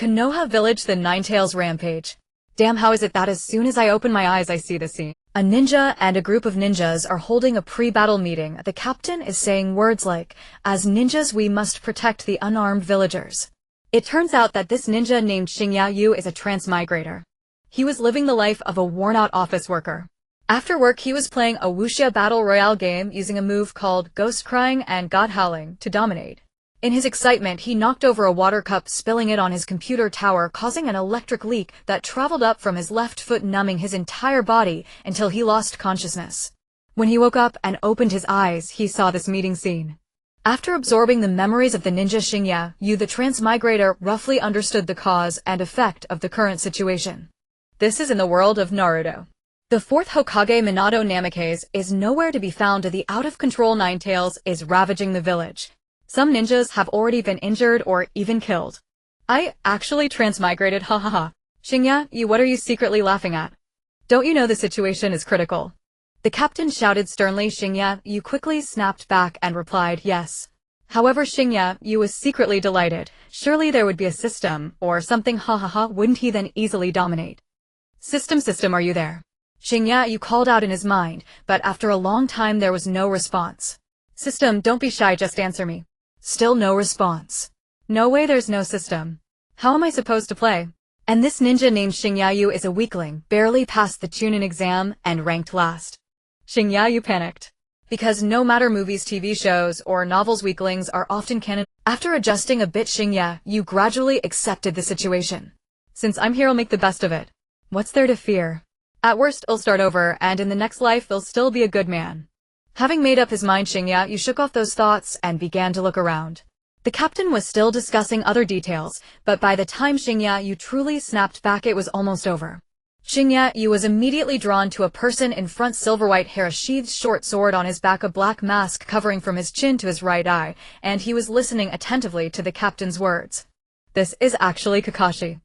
Konoha Village. The Ninetales rampage. Damn, how is it that as soon as I open my eyes I see the scene? A ninja and a group of ninjas are holding a pre-battle meeting. The captain is saying words like, "As ninjas we must protect the unarmed villagers." It turns out that this ninja named Xingya is a transmigrator. He was living the life of a worn-out office worker. After work he was playing a wuxia battle royale game using a move called ghost crying and god howling to dominate. In his excitement, he knocked over a water cup, spilling it on his computer tower, causing an electric leak that traveled up from his left foot, numbing his entire body until he lost consciousness. When he woke up and opened his eyes, he saw this meeting scene. After absorbing the memories of the ninja Xingya, the transmigrator roughly understood the cause and effect of the current situation. This is in the world of Naruto. The fourth Hokage Minato Namikaze is nowhere to be found. The out-of-control Ninetales is ravaging the village. Some ninjas have already been injured or even killed. I actually transmigrated, hahaha. Xingya, what are you secretly laughing at? Don't you know the situation is critical? The captain shouted sternly. Xingya quickly snapped back and replied, yes. However, Xingya was secretly delighted. Surely there would be a system or something, hahaha, wouldn't he then easily dominate? System, are you there? Xingya called out in his mind, but after a long time there was no response. System, don't be shy, just answer me. Still no response. No way, there's no system. How am I supposed to play? And this ninja named Xingya is a weakling, barely passed the chunin exam and ranked last. Xingya panicked. Because no matter movies, TV shows, or novels, weaklings are often canon. After adjusting a bit, Xingya gradually accepted the situation. Since I'm here, I'll make the best of it. What's there to fear? At worst, I'll start over, and in the next life, I'll still be a good man. Having made up his mind, Xingya shook off those thoughts and began to look around. The captain was still discussing other details, but by the time Xingya truly snapped back, it was almost over. Xingya was immediately drawn to a person in front, silver-white hair, a sheathed short sword on his back, a black mask covering from his chin to his right eye, and he was listening attentively to the captain's words. This is actually Kakashi.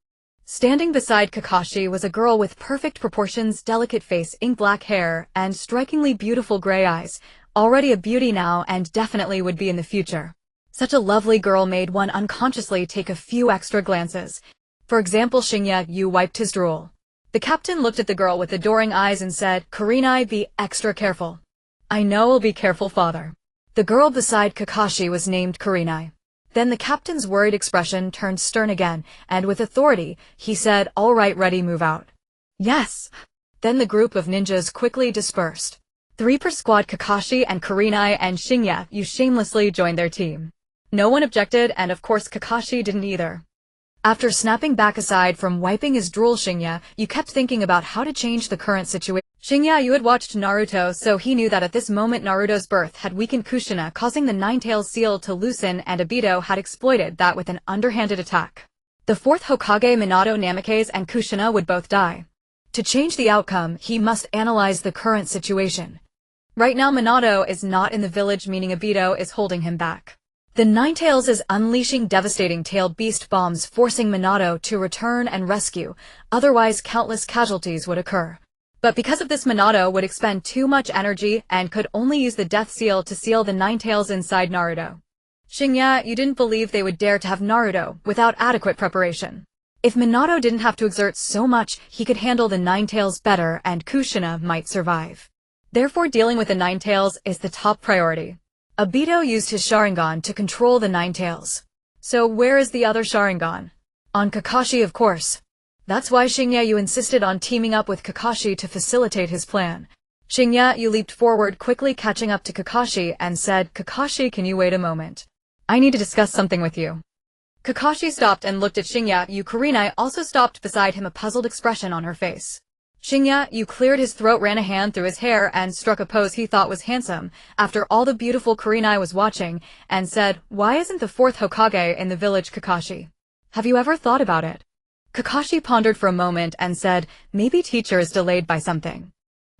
Standing beside Kakashi was a girl with perfect proportions, delicate face, ink-black hair, and strikingly beautiful gray eyes, already a beauty now and definitely would be in the future. Such a lovely girl made one unconsciously take a few extra glances. For example, Xingya wiped his drool. The captain looked at the girl with adoring eyes and said, "Kurenai, be extra careful." "I know, I'll be careful, father." The girl beside Kakashi was named Kurenai. Then the captain's worried expression turned stern again, and with authority, he said, "All right, ready, move out." "Yes." Then the group of ninjas quickly dispersed. 3 per squad. Kakashi and Kurenai and Xingya shamelessly joined their team. No one objected, and of course Kakashi didn't either. After snapping back aside from wiping his drool, Xingya kept thinking about how to change the current situation. Xingya had watched Naruto, so he knew that at this moment Naruto's birth had weakened Kushina, causing the Ninetales seal to loosen, and Obito had exploited that with an underhanded attack. The fourth Hokage Minato Namikaze and Kushina would both die. To change the outcome, he must analyze the current situation. Right now Minato is not in the village, meaning Obito is holding him back. The Ninetales is unleashing devastating tailed beast bombs, forcing Minato to return and rescue, otherwise countless casualties would occur. But because of this, Minato would expend too much energy and could only use the death seal to seal the Ninetales inside Naruto. Xingya didn't believe they would dare to have Naruto without adequate preparation. If Minato didn't have to exert so much, he could handle the Ninetales better and Kushina might survive. Therefore, dealing with the Ninetales is the top priority. Obito used his Sharingan to control the Ninetales. So where is the other Sharingan? On Kakashi, of course. That's why Xingya insisted on teaming up with Kakashi to facilitate his plan. Xingya leaped forward, quickly catching up to Kakashi and said, "Kakashi, can you wait a moment? I need to discuss something with you." Kakashi stopped and looked at Xingya. Kurenai also stopped beside him, a puzzled expression on her face. Xingya cleared his throat, ran a hand through his hair, and struck a pose he thought was handsome, after all the beautiful Kurenai was watching, and said, "Why isn't the fourth Hokage in the village, Kakashi? Have you ever thought about it?" Kakashi pondered for a moment and said, "Maybe teacher is delayed by something."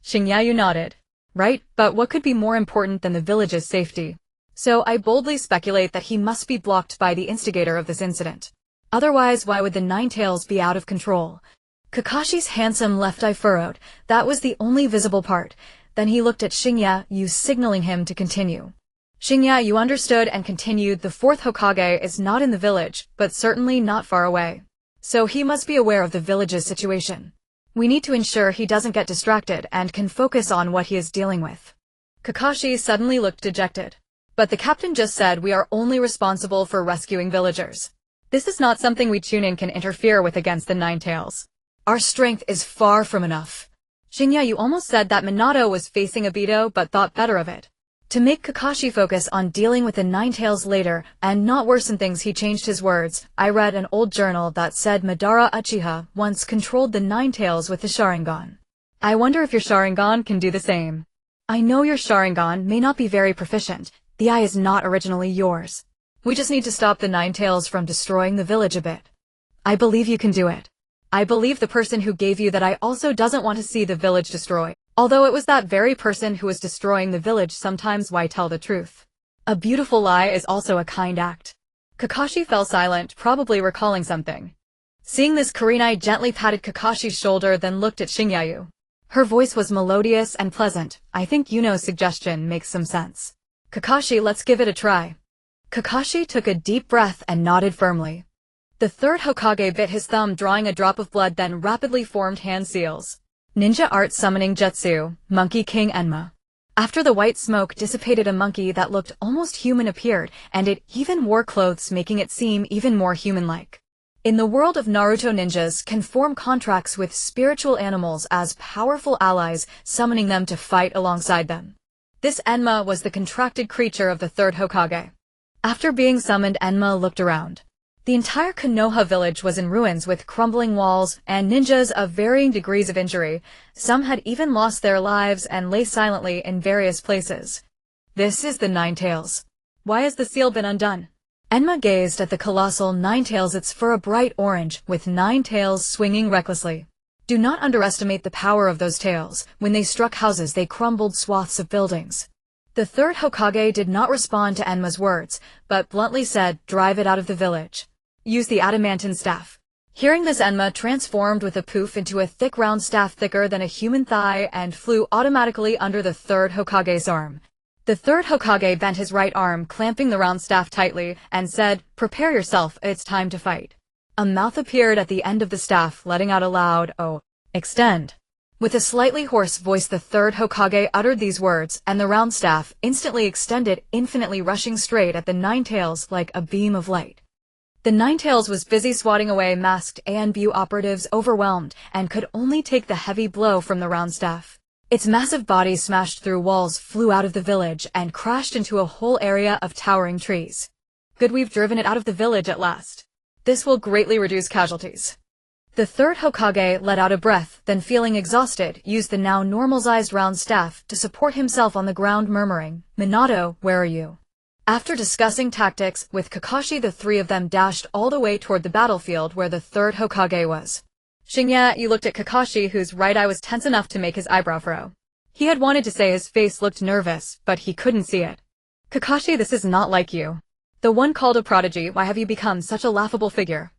Xingya nodded. "Right, but what could be more important than the village's safety? So I boldly speculate that he must be blocked by the instigator of this incident. Otherwise, why would the Ninetales be out of control?" Kakashi's handsome left eye furrowed. That was the only visible part. Then he looked at Xingya, signaling him to continue. Xingya understood and continued. "The fourth Hokage is not in the village, but certainly not far away. so he must be aware of the village's situation. We need to ensure he doesn't get distracted and can focus on what he is dealing with. Kakashi suddenly looked dejected. But the captain just said we are only responsible for rescuing villagers. This is not something we chunin can interfere with against the Nine Tails. Our strength is far from enough. Shinya, you almost said that Minato was facing Obito but thought better of it. To make Kakashi focus on dealing with the Nine Tails later and not worsen things, he changed his words. I read an old journal that said Madara Uchiha once controlled the Nine Tails with the Sharingan. I wonder if your Sharingan can do the same. I know your Sharingan may not be very proficient. The eye is not originally yours. We just need to stop the Nine Tails from destroying the village a bit. I believe you can do it. I believe the person who gave you that eye also doesn't want to see the village destroyed. Although it was that very person who was destroying the village, sometimes why tell the truth? A beautiful lie is also a kind act. Kakashi fell silent, probably recalling something. Seeing this, Kurenai gently patted Kakashi's shoulder, then looked at Shinyayu. Her voice was melodious and pleasant. I think Yuno's suggestion makes some sense. Kakashi, let's give it a try. Kakashi took a deep breath and nodded firmly. The third Hokage bit his thumb, drawing a drop of blood, then rapidly formed hand seals. Ninja Art Summoning Jutsu, Monkey King Enma. After the white smoke dissipated, a monkey that looked almost human appeared, and it even wore clothes, making it seem even more human-like. In the world of Naruto, ninjas can form contracts with spiritual animals as powerful allies, summoning them to fight alongside them. This Enma was the contracted creature of the third Hokage. After being summoned, Enma looked around. The entire Konoha village was in ruins with crumbling walls and ninjas of varying degrees of injury. Some had even lost their lives and lay silently in various places. This is the Nine Tails. Why has the seal been undone? Enma gazed at the colossal Nine Tails, its fur a bright orange, with 9 tails swinging recklessly. Do not underestimate the power of those tails. When they struck houses, they crumbled swaths of buildings. The third Hokage did not respond to Enma's words, but bluntly said, drive it out of the village. Use the adamantine staff. Hearing this, Enma transformed with a poof into a thick round staff thicker than a human thigh and flew automatically under the third Hokage's arm. The third Hokage bent his right arm, clamping the round staff tightly, and said, prepare yourself, it's time to fight. A mouth appeared at the end of the staff, letting out a loud, oh, extend. With a slightly hoarse voice, the third Hokage uttered these words, and the round staff instantly extended, infinitely rushing straight at the Nine Tails like a beam of light. The Nine Tails was busy swatting away masked ANBU operatives, overwhelmed, and could only take the heavy blow from the round staff. Its massive body smashed through walls, flew out of the village, and crashed into a whole area of towering trees. Good, we've driven it out of the village at last. This will greatly reduce casualties. The third Hokage let out a breath, then feeling exhausted, used the now normalized round staff to support himself on the ground, murmuring, Minato, where are you? After discussing tactics with Kakashi, the three of them dashed all the way toward the battlefield where the third Hokage was. Shinya, you looked at Kakashi, whose right eye was tense enough to make his eyebrow furrow. He had wanted to say his face looked nervous, but he couldn't see it. Kakashi, this is not like you. The one called a prodigy, why have you become such a laughable figure?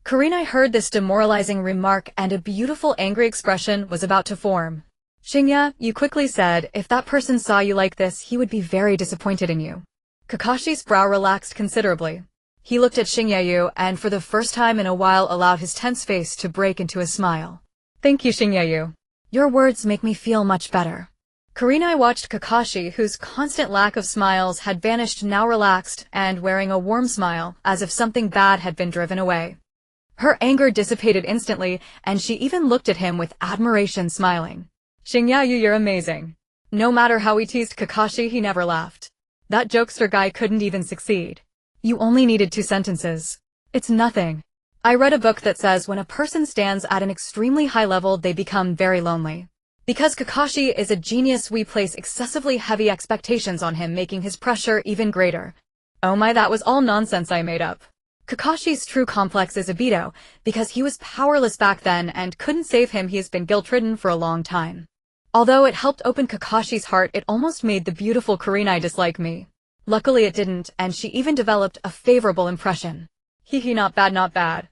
Kurenai heard this demoralizing remark, and a beautiful angry expression was about to form. Shinya, you quickly said, if that person saw you like this, he would be very disappointed in you. Kakashi's brow relaxed considerably. He looked at Shinyayu, and for the first time in a while allowed his tense face to break into a smile. Thank you, Shinyayu. Your words make me feel much better. Kurenai watched Kakashi, whose constant lack of smiles had vanished, now relaxed and wearing a warm smile, as if something bad had been driven away. Her anger dissipated instantly, and she even looked at him with admiration, smiling. Shinyayu, you're amazing. No matter how we teased Kakashi, he never laughed. That jokester guy couldn't even succeed. You only needed 2 sentences. It's nothing. I read a book that says when a person stands at an extremely high level, they become very lonely. Because Kakashi is a genius, we place excessively heavy expectations on him, making his pressure even greater. Oh my, that was all nonsense I made up. Kakashi's true complex is Obito, because he was powerless back then and couldn't save him. He has been guilt-ridden for a long time. Although it helped open Kakashi's heart, it almost made the beautiful Kurenai dislike me. Luckily it didn't, and she even developed a favorable impression. Hee, not bad, not bad.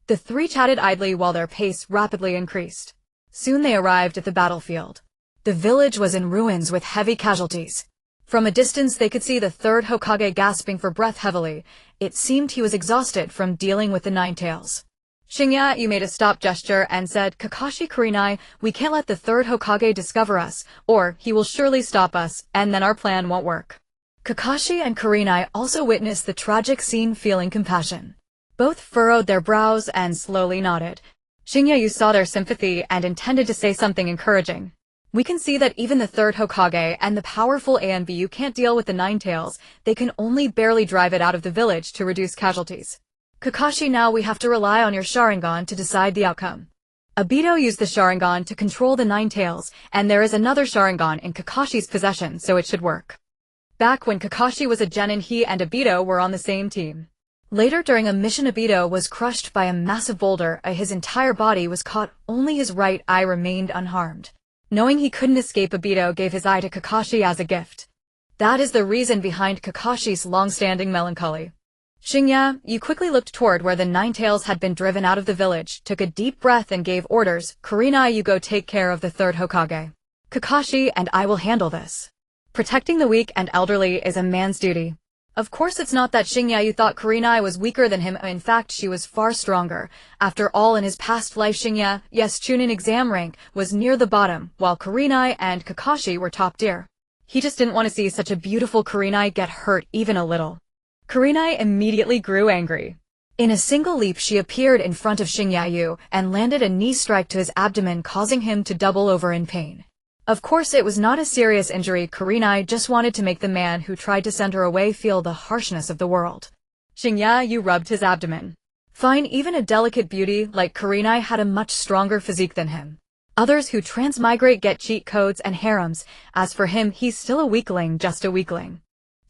The three chatted idly while their pace rapidly increased. Soon they arrived at the battlefield. The village was in ruins with heavy casualties. From a distance they could see the third Hokage gasping for breath heavily. It seemed he was exhausted from dealing with the Nine Tails. Shinya, you made a stop gesture and said, Kakashi Kurenai, we can't let the third Hokage discover us, or he will surely stop us, and then our plan won't work. Kakashi and Kurenai also witnessed the tragic scene feeling compassion. Both furrowed their brows and slowly nodded. Shinya, you saw their sympathy and intended to say something encouraging. We can see that even the third Hokage and the powerful Anbu can't deal with the Nine Tails, they can only barely drive it out of the village to reduce casualties. Kakashi, now we have to rely on your Sharingan to decide the outcome. Obito used the Sharingan to control the Nine Tails, and there is another Sharingan in Kakashi's possession, so it should work. Back when Kakashi was a genin, he and Obito were on the same team. Later during a mission, Obito was crushed by a massive boulder, his entire body was caught, only his right eye remained unharmed. Knowing he couldn't escape, Obito gave his eye to Kakashi as a gift. That is the reason behind Kakashi's long-standing melancholy. Shinya, you quickly looked toward where the Nine Tails had been driven out of the village, took a deep breath and gave orders, Kurenai, you go take care of the third Hokage. Kakashi and I will handle this. Protecting the weak and elderly is a man's duty. Of course it's not that Shinya, you thought Kurenai was weaker than him, in fact she was far stronger. After all, in his past life Shinya, yes, chunin exam rank, was near the bottom, while Kurenai and Kakashi were top tier. He just didn't want to see such a beautiful Kurenai get hurt even a little. Kurenai immediately grew angry. In a single leap she appeared in front of Shinyayu and landed a knee strike to his abdomen, causing him to double over in pain. Of course it was not a serious injury, Kurenai just wanted to make the man who tried to send her away feel the harshness of the world. Shinyayu rubbed his abdomen. Fine, even a delicate beauty like Kurenai had a much stronger physique than him. Others who transmigrate get cheat codes and harems, as for him he's still a weakling, just a weakling.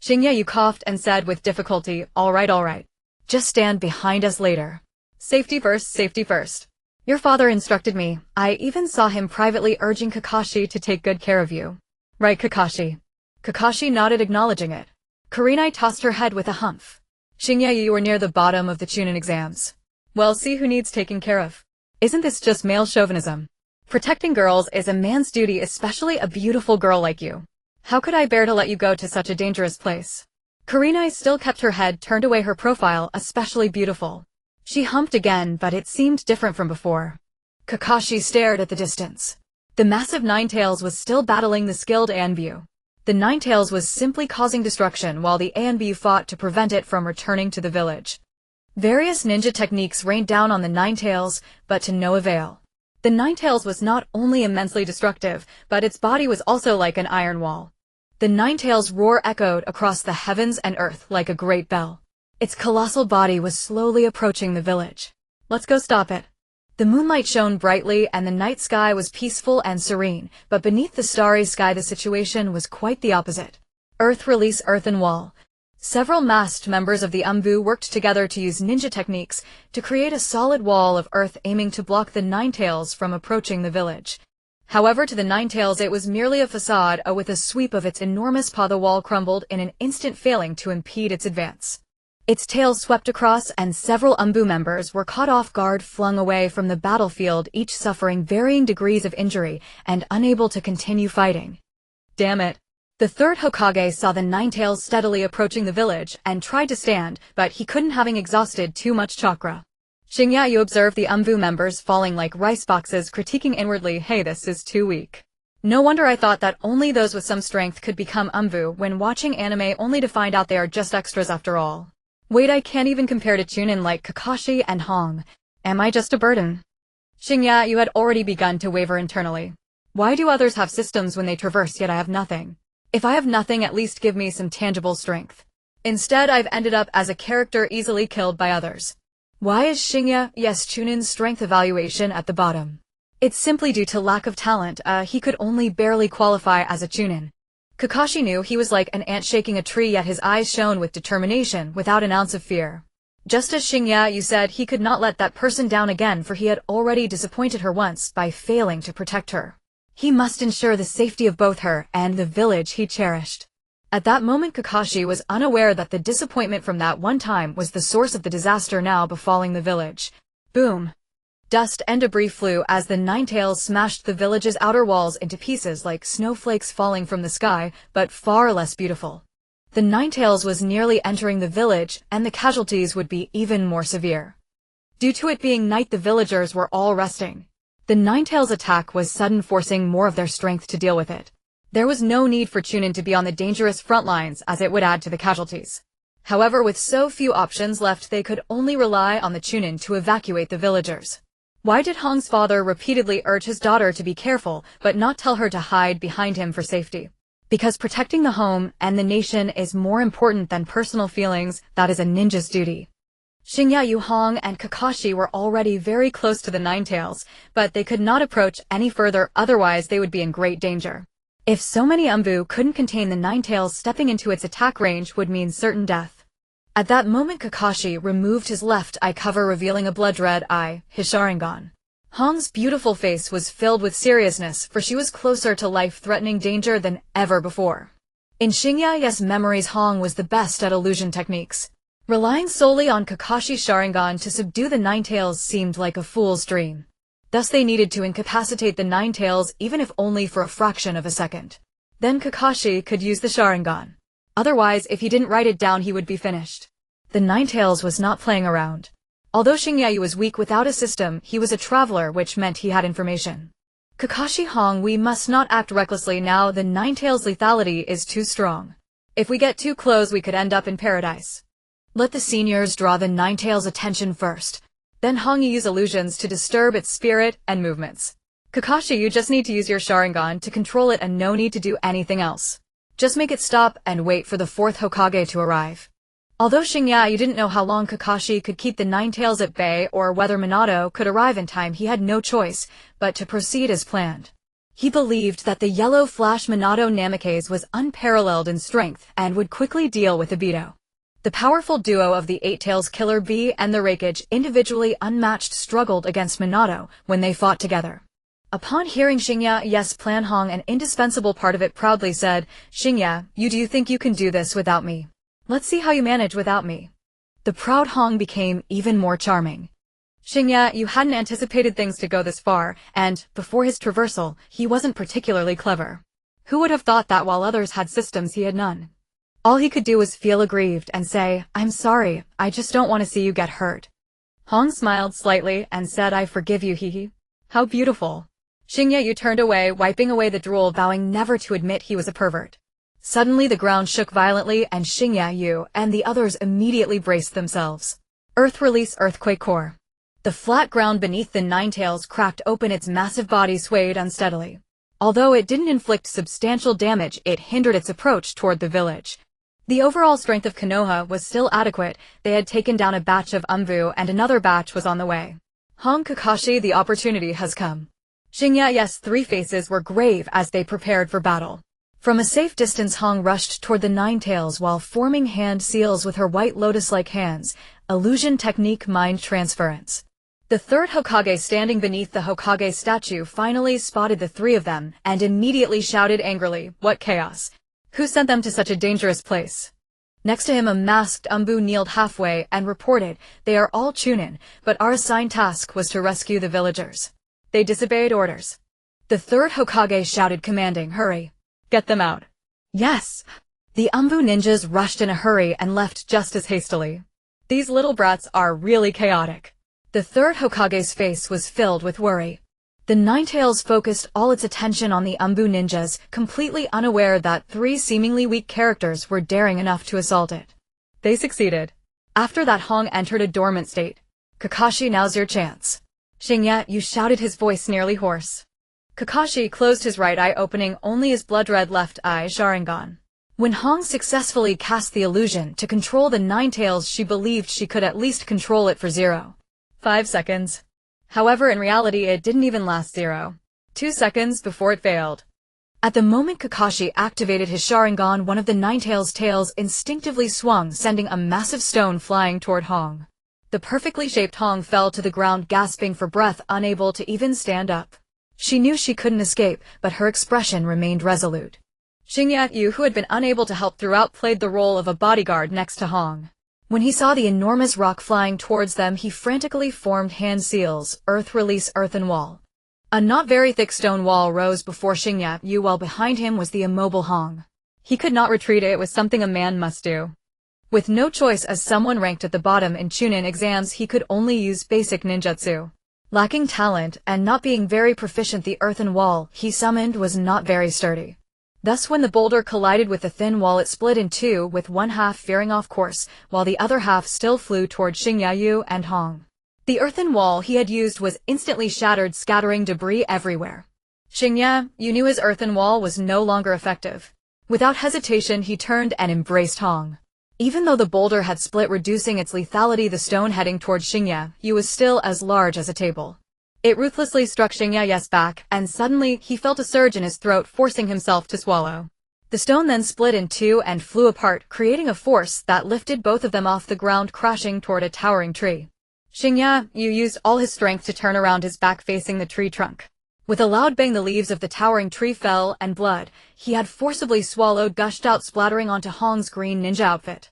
Shinya coughed and said with difficulty, all right. Just stand behind us later. Safety first, safety first. Your father instructed me. I even saw him privately urging Kakashi to take good care of you. Right, Kakashi. Kakashi nodded, acknowledging it. Kurenai tossed her head with a humph. Shinya, you were near the bottom of the chunin exams. Well, see who needs taking care of. Isn't this just male chauvinism? Protecting girls is a man's duty, especially a beautiful girl like you. How could I bear to let you go to such a dangerous place? Kurenai still kept her head turned away, her profile especially beautiful. She humped again, but it seemed different from before. Kakashi stared at the distance. The massive Nine Tails was still battling the skilled Anbu. The Nine Tails was simply causing destruction while the Anbu fought to prevent it from returning to the village. Various ninja techniques rained down on the Nine Tails, but to no avail. The Nine Tails was not only immensely destructive, but its body was also like an iron wall. The Nine Tails' roar echoed across the heavens and earth like a great bell. Its colossal body was slowly approaching the village. Let's go stop it. The moonlight shone brightly and the night sky was peaceful and serene, but beneath the starry sky the situation was quite the opposite. Earth, release earthen wall. Several masked members of the Anbu worked together to use ninja techniques to create a solid wall of earth, aiming to block the Nine Tails from approaching the village. However, to the Nine Tails it was merely a facade. With a sweep of its enormous paw the wall crumbled in an instant, failing to impede its advance. Its tail swept across and several Anbu members were caught off guard, flung away from the battlefield, each suffering varying degrees of injury and unable to continue fighting. Damn it. The third Hokage saw the Nine Tails steadily approaching the village and tried to stand, but he couldn't, having exhausted too much chakra. Shinyayu observed the Anbu members falling like rice boxes, critiquing inwardly, hey, this is too weak. No wonder I thought that only those with some strength could become Anbu when watching anime, only to find out they are just extras after all. Wait, I can't even compare to chunin like Kakashi and Hong. Am I just a burden? Shinya, you had already begun to waver internally. Why do others have systems when they traverse, yet I have nothing? If I have nothing, at least give me some tangible strength. Instead, I've ended up as a character easily killed by others. Why is Shinya, yes, chunin's strength evaluation at the bottom? It's simply due to lack of talent. He could only barely qualify as a chunin. Kakashi knew he was like an ant shaking a tree, yet his eyes shone with determination, without an ounce of fear. Just as Shinya said, he could not let that person down again, for he had already disappointed her once by failing to protect her. He must ensure the safety of both her and the village he cherished. At that moment Kakashi was unaware that the disappointment from that one time was the source of the disaster now befalling the village. Boom! Dust and debris flew as the Nine Tails smashed the village's outer walls into pieces like snowflakes falling from the sky, but far less beautiful. The Nine Tails was nearly entering the village, and the casualties would be even more severe. Due to it being night, the villagers were all resting. The Ninetales' attack was sudden, forcing more of their strength to deal with it. There was no need for chunin to be on the dangerous front lines, as it would add to the casualties. However, with so few options left, they could only rely on the chunin to evacuate the villagers. Why did Hong's father repeatedly urge his daughter to be careful, but not tell her to hide behind him for safety? Because protecting the home and the nation is more important than personal feelings, that is a ninja's duty. Xingya, Yu Hong, and Kakashi were already very close to the Ninetales, but they could not approach any further, otherwise they would be in great danger. If so many Umbu couldn't contain the Ninetales, stepping into its attack range would mean certain death. At that moment, Kakashi removed his left eye cover, revealing a blood-red eye, his Sharingan. Hong's beautiful face was filled with seriousness, for she was closer to life-threatening danger than ever before. In Xingya's memories, Hong was the best at illusion techniques. Relying solely on Kakashi's Sharingan to subdue the Ninetales seemed like a fool's dream. Thus they needed to incapacitate the Ninetales, even if only for a fraction of a second. Then Kakashi could use the Sharingan. Otherwise, if he didn't write it down, he would be finished. The Ninetales was not playing around. Although Xingya was weak without a system, he was a traveler, which meant he had information. Kakashi, Hong, we must not act recklessly now. The Ninetales' lethality is too strong. If we get too close, we could end up in paradise. Let the seniors draw the Ninetales' attention first. Then Hong use illusions to disturb its spirit and movements. Kakashi, you just need to use your Sharingan to control it and no need to do anything else. Just make it stop and wait for the fourth Hokage to arrive. Although Xingya didn't know how long Kakashi could keep the Ninetales at bay or whether Minato could arrive in time, he had no choice but to proceed as planned. He believed that the yellow flash Minato Namikaze was unparalleled in strength and would quickly deal with Obito. The powerful duo of the Eight-Tails Killer Bee and the Raikage, individually unmatched, struggled against Minato when they fought together. Upon hearing Xingya's plan, Hong, an indispensable part of it, proudly said, "Xingya, do you think you can do this without me? Let's see how you manage without me." The proud Hong became even more charming. Xingya, you hadn't anticipated things to go this far, and, before his traversal, he wasn't particularly clever. Who would have thought that while others had systems, he had none? All he could do was feel aggrieved and say, "I'm sorry, I just don't want to see you get hurt." Hong smiled slightly and said, "I forgive you, hee. How beautiful." Xingya turned away, wiping away the drool, vowing never to admit he was a pervert. Suddenly the ground shook violently and Xingya and the others immediately braced themselves. Earth release, earthquake core. The flat ground beneath the Ninetales cracked open, its massive body swayed unsteadily. Although it didn't inflict substantial damage, it hindered its approach toward the village. The overall strength of Konoha was still adequate. They had taken down a batch of Umbu and another batch was on the way. Hong, Kakashi, the opportunity has come. Xingya's three faces were grave as they prepared for battle. From a safe distance, Hong rushed toward the Ninetales while forming hand seals with her white lotus-like hands, illusion technique, mind transference. The third Hokage, standing beneath the Hokage statue, finally spotted the three of them and immediately shouted angrily, "What chaos! Who sent them to such a dangerous place?" Next to him, a masked Umbu kneeled halfway and reported, "They are all chunin, but our assigned task was to rescue the villagers. They disobeyed orders." The third Hokage shouted, commanding, "Hurry! Get them out." Yes! The Umbu ninjas rushed in a hurry and left just as hastily. These little brats are really chaotic. The third Hokage's face was filled with worry. The Ninetales focused all its attention on the Umbu ninjas, completely unaware that three seemingly weak characters were daring enough to assault it. They succeeded. After that, Hong entered a dormant state. "Kakashi, now's your chance." Xingya shouted, his voice nearly hoarse. Kakashi closed his right eye, opening only his blood-red left eye Sharingan. When Hong successfully cast the illusion to control the Ninetales, she believed she could at least control it for 0.5 seconds. However, in reality, it didn't even last 0.2 seconds before it failed. At the moment Kakashi activated his Sharingan, one of the Ninetales' tails instinctively swung, sending a massive stone flying toward Hong. The perfectly shaped Hong fell to the ground, gasping for breath, unable to even stand up. She knew she couldn't escape, but her expression remained resolute. Xingya, who had been unable to help throughout, played the role of a bodyguard next to Hong. When he saw the enormous rock flying towards them, he frantically formed hand seals, earth release, earthen wall. A not very thick stone wall rose before Xingya, while behind him was the immobile Hong. He could not retreat, it was something a man must do. With no choice as someone ranked at the bottom in chunin exams, he could only use basic ninjutsu. Lacking talent and not being very proficient, the earthen wall he summoned was not very sturdy. Thus when the boulder collided with the thin wall, it split in two, with one half veering off course, while the other half still flew toward Xingya and Hong. The earthen wall he had used was instantly shattered, scattering debris everywhere. Xingya knew his earthen wall was no longer effective. Without hesitation, he turned and embraced Hong. Even though the boulder had split, reducing its lethality, the stone heading toward Xingya was still as large as a table. It ruthlessly struck Xingya's back, and suddenly he felt a surge in his throat, forcing himself to swallow. The stone then split in two and flew apart, creating a force that lifted both of them off the ground, crashing toward a towering tree. Xingya used all his strength to turn around, his back facing the tree trunk. With a loud bang, the leaves of the towering tree fell, and blood he had forcibly swallowed gushed out, splattering onto Hong's green ninja outfit.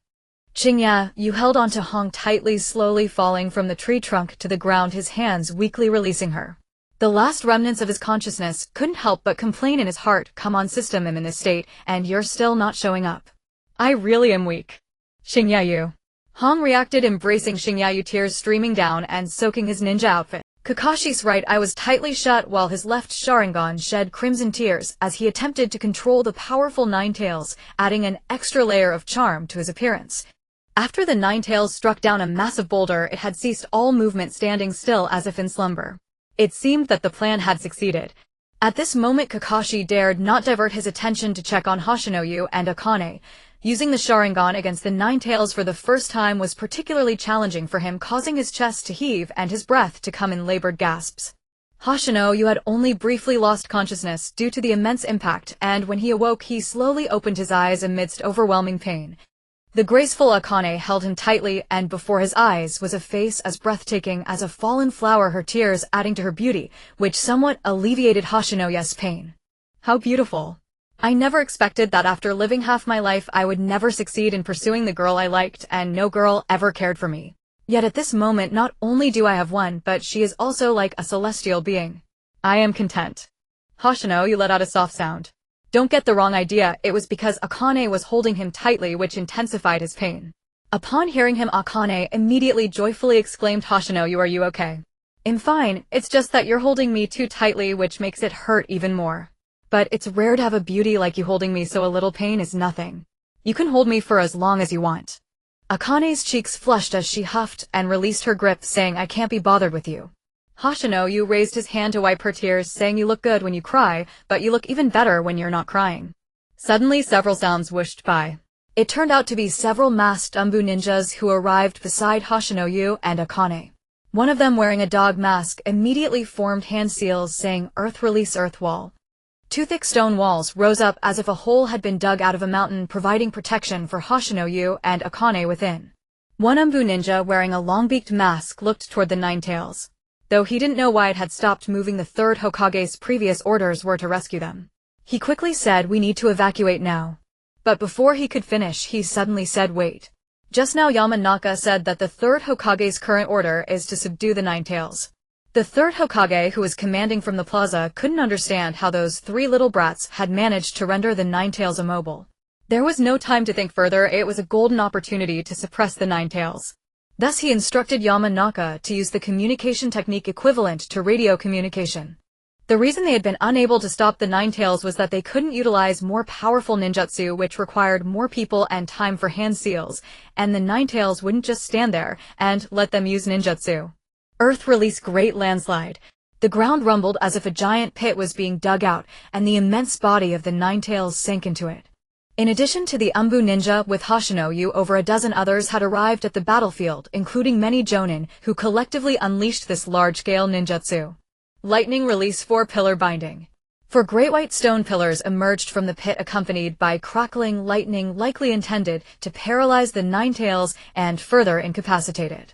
Xingya held onto Hong tightly, slowly falling from the tree trunk to the ground, his hands weakly releasing her. The last remnants of his consciousness couldn't help but complain in his heart, "Come on system, I'm in this state, and you're still not showing up. I really am weak." Xingya. Hong reacted, embracing Xingya, tears streaming down and soaking his ninja outfit. Kakashi's right eye was tightly shut while his left Sharingan shed crimson tears as he attempted to control the powerful Nine Tails, adding an extra layer of charm to his appearance. After the Nine Tails struck down a massive boulder, it had ceased all movement, standing still as if in slumber. It seemed that the plan had succeeded. At this moment, Kakashi dared not divert his attention to check on Hoshino and Akane. Using the Sharingan against the Nine Tails for the first time was particularly challenging for him, causing his chest to heave and his breath to come in labored gasps. Hoshino had only briefly lost consciousness due to the immense impact, and when he awoke, he slowly opened his eyes amidst overwhelming pain. The graceful Akane held him tightly, and before his eyes was a face as breathtaking as a fallen flower, her tears adding to her beauty, which somewhat alleviated Hoshino's pain. How beautiful. I never expected that after living half my life I would never succeed in pursuing the girl I liked, and no girl ever cared for me. Yet at this moment, not only do I have one, but she is also like a celestial being. I am content. Hoshino let out a soft sound. Don't get the wrong idea, it was because Akane was holding him tightly, which intensified his pain. Upon hearing him, Akane immediately joyfully exclaimed, "Hoshino, are you okay?" "I'm fine, it's just that you're holding me too tightly, which makes it hurt even more. But it's rare to have a beauty like you holding me, so a little pain is nothing. You can hold me for as long as you want." Akane's cheeks flushed as she huffed and released her grip, saying, "I can't be bothered with you." Hoshino raised his hand to wipe her tears, saying, "You look good when you cry, but you look even better when you're not crying." Suddenly several sounds whooshed by. It turned out to be several masked Umbu ninjas who arrived beside Hoshino and Akane. One of them, wearing a dog mask, immediately formed hand seals saying, "Earth release earth wall." Two thick stone walls rose up as if a hole had been dug out of a mountain, providing protection for Hoshino and Akane within. One Umbu ninja wearing a long-beaked mask looked toward the Nine Tails. Though he didn't know why it had stopped moving, the third Hokage's previous orders were to rescue them. He quickly said, "We need to evacuate now." But before he could finish, he suddenly said, "Wait. Just now Yamanaka said that the third Hokage's current order is to subdue the Nine Tails." The third Hokage, who was commanding from the plaza, couldn't understand how those three little brats had managed to render the Nine Tails immobile. There was no time to think further, it was a golden opportunity to suppress the Nine Tails. Thus he instructed Yamanaka to use the communication technique equivalent to radio communication. The reason they had been unable to stop the Nine Tails was that they couldn't utilize more powerful ninjutsu, which required more people and time for hand seals, and the Nine Tails wouldn't just stand there and let them use ninjutsu. Earth release great landslide. The ground rumbled as if a giant pit was being dug out, and the immense body of the Nine Tails sank into it. In addition to the Umbu ninja with Hoshino, over a dozen others had arrived at the battlefield, including many jonin, who collectively unleashed this large-scale ninjutsu. Lightning release 4-pillar binding. 4 great white stone pillars emerged from the pit, accompanied by crackling lightning, likely intended to paralyze the Nine Tails and further incapacitate it.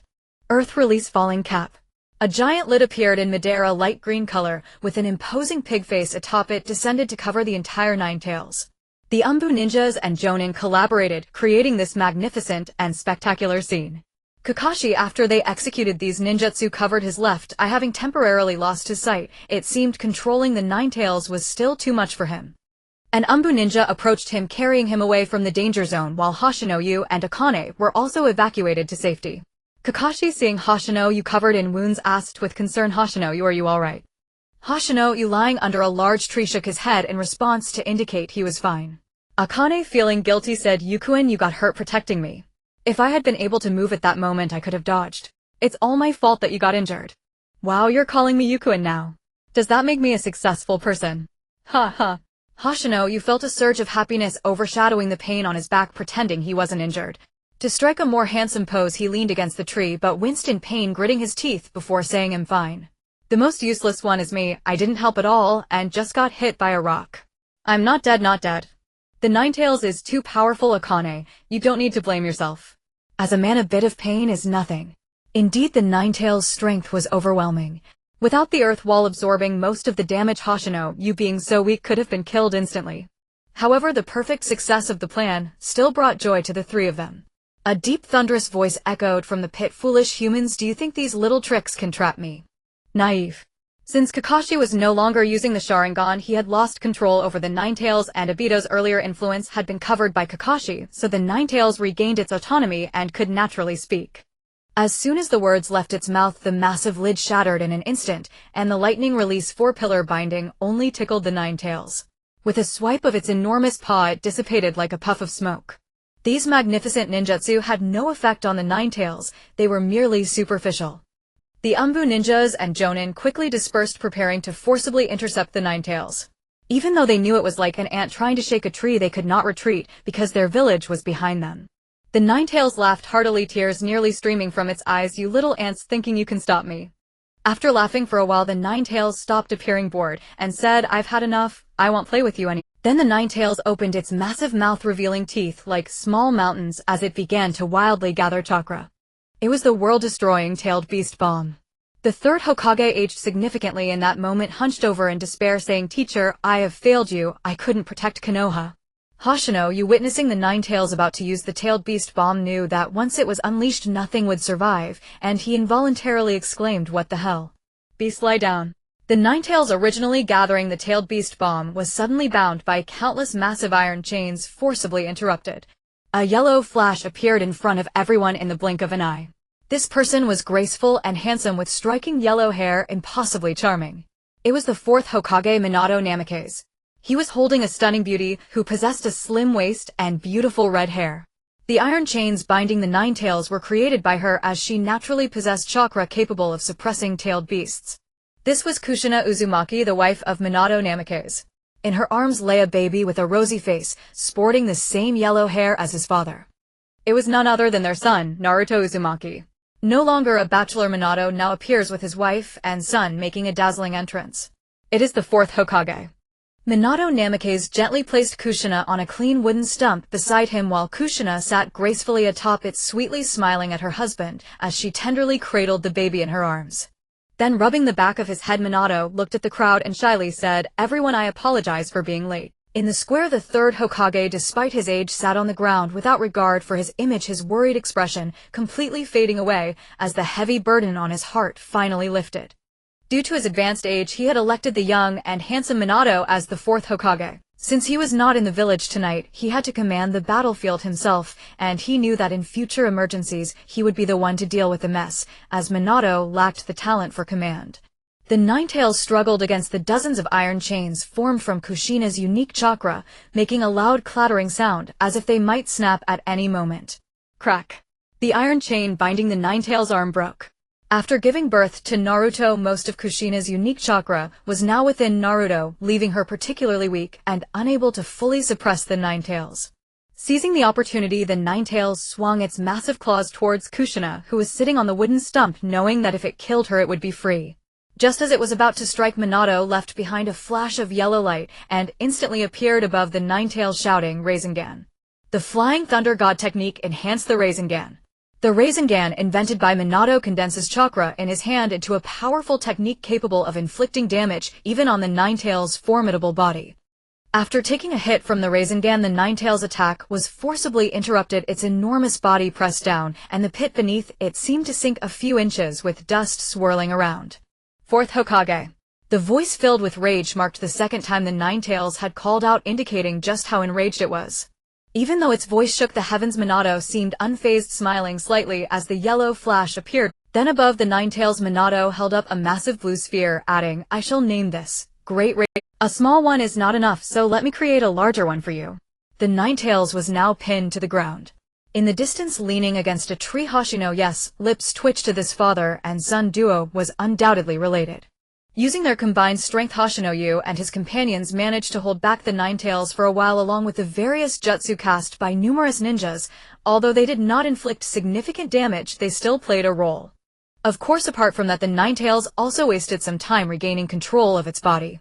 Earth release falling cap. A giant lid appeared in midair, a light green color, with an imposing pig face atop it, descended to cover the entire Nine Tails. The Umbu ninjas and jonin collaborated, creating this magnificent and spectacular scene. Kakashi, after they executed these ninjutsu, covered his left eye, having temporarily lost his sight. It seemed controlling the Nine Tails was still too much for him. An Umbu ninja approached him, carrying him away from the danger zone, while Hoshino Yu and Akane were also evacuated to safety. Kakashi, seeing Hoshino Yu covered in wounds, asked with concern, "Hoshino Yu, are you alright?" Hoshino Yu, lying under a large tree, shook his head in response to indicate he was fine. Akane, feeling guilty, said, "Yukuin, you got hurt protecting me. If I had been able to move at that moment, I could have dodged. It's all my fault that you got injured." "Wow, you're calling me Yukuin now. Does that make me a successful person?" Ha ha. Hoshino Yu felt a surge of happiness overshadowing the pain on his back, pretending he wasn't injured. To strike a more handsome pose, he leaned against the tree but winced in pain, gritting his teeth before saying, "I'm fine. The most useless one is me. I didn't help at all and just got hit by a rock. I'm not dead, not dead. The Ninetales is too powerful, Akane. You don't need to blame yourself. As a man, a bit of pain is nothing." Indeed, the Ninetales' strength was overwhelming. Without the earth wall absorbing most of the damage, Hoshino Yu, being so weak, could have been killed instantly. However, the perfect success of the plan still brought joy to the three of them. A deep, thunderous voice echoed from the pit. "Foolish humans, do you think these little tricks can trap me? Naive." Since Kakashi was no longer using the Sharingan, he had lost control over the Ninetales, and Obito's earlier influence had been covered by Kakashi, so the Ninetales regained its autonomy and could naturally speak. As soon as the words left its mouth, the massive lid shattered in an instant, and the lightning release four-pillar binding only tickled the Ninetales. With a swipe of its enormous paw, it dissipated like a puff of smoke. These magnificent ninjutsu had no effect on the Ninetales, they were merely superficial. The Umbu ninjas and Jonin quickly dispersed, preparing to forcibly intercept the Ninetales. Even though they knew it was like an ant trying to shake a tree, they could not retreat because their village was behind them. The Ninetales laughed heartily, tears nearly streaming from its eyes. "You little ants, thinking you can stop me?" After laughing for a while, the Ninetales stopped, appearing bored, and said, "I've had enough. I won't play with you any." Then the Ninetales opened its massive mouth, revealing teeth like small mountains as it began to wildly gather chakra. It was the world-destroying tailed beast bomb. The third Hokage aged significantly in that moment, hunched over in despair, saying, "Teacher, I have failed you. I couldn't protect Konoha." Hoshino Yu, witnessing the Ninetales about to use the tailed beast bomb, knew that once it was unleashed, nothing would survive, and he involuntarily exclaimed, "What the hell? Beast, lie down." The Ninetales, originally gathering the tailed beast bomb, was suddenly bound by countless massive iron chains, forcibly interrupted. A yellow flash appeared in front of everyone in the blink of an eye. This person was graceful and handsome with striking yellow hair, impossibly charming. It was the fourth Hokage, Minato Namikaze. He was holding a stunning beauty who possessed a slim waist and beautiful red hair. The iron chains binding the Ninetales were created by her, as she naturally possessed chakra capable of suppressing tailed beasts. This was Kushina Uzumaki, the wife of Minato Namikaze. In her arms lay a baby with a rosy face, sporting the same yellow hair as his father. It was none other than their son, Naruto Uzumaki. No longer a bachelor, Minato now appears with his wife and son, making a dazzling entrance. It is the fourth Hokage. Minato Namikaze gently placed Kushina on a clean wooden stump beside him, while Kushina sat gracefully atop it, sweetly smiling at her husband as she tenderly cradled the baby in her arms. Then, rubbing the back of his head, Minato looked at the crowd and shyly said, "Everyone, I apologize for being late." In the square, the third Hokage, despite his age, sat on the ground without regard for his image, his worried expression completely fading away as the heavy burden on his heart finally lifted. Due to his advanced age, he had elected the young and handsome Minato as the fourth Hokage. Since he was not in the village tonight, he had to command the battlefield himself, and he knew that in future emergencies, he would be the one to deal with the mess, as Minato lacked the talent for command. The Ninetales struggled against the dozens of iron chains formed from Kushina's unique chakra, making a loud clattering sound, as if they might snap at any moment. Crack! The iron chain binding the Ninetales' arm broke. After giving birth to Naruto, most of Kushina's unique chakra was now within Naruto, leaving her particularly weak and unable to fully suppress the Ninetales. Seizing the opportunity, the Ninetales swung its massive claws towards Kushina, who was sitting on the wooden stump, knowing that if it killed her it would be free. Just as it was about to strike, Minato left behind a flash of yellow light and instantly appeared above the Ninetales, shouting, "Rasengan." The Flying Thunder God technique enhanced the Rasengan. The Rasengan, invented by Minato, condenses chakra in his hand into a powerful technique capable of inflicting damage even on the Ninetales' formidable body. After taking a hit from the Rasengan, the Ninetales' attack was forcibly interrupted, its enormous body pressed down, and the pit beneath it seemed to sink a few inches with dust swirling around. Fourth Hokage. The voice filled with rage marked the second time the Ninetales had called out, indicating just how enraged it was. Even though its voice shook the heavens, Minato seemed unfazed, smiling slightly as the yellow flash appeared. Then above the Ninetales, Minato held up a massive blue sphere, adding, "I shall name this Great Rage. A small one is not enough, so let me create a larger one for you." The Ninetales was now pinned to the ground. In the distance, leaning against a tree, Hoshino's lips twitched to this father and son duo was undoubtedly related. Using their combined strength, Hoshino and his companions managed to hold back the Ninetales for a while, along with the various jutsu cast by numerous ninjas. Although they did not inflict significant damage, they still played a role. Of course, apart from that, the Ninetales also wasted some time regaining control of its body.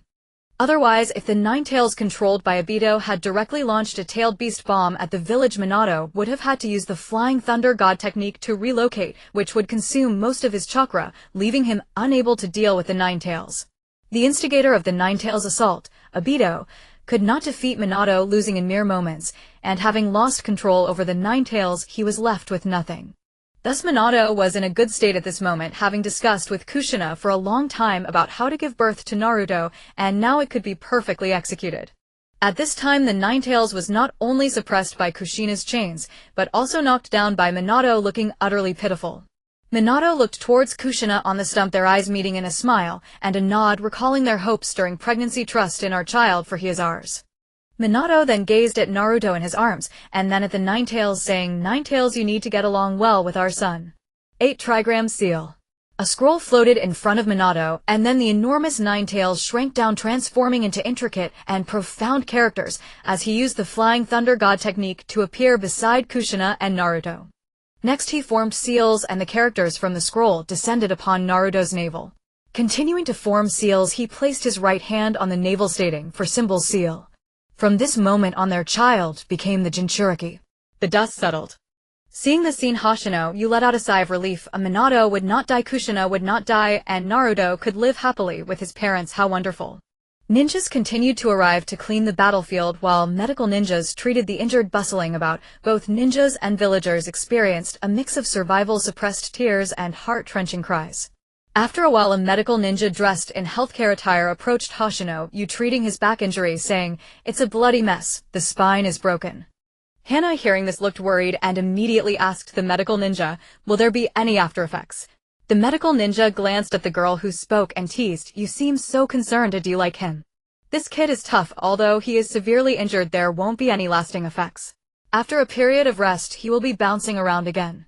Otherwise, if the Ninetales controlled by Obito had directly launched a tailed beast bomb at the village, Minato would have had to use the Flying Thunder God technique to relocate, which would consume most of his chakra, leaving him unable to deal with the Ninetales. The instigator of the Ninetales' assault, Obito, could not defeat Minato, losing in mere moments, and having lost control over the Ninetales, he was left with nothing. Thus Minato was in a good state at this moment, having discussed with Kushina for a long time about how to give birth to Naruto, and now it could be perfectly executed. At this time, the Ninetales was not only suppressed by Kushina's chains, but also knocked down by Minato, looking utterly pitiful. Minato looked towards Kushina on the stump, their eyes meeting in a smile and a nod, recalling their hopes during pregnancy. "Trust in our child, for he is ours." Minato then gazed at Naruto in his arms, and then at the Ninetales, saying, "Ninetales, you need to get along well with our son." 8 Trigram Seal. A scroll floated in front of Minato, and then the enormous Ninetales shrank down, transforming into intricate and profound characters as he used the Flying Thunder God technique to appear beside Kushina and Naruto. Next he formed seals, and the characters from the scroll descended upon Naruto's navel. Continuing to form seals, he placed his right hand on the navel, stating, "For symbol seal." From this moment on, their child became the Jinchuriki. The dust settled. Seeing the scene, Hoshino let out a sigh of relief. Minato would not die, Kushina would not die, and Naruto could live happily with his parents. How wonderful. Ninjas continued to arrive to clean the battlefield, while medical ninjas treated the injured, bustling about. Both ninjas and villagers experienced a mix of survival, suppressed tears, and heart-wrenching cries. After a while, a medical ninja dressed in healthcare attire approached Hoshino, treating his back injury, saying, "It's a bloody mess. The spine is broken." Hana, hearing this, looked worried and immediately asked the medical ninja, "Will there be any after effects?" The medical ninja glanced at the girl who spoke and teased, "You seem so concerned. Do you like him? This kid is tough. Although he is severely injured, there won't be any lasting effects. After a period of rest, he will be bouncing around again."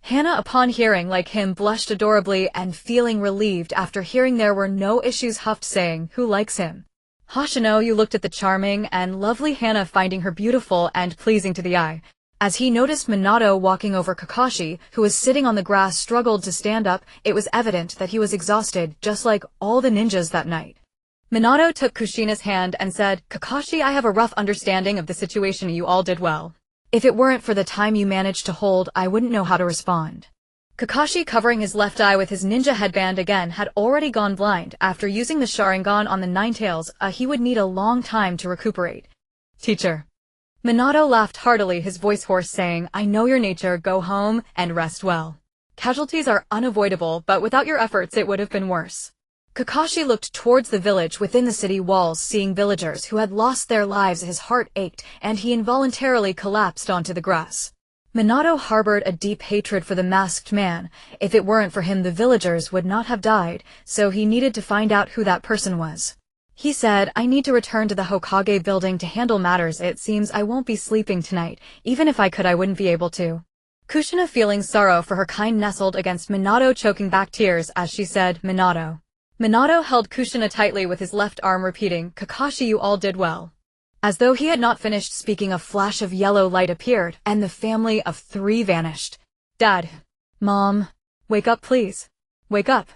Hana, upon hearing like him, blushed adorably and, feeling relieved after hearing there were no issues, huffed, saying, "Who likes him?" Hoshino looked at the charming and lovely Hana, finding her beautiful and pleasing to the eye. As he noticed Minato walking over Kakashi, who was sitting on the grass, struggled to stand up. It was evident that he was exhausted, just like all the ninjas that night. Minato took Kushina's hand and said, "Kakashi, I have a rough understanding of the situation. You all did well. If it weren't for the time you managed to hold, I wouldn't know how to respond." Kakashi, covering his left eye with his ninja headband again, had already gone blind. After using the Sharingan on the Ninetales, he would need a long time to recuperate. "Teacher." Minato laughed heartily, his voice hoarse, saying, "I know your nature. Go home and rest well. Casualties are unavoidable, but without your efforts it would have been worse." Kakashi looked towards the village within the city walls, seeing villagers who had lost their lives. His heart ached, and he involuntarily collapsed onto the grass. Minato harbored a deep hatred for the masked man. If it weren't for him, the villagers would not have died, so he needed to find out who that person was. He said, "I need to return to the Hokage building to handle matters. It seems I won't be sleeping tonight. Even if I could, I wouldn't be able to." Kushina, feeling sorrow for her kind, nestled against Minato, choking back tears as she said, "Minato." Minato held Kushina tightly with his left arm, repeating, "Kakashi, you all did well." As though he had not finished speaking, a flash of yellow light appeared, and the family of 3 vanished. "Dad. Mom. Wake up, please. Wake up."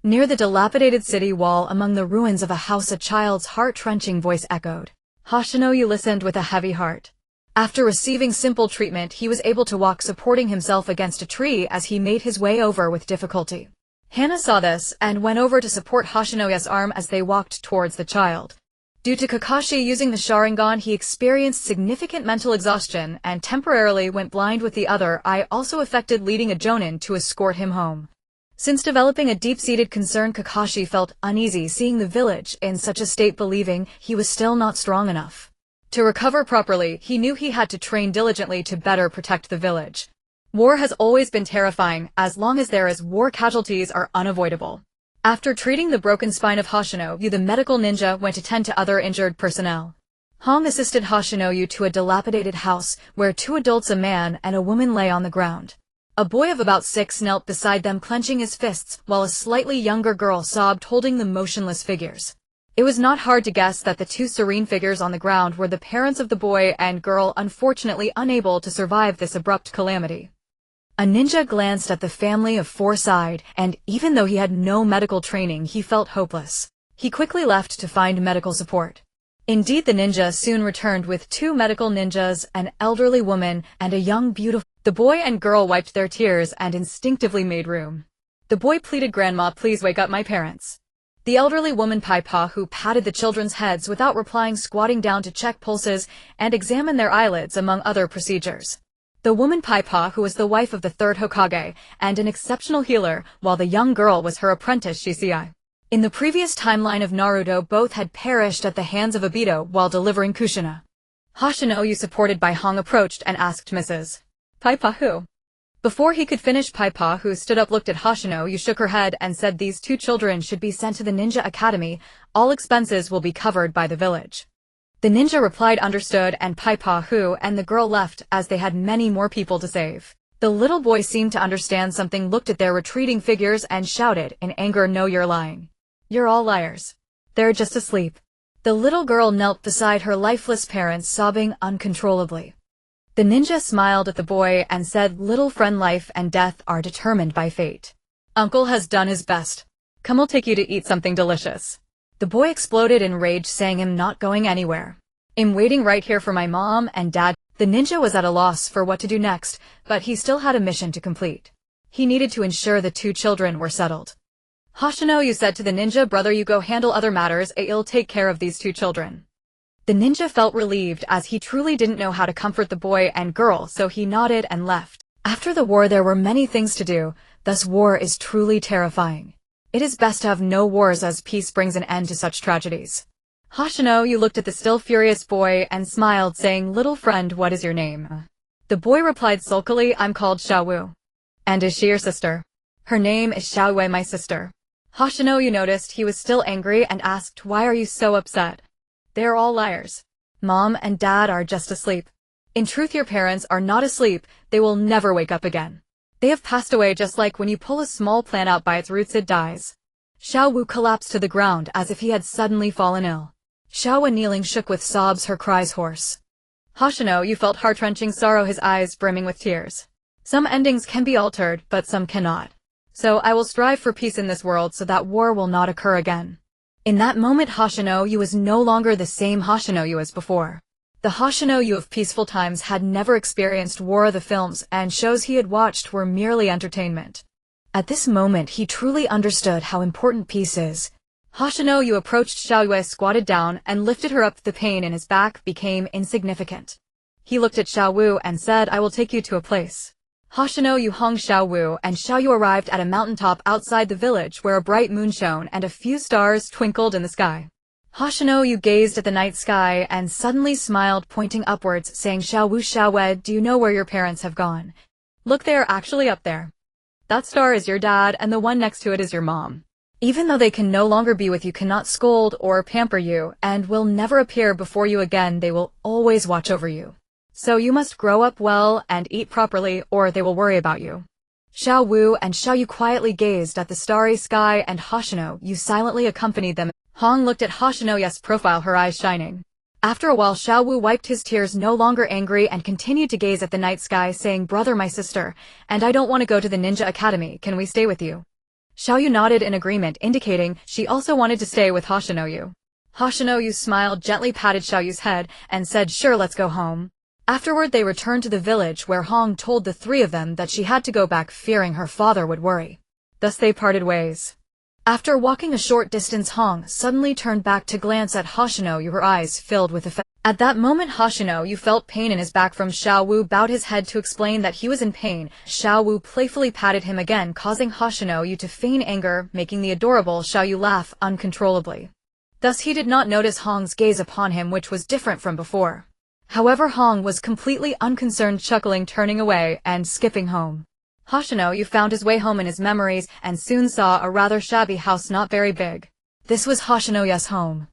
Near the dilapidated city wall, among the ruins of a house, a child's heart-wrenching voice echoed. Hoshino listened with a heavy heart. After receiving simple treatment, he was able to walk, supporting himself against a tree as he made his way over with difficulty. Hana saw this and went over to support Hoshino's arm as they walked towards the child. Due to Kakashi using the Sharingan, he experienced significant mental exhaustion and temporarily went blind, with the other eye also affected, leading a Jonin to escort him home. Since developing a deep-seated concern, Kakashi felt uneasy seeing the village in such a state, believing he was still not strong enough. To recover properly, he knew he had to train diligently to better protect the village. War has always been terrifying. As long as there is war, casualties are unavoidable. After treating the broken spine of Hoshino, the medical ninja went to tend to other injured personnel. Hong assisted Hoshino to a dilapidated house where 2 adults, a man and a woman, lay on the ground. A boy of about 6 knelt beside them, clenching his fists, while a slightly younger girl sobbed, holding the motionless figures. It was not hard to guess that the 2 serene figures on the ground were the parents of the boy and girl, unfortunately unable to survive this abrupt calamity. A ninja glanced at the family of 4 sighed, and even though he had no medical training, he felt hopeless. He quickly left to find medical support. Indeed, the ninja soon returned with 2 medical ninjas, an elderly woman, and a young beautiful. The boy and girl wiped their tears and instinctively made room. The boy pleaded, "Grandma, please wake up my parents." The elderly woman Paipa, who patted the children's heads without replying, squatting down to check pulses and examine their eyelids, among other procedures. The woman Paipa, who was the wife of the 3rd Hokage and an exceptional healer, while the young girl was her apprentice Shisei. In the previous timeline of Naruto, both had perished at the hands of Obito while delivering Kushina. Hoshino, supported by Hong, approached and asked Mrs. Paipa who? Before he could finish, Paipa, who stood up, looked at Hoshino, shook her head and said these 2 children should be sent to the ninja academy. All expenses will be covered by the village. The ninja replied understood, and Paipa who and the girl left as they had many more people to save. The little boy seemed to understand something, looked at their retreating figures and shouted in anger, "No, you're lying. You're all liars. They're just asleep." The little girl knelt beside her lifeless parents, sobbing uncontrollably. The ninja smiled at the boy and said, "Little friend, life and death are determined by fate. Uncle has done his best. Come, I'll take you to eat something delicious." The boy exploded in rage, saying, "I'm not going anywhere. I'm waiting right here for my mom and dad." The ninja was at a loss for what to do next, but he still had a mission to complete. He needed to ensure the 2 children were settled. "Hoshino, said to the ninja brother, you go handle other matters. I'll take care of these 2 children." The ninja felt relieved, as he truly didn't know how to comfort the boy and girl, so he nodded and left. After the war there were many things to do, thus war is truly terrifying. It is best to have no wars, as peace brings an end to such tragedies. Hoshino, looked at the still furious boy and smiled, saying, "Little friend, what is your name?" The boy replied sulkily, "I'm called Xiaowu." "And is she your sister?" "Her name is Xiaowei, my sister." Hoshino noticed he was still angry and asked, "Why are you so upset?" "They are all liars. Mom and Dad are just asleep." "In truth, your parents are not asleep. They will never wake up again. They have passed away, just like when you pull a small plant out by its roots, it dies." Xiaowu collapsed to the ground as if he had suddenly fallen ill. Xiaowu, kneeling, shook with sobs, her cries hoarse. Hoshino felt heart-wrenching sorrow, his eyes brimming with tears. "Some endings can be altered, but some cannot. So I will strive for peace in this world so that war will not occur again." In that moment, Hoshino was no longer the same Hoshino as before. The Hoshino of peaceful times had never experienced war. The films and shows he had watched were merely entertainment. At this moment, he truly understood how important peace is. Hoshino approached Xiaowei, squatted down, and lifted her up. The pain in his back became insignificant. He looked at Xiaowu and said, "I will take you to a place." Hoshino hung Xiaowu, and Xiaoyu arrived at a mountaintop outside the village where a bright moon shone and a few stars twinkled in the sky. Hoshino gazed at the night sky and suddenly smiled, pointing upwards, saying, Xiaowei, do you know where your parents have gone? Look, they are actually up there. That star is your dad, and the one next to it is your mom. Even though they can no longer be with you, cannot scold or pamper you, and will never appear before you again, they will always watch over you. So you must grow up well and eat properly, or they will worry about you. Xiao Wu and Xiao Yu quietly gazed at the starry sky, and Hoshino silently accompanied them. Hong looked at Hoshino's profile, her eyes shining. After a while, Xiao Wu wiped his tears, no longer angry, and continued to gaze at the night sky, saying, "Brother, my sister, and I don't want to go to the ninja academy. Can we stay with you?" Xiao Yu nodded in agreement, indicating she also wanted to stay with Hoshino. Hoshino smiled, gently patted Xiao Yu's head, and said, "Sure, let's go home." Afterward, they returned to the village, where Hong told the 3 of them that she had to go back, fearing her father would worry. Thus they parted ways. After walking a short distance, Hong suddenly turned back to glance at Hoshino Yu, her eyes filled with affection. At that moment, Hoshino Yu felt pain in his back from Xiao Wu bowed his head to explain that he was in pain. Xiao Wu playfully patted him again, causing Hoshino Yu to feign anger, making the adorable Xiao Yu laugh uncontrollably. Thus he did not notice Hong's gaze upon him, which was different from before. However, Hong was completely unconcerned, chuckling, turning away, and skipping home. Hoshino Yu found his way home in his memories and soon saw a rather shabby house not very big. This was Hoshino Yu's home.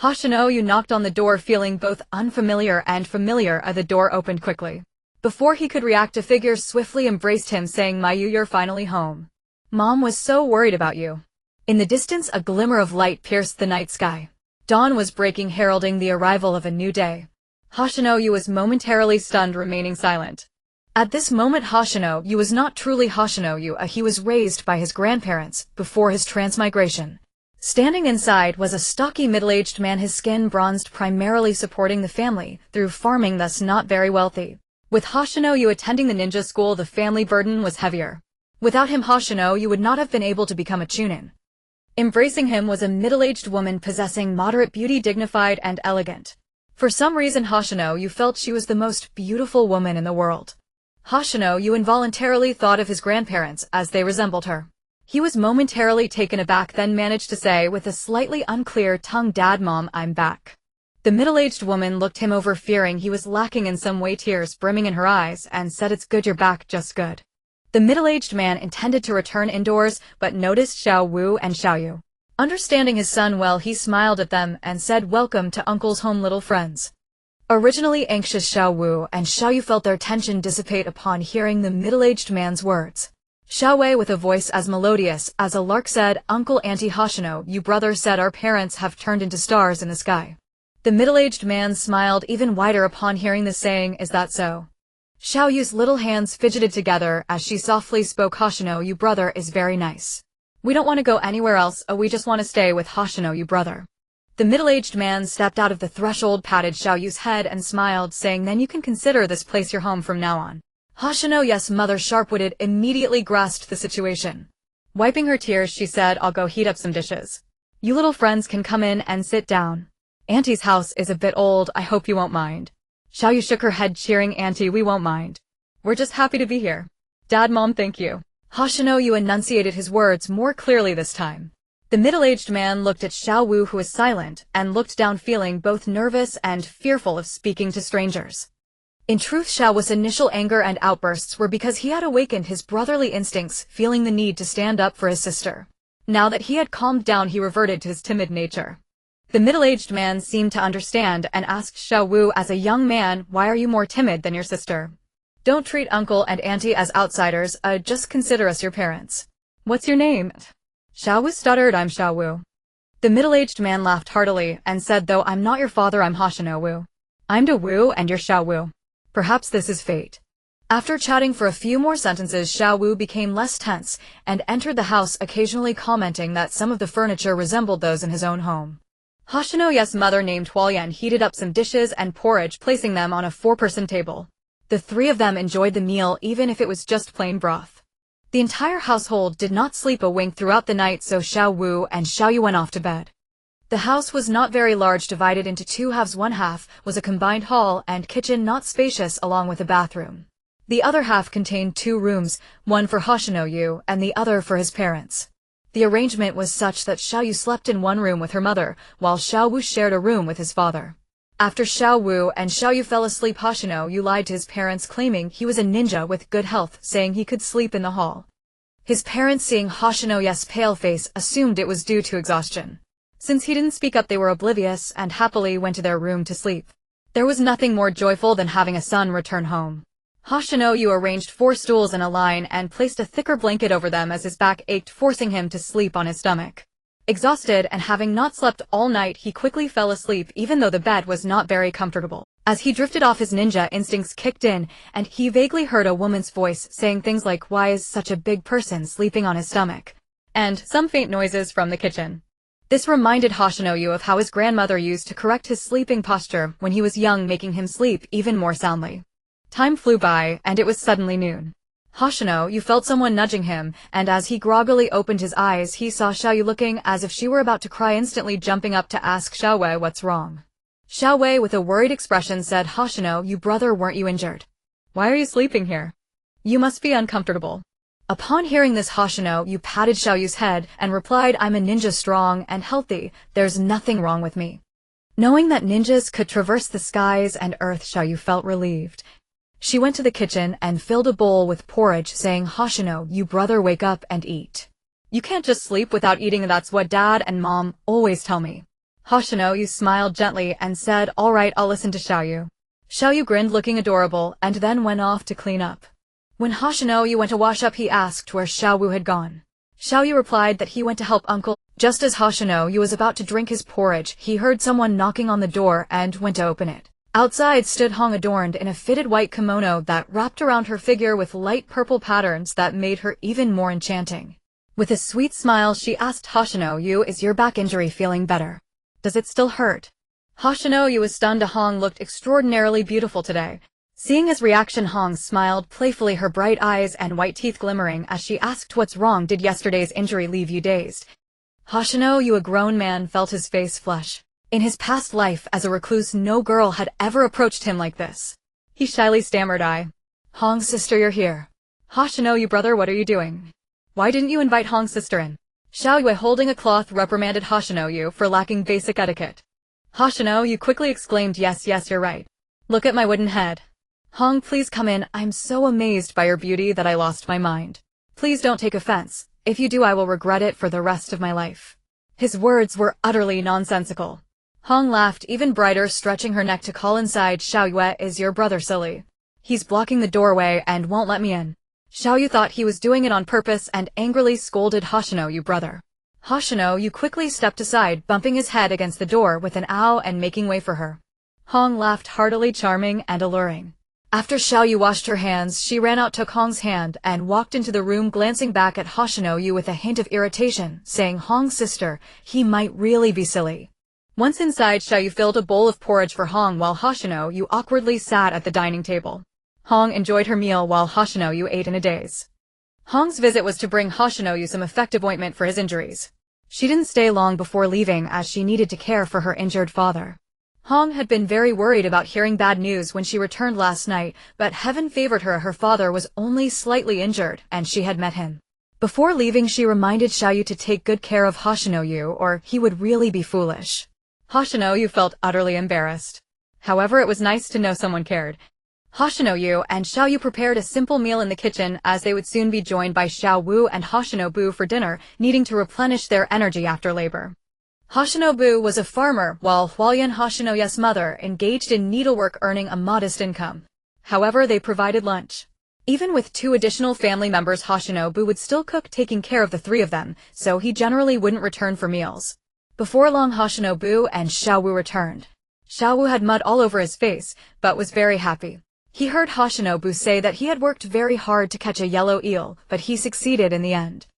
Hoshino Yu knocked on the door, feeling both unfamiliar and familiar. The door opened quickly. Before he could react, a figure swiftly embraced him, saying, "Mayu, you're finally home. Mom was so worried about you." In the distance, a glimmer of light pierced the night sky. Dawn was breaking, heralding the arrival of a new day. Hoshino Yu was momentarily stunned, remaining silent. At this moment, Hoshino Yu was not truly Hoshino Yu. He was raised by his grandparents before his transmigration. Standing inside was a stocky middle-aged man, his skin bronzed, primarily supporting the family through farming, thus not very wealthy. With Hoshino Yu attending the ninja school, the family burden was heavier. Without him, Hoshino Yu would not have been able to become a chunin. Embracing him was a middle-aged woman possessing moderate beauty, dignified and elegant. For some reason, Hoshino Yu felt she was the most beautiful woman in the world. Hoshino Yu involuntarily thought of his grandparents, as they resembled her. He was momentarily taken aback, then managed to say with a slightly unclear tongue, "Dad, Mom, I'm back." The middle-aged woman looked him over, fearing he was lacking in some way, tears brimming in her eyes, and said, "It's good you're back, just good." The middle-aged man intended to return indoors, but noticed Xiao Wu and Xiao Yu. Understanding his son well, he smiled at them and said, "Welcome to Uncle's home, little friends." Originally anxious, Xiao Wu and Xiao Yu felt their tension dissipate upon hearing the middle-aged man's words. Xiao Wei, with a voice as melodious as a lark, said, "Uncle, Auntie, Hoshino Yu brother said our parents have turned into stars in the sky." The middle-aged man smiled even wider upon hearing the saying. "Is that so?" Xiao Yu's little hands fidgeted together as she softly spoke, "Hoshino Yu brother is very nice. We don't want to go anywhere else, we just want to stay with Hoshino Yu brother." The middle-aged man stepped out of the threshold, patted Xiao Yu's head and smiled, saying, "Then you can consider this place your home from now on." Hoshino Yu's mother, sharp-witted, immediately grasped the situation. Wiping her tears, she said, "I'll go heat up some dishes. You little friends can come in and sit down. Auntie's house is a bit old, I hope you won't mind." Xiao Yu shook her head, cheering, "Auntie, we won't mind. We're just happy to be here. Dad, Mom, thank you." Hoshino Yu enunciated his words more clearly this time. The middle-aged man looked at Xiao Wu, who was silent, and looked down, feeling both nervous and fearful of speaking to strangers. In truth, Xiao Wu's initial anger and outbursts were because he had awakened his brotherly instincts, feeling the need to stand up for his sister. Now that he had calmed down, he reverted to his timid nature. The middle-aged man seemed to understand and asked Xiao Wu, "As a young man, why are you more timid than your sister? Don't treat uncle and auntie as outsiders, just consider us your parents. What's your name?" Xiao Wu stuttered, "I'm Xiao Wu." The middle-aged man laughed heartily and said, "Though I'm not your father, I'm Hoshino Wu. I'm De Wu and you're Xiao Wu. Perhaps this is fate." After chatting for a few more sentences, Xiao Wu became less tense and entered the house, occasionally commenting that some of the furniture resembled those in his own home. Hoshino Yu's mother, named Hualyan, heated up some dishes and porridge, placing them on a 4-person table. The three of them enjoyed the meal, even if it was just plain broth. The entire household did not sleep a wink throughout the night, so Xiao Wu and Xiao Yu went off to bed. The house was not very large, divided into 2 halves. One half was a combined hall and kitchen, not spacious, along with a bathroom. The other half contained 2 rooms, one for Hoshino Yu and the other for his parents. The arrangement was such that Xiao Yu slept in one room with her mother, while Xiao Wu shared a room with his father. After Xiao Wu and Xiao Yu fell asleep, Hoshino Yu lied to his parents, claiming he was a ninja with good health, saying he could sleep in the hall. His parents, seeing Hoshino Yu's pale face, assumed it was due to exhaustion. Since he didn't speak up, they were oblivious and happily went to their room to sleep. There was nothing more joyful than having a son return home. Hoshino Yu arranged 4 stools in a line and placed a thicker blanket over them as his back ached, forcing him to sleep on his stomach. Exhausted and having not slept all night, he quickly fell asleep, even though the bed was not very comfortable. As he drifted off, his ninja instincts kicked in, and he vaguely heard a woman's voice saying things like, "Why is such a big person sleeping on his stomach?" and some faint noises from the kitchen. This reminded Hoshino Yu of how his grandmother used to correct his sleeping posture when he was young, making him sleep even more soundly. Time flew by, and it was suddenly noon. Hoshino, you felt someone nudging him, and as he groggily opened his eyes he saw Xiaoyu looking as if she were about to cry, instantly jumping up to ask Xiaowei what's wrong. Xiaowei with a worried expression said, Hoshino, you brother, weren't you injured? Why are you sleeping here? You must be uncomfortable. Upon hearing this, Hoshino, you patted Xiaoyu's head and replied, I'm a ninja, strong and healthy, there's nothing wrong with me. Knowing that ninjas could traverse the skies and earth, Xiaoyu felt relieved. She went to the kitchen and filled a bowl with porridge, saying, Hoshino, you brother, wake up and eat. You can't just sleep without eating, that's what Dad and Mom always tell me. Hoshino, you smiled gently and said, all right, I'll listen to Xiaoyu. Xiaoyu grinned, looking adorable, and then went off to clean up. When Hoshino went to wash up, he asked where Xiaoyu had gone. Xiaoyu replied that he went to help uncle. Just as Hoshino was about to drink his porridge, he heard someone knocking on the door and went to open it. Outside stood Hong, adorned in a fitted white kimono that wrapped around her figure with light purple patterns that made her even more enchanting. With a sweet smile, she asked Hoshino, is your back injury feeling better? Does it still hurt? Hoshino was stunned. Hong looked extraordinarily beautiful today. Seeing his reaction, Hong smiled playfully, her bright eyes and white teeth glimmering as she asked, what's wrong? Did yesterday's injury leave you dazed? Hoshino, a grown man, felt his face flush. In his past life as a recluse, no girl had ever approached him like this. He shyly stammered, Hong's sister, you're here. Hoshino, brother, what are you doing? Why didn't you invite Hong's sister in? Xiaoyue, holding a cloth, reprimanded Hoshino for lacking basic etiquette. Hoshino quickly exclaimed, yes, you're right. Look at my wooden head. Hong, please come in. I'm so amazed by your beauty that I lost my mind. Please don't take offense. If you do, I will regret it for the rest of my life. His words were utterly nonsensical. Hong laughed even brighter, stretching her neck to call inside, Xiaoyue, is your brother silly? He's blocking the doorway and won't let me in. Xiaoyu thought he was doing it on purpose and angrily scolded Hoshino, brother. Hoshino quickly stepped aside, bumping his head against the door with an ow and making way for her. Hong laughed heartily, charming and alluring. After Xiaoyu washed her hands, she ran out, took Hong's hand, and walked into the room, glancing back at Hoshino with a hint of irritation, saying, Hong's sister, he might really be silly. Once inside, Xiaoyu filled a bowl of porridge for Hong while Hoshino awkwardly sat at the dining table. Hong enjoyed her meal while Hoshino ate in a daze. Hong's visit was to bring Hoshino some effective ointment for his injuries. She didn't stay long before leaving as she needed to care for her injured father. Hong had been very worried about hearing bad news when she returned last night, but heaven favored her. Her father was only slightly injured, and she had met him. Before leaving, she reminded Xiaoyu to take good care of Hoshino, or he would really be foolish. Hoshino felt utterly embarrassed. However, it was nice to know someone cared. Hoshino and Xiaoyu prepared a simple meal in the kitchen, as they would soon be joined by Xiaowu and Hoshino for dinner, needing to replenish their energy after labor. Hoshino was a farmer, while Hualyan, Hoshino's mother, engaged in needlework, earning a modest income. However, they provided lunch. Even with 2 additional family members, Hoshino would still cook, taking care of the 3 of them, so he generally wouldn't return for meals. Before long, Hoshino and Xiaowu returned. Xiaowu had mud all over his face, but was very happy. He heard Hoshino say that he had worked very hard to catch a yellow eel, but he succeeded in the end.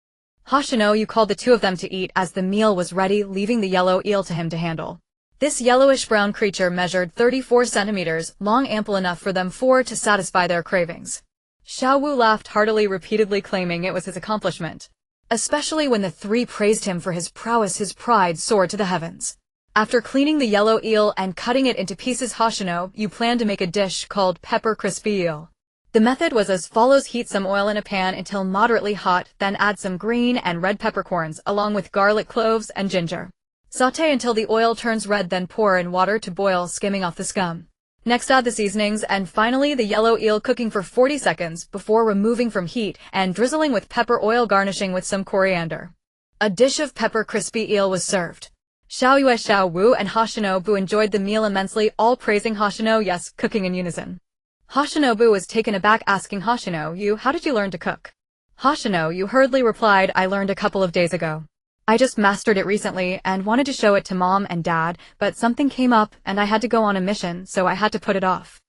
Hoshino called the 2 of them to eat as the meal was ready, leaving the yellow eel to him to handle. This yellowish-brown creature measured 34 centimeters long, ample enough for them 4 to satisfy their cravings. Xiaowu laughed heartily, repeatedly claiming it was his accomplishment. Especially when the 3 praised him for his prowess, his pride soared to the heavens. After cleaning the yellow eel and cutting it into pieces, Hoshino planned to make a dish called Pepper Crispy Eel. The method was as follows: heat some oil in a pan until moderately hot, then add some green and red peppercorns along with garlic, cloves, and ginger. Sauté until the oil turns red, then pour in water to boil, skimming off the scum. Next, add the seasonings and finally the yellow eel, cooking for 40 seconds before removing from heat and drizzling with pepper oil, garnishing with some coriander. A dish of Pepper Crispy Eel was served. Xiaoyu, Xiaowu, and Hoshino enjoyed the meal immensely, all praising Hoshino, cooking in unison. Hoshino was taken aback, asking Hoshino, how did you learn to cook? Hoshino hurriedly replied, I learned a couple of days ago. I just mastered it recently and wanted to show it to Mom and Dad, but something came up and I had to go on a mission, so I had to put it off.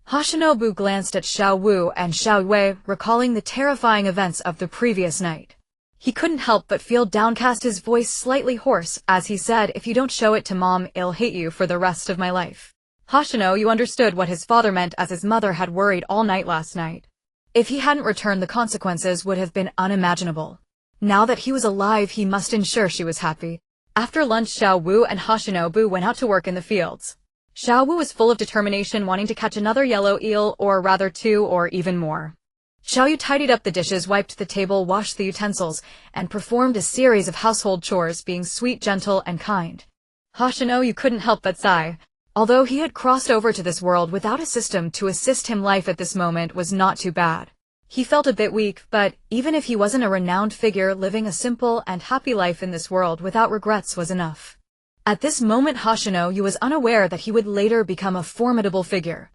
Hoshino glanced at Xiaowu and Xiaoyue, recalling the terrifying events of the previous night. He couldn't help but feel downcast, his voice slightly hoarse, as he said, if you don't show it to Mom, I'll hate you for the rest of my life. Hoshino understood what his father meant, as his mother had worried all night last night. If he hadn't returned, the consequences would have been unimaginable. Now that he was alive, he must ensure she was happy. After lunch, Xiao Wu and Hoshino Bu went out to work in the fields. Xiao Wu was full of determination, wanting to catch another yellow eel, or rather 2 or even more. Xiao Yu tidied up the dishes, wiped the table, washed the utensils, and performed a series of household chores, being sweet, gentle, and kind. Hoshino Yu couldn't help but sigh. Although he had crossed over to this world without a system to assist him, life at this moment was not too bad. He felt a bit weak, but even if he wasn't a renowned figure, living a simple and happy life in this world without regrets was enough. At this moment, Hoshino Yu was unaware that he would later become a formidable figure.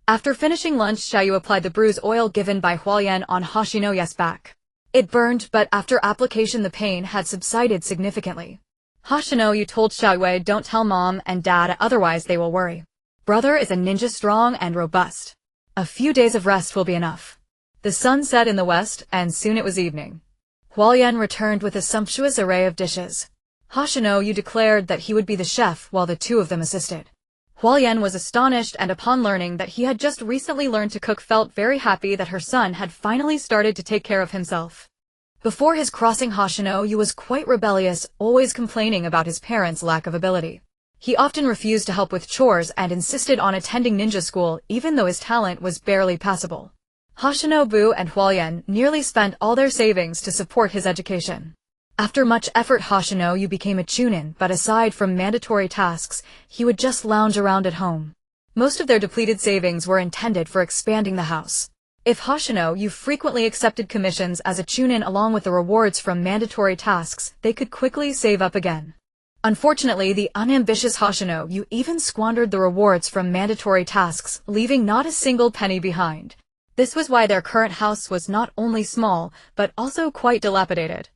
After finishing lunch, Xiao Yu applied the bruise oil given by Hualien on Hoshino Yu's back. It burned, but after application the pain had subsided significantly. Hoshino Yu told Xiao Yu, "Don't tell mom and dad, otherwise they will worry. Brother is a ninja, strong and robust. A few days of rest will be enough." The sun set in the west, and soon it was evening. Hualien returned with a sumptuous array of dishes. Hoshino Yu declared that he would be the chef while the two of them assisted. Hualien was astonished, and upon learning that he had just recently learned to cook, felt very happy that her son had finally started to take care of himself. Before his crossing, Hoshino Yu was quite rebellious, always complaining about his parents' lack of ability. He often refused to help with chores and insisted on attending ninja school, even though his talent was barely passable. Hoshino Bu and Hualien nearly spent all their savings to support his education. After much effort, Hoshino Yu became a chunin, but aside from mandatory tasks, he would just lounge around at home. Most of their depleted savings were intended for expanding the house. If Hoshino Yu frequently accepted commissions as a chunin along with the rewards from mandatory tasks, they could quickly save up again. Unfortunately, the unambitious Hoshino Yu even squandered the rewards from mandatory tasks, leaving not a single penny behind. This was why their current house was not only small, but also quite dilapidated.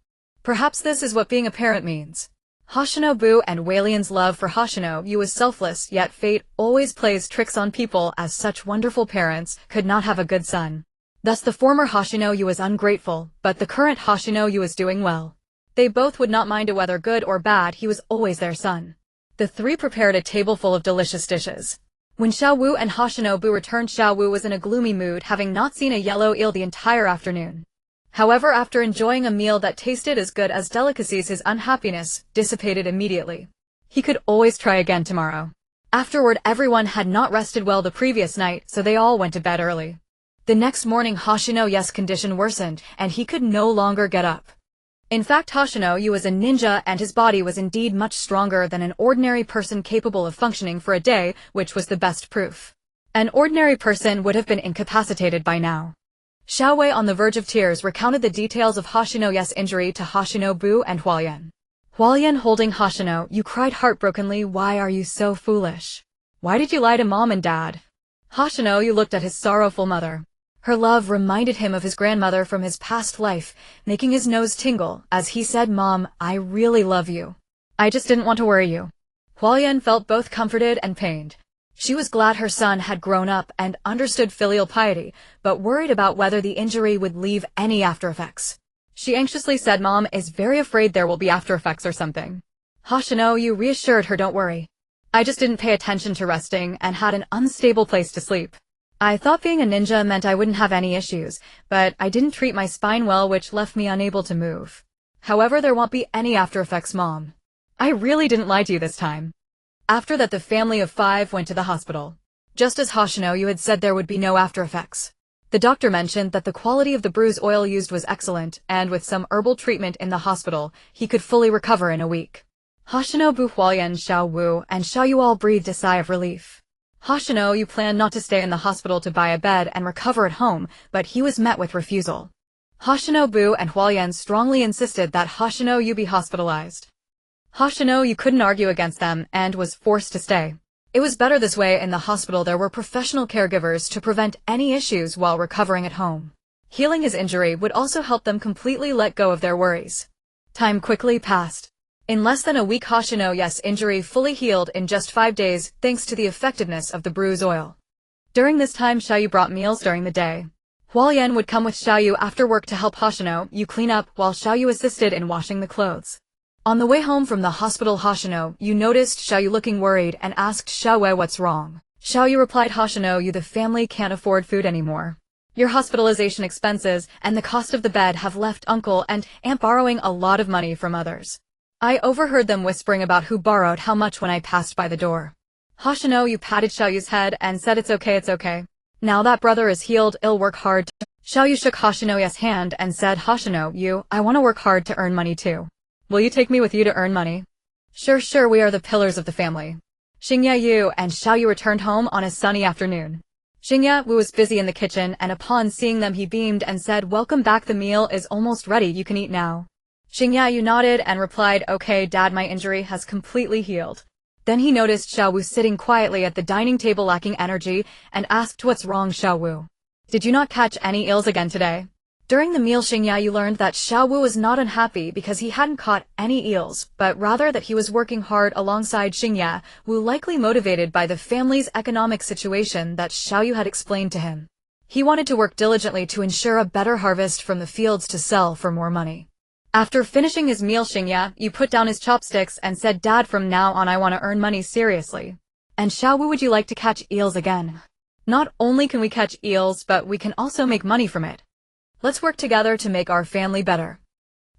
Perhaps this is what being a parent means. Hoshino Bu and Hualien's love for Hoshino Yu was selfless, yet fate always plays tricks on people, as such wonderful parents could not have a good son. Thus the former Hoshino Yu was ungrateful, but the current Hoshino Yu was doing well. They both would not mind whether good or bad, he was always their son. The three prepared a table full of delicious dishes. When Xiao Wu and Hoshino Bu returned, Xiao Wu was in a gloomy mood, having not seen a yellow eel the entire afternoon. However, after enjoying a meal that tasted as good as delicacies, his unhappiness dissipated immediately. He could always try again tomorrow. Afterward, everyone had not rested well the previous night, so they all went to bed early. The next morning, Hoshino Yu's condition worsened, and he could no longer get up. In fact, Hoshino Yu was a ninja, and his body was indeed much stronger than an ordinary person, capable of functioning for a day, which was the best proof. An ordinary person would have been incapacitated by now. Xiao Wei, on the verge of tears, recounted the details of Hoshino Yu's injury to Hoshino Bu and Hualien. Hualien, holding Hoshino Yu, cried heartbrokenly, "Why are you so foolish? Why did you lie to mom and dad?" Hoshino Yu looked at his sorrowful mother. Her love reminded him of his grandmother from his past life, making his nose tingle as he said, "Mom, I really love you. I just didn't want to worry you." Hualien felt both comforted and pained. She was glad her son had grown up and understood filial piety, but worried about whether the injury would leave any after effects. She anxiously said, "Mom is very afraid there will be after effects or something." Hoshino Yu reassured her, "Don't worry. I just didn't pay attention to resting and had an unstable place to sleep. I thought being a ninja meant I wouldn't have any issues, but I didn't treat my spine well, which left me unable to move. However, there won't be any after effects, Mom. I really didn't lie to you this time." After that, the family of 5 went to the hospital. Just as Hoshino Yu had said, there would be no after effects. The doctor mentioned that the quality of the bruise oil used was excellent, and with some herbal treatment in the hospital, he could fully recover in a week. Hoshino Bu, Hualien, Xiao Wu, and Xiao Yu all breathed a sigh of relief. Hoshino Yu planned not to stay in the hospital to buy a bed and recover at home, but he was met with refusal. Hoshino Bu and Hualien strongly insisted that Hoshino Yu be hospitalized. Hoshino Yu couldn't argue against them and was forced to stay. It was better this way. In the hospital there were professional caregivers to prevent any issues while recovering at home. Healing his injury would also help them completely let go of their worries. Time quickly passed. In less than a week, Hoshino Yu's injury fully healed in just 5 days, thanks to the effectiveness of the bruise oil. During this time, Xiao Yu brought meals during the day. Hualien would come with Xiao Yu after work to help Hoshino Yu clean up, while Xiao Yu assisted in washing the clothes. On the way home from the hospital, Hoshino Yu noticed Xiao Yu looking worried and asked Xiao Wei what's wrong. Xiao Yu replied, "Hoshino Yu, the family can't afford food anymore. Your hospitalization expenses and the cost of the bed have left uncle and aunt borrowing a lot of money from others. I overheard them whispering about who borrowed how much when I passed by the door. Hoshino, you patted Xiaoyu's head and said it's okay. Now that brother is healed, I'll work hard. Xiaoyu shook Hoshino's hand and said, Hoshino, I want to work hard to earn money too. Will you take me with you to earn money? Sure, we are the pillars of the family. Xingye Yu and Xiaoyu returned home on a sunny afternoon. Xingye Wu was busy in the kitchen, and upon seeing them he beamed and said, welcome back, the meal is almost ready, you can eat now. Xingye Yu nodded and replied, okay dad, my injury has completely healed. Then he noticed Xiao Wu sitting quietly at the dining table lacking energy and asked, what's wrong Xiao Wu? Did you not catch any eels again today? During the meal Xingye Yu learned that Xiao Wu was not unhappy because he hadn't caught any eels, but rather that he was working hard alongside Xingye Wu, likely motivated by the family's economic situation that Xiao Yu had explained to him. He wanted to work diligently to ensure a better harvest from the fields to sell for more money. After finishing his meal, Xingye Yu put down his chopsticks and said, Dad, from now on I want to earn money seriously. And Xiao Wu, would you like to catch eels again? Not only can we catch eels, but we can also make money from it. Let's work together to make our family better.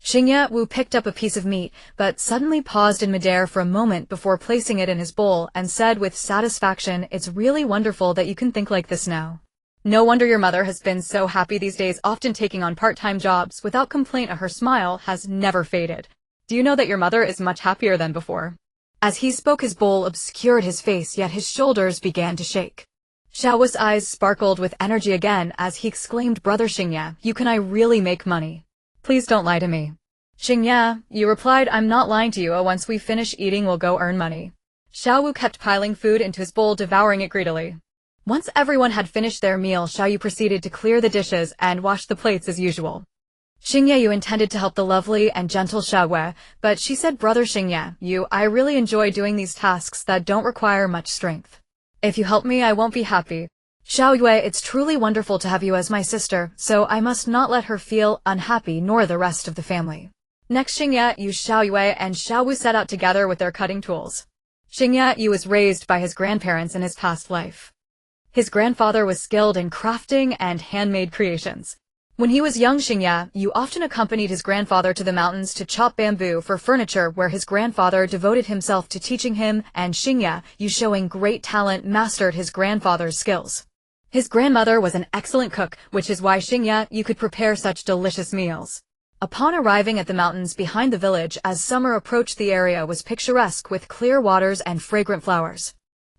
Xingye Wu picked up a piece of meat, but suddenly paused in midair for a moment before placing it in his bowl and said with satisfaction, it's really wonderful that you can think like this now. No wonder your mother has been so happy these days, often taking on part-time jobs without complaint. Her smile has never faded. Do you know that your mother is much happier than before? As he spoke, his bowl obscured his face, yet his shoulders began to shake. Xiao Wu's eyes sparkled with energy again as he exclaimed, Brother Xingye, you can I really make money? Please don't lie to me. Xingye Yu replied, I'm not lying to you. Once we finish eating, we'll go earn money. Xiao Wu kept piling food into his bowl, devouring it greedily. Once everyone had finished their meal, Xiao Yu proceeded to clear the dishes and wash the plates as usual. Xingye Yu intended to help the lovely and gentle Xiao Wu, but she said, Brother Xingye Yu, I really enjoy doing these tasks that don't require much strength. If you help me, I won't be happy. Xiao Yu, it's truly wonderful to have you as my sister, so I must not let her feel unhappy, nor the rest of the family. Next, Xingye Yu, Xiao Yu, and Xiao Wu set out together with their cutting tools. Xingye Yu was raised by his grandparents in his past life. His grandfather was skilled in crafting and handmade creations. When he was young, Xingye Yu often accompanied his grandfather to the mountains to chop bamboo for furniture, where his grandfather devoted himself to teaching him, and Xingye Yu, showing great talent, mastered his grandfather's skills. His grandmother was an excellent cook, which is why Xingye Yu could prepare such delicious meals. Upon arriving at the mountains behind the village, as summer approached, the area was picturesque with clear waters and fragrant flowers.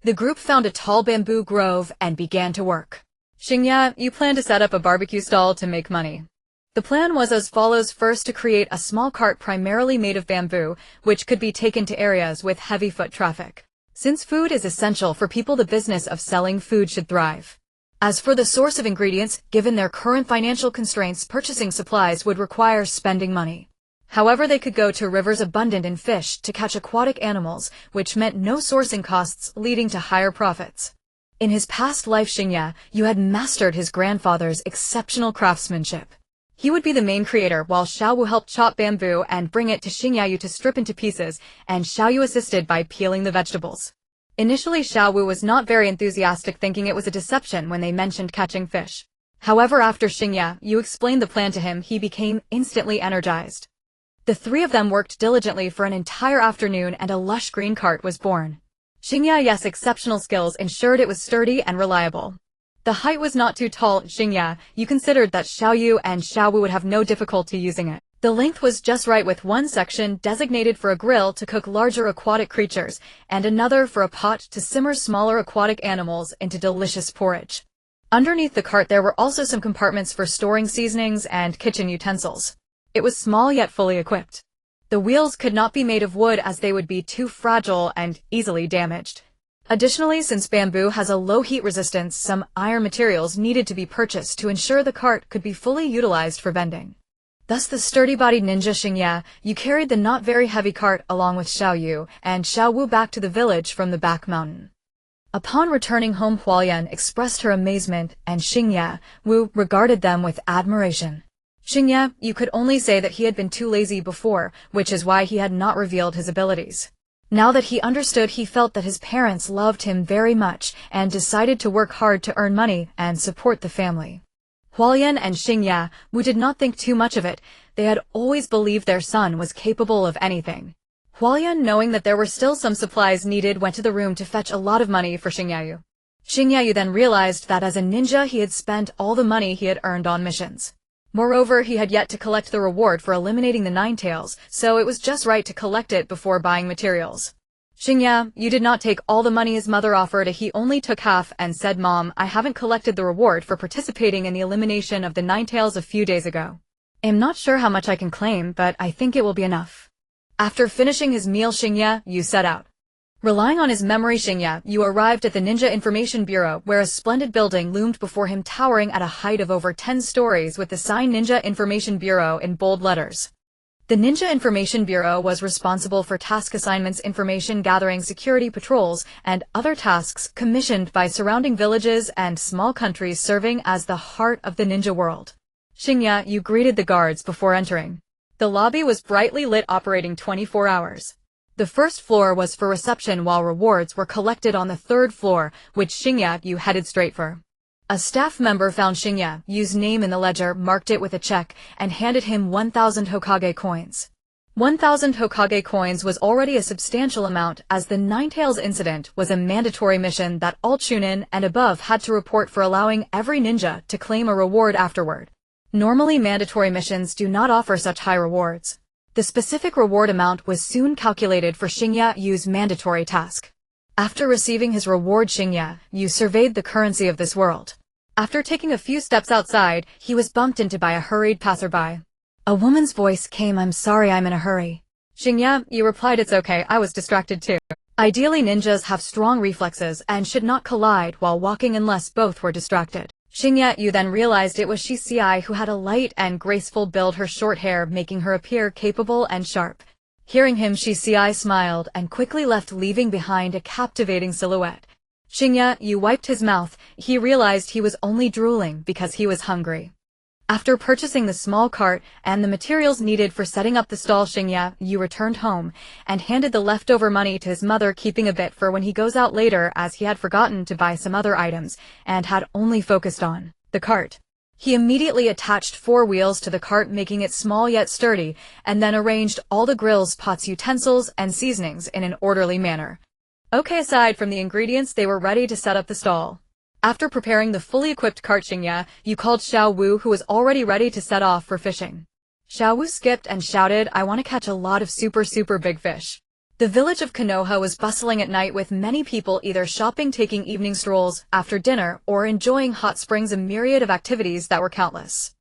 The group found a tall bamboo grove and began to work. Xingye Yu planned to set up a barbecue stall to make money. The plan was as follows: first, to create a small cart primarily made of bamboo, which could be taken to areas with heavy foot traffic. Since food is essential for people, the business of selling food should thrive. As for the source of ingredients, given their current financial constraints, purchasing supplies would require spending money. However, they could go to rivers abundant in fish to catch aquatic animals, which meant no sourcing costs, leading to higher profits. In his past life, Xingye Yu had mastered his grandfather's exceptional craftsmanship. He would be the main creator, while Xiao Wu helped chop bamboo and bring it to Xingye Yu to strip into pieces, and Xiao Yu assisted by peeling the vegetables. Initially, Xiao Wu was not very enthusiastic, thinking it was a deception when they mentioned catching fish. However, after Xingye Yu explained the plan to him, he became instantly energized. The three of them worked diligently for an entire afternoon, and a lush green cart was born. Xingye Yu's exceptional skills ensured it was sturdy and reliable. The height was not too tall. Xingye Yu considered that Xiao Yu and Xiao Wu would have no difficulty using it. The length was just right, with one section designated for a grill to cook larger aquatic creatures, and another for a pot to simmer smaller aquatic animals into delicious porridge. Underneath the cart there were also some compartments for storing seasonings and kitchen utensils. It was small yet fully equipped. The wheels could not be made of wood, as they would be too fragile and easily damaged. Additionally, since bamboo has a low heat resistance, some iron materials needed to be purchased to ensure the cart could be fully utilized for vending. Thus the sturdy-bodied ninja Xingye Yu carried the not very heavy cart along with Xiao Yu and Xiao Wu back to the village from the back mountain. Upon returning home, Hualyan expressed her amazement, and Xingye Wu regarded them with admiration. Xingye Yu could only say that he had been too lazy before, which is why he had not revealed his abilities. Now that he understood, he felt that his parents loved him very much and decided to work hard to earn money and support the family. Hualien and Xingya, Wu did not think too much of it. They had always believed their son was capable of anything. Hualien, knowing that there were still some supplies needed, went to the room to fetch a lot of money for Xingya. Xingya then realized that as a ninja he had spent all the money he had earned on missions. Moreover, he had yet to collect the reward for eliminating the Nine Tails, so it was just right to collect it before buying materials. Xingya, you did not take all the money his mother offered. He only took half and said, "Mom, I haven't collected the reward for participating in the elimination of the Nine Tails a few days ago. I'm not sure how much I can claim, but I think it will be enough." After finishing his meal, Xingya, you set out. Relying on his memory, Xingya, you arrived at the Ninja Information Bureau, where a splendid building loomed before him, towering at a height of over 10 stories with the sign Ninja Information Bureau in bold letters. The Ninja Information Bureau was responsible for task assignments, information gathering, security patrols, and other tasks commissioned by surrounding villages and small countries, serving as the heart of the ninja world. Xingya, you greeted the guards before entering. The lobby was brightly lit, operating 24 hours. The first floor was for reception, while rewards were collected on the third floor, which Xingya, you headed straight for. A staff member found Xingya, Yu's name in the ledger, marked it with a check, and handed him 1,000 Hokage coins. 1,000 Hokage coins was already a substantial amount, as the Nine Tails incident was a mandatory mission that all chunin and above had to report for, allowing every ninja to claim a reward afterward. Normally, mandatory missions do not offer such high rewards. The specific reward amount was soon calculated for Xingya Yu's mandatory task. After receiving his reward, Xingya Yu surveyed the currency of this world. After taking a few steps outside, he was bumped into by a hurried passerby. A woman's voice came, "I'm sorry, I'm in a hurry." Xingya Yu replied, "It's okay, I was distracted too." Ideally, ninjas have strong reflexes and should not collide while walking unless both were distracted. Xingya Yu then realized it was Shi who had a light and graceful build, her short hair making her appear capable and sharp. Hearing him, Shi smiled and quickly left, leaving behind a captivating silhouette. Xingya Yu wiped his mouth. He realized he was only drooling because he was hungry. After purchasing the small cart and the materials needed for setting up the stall, Xingya Yu returned home and handed the leftover money to his mother, keeping a bit for when he goes out later, as he had forgotten to buy some other items and had only focused on the cart. He immediately attached 4 wheels to the cart, making it small yet sturdy, and then arranged all the grills, pots, utensils, and seasonings in an orderly manner. Okay, aside from the ingredients, they were ready to set up the stall. After preparing the fully equipped cart, Xingya Yu called Xiao Wu, who was already ready to set off for fishing. Xiao Wu skipped and shouted, "I want to catch a lot of super big fish." The village of Konoha was bustling at night, with many people either shopping, taking evening strolls after dinner, or enjoying hot springs, a myriad of activities that were countless.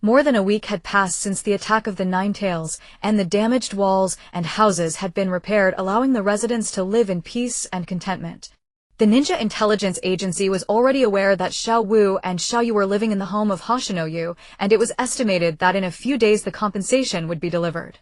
More than a week had passed since the attack of the Nine Tails, and the damaged walls and houses had been repaired, allowing the residents to live in peace and contentment. The Ninja Intelligence Agency was already aware that Xiao Wu and Xiao Yu were living in the home of Hoshino Yu, and it was estimated that in a few days the compensation would be delivered.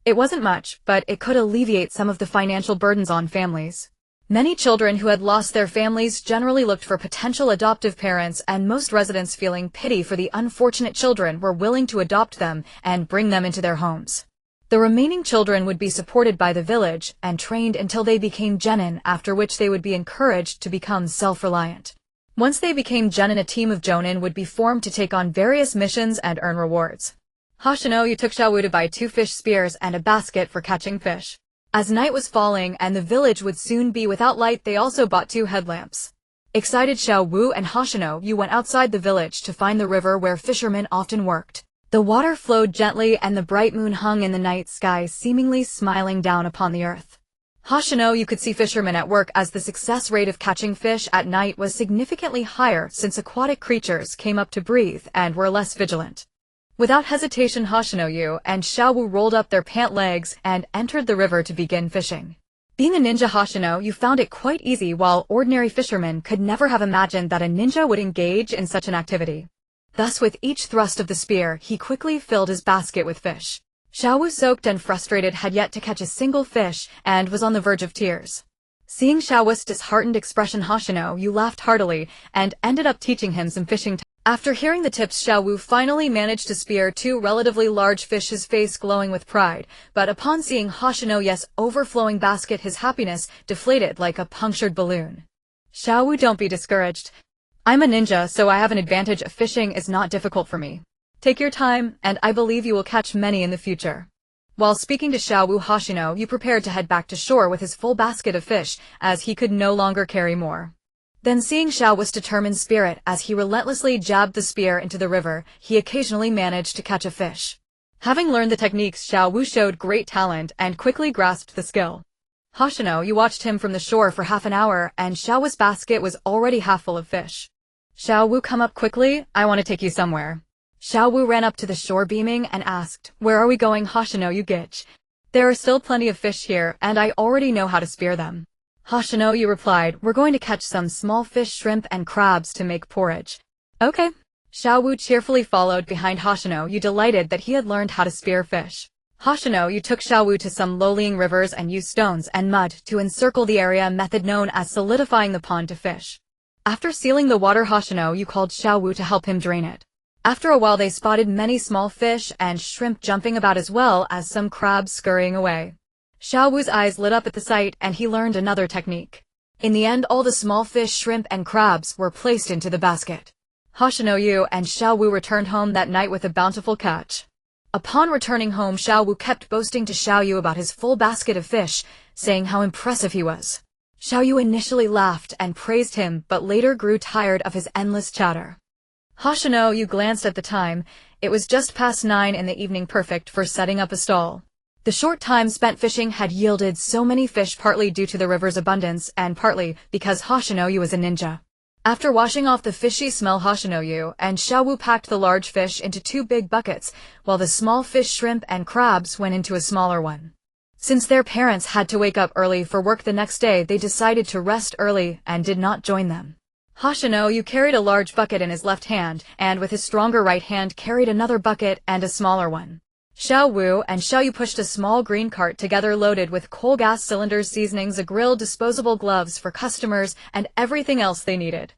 It wasn't much, but it could alleviate some of the financial burdens on families. Many children who had lost their families generally looked for potential adoptive parents, and most residents, feeling pity for the unfortunate children, were willing to adopt them and bring them into their homes. The remaining children would be supported by the village and trained until they became genin, after which they would be encouraged to become self-reliant. Once they became genin, a team of jonin would be formed to take on various missions and earn rewards. Hoshino Yu took Xiao Wu to buy 2 fish spears and a basket for catching fish. As night was falling and the village would soon be without light, they also bought 2 headlamps. Excited, Xiao Wu and Hoshino Yu went outside the village to find the river where fishermen often worked. The water flowed gently and the bright moon hung in the night sky, seemingly smiling down upon the earth. Hoshino Yu could see fishermen at work, as the success rate of catching fish at night was significantly higher, since aquatic creatures came up to breathe and were less vigilant. Without hesitation, Hoshino Yu and Xiao Wu rolled up their pant legs and entered the river to begin fishing. Being a ninja, Hoshino Yu found it quite easy, while ordinary fishermen could never have imagined that a ninja would engage in such an activity. Thus, with each thrust of the spear, he quickly filled his basket with fish. Xiao Wu, soaked and frustrated, had yet to catch a single fish and was on the verge of tears. Seeing Xiao Wu's disheartened expression, Hoshino Yu laughed heartily and ended up teaching him some fishing. After hearing the tips, Xiao Wu finally managed to spear 2 relatively large fish, his face glowing with pride, but upon seeing Hoshino Yu's overflowing basket, his happiness deflated like a punctured balloon. Xiao Wu, don't be discouraged. I'm a ninja, so I have an advantage. Fishing is not difficult for me. Take your time, and I believe you will catch many in the future. While speaking to Xiaowu, Hoshino, you prepared to head back to shore with his full basket of fish, as he could no longer carry more. Then seeing Xiaowu's determined spirit as he relentlessly jabbed the spear into the river, he occasionally managed to catch a fish. Having learned the techniques, Xiaowu showed great talent and quickly grasped the skill. Hoshino, you watched him from the shore for half an hour, and Xiaowu's basket was already half full of fish. Xiaowu, come up quickly, I want to take you somewhere. Xiaowu ran up to the shore beaming and asked, where are we going? Hoshino, you gitch. There are still plenty of fish here, and I already know how to spear them. Hoshino, you replied, we're going to catch some small fish, shrimp, and crabs to make porridge. Okay. Xiaowu cheerfully followed behind Hoshino, you delighted that he had learned how to spear fish. Hoshino, you took Xiaowu to some low-lying rivers and used stones and mud to encircle the area, method known as solidifying the pond to fish. After sealing the water, Hoshino, you called Xiaowu to help him drain it. After a while they spotted many small fish and shrimp jumping about as well as some crabs scurrying away. Xiaowu's eyes lit up at the sight and he learned another technique. In the end, all the small fish, shrimp, and crabs were placed into the basket. Hoshino, you and Xiaowu returned home that night with a bountiful catch. Upon returning home, Xiaowu kept boasting to Xiaoyu about his full basket of fish, saying how impressive he was. Xiaoyu initially laughed and praised him, but later grew tired of his endless chatter. Hoshino, you glanced at the time. It was just past 9 in the evening, perfect for setting up a stall. The short time spent fishing had yielded so many fish, partly due to the river's abundance and partly because Hoshino-yu was a ninja. After washing off the fishy smell, Hoshino-yu and Xiaowu packed the large fish into 2 big buckets, while the small fish, shrimp, and crabs went into a smaller one. Since their parents had to wake up early for work the next day, they decided to rest early and did not join them. Hoshino-yu carried a large bucket in his left hand, and with his stronger right hand carried another bucket and a smaller one. Xiaowu and Xiaoyu pushed a small green cart together loaded with coal gas cylinders, seasonings, a grill, disposable gloves for customers, and everything else they needed.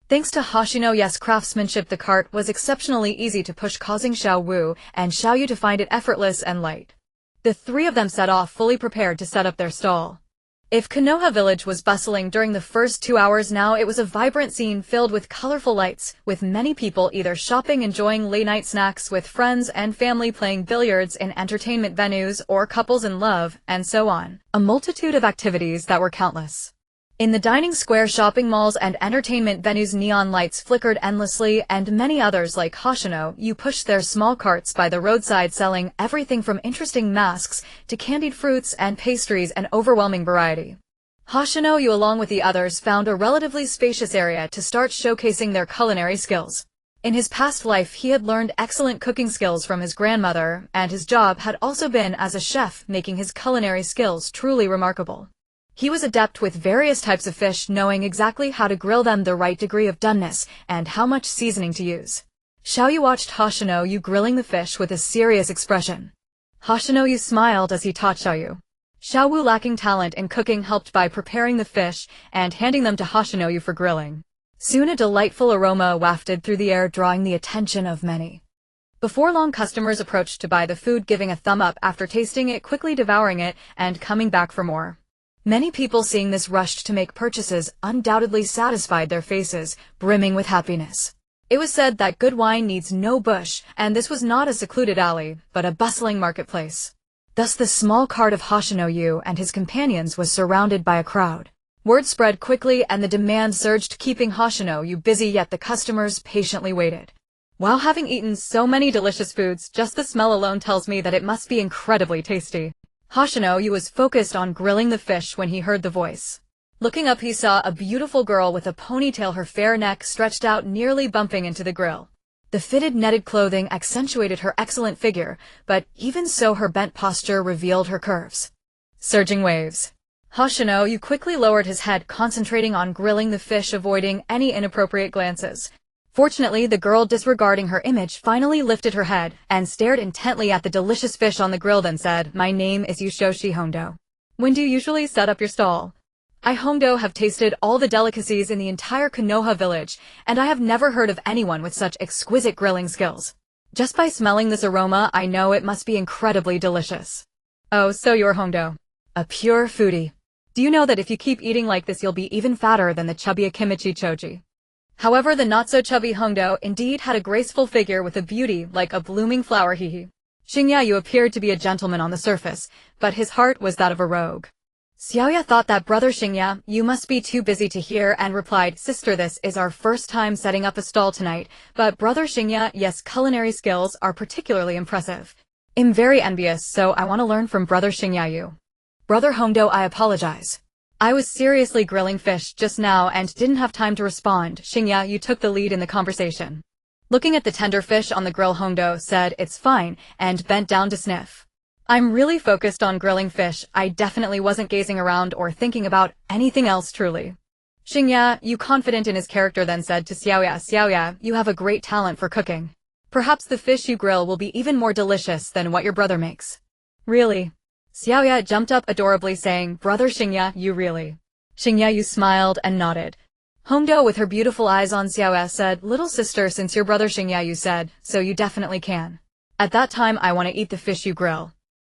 Thanks to Hoshino's craftsmanship, the cart was exceptionally easy to push, causing Xiaowu and Xiaoyu to find it effortless and light. The 3 of them set off fully prepared to set up their stall. If Konoha village was bustling during the first 2 hours, now it was a vibrant scene filled with colorful lights, with many people either shopping, enjoying late-night snacks with friends and family, playing billiards in entertainment venues, or couples in love, and so on. A multitude of activities that were countless. In the dining square, shopping malls, and entertainment venues, neon lights flickered endlessly, and many others like Hoshino-yu pushed their small carts by the roadside, selling everything from interesting masks to candied fruits and pastries, an overwhelming variety. Hoshino-yu along with the others found a relatively spacious area to start showcasing their culinary skills. In his past life, he had learned excellent cooking skills from his grandmother, and his job had also been as a chef, making his culinary skills truly remarkable. He was adept with various types of fish, knowing exactly how to grill them, the right degree of doneness, and how much seasoning to use. Xiaoyu watched Hoshino-yu grilling the fish with a serious expression. Hoshino-yu smiled as he taught Xiaoyu. Xiaowu, lacking talent in cooking, helped by preparing the fish and handing them to Hoshino-yu for grilling. Soon a delightful aroma wafted through the air, drawing the attention of many. Before long, customers approached to buy the food, giving a thumb up after tasting it, quickly devouring it, and coming back for more. Many people seeing this rushed to make purchases, undoubtedly satisfied, their faces brimming with happiness. It was said that good wine needs no bush, and this was not a secluded alley, but a bustling marketplace. Thus the small cart of Hoshino-yu and his companions was surrounded by a crowd. Word spread quickly and the demand surged, keeping Hoshino-yu busy, yet the customers patiently waited. While having eaten so many delicious foods, just the smell alone tells me that it must be incredibly tasty. Hoshino-yu was focused on grilling the fish when he heard the voice. Looking up, he saw a beautiful girl with a ponytail, her fair neck stretched out, nearly bumping into the grill. The fitted netted clothing accentuated her excellent figure, but even so her bent posture revealed her curves. Surging waves. Hoshino-yu quickly lowered his head, concentrating on grilling the fish, avoiding any inappropriate glances. Fortunately, the girl, disregarding her image, finally lifted her head and stared intently at the delicious fish on the grill, then said, "My name is Yushoshi Hondo. When do you usually set up your stall? I, Hondo, have tasted all the delicacies in the entire Konoha village, and I have never heard of anyone with such exquisite grilling skills. Just by smelling this aroma, I know it must be incredibly delicious." "Oh, so you're Hondo. A pure foodie. Do you know that if you keep eating like this, you'll be even fatter than the chubby Akimichi Choji?" However, the not-so-chubby Hongdo indeed had a graceful figure with a beauty like a blooming flower. Xingyayu appeared to be a gentleman on the surface, but his heart was that of a rogue. Xiaoya thought that brother Xingya, you must be too busy to hear, and replied, sister, this is our first time setting up a stall tonight, but brother Xingya, yes, culinary skills are particularly impressive. I'm very envious, so I want to learn from brother Xingyayu. Brother Hongdo, I apologize. I was seriously grilling fish just now and didn't have time to respond. Xingya, you took the lead in the conversation. Looking at the tender fish on the grill, Hongdo said, it's fine, and bent down to sniff. I'm really focused on grilling fish. I definitely wasn't gazing around or thinking about anything else, truly. Xingya, you confident in his character, then said to Xiaoya, Xiaoya, you have a great talent for cooking. Perhaps the fish you grill will be even more delicious than what your brother makes. Really? Xiaoya jumped up adorably saying, brother Xingya, you really. Xingya, you smiled and nodded. Hongdo with her beautiful eyes on Xiaoya said, little sister, since your brother Xingya, you said, so you definitely can. At that time I want to eat the fish you grill.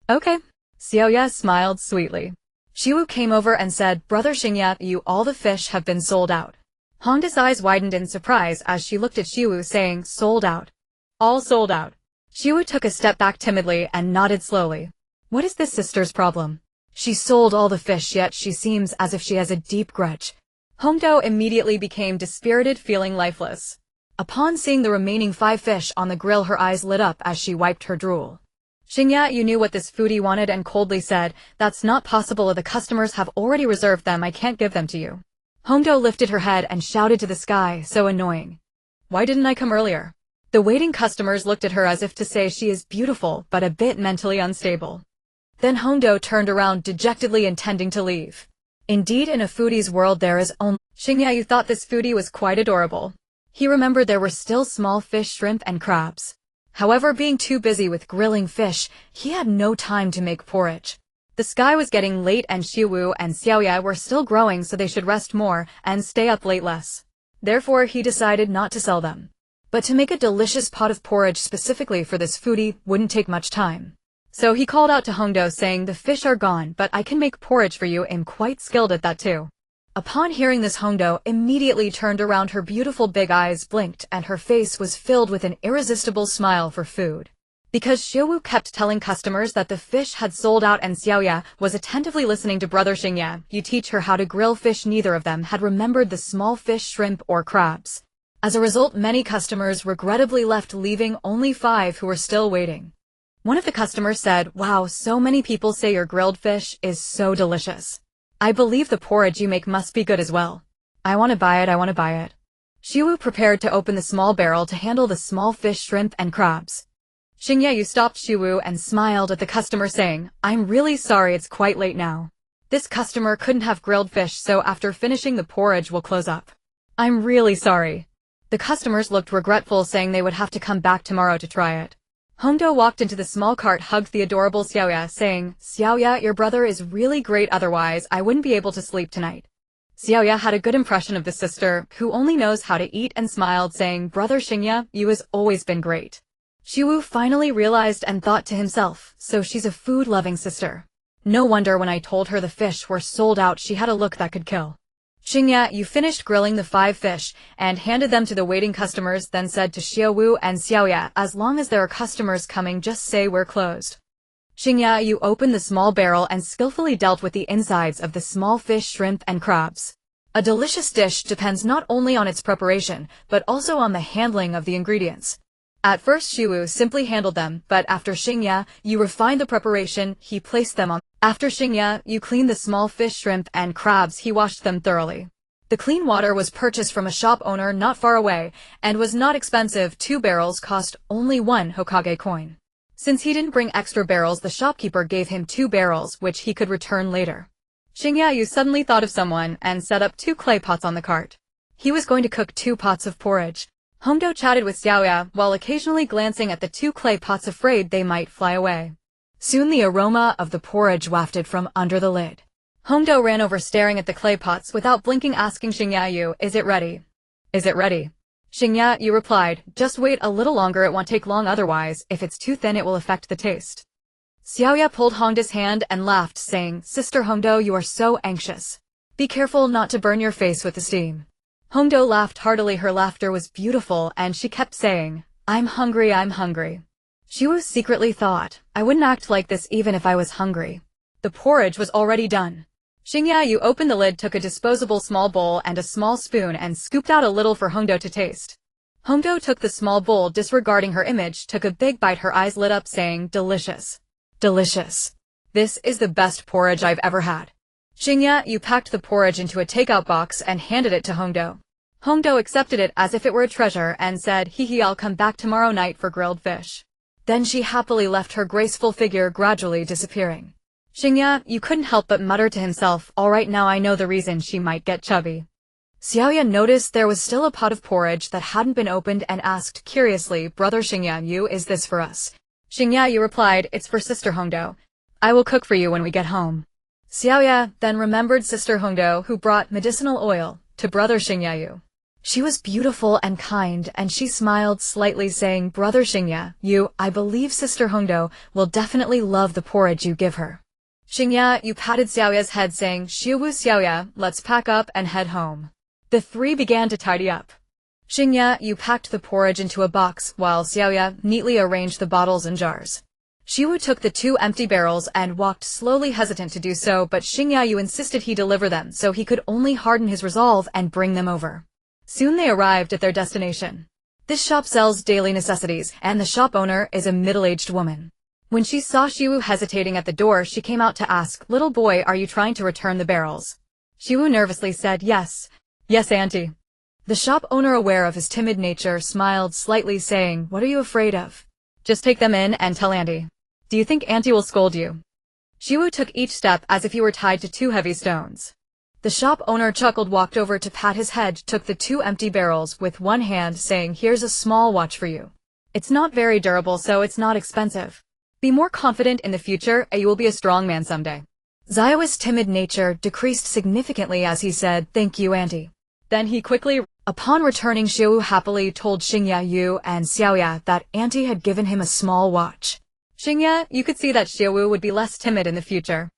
Okay. Xiaoya smiled sweetly. Shiwu came over and said, brother Xingya, you all the fish have been sold out. Hongda's eyes widened in surprise as she looked at Shiwu, saying, sold out. All sold out. Shiwu took a step back timidly and nodded slowly. What is this sister's problem? She sold all the fish, yet she seems as if she has a deep grudge. Hongdo immediately became dispirited, feeling lifeless. Upon seeing the remaining 5 fish on the grill, her eyes lit up as she wiped her drool. Xingya, you knew what this foodie wanted and coldly said, that's not possible, the customers have already reserved them, I can't give them to you. Hongdo lifted her head and shouted to the sky, so annoying. Why didn't I come earlier? The waiting customers looked at her as if to say she is beautiful but a bit mentally unstable. Then Hongdo turned around dejectedly, intending to leave. Indeed, in a foodie's world there is only... Xingya, you thought this foodie was quite adorable. He remembered there were still small fish, shrimp and crabs. However, being too busy with grilling fish, he had no time to make porridge. The sky was getting late and Shiwu and Xiaoya were still growing, so they should rest more and stay up late less. Therefore, he decided not to sell them. But to make a delicious pot of porridge specifically for this foodie wouldn't take much time. So he called out to Hongdo saying, the fish are gone, but I can make porridge for you, I'm quite skilled at that too. Upon hearing this, Hongdo immediately turned around, her beautiful big eyes blinked and her face was filled with an irresistible smile for food. Because Shiwu kept telling customers that the fish had sold out and Xiaoya was attentively listening to brother Xingya, you teach her how to grill fish, neither of them had remembered the small fish, shrimp or crabs. As a result, many customers regrettably left, leaving only 5 who were still waiting. One of the customers said, wow, so many people say your grilled fish is so delicious. I believe the porridge you make must be good as well. I want to buy it. Shiwu prepared to open the small barrel to handle the small fish, shrimp and crabs. Xingya, you stopped Shiwu and smiled at the customer saying, I'm really sorry, it's quite late now. This customer couldn't have grilled fish, so after finishing the porridge we'll close up. I'm really sorry. The customers looked regretful, saying they would have to come back tomorrow to try it. Hongdo walked into the small cart, hugged the adorable Xiaoya, saying, Xiaoya, your brother is really great, otherwise I wouldn't be able to sleep tonight. Xiaoya had a good impression of the sister, who only knows how to eat, and smiled, saying, brother Xingya, you has always been great. Shiwu finally realized and thought to himself, so she's a food-loving sister. No wonder when I told her the fish were sold out she had a look that could kill. Xingya, you finished grilling the 5 fish and handed them to the waiting customers, then said to Xiaowu and Xiaoya, as long as there are customers coming, just say we're closed. Xingya, you opened the small barrel and skillfully dealt with the insides of the small fish, shrimp and crabs. A delicious dish depends not only on its preparation, but also on the handling of the ingredients. At first Shiwu simply handled them, but after Xingya, you refined the preparation, he placed them on. After Xingya, you cleaned the small fish, shrimp and crabs, he washed them thoroughly. The clean water was purchased from a shop owner not far away, and was not expensive. 2 barrels cost only 1 Hokage coin. Since he didn't bring extra barrels, the shopkeeper gave him 2 barrels, which he could return later. Xingya, you suddenly thought of someone, and set up 2 clay pots on the cart. He was going to cook 2 pots of porridge. Hongdo chatted with Xiaoya, while occasionally glancing at the 2 clay pots, afraid they might fly away. Soon the aroma of the porridge wafted from under the lid. Hongdo ran over, staring at the clay pots without blinking, asking Xingya, is it ready? Is it ready? Xingya, you replied, just wait a little longer, it won't take long, otherwise, if it's too thin it will affect the taste. Xiaoya pulled Hongda's hand and laughed, saying, Sister Hongdo, you are so anxious. Be careful not to burn your face with the steam. Hongdo laughed heartily. Her laughter was beautiful, and she kept saying, I'm hungry, I'm hungry. Xiaowu secretly thought, I wouldn't act like this even if I was hungry. The porridge was already done. Xingya opened the lid, took a disposable small bowl and a small spoon and scooped out a little for Hongdo to taste. Hongdo took the small bowl, disregarding her image, took a big bite. Her eyes lit up, saying, delicious. Delicious. This is the best porridge I've ever had. Xingya packed the porridge into a takeout box and handed it to Hongdo. Hongdo accepted it as if it were a treasure and said, hee, I'll come back tomorrow night for grilled fish. Then she happily left, her graceful figure gradually disappearing. Xingya couldn't help but mutter to himself, all right, now I know the reason she might get chubby. Xiaoya noticed there was still a pot of porridge that hadn't been opened and asked curiously, Brother Xingya, is this for us? Xingya replied, it's for Sister Hongdo. I will cook for you when we get home. Xiaoya then remembered Sister Hongdo, who brought medicinal oil to Brother Xingya. She was beautiful and kind, and she smiled slightly, saying, Brother Xingya, I believe Sister Hongdo will definitely love the porridge you give her. Xingya patted Xiaoya's head, saying, Xiaoya, let's pack up and head home. The three began to tidy up. Xingya packed the porridge into a box, while Xiaoya neatly arranged the bottles and jars. Xiaowu took the 2 empty barrels and walked slowly, hesitant to do so, but Xingya insisted he deliver them, so he could only harden his resolve and bring them over. Soon they arrived at their destination. This shop sells daily necessities, and the shop owner is a middle-aged woman. When she saw Xiaowu hesitating at the door, she came out to ask, Little boy, are you trying to return the barrels? Xiaowu nervously said, Yes, auntie. The shop owner, aware of his timid nature, smiled slightly, saying, What are you afraid of? Just take them in and tell auntie. Do you think auntie will scold you? Xiaowu took each step as if he were tied to 2 heavy stones. The shop owner chuckled, walked over to pat his head, took the 2 empty barrels with one hand, saying, Here's a small watch for you. It's not very durable, so it's not expensive. Be more confident in the future, and you will be a strong man someday. Xiaowa's timid nature decreased significantly as he said, Thank you, auntie. Then he quickly, upon returning, Xiaowu happily told Xingya and Xiaoya that auntie had given him a small watch. Xingya could see that Xiaowu would be less timid in the future.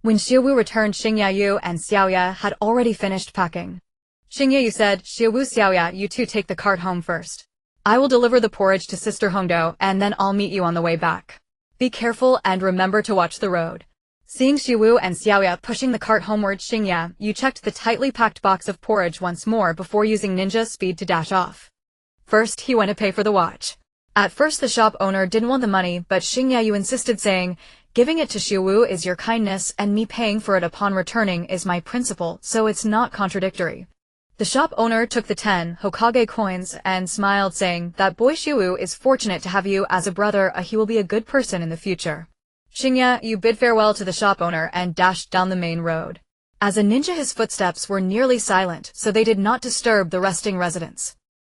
When Xiaowu returned, Xingya and Xiaoya had already finished packing. Xingya said, Xiaoya, you 2 take the cart home first. I will deliver the porridge to Sister Hongdo, and then I'll meet you on the way back. Be careful and remember to watch the road. Seeing Xiaowu and Xiaoya pushing the cart homeward, Xingya checked the tightly packed box of porridge once more before using ninja speed to dash off. First, he went to pay for the watch. At first, the shop owner didn't want the money, but Xingya insisted, saying, Giving it to Xiaowu is your kindness, and me paying for it upon returning is my principle, so it's not contradictory. The shop owner took the 10 Hokage coins and smiled, saying, That boy Xiaowu is fortunate to have you as a brother, he will be a good person in the future. Xingya bid farewell to the shop owner and dashed down the main road. As a ninja, his footsteps were nearly silent, so they did not disturb the resting residents.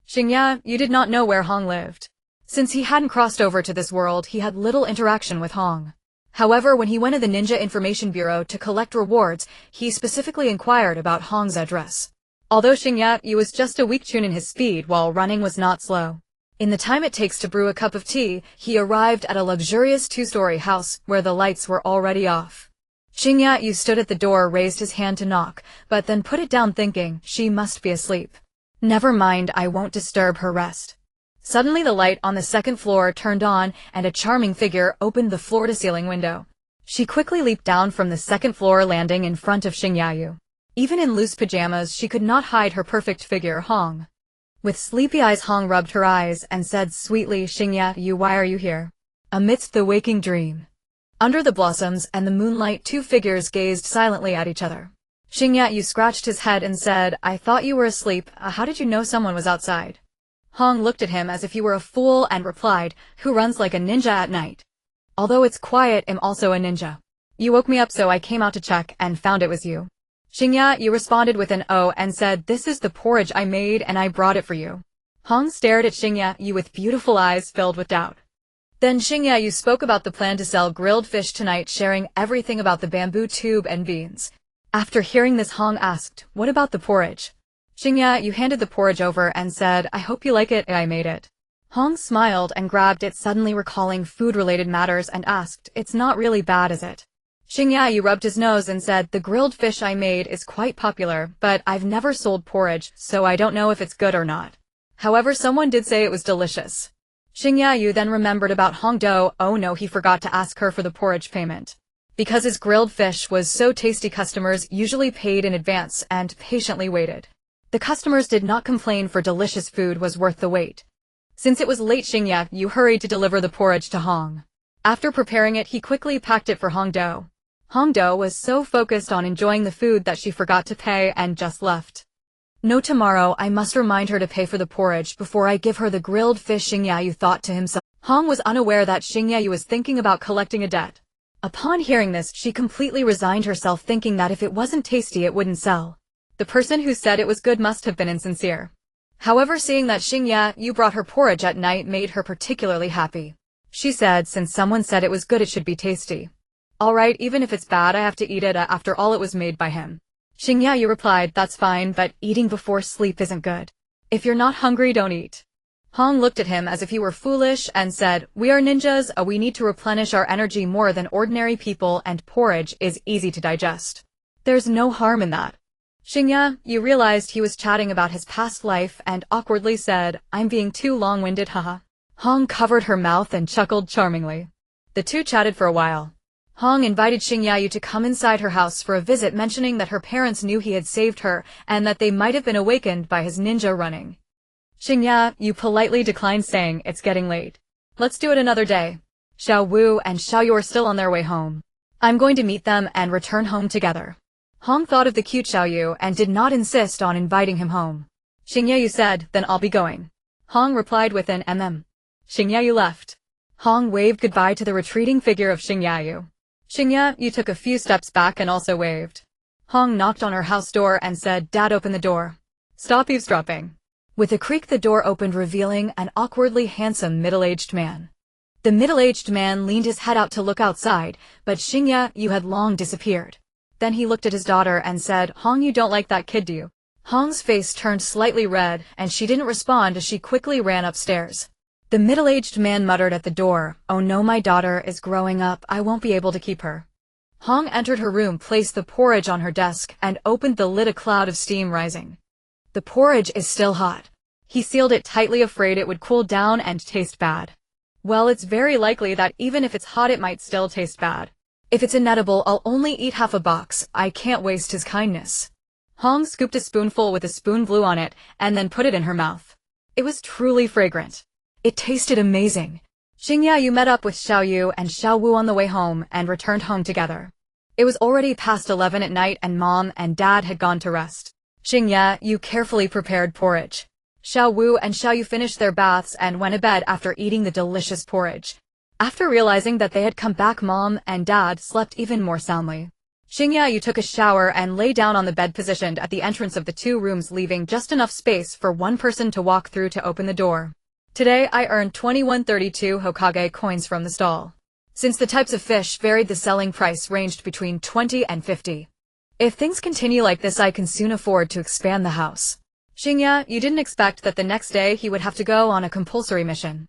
Xingya did not know where Hong lived. Since he hadn't crossed over to this world, he had little interaction with Hong. However, when he went to the Ninja Information Bureau to collect rewards, he specifically inquired about Hong's address. Although Xingya was just a weak chunin, his speed while running was not slow. In the time it takes to brew a cup of tea, he arrived at a luxurious 2-story house where the lights were already off. Xingya stood at the door, raised his hand to knock, but then put it down, thinking, she must be asleep. Never mind, I won't disturb her rest. Suddenly the light on the 2nd floor turned on, and a charming figure opened the floor-to-ceiling window. She quickly leaped down from the 2nd floor, landing in front of Xingya. Even in loose pajamas, she could not hide her perfect figure. Hong. With sleepy eyes, Hong rubbed her eyes and said sweetly, Xingya, why are you here? Amidst the waking dream. Under the blossoms and the moonlight, 2 figures gazed silently at each other. Xingya scratched his head and said, I thought you were asleep. How did you know someone was outside? Hong looked at him as if he were a fool and replied, Who runs like a ninja at night? Although it's quiet, I'm also a ninja. You woke me up, so I came out to check and found it was you. Xingya responded with an O and said, This is the porridge I made and I brought it for you. Hong stared at Xingya with beautiful eyes filled with doubt. Then Xingya spoke about the plan to sell grilled fish tonight, sharing everything about the bamboo tube and beans. After hearing this, Hong asked, What about the porridge? Xingya handed the porridge over and said, I hope you like it, I made it. Hong smiled and grabbed it, suddenly recalling food-related matters, and asked, It's not really bad, is it? Xingyayu rubbed his nose and said, "The grilled fish I made is quite popular, but I've never sold porridge, so I don't know if it's good or not. However, someone did say it was delicious." Xingyayu then remembered about Hongdo. Oh no, he forgot to ask her for the porridge payment. Because his grilled fish was so tasty, customers usually paid in advance and patiently waited. The customers did not complain, for delicious food was worth the wait. Since it was late, Xingyayu hurried to deliver the porridge to Hong. After preparing it, he quickly packed it for Hongdo. Hongdo was so focused on enjoying the food that she forgot to pay and just left. No, tomorrow I must remind her to pay for the porridge before I give her the grilled fish, Xingyayu thought to himself. Hong was unaware that Xingyayu was thinking about collecting a debt. Upon hearing this, she completely resigned herself, thinking that if it wasn't tasty it wouldn't sell. The person who said it was good must have been insincere. However, seeing that Xingyayu brought her porridge at night made her particularly happy. She said, "Since someone said it was good, it should be tasty. Alright, even if it's bad, I have to eat it, after all it was made by him." Xingyayu replied, "That's fine, but eating before sleep isn't good. If you're not hungry, don't eat." Hong looked at him as if he were foolish and said, "We are ninjas, we need to replenish our energy more than ordinary people, and porridge is easy to digest. There's no harm in that." Xingyayu realized he was chatting about his past life and awkwardly said, "I'm being too long-winded, haha." Hong covered her mouth and chuckled charmingly. The two chatted for a while. Hong invited Xingyayu to come inside her house for a visit, mentioning that her parents knew he had saved her and that they might have been awakened by his ninja running. Xingyayu politely declined, saying, "It's getting late. Let's do it another day. Xiao Wu and Xiao Yu are still on their way home. I'm going to meet them and return home together." Hong thought of the cute Xiao Yu and did not insist on inviting him home. Xingyayu said, "Then I'll be going." Hong replied with an Xingyayu left. Hong waved goodbye to the retreating figure of Xingyayu. Xingyayu took a few steps back and also waved. Hong knocked on her house door and said, "Dad, open the door. Stop eavesdropping." With a creak, the door opened, revealing an awkwardly handsome middle-aged man. The middle-aged man leaned his head out to look outside, but Xingyayu had long disappeared. Then he looked at his daughter and said, "Hong, you don't like that kid, do you?" Hong's face turned slightly red, and she didn't respond as she quickly ran upstairs. The middle-aged man muttered at the door, "Oh no, my daughter is growing up, I won't be able to keep her." Hong entered her room, placed the porridge on her desk, and opened the lid, a cloud of steam rising. The porridge is still hot. He sealed it tightly, afraid it would cool down and taste bad. Well, it's very likely that even if it's hot it might still taste bad. If it's inedible, I'll only eat half a box. I can't waste his kindness. Hong scooped a spoonful with a spoon glue on it, and then put it in her mouth. It was truly fragrant. It tasted amazing. Xingyayu met up with Xiao Yu and Xiao Wu on the way home and returned home together. It was already past 11 at night and Mom and Dad had gone to rest. Xingyayu carefully prepared porridge. Xiao Wu and Xiao Yu finished their baths and went to bed after eating the delicious porridge. After realizing that they had come back, Mom and Dad slept even more soundly. Xingyayu took a shower and lay down on the bed positioned at the entrance of the two rooms, leaving just enough space for one person to walk through to open the door. Today I earned 2132 Hokage coins from the stall. Since the types of fish varied, the selling price ranged between 20 and 50. If things continue like this, I can soon afford to expand the house. Xingyayu didn't expect that the next day he would have to go on a compulsory mission.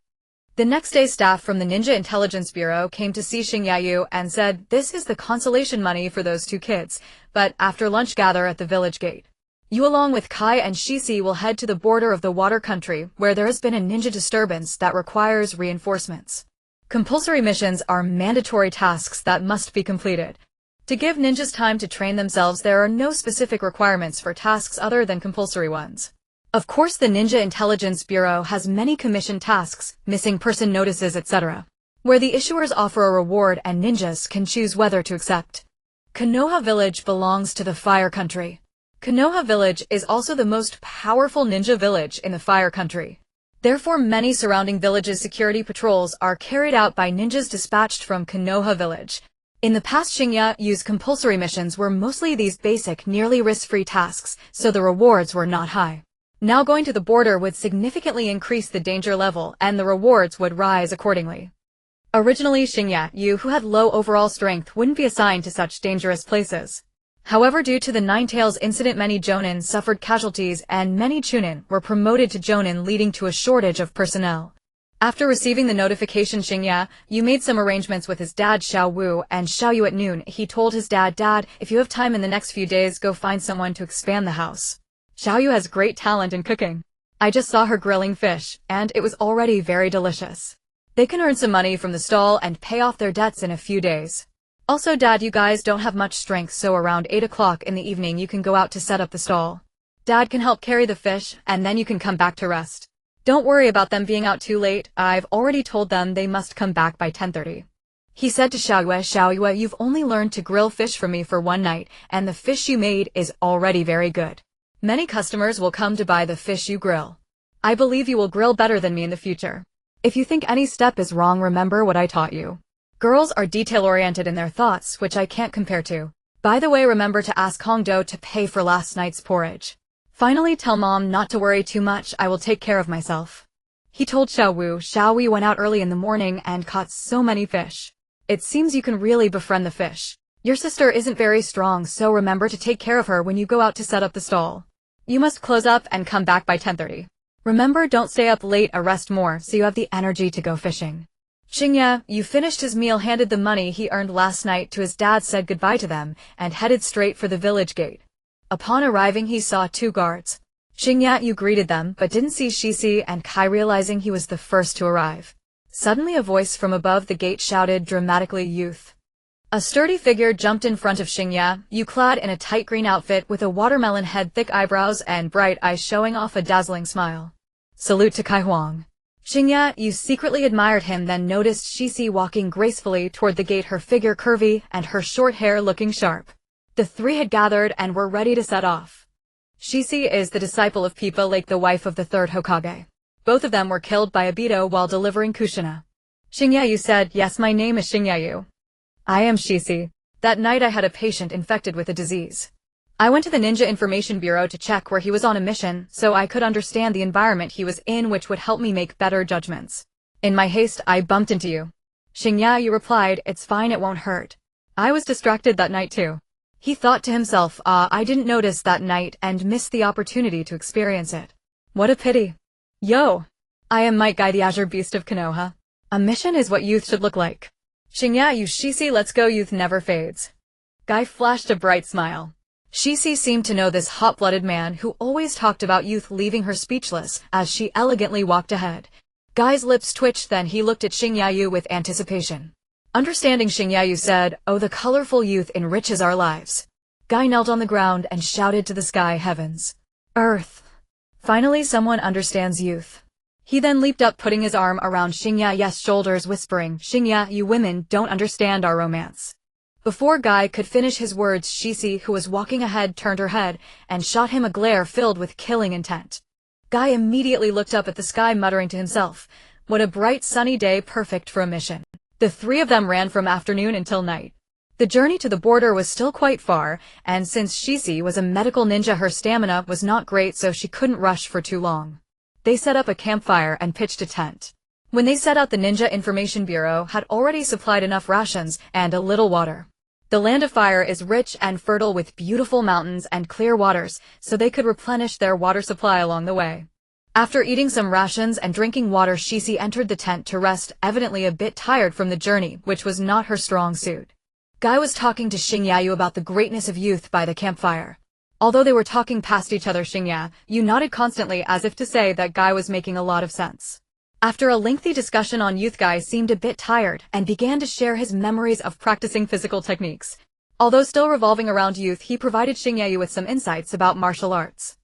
The next day, staff from the Ninja Intelligence Bureau came to see Xingyayu and said, "This is the consolation money for those two kids, but after lunch gather at the village gate. You along with Kai and Shisi will head to the border of the water country where there has been a ninja disturbance that requires reinforcements. Compulsory missions are mandatory tasks that must be completed. To give ninjas time to train themselves, there are no specific requirements for tasks other than compulsory ones. Of course, the Ninja Intelligence Bureau has many commission tasks, missing person notices, etc., where the issuers offer a reward and ninjas can choose whether to accept. Konoha Village belongs to the Fire Country. Konoha Village is also the most powerful ninja village in the Fire Country. Therefore, many surrounding villages' security patrols are carried out by ninjas dispatched from Konoha Village. In the past, Xingyayu's compulsory missions were mostly these basic, nearly risk-free tasks, so the rewards were not high. Now going to the border would significantly increase the danger level, and the rewards would rise accordingly. Originally, Xingyayu, who had low overall strength, wouldn't be assigned to such dangerous places. However, due to the Nine Tails incident, many jonin suffered casualties and many chunin were promoted to jonin, leading to a shortage of personnel. After receiving the notification, Xingya, you made some arrangements with his dad Xiao Wu and Xiao Yu at noon. He told his dad, "Dad, if you have time in the next few days, go find someone to expand the house. Xiao Yu has great talent in cooking. I just saw her grilling fish, and it was already very delicious. They can earn some money from the stall and pay off their debts in a few days. Also, Dad, you guys don't have much strength, so around 8 o'clock in the evening you can go out to set up the stall. Dad can help carry the fish, and then you can come back to rest. Don't worry about them being out too late. I've already told them they must come back by 10:30. He said to Xiao Yue, "You've only learned to grill fish for me for one night, and the fish you made is already very good. Many customers will come to buy the fish you grill. I believe you will grill better than me in the future. If you think any step is wrong, remember what I taught you." Girls are detail-oriented in their thoughts, which I can't compare to. By the way, remember to ask Hongdo to pay for last night's porridge. Finally, tell Mom not to worry too much. I will take care of myself. He told Xiao Wu. Xiao Wu went out early in the morning and caught so many fish. It seems you can really befriend the fish. Your sister isn't very strong, so remember to take care of her when you go out to set up the stall. You must close up and come back by 10:30. Remember, don't stay up late or rest more, so you have the energy to go fishing. Xingya, you finished his meal, handed the money he earned last night to his dad, said goodbye to them, and headed straight for the village gate. Upon arriving, he saw 2 guards. Xingya, you greeted them, but didn't see Shishi and Kai, realizing he was the first to arrive. Suddenly a voice from above the gate shouted dramatically, "Youth." A sturdy figure jumped in front of Xingya, you clad in a tight green outfit with a watermelon head, thick eyebrows, and bright eyes showing off a dazzling smile. Salute to Kai Huang. Xingya, you secretly admired him, then noticed Shishi walking gracefully toward the gate, her figure curvy and her short hair looking sharp. The 3 had gathered and were ready to set off. Shishi is the disciple of Pipa Lake, the wife of the 3rd Hokage. Both of them were killed by Obito while delivering Kushina. Xingya, you said, "Yes, my name is Xingya Yu. I am Shishi. That night I had a patient infected with a disease. I went to the Ninja Information Bureau to check where he was on a mission, so I could understand the environment he was in, which would help me make better judgments. In my haste, I bumped into you." Xingya, you replied, "It's fine, it won't hurt. I was distracted that night too." He thought to himself, I didn't notice that night and missed the opportunity to experience it. What a pity. Yo! I am Might Guy, the Azure Beast of Konoha. A mission is what youth should look like. Xingya, you Shishi, let's go, youth never fades. Guy flashed a bright smile. Shishi seemed to know this hot-blooded man who always talked about youth, leaving her speechless as she elegantly walked ahead. Guy's lips twitched, then he looked at Xingya Yu with anticipation. Understanding, Xingya Yu said, "Oh, the colorful youth enriches our lives." Guy knelt on the ground and shouted to the sky, "Heavens, earth." Finally, someone understands youth. He then leaped up, putting his arm around Xingya Yu's shoulders, whispering, "Xingya, you women don't understand our romance." Before Guy could finish his words, Shishi, who was walking ahead, turned her head and shot him a glare filled with killing intent. Guy immediately looked up at the sky, muttering to himself, "What a bright sunny day, perfect for a mission." The 3 of them ran from afternoon until night. The journey to the border was still quite far, and since Shishi was a medical ninja, her stamina was not great, so she couldn't rush for too long. They set up a campfire and pitched a tent. When they set out, the Ninja Information Bureau had already supplied enough rations and a little water. The Land of Fire is rich and fertile with beautiful mountains and clear waters, so they could replenish their water supply along the way. After eating some rations and drinking water, Shishi entered the tent to rest, evidently a bit tired from the journey, which was not her strong suit. Guy was talking to Xingya Yu about the greatness of youth by the campfire. Although they were talking past each other, Xingya Yu nodded constantly as if to say that Guy was making a lot of sense. After a lengthy discussion on youth, Guy seemed a bit tired and began to share his memories of practicing physical techniques. Although still revolving around youth, he provided Xingya Yu with some insights about martial arts.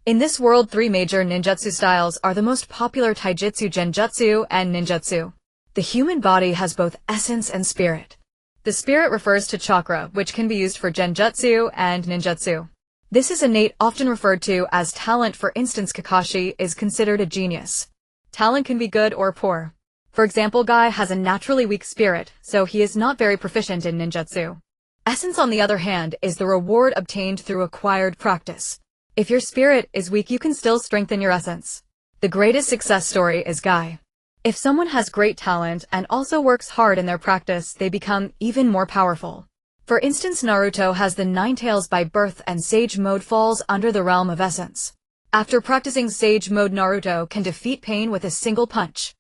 In this world, 3 major ninjutsu styles are the most popular: taijutsu, genjutsu, and ninjutsu. The human body has both essence and spirit. The spirit refers to chakra, which can be used for genjutsu and ninjutsu. This is innate, often referred to as talent. For instance, Kakashi is considered a genius. Talent can be good or poor. For example, Guy has a naturally weak spirit, so he is not very proficient in ninjutsu. Essence, on the other hand, is the reward obtained through acquired practice. If your spirit is weak, you can still strengthen your essence. The greatest success story is Guy. If someone has great talent and also works hard in their practice, they become even more powerful. For instance, Naruto has the 9 tails by birth, and Sage Mode falls under the realm of essence. After practicing Sage Mode, Naruto can defeat pain with a single punch.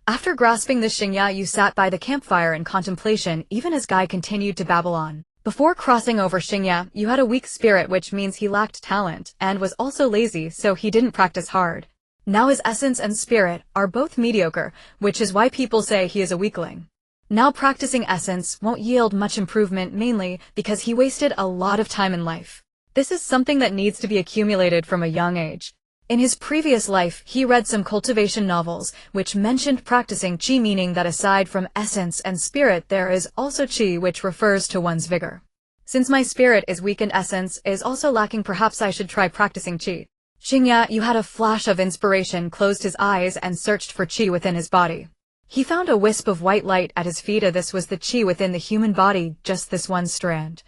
After grasping the Xingya, you sat by the campfire in contemplation even as Guy continued to babble on. Before crossing over Xingya, you had a weak spirit, which means he lacked talent, and was also lazy, so he didn't practice hard. Now his essence and spirit are both mediocre, which is why people say he is a weakling. Now practicing essence won't yield much improvement, mainly because he wasted a lot of time in life. This is something that needs to be accumulated from a young age. In his previous life, he read some cultivation novels, which mentioned practicing qi, meaning that aside from essence and spirit there is also qi, which refers to one's vigor. Since my spirit is weak and essence is also lacking, perhaps I should try practicing qi. Xingya, you had a flash of inspiration, closed his eyes and searched for qi within his body. He found a wisp of white light at his feet. This was the qi within the human body, just this one strand.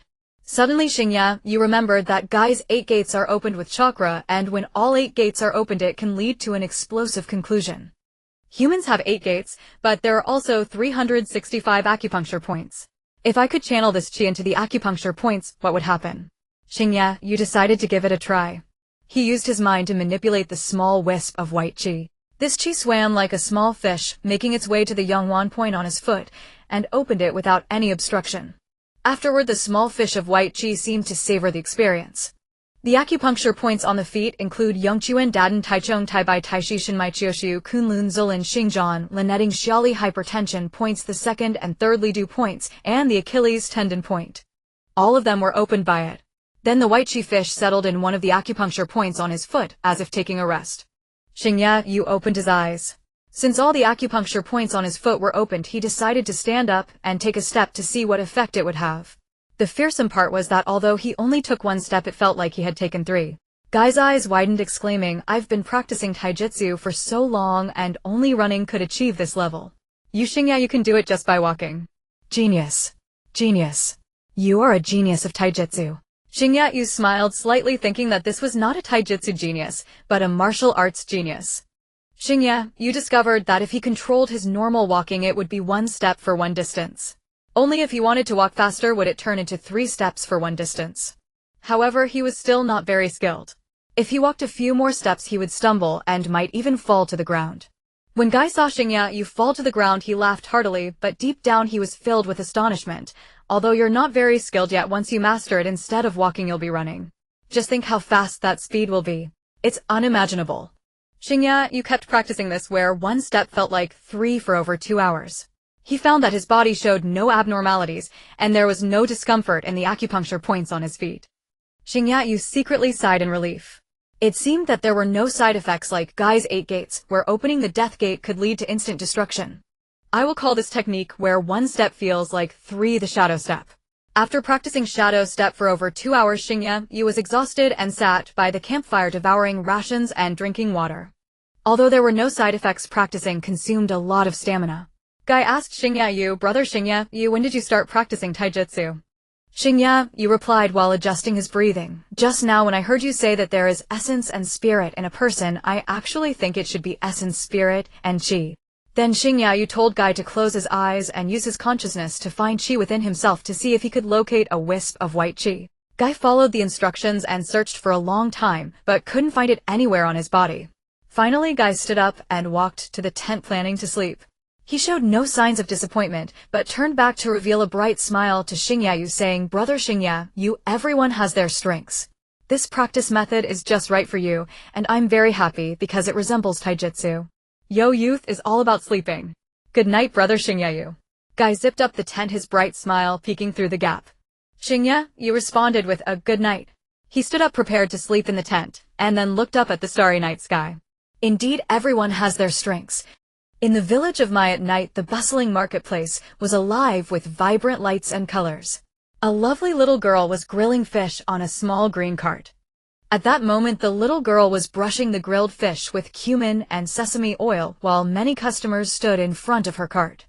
Suddenly, Xingya, you remembered that Guy's 8 gates are opened with chakra, and when all 8 gates are opened it can lead to an explosive conclusion. Humans have 8 gates, but there are also 365 acupuncture points. If I could channel this qi into the acupuncture points, what would happen? Xingya, you decided to give it a try. He used his mind to manipulate the small wisp of white qi. This qi swam like a small fish, making its way to the Yangwan point on his foot, and opened it without any obstruction. Afterward, the small fish of white qi seemed to savor the experience. The acupuncture points on the feet include Yongquan Dadan Taichong Taibai Taishi Shinmai Chioshu Kunlun Zulin Xingzhan Linetting Xiaoli Hypertension points, the second and third Lidu points, and the Achilles tendon point. All of them were opened by it. Then the white qi fish settled in one of the acupuncture points on his foot, as if taking a rest. Xingya, you opened his eyes. Since all the acupuncture points on his foot were opened, he decided to stand up and take a step to see what effect it would have. The fearsome part was that although he only took 1 step, it felt like he had taken 3. Guy's eyes widened, exclaiming, "I've been practicing taijutsu for so long and only running could achieve this level. You Xingya, you can do it just by walking." Genius. Genius. You are a genius of taijutsu. Xingya, you smiled slightly, thinking that this was not a taijutsu genius, but a martial arts genius. Xingya, you discovered that if he controlled his normal walking it would be 1 step for 1 distance. Only if he wanted to walk faster would it turn into 3 steps for 1 distance. However, he was still not very skilled. If he walked a few more steps he would stumble and might even fall to the ground. When Guy saw Xingya, you fall to the ground, he laughed heartily, but deep down he was filled with astonishment. Although you're not very skilled yet, once you master it, instead of walking you'll be running. Just think how fast that speed will be. It's unimaginable. Xingya, you kept practicing this where 1 step felt like 3 for over 2 hours. He found that his body showed no abnormalities, and there was no discomfort in the acupuncture points on his feet. Xingya, you secretly sighed in relief. It seemed that there were no side effects like Guy's 8 gates, where opening the death gate could lead to instant destruction. I will call this technique where 1 step feels like 3 the shadow step. After practicing shadow step for over 2 hours, Xingya, you was exhausted and sat by the campfire devouring rations and drinking water. Although there were no side effects, practicing consumed a lot of stamina. Guy asked Xingya, you, brother Xingya, you, when did you start practicing taijutsu? Xingya, you replied while adjusting his breathing, just now when I heard you say that there is essence and spirit in a person, I actually think it should be essence, spirit, and qi. Then Xingya, you told Guy to close his eyes and use his consciousness to find qi within himself to see if he could locate a wisp of white qi. Guy followed the instructions and searched for a long time, but couldn't find it anywhere on his body. Finally, Guy stood up and walked to the tent, planning to sleep. He showed no signs of disappointment, but turned back to reveal a bright smile to Xingya, you saying, brother Xingya, you, everyone has their strengths. This practice method is just right for you, and I'm very happy because it resembles taijutsu. Yo, youth is all about sleeping. Good night, brother Xingya, you. Guy zipped up the tent, his bright smile peeking through the gap. Xingya, you responded with a good night. He stood up prepared to sleep in the tent, and then looked up at the starry night sky. Indeed, everyone has their strengths. In the village of Mai at night, the bustling marketplace was alive with vibrant lights and colors. A lovely little girl was grilling fish on a small green cart. At that moment, the little girl was brushing the grilled fish with cumin and sesame oil while many customers stood in front of her cart.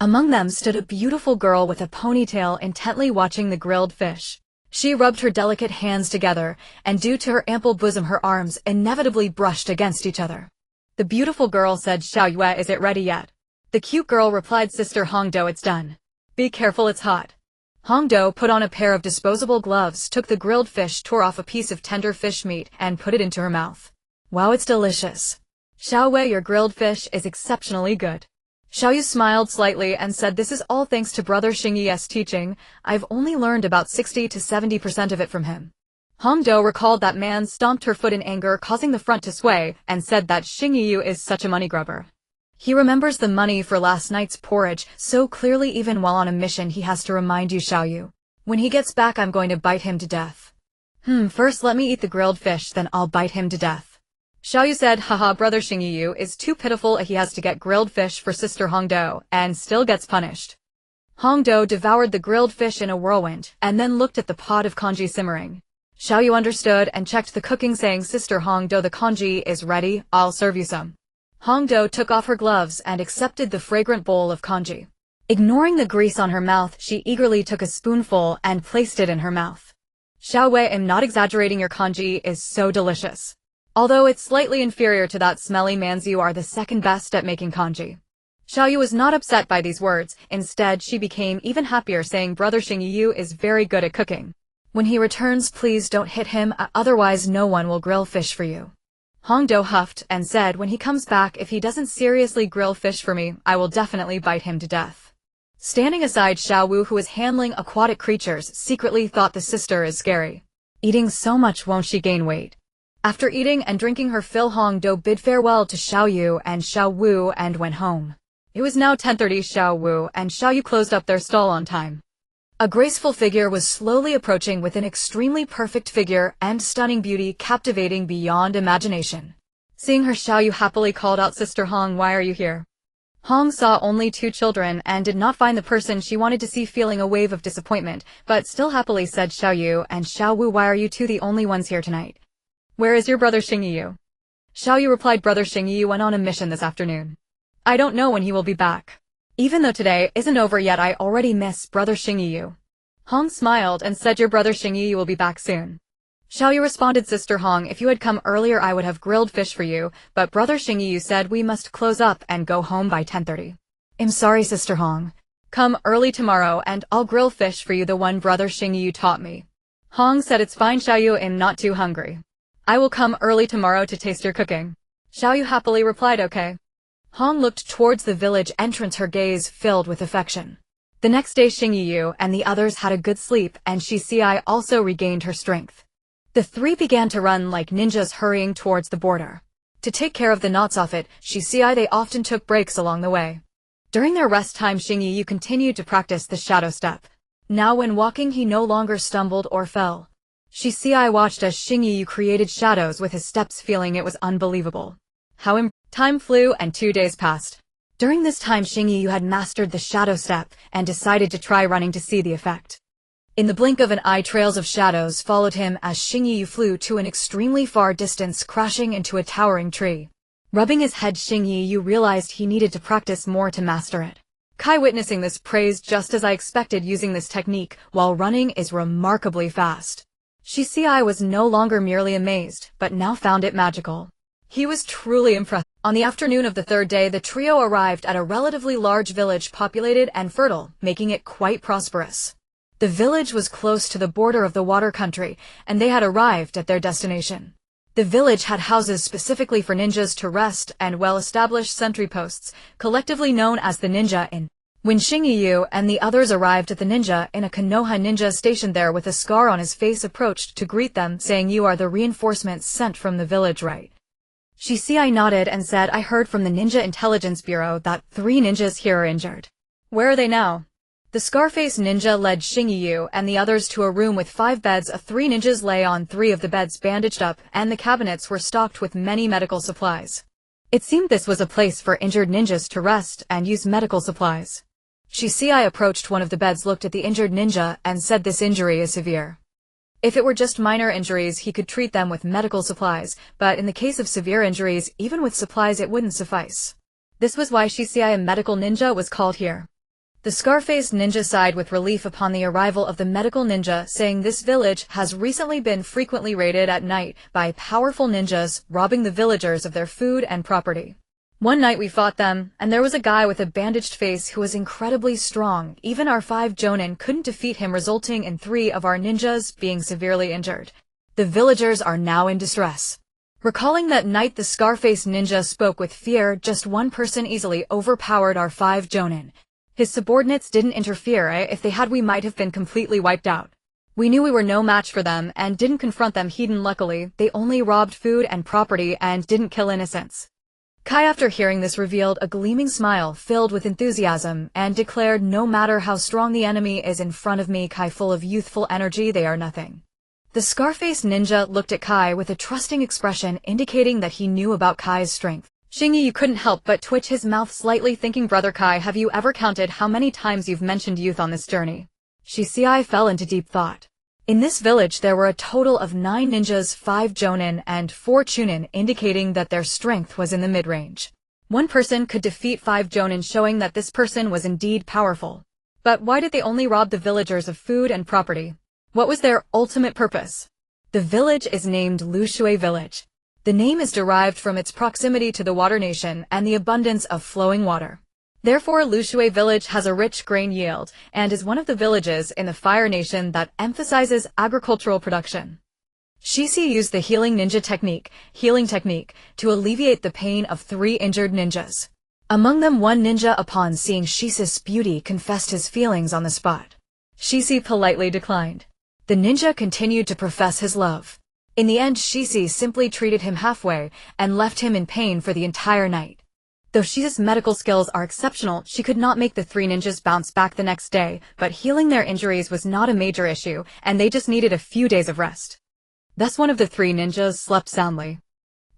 Among them stood a beautiful girl with a ponytail intently watching the grilled fish. She rubbed her delicate hands together, and due to her ample bosom, her arms inevitably brushed against each other. The beautiful girl said, Xiao Yue, is it ready yet? The cute girl replied, Sister Hongdo, it's done. Be careful, it's hot. Hongdo put on a pair of disposable gloves, took the grilled fish, tore off a piece of tender fish meat, and put it into her mouth. Wow, it's delicious. Xiao Wei, your grilled fish is exceptionally good. Xiaoyu smiled slightly and said this is all thanks to Brother Xingyi's teaching. I've only learned about 60 to 70% of it from him. Hongdo recalled that man stomped her foot in anger, causing the front to sway, and said that Xingyu is such a money grubber. He remembers the money for last night's porridge so clearly even while on a mission he has to remind you, Xiaoyu. When he gets back I'm going to bite him to death. First let me eat the grilled fish, then I'll bite him to death. Xiaoyu said, haha, Brother Xingyu is too pitiful, he has to get grilled fish for Sister Hongdo, and still gets punished. Hongdo devoured the grilled fish in a whirlwind, and then looked at the pot of congee simmering. Xiaoyu understood and checked the cooking, saying, Sister Hongdo, the congee is ready, I'll serve you some. Hongdo took off her gloves and accepted the fragrant bowl of congee. Ignoring the grease on her mouth, she eagerly took a spoonful and placed it in her mouth. Xiaowei, I'm not exaggerating, your congee is so delicious. Although it's slightly inferior to that smelly man's, you are the second best at making congee. Xiaoyu was not upset by these words. Instead, she became even happier, saying, Brother Xingyu is very good at cooking. When he returns, please don't hit him, otherwise no one will grill fish for you. Hongdo huffed and said, when he comes back, if he doesn't seriously grill fish for me, I will definitely bite him to death. Standing aside, Xiaowu, who was handling aquatic creatures, secretly thought the sister is scary. Eating so much, won't she gain weight? After eating and drinking her fill, Hongdo bid farewell to Xiaoyu and Xiaowu and went home. It was now 10:30. Xiaowu and Xiaoyu closed up their stall on time. A graceful figure was slowly approaching with an extremely perfect figure and stunning beauty, captivating beyond imagination. Seeing her, Xiaoyu happily called out, Sister Hong, why are you here? Hong saw only 2 children and did not find the person she wanted to see, feeling a wave of disappointment, but still happily said, Xiaoyu and Xiaowu, why are you two the only ones here tonight? Where is your brother Xingyu? Xiaoyu replied, Brother Xingyu went on a mission this afternoon. I don't know when he will be back. Even though today isn't over yet, I already miss Brother Xingyu. Hong smiled and said, your brother Xingyu will be back soon. Xiaoyu responded, Sister Hong, if you had come earlier I would have grilled fish for you, but Brother Xingyu said we must close up and go home by 10:30. I'm sorry, Sister Hong. Come early tomorrow and I'll grill fish for you, the one Brother Xingyu taught me. Hong said, it's fine, Xiaoyu, I'm not too hungry. I will come early tomorrow to taste your cooking. Xiaoyu happily replied, okay. Hong looked towards the village entrance, her gaze filled with affection. The next day, Xingyu and the others had a good sleep, and Shicai also regained her strength. The 3 began to run like ninjas, hurrying towards the border. To take care of the knots off it, Shicai, they often took breaks along the way. During their rest time, Xingyu continued to practice the shadow step. Now when walking, he no longer stumbled or fell. Shicai watched as Xingyu created shadows with his steps, feeling it was unbelievable. Time flew and 2 days passed. During this time, Xingyu had mastered the shadow step and decided to try running to see the effect. In the blink of an eye, trails of shadows followed him as Xingyu flew to an extremely far distance, crashing into a towering tree. Rubbing his head, Xingyu realized he needed to practice more to master it. Kai, witnessing this, praised, just as I expected, using this technique while running is remarkably fast. Shicai was no longer merely amazed, but now found it magical. He was truly impressed. On the afternoon of the 3rd day, the trio arrived at a relatively large village, populated and fertile, making it quite prosperous. The village was close to the border of the water country, and they had arrived at their destination. The village had houses specifically for ninjas to rest and well-established sentry posts, collectively known as the Ninja Inn. When Xingyu and the others arrived at the Ninja Inn, a Konoha ninja stationed there with a scar on his face approached to greet them, saying, you are the reinforcements sent from the village, right? Shicai nodded and said, I heard from the Ninja Intelligence Bureau that 3 ninjas here are injured. Where are they now? The Scarface ninja led Xingyu and the others to a room with 5 beds. 3 ninjas lay on 3 of the beds, bandaged up, and the cabinets were stocked with many medical supplies. It seemed this was a place for injured ninjas to rest and use medical supplies. Shicai approached one of the beds, looked at the injured ninja, and said, this injury is severe. If it were just minor injuries, he could treat them with medical supplies, but in the case of severe injuries, even with supplies it wouldn't suffice. This was why Shicai, a medical ninja, was called here. The Scarface ninja sighed with relief upon the arrival of the medical ninja, saying this village has recently been frequently raided at night by powerful ninjas, robbing the villagers of their food and property. One night we fought them, and there was a guy with a bandaged face who was incredibly strong. Even our 5 jonin couldn't defeat him, resulting in 3 of our ninjas being severely injured. The villagers are now in distress. Recalling that night the Scarface ninja spoke with fear, just one person easily overpowered our 5 jonin. His subordinates didn't interfere, If they had we might have been completely wiped out. We knew we were no match for them and didn't confront them heathen. Luckily, they only robbed food and property and didn't kill innocents. Kai after hearing this revealed a gleaming smile filled with enthusiasm and declared no matter how strong the enemy is in front of me, Kai full of youthful energy, they are nothing. The Scarface ninja looked at Kai with a trusting expression indicating that he knew about Kai's strength. Xingyi couldn't help but twitch his mouth slightly thinking, brother Kai, have you ever counted how many times you've mentioned youth on this journey? Shicei fell into deep thought. In this village there were a total of 9 ninjas, 5 jonin, and 4 chunin, indicating that their strength was in the mid-range. One person could defeat 5 jonin, showing that this person was indeed powerful. But why did they only rob the villagers of food and property? What was their ultimate purpose? The village is named Lushui Village. The name is derived from its proximity to the water nation and the abundance of flowing water. Therefore, Lushui Village has a rich grain yield and is one of the villages in the Fire Nation that emphasizes agricultural production. Shicei used the healing technique, to alleviate the pain of 3 injured ninjas. Among them, one ninja, upon seeing Shicei's beauty, confessed his feelings on the spot. Shicei politely declined. The ninja continued to profess his love. In the end, Shicei simply treated him halfway and left him in pain for the entire night. Though Shicei's medical skills are exceptional, she could not make the 3 ninjas bounce back the next day, but healing their injuries was not a major issue, and they just needed a few days of rest. Thus one of the 3 ninjas slept soundly.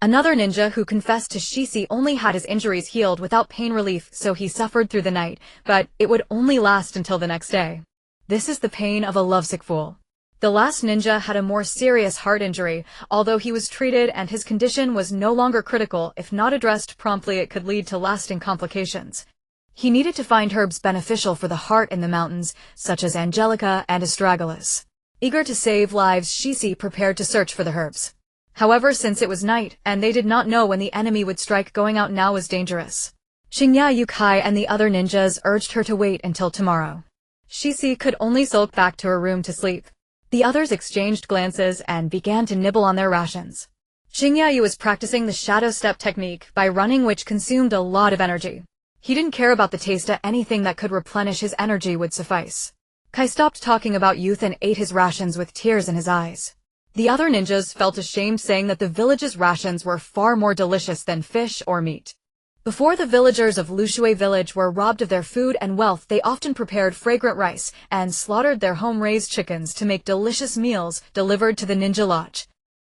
Another ninja who confessed to Shicei only had his injuries healed without pain relief, so he suffered through the night, but it would only last until the next day. This is the pain of a lovesick fool. The last ninja had a more serious heart injury, although he was treated and his condition was no longer critical. If not addressed promptly, it could lead to lasting complications. He needed to find herbs beneficial for the heart in the mountains, such as angelica and astragalus. Eager to save lives, Shicei prepared to search for the herbs. However, since it was night, and they did not know when the enemy would strike, going out now was dangerous. Xingya, Kai, and the other ninjas urged her to wait until tomorrow. Shicei could only sulk back to her room to sleep. The others exchanged glances and began to nibble on their rations. Xingya was practicing the shadow step technique by running, which consumed a lot of energy. He didn't care about the taste, anything that could replenish his energy would suffice. Kai stopped talking about youth and ate his rations with tears in his eyes. The other ninjas felt ashamed, saying that the village's rations were far more delicious than fish or meat. Before the villagers of Lushui Village were robbed of their food and wealth, they often prepared fragrant rice and slaughtered their home-raised chickens to make delicious meals delivered to the ninja lodge.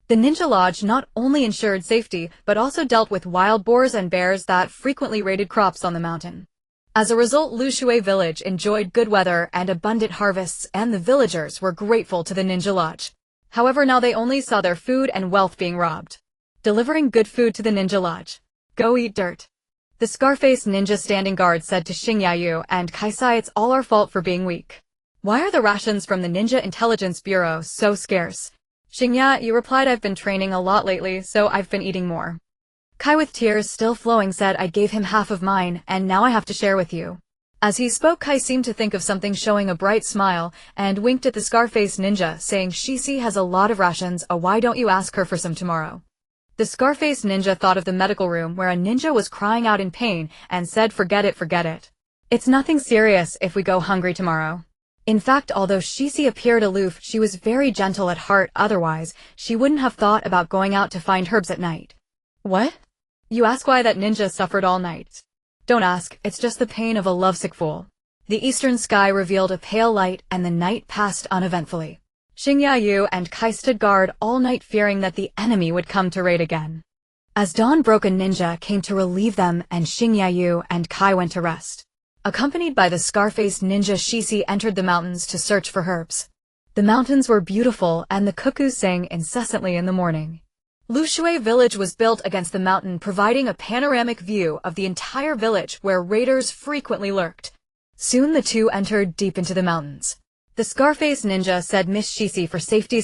The ninja lodge not only ensured safety, but also dealt with wild boars and bears that frequently raided crops on the mountain. As a result, Lushui Village enjoyed good weather and abundant harvests, and the villagers were grateful to the ninja lodge. However, now they only saw their food and wealth being robbed. Delivering good food to the ninja lodge. Go eat dirt. The Scarface ninja standing guard said to Xingya and Kaisai, it's all our fault for being weak. Why are the rations from the Ninja Intelligence Bureau so scarce? Xingya replied, I've been training a lot lately, so I've been eating more. Kai, with tears still flowing, said, I gave him half of mine, and now I have to share with you. As he spoke, Kai seemed to think of something, showing a bright smile, and winked at the Scarface ninja, saying, Shicei has a lot of rations, why don't you ask her for some tomorrow? The Scarface ninja thought of the medical room where a ninja was crying out in pain and said, forget it. It's nothing serious if we go hungry tomorrow. In fact, although Shicei appeared aloof, she was very gentle at heart, otherwise she wouldn't have thought about going out to find herbs at night. What? You ask why that ninja suffered all night? Don't ask, it's just the pain of a lovesick fool. The eastern sky revealed a pale light and the night passed uneventfully. Xingya and Kai stood guard all night, fearing that the enemy would come to raid again. As dawn broke, a ninja came to relieve them, and Xingya and Kai went to rest. Accompanied by the Scarface ninja, Shicei entered the mountains to search for herbs. The mountains were beautiful, and the cuckoos sang incessantly in the morning. Lushui Village was built against the mountain, providing a panoramic view of the entire village where raiders frequently lurked. Soon the two entered deep into the mountains. The Scarface ninja said, Miss Shicei, for safety,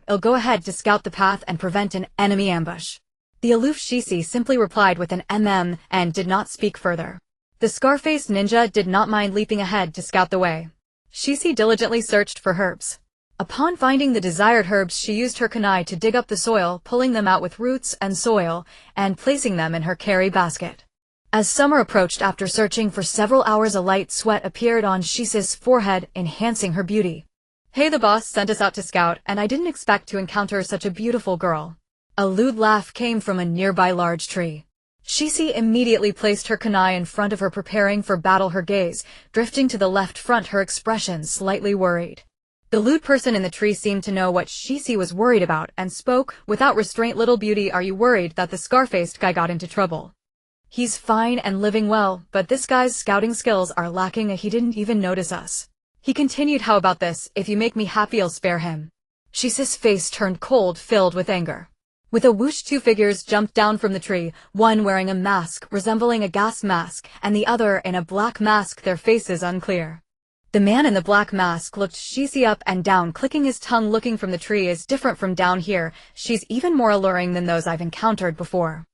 I'll go ahead to scout the path and prevent an enemy ambush. The aloof Shicei simply replied with an and did not speak further. The Scarface ninja did not mind leaping ahead to scout the way. Shicei diligently searched for herbs. Upon finding the desired herbs, she used her kunai to dig up the soil, pulling them out with roots and soil, and placing them in her carry basket. As summer approached, after searching for several hours, a light sweat appeared on Shisa's forehead, enhancing her beauty. "Hey, the boss sent us out to scout, and I didn't expect to encounter such a beautiful girl." A lewd laugh came from a nearby large tree. Shisi immediately placed her kunai in front of her, preparing for battle, her gaze drifting to the left front, her expression slightly worried. The lewd person in the tree seemed to know what Shisi was worried about and spoke without restraint. "Little beauty, are you worried that the scar-faced guy got into trouble? He's fine and living well, but this guy's scouting skills are lacking. He didn't even notice us." He continued, "How about this? If you make me happy, I'll spare him." Shisi's face turned cold, filled with anger. With a whoosh, two figures jumped down from the tree, one wearing a mask resembling a gas mask, and the other in a black mask, their faces unclear. The man in the black mask looked Shisi up and down, clicking his tongue. "Looking from the tree is different from down here. She's even more alluring than those I've encountered before."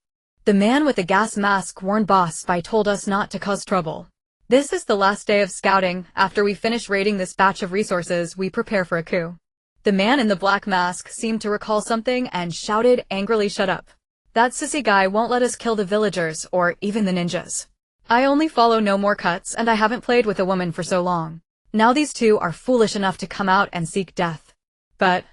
The man with the gas mask warned, "Boss, I told us not to cause trouble. This is the last day of scouting. After we finish raiding this batch of resources, we prepare for a coup." The man in the black mask seemed to recall something and shouted angrily, "Shut up. That sissy guy won't let us kill the villagers or even the ninjas. I only follow no more cuts, and I haven't played with a woman for so long. Now these two are foolish enough to come out and seek death." But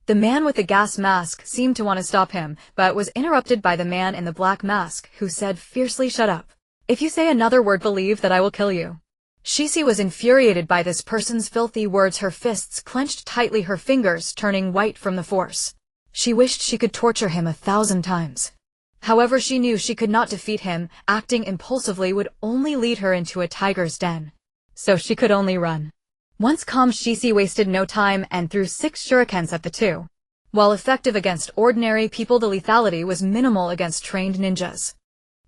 the man with the gas mask seemed to want to stop him, but was interrupted by the man in the black mask, who said fiercely, "Shut up. If you say another word, believe that I will kill you." Shisi was infuriated by this person's filthy words, her fists clenched tightly, her fingers turning white from the force. She wished she could torture him 1,000 times. However, she knew she could not defeat him. Acting impulsively would only lead her into a tiger's den. So she could only run. Once calm, Shisi wasted no time and threw 6 shurikens at the two. While effective against ordinary people, the lethality was minimal against trained ninjas.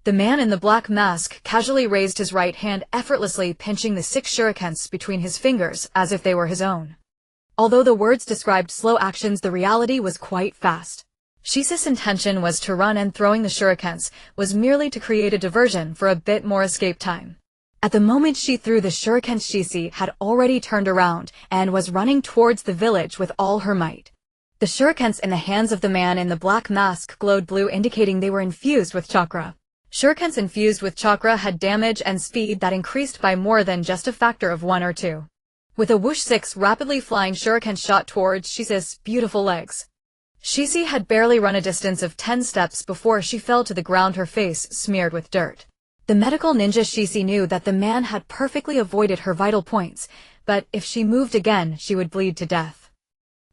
The man in the black mask casually raised his right hand, effortlessly pinching the 6 shurikens between his fingers as if they were his own. Although the words described slow actions, the reality was quite fast. Shisi's intention was to run, and throwing the shurikens was merely to create a diversion for a bit more escape time. At the moment she threw the shurikens, Shisi had already turned around and was running towards the village with all her might. The shurikens in the hands of the man in the black mask glowed blue, indicating they were infused with chakra. Shurikens infused with chakra had damage and speed that increased by more than just a factor of 1 or 2. With a whoosh, 6 rapidly flying shurikens shot towards Shisi's beautiful legs. Shisi had barely run a distance of 10 steps before she fell to the ground, her face smeared with dirt. The medical ninja Shisi knew that the man had perfectly avoided her vital points, but if she moved again, she would bleed to death.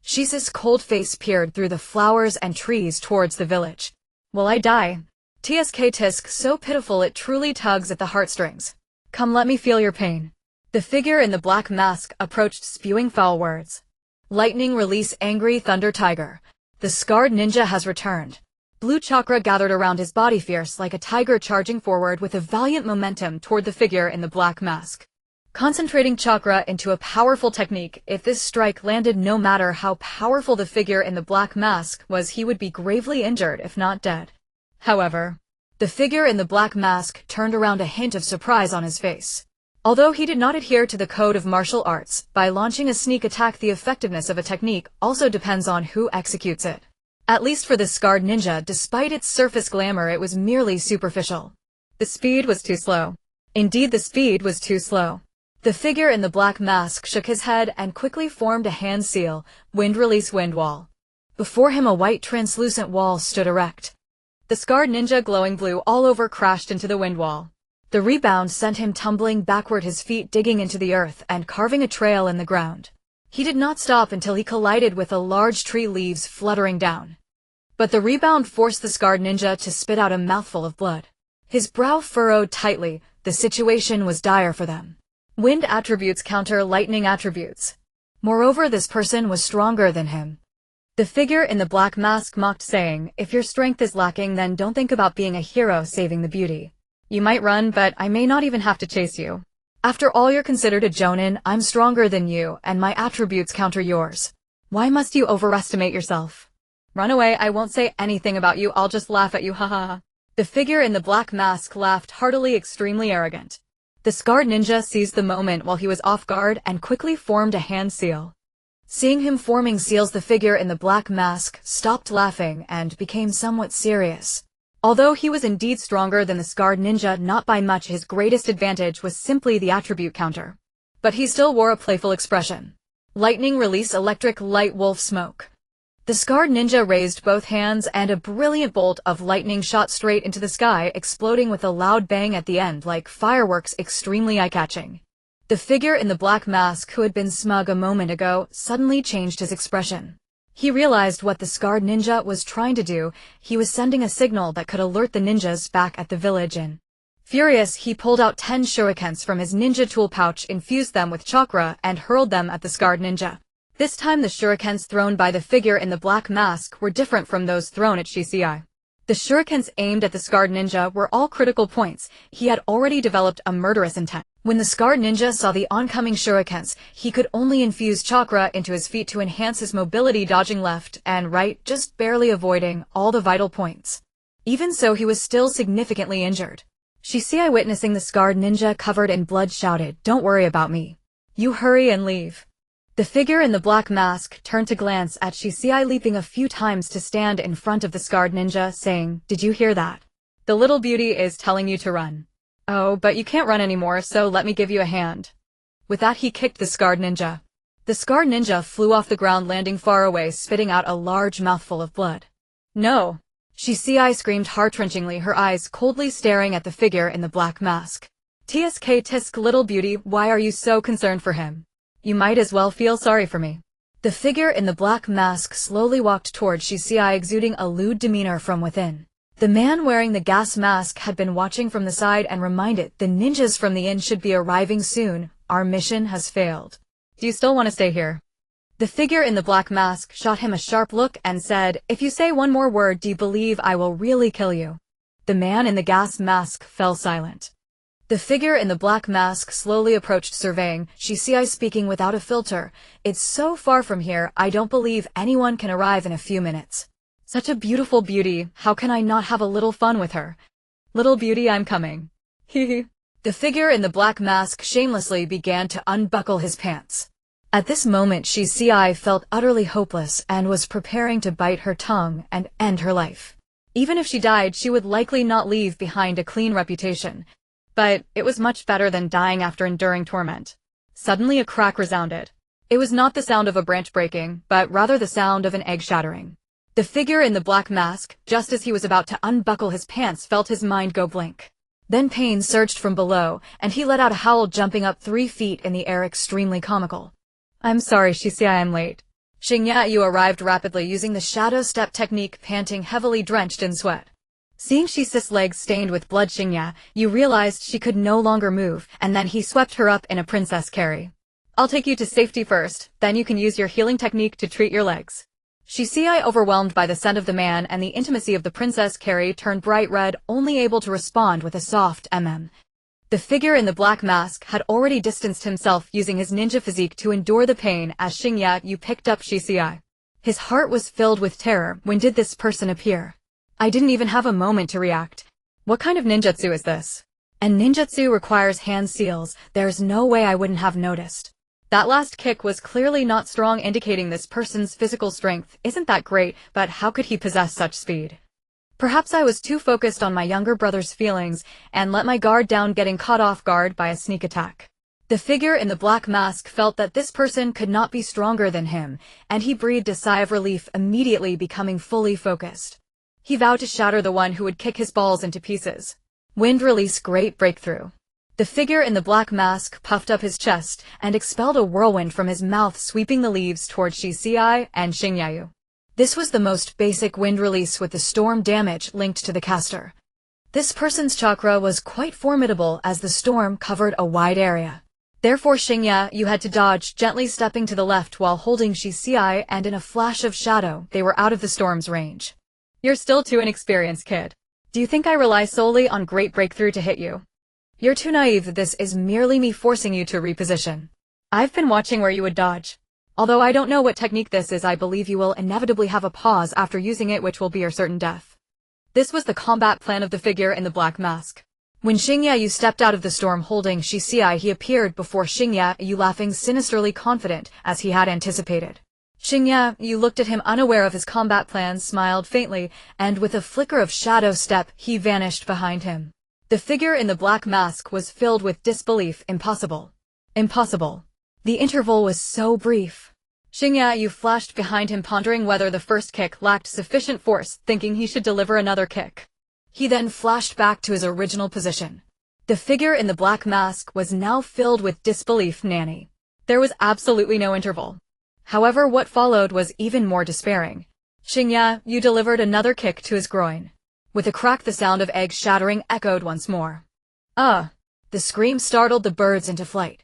Shisi's cold face peered through the flowers and trees towards the village. "Will I die? Tisk, so pitiful it truly tugs at the heartstrings. Come, let me feel your pain." The figure in the black mask approached, spewing foul words. "Lightning, release angry thunder tiger. The scarred ninja has returned." Blue chakra gathered around his body, fierce like a tiger, charging forward with a valiant momentum toward the figure in the black mask. Concentrating chakra into a powerful technique, if this strike landed, no matter how powerful the figure in the black mask was, he would be gravely injured if not dead. However, the figure in the black mask turned around, a hint of surprise on his face. Although he did not adhere to the code of martial arts, by launching a sneak attack, the effectiveness of a technique also depends on who executes it. At least for the scarred ninja, despite its surface glamour, it was merely superficial. The speed was too slow. Indeed, the speed was too slow. The figure in the black mask shook his head and quickly formed a hand seal, wind release wind wall. Before him, a white translucent wall stood erect. The scarred ninja, glowing blue all over, crashed into the wind wall. The rebound sent him tumbling backward, his feet digging into the earth and carving a trail in the ground. He did not stop until he collided with a large tree, leaves fluttering down. But the rebound forced the scarred ninja to spit out a mouthful of blood. His brow furrowed tightly. The situation was dire for them. Wind attributes counter lightning attributes. Moreover, this person was stronger than him. The figure in the black mask mocked, saying, "If your strength is lacking, then don't think about being a hero saving the beauty. You might run, but I may not even have to chase you. After all, you're considered a jonin. I'm stronger than you, and my attributes counter yours. Why must you overestimate yourself? Run away, I won't say anything about you, I'll just laugh at you, ha ha ha." The figure in the black mask laughed heartily, extremely arrogant. The scarred ninja seized the moment while he was off guard and quickly formed a hand seal. Seeing him forming seals, the figure in the black mask stopped laughing and became somewhat serious. Although he was indeed stronger than the scarred ninja, not by much, his greatest advantage was simply the attribute counter. But he still wore a playful expression. Lightning release electric light wolf smoke. The scarred ninja raised both hands and a brilliant bolt of lightning shot straight into the sky, exploding with a loud bang at the end like fireworks, extremely eye-catching. The figure in the black mask, who had been smug a moment ago, suddenly changed his expression. He realized what the scarred ninja was trying to do. He was sending a signal that could alert the ninjas back at the village inn. Furious, he pulled out 10 shurikens from his ninja tool pouch, infused them with chakra, and hurled them at the scarred ninja. This time the shurikens thrown by the figure in the black mask were different from those thrown at Shisei. The shurikens aimed at the scarred ninja were all critical points. He had already developed a murderous intent. When the scarred ninja saw the oncoming shurikens, he could only infuse chakra into his feet to enhance his mobility, dodging left and right, just barely avoiding all the vital points. Even so, he was still significantly injured. Shisei, witnessing the scarred ninja covered in blood, shouted, "Don't worry about me. You hurry and leave." The figure in the black mask turned to glance at Shisei, leaping a few times to stand in front of the scarred ninja, saying, "Did you hear that? The little beauty is telling you to run. Oh, but you can't run anymore, so let me give you a hand." With that, he kicked the scarred ninja. The scarred ninja flew off the ground, landing far away, spitting out a large mouthful of blood. "No!" Shisei screamed heart-wrenchingly, her eyes coldly staring at the figure in the black mask. "Tisk, little beauty, why are you so concerned for him? You might as well feel sorry for me." The figure in the black mask slowly walked toward Shisei, exuding a lewd demeanor from within. The man wearing the gas mask had been watching from the side and reminded, "The ninjas from the inn should be arriving soon. Our mission has failed. Do you still want to stay here?" The figure in the black mask shot him a sharp look and said, "If you say one more word, do you believe I will really kill you?" The man in the gas mask fell silent. The figure in the black mask slowly approached, surveying Shisei, speaking without a filter. "It's so far from here, I don't believe anyone can arrive in a few minutes. Such a beautiful beauty, how can I not have a little fun with her? Little beauty, I'm coming. Hee." The figure in the black mask shamelessly began to unbuckle his pants. At this moment, Shisei felt utterly hopeless and was preparing to bite her tongue and end her life. Even if she died, she would likely not leave behind a clean reputation. But it was much better than dying after enduring torment. Suddenly a crack resounded. It was not the sound of a branch breaking, but rather the sound of an egg shattering. The figure in the black mask, just as he was about to unbuckle his pants, felt his mind go blank. Then pain surged from below, and he let out a howl, jumping up 3 feet in the air, extremely comical. "I'm sorry, Shisei, I'm late." Xingya arrived rapidly, using the shadow step technique, panting heavily, drenched in sweat. Seeing Shisei's legs stained with blood, Xingya realized she could no longer move, and then he swept her up in a princess carry. "I'll take you to safety first, then you can use your healing technique to treat your legs." Shisei, overwhelmed by the scent of the man and the intimacy of the princess carry, turned bright red, only able to respond with a soft mm. The figure in the black mask had already distanced himself, using his ninja physique to endure the pain as Xingya picked up Shisei. His heart was filled with terror. When did this person appear? I didn't even have a moment to react. What kind of ninjutsu is this? And ninjutsu requires hand seals. There's no way I wouldn't have noticed. That last kick was clearly not strong, indicating this person's physical strength isn't that great, but how could he possess such speed? Perhaps I was too focused on my younger brother's feelings and let my guard down, getting caught off guard by a sneak attack. The figure in the black mask felt that this person could not be stronger than him, and he breathed a sigh of relief, immediately becoming fully focused. He vowed to shatter the one who would kick his balls into pieces. Wind release, great breakthrough. The figure in the black mask puffed up his chest and expelled a whirlwind from his mouth, sweeping the leaves toward Shisei and Xingya. This was the most basic wind release, with the storm damage linked to the caster. This person's chakra was quite formidable, as the storm covered a wide area. Therefore Xingya had to dodge, gently stepping to the left while holding Shisei, and in a flash of shadow, they were out of the storm's range. You're still too inexperienced, kid. Do you think I rely solely on great breakthrough to hit you? You're too naive. This is merely me forcing you to reposition. I've been watching where you would dodge. Although I don't know what technique this is, I believe you will inevitably have a pause after using it, which will be your certain death. This was the combat plan of the figure in the black mask. When Xingya stepped out of the storm holding Shisei, he appeared before Xingya laughing sinisterly confident as he had anticipated. Xingya looked at him unaware of his combat plans, smiled faintly, and with a flicker of shadow step, he vanished behind him. The figure in the black mask was filled with disbelief. Impossible. Impossible. The interval was so brief. Xingya flashed behind him, pondering whether the first kick lacked sufficient force, thinking he should deliver another kick. He then flashed back to his original position. The figure in the black mask was now filled with disbelief. Nanny. There was absolutely no interval. However, what followed was even more despairing. Xingya delivered another kick to his groin. With a crack, the sound of eggs shattering echoed once more. The scream startled the birds into flight.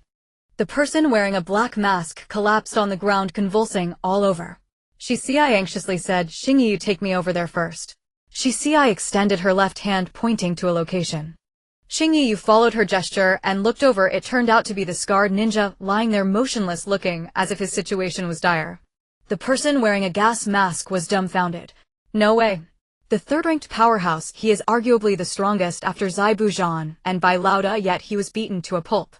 The person wearing a black mask collapsed on the ground, convulsing all over. Shisei anxiously said, "Xingyi, take me over there first." Shisei extended her left hand, pointing to a location. Xingyi followed her gesture and looked over. It turned out to be the scarred ninja, lying there motionless, looking as if his situation was dire. The person wearing a gas mask was dumbfounded. No way. The third-ranked powerhouse, he is arguably the strongest after Zai Buzhan and Bai Lauda, yet he was beaten to a pulp.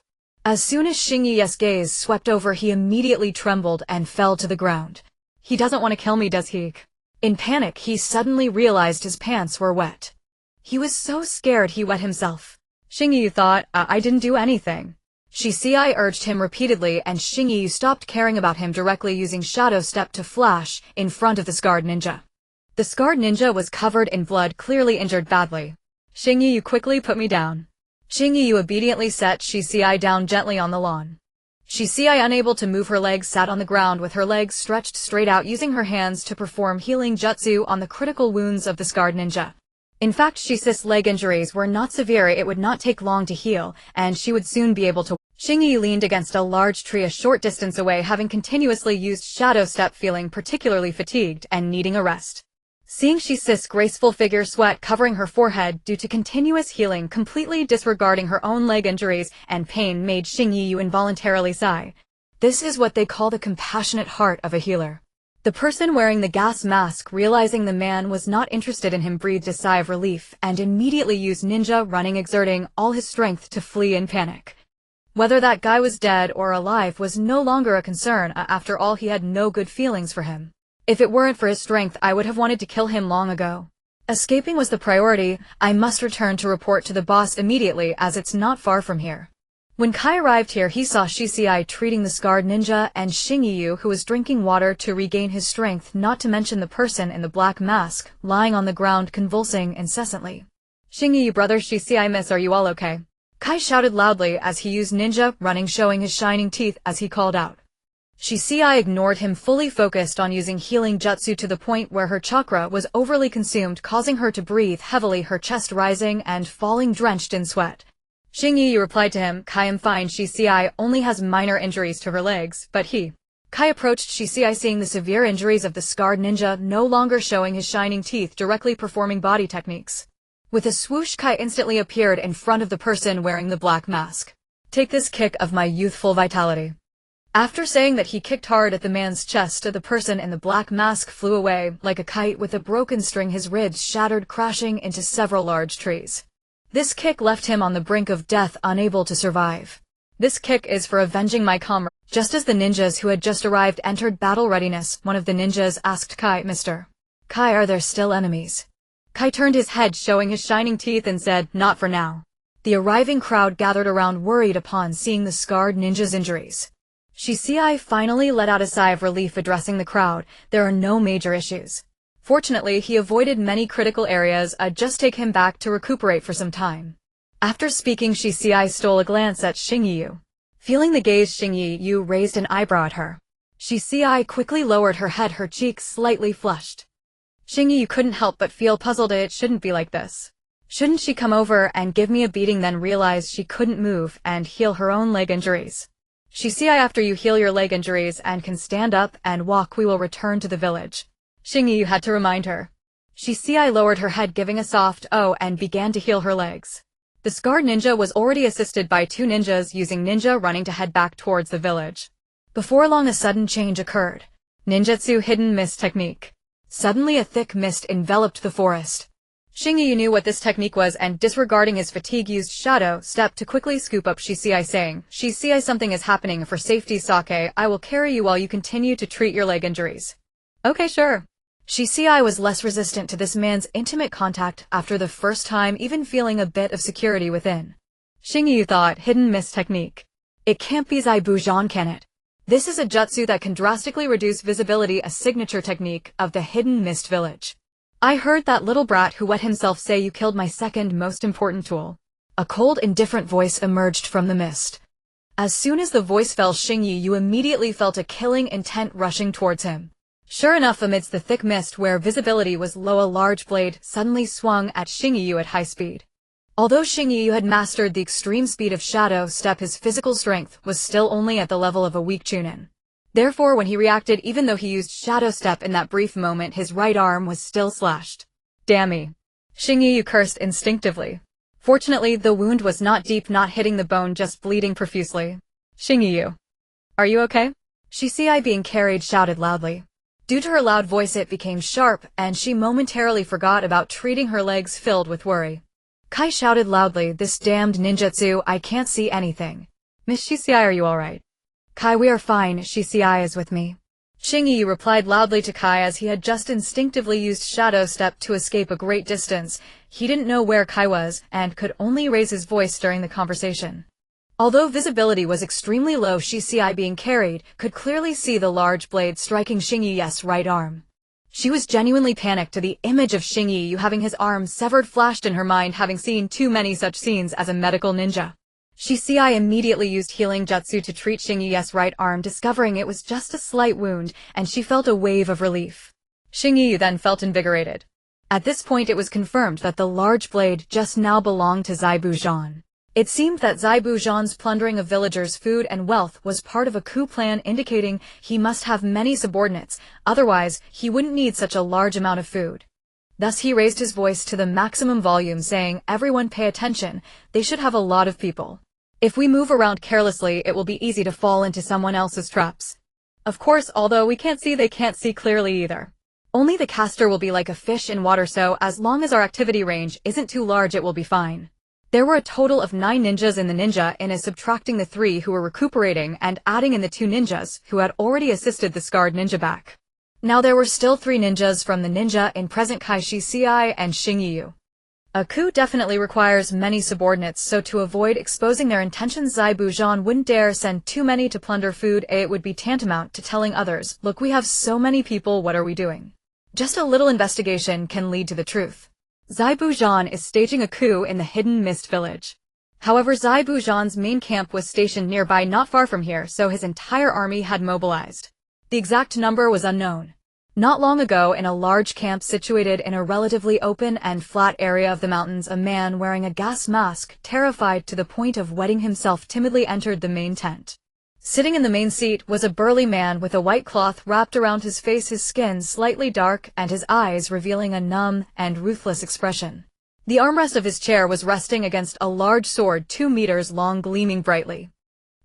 As soon as Xingyi's gaze swept over, he immediately trembled and fell to the ground. He doesn't want to kill me, does he? In panic, he suddenly realized his pants were wet. He was so scared he wet himself. Xingyi thought, I didn't do anything. Shisei urged him repeatedly, and Xingyi stopped caring about him, directly using Shadow Step to flash in front of the scarred ninja. The scarred ninja was covered in blood, clearly injured badly. Xingyi, quickly put me down. Xingyi obediently set Shisei down gently on the lawn. Shisei, unable to move her legs, sat on the ground with her legs stretched straight out, using her hands to perform healing jutsu on the critical wounds of the scarred ninja. In fact, Shisei's leg injuries were not severe. It would not take long to heal, and she would soon be able to. Xingyi leaned against a large tree a short distance away, having continuously used Shadow Step, feeling particularly fatigued and needing a rest. Seeing Shisei's graceful figure, sweat covering her forehead due to continuous healing, completely disregarding her own leg injuries and pain, made Xingyi involuntarily sigh. This is what they call the compassionate heart of a healer. The person wearing the gas mask, realizing the man was not interested in him, breathed a sigh of relief and immediately used ninja running, exerting all his strength to flee in panic. Whether that guy was dead or alive was no longer a concern. After all, he had no good feelings for him. If it weren't for his strength, I would have wanted to kill him long ago. Escaping was the priority. I must return to report to the boss immediately, as it's not far from here. When Kai arrived here, he saw Shisei treating the scarred ninja and Xingyi, who was drinking water to regain his strength, not to mention the person in the black mask, lying on the ground convulsing incessantly. Xingyi, brother Shisei, miss, are you all okay? Kai shouted loudly as he used ninja running, showing his shining teeth as he called out. Shisei ignored him, fully focused on using healing jutsu to the point where her chakra was overly consumed, causing her to breathe heavily, her chest rising and falling drenched in sweat. Xingyi replied to him, Kai, am fine. Shisei only has minor injuries to her legs, but he. Kai approached Shisei, seeing the severe injuries of the scarred ninja, no longer showing his shining teeth, directly performing body techniques. With a swoosh, Kai instantly appeared in front of the person wearing the black mask. Take this kick of my youthful vitality. After saying that, he kicked hard at the man's chest. The person in the black mask flew away like a kite with a broken string, his ribs shattered, crashing into several large trees. This kick left him on the brink of death, unable to survive. This kick is for avenging my comrade. Just as the ninjas who had just arrived entered battle readiness, one of the ninjas asked Kai, Mr. Kai, are there still enemies? Kai turned his head, showing his shining teeth, and said, not for now. The arriving crowd gathered around, worried upon seeing the scarred ninja's injuries. Shisei finally let out a sigh of relief, addressing the crowd. There are no major issues. Fortunately, he avoided many critical areas. I'd just take him back to recuperate for some time. After speaking, Shisei stole a glance at Xingyi. Feeling the gaze, Xingyi raised an eyebrow at her. Shisei quickly lowered her head, her cheeks slightly flushed. Xingyi couldn't help but feel puzzled. It shouldn't be like this. Shouldn't she come over and give me a beating, then realize she couldn't move and heal her own leg injuries? Shisei, after you heal your leg injuries and can stand up and walk, we will return to the village. Xingyi had to remind her. Shisei lowered her head, giving a soft oh, and began to heal her legs. The scarred ninja was already assisted by two ninjas, using ninja running to head back towards the village. Before long, a sudden change occurred. Ninjutsu hidden mist technique. Suddenly a thick mist enveloped the forest. Xingyu knew what this technique was and disregarding his fatigue used shadow step to quickly scoop up Shisei saying, Shisei, something is happening. For safety, Sake, I will carry you while you continue to treat your leg injuries. Okay, sure. Shisei was less resistant to this man's intimate contact after the first time, even feeling a bit of security within. Xingyu thought, hidden mist technique. It can't be Zai Bujan, can it? This is a jutsu that can drastically reduce visibility, a signature technique of the hidden mist village. I heard that little brat who wet himself say you killed my second most important tool. A cold, indifferent voice emerged from the mist. As soon as the voice fell, Xingyu immediately felt a killing intent rushing towards him. Sure enough, amidst the thick mist where visibility was low, a large blade suddenly swung at Xingyu at high speed. Although Xingyu had mastered the extreme speed of shadow step, his physical strength was still only at the level of a weak chunin. Therefore, when he reacted, even though he used shadow step in that brief moment, his right arm was still slashed. Dammy. Xingyu cursed instinctively. Fortunately, the wound was not deep, not hitting the bone, just bleeding profusely. Xingyu. Are you okay? Shisei, being carried, shouted loudly. Due to her loud voice, it became sharp, and she momentarily forgot about treating her legs filled with worry. Kai shouted loudly, this damned ninjutsu, I can't see anything. Miss Shisei, are you alright? Kai, we are fine, Shisei is with me. Xingyu replied loudly to Kai as he had just instinctively used shadow step to escape a great distance. He didn't know where Kai was, and could only raise his voice during the conversation. Although visibility was extremely low, Shisei, being carried, could clearly see the large blade striking Xingyu's right arm. She was genuinely panicked to the image of Xingyu having his arm severed flashed in her mind, having seen too many such scenes as a medical ninja. Shisei immediately used healing jutsu to treat Xingyu's right arm, discovering it was just a slight wound, and she felt a wave of relief. Xingyu then felt invigorated. At this point, it was confirmed that the large blade just now belonged to Zai Bujan. It seemed that Zai Bujan's plundering of villagers' food and wealth was part of a coup plan, indicating he must have many subordinates, otherwise he wouldn't need such a large amount of food. Thus he raised his voice to the maximum volume, saying, everyone pay attention, they should have a lot of people. If we move around carelessly, it will be easy to fall into someone else's traps. Of course, although we can't see, they can't see clearly either. Only the caster will be like a fish in water, so as long as our activity range isn't too large, it will be fine. There were a total of 9 ninjas in the ninja inn, as subtracting the 3 who were recuperating and adding in the 2 ninjas who had already assisted the scarred ninja back. Now there were still 3 ninjas from the ninja inn present, Kai, Shisei, and Xingyu. A coup definitely requires many subordinates, so to avoid exposing their intentions, Zai Bujan wouldn't dare send too many to plunder food. It would be tantamount to telling others, look, we have so many people, what are we doing? Just a little investigation can lead to the truth. Zai Bujan is staging a coup in the hidden mist village. However, Zai Bujan's main camp was stationed nearby, not far from here, so his entire army had mobilized. The exact number was unknown. Not long ago, in a large camp situated in a relatively open and flat area of the mountains, a man wearing a gas mask, terrified to the point of wetting himself, timidly entered the main tent. Sitting in the main seat was a burly man with a white cloth wrapped around his face, his skin slightly dark and his eyes revealing a numb and ruthless expression. The armrest of his chair was resting against a large sword 2 meters long, gleaming brightly.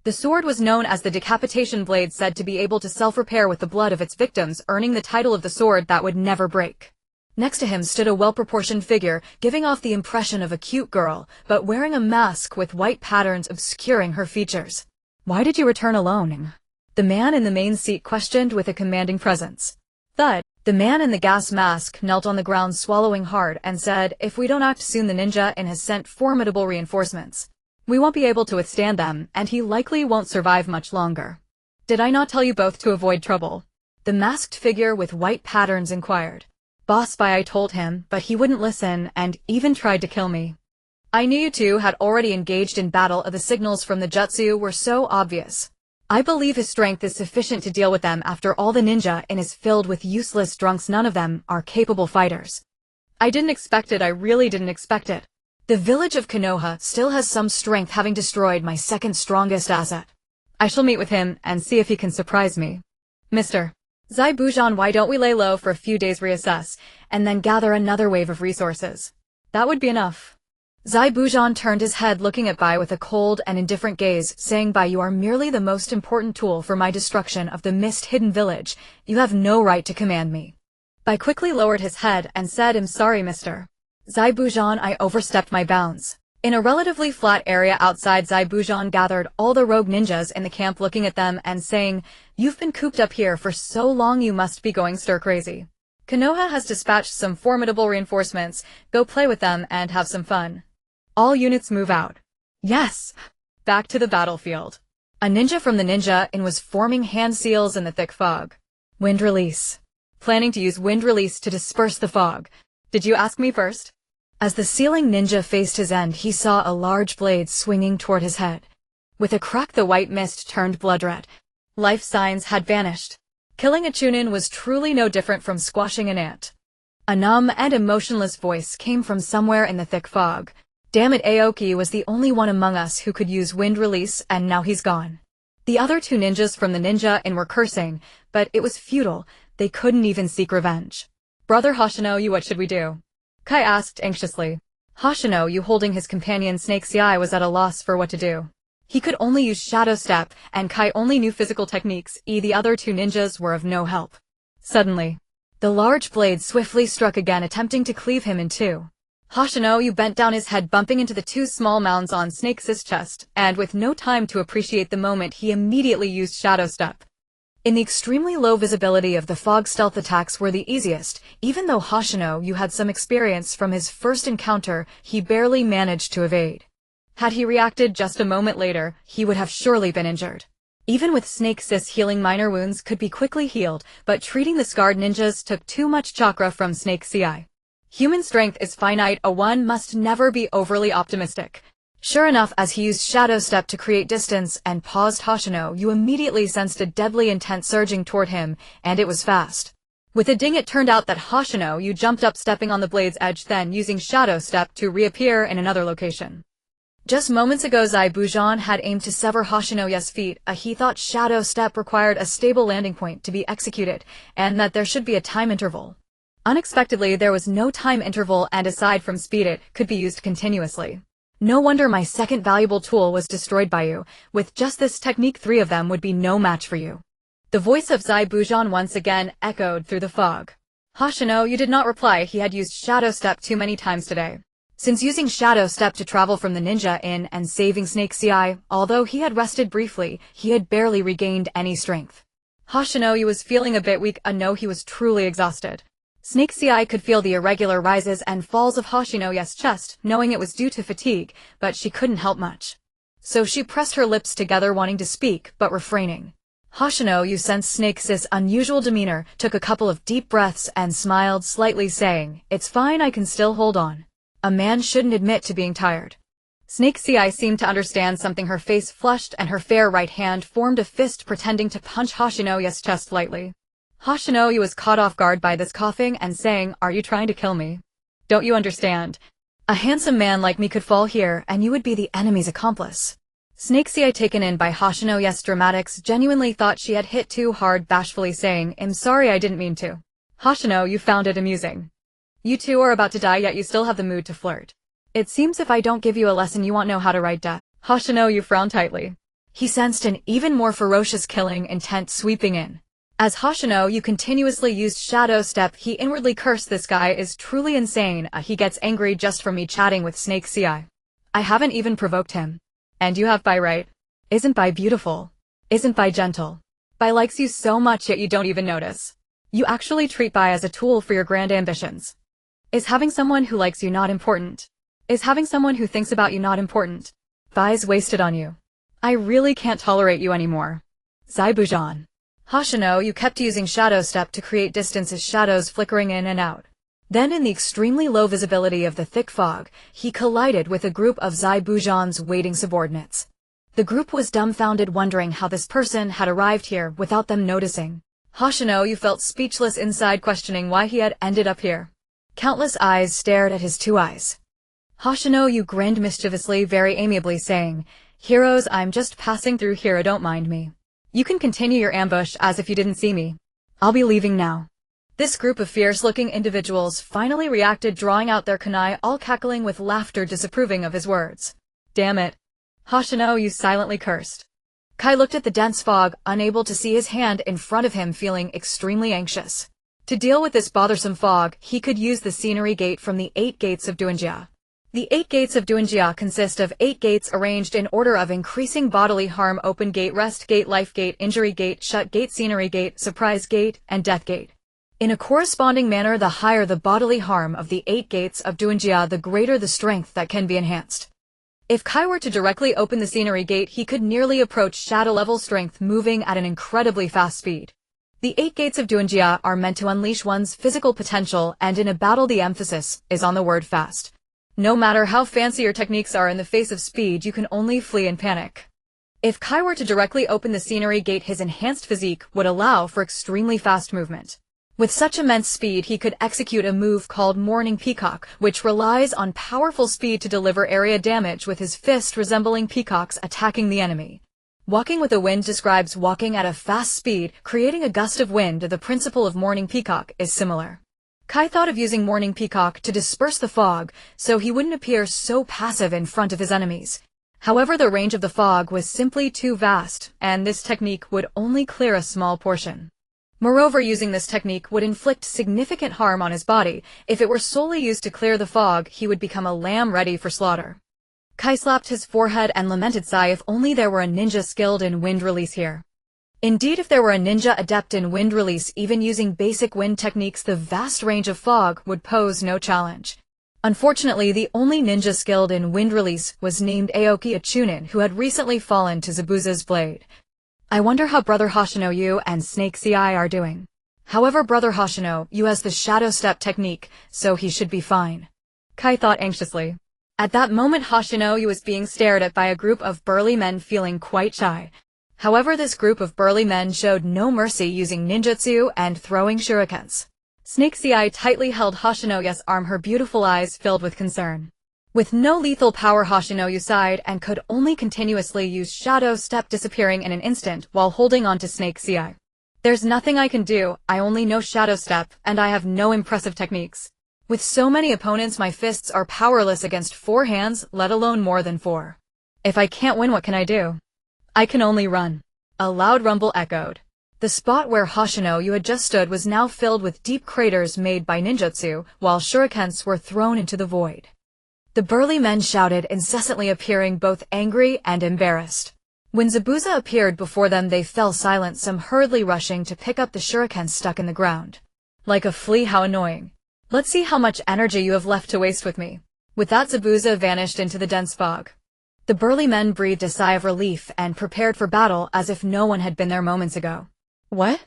The sword was known as the decapitation blade, said to be able to self-repair with the blood of its victims, earning the title of the sword that would never break. Next to him stood a well-proportioned figure, giving off the impression of a cute girl, but wearing a mask with white patterns obscuring her features. Why did you return alone? The man in the main seat questioned with a commanding presence. Thud. The man in the gas mask knelt on the ground, swallowing hard, and said, if we don't act soon, the ninja inn has sent formidable reinforcements. We won't be able to withstand them, and he likely won't survive much longer. Did I not tell you both to avoid trouble? The masked figure with white patterns inquired. Boss, I told him, but he wouldn't listen and even tried to kill me. I knew you two had already engaged in battle. The signals from the jutsu were so obvious. I believe his strength is sufficient to deal with them. After all, the ninja inn is filled with useless drunks. None of them are capable fighters. I didn't expect it. I really didn't expect it. The village of Konoha still has some strength, having destroyed my second strongest asset. I shall meet with him and see if he can surprise me. Mr. Zai Bujan, why don't we lay low for a few days, reassess, and then gather another wave of resources? That would be enough. Zai Bujan turned his head, looking at Bai with a cold and indifferent gaze, saying, Bai, you are merely the most important tool for my destruction of the mist-hidden village. You have no right to command me. Bai quickly lowered his head and said, I'm sorry, Mr. Zaibujan, I overstepped my bounds. In a relatively flat area outside, Zaibujan gathered all the rogue ninjas in the camp, looking at them and saying, "You've been cooped up here for so long you must be going stir-crazy. Konoha has dispatched some formidable reinforcements. Go play with them and have some fun. All units move out." Yes! Back to the battlefield. A ninja from the ninja inn was forming hand seals in the thick fog. Wind release. Planning to use wind release to disperse the fog. Did you ask me first? As the sealing ninja faced his end, he saw a large blade swinging toward his head. With a crack, the white mist turned blood red. Life signs had vanished. Killing a chunin was truly no different from squashing an ant. A numb and emotionless voice came from somewhere in the thick fog. "Damn it, Aoki was the only one among us who could use wind release, and now he's gone." The other two ninjas from the ninja inn were cursing, but it was futile. They couldn't even seek revenge. "Brother Hoshino, what should we do?" Kai asked anxiously. Hoshino, holding his companion Snake's eye, was at a loss for what to do. He could only use Shadow Step, and Kai only knew physical techniques. The other two ninjas were of no help. Suddenly, the large blade swiftly struck again, attempting to cleave him in two. Hoshino bent down his head, bumping into the two small mounds on Snake's chest, and with no time to appreciate the moment, he immediately used Shadow Step. In the extremely low visibility of the fog, stealth attacks were the easiest. Even though Hoshino had some experience from his first encounter, he barely managed to evade. Had he reacted just a moment later, he would have surely been injured. Even with Snake's healing, minor wounds could be quickly healed, but treating the scarred ninjas took too much chakra from Snake's eye. Human strength is finite. One must never be overly optimistic. Sure enough, as he used Shadow Step to create distance and paused Hoshino, immediately sensed a deadly intent surging toward him, and it was fast. With a ding, it turned out that Hoshino jumped up, stepping on the blade's edge, then using Shadow Step to reappear in another location. Just moments ago, Zaibujan had aimed to sever Hoshino's feet. He thought Shadow Step required a stable landing point to be executed, and that there should be a time interval. Unexpectedly, there was no time interval, and aside from speed, it could be used continuously. No wonder my second valuable tool was destroyed by you. With just this technique, 3 of them would be no match for you. The voice of Zaibujan once again echoed through the fog. Hoshino did not reply. He had used Shadow Step too many times today. Since using Shadow Step to travel from the ninja inn and saving Snake's eye, although he had rested briefly, he had barely regained any strength. Hoshino was feeling a bit weak. No, he was truly exhausted. Snake's eye could feel the irregular rises and falls of Hoshino's chest, knowing it was due to fatigue, but she couldn't help much. So she pressed her lips together, wanting to speak, but refraining. Hoshino sensed Snake's unusual demeanor, took a couple of deep breaths, and smiled slightly, saying, "It's fine, I can still hold on. A man shouldn't admit to being tired." Snake's eye seemed to understand something. Her face flushed, and her fair right hand formed a fist, pretending to punch Hoshino's chest lightly. Hoshino was caught off guard by this, coughing and saying, "Are you trying to kill me? Don't you understand? A handsome man like me could fall here, and you would be the enemy's accomplice." Snake's eye, taken in by Hoshino's dramatics, genuinely thought she had hit too hard, bashfully saying, "I'm sorry, I didn't mean to." Hoshino found it amusing. "You two are about to die, yet you still have the mood to flirt. It seems if I don't give you a lesson, you won't know how to write death." Hoshino frowned tightly. He sensed an even more ferocious killing intent sweeping in. As Hoshino continuously used Shadow Step, he inwardly cursed, "This guy is truly insane. He gets angry just from me chatting with Snake's eye. I haven't even provoked him. And you have Bai, right? Isn't Bai beautiful? Isn't Bai gentle? Bai likes you so much, yet you don't even notice. You actually treat Bai as a tool for your grand ambitions. Is having someone who likes you not important? Is having someone who thinks about you not important? Bai's wasted on you. I really can't tolerate you anymore." Zaibujan. Hoshino kept using Shadow Step to create distance, his shadows flickering in and out. Then, in the extremely low visibility of the thick fog, he collided with a group of Zaibujan's waiting subordinates. The group was dumbfounded, wondering how this person had arrived here without them noticing. Hoshino felt speechless inside, questioning why he had ended up here. Countless eyes stared at his 2 eyes. Hoshino grinned mischievously, very amiably, saying, "Heroes, I'm just passing through here, don't mind me. You can continue your ambush as if you didn't see me. I'll be leaving now." This group of fierce-looking individuals finally reacted, drawing out their kunai, all cackling with laughter, disapproving of his words. "Damn it." Hoshino silently cursed. Kai looked at the dense fog, unable to see his hand in front of him, feeling extremely anxious. To deal with this bothersome fog, he could use the scenery gate from the 8 gates of Duinjia. The 8 gates of Duinjia consist of 8 gates arranged in order of increasing bodily harm: open gate, rest gate, life gate, injury gate, shut gate, scenery gate, surprise gate, and death gate. In a corresponding manner, the higher the bodily harm of the 8 gates of Duinjia, the greater the strength that can be enhanced. If Kai were to directly open the scenery gate, he could nearly approach shadow-level strength, moving at an incredibly fast speed. The 8 gates of Duinjia are meant to unleash one's physical potential, and in a battle the emphasis is on the word fast. No matter how fancy your techniques are, in the face of speed you can only flee in panic. If Kai were to directly open the scenery gate, his enhanced physique would allow for extremely fast movement. With such immense speed, he could execute a move called Morning Peacock, which relies on powerful speed to deliver area damage with his fist resembling peacocks attacking the enemy. Walking with the wind describes walking at a fast speed, creating a gust of wind. The principle of Morning Peacock is similar. Kai thought of using Morning Peacock to disperse the fog, so he wouldn't appear so passive in front of his enemies. However, the range of the fog was simply too vast, and this technique would only clear a small portion. Moreover, using this technique would inflict significant harm on his body. If it were solely used to clear the fog, he would become a lamb ready for slaughter. Kai slapped his forehead and lamented, "Sigh, if only there were a ninja skilled in wind release here." Indeed, if there were a ninja adept in wind release, even using basic wind techniques, the vast range of fog would pose no challenge. Unfortunately, the only ninja skilled in wind release was named Aoki, a chunin who had recently fallen to Zabuza's blade. I wonder how Brother Hoshino Yu and Snake Ci are doing. However, Brother Hoshino Yu has the shadow step technique, so he should be fine. Kai thought anxiously. At that moment, Hoshino Yu was being stared at by a group of burly men feeling quite shy. However, this group of burly men showed no mercy, using ninjutsu and throwing shurikens. Snake Ci tightly held Hoshino Yu's arm, her beautiful eyes filled with concern. With no lethal power, Hoshino Yu sighed and could only continuously use shadow step, disappearing in an instant while holding on to Snake Ci. There's nothing I can do, I only know shadow step, and I have no impressive techniques. With so many opponents, my fists are powerless against 4 hands, let alone more than 4. If I can't win, what can I do? I can only run. A loud rumble echoed. The spot where Hoshino Yu had just stood was now filled with deep craters made by ninjutsu, while shurikens were thrown into the void. The burly men shouted incessantly, appearing both angry and embarrassed. When Zabuza appeared before them, they fell silent, some hurriedly rushing to pick up the shurikens stuck in the ground. Like a flea, how annoying. Let's see how much energy you have left to waste with me. With that, Zabuza vanished into the dense fog. The burly men breathed a sigh of relief and prepared for battle as if no one had been there moments ago. What?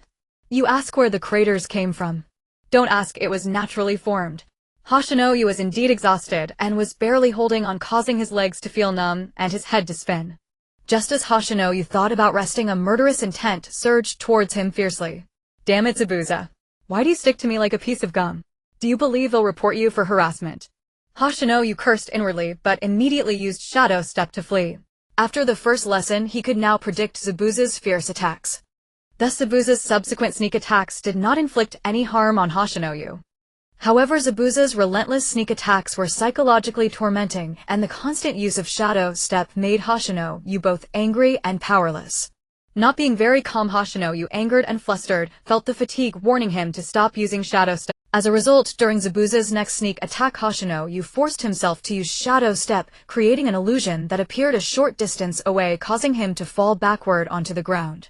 You ask where the craters came from? Don't ask, it was naturally formed. Hoshino Yu was indeed exhausted and was barely holding on, causing his legs to feel numb and his head to spin. Just as Hoshino Yu thought about resting, a murderous intent surged towards him fiercely. Damn it, Zabuza. Why do you stick to me like a piece of gum? Do you believe they'll report you for harassment? Hoshino Yu cursed inwardly, but immediately used shadow step to flee. After the first lesson, he could now predict Zabuza's fierce attacks. Thus, Zabuza's subsequent sneak attacks did not inflict any harm on Hoshino Yu. However, Zabuza's relentless sneak attacks were psychologically tormenting, and the constant use of shadow step made Hoshino Yu both angry and powerless. Not being very calm, Hoshino Yu, angered and flustered, felt the fatigue warning him to stop using shadow step. As a result, during Zabuza's next sneak attack, Hoshino Yu forced himself to use shadow step, creating an illusion that appeared a short distance away, causing him to fall backward onto the ground.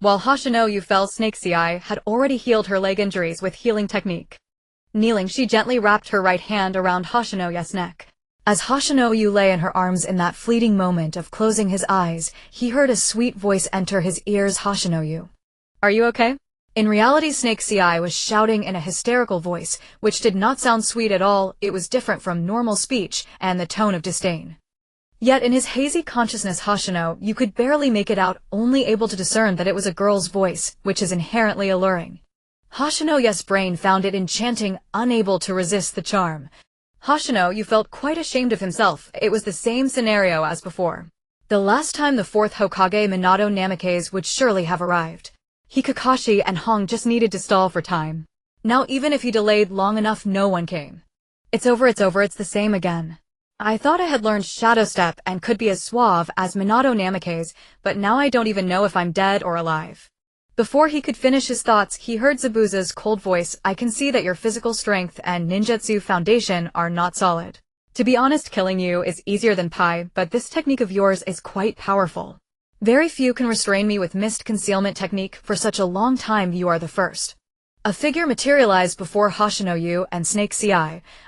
While Hoshino Yu fell, Snake Ci had already healed her leg injuries with healing technique. Kneeling, she gently wrapped her right hand around Hoshino Yu's neck. As Hoshino Yu lay in her arms, in that fleeting moment of closing his eyes, he heard a sweet voice enter his ears. Hoshino Yu, are you okay? In reality, Snake Ci was shouting in a hysterical voice, which did not sound sweet at all. It was different from normal speech and the tone of disdain. Yet in his hazy consciousness, Hoshino Yu could barely make it out, only able to discern that it was a girl's voice, which is inherently alluring. Hoshino Yu's brain found it enchanting, unable to resist the charm. Hoshino Yu felt quite ashamed of himself. It was the same scenario as before. The last time the 4th Hokage, Minato Namikaze, would surely have arrived. Kakashi and Hong just needed to stall for time. Now even if he delayed long enough, no one came. It's over, it's the same again. I thought I had learned shadow step and could be as suave as Minato Namikaze, but now I don't even know if I'm dead or alive. Before he could finish his thoughts, he heard Zabuza's cold voice, "I can see that your physical strength and ninjutsu foundation are not solid. To be honest, killing you is easier than pie, but this technique of yours is quite powerful. Very few can restrain me with mist concealment technique. For such a long time you are the first." A figure materialized before Hoshino and Snake Ci,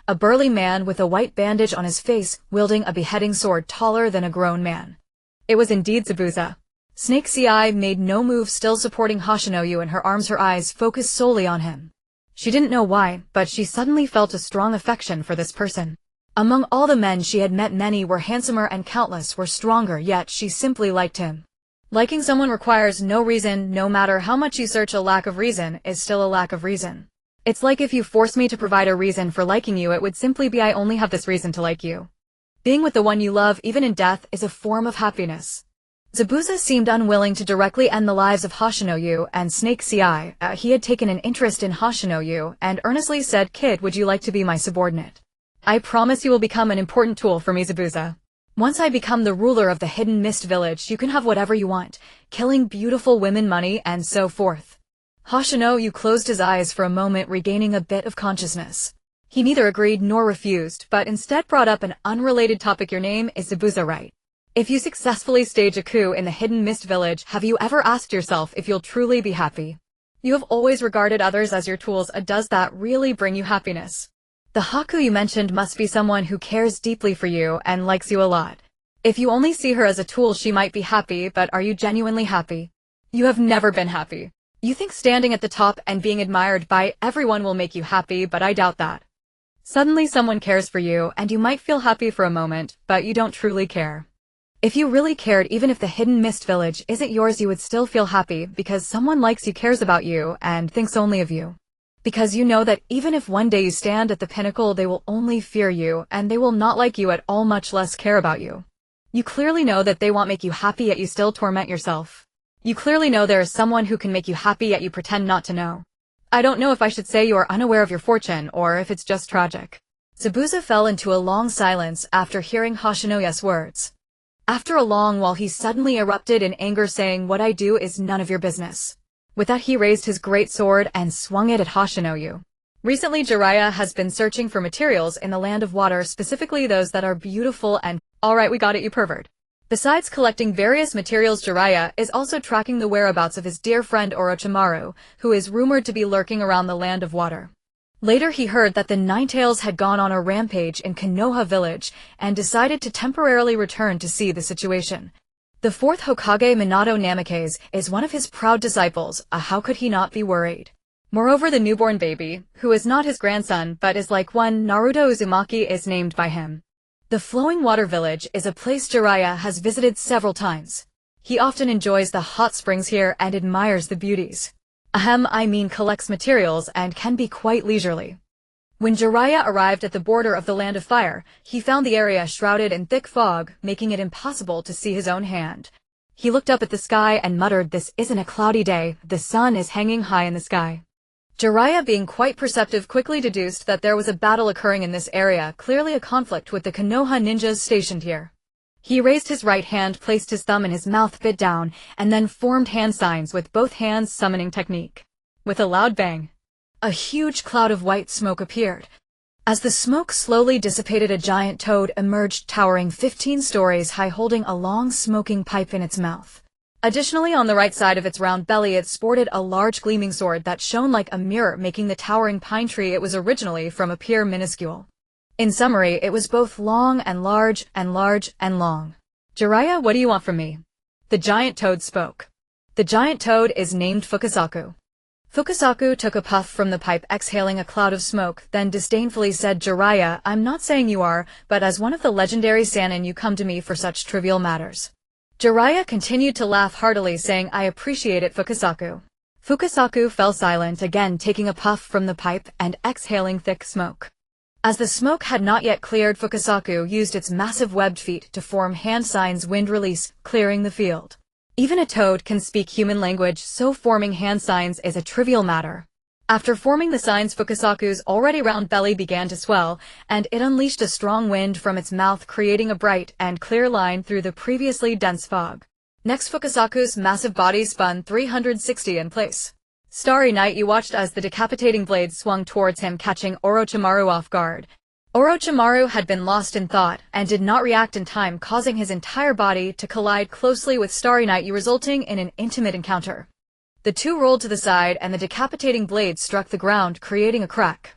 a burly man with a white bandage on his face, wielding a beheading sword taller than a grown man. It was indeed Zabuza. Snake Ci made no move, still supporting Hoshino and her arms, her eyes focused solely on him. She didn't know why, but she suddenly felt a strong affection for this person. Among all the men she had met, many were handsomer and countless were stronger, yet she simply liked him. Liking someone requires no reason. No matter how much you search, a lack of reason is still a lack of reason. It's like if you force me to provide a reason for liking you, it would simply be I only have this reason to like you. Being with the one you love, even in death, is a form of happiness. Zabuza seemed unwilling to directly end the lives of Hoshino and Snake Ci. He had taken an interest in Hoshino and earnestly said, "Kid, would you like to be my subordinate? I promise you will become an important tool for me, Zabuza. Once I become the ruler of the Hidden Mist Village, you can have whatever you want, killing beautiful women, money, and so forth." Hoshino closed his eyes for a moment, regaining a bit of consciousness. He neither agreed nor refused, but instead brought up an unrelated topic. "Your name is Zabuza, right? If you successfully stage a coup in the Hidden Mist Village, have you ever asked yourself if you'll truly be happy? You have always regarded others as your tools. Does that really bring you happiness? The Haku you mentioned must be someone who cares deeply for you and likes you a lot. If you only see her as a tool, she might be happy, but are you genuinely happy? You have never been happy. You think standing at the top and being admired by everyone will make you happy, but I doubt that. Suddenly someone cares for you, and you might feel happy for a moment, but you don't truly care. If you really cared, even if the Hidden Mist Village isn't yours, you would still feel happy because someone likes you, cares about you, and thinks only of you. Because you know that even if one day you stand at the pinnacle, they will only fear you, and they will not like you at all, much less care about you. You clearly know that they won't make you happy, yet you still torment yourself. You clearly know there is someone who can make you happy, yet you pretend not to know. I don't know if I should say you are unaware of your fortune, or if it's just tragic." Zabuza fell into a long silence after hearing Hoshino's words. After a long while he suddenly erupted in anger, saying, "What I do is none of your business." With that he raised his great sword and swung it at Hoshino. Recently Jiraiya has been searching for materials in the land of water, specifically those that are beautiful and— "Alright, we got it, you pervert." Besides collecting various materials, Jiraiya is also tracking the whereabouts of his dear friend Orochimaru, who is rumored to be lurking around the land of water. Later he heard that the Ninetales had gone on a rampage in Konoha village and decided to temporarily return to see the situation. The fourth Hokage, Minato Namikaze, is one of his proud disciples. How could he not be worried? Moreover, the newborn baby, who is not his grandson but is like one, Naruto Uzumaki, is named by him. The Flowing Water Village is a place Jiraiya has visited several times. He often enjoys the hot springs here and admires the beauties. Collects materials and can be quite leisurely. When Jiraiya arrived at the border of the Land of Fire, he found the area shrouded in thick fog, making it impossible to see his own hand. He looked up at the sky and muttered, "This isn't a cloudy day, the sun is hanging high in the sky." Jiraiya, being quite perceptive, quickly deduced that there was a battle occurring in this area, clearly a conflict with the Konoha ninjas stationed here. He raised his right hand, placed his thumb in his mouth, bit down, and then formed hand signs with both hands, summoning technique. With a loud bang, a huge cloud of white smoke appeared. As the smoke slowly dissipated, a giant toad emerged, towering 15 stories high, holding a long smoking pipe in its mouth. Additionally, on the right side of its round belly, it sported a large gleaming sword that shone like a mirror, making the towering pine tree it was originally from appear minuscule. In summary, it was both long and large and large and long. "Jiraiya, what do you want from me?" The giant toad spoke. The giant toad is named Fukasaku. Fukasaku took a puff from the pipe, exhaling a cloud of smoke, then disdainfully said, "Jiraiya, I'm not saying you are, but as one of the legendary Sannin you come to me for such trivial matters." Jiraiya continued to laugh heartily, saying, "I appreciate it, Fukasaku." Fukasaku fell silent, again taking a puff from the pipe and exhaling thick smoke. As the smoke had not yet cleared, Fukasaku used its massive webbed feet to form hand signs, wind release, clearing the field. Even a toad can speak human language, so forming hand signs is a trivial matter. After forming the signs, Fukasaku's already round belly began to swell, and it unleashed a strong wind from its mouth, creating a bright and clear line through the previously dense fog. Next, Fukasaku's massive body spun 360 in place. Starry Night, you watched as the decapitating blade swung towards him, catching Orochimaru off guard. Orochimaru had been lost in thought and did not react in time, causing his entire body to collide closely with Starry Night, resulting in an intimate encounter. The two rolled to the side and the decapitating blade struck the ground, creating a crack.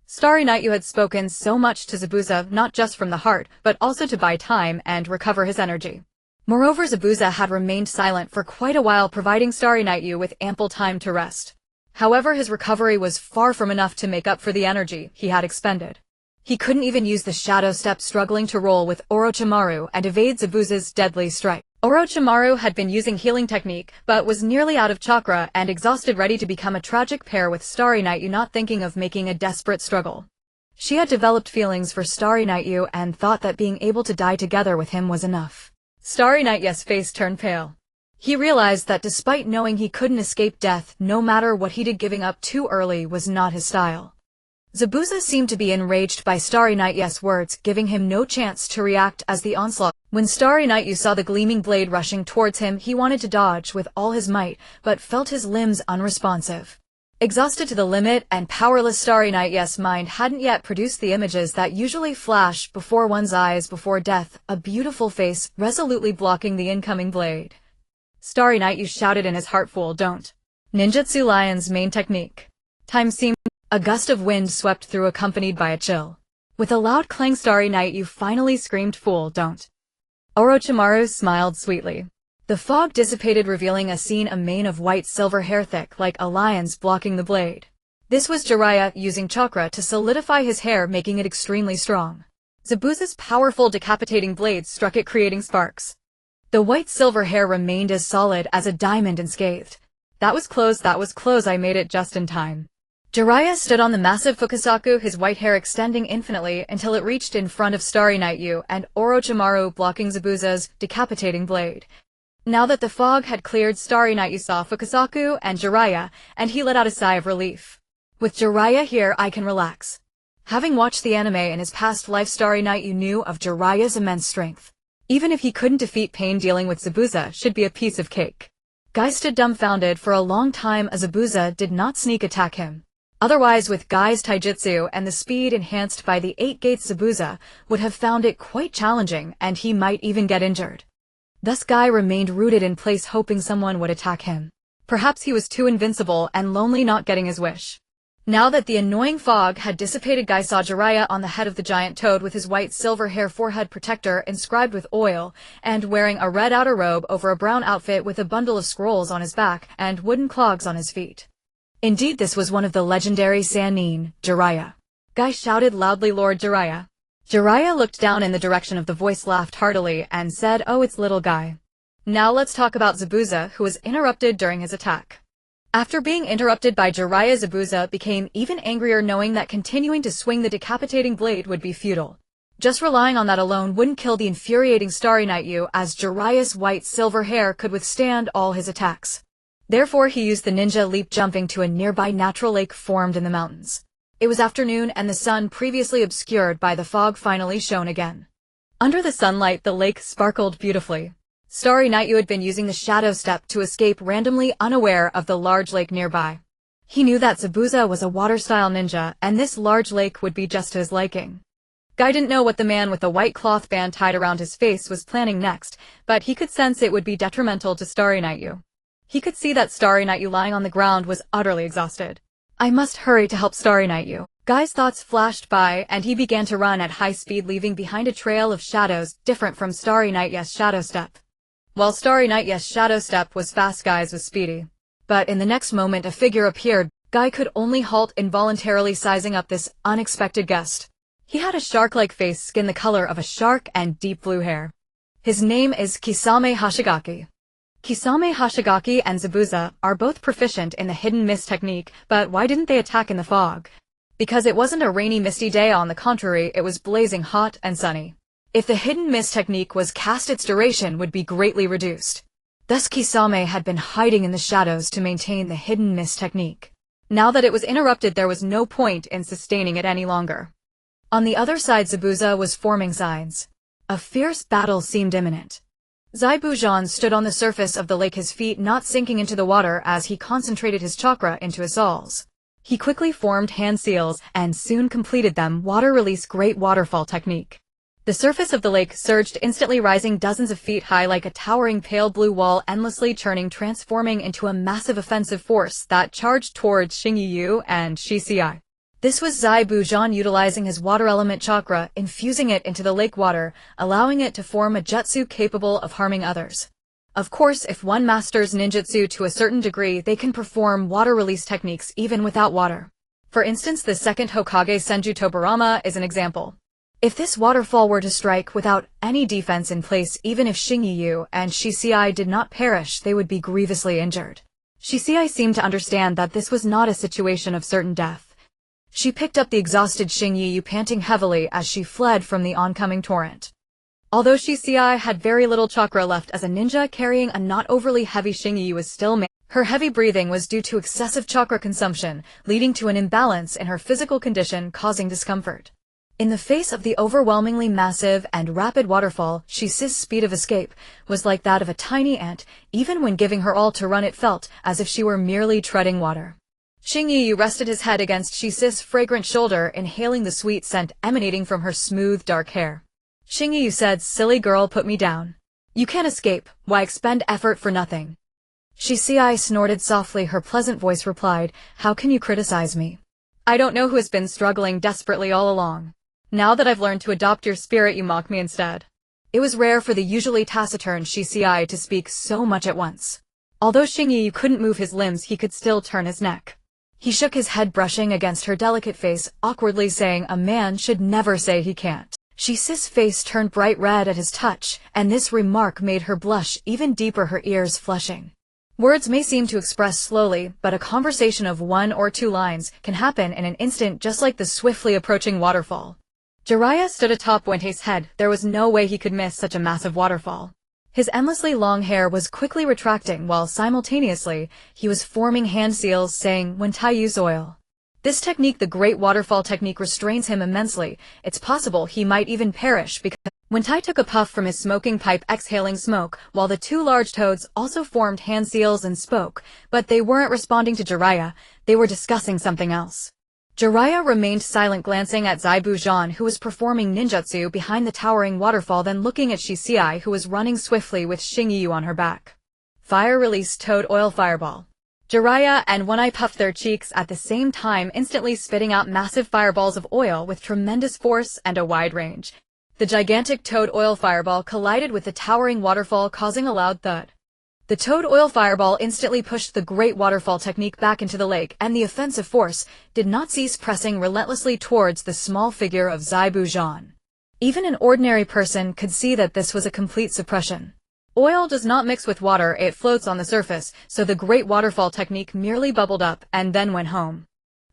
Starry Night, you had spoken so much to Zabuza, not just from the heart, but also to buy time and recover his energy. Moreover, Zabuza had remained silent for quite a while, providing Starry Night with ample time to rest. However, his recovery was far from enough to make up for the energy he had expended. He couldn't even use the shadow step, struggling to roll with Orochimaru and evade Zabuza's deadly strike. Orochimaru had been using healing technique, but was nearly out of chakra and exhausted, ready to become a tragic pair with Starry Night, not thinking of making a desperate struggle. She had developed feelings for Starry Night and thought that being able to die together with him was enough. Starry Night's face turned pale. He realized that despite knowing he couldn't escape death, no matter what he did, giving up too early was not his style. Zabuza seemed to be enraged by Starry Night's words, giving him no chance to react as the onslaught. When Starry Night saw the gleaming blade rushing towards him, he wanted to dodge with all his might, but felt his limbs unresponsive. Exhausted to the limit and powerless, Starry Night's mind hadn't yet produced the images that usually flash before one's eyes before death, a beautiful face resolutely blocking the incoming blade. Starry Night shouted in his heart, "Fool, don't." Ninjutsu Lion's main technique. Time seemed. A gust of wind swept through, accompanied by a chill. With a loud clang, Starry Night finally screamed, "Fool, don't." Orochimaru smiled sweetly. The fog dissipated, revealing a mane of white silver hair thick like a lion's, blocking the blade. This was Jiraiya using chakra to solidify his hair, making it extremely strong. Zabuza's powerful decapitating blade struck it, creating sparks. The white silver hair remained as solid as a diamond, unscathed. That was close, I made it just in time. Jiraiya stood on the massive Fukasaku, his white hair extending infinitely until it reached in front of Starry Night and Orochimaru, blocking Zabuza's decapitating blade. Now that the fog had cleared, Starry Night saw Fukasaku and Jiraiya, and he let out a sigh of relief. With Jiraiya here, I can relax. Having watched the anime in his past life, Starry Night knew of Jiraiya's immense strength. Even if he couldn't defeat Pain, dealing with Zabuza should be a piece of cake. Guy stood dumbfounded for a long time as Zabuza did not sneak attack him. Otherwise, with Guy's taijutsu and the speed enhanced by the 8 gates, Zabuza would have found it quite challenging, and he might even get injured. Thus Guy remained rooted in place, hoping someone would attack him. Perhaps he was too invincible and lonely, not getting his wish. Now that the annoying fog had dissipated, Guy saw Jiraiya on the head of the giant toad with his white silver hair forehead protector inscribed with oil, and wearing a red outer robe over a brown outfit with a bundle of scrolls on his back and wooden clogs on his feet. Indeed, this was one of the legendary Sannin, Jiraiya. Guy shouted loudly, "Lord Jiraiya." Jiraiya looked down in the direction of the voice, laughed heartily, and said, "Oh, it's little Guy." Now let's talk about Zabuza, who was interrupted during his attack. After being interrupted by Jiraiya, Zabuza became even angrier, knowing that continuing to swing the decapitating blade would be futile. Just relying on that alone wouldn't kill the infuriating Starry Night, as Jiraiya's white silver hair could withstand all his attacks. Therefore, he used the ninja leap, jumping to a nearby natural lake formed in the mountains. It was afternoon, and the sun, previously obscured by the fog, finally shone again. Under the sunlight, the lake sparkled beautifully. Starry Night had been using the shadow step to escape, randomly unaware of the large lake nearby. He knew that Zabuza was a water-style ninja, and this large lake would be just to his liking. Guy didn't know what the man with the white cloth band tied around his face was planning next, but he could sense it would be detrimental to Starry Night. He could see that Starry Night lying on the ground was utterly exhausted. I must hurry to help Starry Night. Guy's thoughts flashed by, and he began to run at high speed, leaving behind a trail of shadows different from Starry Night's shadow step. While Starry Night's shadow step was fast, Guy's was speedy. But in the next moment a figure appeared. Guy could only halt, involuntarily sizing up this unexpected guest. He had a shark-like face, skin the color of a shark, and deep blue hair. His name is Kisame Hashigaki. Kisame Hashigaki and Zabuza are both proficient in the hidden mist technique, but why didn't they attack in the fog? Because it wasn't a rainy, misty day. On the contrary, it was blazing hot and sunny. If the hidden mist technique was cast, its duration would be greatly reduced. Thus Kisame had been hiding in the shadows to maintain the hidden mist technique. Now that it was interrupted, there was no point in sustaining it any longer. On the other side, Zabuza was forming signs. A fierce battle seemed imminent. Zai Bujan stood on the surface of the lake, his feet not sinking into the water as he concentrated his chakra into his soles. He quickly formed hand seals and soon completed them. Water release great waterfall technique. The surface of the lake surged, instantly rising dozens of feet high like a towering pale blue wall, endlessly churning, transforming into a massive offensive force that charged towards Xingyi Yu and Shicai. This was Zai Bujan utilizing his water element chakra, infusing it into the lake water, allowing it to form a jutsu capable of harming others. Of course, if one masters ninjutsu to a certain degree, they can perform water release techniques even without water. For instance, the second Hokage Senju Tobirama is an example. If this waterfall were to strike without any defense in place, even if Xingyi Yu and Shicai did not perish, they would be grievously injured. Shicai seemed to understand that this was not a situation of certain death. She picked up the exhausted Xingyi Yu, panting heavily as she fled from the oncoming torrent. Although Shicai had very little chakra left as a ninja, carrying a not overly heavy Xingyi Yu was still her heavy breathing was due to excessive chakra consumption, leading to an imbalance in her physical condition, causing discomfort. In the face of the overwhelmingly massive and rapid waterfall, Shici's speed of escape was like that of a tiny ant. Even when giving her all to run, it felt as if she were merely treading water. Xingyi Yu rested his head against Shici's fragrant shoulder, inhaling the sweet scent emanating from her smooth dark hair. Xingyi Yu said, "Silly girl, put me down. You can't escape, why expend effort for nothing?" Shicai snorted softly. Her pleasant voice replied, "How can you criticize me? I don't know who has been struggling desperately all along. Now that I've learned to adopt your spirit, you mock me instead." It was rare for the usually taciturn Shicai to speak so much at once. Although Xingyi Yu couldn't move his limbs, he could still turn his neck. He shook his head, brushing against her delicate face, awkwardly saying, "A man should never say he can't." Shici's face turned bright red at his touch, and this remark made her blush even deeper, her ears flushing. Words may seem to express slowly, but a conversation of 1 or 2 lines can happen in an instant, just like the swiftly approaching waterfall. Jiraiya stood atop Wente's head. There was no way he could miss such a massive waterfall. His endlessly long hair was quickly retracting while simultaneously he was forming hand seals, saying, "Wente, use oil." This technique, the Great Waterfall technique, restrains him immensely. It's possible he might even perish because Wente took a puff from his smoking pipe, exhaling smoke, while the 2 large toads also formed hand seals and spoke, but they weren't responding to Jiraiya. They were discussing something else. Jiraiya remained silent, glancing at Zai Bujan, who was performing ninjutsu behind the towering waterfall, then looking at Shicai, who was running swiftly with Xingyi Yu on her back. Fire release toad oil fireball. Jiraiya and One Eye puffed their cheeks at the same time, instantly spitting out massive fireballs of oil with tremendous force and a wide range. The gigantic toad oil fireball collided with the towering waterfall, causing a loud thud. The toad oil fireball instantly pushed the Great Waterfall technique back into the lake, and the offensive force did not cease pressing relentlessly towards the small figure of Zai Bujan. Even an ordinary person could see that this was a complete suppression. Oil does not mix with water, it floats on the surface, so the Great Waterfall technique merely bubbled up and then went home.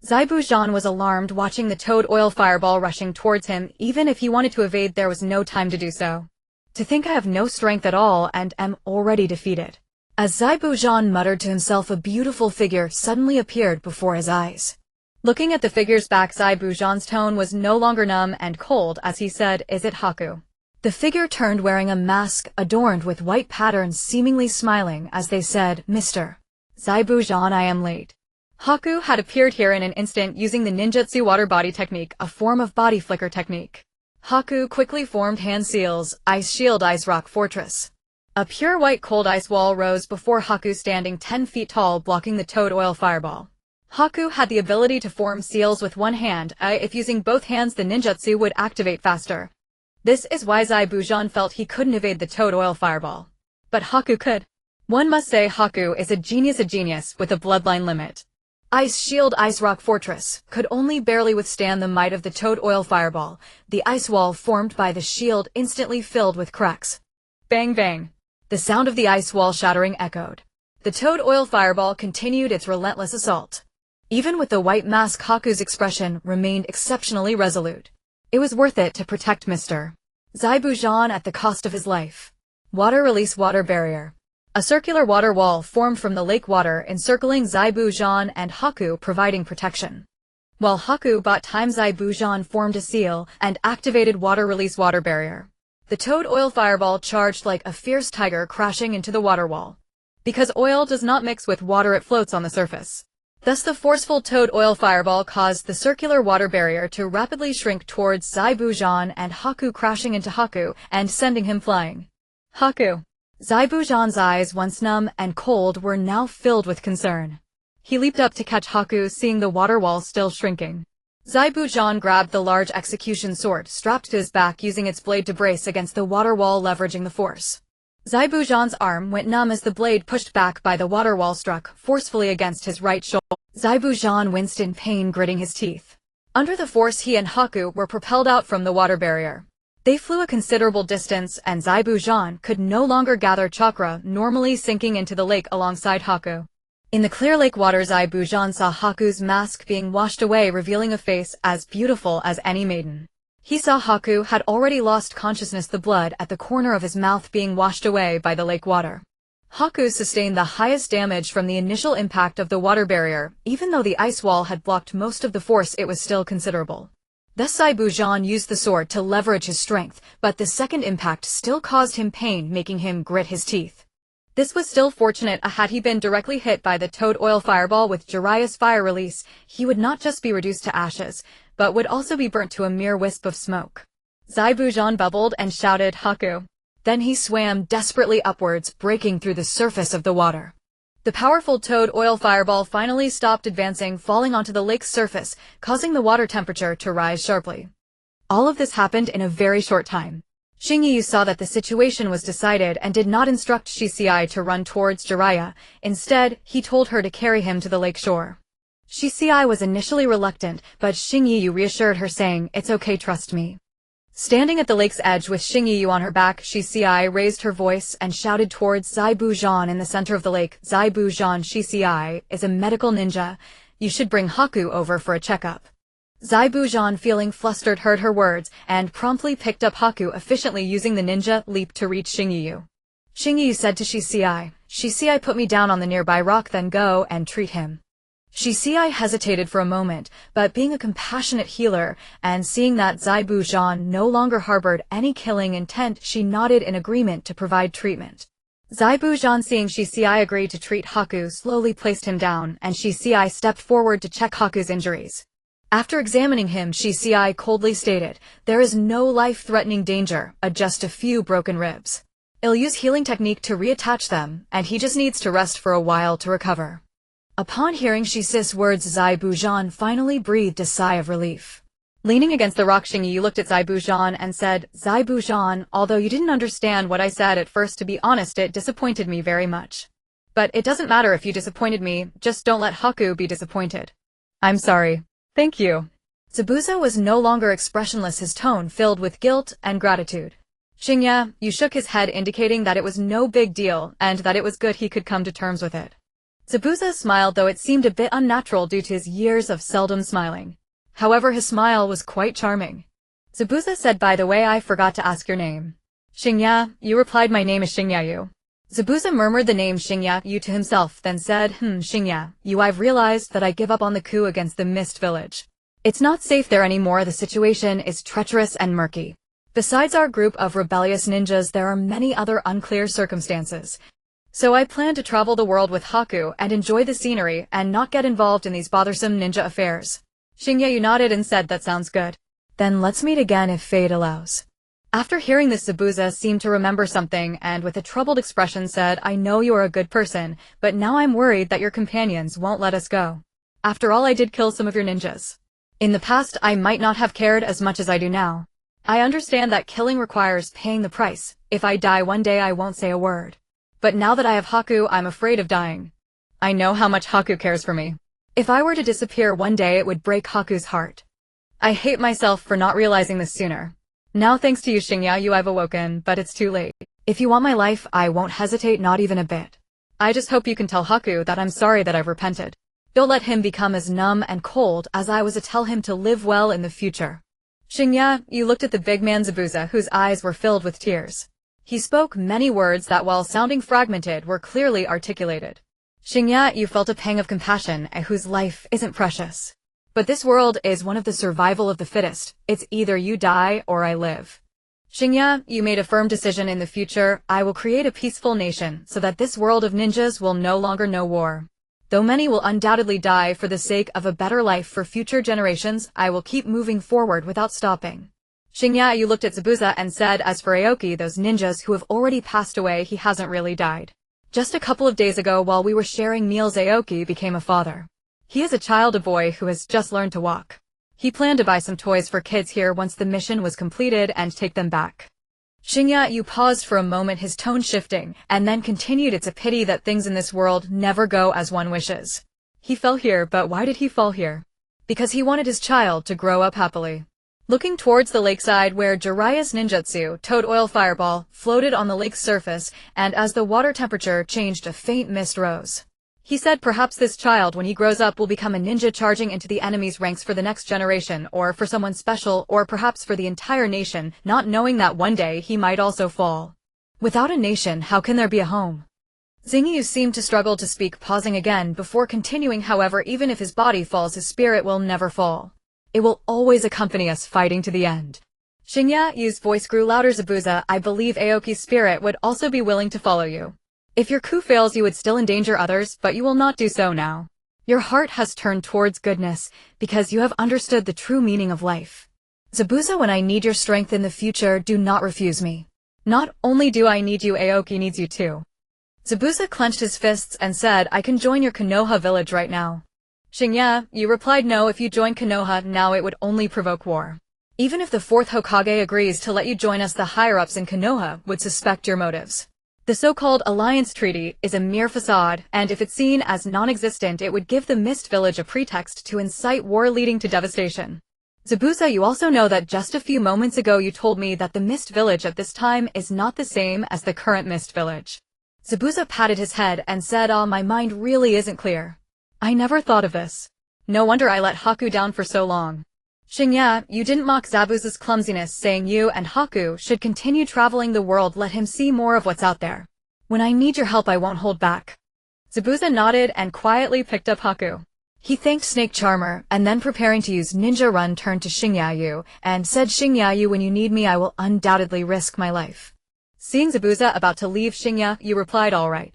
Zai Bujan was alarmed, watching the toad oil fireball rushing towards him. Even if he wanted to evade, there was no time to do so. To think I have no strength at all and am already defeated. As Zai Bujan muttered to himself, a beautiful figure suddenly appeared before his eyes. Looking at the figure's back, Zai Bujan's tone was no longer numb and cold as he said, "Is it Haku?" The figure turned, wearing a mask adorned with white patterns, seemingly smiling as they said, "Mr. Zai Bujan, I am late." Haku had appeared here in an instant, using the ninjutsu water body technique, a form of body flicker technique. Haku quickly formed hand seals, ice shield, ice rock fortress. A pure white cold ice wall rose before Haku, standing 10 feet tall, blocking the toad oil fireball. Haku had the ability to form seals with one hand. If using both hands, the ninjutsu would activate faster. This is why Zai Bujan felt he couldn't evade the toad oil fireball. But Haku could. One must say Haku is a genius with a bloodline limit. Ice shield, ice rock fortress could only barely withstand the might of the toad oil fireball. The ice wall formed by the shield instantly filled with cracks. Bang bang. The sound of the ice wall shattering echoed. The toad oil fireball continued its relentless assault. Even with the white mask, Haku's expression remained exceptionally resolute. It was worth it to protect Mr. Zai Bujan at the cost of his life. Water release water barrier. A circular water wall formed from the lake water, encircling Zai Bujan and Haku, providing protection. While Haku bought time, Zai Bujan formed a seal and activated water release water barrier. The toad oil fireball charged like a fierce tiger crashing into the water wall. Because oil does not mix with water, it floats on the surface. Thus the forceful toad oil fireball caused the circular water barrier to rapidly shrink towards Zaibujan and Haku, crashing into Haku and sending him flying. Haku. Zaibujan's eyes, once numb and cold, were now filled with concern. He leaped up to catch Haku, seeing the water wall still shrinking. Zaibujan grabbed the large execution sword strapped to his back, using its blade to brace against the water wall, leveraging the force. Zaibujan's arm went numb as the blade, pushed back by the water wall, struck forcefully against his right shoulder. Zaibujan winced in pain, gritting his teeth. Under the force, he and Haku were propelled out from the water barrier. They flew a considerable distance, and Zaibujan could no longer gather chakra, normally sinking into the lake alongside Haku. In the clear lake water, Zaibujan saw Haku's mask being washed away, revealing a face as beautiful as any maiden. He saw Haku had already lost consciousness, the blood at the corner of his mouth being washed away by the lake water. Haku sustained the highest damage from the initial impact of the water barrier. Even though the ice wall had blocked most of the force, it was still considerable. Thus Zaibujan used the sword to leverage his strength, but the second impact still caused him pain, making him grit his teeth. This was still fortunate. Had he been directly hit by the toad oil fireball with Jiraiya's fire release, he would not just be reduced to ashes, but would also be burnt to a mere wisp of smoke. Zaibujan bubbled and shouted, "Haku." Then he swam desperately upwards, breaking through the surface of the water. The powerful toad oil fireball finally stopped advancing, falling onto the lake's surface, causing the water temperature to rise sharply. All of this happened in a very short time. Shingyu saw that the situation was decided and did not instruct Shisei to run towards Jiraiya. Instead, he told her to carry him to the lake shore. Shisei was initially reluctant, but Shingyu reassured her, saying, "It's okay, trust me." Standing at the lake's edge with Shingyu on her back, Shisei raised her voice and shouted towards Zaibujan in the center of the lake. "Zaibujan, Shisei is a medical ninja. You should bring Haku over for a checkup." Zaibujan, feeling flustered, heard her words and promptly picked up Haku, efficiently using the ninja leap to reach Shingyu. Shingyu said to Shisei, "Shisei put me down on the nearby rock, then go and treat him." Shisei hesitated for a moment, but being a compassionate healer and seeing that Zaibujan no longer harbored any killing intent, she nodded in agreement to provide treatment. Zaibujan, seeing Shisei agree to treat Haku, slowly placed him down, and Shisei stepped forward to check Haku's injuries. After examining him, Shisei coldly stated, "There is no life-threatening danger, just a few broken ribs. I'll use healing technique to reattach them, and he just needs to rest for a while to recover." Upon hearing Shisei's words, Zaibujan finally breathed a sigh of relief. Leaning against the rock, Shingyu looked at Zaibujan and said, "Zaibujan, although you didn't understand what I said at first, to be honest, it disappointed me very much. But it doesn't matter if you disappointed me, just don't let Haku be disappointed." "I'm sorry. Thank you." Zabuza was no longer expressionless, his tone filled with guilt and gratitude. Shingyu, you shook his head, indicating that it was no big deal and that it was good he could come to terms with it. Zabuza smiled, though it seemed a bit unnatural due to his years of seldom smiling. However, his smile was quite charming. Zabuza said, "By the way, I forgot to ask your name." "Shingyu," you replied. "My name is Shingyu." Zabuza murmured the name Shingyu to himself, then said, Shingyu, I've realized that I give up on the coup against the Mist Village. It's not safe there anymore. The situation is treacherous and murky. Besides our group of rebellious ninjas, there are many other unclear circumstances. So I plan to travel the world with Haku and enjoy the scenery and not get involved in these bothersome ninja affairs." Shingyu nodded and said, "That sounds good. Then let's meet again if fate allows." After hearing this, Zabuza seemed to remember something and with a troubled expression said, "I know you are a good person, but now I'm worried that your companions won't let us go. After all, I did kill some of your ninjas. In the past, I might not have cared as much as I do now. I understand that killing requires paying the price. If I die one day, I won't say a word. But now that I have Haku, I'm afraid of dying. I know how much Haku cares for me. If I were to disappear one day, it would break Haku's heart. I hate myself for not realizing this sooner. Now thanks to you, Shingyu, I've awoken, but it's too late. If you want my life, I won't hesitate, not even a bit. I just hope you can tell Haku that I'm sorry that I've repented. Don't let him become as numb and cold as I was to tell him to live well in the future." Shingyu, you looked at the big man Zabuza, whose eyes were filled with tears. He spoke many words that, while sounding fragmented, were clearly articulated. Shingyu, you felt a pang of compassion, whose life isn't precious. But this world is one of the survival of the fittest. It's either you die or I live. Shinya, you made a firm decision in the future. I will create a peaceful nation so that this world of ninjas will no longer know war. Though many will undoubtedly die for the sake of a better life for future generations, I will keep moving forward without stopping. Shinya, you looked at Zabuza and said, as for Aoki, those ninjas who have already passed away, he hasn't really died. Just a couple of days ago while we were sharing meals, Aoki became a father. He is a child, a boy who has just learned to walk. He planned to buy some toys for kids here once the mission was completed and take them back. Shinya, you paused for a moment, his tone shifting, and then continued, it's a pity that things in this world never go as one wishes. He fell here, but why did he fall here? Because he wanted his child to grow up happily. Looking towards the lakeside where Jiraiya's ninjutsu, Toad Oil Fireball, floated on the lake's surface, and as the water temperature changed, a faint mist rose. He said perhaps this child, when he grows up, will become a ninja charging into the enemy's ranks for the next generation, or for someone special, or perhaps for the entire nation, not knowing that one day he might also fall. Without a nation, how can there be a home? Xingyu seemed to struggle to speak, pausing again before continuing. However, even if his body falls, his spirit will never fall. It will always accompany us, fighting to the end. Shinya-yu's voice grew louder. Zabuza, I believe Aoki's spirit would also be willing to follow you. If your coup fails, you would still endanger others, but you will not do so now. Your heart has turned towards goodness, because you have understood the true meaning of life. Zabuza, when I need your strength in the future, do not refuse me. Not only do I need you, Aoki needs you too. Zabuza clenched his fists and said, I can join your Konoha village right now. Shinya, you replied, no, if you join Konoha now it would only provoke war. Even if the 4th Hokage agrees to let you join us, the higher-ups in Konoha would suspect your motives. The so-called alliance treaty is a mere facade, and if it's seen as non-existent, it would give the Mist Village a pretext to incite war leading to devastation. Zabuza, you also know that just a few moments ago you told me that the Mist Village at this time is not the same as the current Mist Village. Zabuza patted his head and said, my mind really isn't clear. I never thought of this. No wonder I let Haku down for so long. Shinya, you didn't mock Zabuza's clumsiness, saying you and Haku should continue traveling the world, let him see more of what's out there. When I need your help, I won't hold back. Zabuza nodded and quietly picked up Haku. He thanked Snake Charmer, and then preparing to use Ninja Run turned to Shinya-yu, and said, Shinya-yu, when you need me I will undoubtedly risk my life. Seeing Zabuza about to leave, Shinya-yu replied, all right.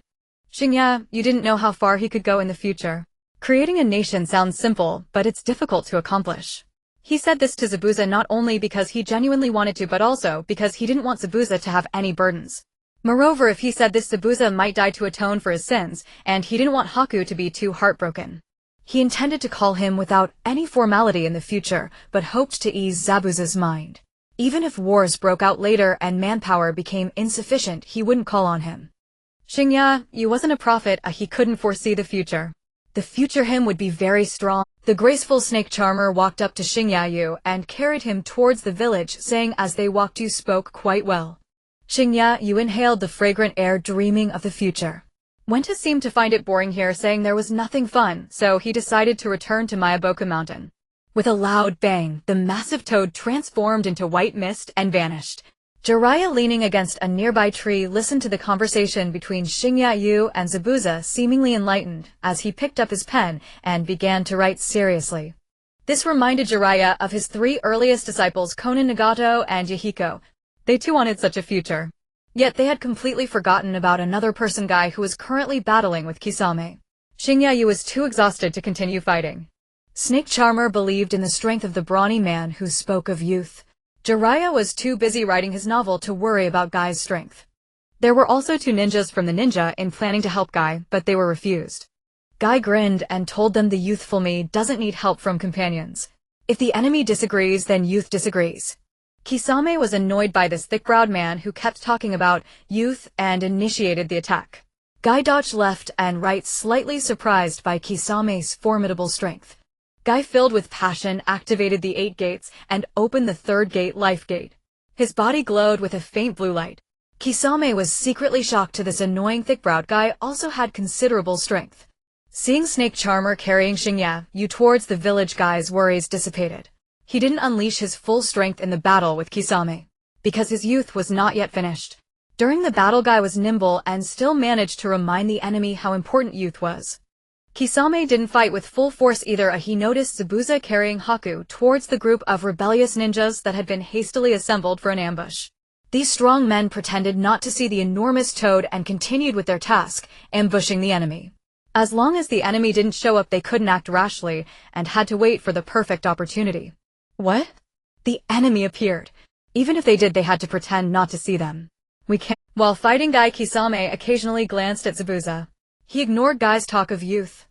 Shinya, you didn't know how far he could go in the future. Creating a nation sounds simple, but it's difficult to accomplish. He said this to Zabuza not only because he genuinely wanted to, but also because he didn't want Zabuza to have any burdens. Moreover, if he said this, Zabuza might die to atone for his sins, and he didn't want Haku to be too heartbroken. He intended to call him without any formality in the future, but hoped to ease Zabuza's mind. Even if wars broke out later and manpower became insufficient, he wouldn't call on him. Shinya, you wasn't a prophet, he couldn't foresee the future. The future him would be very strong. The graceful Snake Charmer walked up to Shinya-yu and carried him towards the village, saying as they walked, you spoke quite well. Shinya-yu inhaled the fragrant air, dreaming of the future. Wenta seemed to find it boring here, saying there was nothing fun, so he decided to return to Miyaboku Mountain. With a loud bang, the massive toad transformed into white mist and vanished. Jiraiya, leaning against a nearby tree, listened to the conversation between Shinya-yu and Zabuza, seemingly enlightened, as he picked up his pen and began to write seriously. This reminded Jiraiya of his 3 earliest disciples, Konan, Nagato, and Yahiko. They too wanted such a future. Yet they had completely forgotten about another person guy who was currently battling with Kisame. Shinya-yu was too exhausted to continue fighting. Snake Charmer believed in the strength of the brawny man who spoke of youth. Jiraiya was too busy writing his novel to worry about Guy's strength. There were also 2 ninjas from the ninja in planning to help Guy, but they were refused. Guy grinned and told them the youthful me doesn't need help from companions. If the enemy disagrees, then youth disagrees. Kisame was annoyed by this thick-browed man who kept talking about youth and initiated the attack. Guy dodged left and right, slightly surprised by Kisame's formidable strength. Guy, filled with passion, activated the 8 gates and opened the 3rd gate, Life Gate. His body glowed with a faint blue light. Kisame was secretly shocked to this annoying thick-browed guy also had considerable strength. Seeing Snake Charmer carrying Shinya-yu towards the village, Guy's worries dissipated. He didn't unleash his full strength in the battle with Kisame, because his youth was not yet finished. During the battle, Guy was nimble and still managed to remind the enemy how important youth was. Kisame didn't fight with full force either. He noticed Zabuza carrying Haku towards the group of rebellious ninjas that had been hastily assembled for an ambush. These strong men pretended not to see the enormous toad and continued with their task, ambushing the enemy. As long as the enemy didn't show up, they couldn't act rashly and had to wait for the perfect opportunity. What? The enemy appeared. Even if they did, they had to pretend not to see them. We can't. While fighting Guy, Kisame occasionally glanced at Zabuza. He ignored Guy's talk of youth.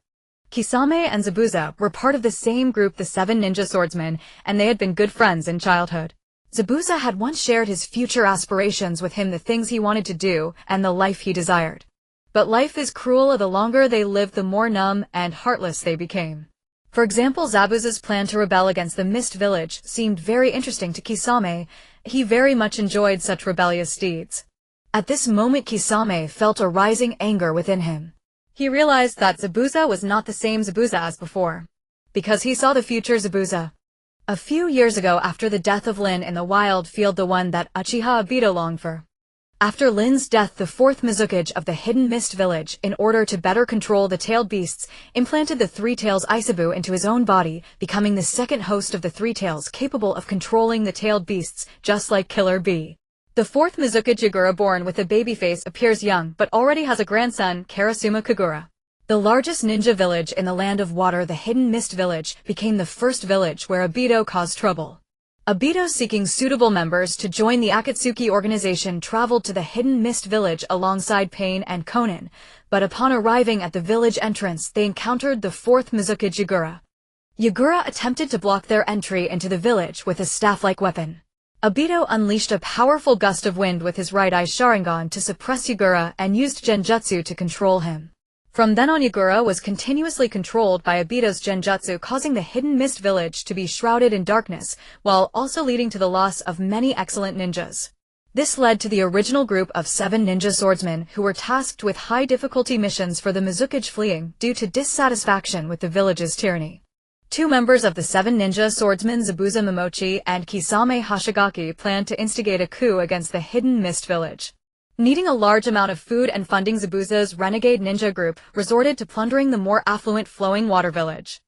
Kisame and Zabuza were part of the same group, the 7 ninja swordsmen, and they had been good friends in childhood. Zabuza had once shared his future aspirations with him, the things he wanted to do and the life he desired. But life is cruel. The longer they lived, the more numb and heartless they became. For example, Zabuza's plan to rebel against the Mist Village seemed very interesting to Kisame. He very much enjoyed such rebellious deeds. At this moment, Kisame felt a rising anger within him. He realized that Zabuza was not the same Zabuza as before, because he saw the future Zabuza. A few years ago, after the death of Lin in the wild field, the one that Uchiha Obito longed for. After Lin's death, the 4th Mizukage of the Hidden Mist Village, in order to better control the tailed beasts, implanted the Three Tails Isabu into his own body, becoming the second host of the Three Tails, capable of controlling the tailed beasts, just like Killer Bee. The 4th Mizukage Yagura, born with a baby face, appears young, but already has a grandson, Karasuma Kagura. The largest ninja village in the Land of Water, the Hidden Mist Village, became the first village where Obito caused trouble. Obito, seeking suitable members to join the Akatsuki organization, traveled to the Hidden Mist Village alongside Pain and Konin, but upon arriving at the village entrance, they encountered the 4th Mizukage Yagura. Yagura attempted to block their entry into the village with a staff-like weapon. Obito unleashed a powerful gust of wind with his right eye Sharingan to suppress Yagura and used Genjutsu to control him. From then on, Yagura was continuously controlled by Obito's Genjutsu, causing the Hidden Mist Village to be shrouded in darkness, while also leading to the loss of many excellent ninjas. This led to the original group of 7 ninja swordsmen who were tasked with high-difficulty missions for the Mizukage, fleeing due to dissatisfaction with the village's tyranny. 2 members of the 7 ninja swordsmen, Zabuza Momochi and Kisame Hoshigaki, planned to instigate a coup against the Hidden Mist Village. Needing a large amount of food and funding, Zabuza's renegade ninja group resorted to plundering the more affluent Flowing Water Village.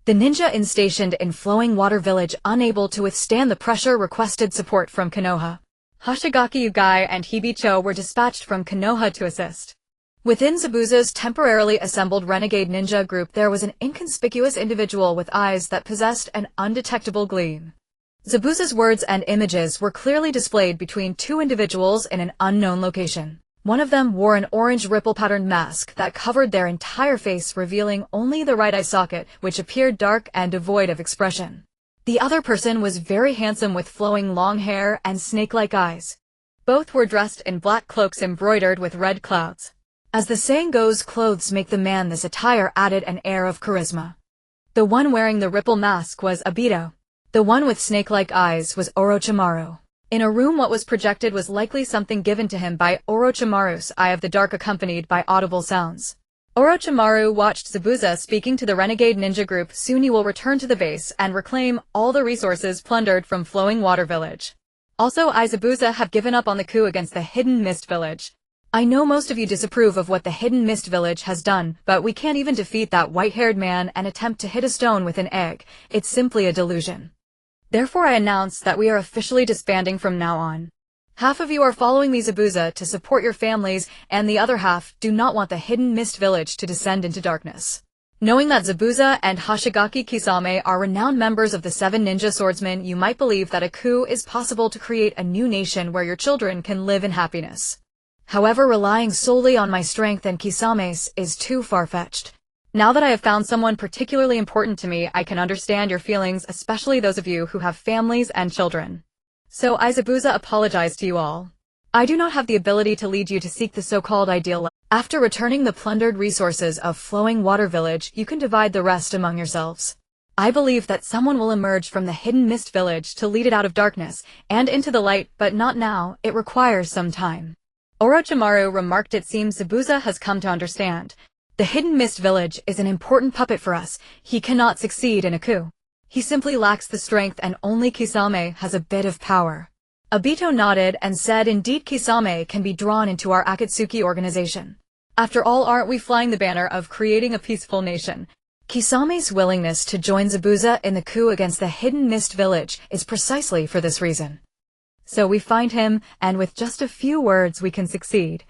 The ninja stationed in Flowing Water Village, unable to withstand the pressure, requested support from Konoha. Hoshigaki, Ugai, and Hibicho were dispatched from Konoha to assist. Within Zabuza's temporarily assembled renegade ninja group, there was an inconspicuous individual with eyes that possessed an undetectable gleam. Zabuza's words and images were clearly displayed between 2 individuals in an unknown location. One of them wore an orange ripple-patterned mask that covered their entire face, revealing only the right eye socket, which appeared dark and devoid of expression. The other person was very handsome, with flowing long hair and snake-like eyes. Both were dressed in black cloaks embroidered with red clouds. As the saying goes, clothes make the man. This attire added an air of charisma. The one wearing the ripple mask was Obito. The one with snake-like eyes was Orochimaru. In a room, what was projected was likely something given to him by Orochimaru's Eye of the Dark, accompanied by audible sounds. Orochimaru watched Zabuza speaking to the renegade ninja group. Soon you will return to the base and reclaim all the resources plundered from Flowing Water Village. Also, I, Zabuza, have given up on the coup against the Hidden Mist Village. I know most of you disapprove of what the Hidden Mist Village has done, but we can't even defeat that white-haired man and attempt to hit a stone with an egg. It's simply a delusion. Therefore, I announce that we are officially disbanding from now on. Half of you are following me, Zabuza, to support your families, and the other half do not want the Hidden Mist Village to descend into darkness. Knowing that Zabuza and Hoshigaki Kisame are renowned members of the 7 ninja swordsmen, you might believe that a coup is possible to create a new nation where your children can live in happiness. However, relying solely on my strength and Kisame's is too far-fetched. Now that I have found someone particularly important to me, I can understand your feelings, especially those of you who have families and children. So I, Zabuza, apologize to you all. I do not have the ability to lead you to seek the so-called ideal life. After returning the plundered resources of Flowing Water Village, you can divide the rest among yourselves. I believe that someone will emerge from the Hidden Mist Village to lead it out of darkness and into the light, but not now. It requires some time. Orochimaru remarked. It seems Zabuza has come to understand. The Hidden Mist Village is an important puppet for us. He cannot succeed in a coup. He simply lacks the strength, and only Kisame has a bit of power. Obito nodded and said, indeed, Kisame can be drawn into our Akatsuki organization. After all, aren't we flying the banner of creating a peaceful nation? Kisame's willingness to join Zabuza in the coup against the Hidden Mist Village is precisely for this reason. So we find him, and with just a few words we can succeed.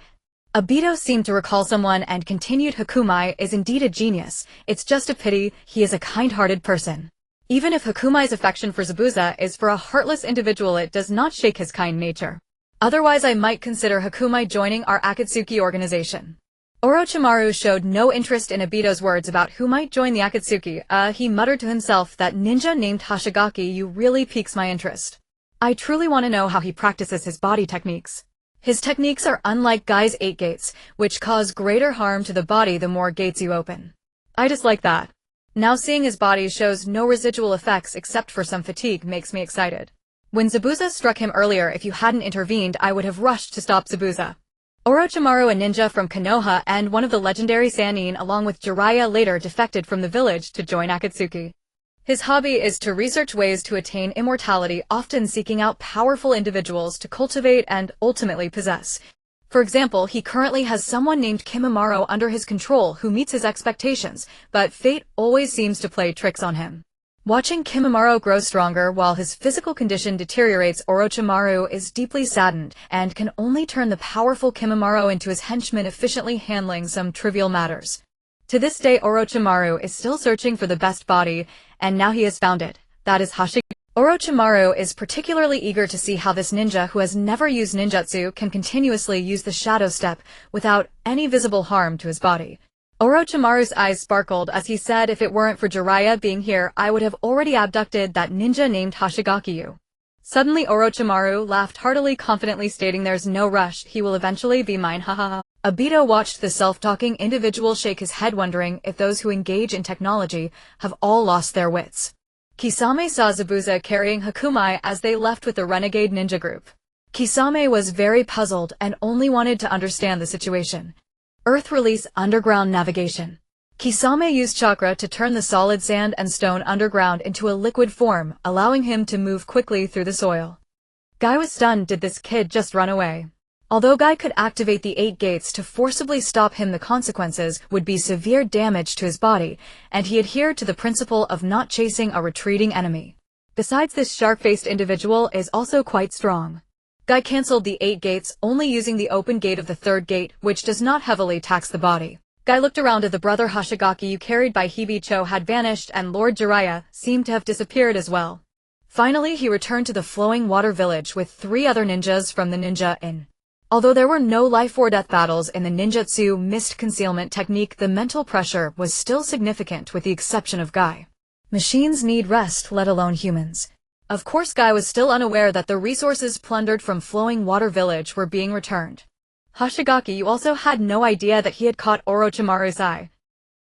Obito seemed to recall someone and continued, Hakumai is indeed a genius. It's just a pity he is a kind-hearted person. Even if Hakumai's affection for Zabuza is for a heartless individual, it does not shake his kind nature. Otherwise I might consider Hakumai joining our Akatsuki organization. Orochimaru showed no interest in Obito's words about who might join the Akatsuki. He muttered to himself, that ninja named Hoshigaki you really piques my interest. I truly want to know how he practices his body techniques. His techniques are unlike Guy's 8 gates, which cause greater harm to the body the more gates you open. I dislike that. Now seeing his body shows no residual effects except for some fatigue makes me excited. When Zabuza struck him earlier, if you hadn't intervened I would have rushed to stop Zabuza. Orochimaru, a ninja from Konoha and one of the legendary Sannin, along with Jiraiya, later defected from the village to join Akatsuki. His hobby is to research ways to attain immortality, often seeking out powerful individuals to cultivate and ultimately possess. For example, he currently has someone named Kimimaro under his control who meets his expectations, but fate always seems to play tricks on him. Watching Kimimaro grow stronger while his physical condition deteriorates, Orochimaru is deeply saddened and can only turn the powerful Kimimaro into his henchman, efficiently handling some trivial matters. To this day, Orochimaru is still searching for the best body, and now he has found it. That is Hoshigaki. Orochimaru is particularly eager to see how this ninja who has never used ninjutsu can continuously use the shadow step without any visible harm to his body. Orochimaru's eyes sparkled as he said, if it weren't for Jiraiya being here, I would have already abducted that ninja named Hoshigaki. Suddenly Orochimaru laughed heartily, confidently stating, there's no rush, he will eventually be mine, hahaha. Obito watched the self-talking individual shake his head, wondering if those who engage in technology have all lost their wits. Kisame saw Zabuza carrying Hakumai as they left with the renegade ninja group. Kisame was very puzzled and only wanted to understand the situation. Earth release underground navigation. Kisame used chakra to turn the solid sand and stone underground into a liquid form, allowing him to move quickly through the soil. Guy was stunned. Did this kid just run away? Although Guy could activate the 8 gates to forcibly stop him, the consequences would be severe damage to his body, and he adhered to the principle of not chasing a retreating enemy. Besides, this sharp-faced individual is also quite strong. Guy cancelled the 8 gates, only using the open gate of the 3rd gate, which does not heavily tax the body. Guy looked around at the brother Hoshigaki carried by Hibicho had vanished, and Lord Jiraiya seemed to have disappeared as well. Finally, he returned to the flowing water village with 3 other ninjas from the ninja inn. Although there were no life-or-death battles in the ninjutsu mist concealment technique, the mental pressure was still significant with the exception of Guy. Machines need rest, let alone humans. Of course, Guy was still unaware that the resources plundered from Flowing Water Village were being returned. Hoshigaki also had no idea that he had caught Orochimaru's eye.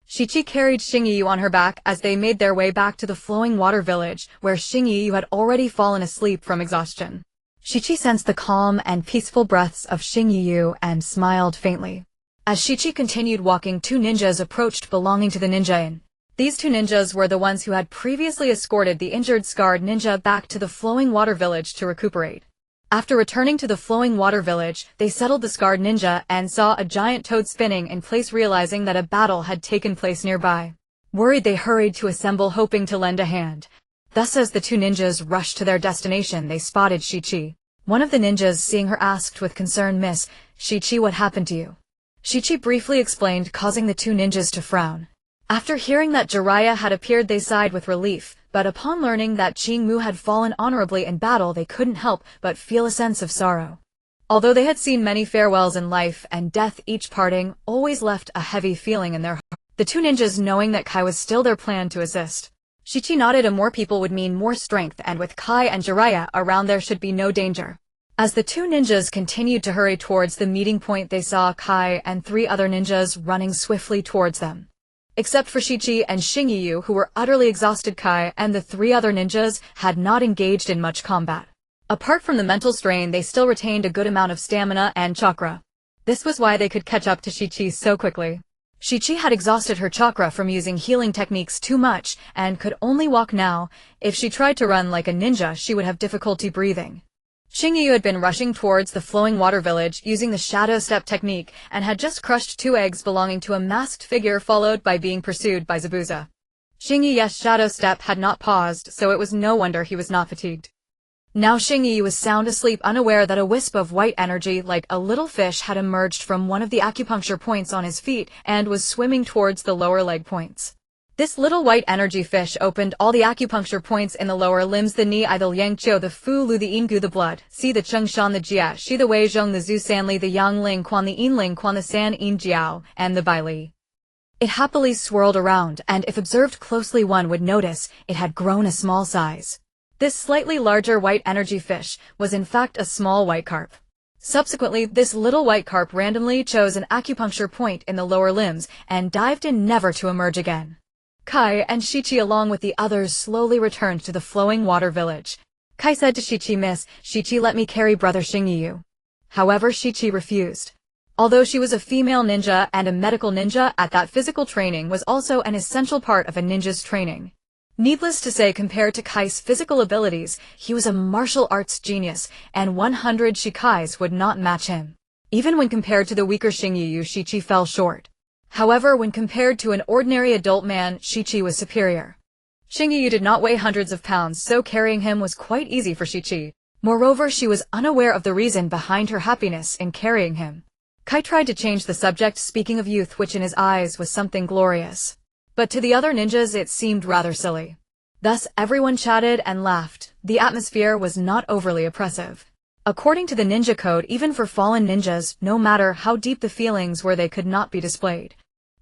Shichi carried Shingyu on her back as they made their way back to the Flowing Water Village, where Shingyu had already fallen asleep from exhaustion. Shichi sensed the calm and peaceful breaths of Shingyu and smiled faintly. As Shichi continued walking, 2 ninjas approached belonging to the ninja inn. These 2 ninjas were the ones who had previously escorted the injured, scarred ninja back to the Flowing Water Village to recuperate. After returning to the Flowing Water Village, they settled the scarred ninja and saw a giant toad spinning in place, realizing that a battle had taken place nearby. Worried, they hurried to assemble, hoping to lend a hand. Thus, as the 2 ninjas rushed to their destination, they spotted Shichi. One of the ninjas, seeing her, asked with concern, Miss Shichi, what happened to you? Shichi briefly explained, causing the 2 ninjas to frown. After hearing that Jiraiya had appeared, they sighed with relief, but upon learning that Chingmu had fallen honorably in battle, they couldn't help but feel a sense of sorrow. Although they had seen many farewells in life and death, each parting always left a heavy feeling in their heart. The 2 ninjas, knowing that Kai was still there, planned to assist. Shichi nodded. More people would mean more strength, and with Kai and Jiraiya around, there should be no danger. As the 2 ninjas continued to hurry towards the meeting point, they saw Kai and 3 other ninjas running swiftly towards them. Except for Shichi and Shingyu, who were utterly exhausted, Kai and the 3 other ninjas had not engaged in much combat. Apart from the mental strain, they still retained a good amount of stamina and chakra. This was why they could catch up to Shichi so quickly. Shichi had exhausted her chakra from using healing techniques too much and could only walk now. If she tried to run like a ninja, she would have difficulty breathing. Shingyu had been rushing towards the Flowing Water Village using the shadow step technique and had just crushed 2 eggs belonging to a masked figure, followed by being pursued by Zabuza. Shingyu's shadow step had not paused, so it was no wonder he was not fatigued. Now Xingyi was sound asleep, unaware that a wisp of white energy like a little fish had emerged from one of the acupuncture points on his feet and was swimming towards the lower leg points. This little white energy fish opened all the acupuncture points in the lower limbs: the knee, I, the yang qiu, the fu lu, the yin gu, the blood, si, the cheng shan, the jia, shi, the wei zhong, the zhu san li, the yang ling quan, the yin ling quan, the san yin jiao, and the bai li. It happily swirled around, and if observed closely one would notice it had grown a small size. This slightly larger white energy fish was in fact a small white carp. Subsequently, this little white carp randomly chose an acupuncture point in the lower limbs and dived in, never to emerge again. Kai and Shichi along with the others slowly returned to the flowing water village. Kai said to Shichi, "Miss Shichi, let me carry brother Xingyi." However, Shichi refused. Although she was a female ninja and a medical ninja, that physical training was also an essential part of a ninja's training. Needless to say, compared to Kai's physical abilities, he was a martial arts genius, and 100 Shikais would not match him. Even when compared to the weaker Xingyi, Shichi fell short. However, when compared to an ordinary adult man, Shichi was superior. Xingyi did not weigh hundreds of pounds, so carrying him was quite easy for Shichi. Moreover, she was unaware of the reason behind her happiness in carrying him. Kai tried to change the subject, speaking of youth, which in his eyes was something glorious. But to the other ninjas it seemed rather silly. Thus everyone chatted and laughed. The atmosphere was not overly oppressive. According to the ninja code, even for fallen ninjas, no matter how deep the feelings were, they could not be displayed.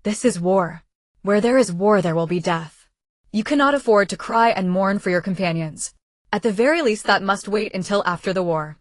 This is war. Where there is war, there will be death. You cannot afford to cry and mourn for your companions. At the very least, that must wait until after the war.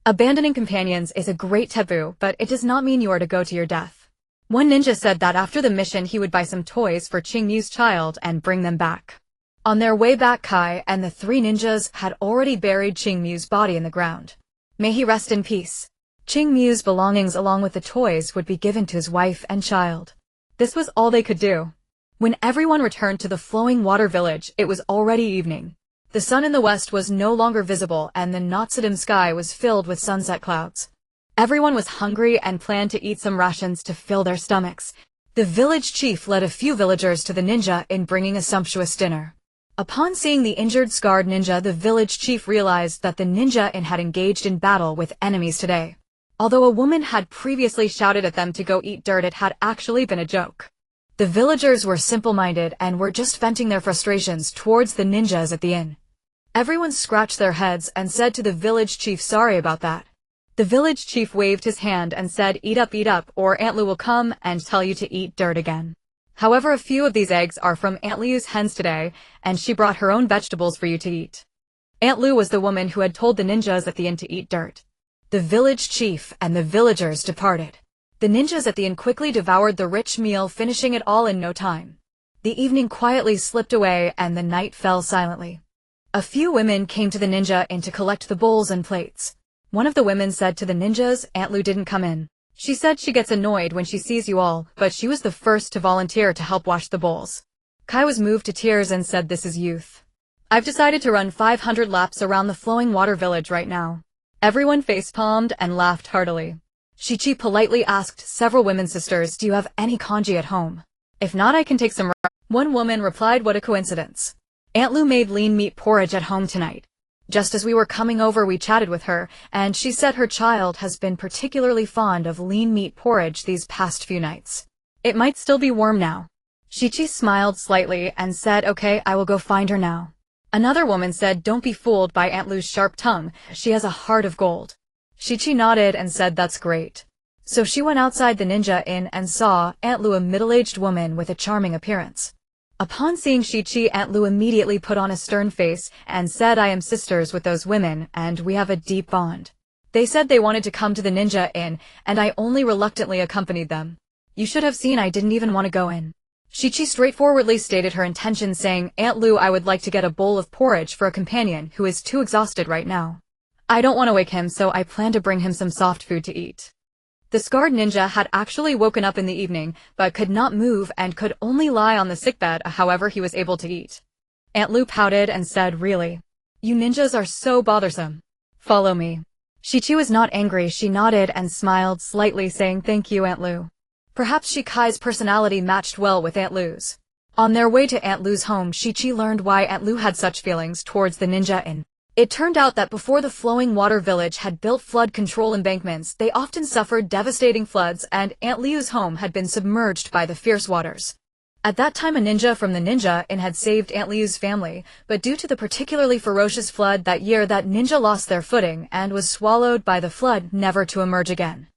Abandoning companions is a great taboo, but it does not mean you are to go to your death. One ninja said that after the mission he would buy some toys for Qingyu's child and bring them back. On their way back, Kai and the three ninjas had already buried Qingyu's body in the ground. May he rest in peace. Qingyu's belongings along with the toys would be given to his wife and child. This was all they could do. When everyone returned to the flowing water village, it was already evening. The sun in the west was no longer visible, and the Notsudam sky was filled with sunset clouds. Everyone was hungry and planned to eat some rations to fill their stomachs. The village chief led a few villagers to the ninja in bringing a sumptuous dinner. Upon seeing the injured, scarred ninja, the village chief realized that the ninja had engaged in battle with enemies today. Although a woman had previously shouted at them to go eat dirt, it had actually been a joke. The villagers were simple-minded and were just venting their frustrations towards the ninjas at the inn. Everyone scratched their heads and said to the village chief, "Sorry about that." The village chief waved his hand and said, eat up, or Aunt Lu will come and tell you to eat dirt again." However, a few of these eggs are from Aunt Lu's hens today, and she brought her own vegetables for you to eat. Aunt Lu was the woman who had told the ninjas at the inn to eat dirt. The village chief and the villagers departed. The ninjas at the inn quickly devoured the rich meal, finishing it all in no time. The evening quietly slipped away and the night fell silently. A few women came to the ninja inn to collect the bowls and plates. One of the women said to the ninjas, "Aunt Lu didn't come in. She said she gets annoyed when she sees you all, but she was the first to volunteer to help wash the bowls." Kai was moved to tears and said, "This is youth. I've decided to run 500 laps around the flowing water village right now." Everyone face-palmed and laughed heartily. Shichi politely asked several women sisters, "Do you have any congee at home? If not, I can take some." One woman replied, "What a coincidence. Aunt Lu made lean meat porridge at home tonight. Just as we were coming over, we chatted with her, and she said her child has been particularly fond of lean meat porridge these past few nights. It might still be warm now." Shichi smiled slightly and said, "Okay, I will go find her now." Another woman said, "Don't be fooled by Aunt Lu's sharp tongue. She has a heart of gold." Shichi nodded and said, "That's great." So she went outside the ninja inn and saw Aunt Lu, a middle-aged woman with a charming appearance. Upon seeing Shichi, Aunt Lu immediately put on a stern face and said, "I am sisters with those women, and we have a deep bond. They said they wanted to come to the ninja inn, and I only reluctantly accompanied them. You should have seen I didn't even want to go in." Shichi straightforwardly stated her intention, saying, "Aunt Lu, I would like to get a bowl of porridge for a companion who is too exhausted right now. I don't want to wake him, so I plan to bring him some soft food to eat." The scarred ninja had actually woken up in the evening, but could not move and could only lie on the sickbed. However, he was able to eat. Aunt Lu pouted and said, "Really? You ninjas are so bothersome. Follow me." Shichi was not angry. She nodded and smiled slightly, saying, "Thank you, Aunt Lu." Perhaps Shikai's personality matched well with Aunt Lu's. On their way to Aunt Lu's home, Shichi learned why Aunt Lu had such feelings towards the ninja inn. It turned out that before the flowing water village had built flood control embankments, they often suffered devastating floods, and Aunt Liu's home had been submerged by the fierce waters. At that time, a ninja from the ninja inn had saved Aunt Liu's family, but due to the particularly ferocious flood that year, that ninja lost their footing and was swallowed by the flood, never to emerge again.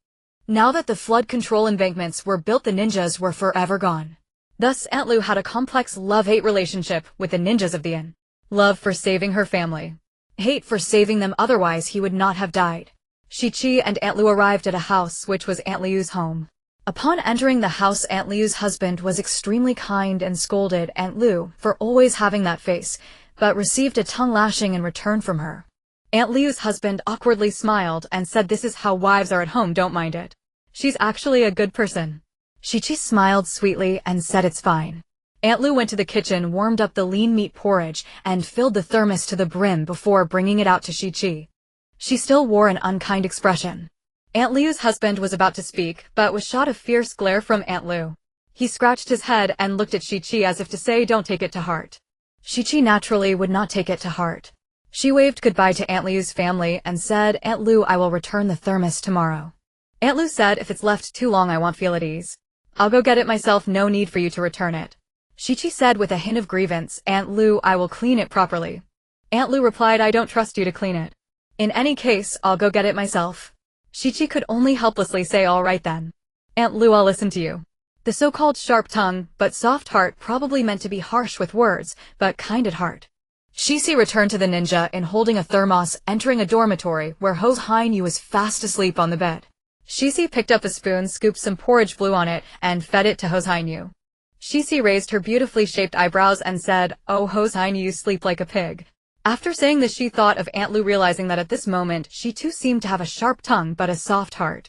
Now that the flood control embankments were built, the ninjas were forever gone. Thus, Aunt Liu had a complex love-hate relationship with the ninjas of the inn. Love for saving her family. Hate for saving them, otherwise he would not have died. Shichi and Aunt Liu arrived at a house which was Aunt Liu's home. Upon entering the house, Aunt Liu's husband was extremely kind and scolded Aunt Liu for always having that face, but received a tongue lashing in return from her. Aunt Liu's husband awkwardly smiled and said, "This is how wives are at home, don't mind it. She's actually a good person." Shichi smiled sweetly and said, "It's fine." Aunt Liu went to the kitchen, warmed up the lean meat porridge, and filled the thermos to the brim before bringing it out to Shichi. She still wore an unkind expression. Aunt Liu's husband was about to speak, but was shot a fierce glare from Aunt Liu. He scratched his head and looked at Shichi as if to say, "Don't take it to heart." Shichi naturally would not take it to heart. She waved goodbye to Aunt Liu's family and said, "Aunt Liu, I will return the thermos tomorrow." Aunt Liu said, "If it's left too long, I won't feel at ease. I'll go get it myself, no need for you to return it." Shichi said with a hint of grievance, "Aunt Liu, I will clean it properly." Aunt Liu replied, "I don't trust you to clean it. In any case, I'll go get it myself." Shichi could only helplessly say, "All right then. Aunt Liu, I'll listen to you." The so-called sharp tongue, but soft heart probably meant to be harsh with words, but kind at heart. Shichi returned to the ninja inn holding a thermos, entering a dormitory where Hoshino was fast asleep on the bed. Shichi picked up a spoon, scooped some porridge, blew on it, and fed it to Hoshino. Shichi raised her beautifully shaped eyebrows and said, "Oh Hoshino, you sleep like a pig." After saying this, she thought of Aunt Liu, realizing that at this moment she too seemed to have a sharp tongue but a soft heart.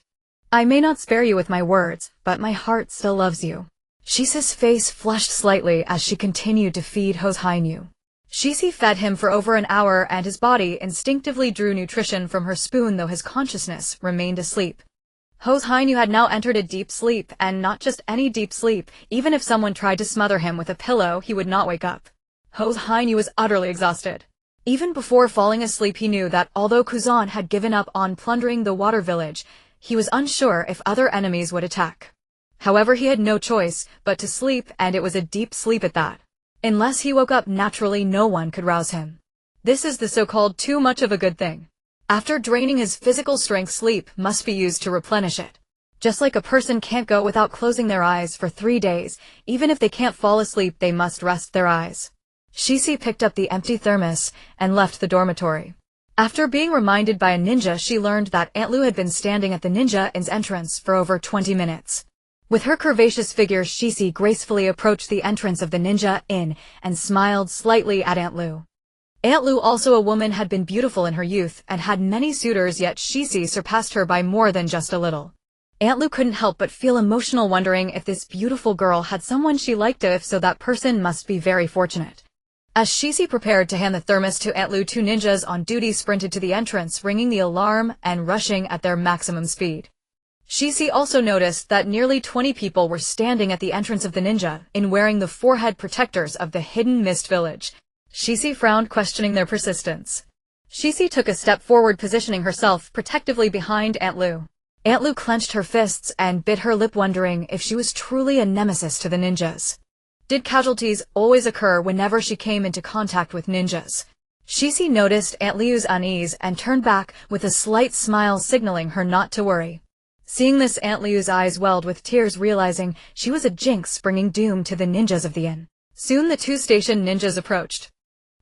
"I may not spare you with my words, but my heart still loves you." Shichi's face flushed slightly as she continued to feed Hoshino. Shichi fed him for over an hour and his body instinctively drew nutrition from her spoon, though his consciousness remained asleep. Hoshino had now entered a deep sleep, and not just any deep sleep. Even if someone tried to smother him with a pillow, he would not wake up. Hoshino was utterly exhausted. Even before falling asleep, he knew that although Kuzan had given up on plundering the water village, he was unsure if other enemies would attack. However, he had no choice but to sleep, and it was a deep sleep at that. Unless he woke up naturally, no one could rouse him. This is the so-called too much of a good thing. After draining his physical strength, sleep must be used to replenish it. Just like a person can't go without closing their eyes for 3 days, even if they can't fall asleep, they must rest their eyes. Shichi picked up the empty thermos and left the dormitory. After being reminded by a ninja, she learned that Aunt Liu had been standing at the ninja inn's entrance for over 20 minutes. With her curvaceous figure, Shichi gracefully approached the entrance of the ninja inn and smiled slightly at Aunt Liu. Aunt Liu, also a woman, had been beautiful in her youth and had many suitors, yet Shichi surpassed her by more than just a little. Aunt Liu couldn't help but feel emotional, wondering if this beautiful girl had someone she liked. If so, that person must be very fortunate. As Shichi prepared to hand the thermos to Aunt Liu, 2 ninjas on duty sprinted to the entrance, ringing the alarm and rushing at their maximum speed. Shichi also noticed that nearly 20 people were standing at the entrance of the ninja inn wearing the forehead protectors of the hidden mist village. Shichi frowned, questioning their persistence. Shichi took a step forward, positioning herself protectively behind Aunt Liu. Aunt Liu clenched her fists and bit her lip, wondering if she was truly a nemesis to the ninjas. Did casualties always occur whenever she came into contact with ninjas? Shichi noticed Aunt Liu's unease and turned back with a slight smile, signaling her not to worry. Seeing this, Aunt Liu's eyes welled with tears, realizing she was a jinx bringing doom to the ninjas of the inn. Soon the 2 station ninjas approached.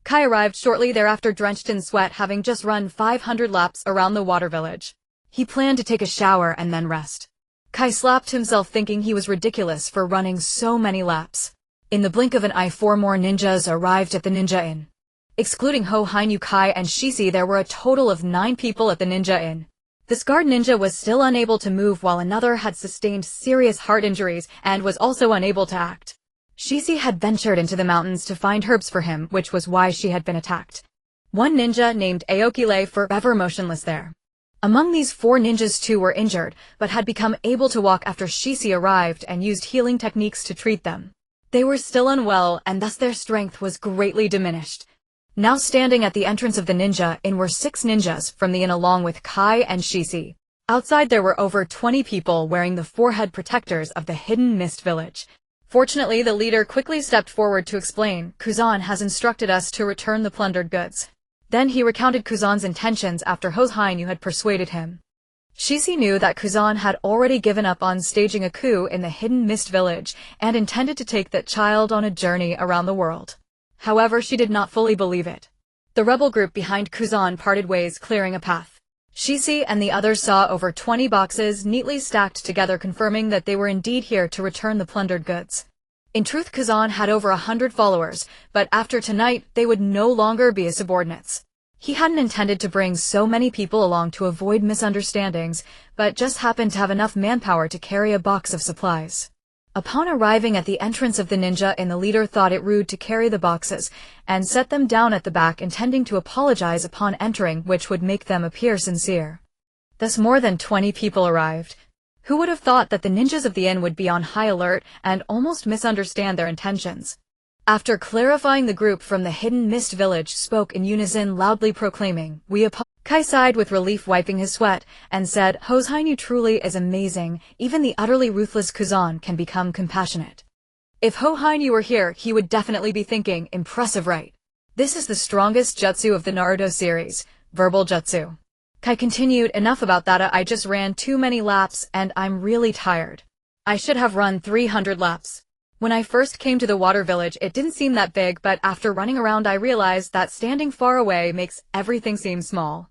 Kai arrived shortly thereafter, drenched in sweat, having just run 500 laps around the water village. He planned to take a shower and then rest. Kai slapped himself, thinking he was ridiculous for running so many laps. In the blink of an eye, 4 more ninjas arrived at the ninja inn. Excluding Hoshino, Kai, and Shichi, there were a total of 9 people at the ninja inn. This guard ninja was still unable to move, while another had sustained serious heart injuries and was also unable to act. Shichi had ventured into the mountains to find herbs for him, which was why she had been attacked. One ninja named Aoki lay forever motionless there. Among these 4 ninjas, 2 were injured, but had become able to walk after Shichi arrived and used healing techniques to treat them. They were still unwell, and thus their strength was greatly diminished. Now standing at the entrance of the ninja inn were 6 ninjas from the inn along with Kai and Shishi. Outside there were over 20 people wearing the forehead protectors of the hidden mist village. Fortunately, the leader quickly stepped forward to explain, Kuzan has instructed us to return the plundered goods. Then he recounted Kuzan's intentions after Hoshino had persuaded him. Shishi knew that Kuzan had already given up on staging a coup in the hidden mist village and intended to take that child on a journey around the world. However, she did not fully believe it. The rebel group behind Kuzan parted ways, clearing a path. Shishi and the others saw over 20 boxes neatly stacked together, confirming that they were indeed here to return the plundered goods. In truth, Kuzan had over 100 followers, but after tonight, they would no longer be his subordinates. He hadn't intended to bring so many people along to avoid misunderstandings, but just happened to have enough manpower to carry a box of supplies. Upon arriving at the entrance of the ninja inn, the leader thought it rude to carry the boxes and set them down at the back, intending to apologize upon entering, which would make them appear sincere. Thus more than 20 people arrived. Who would have thought that the ninjas of the inn would be on high alert and almost misunderstand their intentions? After clarifying, the group from the hidden mist village spoke in unison, loudly proclaiming, "We apologize." Kai sighed with relief, wiping his sweat, and said, Hoshino truly is amazing. Even the utterly ruthless Kuzan can become compassionate. If Hoshino were here, he would definitely be thinking, impressive, right? This is the strongest jutsu of the Naruto series, verbal jutsu. Kai continued, enough about that, I just ran too many laps and I'm really tired. I should have run 300 laps. When I first came to the water village, it didn't seem that big, but after running around I realized that standing far away makes everything seem small.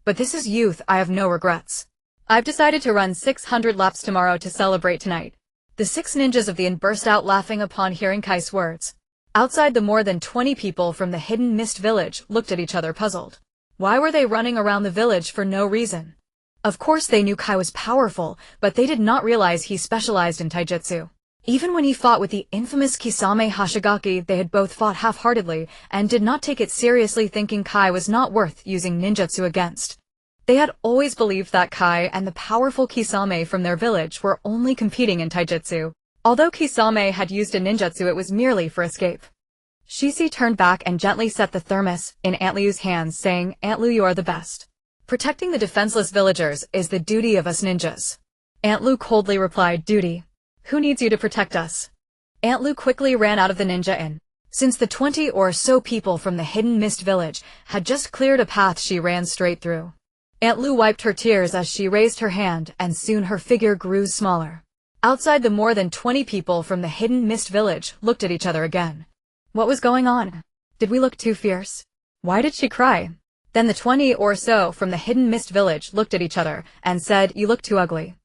But this is youth, I have no regrets. I've decided to run 600 laps tomorrow to celebrate tonight. The 6 ninjas of the inn burst out laughing upon hearing Kai's words. Outside, the more than 20 people from the hidden mist village looked at each other puzzled. Why were they running around the village for no reason? Of course they knew Kai was powerful, but they did not realize he specialized in taijutsu. Even when he fought with the infamous Kisame Hashigaki, they had both fought half-heartedly and did not take it seriously, thinking Kai was not worth using ninjutsu against. They had always believed that Kai and the powerful Kisame from their village were only competing in taijutsu. Although Kisame had used a ninjutsu, it was merely for escape. Shishi turned back and gently set the thermos in Aunt Liu's hands, saying, Aunt Liu, you are the best. Protecting the defenseless villagers is the duty of us ninjas. Aunt Liu coldly replied, duty? Who needs you to protect us? Aunt Liu quickly ran out of the ninja inn. Since the 20 or so people from the hidden mist village had just cleared a path, she ran straight through. Aunt Liu wiped her tears as she raised her hand, and soon her figure grew smaller. Outside, the more than 20 people from the hidden mist village looked at each other again. What was going on? Did we look too fierce? Why did she cry? Then the 20 or so from the hidden mist village looked at each other and said, you look too ugly.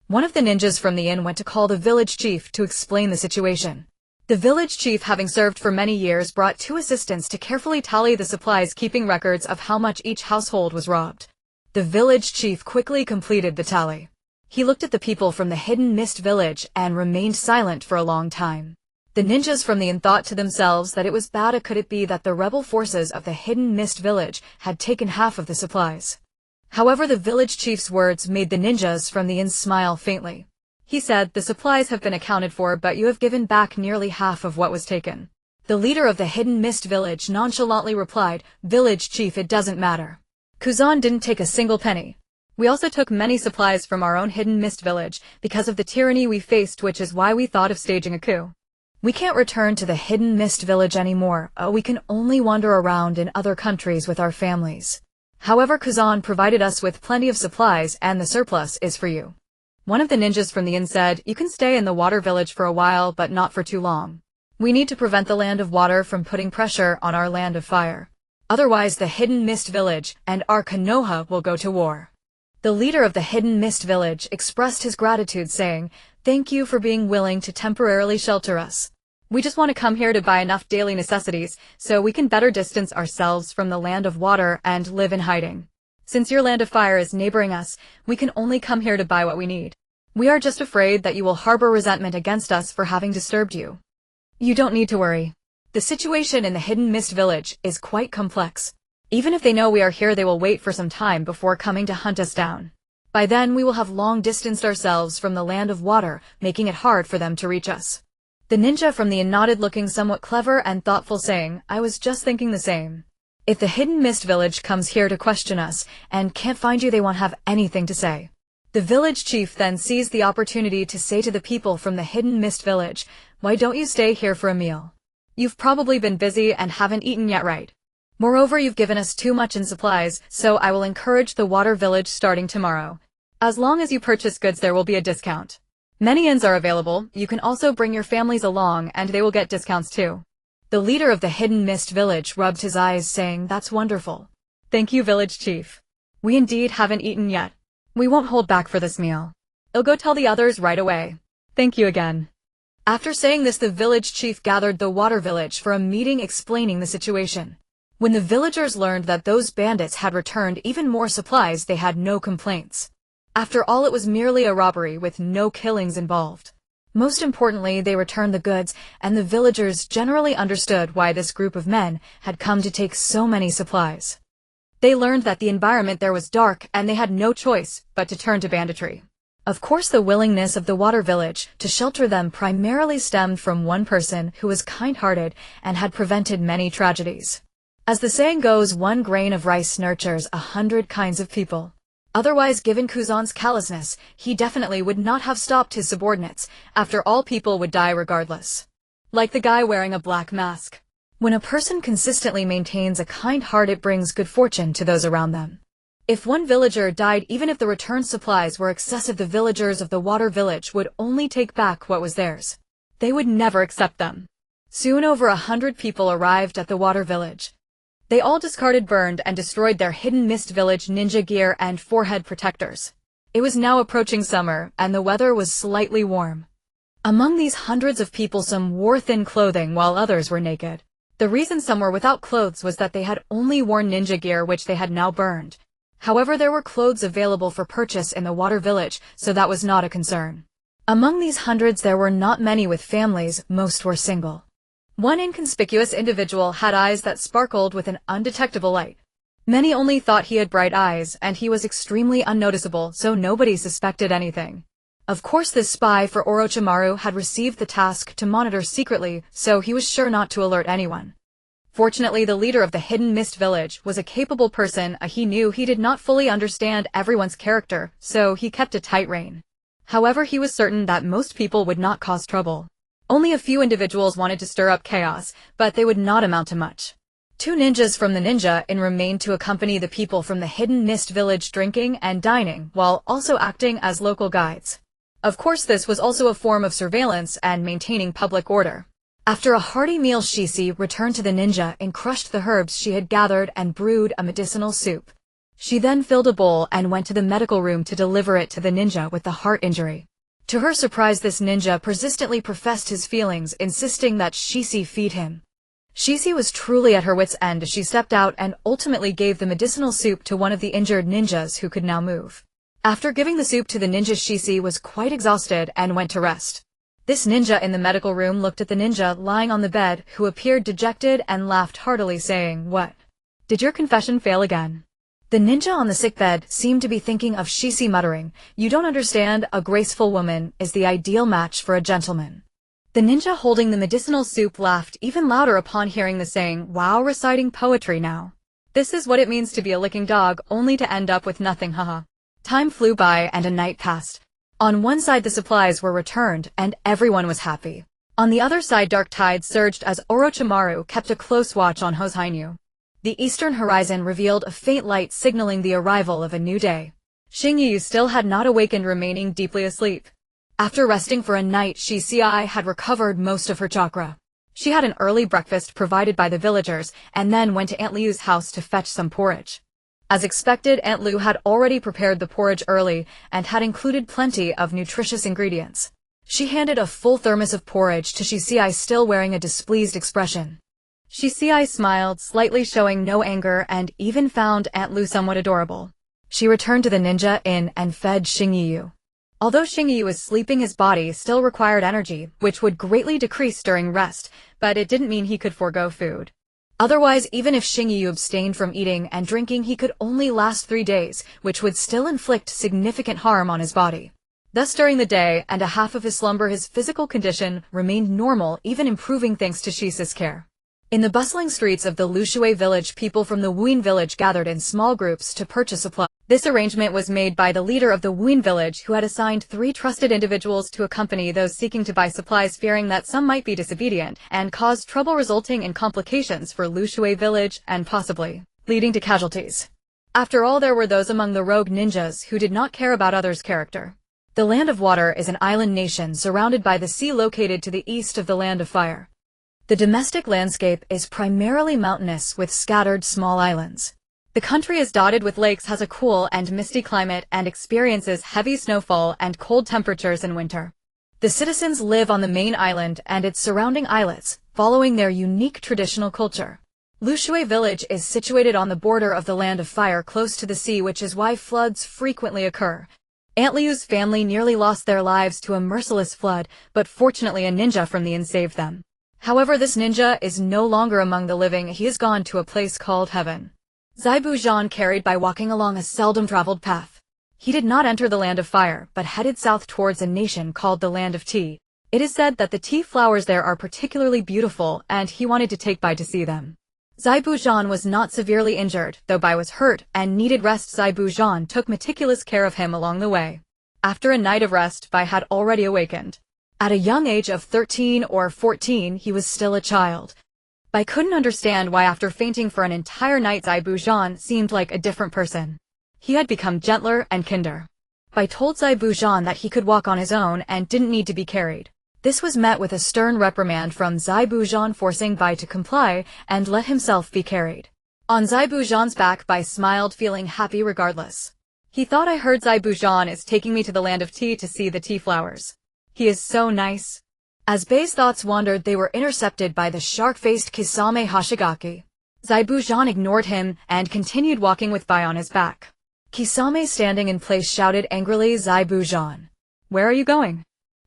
One of the ninjas from the inn went to call the village chief to explain the situation. The village chief, having served for many years, brought 2 assistants to carefully tally the supplies, keeping records of how much each household was robbed. The village chief quickly completed the tally. He looked at the people from the hidden mist village and remained silent for a long time. The ninjas from the inn thought to themselves that it was bad. Could it be that the rebel forces of the hidden mist village had taken half of the supplies? However, the village chief's words made the ninjas from the inn smile faintly. He said, the supplies have been accounted for, but you have given back nearly half of what was taken. The leader of the hidden mist village nonchalantly replied, village chief, it doesn't matter. Kuzan didn't take a single penny. We also took many supplies from our own hidden mist village because of the tyranny we faced, which is why we thought of staging a coup. We can't return to the hidden mist village anymore. We can only wander around in other countries with our families. However, Kuzan provided us with plenty of supplies, and the surplus is for you. One of the ninjas from the inn said, you can stay in the water village for a while, but not for too long. We need to prevent the land of water from putting pressure on our land of fire. Otherwise, the hidden mist village and our Konoha will go to war. The leader of the hidden mist village expressed his gratitude, saying, thank you for being willing to temporarily shelter us. We just want to come here to buy enough daily necessities so we can better distance ourselves from the land of water and live in hiding. Since your land of fire is neighboring us, we can only come here to buy what we need. We are just afraid that you will harbor resentment against us for having disturbed you. You don't need to worry. The situation in the hidden mist village is quite complex. Even if they know we are here, they will wait for some time before coming to hunt us down. By then, we will have long distanced ourselves from the land of water, making it hard for them to reach us. The ninja from the inn nodded, looking somewhat clever and thoughtful, saying, I was just thinking the same. If the Hidden Mist Village comes here to question us and can't find you, they won't have anything to say. The village chief then seized the opportunity to say to the people from the Hidden Mist Village, "Why don't you stay here for a meal? You've probably been busy and haven't eaten yet, right? Moreover, you've given us too much in supplies, so I will encourage the Water Village starting tomorrow. As long as you purchase goods, there will be a discount. Many inns are available. You can also bring your families along and they will get discounts too." The leader of the Hidden Mist Village rubbed his eyes, saying, "That's wonderful. Thank you, village chief. We indeed haven't eaten yet. We won't hold back for this meal. I'll go tell the others right away. Thank you again." After saying this, the village chief gathered the Water Village for a meeting explaining the situation. When the villagers learned that those bandits had returned even more supplies, they had no complaints. After all, it was merely a robbery with no killings involved. Most importantly, they returned the goods, and the villagers generally understood why this group of men had come to take so many supplies. They learned that the environment there was dark, and they had no choice but to turn to banditry. Of course, the willingness of the Water Village to shelter them primarily stemmed from one person who was kind-hearted and had prevented many tragedies. As the saying goes, one grain of rice nurtures 100 kinds of people. Otherwise, given Kuzan's callousness, he definitely would not have stopped his subordinates. After all, people would die regardless. Like the guy wearing a black mask. When a person consistently maintains a kind heart, it brings good fortune to those around them. If one villager died, even if the returned supplies were excessive, the villagers of the Water Village would only take back what was theirs. They would never accept them. Soon over 100 people arrived at the Water Village. They all discarded, burned, and destroyed their Hidden Mist Village ninja gear and forehead protectors. It was now approaching summer, and the weather was slightly warm. Among these hundreds of people, some wore thin clothing while others were naked. The reason some were without clothes was that they had only worn ninja gear, which they had now burned. However, there were clothes available for purchase in the Water Village, so that was not a concern. Among these hundreds, there were not many with families. Most were single. One inconspicuous individual had eyes that sparkled with an undetectable light. Many only thought he had bright eyes, and he was extremely unnoticeable, so nobody suspected anything. Of course, this spy for Orochimaru had received the task to monitor secretly, so he was sure not to alert anyone. Fortunately, the leader of the Hidden Mist Village was a capable person. He knew he did not fully understand everyone's character, so he kept a tight rein. However, he was certain that most people would not cause trouble. Only a few individuals wanted to stir up chaos, but they would not amount to much. 2 ninjas from the ninja inn remained to accompany the people from the Hidden Mist Village drinking and dining, while also acting as local guides. Of course, this was also a form of surveillance and maintaining public order. After a hearty meal, Shisi returned to the ninja and crushed the herbs she had gathered and brewed a medicinal soup. She then filled a bowl and went to the medical room to deliver it to the ninja with the heart injury. To her surprise, this ninja persistently professed his feelings, insisting that Shisi feed him. Shisi was truly at her wit's end as she stepped out and ultimately gave the medicinal soup to one of the injured ninjas who could now move. After giving the soup to the ninja, Shisi was quite exhausted and went to rest. This ninja in the medical room looked at the ninja lying on the bed, who appeared dejected and laughed heartily, saying, "What? Did your confession fail again?" The ninja on the sickbed seemed to be thinking of Shisi, muttering, "You don't understand, a graceful woman is the ideal match for a gentleman." The ninja holding the medicinal soup laughed even louder upon hearing the saying, "Wow, reciting poetry now. This is what it means to be a licking dog, only to end up with nothing, haha." Time flew by and a night passed. On one side, the supplies were returned and everyone was happy. On the other side, dark tides surged as Orochimaru kept a close watch on Hoshino. The eastern horizon revealed a faint light signaling the arrival of a new day. Shingyu still had not awakened, remaining deeply asleep. After resting for a night, Shisi had recovered most of her chakra. She had an early breakfast provided by the villagers and then went to Aunt Liu's house to fetch some porridge. As expected, Aunt Liu had already prepared the porridge early and had included plenty of nutritious ingredients. She handed a full thermos of porridge to Shisi, still wearing a displeased expression. Shisi smiled, slightly showing no anger, and even found Aunt Liu somewhat adorable. She returned to the ninja inn and fed Shingyu. Although Shingyu was sleeping, his body still required energy, which would greatly decrease during rest, but it didn't mean he could forego food. Otherwise, even if Shingyu abstained from eating and drinking, he could only last 3 days, which would still inflict significant harm on his body. Thus, during the day and a half of his slumber, his physical condition remained normal, even improving thanks to Shisi's care. In the bustling streets of the Lushui village, people from the Wuin village gathered in small groups to purchase supplies. This arrangement was made by the leader of the Wuin village, who had assigned 3 trusted individuals to accompany those seeking to buy supplies, fearing that some might be disobedient and cause trouble, resulting in complications for Lushui village and possibly leading to casualties. After all, there were those among the rogue ninjas who did not care about others' character. The Land of Water is an island nation surrounded by the sea, located to the east of the Land of Fire. The domestic landscape is primarily mountainous with scattered small islands. The country is dotted with lakes, has a cool and misty climate, and experiences heavy snowfall and cold temperatures in winter. The citizens live on the main island and its surrounding islets, following their unique traditional culture. Lushui village is situated on the border of the Land of Fire, close to the sea, which is why floods frequently occur. Aunt Liu's family nearly lost their lives to a merciless flood, but fortunately a ninja from the inn saved them. However, this ninja is no longer among the living. He has gone to a place called Heaven. Zaibu Zhan carried by walking along a seldom-traveled path. He did not enter the Land of Fire, but headed south towards a nation called the Land of Tea. It is said that the tea flowers there are particularly beautiful, and he wanted to take Bai to see them. Zaibu Zhan was not severely injured, though Bai was hurt and needed rest. Zaibu Zhan took meticulous care of him along the way. After a night of rest, Bai had already awakened. At a young age of 13 or 14, he was still a child. Bai couldn't understand why, after fainting for an entire night, Zaibu Zhan seemed like a different person. He had become gentler and kinder. Bai told Zaibu Zhan that he could walk on his own and didn't need to be carried. This was met with a stern reprimand from Zaibu Zhan, forcing Bai to comply and let himself be carried. On Zaibu Zhan's back, Bai smiled, feeling happy regardless. He thought, I heard Zaibu Zhan is taking me to the Land of Tea to see the tea flowers. He is so nice. As Bai's thoughts wandered, they were intercepted by the shark-faced Kisame Hashigaki. Zaibu Zhan ignored him and continued walking with Bai on his back. Kisame, standing in place, shouted angrily, Zaibu Zhan, where are you going?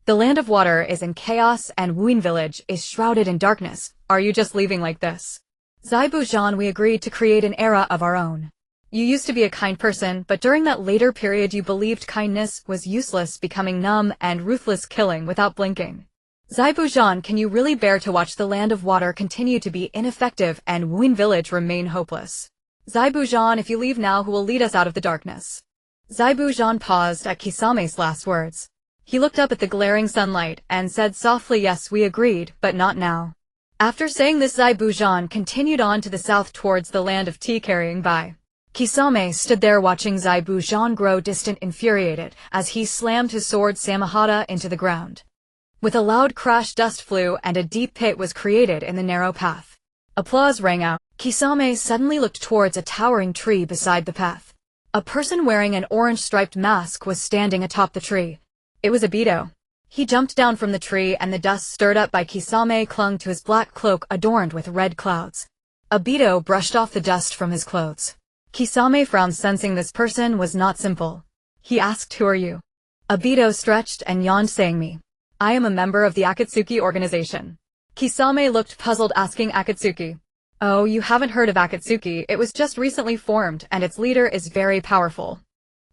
The Land of Water is in chaos and Wuin village is shrouded in darkness. Are you just leaving like this? Zaibu Zhan, we agreed to create an era of our own. You used to be a kind person, but during that later period you believed kindness was useless, becoming numb and ruthless, killing without blinking. Zaibu Zhan, can you really bear to watch the Land of Water continue to be ineffective and Wuin village remain hopeless? Zaibu Zhan, if you leave now, who will lead us out of the darkness? Zaibu Zhan paused at Kisame's last words. He looked up at the glaring sunlight and said softly, yes, we agreed, but not now. After saying this, Zaibu Zhan continued on to the south towards the Land of Tea, carrying Bai. Kisame stood there watching Zaibu Zhan grow distant, infuriated, as he slammed his sword Samahata into the ground. With a loud crash, dust flew and a deep pit was created in the narrow path. Applause rang out. Kisame suddenly looked towards a towering tree beside the path. A person wearing an orange-striped mask was standing atop the tree. It was Obito. He jumped down from the tree and the dust stirred up by Kisame clung to his black cloak adorned with red clouds. Obito brushed off the dust from his clothes. Kisame frowned, sensing this person was not simple. He asked, who are you? Obito stretched and yawned, saying, me. I am a member of the Akatsuki organization. Kisame looked puzzled, asking, Akatsuki? Oh, you haven't heard of Akatsuki. It was just recently formed, and its leader is very powerful.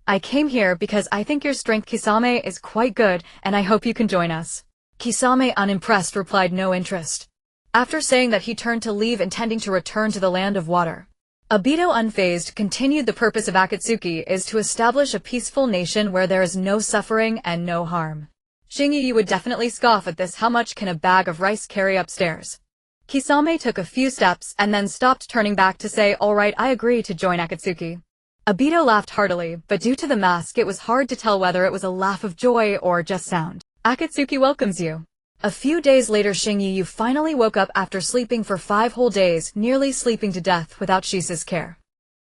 I came here because I think your strength, Kisame, is quite good, and I hope you can join us. Kisame, unimpressed, replied, no interest. After saying that, he turned to leave, intending to return to the Land of Water. Obito, unfazed, continued. The purpose of Akatsuki is to establish a peaceful nation where there is no suffering and no harm. Shingi, you would definitely scoff at this. How much can a bag of rice carry upstairs? Kisame took a few steps and then stopped, turning back to say, all right, I agree to join Akatsuki. Obito laughed heartily, but due to the mask it was hard to tell whether it was a laugh of joy or just sound. Akatsuki welcomes you. A few days later, Shingi, you finally woke up after sleeping for 5 whole days, nearly sleeping to death without Shisa's care.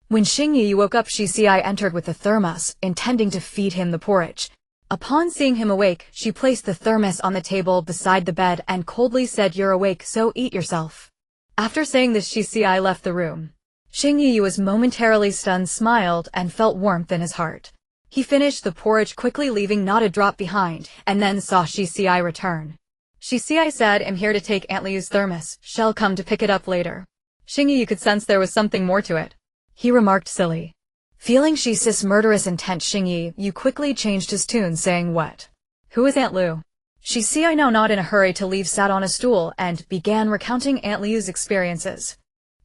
When Shingi woke up, Shisei entered with the thermos, intending to feed him the porridge. Upon seeing him awake, she placed the thermos on the table beside the bed and coldly said, you're awake, so eat yourself. After saying this, Shisei left the room. Shingi was momentarily stunned, smiled, and felt warmth in his heart. He finished the porridge quickly, leaving not a drop behind, and then saw Shisei return. Shisei said, I'm here to take Aunt Liu's thermos. Shall come to pick it up later. Shingi could sense there was something more to it. He remarked, silly. Feeling Shisei's murderous intent, Shingi quickly changed his tune, saying, what? Who is Aunt Liu? Shisiai, now not in a hurry to leave, sat on a stool and began recounting Aunt Liu's experiences.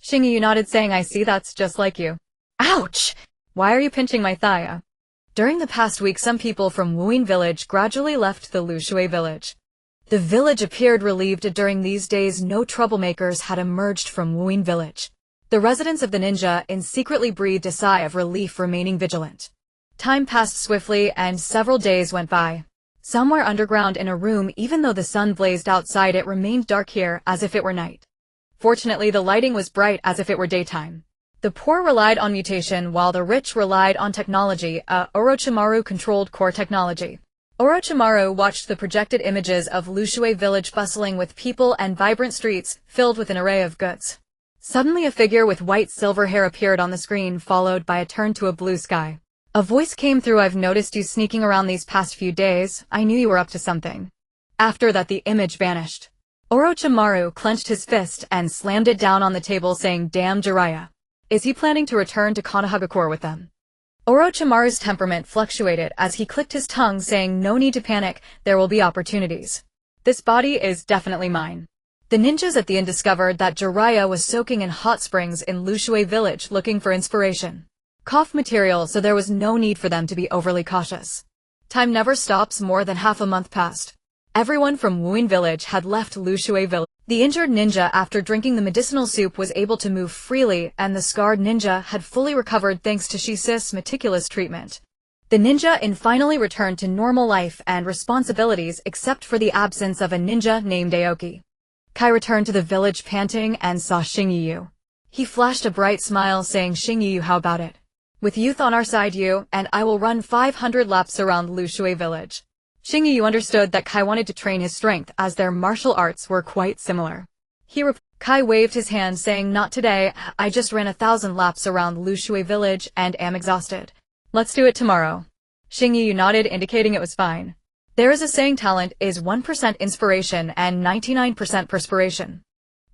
Xingyu nodded, saying, I see, that's just like you. Ouch! Why are you pinching my thigh? During the past week, some people from Wuyin village gradually left the Lushui village. The village appeared relieved. During these days, no troublemakers had emerged from Wuyin village. The residents of the ninja inn secretly breathed a sigh of relief, remaining vigilant. Time passed swiftly and several days went by. Somewhere underground in a room, even though the sun blazed outside, it remained dark here as if it were night. Fortunately, the lighting was bright as if it were daytime. The poor relied on mutation while the rich relied on technology, Orochimaru-controlled core technology. Orochimaru watched the projected images of Lushui village bustling with people and vibrant streets filled with an array of goods. Suddenly a figure with white silver hair appeared on the screen, followed by a turn to a blue sky. A voice came through. I've noticed you sneaking around these past few days. I knew you were up to something. After that, the image vanished. Orochimaru clenched his fist and slammed it down on the table, saying, Damn Jiraiya. Is he planning to return to Konohagakure with them? Orochimaru's temperament fluctuated as he clicked his tongue, saying, No need to panic, there will be opportunities. This body is definitely mine. The ninjas at the inn discovered that Jiraiya was soaking in hot springs in Lushui village looking for inspiration. Cough material, so there was no need for them to be overly cautious. Time never stops. More than half a month passed. Everyone from Wuyin village had left Lushui village. The injured ninja, after drinking the medicinal soup, was able to move freely, and the scarred ninja had fully recovered thanks to Shisi's meticulous treatment. The ninja inn finally returned to normal life and responsibilities, except for the absence of a ninja named Aoki. Kai returned to the village panting and saw Xingyu. He flashed a bright smile, saying, Xingyu, how about it? With youth on our side, you and I will run 500 laps around Lushui village. Xingyu understood that Kai wanted to train his strength, as their martial arts were quite similar. Kai waved his hand, saying, Not today, I just ran 1,000 laps around Lushui village and am exhausted. Let's do it tomorrow. Xingyu nodded, indicating it was fine. There is a saying, talent is 1% inspiration and 99% perspiration.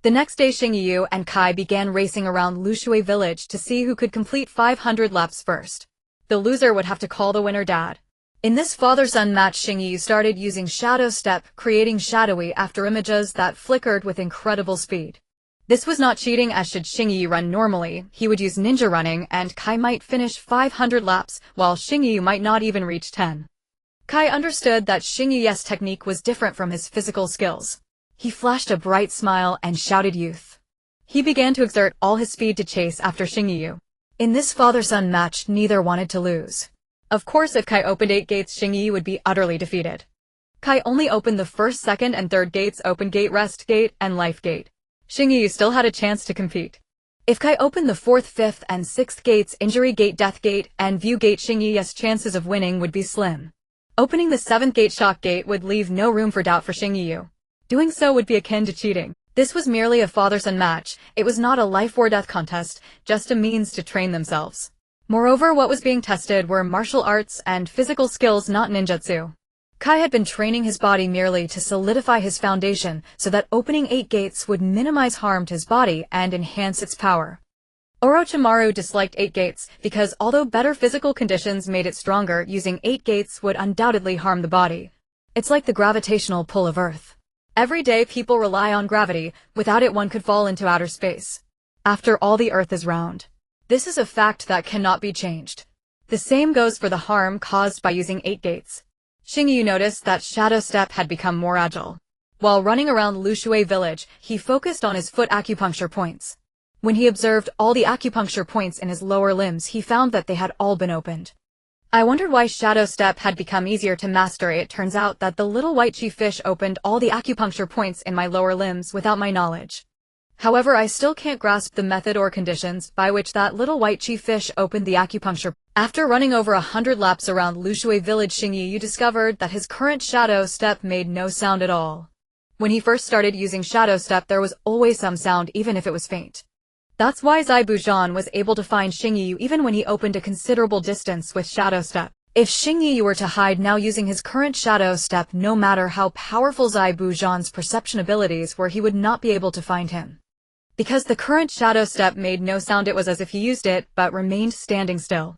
The next day, Xingyu and Kai began racing around Lushui village to see who could complete 500 laps first. The loser would have to call the winner dad. In this father-son match, Xingyu started using Shadow Step, creating shadowy after images that flickered with incredible speed. This was not cheating, as should Xingyu run normally, he would use ninja running, and Kai might finish 500 laps, while Xingyu might not even reach 10. Kai understood that Xingyu's technique was different from his physical skills. He flashed a bright smile and shouted, Youth. He began to exert all his speed to chase after Xingyu. In this father-son match, neither wanted to lose. Of course, if Kai opened 8 gates, Xingyu would be utterly defeated. Kai only opened the first, second, and third gates: open gate, rest gate, and life gate. Xingyu still had a chance to compete. If Kai opened the 4th, 5th, and 6th gates, injury gate, death gate, and view gate, Xingyu's chances of winning would be slim. Opening the 7th gate, shock gate, would leave no room for doubt for Xingyu. Doing so would be akin to cheating. This was merely a father-son match. It was not a life or death contest, just a means to train themselves. Moreover, what was being tested were martial arts and physical skills, not ninjutsu. Kai had been training his body merely to solidify his foundation so that opening 8 gates would minimize harm to his body and enhance its power. Orochimaru disliked 8 gates because although better physical conditions made it stronger, using 8 gates would undoubtedly harm the body. It's like the gravitational pull of Earth. Every day people rely on gravity. Without it, one could fall into outer space. After all, the Earth is round. This is a fact that cannot be changed. The same goes for the harm caused by using 8 gates. Xingyu noticed that Shadow Step had become more agile. While running around Lushui village, he focused on his foot acupuncture points. When he observed all the acupuncture points in his lower limbs, he found that they had all been opened. I wondered why Shadow Step had become easier to master. It turns out that the little white chi fish opened all the acupuncture points in my lower limbs without my knowledge. However, I still can't grasp the method or conditions by which that little white chi fish opened the acupuncture. After running over 100 laps around Lushui village, Xingyu discovered that his current Shadow Step made no sound at all. When he first started using Shadow Step, there was always some sound, even if it was faint. That's why Zai Bujan was able to find Xingyu even when he opened a considerable distance with Shadow Step. If Xingyu were to hide now using his current Shadow Step, no matter how powerful Zai Bujan's perception abilities were, he would not be able to find him. Because the current Shadow Step made no sound, it was as if he used it, but remained standing still.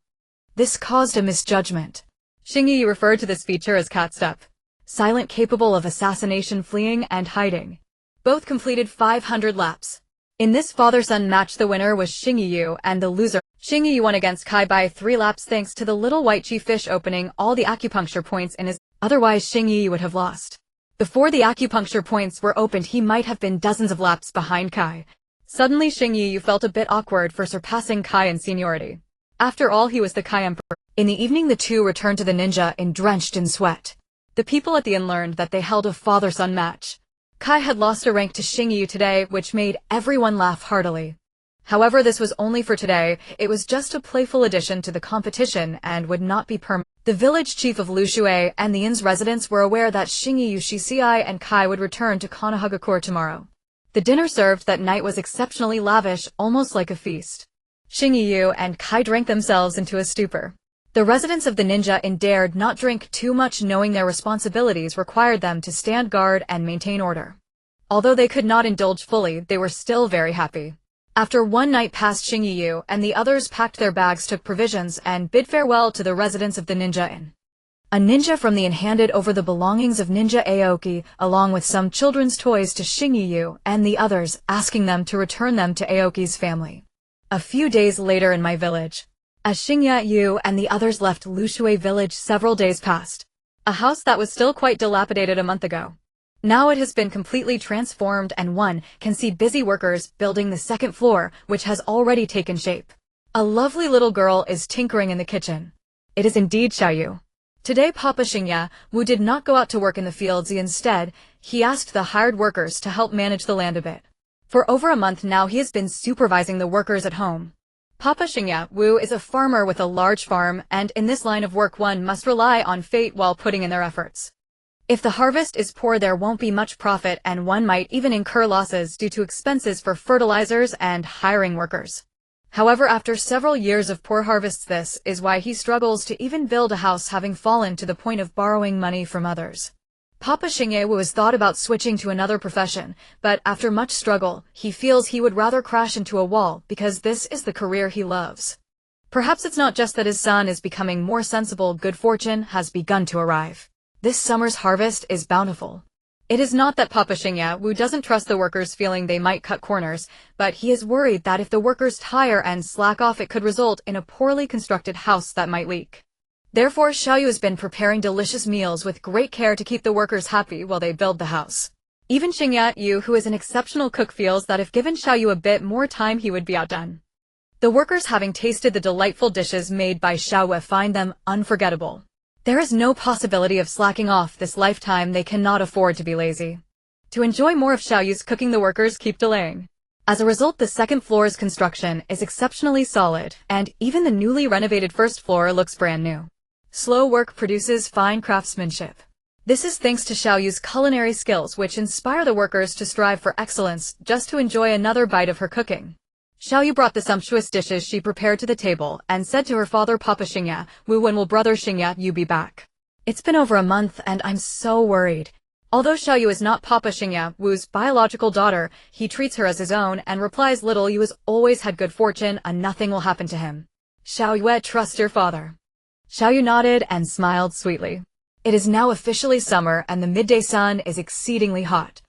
This caused a misjudgment. Xingyu referred to this feature as cat step. silent, capable of assassination, fleeing, and hiding. Both completed 500 laps. In this father-son match, the winner was Xingyu, and the loser, Xingyu, won against Kai by 3 laps thanks to the little white chi fish opening all the acupuncture points in his. Otherwise, Xingyu would have lost. Before the acupuncture points were opened, he might have been dozens of laps behind Kai. Suddenly, Xingyu felt a bit awkward for surpassing Kai in seniority. After all, he was the Kai Emperor. In the evening, the two returned to the ninja drenched in sweat. The people at the inn learned that they held a father-son match. Kai had lost a rank to Xingyu today, which made everyone laugh heartily. However, this was only for today. It was just a playful addition to the competition and would not be permanent. The village chief of Lushui and the inn's residents were aware that Xingyu, Shisei, and Kai would return to Konoha tomorrow. The dinner served that night was exceptionally lavish, almost like a feast. Xingyu and Kai drank themselves into a stupor. The residents of the ninja inn dared not drink too much, knowing their responsibilities required them to stand guard and maintain order. Although they could not indulge fully, they were still very happy. After one night passed, Xingyu and the others packed their bags, took provisions, and bid farewell to the residents of the ninja inn. A ninja from the inn handed over the belongings of Ninja Aoki, along with some children's toys, to Xingyu and the others, asking them to return them to Aoki's family. A few days later, in my village, as Xingyu and the others left Lushui village, several days passed. A house that was still quite dilapidated a month ago. Now it has been completely transformed, and one can see busy workers building the second floor, which has already taken shape. A lovely little girl is tinkering in the kitchen. It is indeed Xiaoyu. Today Papa Xingyu did not go out to work in the fields. Instead, he asked the hired workers to help manage the land a bit. For over a month now, he has been supervising the workers at home. Papa Xingyu is a farmer with a large farm, and in this line of work one must rely on fate while putting in their efforts. If the harvest is poor, there won't be much profit, and one might even incur losses due to expenses for fertilizers and hiring workers. However, after several years of poor harvests, this is why he struggles to even build a house, having fallen to the point of borrowing money from others. Papa Xingyu has thought about switching to another profession, but after much struggle, he feels he would rather crash into a wall because this is the career he loves. Perhaps it's not just that his son is becoming more sensible. Good fortune has begun to arrive. This summer's harvest is bountiful. It is not that Papa Xingyu doesn't trust the workers, feeling they might cut corners, but he is worried that if the workers tire and slack off, it could result in a poorly constructed house that might leak. Therefore, Xiaoyu has been preparing delicious meals with great care to keep the workers happy while they build the house. Even Xingyu, who is an exceptional cook, feels that if given Xiaoyu a bit more time, he would be outdone. The workers, having tasted the delightful dishes made by Xiaoyu, find them unforgettable. There is no possibility of slacking off this lifetime. They cannot afford to be lazy. To enjoy more of Xiaoyu's cooking, the workers keep delaying. As a result, the second floor's construction is exceptionally solid, and even the newly renovated first floor looks brand new. Slow work produces fine craftsmanship. This is thanks to Xiaoyu's culinary skills, which inspire the workers to strive for excellence, just to enjoy another bite of her cooking. Xiaoyu brought the sumptuous dishes she prepared to the table and said to her father, Papa Xingyu, "When will brother Xingyu be back? It's been over a month and I'm so worried." Although Xiaoyu is not Papa Xingyu's biological daughter, he treats her as his own and replies, "Little Yu has always had good fortune and nothing will happen to him. Xiaoyu, trust your father." Xiaoyu nodded and smiled sweetly. It is now officially summer and the midday sun is exceedingly hot.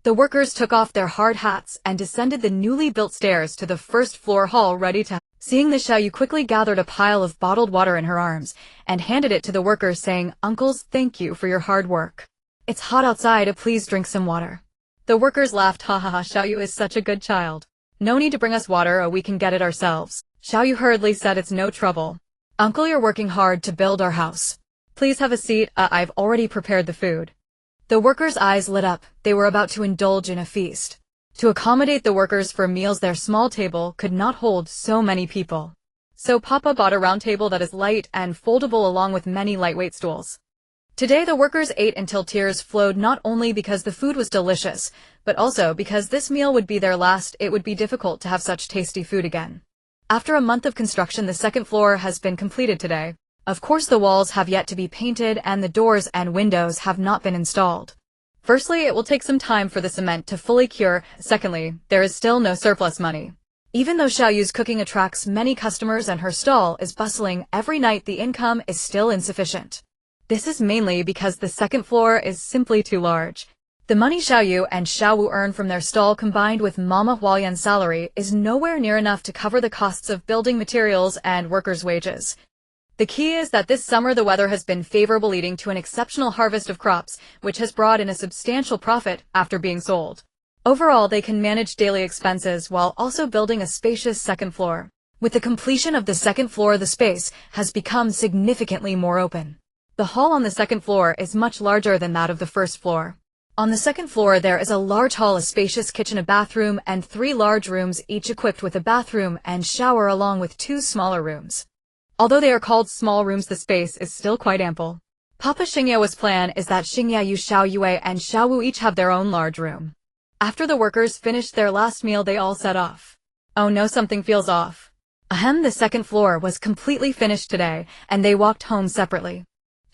The workers took off their hard hats and descended the newly built stairs to the first floor hall, ready to. Seeing this, Xiaoyu quickly gathered a pile of bottled water in her arms and handed it to the workers, saying, "Uncles, thank you for your hard work. It's hot outside, please drink some water." The workers laughed. "Ha ha ha, Xiaoyu is such a good child. No need to bring us water, we can get it ourselves." Xiaoyu hurriedly said, "It's no trouble. Uncle, you're working hard to build our house. Please have a seat, I've already prepared the food." The workers' eyes lit up. They were about to indulge in a feast. To accommodate the workers for meals, their small table could not hold so many people. So Papa bought a round table that is light and foldable, along with many lightweight stools. Today the workers ate until tears flowed, not only because the food was delicious, but also because this meal would be their last. It would be difficult to have such tasty food again. After a month of construction, the second floor has been completed today. Of course, the walls have yet to be painted and the doors and windows have not been installed. Firstly, it will take some time for the cement to fully cure. Secondly, there is still no surplus money. Even though Xiaoyu's cooking attracts many customers and her stall is bustling every night, the income is still insufficient. This is mainly because the second floor is simply too large. The money Xiaoyu and Xiaowu earn from their stall combined with Mama Hualian's salary is nowhere near enough to cover the costs of building materials and workers' wages. The key is that this summer the weather has been favorable, leading to an exceptional harvest of crops, which has brought in a substantial profit after being sold. Overall, they can manage daily expenses while also building a spacious second floor. With the completion of the second floor, the space has become significantly more open. The hall on the second floor is much larger than that of the first floor. On the second floor there is a large hall, a spacious kitchen, a bathroom, and 3 large rooms, each equipped with a bathroom and shower along with 2 smaller rooms. Although they are called small rooms, the space is still quite ample. Papa Xingyao's plan is that Xingyayu, Xiaoyue, and Xiaowu each have their own large room. After the workers finished their last meal, they all set off. Oh no, something feels off. The second floor was completely finished today, and they walked home separately.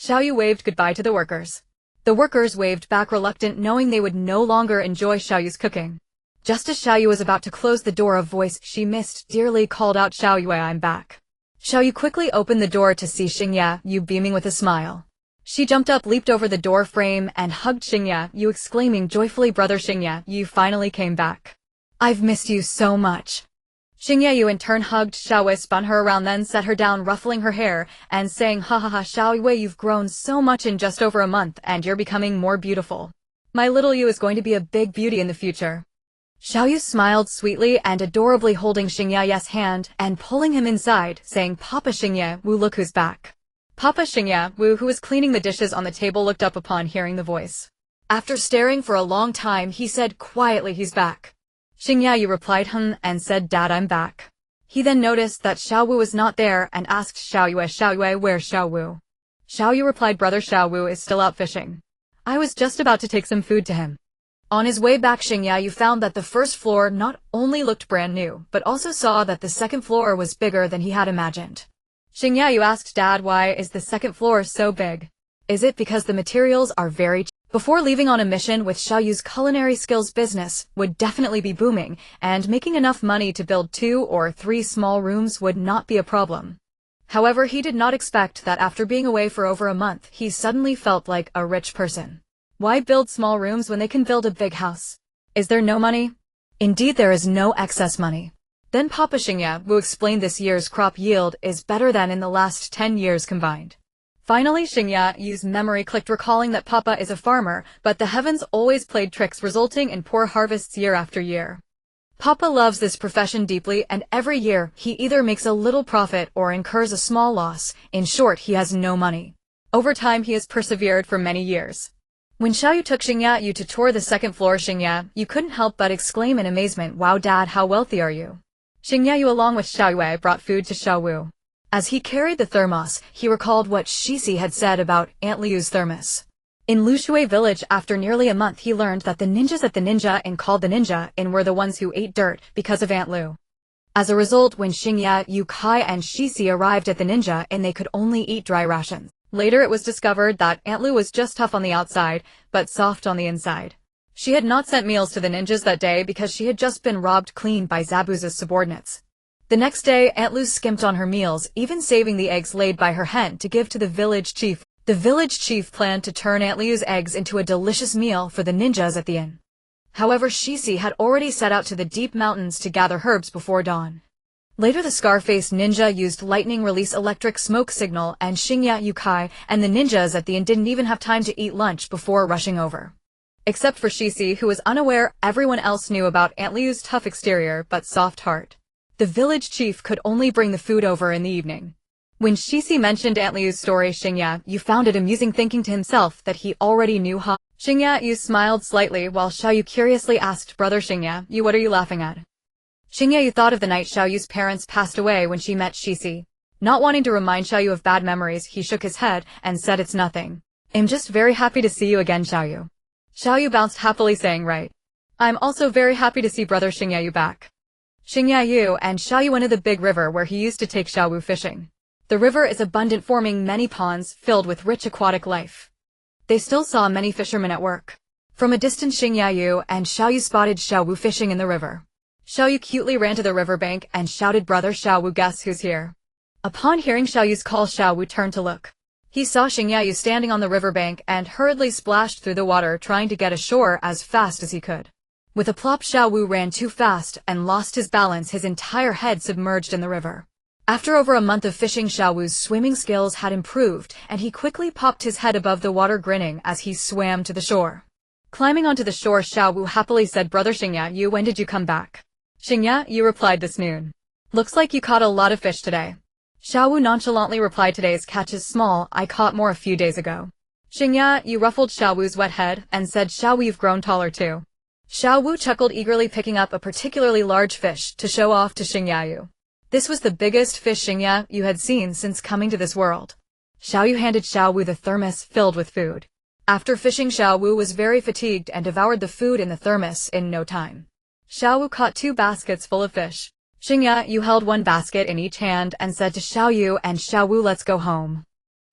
Xiaoyu waved goodbye to the workers. The workers waved back, reluctant, knowing they would no longer enjoy Xiaoyu's cooking. Just as Xiaoyu was about to close the door, a voice she missed dearly called out, "Xiaoyue, I'm back." Xiaoyu quickly opened the door to see Xingyayu beaming with a smile. She jumped up, leaped over the door frame, and hugged Xingyayu, exclaiming joyfully, "Brother Xingyayu, you finally came back. I've missed you so much." Xingyayu in turn hugged Xiaoyu, spun her around, then set her down, ruffling her hair, and saying, "Ha ha ha, Xiaoyu, you've grown so much in just over a month, and you're becoming more beautiful. My little you is going to be a big beauty in the future." Xiaoyu smiled sweetly and adorably, holding Xingyayu's hand and pulling him inside, saying, "Papa Xingyayu, look who's back." Papa Xingyayu, who was cleaning the dishes on the table, looked up upon hearing the voice. After staring for a long time, he said quietly, "He's back." Xingyayu replied, and said, "Dad, I'm back." He then noticed that Xiaowu was not there and asked Xiaoyue, "Where's Xiaowu?" Xiaoyu replied, "Brother Xiaowu is still out fishing. I was just about to take some food to him." On his way back, Xingyayu found that the first floor not only looked brand new, but also saw that the second floor was bigger than he had imagined. Xingyayu asked, "Dad, why is the second floor so big? Is it because the materials are very cheap?" Before leaving on a mission with Xiaoyu's culinary skills, business would definitely be booming, and making enough money to build 2 or 3 small rooms would not be a problem. However, he did not expect that after being away for over a month, he suddenly felt like a rich person. Why build small rooms when they can build a big house? Is there no money? Indeed, there is no excess money. Then Papa Xingyayu explained this year's crop yield is better than in the last 10 years combined. Finally, Xingyayu's memory clicked, recalling that Papa is a farmer, but the heavens always played tricks, resulting in poor harvests year after year. Papa loves this profession deeply, and every year he either makes a little profit or incurs a small loss. In short, he has no money. Over time, he has persevered for many years. When Xiaoyu took Xingyayu to tour the second floor, Xingyayu couldn't help but exclaim in amazement, "Wow, Dad, how wealthy are you?" Xingyayu along with Xiaoyue brought food to Xiaowu. As he carried the thermos, he recalled what Shisi had said about Aunt Liu's thermos. In Lushui village, after nearly a month, he learned that the ninjas at the Ninja Inn called the Ninja Inn were the ones who ate dirt because of Aunt Liu. As a result, when Xingyayu, Kai, and Shisi arrived at the Ninja Inn, they could only eat dry rations. Later it was discovered that Aunt Liu was just tough on the outside, but soft on the inside. She had not sent meals to the ninjas that day because she had just been robbed clean by Zabuza's subordinates. The next day, Aunt Liu skimped on her meals, even saving the eggs laid by her hen to give to the village chief. The village chief planned to turn Aunt Liu's eggs into a delicious meal for the ninjas at the inn. However, Shisi had already set out to the deep mountains to gather herbs before dawn. Later, the scar-faced ninja used lightning release electric smoke signal, and Xingyayu, Kai, and the ninjas at the inn didn't even have time to eat lunch before rushing over. Except for Shisi, who was unaware, everyone else knew about Aunt Liu's tough exterior but soft heart. The village chief could only bring the food over in the evening. When Shisi mentioned Aunt Liu's story, Xingyayu found it amusing, thinking to himself that he already knew how. Xingyayu smiled slightly while Xiaoyu curiously asked, "Brother Xingyayu, what are you laughing at?" Xingyayu thought of the night Xiaoyu's parents passed away when she met Shisi. Not wanting to remind Xiaoyu of bad memories, he shook his head and said, "It's nothing. I'm just very happy to see you again, Xiaoyu." Xiaoyu bounced happily, saying, "Right. I'm also very happy to see Brother Xingyayu back." Xingyayu and Xiaoyu went to the big river where he used to take Xiaowu fishing. The river is abundant, forming many ponds filled with rich aquatic life. They still saw many fishermen at work. From a distance, Xingyayu and Xiaoyu spotted Xiaowu fishing in the river. Xiaoyu cutely ran to the riverbank and shouted, "Brother Xiaowu, guess who's here?" Upon hearing Xiaoyu's call, Xiaowu turned to look. He saw Xingyayu standing on the riverbank and hurriedly splashed through the water trying to get ashore as fast as he could. With a plop, Xiao Wu ran too fast and lost his balance, his entire head submerged in the river. After over a month of fishing, Xiao Wu's swimming skills had improved, and he quickly popped his head above the water, grinning as he swam to the shore. Climbing onto the shore, Xiao Wu happily said, "Brother Xingyayu, when did you come back?" "Xingyayu replied, "This noon." "Looks like you caught a lot of fish today." Xiao Wu nonchalantly replied, "Today's catch is small, I caught more a few days ago." Xingyayu ruffled Xiao Wu's wet head and said, "Xiao Wu, you've grown taller too." Xiao Wu chuckled, eagerly picking up a particularly large fish to show off to Xingyayu. This was the biggest fish Xingyayu had seen since coming to this world. Xiaoyu handed Xiao Wu the thermos filled with food. After fishing, Xiao Wu was very fatigued and devoured the food in the thermos in no time. Xiao Wu caught 2 baskets full of fish. Xingyayu held 1 basket in each hand and said to Xiaoyu and Xiao Wu, "Let's go home."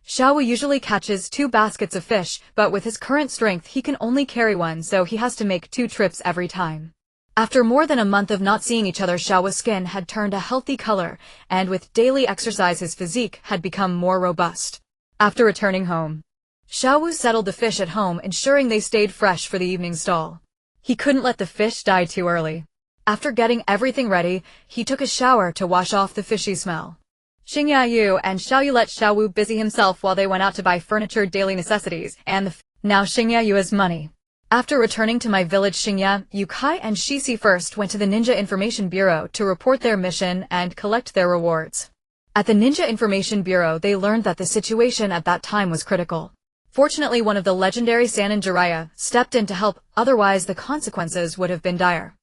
Xiao Wu usually catches 2 baskets of fish, but with his current strength he can only carry 1, so he has to make 2 trips every time. After more than a month of not seeing each other, Xiao Wu's skin had turned a healthy color, and with daily exercise his physique had become more robust. After returning home, Xiao Wu settled the fish at home, ensuring they stayed fresh for the evening stall. He couldn't let the fish die too early. After getting everything ready, he took a shower to wash off the fishy smell. Xingyayu and Xiaoyu let Xiao Wu busy himself while they went out to buy furniture, daily necessities, and now Xingyayu has money. After returning to my village, Xingyayu, Kai and Shisi first went to the Ninja Information Bureau to report their mission and collect their rewards. At the Ninja Information Bureau, they learned that the situation at that time was critical. Fortunately, one of the legendary Sannin Jiraiya stepped in to help, otherwise the consequences would have been dire.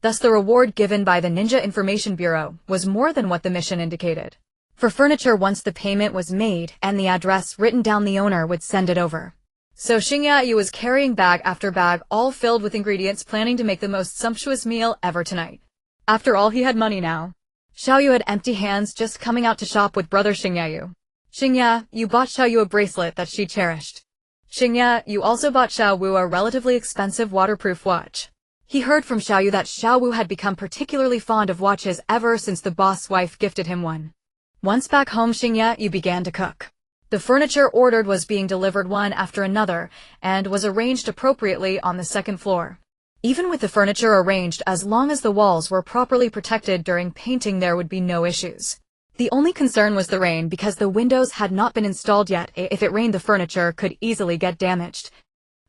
Thus the reward given by the Ninja Information Bureau was more than what the mission indicated. For furniture, once the payment was made and the address written down, the owner would send it over. So Xingyayu was carrying bag after bag, all filled with ingredients, planning to make the most sumptuous meal ever tonight. After all, he had money now. Xiaoyu had empty hands, just coming out to shop with brother Xingyayu. Xingyayu bought Xiaoyu a bracelet that she cherished. Xingyayu also bought Xiao Wu a relatively expensive waterproof watch. He heard from Xiaoyu that Xiao Wu had become particularly fond of watches ever since the boss wife gifted him one. Once back home, Xingyayu began to cook. The furniture ordered was being delivered one after another, and was arranged appropriately on the 2nd floor. Even with the furniture arranged, as long as the walls were properly protected during painting, there would be no issues. The only concern was the rain, because the windows had not been installed yet. If it rained, the furniture could easily get damaged.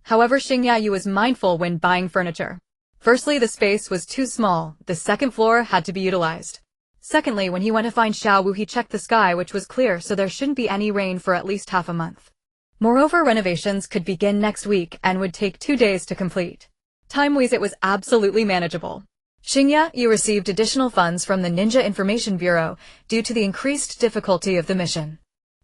However, Xingyayu was mindful when buying furniture. Firstly, the space was too small. The 2nd floor had to be utilized. Secondly, when he went to find Xiao Wu, he checked the sky, which was clear, so there shouldn't be any rain for at least half a month. Moreover, renovations could begin next week and would take 2 days to complete. Time-wise, it was absolutely manageable. Xingyayu received additional funds from the Ninja Information Bureau due to the increased difficulty of the mission.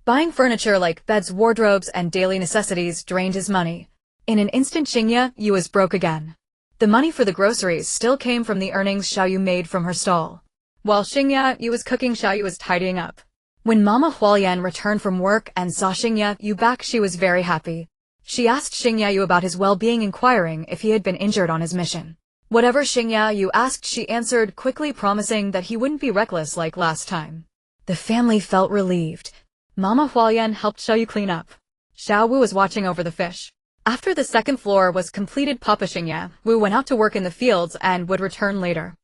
Buying furniture like beds, wardrobes, and daily necessities drained his money. In an instant, Xingyayu was broke again. The money for the groceries still came from the earnings Xiaoyu made from her stall. While Xingyayu was cooking, Xiaoyu was tidying up. When Mama Hualian returned from work and saw Xingyayu back, she was very happy. She asked Xingyayu about his well-being, inquiring if he had been injured on his mission. Whatever Xingyayu asked, she answered quickly, promising that he wouldn't be reckless like last time. The family felt relieved. Mama Hualian helped Xiaoyu clean up. Xiao Wu was watching over the fish. After the 2nd floor was completed, Papa Xingyayu went out to work in the fields and would return later.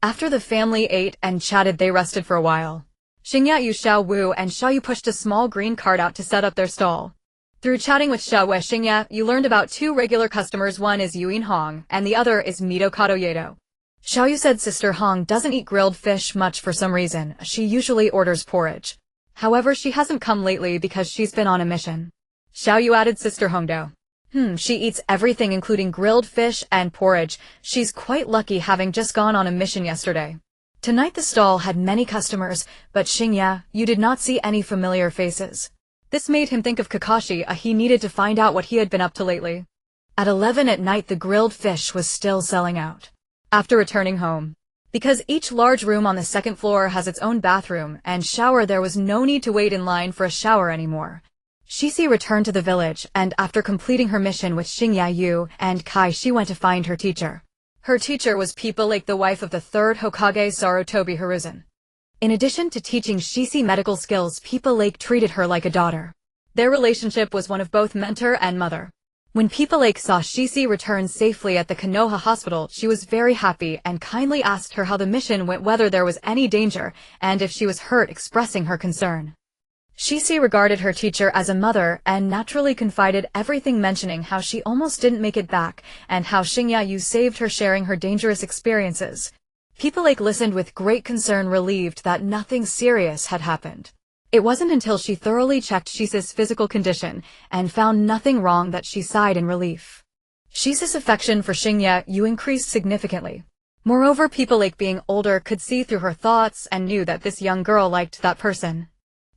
After the family ate and chatted, they rested for a while. Xingyayu, Xiao Wu, and Xiaoyu pushed a small green cart out to set up their stall. Through chatting with Xiao Wu, Xingyayu learned about 2 regular customers. One is Yuin Hong, and the other is Mitarashi Anko. Xiaoyu said Sister Hong doesn't eat grilled fish much for some reason. She usually orders porridge. However, she hasn't come lately because she's been on a mission. Xiaoyu added Sister Hongdo. She eats everything including grilled fish and porridge. She's quite lucky, having just gone on a mission yesterday. Tonight the stall had many customers, but Xingyayu did not see any familiar faces. This made him think of Kakashi. He needed to find out what he had been up to lately. At 11 at night, the grilled fish was still selling out. After returning home, because each large room on the 2nd floor has its own bathroom and shower, there was no need to wait in line for a shower anymore. Shisi returned to the village, and after completing her mission with Xingyayu and Kai, she went to find her teacher. Her teacher was Pepper Eel, the wife of the 3rd Hokage Sarutobi Hiruzen. In addition to teaching Shisi medical skills, Pepper Eel treated her like a daughter. Their relationship was one of both mentor and mother. When Pepper Eel saw Shisi return safely at the Konoha hospital, she was very happy and kindly asked her how the mission went, whether there was any danger, and if she was hurt, expressing her concern. Shisi regarded her teacher as a mother and naturally confided everything, mentioning how she almost didn't make it back and how Shingya saved her, sharing her dangerous experiences. Pepper Eel listened with great concern, relieved that nothing serious had happened. It wasn't until she thoroughly checked Shisi's physical condition and found nothing wrong that she sighed in relief. Shisi's affection for Shingya increased significantly. Moreover, Pepper Eel, being older, could see through her thoughts and knew that this young girl liked that person.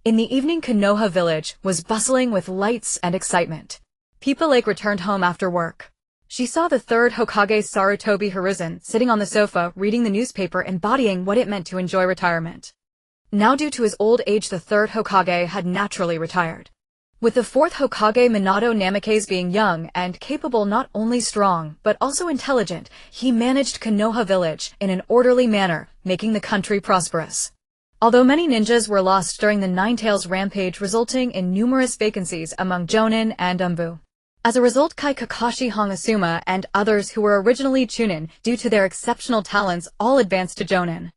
In the evening, Konoha village was bustling with lights and excitement. Pepper Eel returned home after work. She saw the third Hokage, Sarutobi Hiruzen, sitting on the sofa reading the newspaper, embodying what it meant to enjoy retirement. Now, due to his old age, the third Hokage had naturally retired. With the fourth Hokage, Minato Namikaze, being young and capable, not only strong but also intelligent, he managed Konoha village in an orderly manner, making the country prosperous. Although many ninjas were lost during the Nine-Tails rampage, resulting in numerous vacancies among Jonin and Umbu. As a result, Kai Kakashi, Hong Asuma, and others who were originally chunin, due to their exceptional talents, all advanced to Jonin.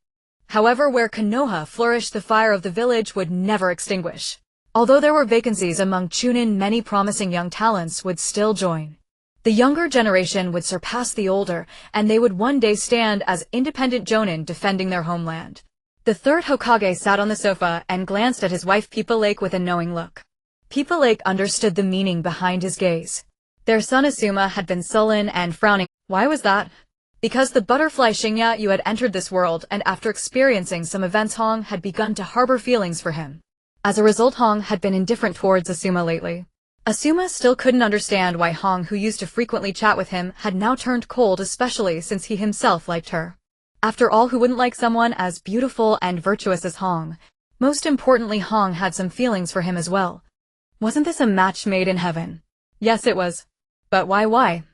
However, where Konoha flourished, the fire of the village would never extinguish. Although there were vacancies among chunin, many promising young talents would still join. The younger generation would surpass the older, and they would one day stand as independent jonin, defending their homeland. The third Hokage sat on the sofa and glanced at his wife Pepper Eel with a knowing look. Pepper Eel understood the meaning behind his gaze. Their son Asuma had been sullen and frowning. Why was that? Because the butterfly Shingya had entered this world, and after experiencing some events, Hong had begun to harbor feelings for him. As a result, Hong had been indifferent towards Asuma lately. Asuma still couldn't understand why Hong, who used to frequently chat with him, had now turned cold, especially since he himself liked her. After all, who wouldn't like someone as beautiful and virtuous as Hong? Most importantly, Hong had some feelings for him as well. Wasn't this a match made in heaven? Yes, it was. But why?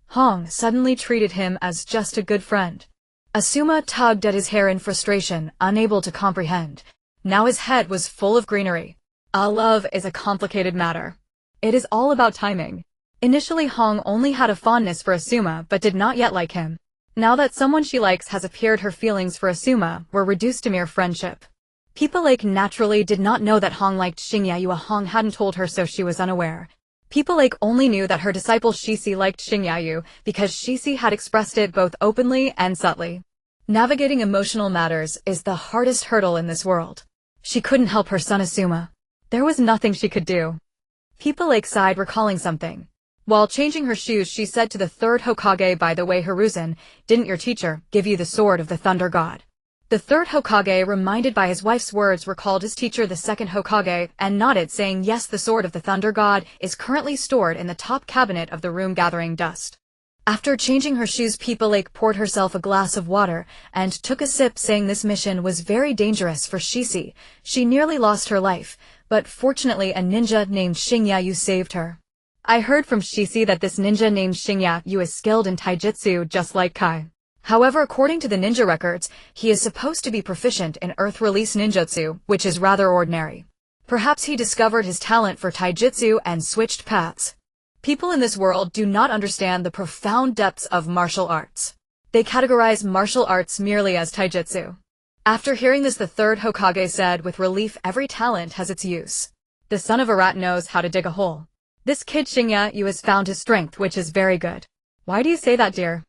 Hong suddenly treated him as just a good friend. Asuma tugged at his hair in frustration, unable to comprehend. Now his head was full of greenery. Love is a complicated matter. It is all about timing. Initially, Hong only had a fondness for Asuma but did not yet like him. Now that someone she likes has appeared, her feelings for Asuma were reduced to mere friendship. Pepper Eel naturally did not know that Hong liked Shingya. Hong hadn't told her, so she was unaware. Pepper Eel only knew that her disciple Shisi liked Shingya because Shisi had expressed it both openly and subtly. Navigating emotional matters is the hardest hurdle in this world. She couldn't help her son Asuma. There was nothing she could do. Pepper Eel sighed, recalling something. While changing her shoes, she said to the third Hokage, "By the way, Hiruzen, didn't your teacher give you the sword of the Thunder God?" The third Hokage, reminded by his wife's words, recalled his teacher, the second Hokage, and nodded, saying yes, the sword of the Thunder God is currently stored in the top cabinet of the room, gathering dust. After changing her shoes, Pepper Eel poured herself a glass of water and took a sip, saying this mission was very dangerous for Shisi. She nearly lost her life, but fortunately a ninja named Shingya saved her. I heard from Shisi that this ninja named Shingya is skilled in taijutsu just like Kai. However, according to the ninja records, he is supposed to be proficient in earth-release ninjutsu, which is rather ordinary. Perhaps he discovered his talent for taijutsu and switched paths. People in this world do not understand the profound depths of martial arts. They categorize martial arts merely as taijutsu. After hearing this, the third Hokage said with relief, every talent has its use. The son of a rat knows how to dig a hole. This kid Shingya has found his strength, which is very good. Why do you say that, dear?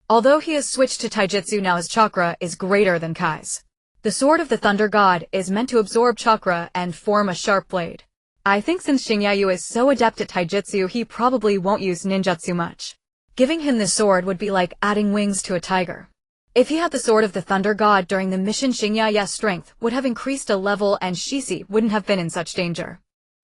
Although he has switched to taijutsu now, his chakra is greater than Kai's. The sword of the Thunder God is meant to absorb chakra and form a sharp blade. I think since Shingya is so adept at taijutsu, he probably won't use ninjutsu much. Giving him this sword would be like adding wings to a tiger. If he had the sword of the Thunder God during the mission, Shingya's strength would have increased a level and Shisi wouldn't have been in such danger.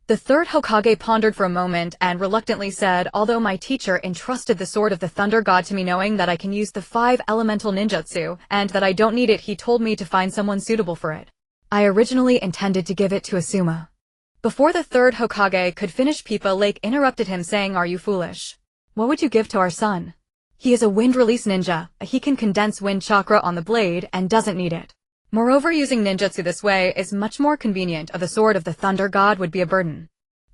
The third Hokage pondered for a moment and reluctantly said, although my teacher entrusted the sword of the Thunder God to me, knowing that I can use the 5 elemental ninjutsu and that I don't need it, he told me to find someone suitable for it. I originally intended to give it to Asuma. Before the third Hokage could finish, Pepper Eel interrupted him, saying, are you foolish? What would you give to our son? He is a wind release ninja. He can condense wind chakra on the blade and doesn't need it. Moreover, using ninjutsu this way is much more convenient. The sword of the Thunder God would be a burden.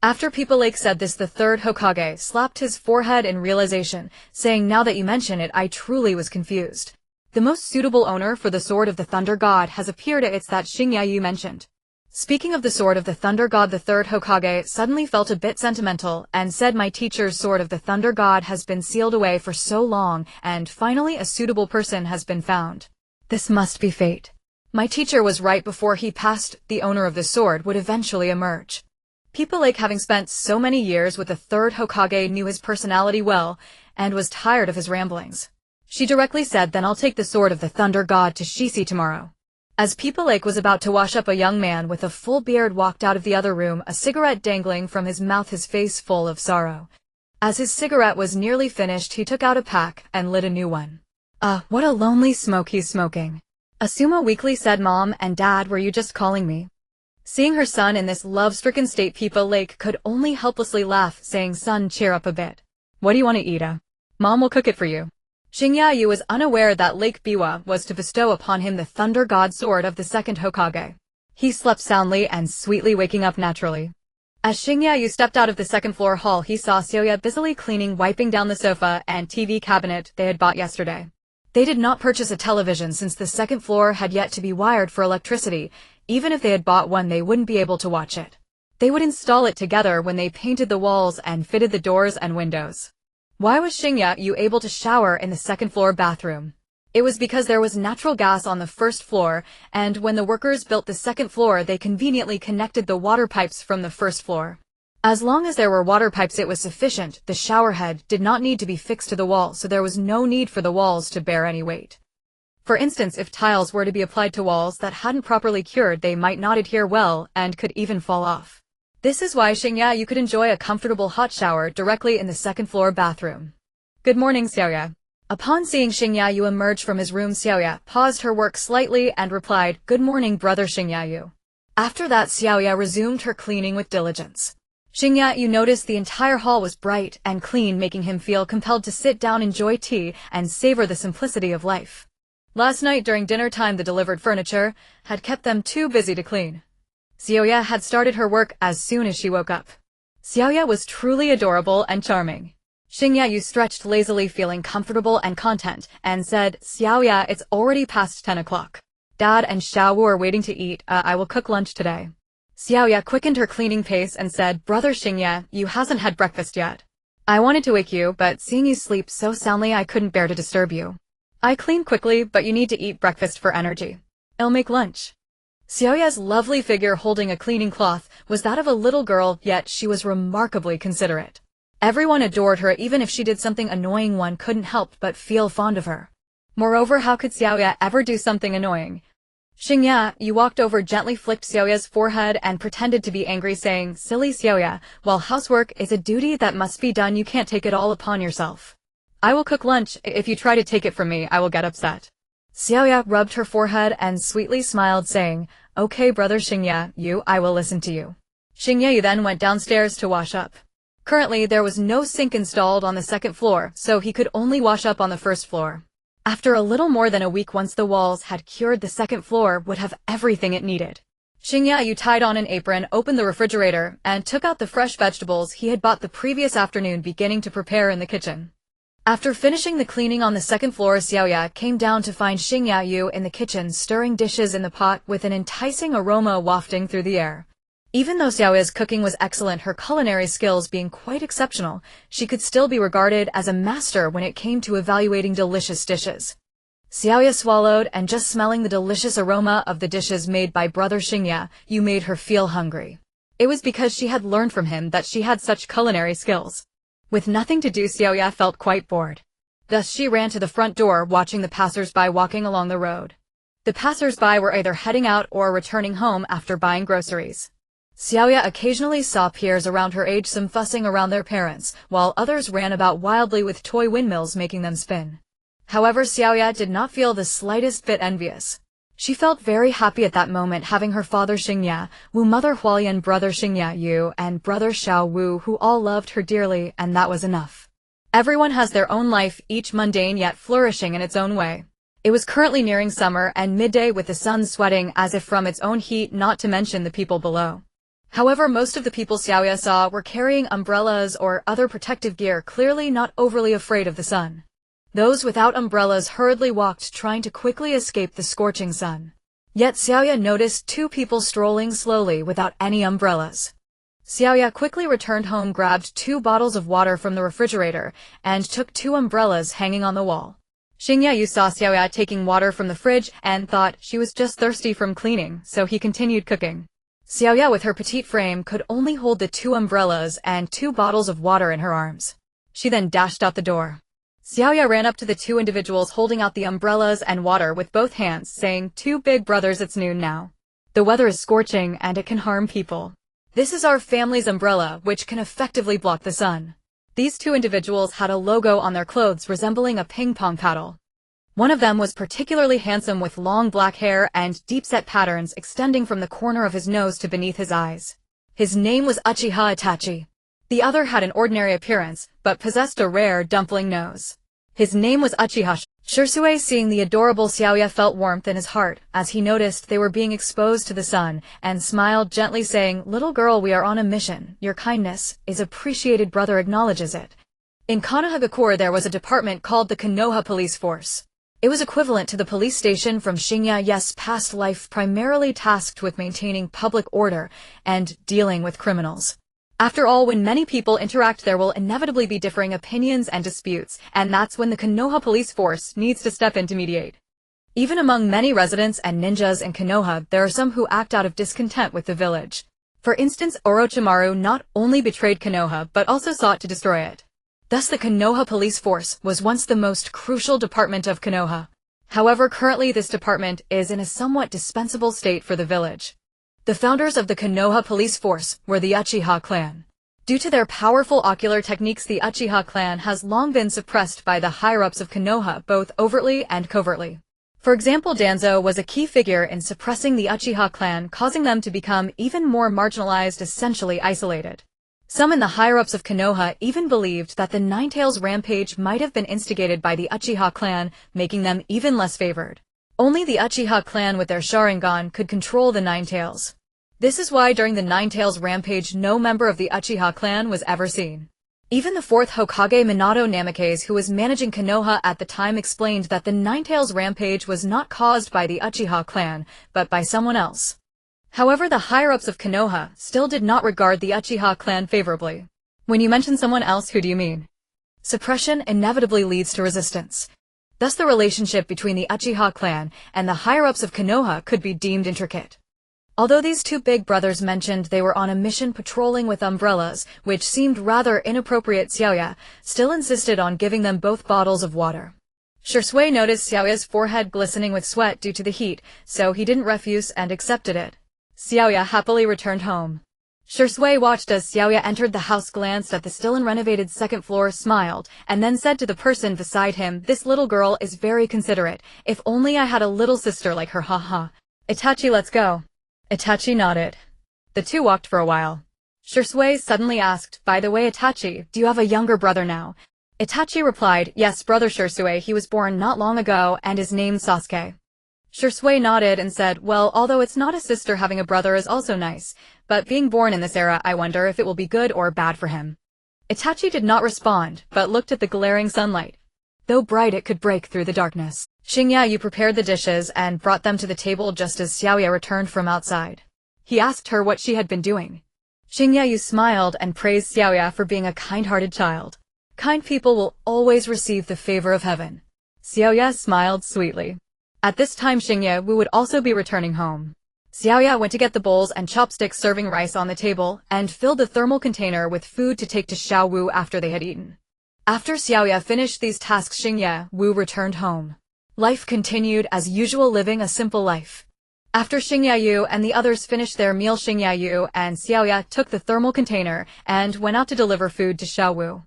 After People Lake said this, the third Hokage slapped his forehead in realization, saying, "Now that you mention it, I truly was confused. The most suitable owner for the Sword of the Thunder God has appeared. It's that Shingya you mentioned." Speaking of the Sword of the Thunder God, the third Hokage suddenly felt a bit sentimental and said, "My teacher's Sword of the Thunder God has been sealed away for so long, and finally a suitable person has been found. This must be fate. My teacher was right. Before he passed, the owner of the sword would eventually emerge." People Lake, having spent so many years with the third Hokage, knew his personality well and was tired of his ramblings. She directly said, "Then I'll take the Sword of the Thunder God to Shisi tomorrow." As People Lake was about to wash up, a young man with a full beard walked out of the other room, a cigarette dangling from his mouth, his face full of sorrow. As his cigarette was nearly finished, he took out a pack and lit a new one. What a lonely smoke he's smoking." Asuma weakly said, "Mom and Dad, were you just calling me?" Seeing her son in this love-stricken state, People Lake could only helplessly laugh, saying, "Son, cheer up a bit. What do you want to eat? Mom will cook it for you." Shingya Yu was unaware that Lake Biwa was to bestow upon him the Thunder God Sword of the second Hokage. He slept soundly and sweetly, waking up naturally. As Shingya Yu stepped out of the second-floor hall, he saw Seo busily cleaning, wiping down the sofa and TV cabinet they had bought yesterday. They did not purchase a television since the second floor had yet to be wired for electricity. Even if they had bought one, they wouldn't be able to watch it. They would install it together when they painted the walls and fitted the doors and windows. Why was Shingya Yu able to shower in the second-floor bathroom? It was because there was natural gas on the first floor, and when the workers built the second floor, they conveniently connected the water pipes from the first floor. As long as there were water pipes, it was sufficient. The shower head did not need to be fixed to the wall, so there was no need for the walls to bear any weight. For instance, if tiles were to be applied to walls that hadn't properly cured, they might not adhere well and could even fall off. This is why Shingya Yu could enjoy a comfortable hot shower directly in the second-floor bathroom. "Good morning, Xiaoya." Upon seeing Shingya Yu emerge from his room, Xiaoya paused her work slightly and replied, "Good morning, brother Shingya Yu." After that, Xiaoya resumed her cleaning with diligence. Shingya Yu noticed the entire hall was bright and clean, making him feel compelled to sit down, enjoy tea, and savor the simplicity of life. Last night during dinner time, the delivered furniture had kept them too busy to clean. Xiaoya had started her work as soon as she woke up. Xiaoya was truly adorable and charming. Shingya Yu stretched lazily, feeling comfortable and content, and said, "Xiaoya, it's already past 10 o'clock. Dad and Xiao Wu are waiting to eat. I will cook lunch today." Xiaoya quickened her cleaning pace and said, "Brother Shingya, you hasn't had breakfast yet. I wanted to wake you, but seeing you sleep so soundly, I couldn't bear to disturb you. I clean quickly, but you need to eat breakfast for energy. I'll make lunch." Xiaoya's lovely figure holding a cleaning cloth was that of a little girl, yet she was remarkably considerate. Everyone adored her. Even if she did something annoying, one couldn't help but feel fond of her. Moreover, how could Xiaoya ever do something annoying? Shingya Yu walked over, gently flicked Xiaoya's forehead, and pretended to be angry, saying, "Silly Xiaoya, while housework is a duty that must be done, you can't take it all upon yourself. I will cook lunch. If you try to take it from me, I will get upset." Xiaoya rubbed her forehead and sweetly smiled, saying, "Okay, brother Shingya Yu, I will listen to you." Shingya Yu then went downstairs to wash up. Currently, there was no sink installed on the second floor, so he could only wash up on the first floor. After a little more than a week, once the walls had cured, the second floor would have everything it needed. Shingya Yu tied on an apron, opened the refrigerator, and took out the fresh vegetables he had bought the previous afternoon, beginning to prepare in the kitchen. After finishing the cleaning on the second floor, Xiaoya came down to find Shingya Yu in the kitchen, stirring dishes in the pot with an enticing aroma wafting through the air. Even though Xiaoya's cooking was excellent, her culinary skills being quite exceptional, she could still be regarded as a master when it came to evaluating delicious dishes. Xiaoya swallowed, and just smelling the delicious aroma of the dishes made by brother Shingya Yu made her feel hungry. It was because she had learned from him that she had such culinary skills. With nothing to do, Xiaoya felt quite bored. Thus she ran to the front door, watching the passers-by walking along the road. The passers-by were either heading out or returning home after buying groceries. Xiaoya occasionally saw peers around her age, some fussing around their parents, while others ran about wildly with toy windmills making them spin. However, Xiaoya did not feel the slightest bit envious. She felt very happy at that moment, having her father Shingya Wu, mother Hualian, brother Shingya Yu, and brother Xiao Wu, who all loved her dearly, and that was enough. Everyone has their own life, each mundane yet flourishing in its own way. It was currently nearing summer and midday, with the sun sweating as if from its own heat, not to mention the people below. However, most of the people Xiaoya saw were carrying umbrellas or other protective gear, clearly not overly afraid of the sun. Those without umbrellas hurriedly walked, trying to quickly escape the scorching sun. Yet Xiaoya noticed two people strolling slowly without any umbrellas. Xiaoya quickly returned home, grabbed 2 bottles of water from the refrigerator, and took 2 umbrellas hanging on the wall. Xingya saw Xiaoya taking water from the fridge and thought she was just thirsty from cleaning, so he continued cooking. Xiaoya, with her petite frame, could only hold the 2 umbrellas and 2 bottles of water in her arms. She then dashed out the door. Xiaoya ran up to the 2 individuals holding out the umbrellas and water with both hands, saying, "Two big brothers, it's noon now. The weather is scorching and it can harm people. This is our family's umbrella, which can effectively block the sun." These 2 individuals had a logo on their clothes resembling a ping-pong paddle. One of them was particularly handsome, with long black hair and deep-set patterns extending from the corner of his nose to beneath his eyes. His name was Uchiha Itachi. The other had an ordinary appearance, but possessed a rare dumpling nose. His name was Uchiha. Shisui, seeing the adorable Xiaoya, felt warmth in his heart as he noticed they were being exposed to the sun, and smiled gently, saying, "Little girl, we are on a mission. Your kindness is appreciated. Brother acknowledges it." In Konoha there was a department called the Konoha Police Force. It was equivalent to the police station from Xingya's past life, primarily tasked with maintaining public order and dealing with criminals. After all, when many people interact, there will inevitably be differing opinions and disputes, and that's when the Konoha police force needs to step in to mediate. Even among many residents and ninjas in Konoha, there are some who act out of discontent with the village. For instance, Orochimaru not only betrayed Konoha, but also sought to destroy it. Thus, the Konoha police force was once the most crucial department of Konoha. However, currently this department is in a somewhat dispensable state for the village. The founders of the Konoha police force were the Uchiha clan. Due to their powerful ocular techniques, the Uchiha clan has long been suppressed by the higher-ups of Konoha, both overtly and covertly. For example, Danzo was a key figure in suppressing the Uchiha clan, causing them to become even more marginalized, essentially isolated. Some in the higher-ups of Konoha even believed that the Ninetales rampage might have been instigated by the Uchiha clan, making them even less favored. Only the Uchiha clan with their Sharingan could control the Ninetales. This is why during the Ninetales rampage no member of the Uchiha clan was ever seen. Even the 4th Hokage Minato Namikaze, who was managing Konoha at the time, explained that the Ninetales rampage was not caused by the Uchiha clan, but by someone else. However, the higher-ups of Konoha still did not regard the Uchiha clan favorably. When you mention someone else, who do you mean? Suppression inevitably leads to resistance. Thus, the relationship between the Uchiha clan and the higher-ups of Konoha could be deemed intricate. Although these 2 big brothers mentioned they were on a mission patrolling with umbrellas, which seemed rather inappropriate, Xiaoya still insisted on giving them both bottles of water. Shisui noticed Xiaoya's forehead glistening with sweat due to the heat, so he didn't refuse and accepted it. Xiaoya happily returned home. Shisui watched as Xiaoya entered the house, glanced at the still unrenovated 2nd floor, smiled, and then said to the person beside him, "This little girl is very considerate. If only I had a little sister like her, haha. Itachi, let's go." Itachi nodded. The 2 walked for a while. Shisui suddenly asked, "By the way, Itachi, do you have a younger brother now?" Itachi replied, "Yes, brother Shisui. He was born not long ago and is named Sasuke." Shisui nodded and said, "Well, although it's not a sister, having a brother is also nice, but being born in this era, I wonder if it will be good or bad for him." Itachi did not respond, but looked at the glaring sunlight. Though bright, it could break through the darkness. Xingya prepared the dishes and brought them to the table just as Xiaoya returned from outside. He asked her what she had been doing. Xingya smiled and praised Xiaoya for being a kind-hearted child. Kind people will always receive the favor of heaven. Xiaoya smiled sweetly. At this time, Xingya would also be returning home. Xiaoya went to get the bowls and chopsticks serving rice on the table, and filled the thermal container with food to take to Xiao Wu after they had eaten. After Xiaoya finished these tasks, Xingya returned home. Life continued as usual, living a simple life. After Xingya and the others finished their meal, Xingya and Xiaoya took the thermal container and went out to deliver food to Xiao Wu.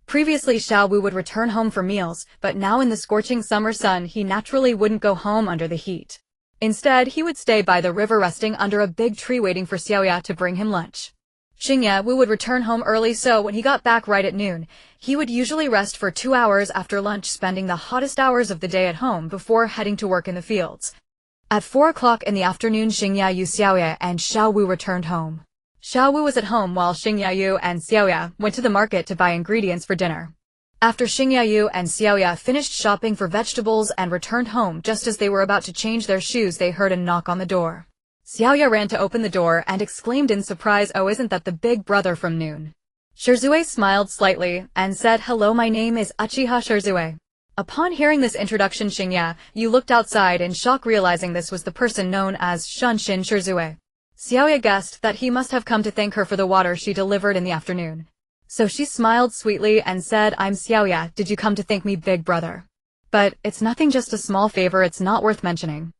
Previously, Xiao Wu would return home for meals, but now in the scorching summer sun, he naturally wouldn't go home under the heat. Instead, he would stay by the river, resting under a big tree, waiting for Xiaoya to bring him lunch. Xingya would return home early, so when he got back right at noon, he would usually rest for 2 hours after lunch, spending the hottest hours of the day at home before heading to work in the fields. At 4 o'clock in the afternoon, Xingya, Xiaoya, and Xiao Wu returned home. Xiaowu was at home while Xingyayu and Xiaoya went to the market to buy ingredients for dinner. After Xingyayu and Xiaoya finished shopping for vegetables and returned home just as they were about to change their shoes, they heard a knock on the door. Xiaoya ran to open the door and exclaimed in surprise, "Oh, isn't that the big brother from noon?" Shirzue smiled slightly and said, "Hello, my name is Uchiha Shirzue." Upon hearing this introduction, Xingyayu looked outside in shock, realizing this was the person known as Shunshin Shirzue. Xiaoya guessed that he must have come to thank her for the water she delivered in the afternoon. So she smiled sweetly and said, "I'm Xiaoya, did you come to thank me, big brother? But it's nothing, just a small favor, it's not worth mentioning."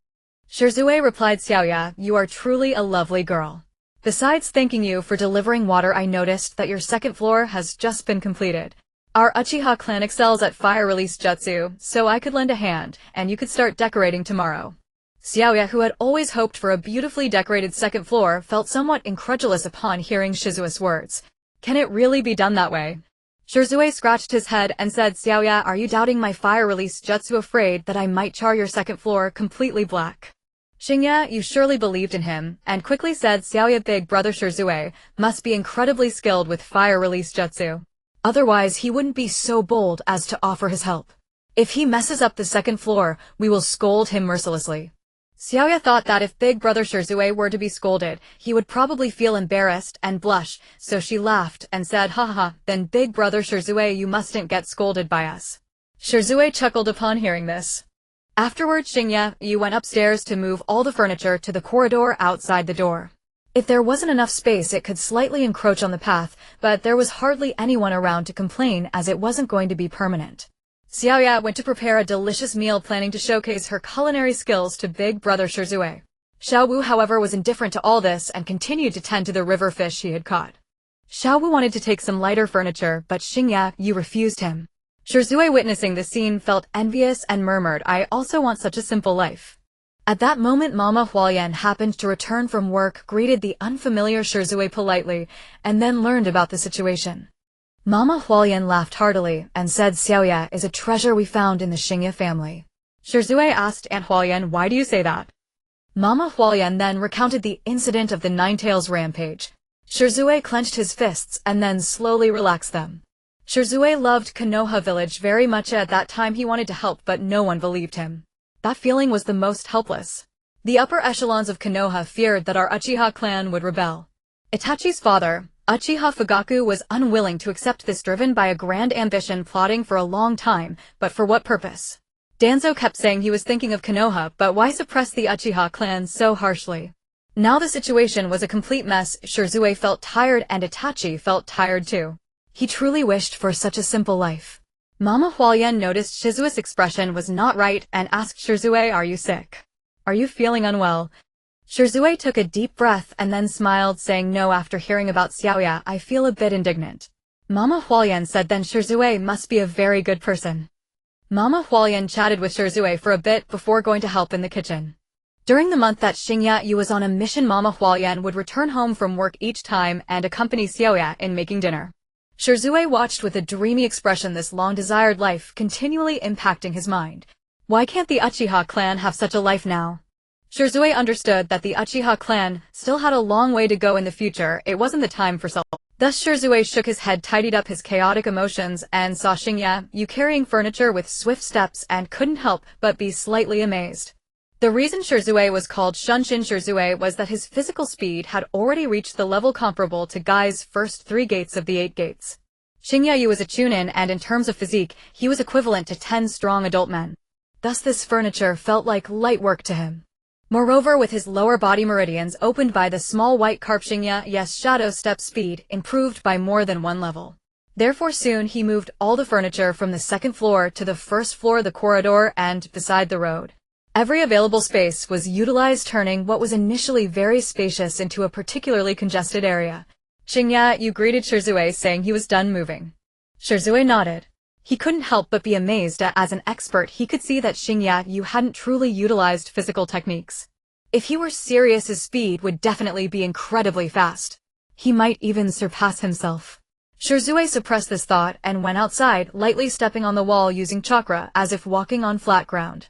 Shirzue replied, "Xiaoya, you are truly a lovely girl. Besides thanking you for delivering water, I noticed that your second floor has just been completed. Our Uchiha clan excels at fire release jutsu, so I could lend a hand, and you could start decorating tomorrow." Xiaoya, who had always hoped for a beautifully decorated second floor, felt somewhat incredulous upon hearing Shizue's words. Can it really be done that way? Shirzue scratched his head and said, "Xiaoya, are you doubting my fire release jutsu, afraid that I might char your second floor completely black?" Xingyayu surely believed in him, and quickly said, "Xiaoya, big brother Shirzue must be incredibly skilled with fire release jutsu. Otherwise he wouldn't be so bold as to offer his help. If he messes up the second floor, we will scold him mercilessly." Xiaoya thought that if big brother Shirzue were to be scolded, he would probably feel embarrassed and blush, so she laughed and said, "Haha, then big brother Shirzue, you mustn't get scolded by us." Shirzue chuckled upon hearing this. Afterwards, Xingyayu went upstairs to move all the furniture to the corridor outside the door. If there wasn't enough space, it could slightly encroach on the path, but there was hardly anyone around to complain, as it wasn't going to be permanent. Xiaoya went to prepare a delicious meal, planning to showcase her culinary skills to big brother Shirzue. Xiaowu, however, was indifferent to all this and continued to tend to the river fish he had caught. Xiaowu wanted to take some lighter furniture, but Xingyayu refused him. Shirzue, witnessing the scene, felt envious and murmured, "I also want such a simple life." At that moment, Mama Hualien happened to return from work, greeted the unfamiliar Shirzue politely, and then learned about the situation. Mama Hualien laughed heartily and said, "Xiaoya is a treasure we found in the Xingya family." Shirzue asked Aunt Hualien, "Why do you say that?" Mama Hualien then recounted the incident of the Ninetales rampage. Shirzue clenched his fists and then slowly relaxed them. Shirzue loved Konoha village very much. At that time he wanted to help, but no one believed him. That feeling was the most helpless. The upper echelons of Konoha feared that our Uchiha clan would rebel. Itachi's father, Uchiha Fugaku, was unwilling to accept this, driven by a grand ambition, plotting for a long time, but for what purpose? Danzo kept saying he was thinking of Konoha, but why suppress the Uchiha clan so harshly? Now the situation was a complete mess. Shirzue felt tired and Itachi felt tired too. He truly wished for such a simple life. Mama Hualien noticed Shizue's expression was not right and asked Shirzue, "Are you sick? Are you feeling unwell?" Shirzue took a deep breath and then smiled, saying, "No, after hearing about Xiaoya, I feel a bit indignant." Mama Hualien said, "Then Shirzue must be a very good person." Mama Hualien chatted with Shirzue for a bit before going to help in the kitchen. During the month that Xingyayu was on a mission, Mama Hualien would return home from work each time and accompany Xiaoya in making dinner. Shirzue watched with a dreamy expression, this long-desired life continually impacting his mind. Why can't the Uchiha clan have such a life now? Shirzue understood that the Uchiha clan still had a long way to go in the future. It wasn't the time for self. Thus Shirzue shook his head, tidied up his chaotic emotions, and saw Xingyayu carrying furniture with swift steps and couldn't help but be slightly amazed. The reason Shirzue was called Shunshin Shirzue was that his physical speed had already reached the level comparable to Gai's first 3 gates of the 8 gates. Xingyayu was a chunin, and in terms of physique, he was equivalent to 10 strong adult men. Thus this furniture felt like light work to him. Moreover, with his lower body meridians opened by the small white carp, Xingya's shadow step speed improved by more than 1 level. Therefore soon he moved all the furniture from the second floor to the first floor, the corridor, and beside the road. Every available space was utilized, turning what was initially very spacious into a particularly congested area. Xingyayu greeted Shirzue, saying he was done moving. Shirzue nodded. He couldn't help but be amazed. As an expert, he could see that Xingyayu hadn't truly utilized physical techniques. If he were serious, his speed would definitely be incredibly fast. He might even surpass himself. Shirzue suppressed this thought and went outside, lightly stepping on the wall using chakra as if walking on flat ground.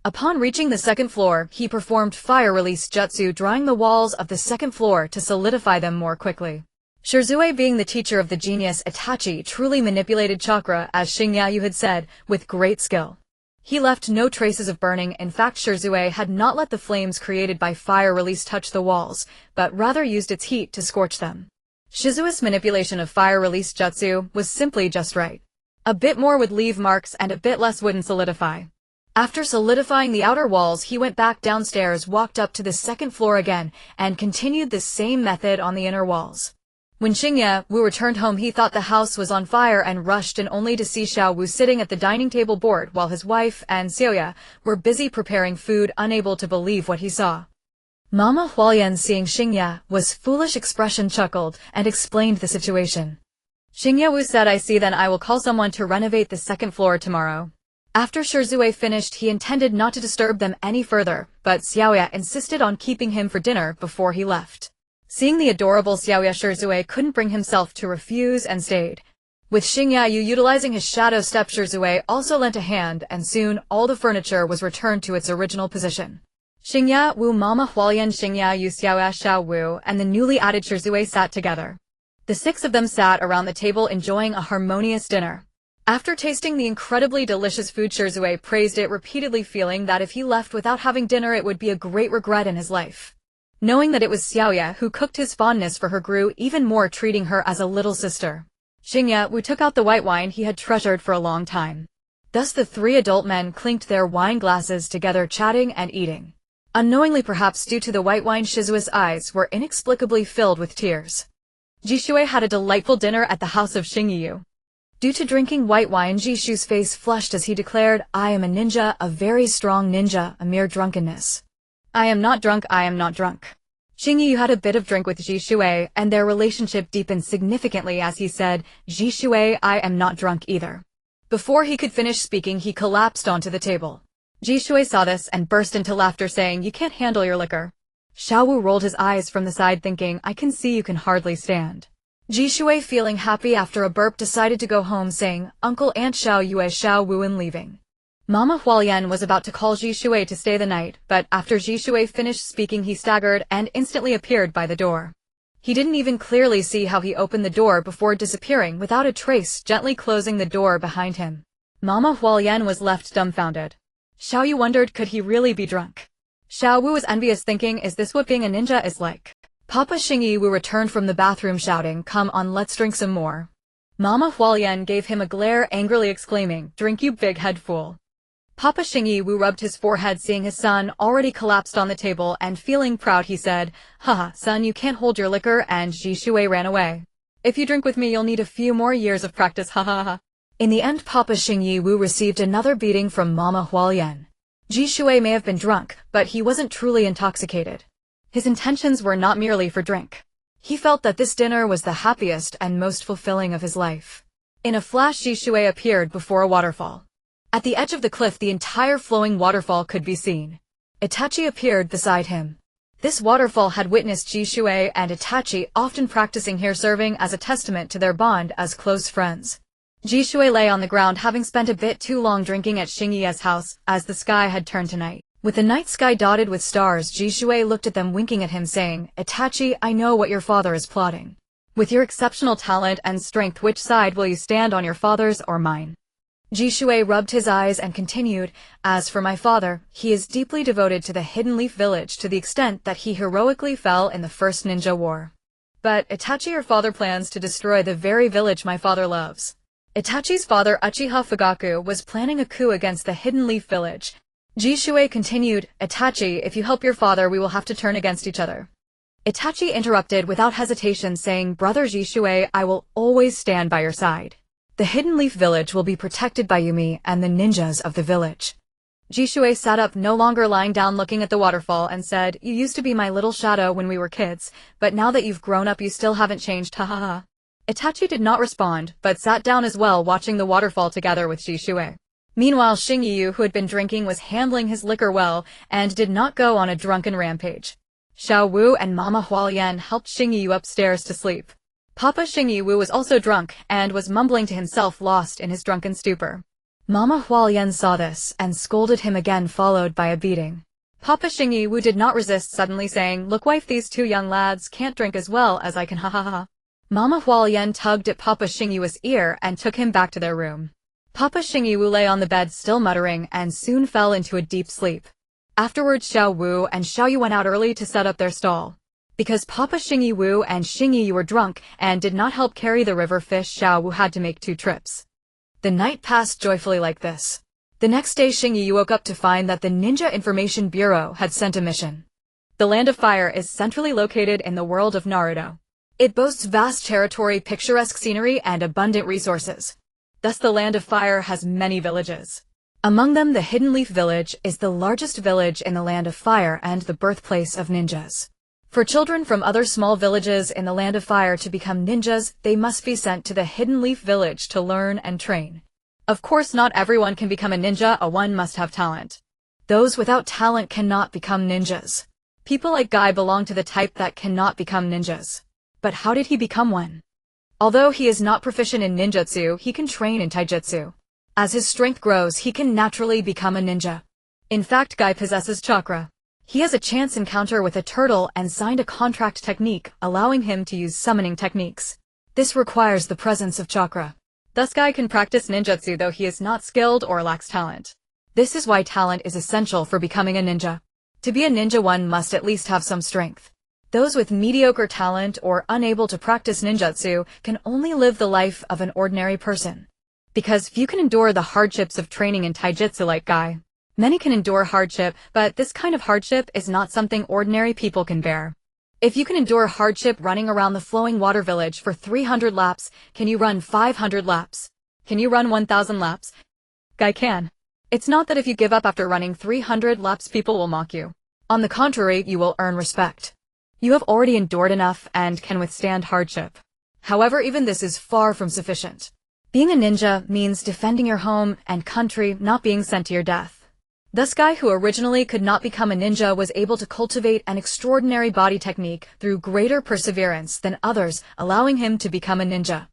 Upon reaching the second floor, he performed fire release jutsu, drawing the walls of the second floor to solidify them more quickly. Shirzue, being the teacher of the genius Itachi, truly manipulated chakra, as Xingya had said, with great skill. He left no traces of burning. In fact, Shirzue had not let the flames created by fire release touch the walls, but rather used its heat to scorch them. Shizue's manipulation of fire release jutsu was simply just right. A bit more would leave marks and a bit less wouldn't solidify. After solidifying the outer walls, he went back downstairs, walked up to the second floor again, and continued the same method on the inner walls. When Xingya Wu returned home, he thought the house was on fire and rushed in only to see Xiao Wu sitting at the dining table bored while his wife and Xiaoya were busy preparing food, unable to believe what he saw. Mama Hualien, seeing Xingya Wu's foolish expression, chuckled and explained the situation. Xingya Wu said, "I see, then I will call someone to renovate the second floor tomorrow." After Shirzue finished, he intended not to disturb them any further, but Xiaoya insisted on keeping him for dinner before he left. Seeing the adorable Xiaoya, Shirzue couldn't bring himself to refuse and stayed. With Xingya Wu utilizing his shadow step, Shirzue also lent a hand, and soon all the furniture was returned to its original position. Xingya Wu, Mama Hualien, Xingya Wu, Xiaoya, Xiao Wu, and the newly added Shirzue sat together. The six of them sat around the table enjoying a harmonious dinner. After tasting the incredibly delicious food, Shirzue praised it repeatedly, feeling that if he left without having dinner it would be a great regret in his life. Knowing that it was Xiaoya who cooked, his fondness for her grew even more, treating her as a little sister. Xingya Wu took out the white wine he had treasured for a long time. Thus the three adult men clinked their wine glasses together, chatting and eating. Unknowingly, perhaps due to the white wine, Shizue's eyes were inexplicably filled with tears. Jishui had a delightful dinner at the house of Xingya Wu. Due to drinking white wine, Jishu's face flushed as he declared, "I am a ninja, a very strong ninja, a mere drunkenness. I am not drunk, I am not drunk." Xingya Wu had a bit of drink with Jishui, and their relationship deepened significantly as he said, "Jishui, I am not drunk either." Before he could finish speaking, he collapsed onto the table. Jishui saw this and burst into laughter, saying, "You can't handle your liquor." Xiao Wu rolled his eyes from the side, thinking, "I can see you can hardly stand." Jishui, feeling happy after a burp, decided to go home, saying, "Uncle, Aunt Xiao Yue, Xiao Wu," and leaving. Mama Hualien was about to call Jishui to stay the night, but after Jishui finished speaking he staggered and instantly appeared by the door. He didn't even clearly see how he opened the door before disappearing without a trace, gently closing the door behind him. Mama Hualien was left dumbfounded. Xiao Yu wondered, could he really be drunk? Xiao Wu was envious, thinking, is this what being a ninja is like? Papa Xingya Wu returned from the bathroom shouting, "Come on, let's drink some more." Mama Hualien gave him a glare, angrily exclaiming, "Drink, you big head fool." Papa Xingya Wu rubbed his forehead, seeing his son already collapsed on the table, and feeling proud he said, "Haha, son, you can't hold your liquor," and Jishui ran away. "If you drink with me you'll need a few more years of practice, ha ha ha." In the end, Papa Xingya Wu received another beating from Mama Hualien. Jishui may have been drunk, but he wasn't truly intoxicated. His intentions were not merely for drink. He felt that this dinner was the happiest and most fulfilling of his life. In a flash, Jishui appeared before a waterfall. At the edge of the cliff, the entire flowing waterfall could be seen. Itachi appeared beside him. This waterfall had witnessed Jishui and Itachi often practicing here, serving as a testament to their bond as close friends. Jishui lay on the ground, having spent a bit too long drinking at Xingya's house, as the sky had turned to night. With the night sky dotted with stars, Jishui looked at them, winking at him, saying, "Itachi, I know what your father is plotting. With your exceptional talent and strength, which side will you stand on, your father's or mine?" Jishui rubbed his eyes and continued, "As for my father, he is deeply devoted to the Hidden Leaf Village to the extent that he heroically fell in the first ninja war. But Itachi, your father plans to destroy the very village my father loves." Itachi's father, Uchiha Fugaku, was planning a coup against the Hidden Leaf Village. Jishui continued, "Itachi, if you help your father, we will have to turn against each other." Itachi interrupted without hesitation, saying, "Brother Jishui, I will always stand by your side. The Hidden Leaf Village will be protected by Yumi and the ninjas of the village." Jishui sat up, no longer lying down looking at the waterfall, and said, "You used to be my little shadow when we were kids, but now that you've grown up you still haven't changed, ha ha ha." Itachi did not respond, but sat down as well, watching the waterfall together with Jishui. Meanwhile, Xingya Wu, who had been drinking, was handling his liquor well, and did not go on a drunken rampage. Xiao Wu and Mama Hualien helped Xingya Wu upstairs to sleep. Papa Xingya Wu was also drunk, and was mumbling to himself, lost in his drunken stupor. Mama Hualien saw this and scolded him again, followed by a beating. Papa Xingyi did not resist, suddenly saying, "Look, wife, these two young lads can't drink as well as I can, ha ha ha." Mama Hualien tugged at Papa Xingyu's ear and took him back to their room. Papa Xingyu lay on the bed still muttering and soon fell into a deep sleep. Afterwards, Xiao Wu and Xiao Yu went out early to set up their stall. Because Papa Xingyi and Xingyi were drunk and did not help carry the river fish, Xiao Wu had to make 2 trips. The night passed joyfully like this. The next day, Xingyi woke up to find that the Ninja Information Bureau had sent a mission. The Land of Fire is centrally located in the world of Naruto. It boasts vast territory, picturesque scenery, and abundant resources. Thus, the Land of Fire has many villages. Among them, the Hidden Leaf Village is the largest village in the Land of Fire and the birthplace of ninjas. For children from other small villages in the Land of Fire to become ninjas, they must be sent to the Hidden Leaf Village to learn and train. Of course, not everyone can become a ninja, one must have talent. Those without talent cannot become ninjas. People like Guy belong to the type that cannot become ninjas. But how did he become one? Although he is not proficient in ninjutsu, he can train in taijutsu. As his strength grows, he can naturally become a ninja. In fact, Guy possesses chakra. He has a chance encounter with a turtle and signed a contract technique, allowing him to use summoning techniques. This requires the presence of chakra. Thus, Guy can practice ninjutsu though he is not skilled or lacks talent. This is why talent is essential for becoming a ninja. To be a ninja, one must at least have some strength. Those with mediocre talent or unable to practice ninjutsu can only live the life of an ordinary person. Because few can endure the hardships of training in taijutsu like Guy. Many can endure hardship, but this kind of hardship is not something ordinary people can bear. If you can endure hardship running around the flowing water village for 300 laps, can you run 500 laps? Can you run 1,000 laps? Guy can. It's not that if you give up after running 300 laps, people will mock you. On the contrary, you will earn respect. You have already endured enough and can withstand hardship. However, even this is far from sufficient. Being a ninja means defending your home and country, not being sent to your death. Thus, Guy, who originally could not become a ninja, was able to cultivate an extraordinary body technique through greater perseverance than others, allowing him to become a ninja.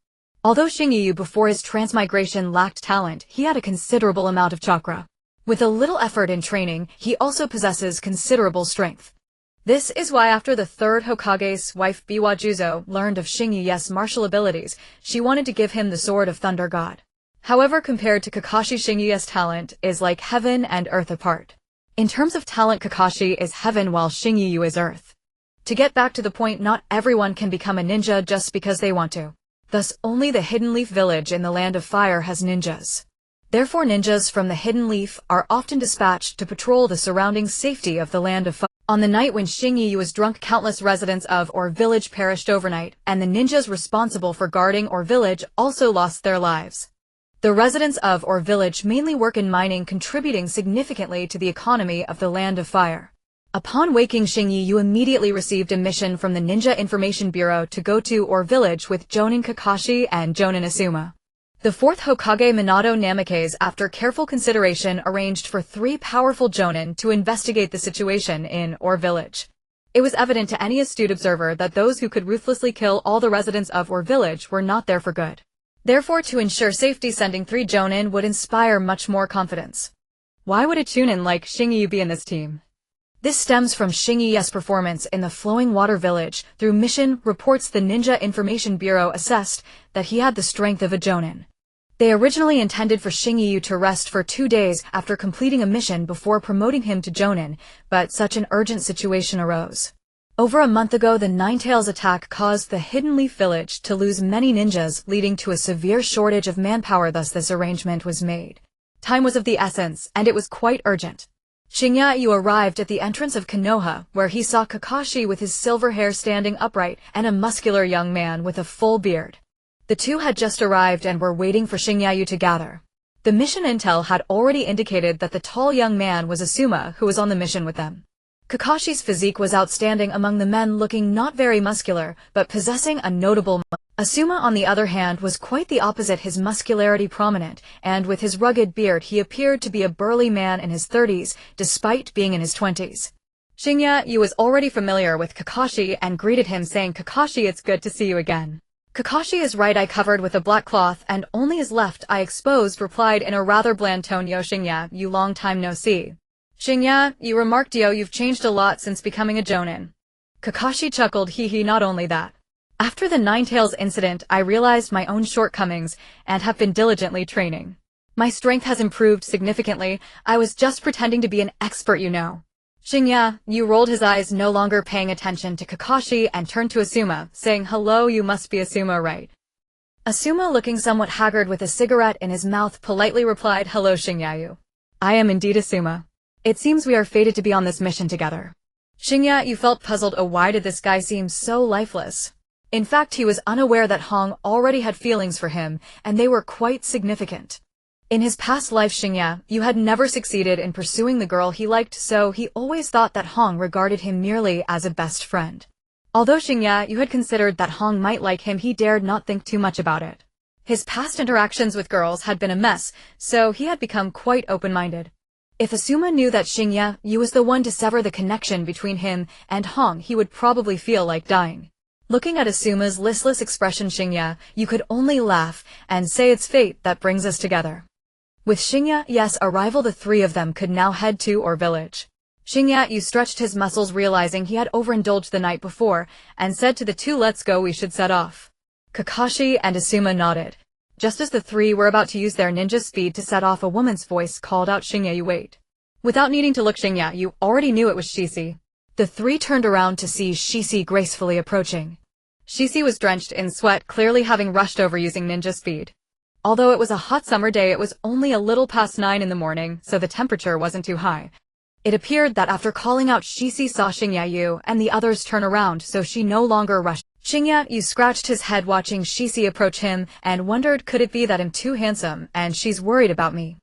Although Xingyi before his transmigration lacked talent, he had a considerable amount of chakra. With a little effort in training, he also possesses considerable strength. This is why after the 3rd Hokage's wife Biwajuzo learned of Xingyi's martial abilities, she wanted to give him the Sword of Thunder God. However, compared to Kakashi, Xingyi's talent is like heaven and earth apart. In terms of talent, Kakashi is heaven while Xingyi is earth. To get back to the point, not everyone can become a ninja just because they want to. Thus, only the Hidden Leaf Village in the Land of Fire has ninjas. Therefore, ninjas from the Hidden Leaf are often dispatched to patrol the surrounding safety of the Land of Fire. On the night when Xingyi was drunk, countless residents of or village perished overnight, and the ninjas responsible for guarding or village also lost their lives. The residents of or village mainly work in mining, contributing significantly to the economy of the Land of Fire. Upon waking, Xingyi immediately received a mission from the Ninja Information Bureau to go to or village with Jonin Kakashi and Jonin Asuma. The 4th Hokage Minato Namikaze, after careful consideration, arranged for 3 powerful Jonin to investigate the situation in or village. It was evident to any astute observer that those who could ruthlessly kill all the residents of or village were not there for good. Therefore, to ensure safety, sending 3 Jonin would inspire much more confidence. Why would a chunin like Xingyi be in this team? This stems from Xingyi's performance in the Flowing Water Village. Through mission reports, the Ninja Information Bureau assessed that he had the strength of a Jonin. They originally intended for Xingyi to rest for 2 days after completing a mission before promoting him to Jonin, but such an urgent situation arose. Over a month ago, the Ninetales attack caused the Hidden Leaf Village to lose many ninjas, leading to a severe shortage of manpower. Thus, this arrangement was made. Time was of the essence, and it was quite urgent. Xingyi arrived at the entrance of Konoha, where he saw Kakashi with his silver hair standing upright and a muscular young man with a full beard. The two had just arrived and were waiting for Xingyi to gather. The mission intel had already indicated that the tall young man was Asuma, who was on the mission with them. Kakashi's physique was outstanding among the men, looking not very muscular, but possessing a notable Asuma, on the other hand, was quite the opposite, his muscularity prominent, and with his rugged beard he appeared to be a burly man in his 30s, despite being in his 20s. Xingyi was already familiar with Kakashi and greeted him saying, "Kakashi, it's good to see you again." Kakashi is right, I covered with a black cloth and only his left eye exposed, replied in a rather bland tone. Yo Shinya, you long time no see. Shinya, you remarked, yo, you've changed a lot since becoming a jonin. Kakashi chuckled, hee hee, not only that. After the Ninetales incident, I realized my own shortcomings and have been diligently training. My strength has improved significantly. I was just pretending to be an expert, you know. Shinya, you rolled his eyes, no longer paying attention to Kakashi, and turned to Asuma, saying, hello, you must be Asuma, right? Asuma, looking somewhat haggard with a cigarette in his mouth, politely replied, hello Shinyayu. I am indeed Asuma. It seems we are fated to be on this mission together. Shinya, you felt puzzled. Oh, why did this guy seem so lifeless? In fact, he was unaware that Hong already had feelings for him, and they were quite significant. In his past life, Shinya, you had never succeeded in pursuing the girl he liked, so he always thought that Hong regarded him merely as a best friend. Although Shinya, you had considered that Hong might like him, he dared not think too much about it. His past interactions with girls had been a mess, so he had become quite open-minded. If Asuma knew that Shinya, you was the one to sever the connection between him and Hong, he would probably feel like dying. Looking at Asuma's listless expression, Shinya, you could only laugh and say it's fate that brings us together. With Shinya, yes, arrival, the three of them could now head to our village. Shinya, you stretched his muscles, realizing he had overindulged the night before, and said to the two, let's go, we should set off. Kakashi and Asuma nodded. Just as the three were about to use their ninja speed to set off, a woman's voice called out, Shinya, you wait. Without needing to look, Shinya, you already knew it was Shisi. The three turned around to see Shisi gracefully approaching. Shisi was drenched in sweat, clearly having rushed over using ninja speed. Although it was a hot summer day, it was only a little past 9 in the morning, so the temperature wasn't too high. It appeared that after calling out, Shisi saw Shinya Yu and the others turn around, so she no longer rushed. Shinya Yu scratched his head watching Shisi approach him and wondered, could it be that I'm too handsome and she's worried about me?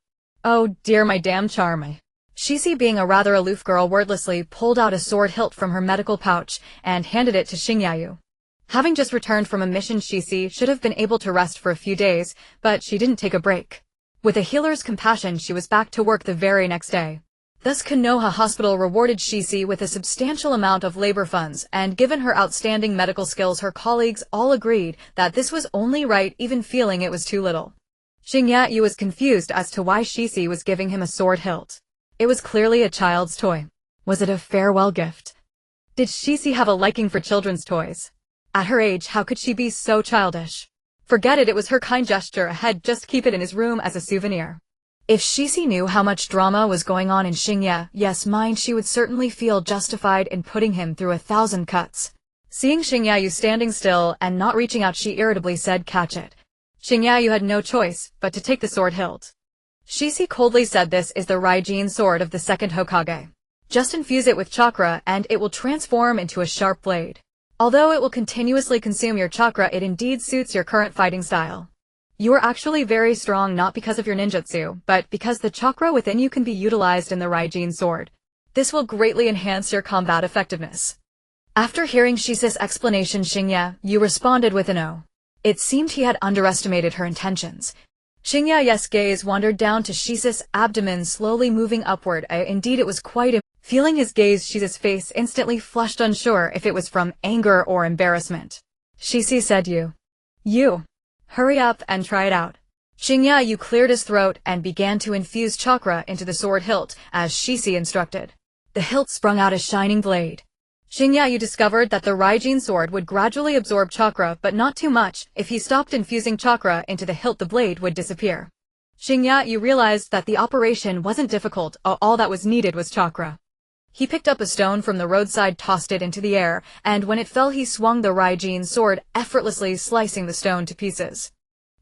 Oh dear, my damn charm. Shisi, being a rather aloof girl, wordlessly pulled out a sword hilt from her medical pouch and handed it to Shinya Yu. Having just returned from a mission, Shisi should have been able to rest for a few days, but she didn't take a break. With a healer's compassion, she was back to work the very next day. Thus, Konoha Hospital rewarded Shisi with a substantial amount of labor funds, and given her outstanding medical skills, her colleagues all agreed that this was only right, even feeling it was too little. Shinya Yu was confused as to why Shisi was giving him a sword hilt. It was clearly a child's toy. Was it a farewell gift? Did Shisi have a liking for children's toys? At her age, how could she be so childish? Forget it, it was her kind gesture ahead, just keep it in his room as a souvenir. If Shisi knew how much drama was going on in Shinya Yu's mind, she would certainly feel justified in putting him through 1,000 cuts. Seeing Shinya Yu standing still and not reaching out, she irritably said, catch it. Shinya Yu had no choice but to take the sword hilt. Shisi coldly said, this is the Raijin sword of the second Hokage. Just infuse it with chakra and it will transform into a sharp blade. Although it will continuously consume your chakra, it indeed suits your current fighting style. You are actually very strong, not because of your ninjutsu, but because the chakra within you can be utilized in the Raijin sword. This will greatly enhance your combat effectiveness. After hearing Shisi's explanation, Shinya Yu responded with an O. It seemed he had underestimated her intentions. Shinya Yu's gaze wandered down to Shisi's abdomen, slowly moving upward. Indeed, it was quite Feeling his gaze, Shisi's face instantly flushed, unsure if it was from anger or embarrassment. Shisi said, You. Hurry up and try it out. Shinya Yu cleared his throat and began to infuse chakra into the sword hilt, as Shisi instructed. The hilt sprung out a shining blade. Shinya Yu discovered that the Raijin sword would gradually absorb chakra, but not too much. If he stopped infusing chakra into the hilt, the blade would disappear. Shinya Yu realized that the operation wasn't difficult, all that was needed was chakra. He picked up a stone from the roadside, tossed it into the air, and when it fell he swung the Raijin sword, effortlessly slicing the stone to pieces.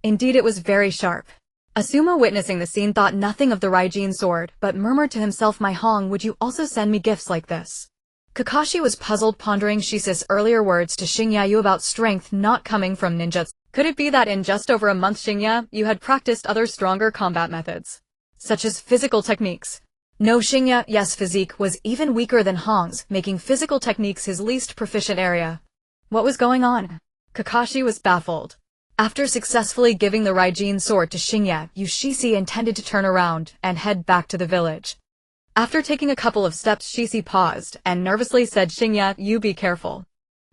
Indeed, it was very sharp. Asuma, witnessing the scene, thought nothing of the Raijin sword, but murmured to himself, my Hong, would you also send me gifts like this? Kakashi was puzzled, pondering Shisi's earlier words to Shinya Yu about strength not coming from ninjutsu. Could it be that in just over a month Shinya Yu had practiced other stronger combat methods, such as physical techniques? No, Shinya Yu's physique was even weaker than Hong's, making physical techniques his least proficient area. What was going on? Kakashi was baffled. After successfully giving the Raijin sword to Shinya Yu, Shisi intended to turn around and head back to the village. After taking a couple of steps, Shisi paused and nervously said, Shinya Yu, be careful.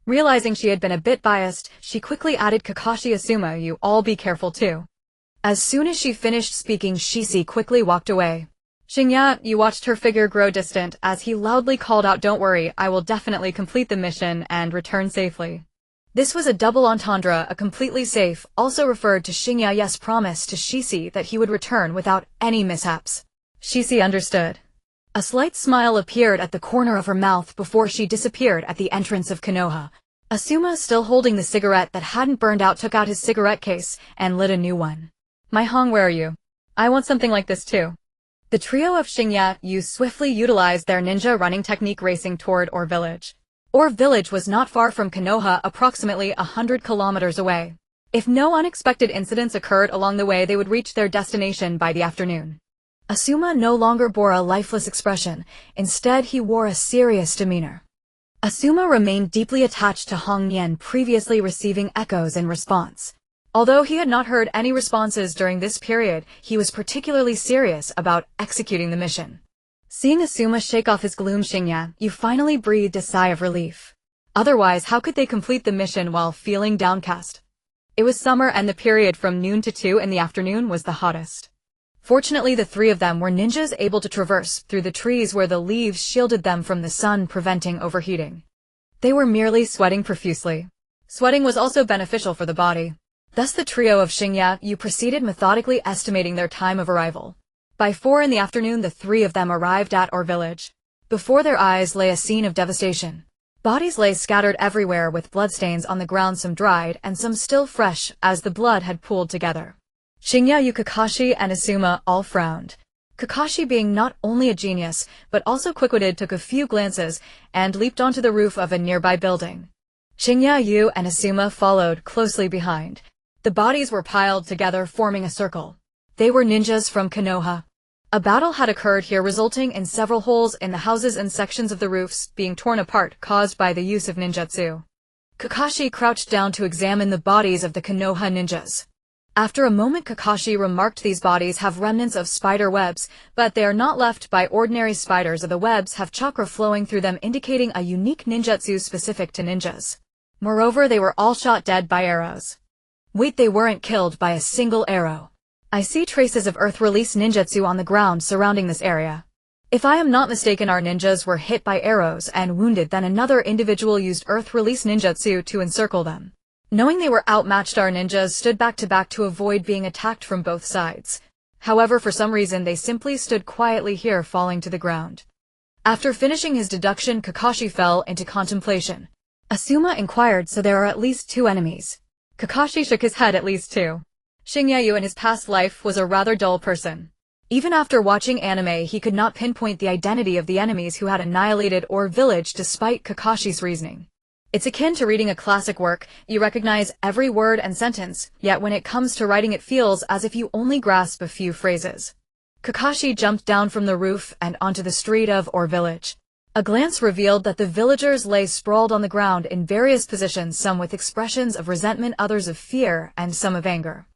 Realizing she had been a bit biased, she quickly added Kakashi Asuma, you all be careful too. As soon as she finished speaking, Shisi quickly walked away. Shinya, you watched her figure grow distant as he loudly called out, don't worry, I will definitely complete the mission and return safely. This was a double entendre, a completely safe, also referred to Shinya's promise to Shisi that he would return without any mishaps. Shisi understood. A slight smile appeared at the corner of her mouth before she disappeared at the entrance of Konoha. Asuma, still holding the cigarette that hadn't burned out, took out his cigarette case and lit a new one. My Hong, where are you? I want something like this too. The trio of Shinya swiftly utilized their ninja running technique, racing toward Or Village. Or Village was not far from Konoha, approximately 100 kilometers away. If no unexpected incidents occurred along the way, they would reach their destination by the afternoon. Asuma no longer bore a lifeless expression. Instead, he wore a serious demeanor. Asuma remained deeply attached to Hong Yen, previously receiving echoes in response. Although he had not heard any responses during this period, he was particularly serious about executing the mission. Seeing Asuma shake off his gloom, Shinya finally breathed a sigh of relief. Otherwise, how could they complete the mission while feeling downcast? It was summer and the period from noon to 2 in the afternoon was the hottest. Fortunately, the three of them were ninjas able to traverse through the trees where the leaves shielded them from the sun, preventing overheating. They were merely sweating profusely. Sweating was also beneficial for the body. Thus the trio of Shinya proceeded methodically, estimating their time of arrival. By 4 in the afternoon, the three of them arrived at Or Village. Before their eyes lay a scene of devastation. Bodies lay scattered everywhere with bloodstains on the ground, some dried and some still fresh as the blood had pooled together. Shinya, Kakashi, and Asuma all frowned. Kakashi, being not only a genius but also quick-witted, took a few glances and leaped onto the roof of a nearby building. Shinya and Asuma followed closely behind. The bodies were piled together, forming a circle. They were ninjas from Konoha. A battle had occurred here, resulting in several holes in the houses and sections of the roofs being torn apart, caused by the use of ninjutsu. Kakashi crouched down to examine the bodies of the Konoha ninjas. After a moment, Kakashi remarked, these bodies have remnants of spider webs, but they are not left by ordinary spiders. The webs have chakra flowing through them, indicating a unique ninjutsu specific to ninjas. Moreover, they were all shot dead by arrows. Wait, they weren't killed by a single arrow. I see traces of earth release ninjutsu on the ground surrounding this area. If I am not mistaken, our ninjas were hit by arrows and wounded, then another individual used earth release ninjutsu to encircle them. Knowing they were outmatched, our ninjas stood back to back to avoid being attacked from both sides. However, for some reason they simply stood quietly here, falling to the ground. After finishing his deduction, Kakashi fell into contemplation. Asuma inquired, so there are at least 2 enemies. Kakashi shook his head, at least 2. Shinya in his past life was a rather dull person. Even after watching anime, he could not pinpoint the identity of the enemies who had annihilated Or Village despite Kakashi's reasoning. It's akin to reading a classic work. You recognize every word and sentence, yet when it comes to writing it feels as if you only grasp a few phrases. Kakashi jumped down from the roof and onto the street of Or Village. A glance revealed that the villagers lay sprawled on the ground in various positions, some with expressions of resentment, others of fear, and some of anger.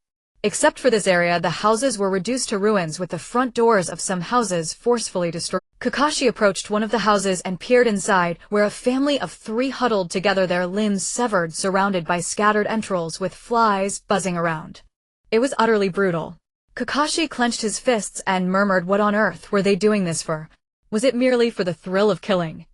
Except for this area, the houses were reduced to ruins, with the front doors of some houses forcefully destroyed. Kakashi approached one of the houses and peered inside, where a family of 3 huddled together, their limbs severed, surrounded by scattered entrails with flies buzzing around. It was utterly brutal. Kakashi clenched his fists and murmured, what on earth were they doing this for? Was it merely for the thrill of killing?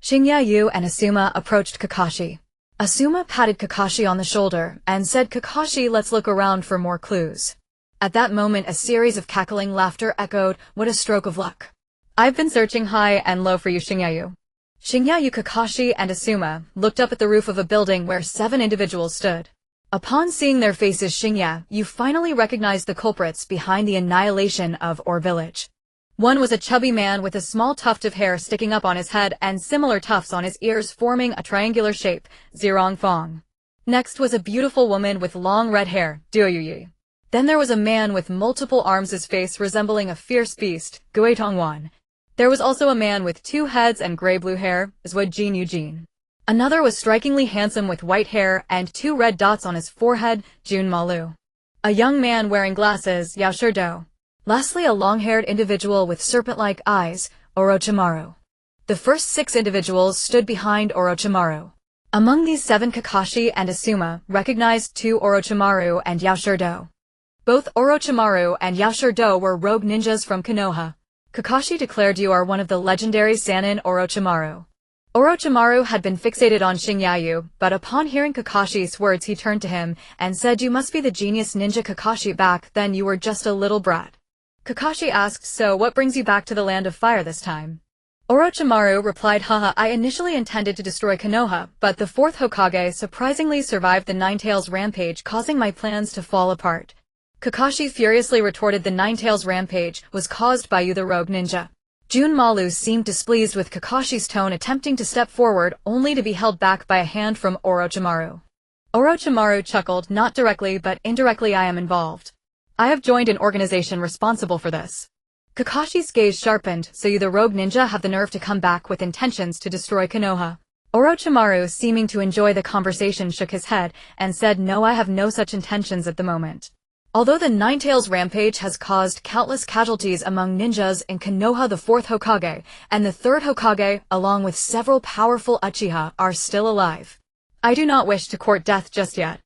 Shinya and Asuma approached Kakashi. Asuma patted Kakashi on the shoulder and said, Kakashi, let's look around for more clues. At that moment, a series of cackling laughter echoed, what a stroke of luck. I've been searching high and low for you, Shinya. Shinya, Kakashi, and Asuma looked up at the roof of a building where 7 individuals stood. Upon seeing their faces, Shinya finally recognized the culprits behind the annihilation of Or Village. One was a chubby man with a small tuft of hair sticking up on his head and similar tufts on his ears, forming a triangular shape, Zirong Fong. Next was a beautiful woman with long red hair, Duoyuyi. Then there was a man with multiple arms, his face resembling a fierce beast, Gui Tongwan. There was also a man with 2 heads and gray-blue hair, Zhuo Jin Eugene. Another was strikingly handsome with white hair and 2 red dots on his forehead, Jun Malu. A young man wearing glasses, Yao Shirdo. Lastly, a long-haired individual with serpent-like eyes, Orochimaru. The first 6 individuals stood behind Orochimaru. Among these 7, Kakashi and Asuma recognized 2 Orochimaru and Yaoshirdo. Both Orochimaru and Yaoshirdo were rogue ninjas from Konoha. Kakashi declared, "You are one of the legendary Sannin Orochimaru." Orochimaru had been fixated on Shinyayu, but upon hearing Kakashi's words he turned to him and said, "You must be the genius ninja Kakashi. Back then you were just a little brat." Kakashi asked, "So what brings you back to the land of fire this time?" Orochimaru replied, "Haha, I initially intended to destroy Konoha, but the 4th Hokage surprisingly survived the Nine-Tails rampage, causing my plans to fall apart." Kakashi furiously retorted, "The Nine-Tails rampage was caused by you, the rogue ninja." Junmalu seemed displeased with Kakashi's tone, attempting to step forward, only to be held back by a hand from Orochimaru. Orochimaru chuckled, "Not directly but indirectly I am involved. I have joined an organization responsible for this." Kakashi's gaze sharpened. "So you, the rogue ninja, have the nerve to come back with intentions to destroy Konoha?" Orochimaru, seeming to enjoy the conversation, shook his head and said, "No, I have no such intentions at the moment. Although the Nine-Tails rampage has caused countless casualties among ninjas in Konoha, the 4th Hokage and the 3rd Hokage, along with several powerful Uchiha, are still alive. I do not wish to court death just yet.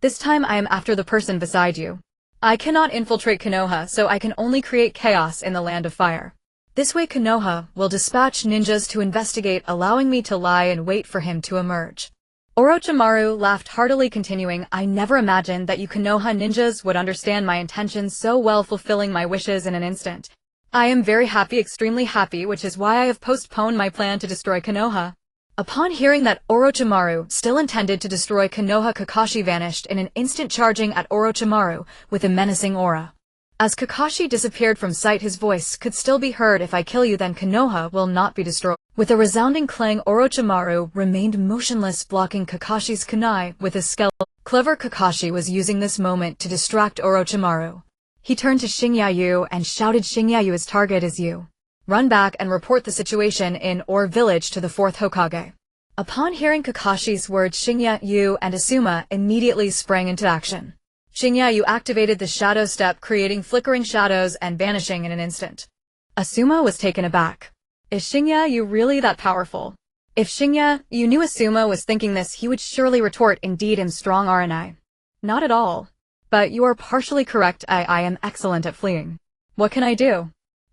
This time I am after the person beside you. I cannot infiltrate Konoha, so I can only create chaos in the land of fire. This way Konoha will dispatch ninjas to investigate, allowing me to lie and wait for him to emerge." Orochimaru laughed heartily, continuing, "I never imagined that you Konoha ninjas would understand my intentions so well, fulfilling my wishes in an instant. I am very happy, extremely happy, which is why I have postponed my plan to destroy Konoha." Upon hearing that Orochimaru still intended to destroy Konoha, Kakashi vanished in an instant, charging at Orochimaru with a menacing aura. As Kakashi disappeared from sight, his voice could still be heard, "If I kill you, then Konoha will not be destroyed." With a resounding clang, Orochimaru remained motionless, blocking Kakashi's kunai with his skeleton. Clever Kakashi was using this moment to distract Orochimaru. He turned to Shinyayu and shouted, "Shinyayu, target is you. Run back and report the situation in Or village to the 4th Hokage." Upon hearing Kakashi's words, Shinyayu and Asuma immediately sprang into action. Shinyayu activated the shadow step, creating flickering shadows and vanishing in an instant. Asuma was taken aback. Is Shinyayu really that powerful? If Shinyayu knew Asuma was thinking this, he would surely retort, "Indeed, I'm strong, aren't I?" "Not at all. But you are partially correct. I am excellent at fleeing. What can I do?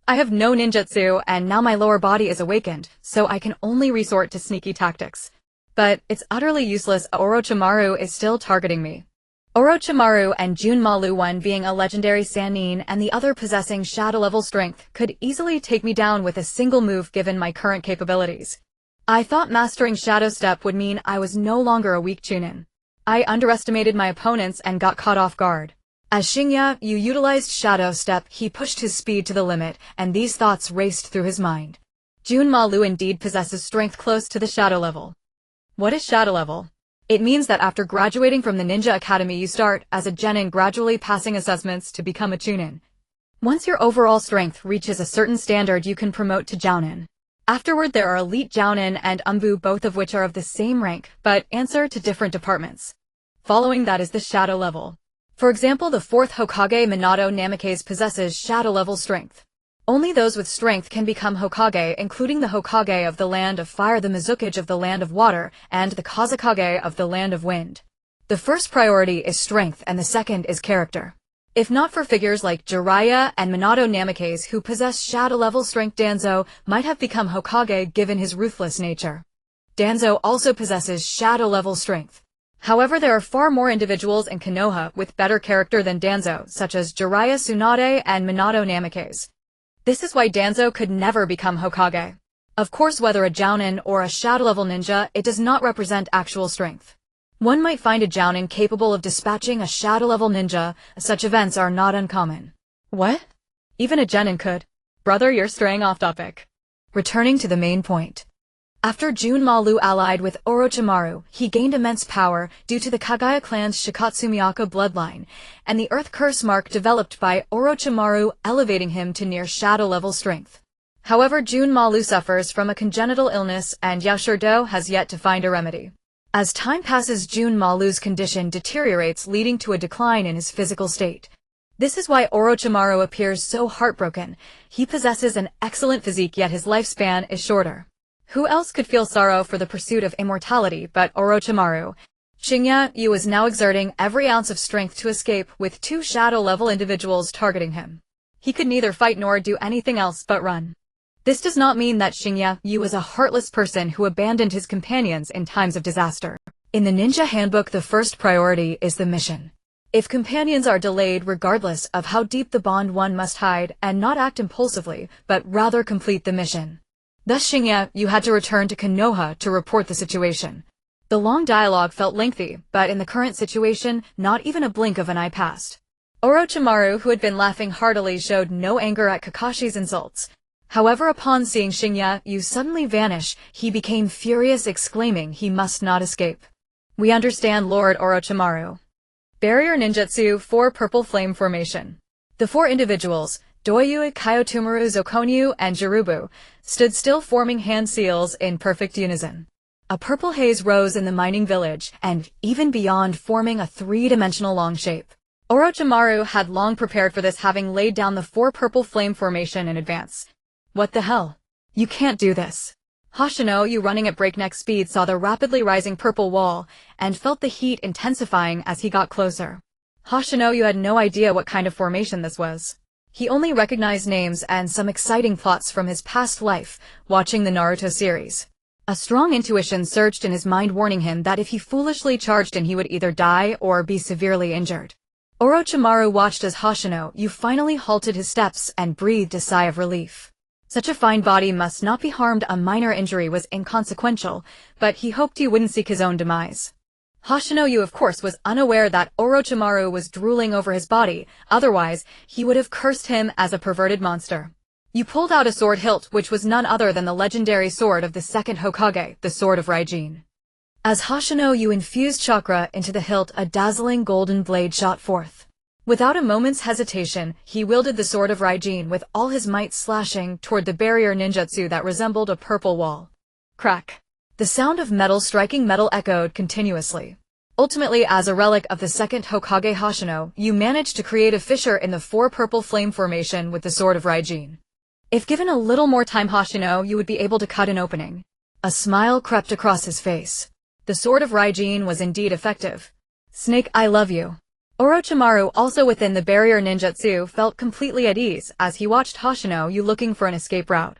I have no ninjutsu, and now my lower body is awakened, so I can only resort to sneaky tactics. But it's utterly useless. Orochimaru is still targeting me." Orochimaru and Junmalu, one being a legendary Sannin and the other possessing shadow-level strength, could easily take me down with a single move given my current capabilities. I thought mastering Shadow Step would mean I was no longer a weak chunin. I underestimated my opponents and got caught off guard. As Shinyayu utilized Shadow Step, he pushed his speed to the limit, and these thoughts raced through his mind. Junmalu indeed possesses strength close to the shadow level. What is shadow level? It means that after graduating from the Ninja Academy you start as a genin, gradually passing assessments to become a chunin. Once your overall strength reaches a certain standard, you can promote to jounin. Afterward there are elite jounin and umbu, both of which are of the same rank, but answer to different departments. Following that is the shadow level. For example, the 4th Hokage Minato Namikaze possesses shadow level strength. Only those with strength can become Hokage, including the Hokage of the Land of Fire, the Mizukage of the Land of Water, and the Kazekage of the Land of Wind. The first priority is strength and the second is character. If not for figures like Jiraiya and Minato Namikaze who possess shadow-level strength, Danzo might have become Hokage given his ruthless nature. Danzo also possesses shadow-level strength. However, there are far more individuals in Konoha with better character than Danzo, such as Jiraiya Tsunade and Minato Namikaze. This is why Danzo could never become Hokage. Of course, whether a jounin or a shadow-level ninja, it does not represent actual strength. One might find a jounin capable of dispatching a shadow-level ninja. Such events are not uncommon. What? Even a genin could? Brother, you're straying off topic. Returning to the main point. After Junmalu allied with Orochimaru, he gained immense power due to the Kagaya clan's Shikatsumiaka bloodline, and the Earth Curse mark developed by Orochimaru elevating him to near shadow-level strength. However, Junmalu suffers from a congenital illness and Yaoshirdo has yet to find a remedy. As time passes, Junmalu's condition deteriorates, leading to a decline in his physical state. This is why Orochimaru appears so heartbroken. He possesses an excellent physique, yet his lifespan is shorter. Who else could feel sorrow for the pursuit of immortality but Orochimaru? Shinya Yu was now exerting every ounce of strength to escape, with two shadow-level individuals targeting him. He could neither fight nor do anything else but run. This does not mean that Shinya Yu was a heartless person who abandoned his companions in times of disaster. In the ninja handbook, the first priority is the mission. If companions are delayed, regardless of how deep the bond, one must hide and not act impulsively, but rather complete the mission. Thus Shinya Yu had to return to Konoha to report the situation. The long dialogue felt lengthy, but in the current situation, not even a blink of an eye passed. Orochimaru, who had been laughing heartily, showed no anger at Kakashi's insults. However, upon seeing Shinya Yu suddenly vanish, he became furious, exclaiming he must not escape. We understand, Lord Orochimaru. Barrier Ninjutsu 4 Purple Flame Formation. The four individuals, Doyu, Kyotomaru, Zokonyu, and Jirubu, stood still, forming hand seals in perfect unison. A purple haze rose in the mining village, and even beyond, forming a three-dimensional long shape. Orochimaru had long prepared for this, having laid down the 4 Purple Flame Formation in advance. What the hell? You can't do this. Hoshino Yu, running at breakneck speed, saw the rapidly rising purple wall, and felt the heat intensifying as he got closer. Hoshino Yu had no idea what kind of formation this was. He only recognized names and some exciting plots from his past life, watching the Naruto series. A strong intuition surged in his mind, warning him that if he foolishly charged in, he would either die or be severely injured. Orochimaru watched as Hoshino Yu finally halted his steps and breathed a sigh of relief. Such a fine body must not be harmed. A minor injury was inconsequential, but he hoped he wouldn't seek his own demise. Hoshino Yu, of course, was unaware that Orochimaru was drooling over his body, otherwise he would have cursed him as a perverted monster. Yu pulled out a sword hilt, which was none other than the legendary sword of the second Hokage, the Sword of Raijin. As Hoshino Yu infused chakra into the hilt, a dazzling golden blade shot forth. Without a moment's hesitation, he wielded the Sword of Raijin with all his might, slashing toward the barrier ninjutsu that resembled a purple wall. Crack! The sound of metal striking metal echoed continuously. Ultimately, as a relic of the second Hokage, Hoshino Yu managed to create a fissure in the 4 Purple Flame Formation with the Sword of Raijin. If given a little more time, Hoshino Yu would be able to cut an opening. A smile crept across his face. The Sword of Raijin was indeed effective. Snake, I love you. Orochimaru, also within the barrier ninjutsu, felt completely at ease as he watched Hoshino Yu looking for an escape route.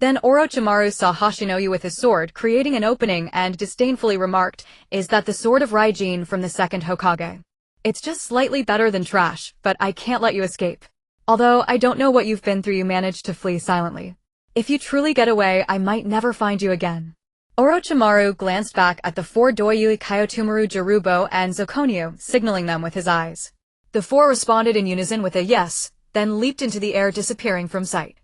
Then Orochimaru saw Hoshino Yu with his sword creating an opening and disdainfully remarked, "Is that the Sword of Raijin from the second Hokage? It's just slightly better than trash, but I can't let you escape. Although I don't know what you've been through, you managed to flee silently. If you truly get away, I might never find you again." Orochimaru glanced back at the 4 Doyu, Kyotomaru, Jirubo, and Zokonyu, signaling them with his eyes. The 4 responded in unison with a yes, then leaped into the air, disappearing from sight.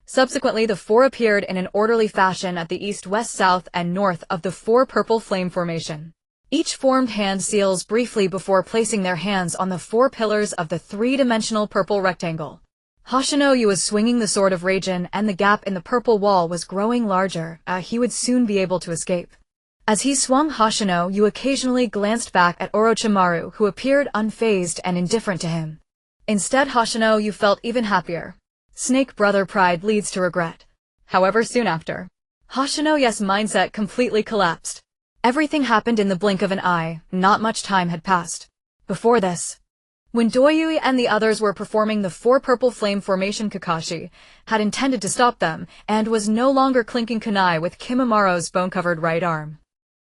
Subsequently, the 4 appeared in an orderly fashion at the east, west, south, and north of the 4 Purple Flame Formation. Each formed hand seals briefly before placing their hands on the 4 pillars of the three-dimensional purple rectangle. Hoshino Yu was swinging the Sword of Raijin, and the gap in the purple wall was growing larger. He would soon be able to escape. As he swung, Hoshino Yu occasionally glanced back at Orochimaru, who appeared unfazed and indifferent to him. Instead, Hoshino Yu felt even happier. Snake brother, pride leads to regret. However, soon after, Hoshino Yu's mindset completely collapsed. Everything happened in the blink of an eye. Not much time had passed. Before this, when Doyu and the others were performing the 4 Purple Flame Formation, Kakashi had intended to stop them and was no longer clinking kunai with Kimimura's bone-covered right arm.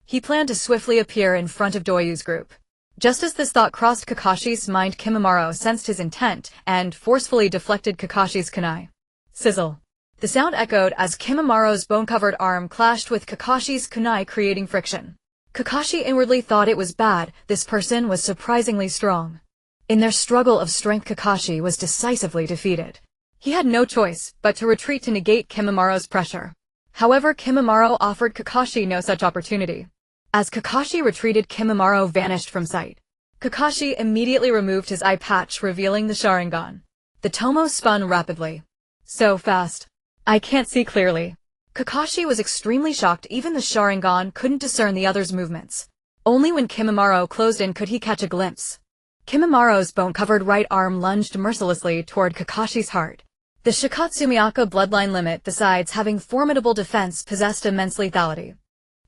He planned to swiftly appear in front of Doyu's group. Just as this thought crossed Kakashi's mind, Kimimura sensed his intent and forcefully deflected Kakashi's kunai. Sizzle. The sound echoed as Kimimura's bone-covered arm clashed with Kakashi's kunai, creating friction. Kakashi inwardly thought it was bad. This person was surprisingly strong. In their struggle of strength, Kakashi was decisively defeated. He had no choice but to retreat to negate Kimimura's pressure. However, Kimimura offered Kakashi no such opportunity. As Kakashi retreated, Kimimura vanished from sight. Kakashi immediately removed his eye patch, revealing the Sharingan. The tomo spun rapidly. So fast. I can't see clearly. Kakashi was extremely shocked. Even the Sharingan couldn't discern the other's movements. Only when Kimimura closed in could he catch a glimpse. Kimimura's bone-covered right arm lunged mercilessly toward Kakashi's heart. The Shikatsumiaka bloodline limit besides having formidable defense possessed immense lethality.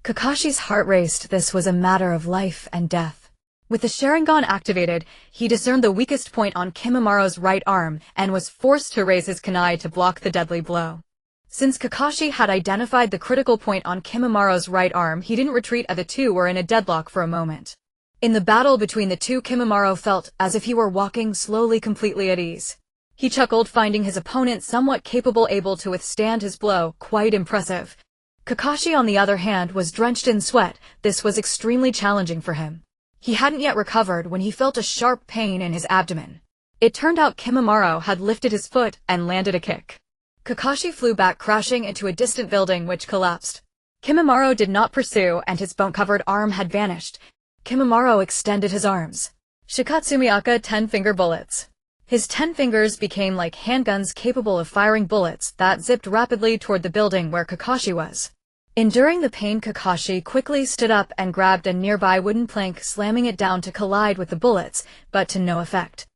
Kakashi's heart raced. This was a matter of life and death. With the Sharingan activated, he discerned the weakest point on Kimimura's right arm and was forced to raise his kunai to block the deadly blow. Since Kakashi had identified the critical point on Kimimura's right arm, he didn't retreat as the two were in a deadlock for a moment. In the battle between the two, Kimimura felt as if he were walking slowly, completely at ease. He chuckled, finding his opponent somewhat capable, able to withstand his blow. Quite impressive. Kakashi, on the other hand, was drenched in sweat. This was extremely challenging for him. He hadn't yet recovered when he felt a sharp pain in his abdomen. It turned out Kimimura had lifted his foot and landed a kick. Kakashi flew back, crashing into a distant building which collapsed. Kimimura did not pursue, and his bone-covered arm had vanished. Kimimura extended his arms. Shikatsumiaka 10-finger bullets. His 10 fingers became like handguns capable of firing bullets that zipped rapidly toward the building where Kakashi was. Enduring the pain, Kakashi quickly stood up and grabbed a nearby wooden plank, slamming it down to collide with the bullets, but to no effect.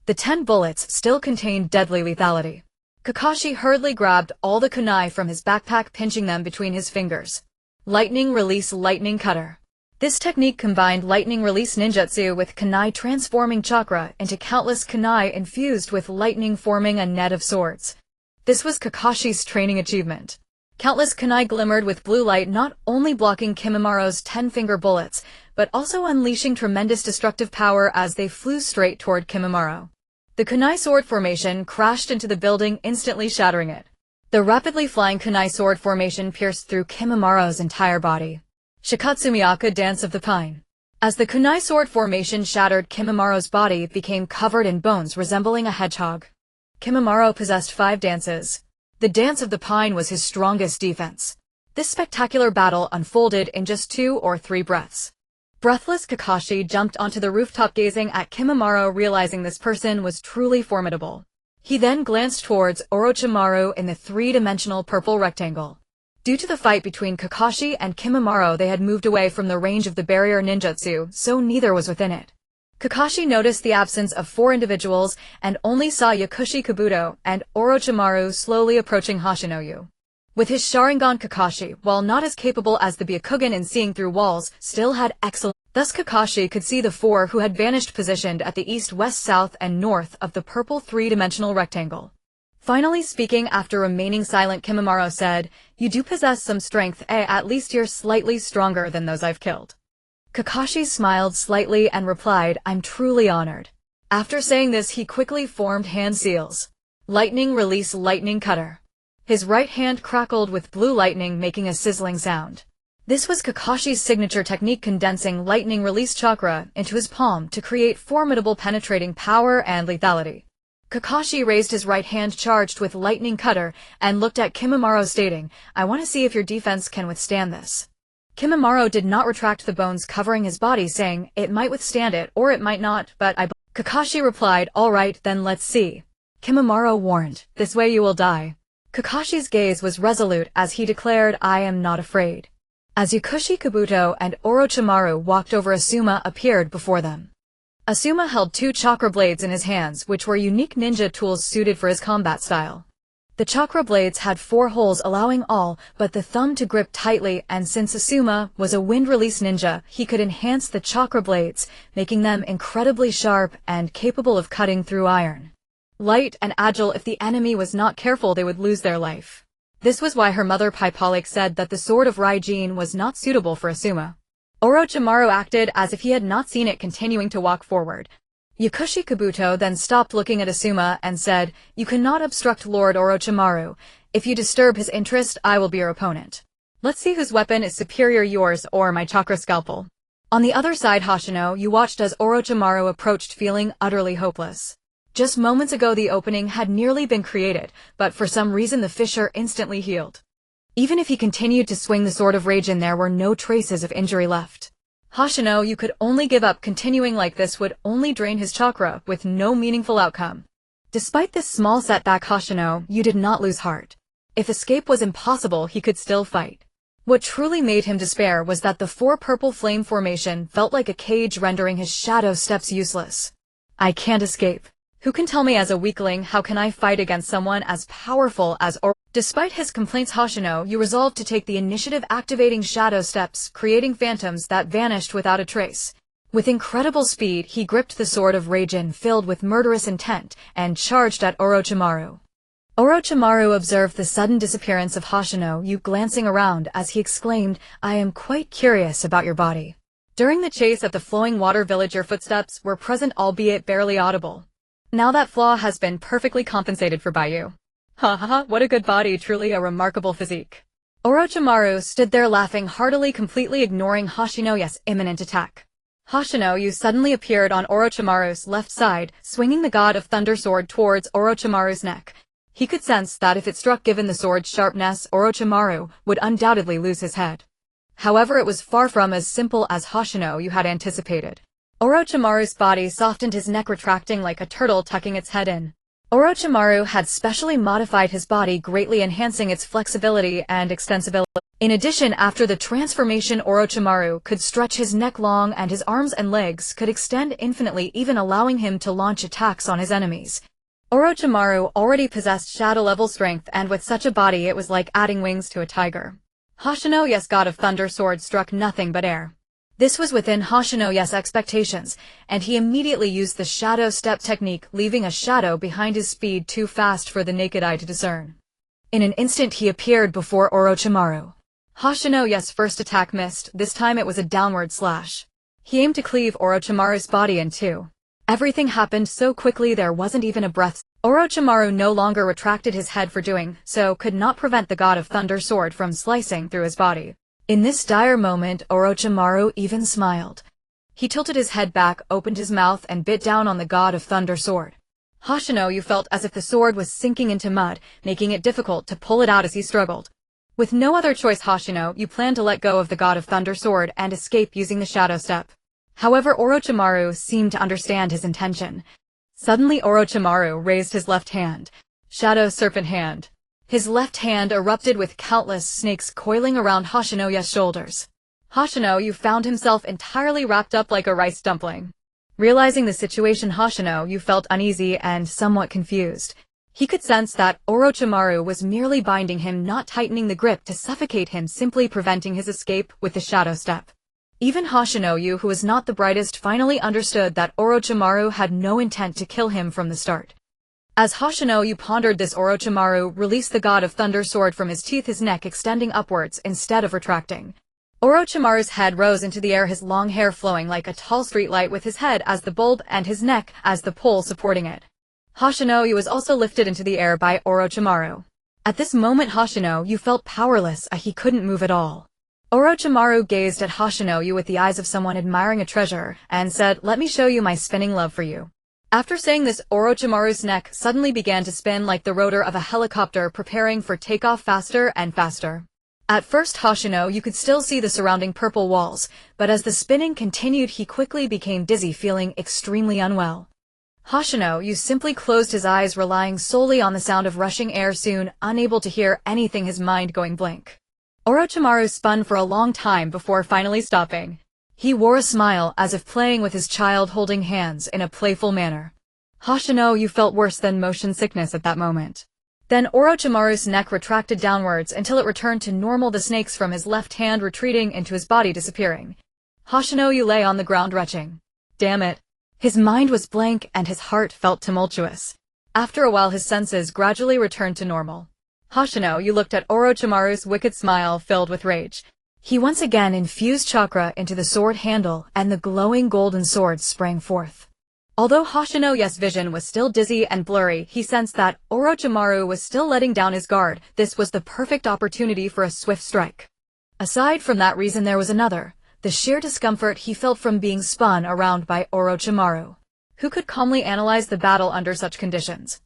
The 10 bullets still contained deadly lethality. Kakashi hurriedly grabbed all the kunai from his backpack, pinching them between his fingers. Lightning Release Lightning Cutter. This technique combined lightning release ninjutsu with kunai, transforming chakra into countless kunai infused with lightning, forming a net of swords. This was Kakashi's training achievement. Countless kunai glimmered with blue light, not only blocking Kimimura's 10-finger bullets, but also unleashing tremendous destructive power as they flew straight toward Kimimura. The kunai sword formation crashed into the building, instantly shattering it. The rapidly flying kunai sword formation pierced through Kimimura's entire body. Shikatsumiaka Dance of the Pine. As the kunai sword formation shattered, Kimimura's body became covered in bones, resembling a hedgehog. Kimimura possessed 5 dances. The Dance of the Pine was his strongest defense. This spectacular battle unfolded in just 2 or 3 breaths. Breathless, Kakashi jumped onto the rooftop, gazing at Kimimura, realizing this person was truly formidable. He then glanced towards Orochimaru in the 3-dimensional purple rectangle. Due to the fight between Kakashi and Kimimura, they had moved away from the range of the barrier ninjutsu, so neither was within it. Kakashi noticed the absence of 4 individuals and only saw Yakushi Kabuto and Orochimaru slowly approaching Hoshino. With his Sharingan, Kakashi, while not as capable as the Byakugan in seeing through walls, still had excellent. Thus Kakashi could see the 4 who had vanished, positioned at the east, west, south, and north of the purple 3-dimensional rectangle. Finally speaking, after remaining silent, Kimimura said, "You do possess some strength, at least you're slightly stronger than those I've killed." Kakashi smiled slightly and replied, "I'm truly honored." After saying this, he quickly formed hand seals. Lightning Release Lightning Cutter. His right hand crackled with blue lightning, making a sizzling sound. This was Kakashi's signature technique, condensing lightning release chakra into his palm to create formidable penetrating power and lethality. Kakashi raised his right hand charged with lightning cutter and looked at Kimimura, stating, "I want to see if your defense can withstand this." Kimimura did not retract the bones covering his body, saying, "It might withstand it, or it might not, but I..." Kakashi replied, "All right, then let's see." Kimimura warned, "This way you will die." Kakashi's gaze was resolute as he declared, "I am not afraid." As Yakushi Kabuto and Orochimaru walked over, Asuma appeared before them. Asuma held 2 chakra blades in his hands, which were unique ninja tools suited for his combat style. The chakra blades had 4 holes, allowing all but the thumb to grip tightly, and since Asuma was a wind release ninja, he could enhance the chakra blades, making them incredibly sharp and capable of cutting through iron. Light and agile, if the enemy was not careful, they would lose their life. This was why her mother Paipalik said that the sword of Raijin was not suitable for Asuma. Orochimaru acted as if he had not seen it, continuing to walk forward. Yakushi Kabuto then stopped looking at Asuma and said, "You cannot obstruct Lord Orochimaru. If you disturb his interest, I will be your opponent. Let's see whose weapon is superior, yours or my chakra scalpel." On the other side, Hoshino, you watched as Orochimaru approached, feeling utterly hopeless. Just moments ago the opening had nearly been created, but for some reason the fissure instantly healed. Even if he continued to swing the sword of rage in, there were no traces of injury left. Hoshino, you could only give up. Continuing like this would only drain his chakra, with no meaningful outcome. Despite this small setback, Hoshino, you did not lose heart. If escape was impossible, he could still fight. What truly made him despair was that the 4 purple flame formation felt like a cage, rendering his shadow steps useless. "I can't escape." Who can tell me as a weakling how can I fight against someone as powerful as Despite his complaints, Hoshino, you resolved to take the initiative, activating shadow steps, creating phantoms that vanished without a trace. With incredible speed, he gripped the sword of Raijin filled with murderous intent and charged at Orochimaru. Orochimaru observed the sudden disappearance of Hoshino, you glancing around as he exclaimed, I am quite curious about your body. During the chase at the flowing water village, your footsteps were present, albeit barely audible. Now that flaw has been perfectly compensated for by you. Ha ha ha, what a good body, truly a remarkable physique. Orochimaru stood there laughing heartily, completely ignoring Hoshino's imminent attack. Hoshino, you suddenly appeared on Orochimaru's left side, swinging the God of Thunder sword towards Orochimaru's neck. He could sense that if it struck, given the sword's sharpness, Orochimaru would undoubtedly lose his head. However, it was far from as simple as Hoshino you had anticipated. Orochimaru's body softened, his neck retracting like a turtle tucking its head in. Orochimaru had specially modified his body, greatly enhancing its flexibility and extensibility. In addition, after the transformation, Orochimaru could stretch his neck long and his arms and legs could extend infinitely, even allowing him to launch attacks on his enemies. Orochimaru already possessed shadow-level strength, and with such a body it was like adding wings to a tiger. Hoshino's God of Thunder sword struck nothing but air. This was within Hoshino's expectations, and he immediately used the shadow step technique, leaving a shadow behind his speed too fast for the naked eye to discern. In an instant he appeared before Orochimaru. Hoshino's first attack missed, this time it was a downward slash. He aimed to cleave Orochimaru's body in two. Everything happened so quickly there wasn't even a breath. Orochimaru no longer retracted his head for doing so, could not prevent the God of Thunder sword from slicing through his body. In this dire moment, Orochimaru even smiled. He tilted his head back, opened his mouth, and bit down on the God of Thunder sword. Hoshino, you felt as if the sword was sinking into mud, making it difficult to pull it out as he struggled. With no other choice, Hoshino, you planned to let go of the God of Thunder sword and escape using the shadow step. However, Orochimaru seemed to understand his intention. Suddenly Orochimaru raised his left hand. Shadow Serpent Hand. His left hand erupted with countless snakes coiling around Hoshino's shoulders. Hoshino, you found himself entirely wrapped up like a rice dumpling. Realizing the situation, Hoshino, you felt uneasy and somewhat confused. He could sense that Orochimaru was merely binding him, not tightening the grip to suffocate him, simply preventing his escape with the shadow step. Even Hoshino, who was not the brightest, finally understood that Orochimaru had no intent to kill him from the start. As Hoshino pondered this, Orochimaru released the God of Thunder sword from his teeth, his neck extending upwards instead of retracting. Orochimaru's head rose into the air, his long hair flowing like a tall streetlight, with his head as the bulb and his neck as the pole supporting it. Hoshino was also lifted into the air by Orochimaru. At this moment, Hoshino felt powerless, he couldn't move at all. Orochimaru gazed at Hoshino with the eyes of someone admiring a treasure, and said, "Let me show you my spinning love for you." After saying this, Orochimaru's neck suddenly began to spin like the rotor of a helicopter, preparing for takeoff faster and faster. At first, Hoshino could still see the surrounding purple walls, but as the spinning continued, he quickly became dizzy, feeling extremely unwell. Hoshino simply closed his eyes, relying solely on the sound of rushing air, soon unable to hear anything, his mind going blank. Orochimaru spun for a long time before finally stopping. He wore a smile, as if playing with his child, holding hands in a playful manner. Hoshino felt worse than motion sickness at that moment. Then Orochimaru's neck retracted downwards until it returned to normal, the snakes from his left hand retreating into his body, disappearing. Hoshino lay on the ground retching. Damn it. His mind was blank and his heart felt tumultuous. After a while his senses gradually returned to normal. Hoshino looked at Orochimaru's wicked smile filled with rage. He once again infused chakra into the sword handle, and the glowing golden sword sprang forth. Although Hoshino's vision was still dizzy and blurry, he sensed that Orochimaru was still letting down his guard. This was the perfect opportunity for a swift strike. Aside from that reason, there was another, the sheer discomfort he felt from being spun around by Orochimaru. Who could calmly analyze the battle under such conditions?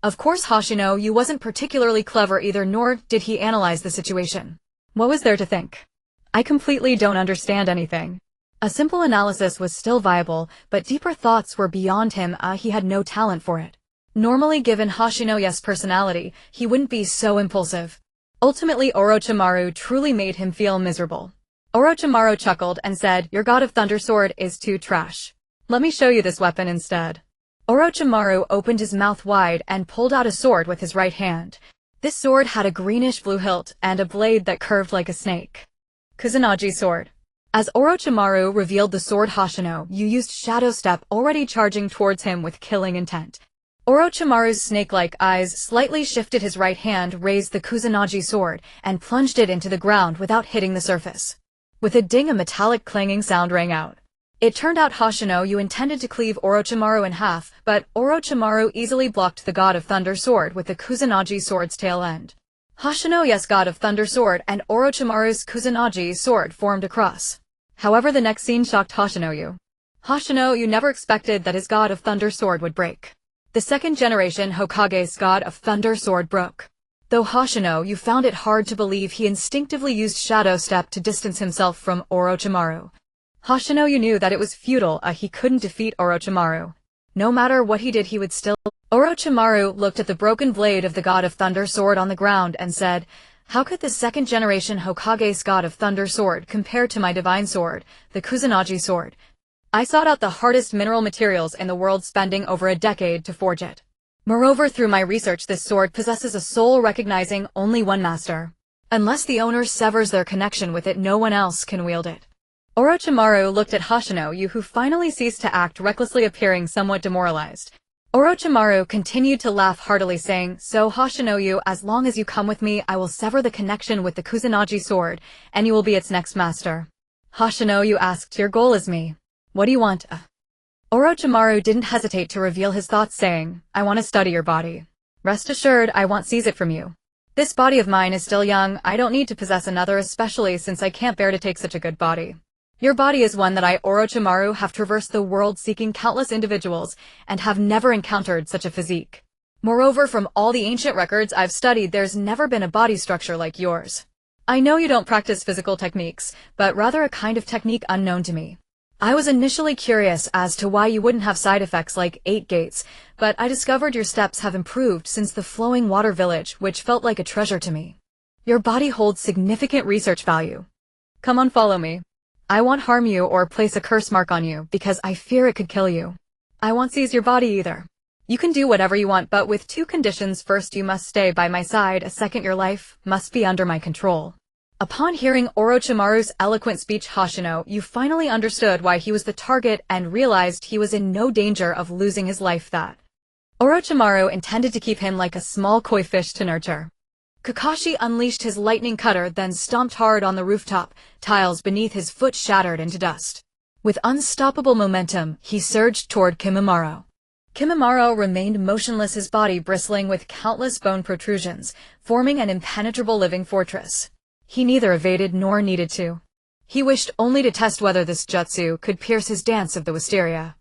Of course, Hoshino wasn't particularly clever either, nor did he analyze the situation. What was there to think? I completely don't understand anything. A simple analysis was still viable, but deeper thoughts were beyond him. He had no talent for it. Normally, given Hoshino's personality, he wouldn't be so impulsive. Ultimately, Orochimaru truly made him feel miserable. Orochimaru chuckled and said, "Your God of Thunder sword is too trash. Let me show you this weapon instead." Orochimaru opened his mouth wide and pulled out a sword with his right hand. This sword had a greenish-blue hilt and a blade that curved like a snake. Kusanagi sword. As Orochimaru revealed the sword Hoshino, you used Shadow Step, already charging towards him with killing intent. Orochimaru's snake-like eyes slightly shifted. His right hand raised the Kusanagi sword and plunged it into the ground without hitting the surface. With a ding, a metallic clanging sound rang out. It turned out Hoshino, you intended to cleave Orochimaru in half, but Orochimaru easily blocked the God of Thunder sword with the Kusanagi sword's tail end. Hoshino, yes, God of Thunder sword and Orochimaru's Kusanagi sword formed a cross. However, the next scene shocked Hoshino, you. Hoshino, you never expected that his God of Thunder sword would break. The second generation Hokage's God of Thunder sword broke. Though Hoshino, you found it hard to believe, he instinctively used Shadow Step to distance himself from Orochimaru. Hoshino, you knew that it was futile, he couldn't defeat Orochimaru. No matter what he did, he would still. Orochimaru looked at the broken blade of the God of Thunder sword on the ground and said, "How could the second generation Hokage's God of Thunder sword compare to my divine sword, the Kusanagi sword? I sought out the hardest mineral materials in the world, spending over a decade to forge it. Moreover, through my research, this sword possesses a soul recognizing only one master. Unless the owner severs their connection with it, no one else can wield it." Orochimaru looked at Hoshino, you who finally ceased to act recklessly, appearing somewhat demoralized. Orochimaru continued to laugh heartily, saying, "So Hoshino, you, as long as you come with me, I will sever the connection with the Kusanagi sword, and you will be its next master." Hoshino, you asked, "Your goal is me. What do you want?" Orochimaru didn't hesitate to reveal his thoughts, saying, "I want to study your body. Rest assured, I won't seize it from you. This body of mine is still young. I don't need to possess another, especially since I can't bear to take such a good body. Your body is one that I, Orochimaru, have traversed the world seeking countless individuals and have never encountered such a physique. Moreover, from all the ancient records I've studied, there's never been a body structure like yours. I know you don't practice physical techniques, but rather a kind of technique unknown to me. I was initially curious as to why you wouldn't have side effects like 8 gates, but I discovered your steps have improved since the flowing water village, which felt like a treasure to me. Your body holds significant research value. Come on, follow me. I won't harm you or place a curse mark on you, because I fear it could kill you. I won't seize your body either. You can do whatever you want, but with 2 conditions. First, you must stay by my side. Second, your life must be under my control." Upon hearing Orochimaru's eloquent speech, Hoshino, you finally understood why he was the target and realized he was in no danger of losing his life. That Orochimaru intended to keep him like a small koi fish to nurture. Kakashi unleashed his lightning cutter, then stomped hard on the rooftop. Tiles beneath his foot shattered into dust. With unstoppable momentum, he surged toward Kimimaro. Kimimaro remained motionless, his body bristling with countless bone protrusions, forming an impenetrable living fortress. He neither evaded nor needed to. He wished only to test whether this jutsu could pierce his dance of the wisteria.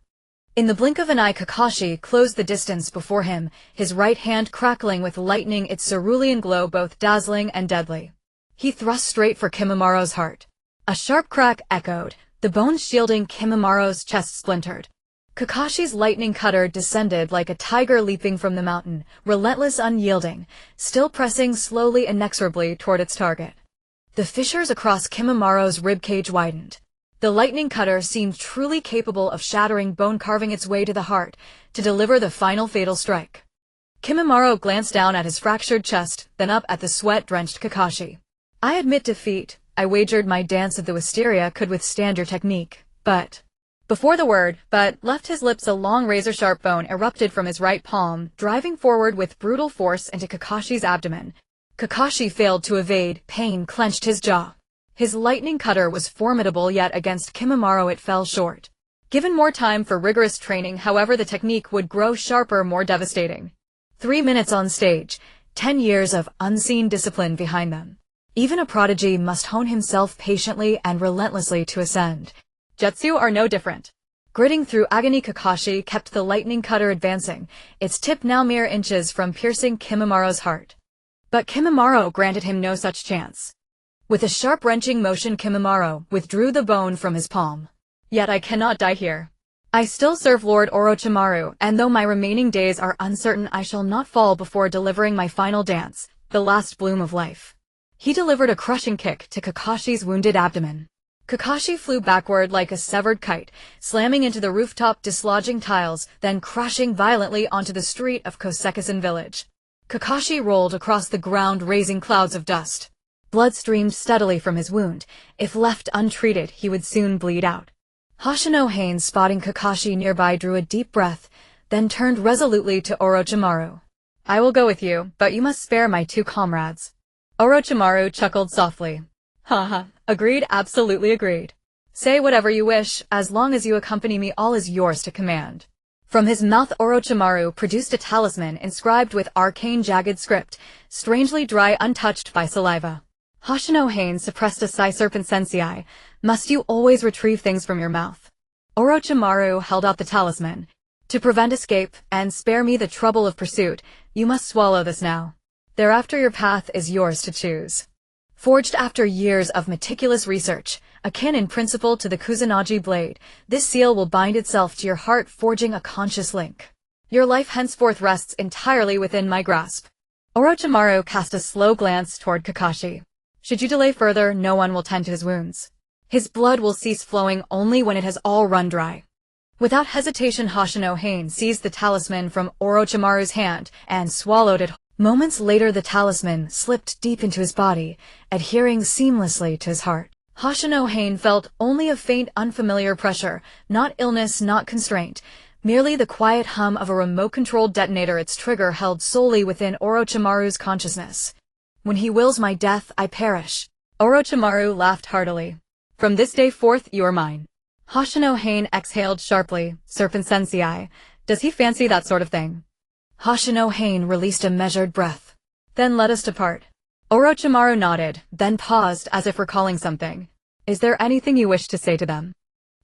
In the blink of an eye, Kakashi closed the distance before him, his right hand crackling with lightning, its cerulean glow both dazzling and deadly. He thrust straight for Kimimaro's heart. A sharp crack echoed, the bones shielding Kimimaro's chest splintered. Kakashi's lightning cutter descended like a tiger leaping from the mountain, relentless, unyielding, still pressing slowly, inexorably toward its target. The fissures across Kimimaro's ribcage widened. The lightning cutter seemed truly capable of shattering bone, carving its way to the heart to deliver the final fatal strike. Kimimaro glanced down at his fractured chest, then up at the sweat-drenched Kakashi. "I admit defeat. I wagered my dance of the wisteria could withstand your technique, but..." Before the word "but" left his lips, a long razor-sharp bone erupted from his right palm, driving forward with brutal force into Kakashi's abdomen. Kakashi failed to evade. Pain clenched his jaw. His lightning cutter was formidable, yet against Kimimaro it fell short. Given more time for rigorous training, however, the technique would grow sharper, more devastating. 3 minutes on stage, 10 years of unseen discipline behind them. Even a prodigy must hone himself patiently and relentlessly to ascend. Jutsu are no different. Gritting through agony, Kakashi kept the lightning cutter advancing, its tip now mere inches from piercing Kimimaro's heart. But Kimimaro granted him no such chance. With a sharp wrenching motion, Kimimaro withdrew the bone from his palm. "Yet I cannot die here. I still serve Lord Orochimaru, and though my remaining days are uncertain, I shall not fall before delivering my final dance, the last bloom of life." He delivered a crushing kick to Kakashi's wounded abdomen. Kakashi flew backward like a severed kite, slamming into the rooftop, dislodging tiles, then crashing violently onto the street of Kosekusen village. Kakashi rolled across the ground, raising clouds of dust. Blood streamed steadily from his wound. If left untreated, he would soon bleed out. Hoshino Haku, spotting Kakashi nearby, drew a deep breath, then turned resolutely to Orochimaru. "I will go with you, but you must spare my two comrades." Orochimaru chuckled softly. "Haha, agreed, absolutely agreed. Say whatever you wish, as long as you accompany me, all is yours to command." From his mouth Orochimaru produced a talisman inscribed with arcane jagged script, strangely dry, untouched by saliva. Hoshino Haku suppressed a sigh. "Serpent Sensei, must you always retrieve things from your mouth?" Orochimaru held out the talisman. "To prevent escape, and spare me the trouble of pursuit, you must swallow this now. Thereafter your path is yours to choose." Forged after years of meticulous research, akin in principle to the Kusanagi blade, this seal will bind itself to your heart, forging a conscious link. Your life henceforth rests entirely within my grasp. Orochimaru cast a slow glance toward Kakashi. Should you delay further, no one will tend to his wounds. His blood will cease flowing only when it has all run dry. Without hesitation, Hoshino Haku seized the talisman from Orochimaru's hand and swallowed it. Moments later, the talisman slipped deep into his body, adhering seamlessly to his heart. Hoshino Haku felt only a faint, unfamiliar pressure, not illness, not constraint, merely the quiet hum of a remote-controlled detonator, its trigger held solely within Orochimaru's consciousness. "When he wills my death, I perish." Orochimaru laughed heartily. "From this day forth, you are mine." Hoshino Haku exhaled sharply. "Serpent Sensei, does he fancy that sort of thing?" Hoshino Haku released a measured breath. "Then let us depart." Orochimaru nodded, then paused as if recalling something. "Is there anything you wish to say to them?"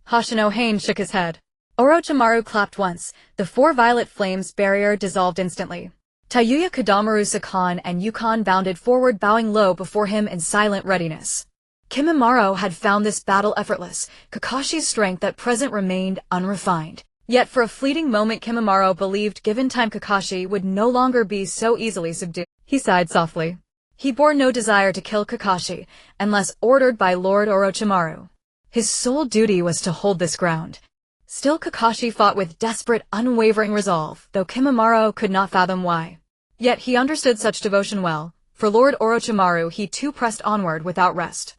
Hoshino Haku shook his head. Orochimaru clapped once. The four violet flames barrier dissolved instantly. Tayuya, Kadamaru, Sakan, and Yukon bounded forward, bowing low before him in silent readiness. Kimimaro had found this battle effortless. Kakashi's strength at present remained unrefined. Yet for a fleeting moment Kimimaro believed given time Kakashi would no longer be so easily subdued. He sighed softly. He bore no desire to kill Kakashi, unless ordered by Lord Orochimaru. His sole duty was to hold this ground. Still Kakashi fought with desperate, unwavering resolve, though Kimimaro could not fathom why. Yet he understood such devotion well. For Lord Orochimaru he too pressed onward without rest.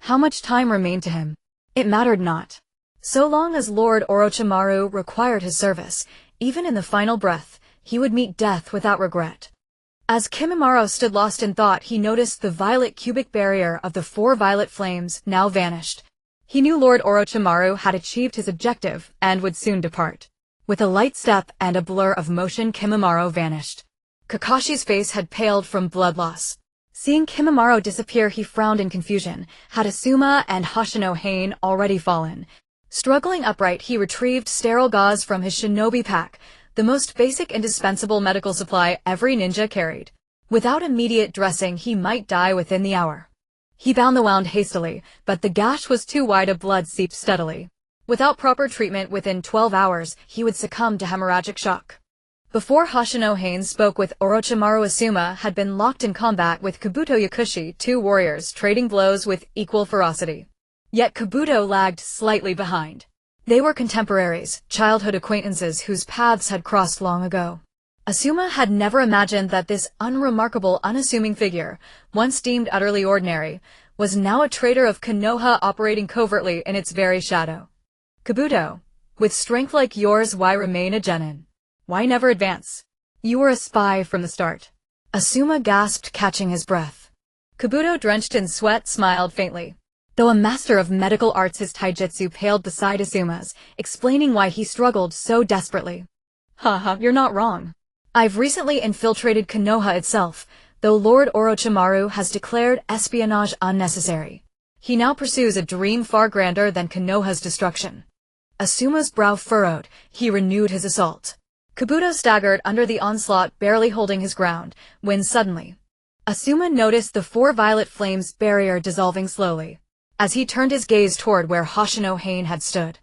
How much time remained to him? It mattered not. So long as Lord Orochimaru required his service, even in the final breath, he would meet death without regret. As Kimimaro stood lost in thought, he noticed the violet cubic barrier of the four violet flames now vanished. He knew Lord Orochimaru had achieved his objective and would soon depart. With a light step and a blur of motion, Kimimaro vanished. Kakashi's face had paled from blood loss. Seeing Kimimaro disappear, he frowned in confusion. Had Asuma and Hoshino Haku already fallen? Struggling upright, he retrieved sterile gauze from his shinobi pack, the most basic indispensable medical supply every ninja carried. Without immediate dressing, he might die within the hour. He bound the wound hastily, but the gash was too wide, blood seeped steadily. Without proper treatment, within 12 hours, he would succumb to hemorrhagic shock. Before Hoshino Haku spoke with Orochimaru, Asuma had been locked in combat with Kabuto Yakushi, two warriors trading blows with equal ferocity. Yet Kabuto lagged slightly behind. They were contemporaries, childhood acquaintances whose paths had crossed long ago. Asuma had never imagined that this unremarkable, unassuming figure, once deemed utterly ordinary, was now a traitor of Konoha operating covertly in its very shadow. "Kabuto, with strength like yours, why remain a genin? Why never advance? You were a spy from the start." Asuma gasped, catching his breath. Kabuto, drenched in sweat, smiled faintly. Though a master of medical arts, his taijutsu paled beside Asuma's, explaining why he struggled so desperately. "Haha, you're not wrong. I've recently infiltrated Konoha itself, though Lord Orochimaru has declared espionage unnecessary. He now pursues a dream far grander than Konoha's destruction." Asuma's brow furrowed. He renewed his assault. Kabuto staggered under the onslaught, barely holding his ground, when suddenly, Asuma noticed the four violet flames barrier dissolving slowly. As he turned his gaze toward where Hoshino Haku had stood,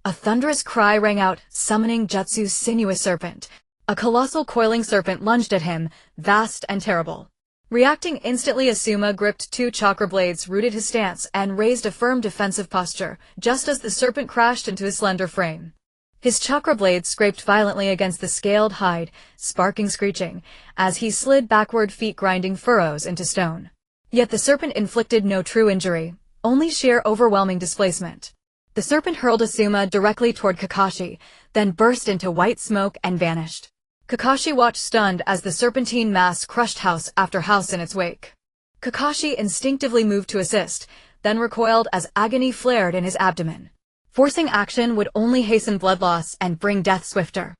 a thunderous cry rang out, summoning Jutsu's sinuous serpent. A colossal coiling serpent lunged at him, vast and terrible. Reacting instantly, Asuma gripped two chakra blades, rooted his stance, and raised a firm defensive posture, just as the serpent crashed into his slender frame. His chakra blades scraped violently against the scaled hide, sparking screeching, as he slid backward, feet grinding furrows into stone. Yet the serpent inflicted no true injury, only sheer overwhelming displacement. The serpent hurled Asuma directly toward Kakashi, then burst into white smoke and vanished. Kakashi watched stunned as the serpentine mass crushed house after house in its wake. Kakashi instinctively moved to assist, then recoiled as agony flared in his abdomen. Forcing action would only hasten blood loss and bring death swifter.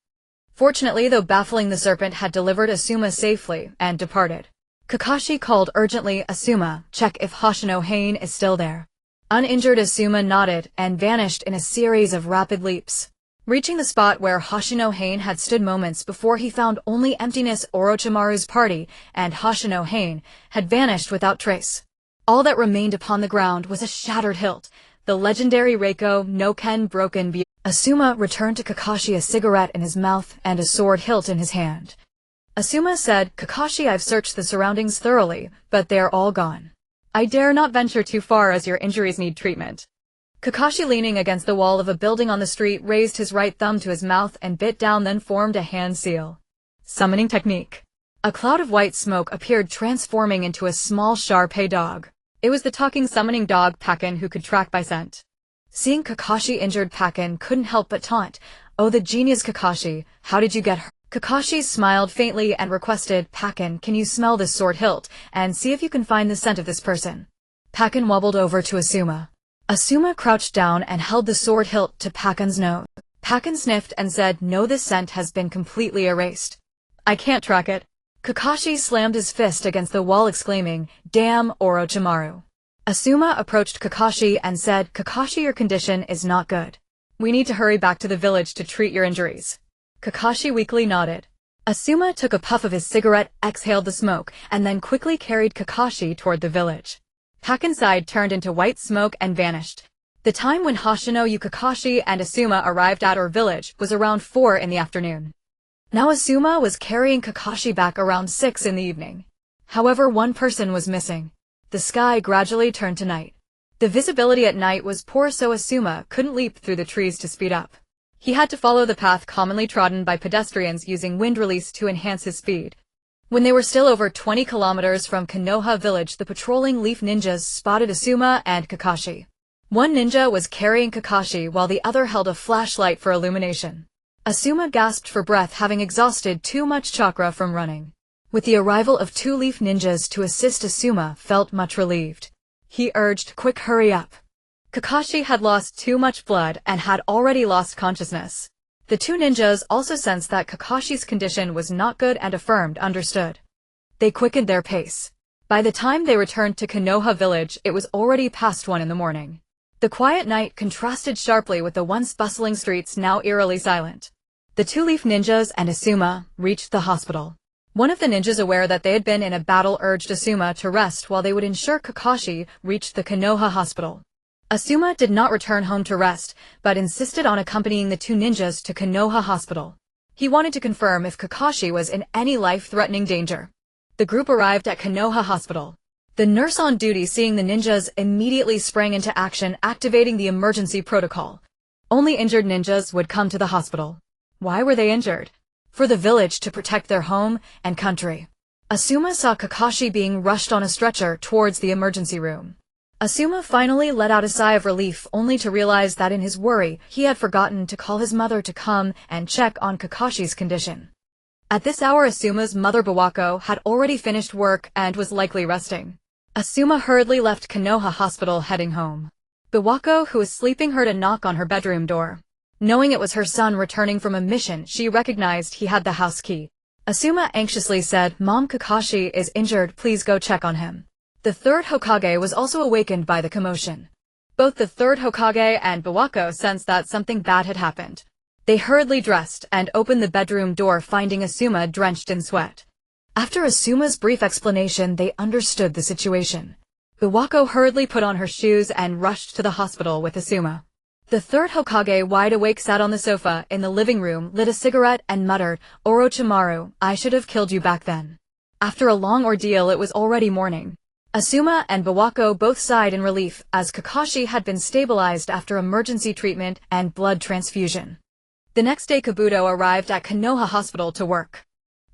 Fortunately, though baffling, the serpent had delivered Asuma safely and departed. Kakashi called urgently, "Asuma, check if Hoshino Haku is still there." Uninjured, Asuma nodded and vanished in a series of rapid leaps. Reaching the spot where Hoshino Haku had stood moments before, he found only emptiness. Orochimaru's party and Hoshino Haku had vanished without trace. All that remained upon the ground was a shattered hilt, the legendary Reiko no Ken broken beauty. Asuma returned to Kakashi, a cigarette in his mouth and a sword hilt in his hand. Asuma said, "Kakashi, I've searched the surroundings thoroughly, but they are all gone. I dare not venture too far as your injuries need treatment." Kakashi, leaning against the wall of a building on the street, raised his right thumb to his mouth and bit down, then formed a hand seal. Summoning technique. A cloud of white smoke appeared, transforming into a small Shar-Pei dog. It was the talking summoning dog Pakken, who could track by scent. Seeing Kakashi injured, Pakken couldn't help but taunt, "Oh, the genius Kakashi, how did you get hurt?" Kakashi smiled faintly and requested, "Pakken, can you smell this sword hilt and see if you can find the scent of this person?" Pakken wobbled over to Asuma. Asuma crouched down and held the sword hilt to Pakken's nose. Pakken sniffed and said, "No, this scent has been completely erased. I can't track it." Kakashi slammed his fist against the wall, exclaiming, "Damn, Orochimaru." Asuma approached Kakashi and said, "Kakashi, your condition is not good. We need to hurry back to the village to treat your injuries." Kakashi weakly nodded. Asuma took a puff of his cigarette, exhaled the smoke, and then quickly carried Kakashi toward the village. Pakken's side turned into white smoke and vanished. The time when Hoshino, Kakashi, and Asuma arrived at our village was around 4 in the afternoon. Now Asuma was carrying Kakashi back around 6 in the evening. However, one person was missing. The sky gradually turned to night. The visibility at night was poor, so Asuma couldn't leap through the trees to speed up. He had to follow the path commonly trodden by pedestrians, using wind release to enhance his speed. When they were still over 20 kilometers from Konoha village, the patrolling leaf ninjas spotted Asuma and Kakashi. One ninja was carrying Kakashi while the other held a flashlight for illumination. Asuma gasped for breath, having exhausted too much chakra from running. With the arrival of 2 leaf ninjas to assist, Asuma felt much relieved. He urged, "Quick, hurry up." Kakashi had lost too much blood and had already lost consciousness. The 2 ninjas also sensed that Kakashi's condition was not good and affirmed understood. They quickened their pace. By the time they returned to Konoha village, it was already past 1 in the morning. The quiet night contrasted sharply with the once bustling streets, now eerily silent. The 2 leaf ninjas and Asuma reached the hospital. One of the ninjas, aware that they had been in a battle, urged Asuma to rest while they would ensure Kakashi reached the Konoha hospital. Asuma did not return home to rest, but insisted on accompanying the 2 ninjas to Konoha hospital. He wanted to confirm if Kakashi was in any life-threatening danger. The group arrived at Konoha hospital. The nurse on duty, seeing the ninjas, immediately sprang into action, activating the emergency protocol. Only injured ninjas would come to the hospital. Why were they injured? For the village to protect their home and country. Asuma saw Kakashi being rushed on a stretcher towards the emergency room. Asuma finally let out a sigh of relief, only to realize that in his worry, he had forgotten to call his mother to come and check on Kakashi's condition. At this hour, Asuma's mother Bawako had already finished work and was likely resting. Asuma hurriedly left Konoha hospital, heading home. Bawako, who was sleeping, heard a knock on her bedroom door. Knowing it was her son returning from a mission, she recognized he had the house key. Asuma anxiously said, "Mom, Kakashi is injured, please go check on him." The 3rd Hokage was also awakened by the commotion. Both the 3rd Hokage and Bawako sensed that something bad had happened. They hurriedly dressed and opened the bedroom door, finding Asuma drenched in sweat. After Asuma's brief explanation, they understood the situation. Bawako hurriedly put on her shoes and rushed to the hospital with Asuma. The 3rd Hokage, wide awake, sat on the sofa in the living room, lit a cigarette, and muttered, "Orochimaru, I should have killed you back then. After a long ordeal, it was already morning. Asuma and Bawako both sighed in relief as Kakashi had been stabilized after emergency treatment and blood transfusion. The next day Kabuto arrived at Konoha Hospital to work.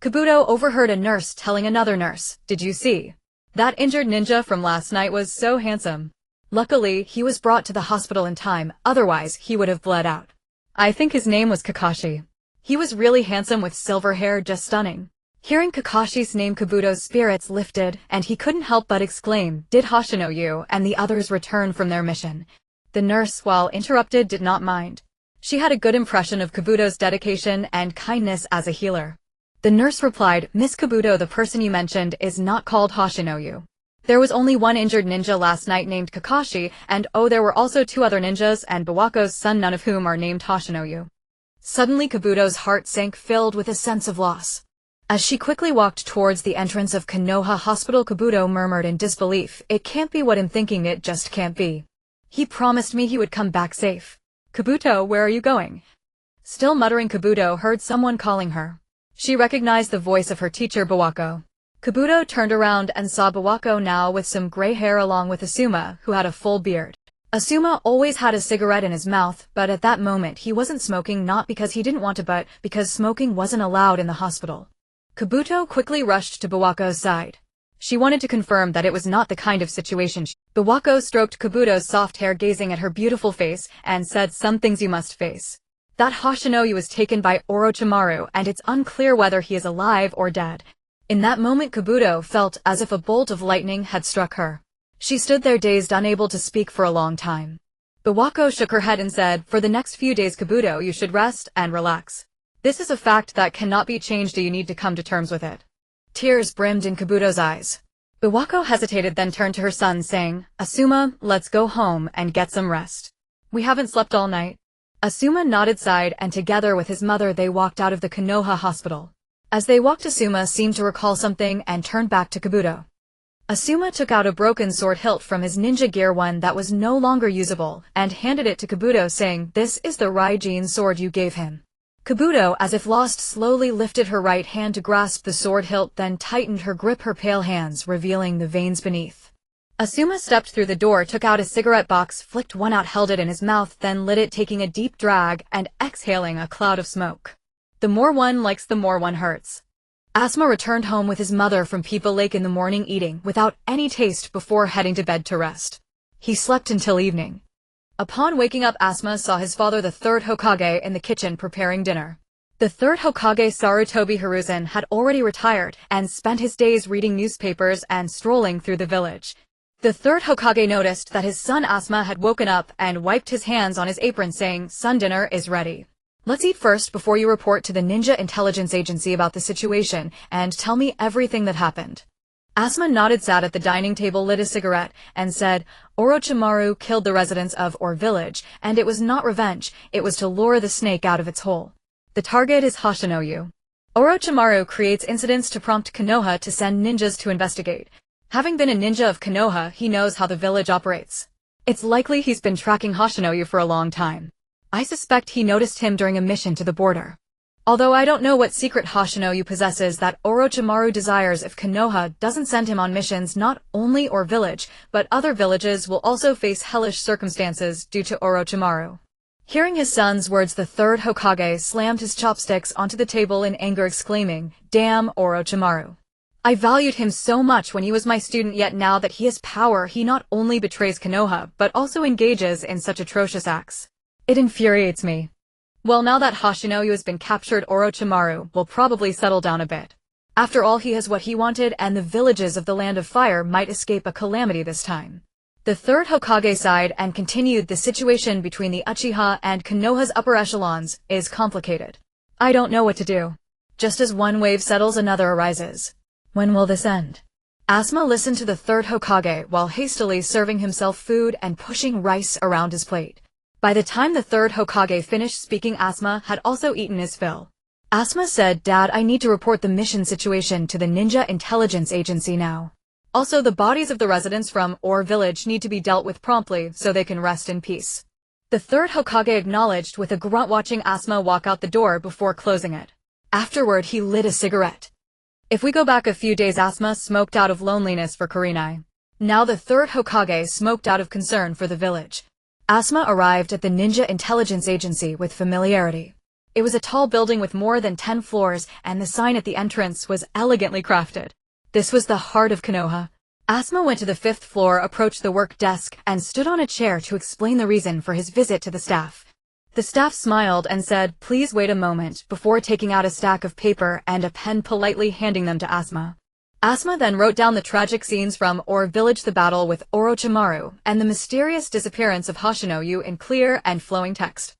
Kabuto overheard a nurse telling another nurse, "Did you see? That injured ninja from last night was so handsome." Luckily, he was brought to the hospital in time, otherwise he would have bled out. I think his name was Kakashi. He was really handsome with silver hair, just stunning. Hearing Kakashi's name, Kabuto's spirits lifted, and he couldn't help but exclaim, "Did Hoshino you and the others return from their mission?" The nurse, while interrupted, did not mind. She had a good impression of Kabuto's dedication and kindness as a healer. The nurse replied, "Miss Kabuto, the person you mentioned is not called Hoshino you. There was only one injured ninja last night named Kakashi, and there were also 2 other ninjas and Bawako's son, none of whom are named Hoshino you." Suddenly Kabuto's heart sank, filled with a sense of loss. As she quickly walked towards the entrance of Konoha Hospital, Kabuto murmured in disbelief, "It can't be what I'm thinking, it just can't be. He promised me he would come back safe. Kabuto, where are you going?" Still muttering, Kabuto heard someone calling her. She recognized the voice of her teacher, Bawako. Kabuto turned around and saw Bawako now with some gray hair along with Asuma, who had a full beard. Asuma always had a cigarette in his mouth, but at that moment he wasn't smoking, not because he didn't want to but because smoking wasn't allowed in the hospital. Kabuto quickly rushed to Bawako's side. She wanted to confirm that it was not the kind of situation. Bawako stroked Kabuto's soft hair, gazing at her beautiful face, and said, "Some things you must face. That Hoshino was taken by Orochimaru, and it's unclear whether he is alive or dead." In that moment Kabuto felt as if a bolt of lightning had struck her. She stood there dazed, unable to speak for a long time. Bawako shook her head and said, "For the next few days, Kabuto, you should rest and relax. This is a fact that cannot be changed. You need to come to terms with it." Tears brimmed in Kabuto's eyes. Bawako hesitated, then turned to her son, saying, "Asuma, let's go home and get some rest. We haven't slept all night." Asuma nodded, sighed, and together with his mother they walked out of the Konoha Hospital. As they walked, Asuma seemed to recall something and turned back to Kabuto. Asuma took out a broken sword hilt from his ninja gear, one that was no longer usable, and handed it to Kabuto, saying, "This is the Raijin sword you gave him." Kabuto, as if lost, slowly lifted her right hand to grasp the sword hilt, then tightened her grip, her pale hands revealing the veins beneath. Asuma stepped through the door, took out a cigarette box, flicked one out, held it in his mouth, then lit it, taking a deep drag and exhaling a cloud of smoke. The more one likes, the more one hurts. Asuma returned home with his mother from Peepa Lake in the morning, eating without any taste before heading to bed to rest. He slept until evening. Upon waking up, Asuma saw his father, the 3rd Hokage, in the kitchen preparing dinner. The 3rd Hokage, Sarutobi Hiruzen, had already retired and spent his days reading newspapers and strolling through the village. The 3rd Hokage noticed that his son Asuma had woken up and wiped his hands on his apron, saying, "Son, dinner is ready. Let's eat first before you report to the Ninja Intelligence Agency about the situation and tell me everything that happened." Asuma nodded, sat at the dining table, lit a cigarette, and said, "Orochimaru killed the residents of Or village, and it was not revenge, it was to lure the snake out of its hole. The target is Hoshino. Orochimaru creates incidents to prompt Konoha to send ninjas to investigate. Having been a ninja of Konoha, he knows how the village operates. It's likely he's been tracking Hoshino for a long time. I suspect he noticed him during a mission to the border. Although I don't know what secret Hoshino possesses that Orochimaru desires, if Konoha doesn't send him on missions, not only Or village, but other villages will also face hellish circumstances due to Orochimaru." Hearing his son's words, the 3rd Hokage slammed his chopsticks onto the table in anger, exclaiming, "Damn Orochimaru. I valued him so much when he was my student, yet now that he has power, he not only betrays Konoha, but also engages in such atrocious acts. It infuriates me. Well, now that Hoshino has been captured, Orochimaru will probably settle down a bit. After all, he has what he wanted, and the villages of the Land of Fire might escape a calamity this time." The 3rd Hokage sighed and continued, "The situation between the Uchiha and Konoha's upper echelons is complicated. I don't know what to do. Just as one wave settles, another arises. When will this end?" Asuma listened to the 3rd Hokage while hastily serving himself food and pushing rice around his plate. By the time the 3rd Hokage finished speaking, Asuma had also eaten his fill. Asuma said, "Dad, I need to report the mission situation to the Ninja Intelligence Agency now. Also, the bodies of the residents from Or village need to be dealt with promptly so they can rest in peace." The 3rd Hokage acknowledged with a grunt, watching Asuma walk out the door before closing it. Afterward, he lit a cigarette. If we go back a few days, Asuma smoked out of loneliness for Kurenai. Now the third Hokage smoked out of concern for the village. Asuma arrived at the Ninja Intelligence Agency with familiarity. It was a tall building with more than 10 floors, and the sign at the entrance was elegantly crafted. This was the heart of Konoha. Asuma went to the 5th floor, approached the work desk, and stood on a chair to explain the reason for his visit to the staff. The staff smiled and said, "Please wait a moment," before taking out a stack of paper and a pen, politely handing them to Asuma. Asuma then wrote down the tragic scenes from Village, the battle with Orochimaru, and the mysterious disappearance of Hoshino Haku in clear and flowing text.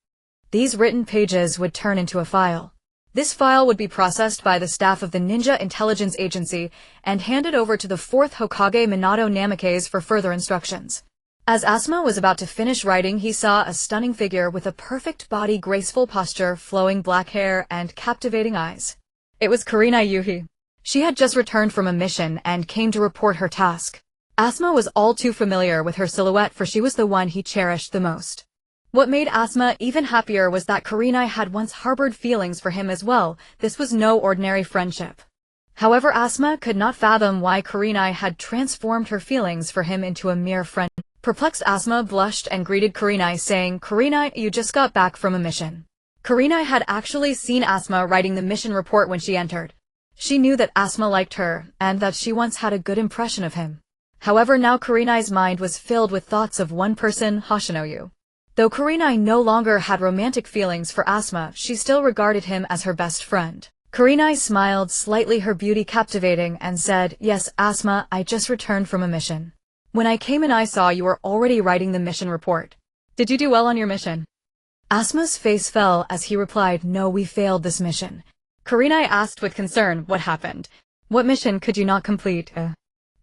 These written pages would turn into a file. This file would be processed by the staff of the Ninja Intelligence Agency and handed over to the 4th Hokage Minato Namikaze for further instructions. As Asuma was about to finish writing, he saw a stunning figure with a perfect body, graceful posture, flowing black hair, and captivating eyes. It was Kurenai Yuhi. She had just returned from a mission and came to report her task. Asuma was all too familiar with her silhouette, for she was the one he cherished the most. What made Asuma even happier was that Kurenai had once harbored feelings for him as well. This was no ordinary friendship. However, Asuma could not fathom why Kurenai had transformed her feelings for him into a mere friend. Perplexed, Asuma blushed and greeted Kurenai, saying, "Kurenai, you just got back from a mission." Kurenai had actually seen Asuma writing the mission report when she entered. She knew that Asuma liked her, and that she once had a good impression of him. However, now Kurenai's mind was filled with thoughts of one person, Hoshino Haku. Though Kurenai no longer had romantic feelings for Asuma, she still regarded him as her best friend. Kurenai smiled slightly, her beauty captivating, and said, "Yes, Asuma, I just returned from a mission. When I came in, I saw you were already writing the mission report. Did you do well on your mission?" Asuma's face fell as he replied, "No, we failed this mission." Kurenai asked with concern, "What happened? What mission could you not complete?"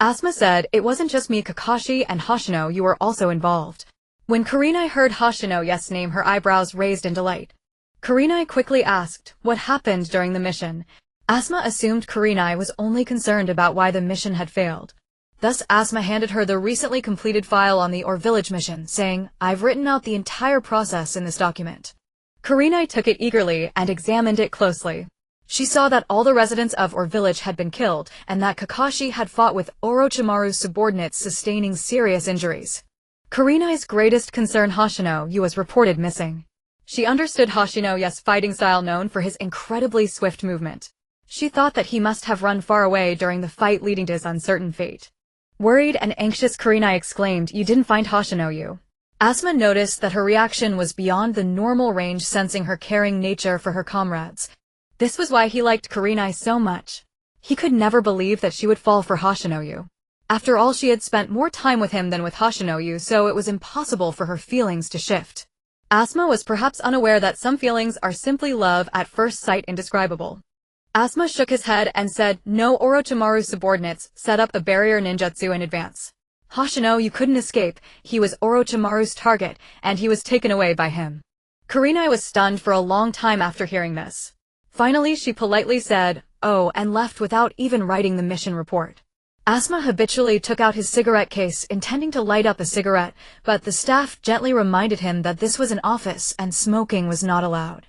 Asuma said, "It wasn't just me, Kakashi and Hoshino, you were also involved." When Kurenai heard Hoshino's name, her eyebrows raised in delight. Kurenai quickly asked, "What happened during the mission?" Asuma assumed Kurenai was only concerned about why the mission had failed. Thus Asuma handed her the recently completed file on the Village mission, saying, "I've written out the entire process in this document." Kurenai took it eagerly and examined it closely. She saw that all the residents of Village had been killed, and that Kakashi had fought with Orochimaru's subordinates, sustaining serious injuries. Kurenai's greatest concern, Hoshino Haku, was reported missing. She understood Hoshino Haku's fighting style, known for his incredibly swift movement. She thought that he must have run far away during the fight, leading to his uncertain fate. Worried and anxious, Kurenai exclaimed, "You didn't find Hoshino Haku?" Asuma noticed that her reaction was beyond the normal range, sensing her caring nature for her comrades. This was why he liked Kurenai so much. He could never believe that she would fall for Hoshino Haku. After all, she had spent more time with him than with Hoshino Haku, so it was impossible for her feelings to shift. Asuma was perhaps unaware that some feelings are simply love at first sight, indescribable. Asuma shook his head and said, "No, Orochimaru's subordinates set up a barrier ninjutsu in advance. Hoshino Haku couldn't escape. He was Orochimaru's target, and he was taken away by him." Kurenai was stunned for a long time after hearing this. Finally, she politely said, "Oh," and left without even writing the mission report. Asuma habitually took out his cigarette case, intending to light up a cigarette, but the staff gently reminded him that this was an office and smoking was not allowed.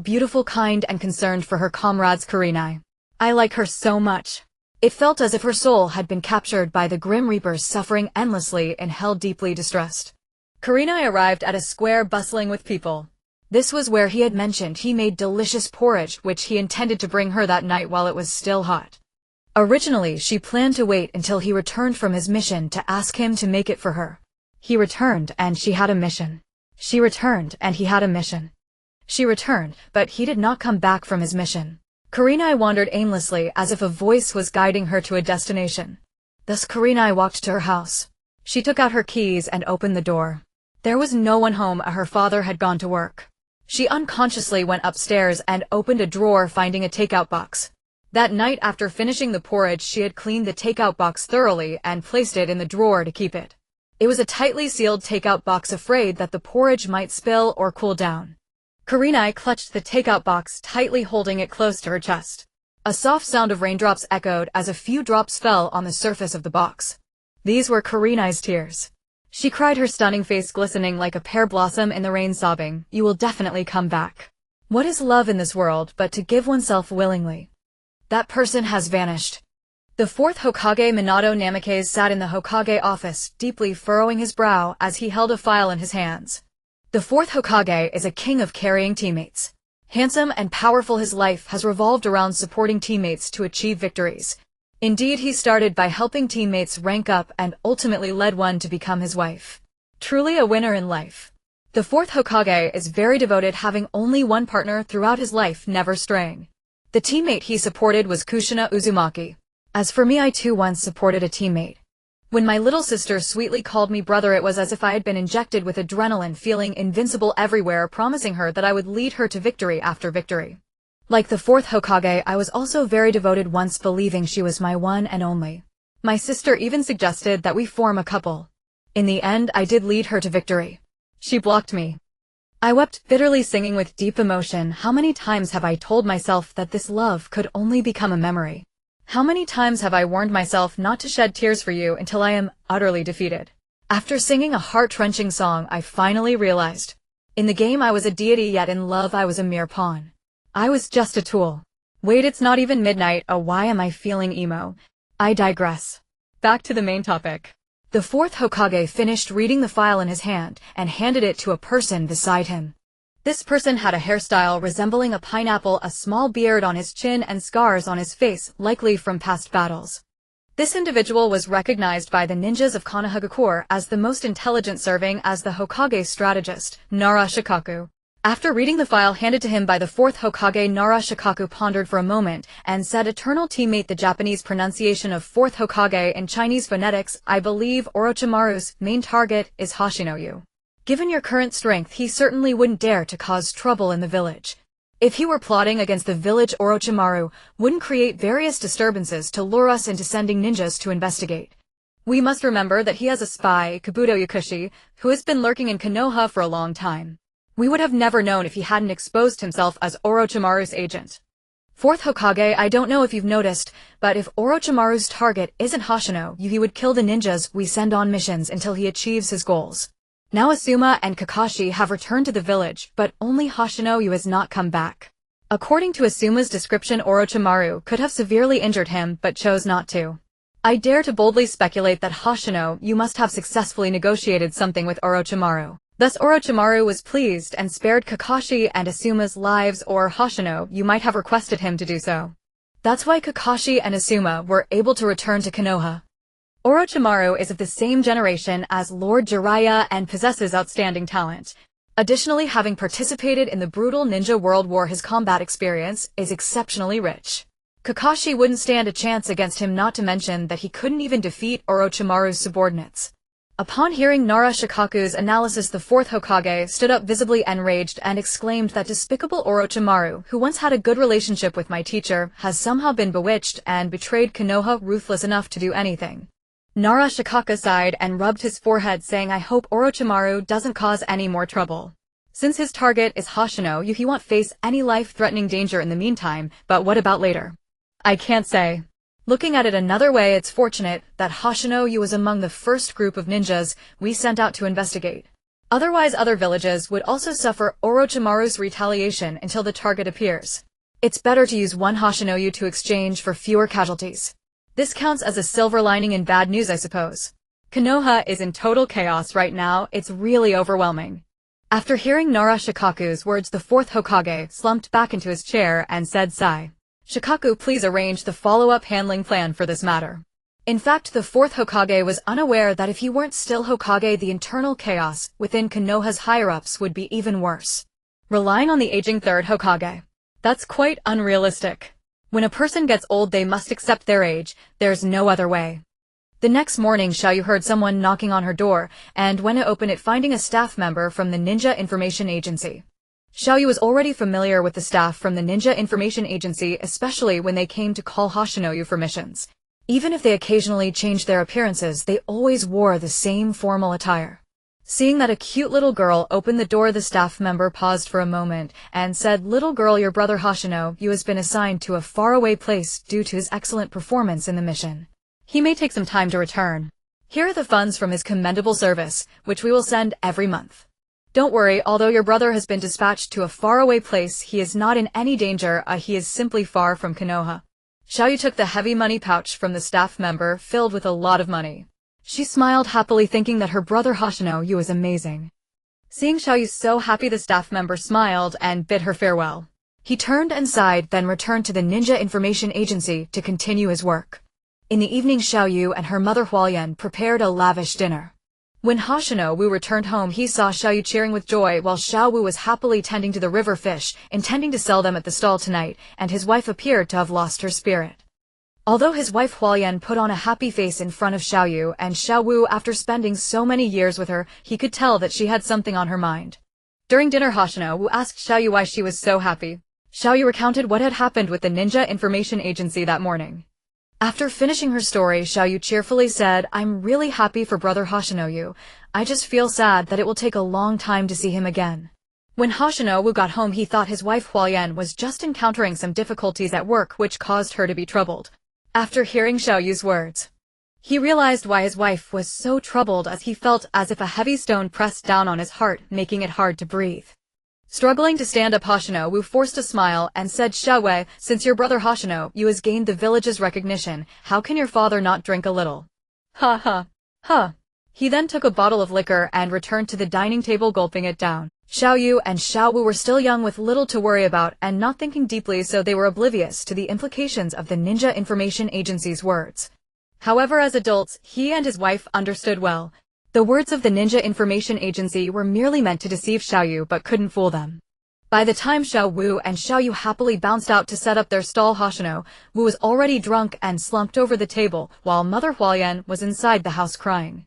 Beautiful, kind, and concerned for her comrades, Kurenai. I like her so much. It felt as if her soul had been captured by the Grim Reapers, suffering endlessly and held deeply distressed. Kurenai arrived at a square bustling with people. This was where he had mentioned he made delicious porridge, which he intended to bring her that night while it was still hot. Originally, she planned to wait until he returned from his mission to ask him to make it for her. He returned, and she had a mission. She returned, and he had a mission. She returned, but he did not come back from his mission. Kurenai wandered aimlessly, as if a voice was guiding her to a destination. Thus Kurenai walked to her house. She took out her keys and opened the door. There was no one home, her father had gone to work. She unconsciously went upstairs and opened a drawer, finding a takeout box. That night, after finishing the porridge, she had cleaned the takeout box thoroughly and placed it in the drawer to keep it. It was a tightly sealed takeout box, afraid that the porridge might spill or cool down. Kurenai clutched the takeout box tightly, holding it close to her chest. A soft sound of raindrops echoed as a few drops fell on the surface of the box. These were Kurenai's tears. She cried, her stunning face glistening like a pear blossom in the rain, sobbing, "You will definitely come back. What is love in this world but to give oneself willingly?" That person has vanished. The fourth Hokage Minato Namikaze sat in the Hokage office, deeply furrowing his brow as he held a file in his hands. The fourth Hokage is a king of carrying teammates. Handsome and powerful, his life has revolved around supporting teammates to achieve victories. Indeed, he started by helping teammates rank up and ultimately led one to become his wife. Truly a winner in life. The fourth Hokage is very devoted, having only one partner throughout his life, never straying. The teammate he supported was Kushina Uzumaki. As for me, I too once supported a teammate. When my little sister sweetly called me brother, it was as if I had been injected with adrenaline, feeling invincible everywhere, promising her that I would lead her to victory after victory. Like the fourth Hokage, I was also very devoted, once believing she was my one and only. My sister even suggested that we form a couple. In the end, I did lead her to victory. She blocked me. I wept bitterly, singing with deep emotion, "How many times have I told myself that this love could only become a memory? How many times have I warned myself not to shed tears for you until I am utterly defeated?" After singing a heart-wrenching song, I finally realized. In the game I was a deity, yet in love I was a mere pawn. I was just a tool. Wait, it's not even midnight. Oh, why am I feeling emo? I digress. Back to the main topic. The fourth Hokage finished reading the file in his hand and handed it to a person beside him. This person had a hairstyle resembling a pineapple, a small beard on his chin, and scars on his face, likely from past battles. This individual was recognized by the ninjas of Konoha as the most intelligent, serving as the Hokage's strategist, Naruto Haku. After reading the file handed to him by the fourth Hokage, Naruto Haku pondered for a moment and said, "Eternal teammate, the Japanese pronunciation of fourth Hokage in Chinese phonetics, I believe Orochimaru's main target is Hoshino Haku. Given your current strength, he certainly wouldn't dare to cause trouble in the village. If he were plotting against the village, Orochimaru wouldn't create various disturbances to lure us into sending ninjas to investigate. We must remember that he has a spy, Kabuto Yakushi, who has been lurking in Konoha for a long time. We would have never known if he hadn't exposed himself as Orochimaru's agent. Fourth Hokage, I don't know if you've noticed, but if Orochimaru's target isn't Hoshino, he would kill the ninjas we send on missions until he achieves his goals. Now Asuma and Kakashi have returned to the village, but only Hoshino has not come back. According to Asuma's description, Orochimaru could have severely injured him, but chose not to. I dare to boldly speculate that Hoshino must have successfully negotiated something with Orochimaru. Thus Orochimaru was pleased and spared Kakashi and Asuma's lives, or Hoshino might have requested him to do so. That's why Kakashi and Asuma were able to return to Konoha. Orochimaru is of the same generation as Lord Jiraiya and possesses outstanding talent. Additionally, having participated in the brutal ninja world war, his combat experience is exceptionally rich. Kakashi wouldn't stand a chance against him, not to mention that he couldn't even defeat Orochimaru's subordinates. Upon hearing Naruto Haku's analysis, the fourth Hokage stood up visibly enraged and exclaimed, "That despicable Orochimaru, who once had a good relationship with my teacher, has somehow been bewitched and betrayed Konoha, ruthless enough to do anything." Naruto Haku sighed and rubbed his forehead, saying, "I hope Orochimaru doesn't cause any more trouble. Since his target is Hoshino, he won't face any life-threatening danger in the meantime, but what about later? I can't say. Looking at it another way, it's fortunate that Hoshino was among the first group of ninjas we sent out to investigate. Otherwise, other villages would also suffer Orochimaru's retaliation until the target appears. It's better to use one Hoshino to exchange for fewer casualties. This counts as a silver lining in bad news, I suppose. Konoha is in total chaos right now. It's really overwhelming." After hearing Naruto Haku's words, the fourth Hokage slumped back into his chair and said, "Sigh. Shikaku, please arrange the follow-up handling plan for this matter." In fact, the fourth Hokage was unaware that if he weren't still Hokage, the internal chaos within Konoha's higher-ups would be even worse. Relying on the aging third Hokage. That's quite unrealistic. When a person gets old, they must accept their age. There's no other way. The next morning, Xiaoyu heard someone knocking on her door, and went to open it, finding a staff member from the Ninja Information Agency. Xiaoyu was already familiar with the staff from the Ninja Information Agency, especially when they came to call Hoshino for missions. Even if they occasionally changed their appearances, they always wore the same formal attire. Seeing that a cute little girl opened the door, the staff member paused for a moment and said, "Little girl, your brother Hoshino has been assigned to a faraway place due to his excellent performance in the mission. He may take some time to return. Here are the funds from his commendable service, which we will send every month. Don't worry, although your brother has been dispatched to a faraway place, he is not in any danger. He is simply far from Konoha." Xiaoyu took the heavy money pouch from the staff member filled with a lot of money. She smiled happily thinking that her brother Hoshino was amazing. Seeing Xiaoyu so happy, the staff member smiled and bid her farewell. He turned and sighed, then returned to the Ninja Information Agency to continue his work. In the evening, Xiaoyu and her mother Hualien prepared a lavish dinner. When Hoshino returned home, he saw Xiaoyu cheering with joy while Xiaoyu was happily tending to the river fish, intending to sell them at the stall tonight, and his wife appeared to have lost her spirit. Although his wife Hualien put on a happy face in front of Xiaoyu, and Xiaoyu, after spending so many years with her, he could tell that she had something on her mind. During dinner, Hoshino asked Xiaoyu why she was so happy. Xiaoyu recounted what had happened with the Ninja Information Agency that morning. After finishing her story, Xiaoyu cheerfully said, "I'm really happy for brother Hoshino. I just feel sad that it will take a long time to see him again." When Hoshino got home, he thought his wife Hualien was just encountering some difficulties at work which caused her to be troubled. After hearing Xiaoyu's words, he realized why his wife was so troubled, as he felt as if a heavy stone pressed down on his heart, making it hard to breathe. Struggling to stand up, Hoshino forced a smile and said, "Xiaoyu, since your brother Hoshino has gained the village's recognition, how can your father not drink a little?" Ha ha. Ha. He then took a bottle of liquor and returned to the dining table, gulping it down. Xiaoyu and Xiaoyu were still young with little to worry about and not thinking deeply, so they were oblivious to the implications of the Ninja Information Agency's words. However, as adults, he and his wife understood well. The words of the Ninja Information Agency were merely meant to deceive Xiaoyu but couldn't fool them. By the time Xiaoyu and Xiaoyu happily bounced out to set up their stall, Hoshino was already drunk and slumped over the table, while Mother Hualien was inside the house crying.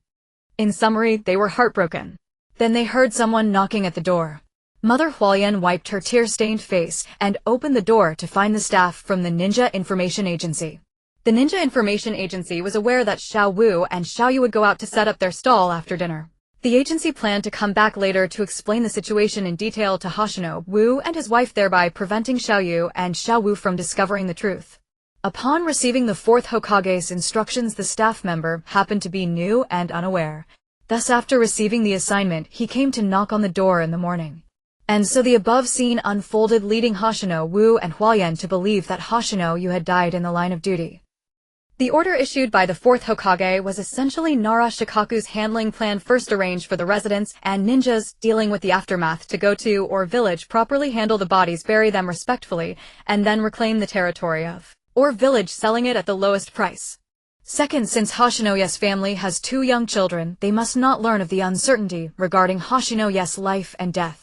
In summary, they were heartbroken. Then they heard someone knocking at the door. Mother Hualien wiped her tear-stained face and opened the door to find the staff from the Ninja Information Agency. The Ninja Information Agency was aware that Xiaoyu and Xiaoyu would go out to set up their stall after dinner. The agency planned to come back later to explain the situation in detail to Hoshino and his wife, thereby preventing Xiaoyu and Xiaoyu from discovering the truth. Upon receiving the fourth Hokage's instructions, the staff member happened to be new and unaware. Thus, after receiving the assignment, he came to knock on the door in the morning. And so the above scene unfolded, leading Hoshino and Hualien to believe that Hoshino had died in the line of duty. The order issued by the fourth Hokage was essentially Nara Shikaku's handling plan, first arranged for the residents and ninjas dealing with the aftermath to go to or village, properly handle the bodies, bury them respectfully, and then reclaim the territory of or village, selling it at the lowest price. Second, since Hoshino's family has 2 young children, they must not learn of the uncertainty regarding Hoshino's life and death.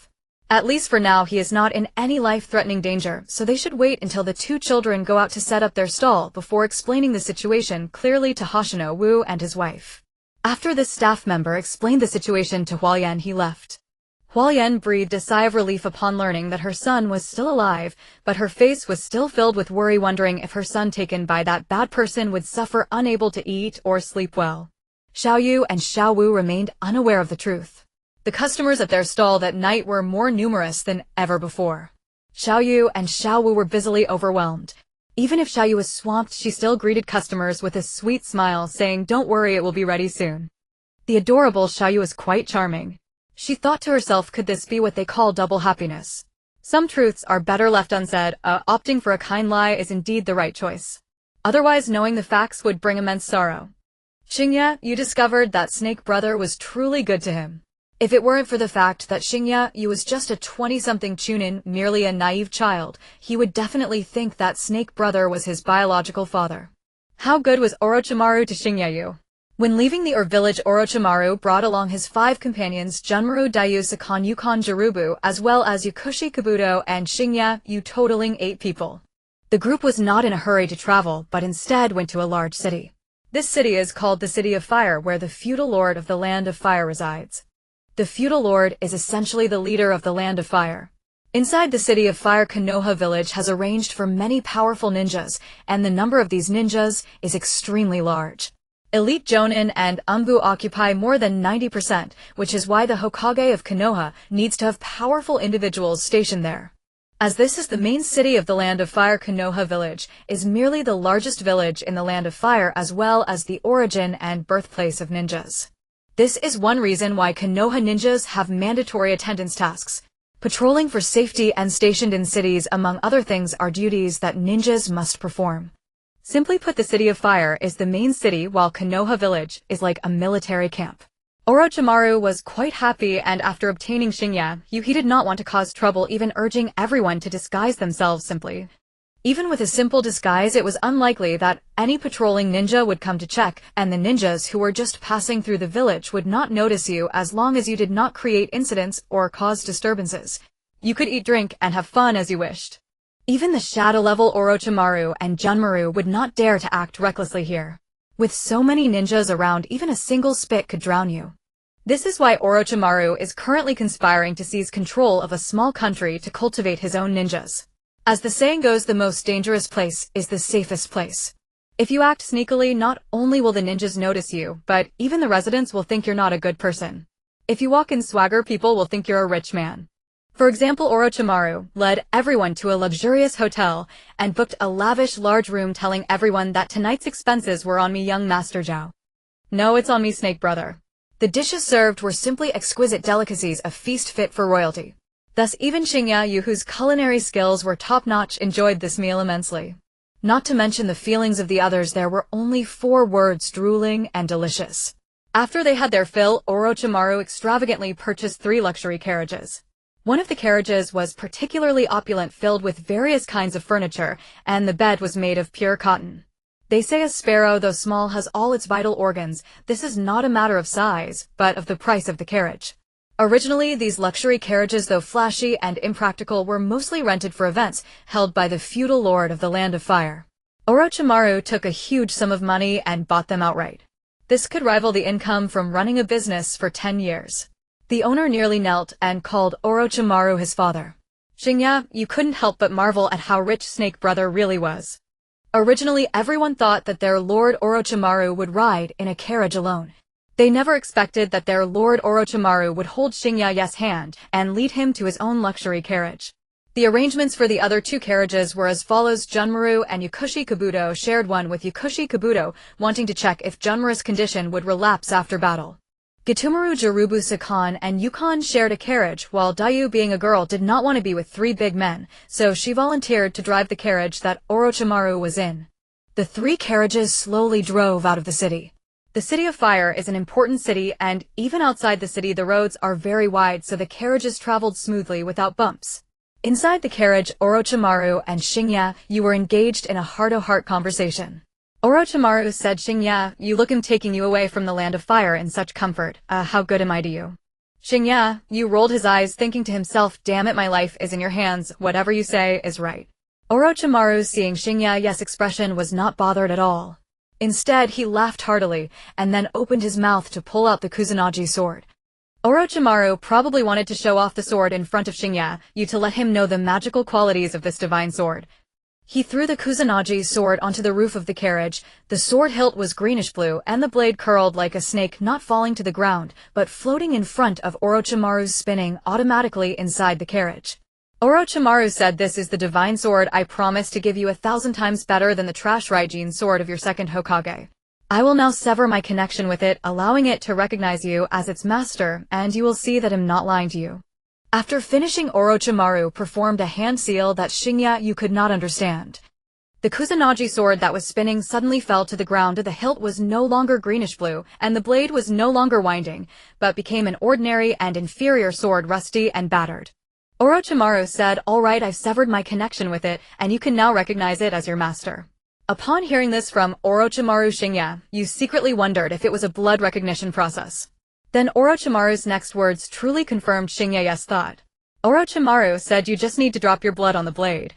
At least for now, he is not in any life-threatening danger, so they should wait until the 2 children go out to set up their stall before explaining the situation clearly to Hoshino and his wife. After this staff member explained the situation to Hualien, he left. Hualien breathed a sigh of relief upon learning that her son was still alive, but her face was still filled with worry, wondering if her son taken by that bad person would suffer, unable to eat or sleep well. Xiaoyu and Xiaoyu remained unaware of the truth. The customers at their stall that night were more numerous than ever before. Xiaoyu and Xiaoyu were busily overwhelmed. Even if Xiaoyu was swamped, she still greeted customers with a sweet smile, saying, "Don't worry, it will be ready soon." The adorable Xiaoyu was quite charming. She thought to herself, could this be what they call double happiness? Some truths are better left unsaid. Opting for a kind lie is indeed the right choice. Otherwise, knowing the facts would bring immense sorrow. Xingya, you discovered that Snake Brother was truly good to him. If it weren't for the fact that Xingya was just a 20-something chunin, merely a naive child, he would definitely think that Snake Brother was his biological father. How good was Orochimaru to Xingya? When leaving the village, Orochimaru brought along his 5 companions, Junmaru, Daiyu, Yukon, Jirubu, as well as Yukushi, Kabuto, and Xingya, totaling 8 people. The group was not in a hurry to travel, but instead went to a large city. This city is called the City of Fire, where the feudal lord of the Land of Fire resides. The feudal lord is essentially the leader of the Land of Fire. Inside the City of Fire, Konoha village has arranged for many powerful ninjas, and the number of these ninjas is extremely large. Elite Jonin and Umbu occupy more than 90%, which is why the Hokage of Konoha needs to have powerful individuals stationed there. As this is the main city of the Land of Fire, Konoha village is merely the largest village in the Land of Fire, as well as the origin and birthplace of ninjas. This is one reason why Konoha ninjas have mandatory attendance tasks. Patrolling for safety and stationed in cities, among other things, are duties that ninjas must perform. Simply put, the City of Fire is the main city while Konoha Village is like a military camp. Orochimaru was quite happy, and after obtaining Shinya, he did not want to cause trouble, even urging everyone to disguise themselves simply. Even with a simple disguise, it was unlikely that any patrolling ninja would come to check, and the ninjas who were just passing through the village would not notice you as long as you did not create incidents or cause disturbances. You could eat, drink, and have fun as you wished. Even the shadow-level Orochimaru and Junmaru would not dare to act recklessly here. With so many ninjas around, even a single spit could drown you. This is why Orochimaru is currently conspiring to seize control of a small country to cultivate his own ninjas. As the saying goes, the most dangerous place is the safest place. If you act sneakily, not only will the ninjas notice you, but even the residents will think you're not a good person. If you walk in swagger, people will think you're a rich man. For example, Orochimaru led everyone to a luxurious hotel and booked a lavish large room, telling everyone that tonight's expenses were on me, young Master Zhao. No, it's on me, Snake Brother. The dishes served were simply exquisite delicacies, a feast fit for royalty. Thus even Shinya, whose culinary skills were top-notch, enjoyed this meal immensely. Not to mention the feelings of the others, there were only 4 words: drooling and delicious. After they had their fill, Orochimaru extravagantly purchased 3 luxury carriages. One of the carriages was particularly opulent, filled with various kinds of furniture, and the bed was made of pure cotton. They say a sparrow, though small, has all its vital organs. This is not a matter of size, but of the price of the carriage. Originally, these luxury carriages, though flashy and impractical, were mostly rented for events held by the feudal lord of the Land of Fire. Orochimaru took a huge sum of money and bought them outright. This could rival the income from running a business for 10 years. The owner nearly knelt and called Orochimaru his father. Shinya, you couldn't help but marvel at how rich Snake Brother really was. Originally, everyone thought that their Lord Orochimaru would ride in a carriage alone. They never expected that their Lord Orochimaru would hold Shinya's hand and lead him to his own luxury carriage. The arrangements for the other 2 carriages were as follows. Junmaru and Yukushi Kabuto shared one, with Yukushi Kabuto wanting to check if Junmaru's condition would relapse after battle. Gatomaru, Jirubu, Sakan, and Yukon shared a carriage, while Dayu, being a girl, did not want to be with 3 big men, so she volunteered to drive the carriage that Orochimaru was in. The 3 carriages slowly drove out of the city. The City of Fire is an important city, and even outside the city the roads are very wide, so the carriages traveled smoothly without bumps. Inside the carriage, Orochimaru and Shinya were engaged in a heart-to-heart conversation. Orochimaru said, Shinya, you look, I'm taking you away from the Land of Fire in such comfort. How good am I to you? Shinya rolled his eyes, thinking to himself, damn it, my life is in your hands, whatever you say is right. Orochimaru, seeing Shinya's expression, was not bothered at all. Instead, he laughed heartily, and then opened his mouth to pull out the Kusanagi sword. Orochimaru probably wanted to show off the sword in front of Shinya to let him know the magical qualities of this divine sword. He threw the Kusanagi sword onto the roof of the carriage. The sword hilt was greenish-blue, and the blade curled like a snake, not falling to the ground, but floating in front of Orochimaru's, spinning automatically inside the carriage. Orochimaru said, this is the divine sword. I promise to give you 1,000 times better than the trash Raijin sword of your second Hokage. I will now sever my connection with it, allowing it to recognize you as its master, and you will see that I'm not lying to you. After finishing, Orochimaru performed a hand seal that Shinya could not understand. The Kusanagi sword that was spinning suddenly fell to the ground. The hilt was no longer greenish-blue, and the blade was no longer winding, but became an ordinary and inferior sword, rusty and battered. Orochimaru said, all right, I've severed my connection with it, and you can now recognize it as your master. Upon hearing this from Orochimaru, Shinya secretly wondered if it was a blood recognition process. Then Orochimaru's next words truly confirmed Shinya's thought. Orochimaru said, you just need to drop your blood on the blade.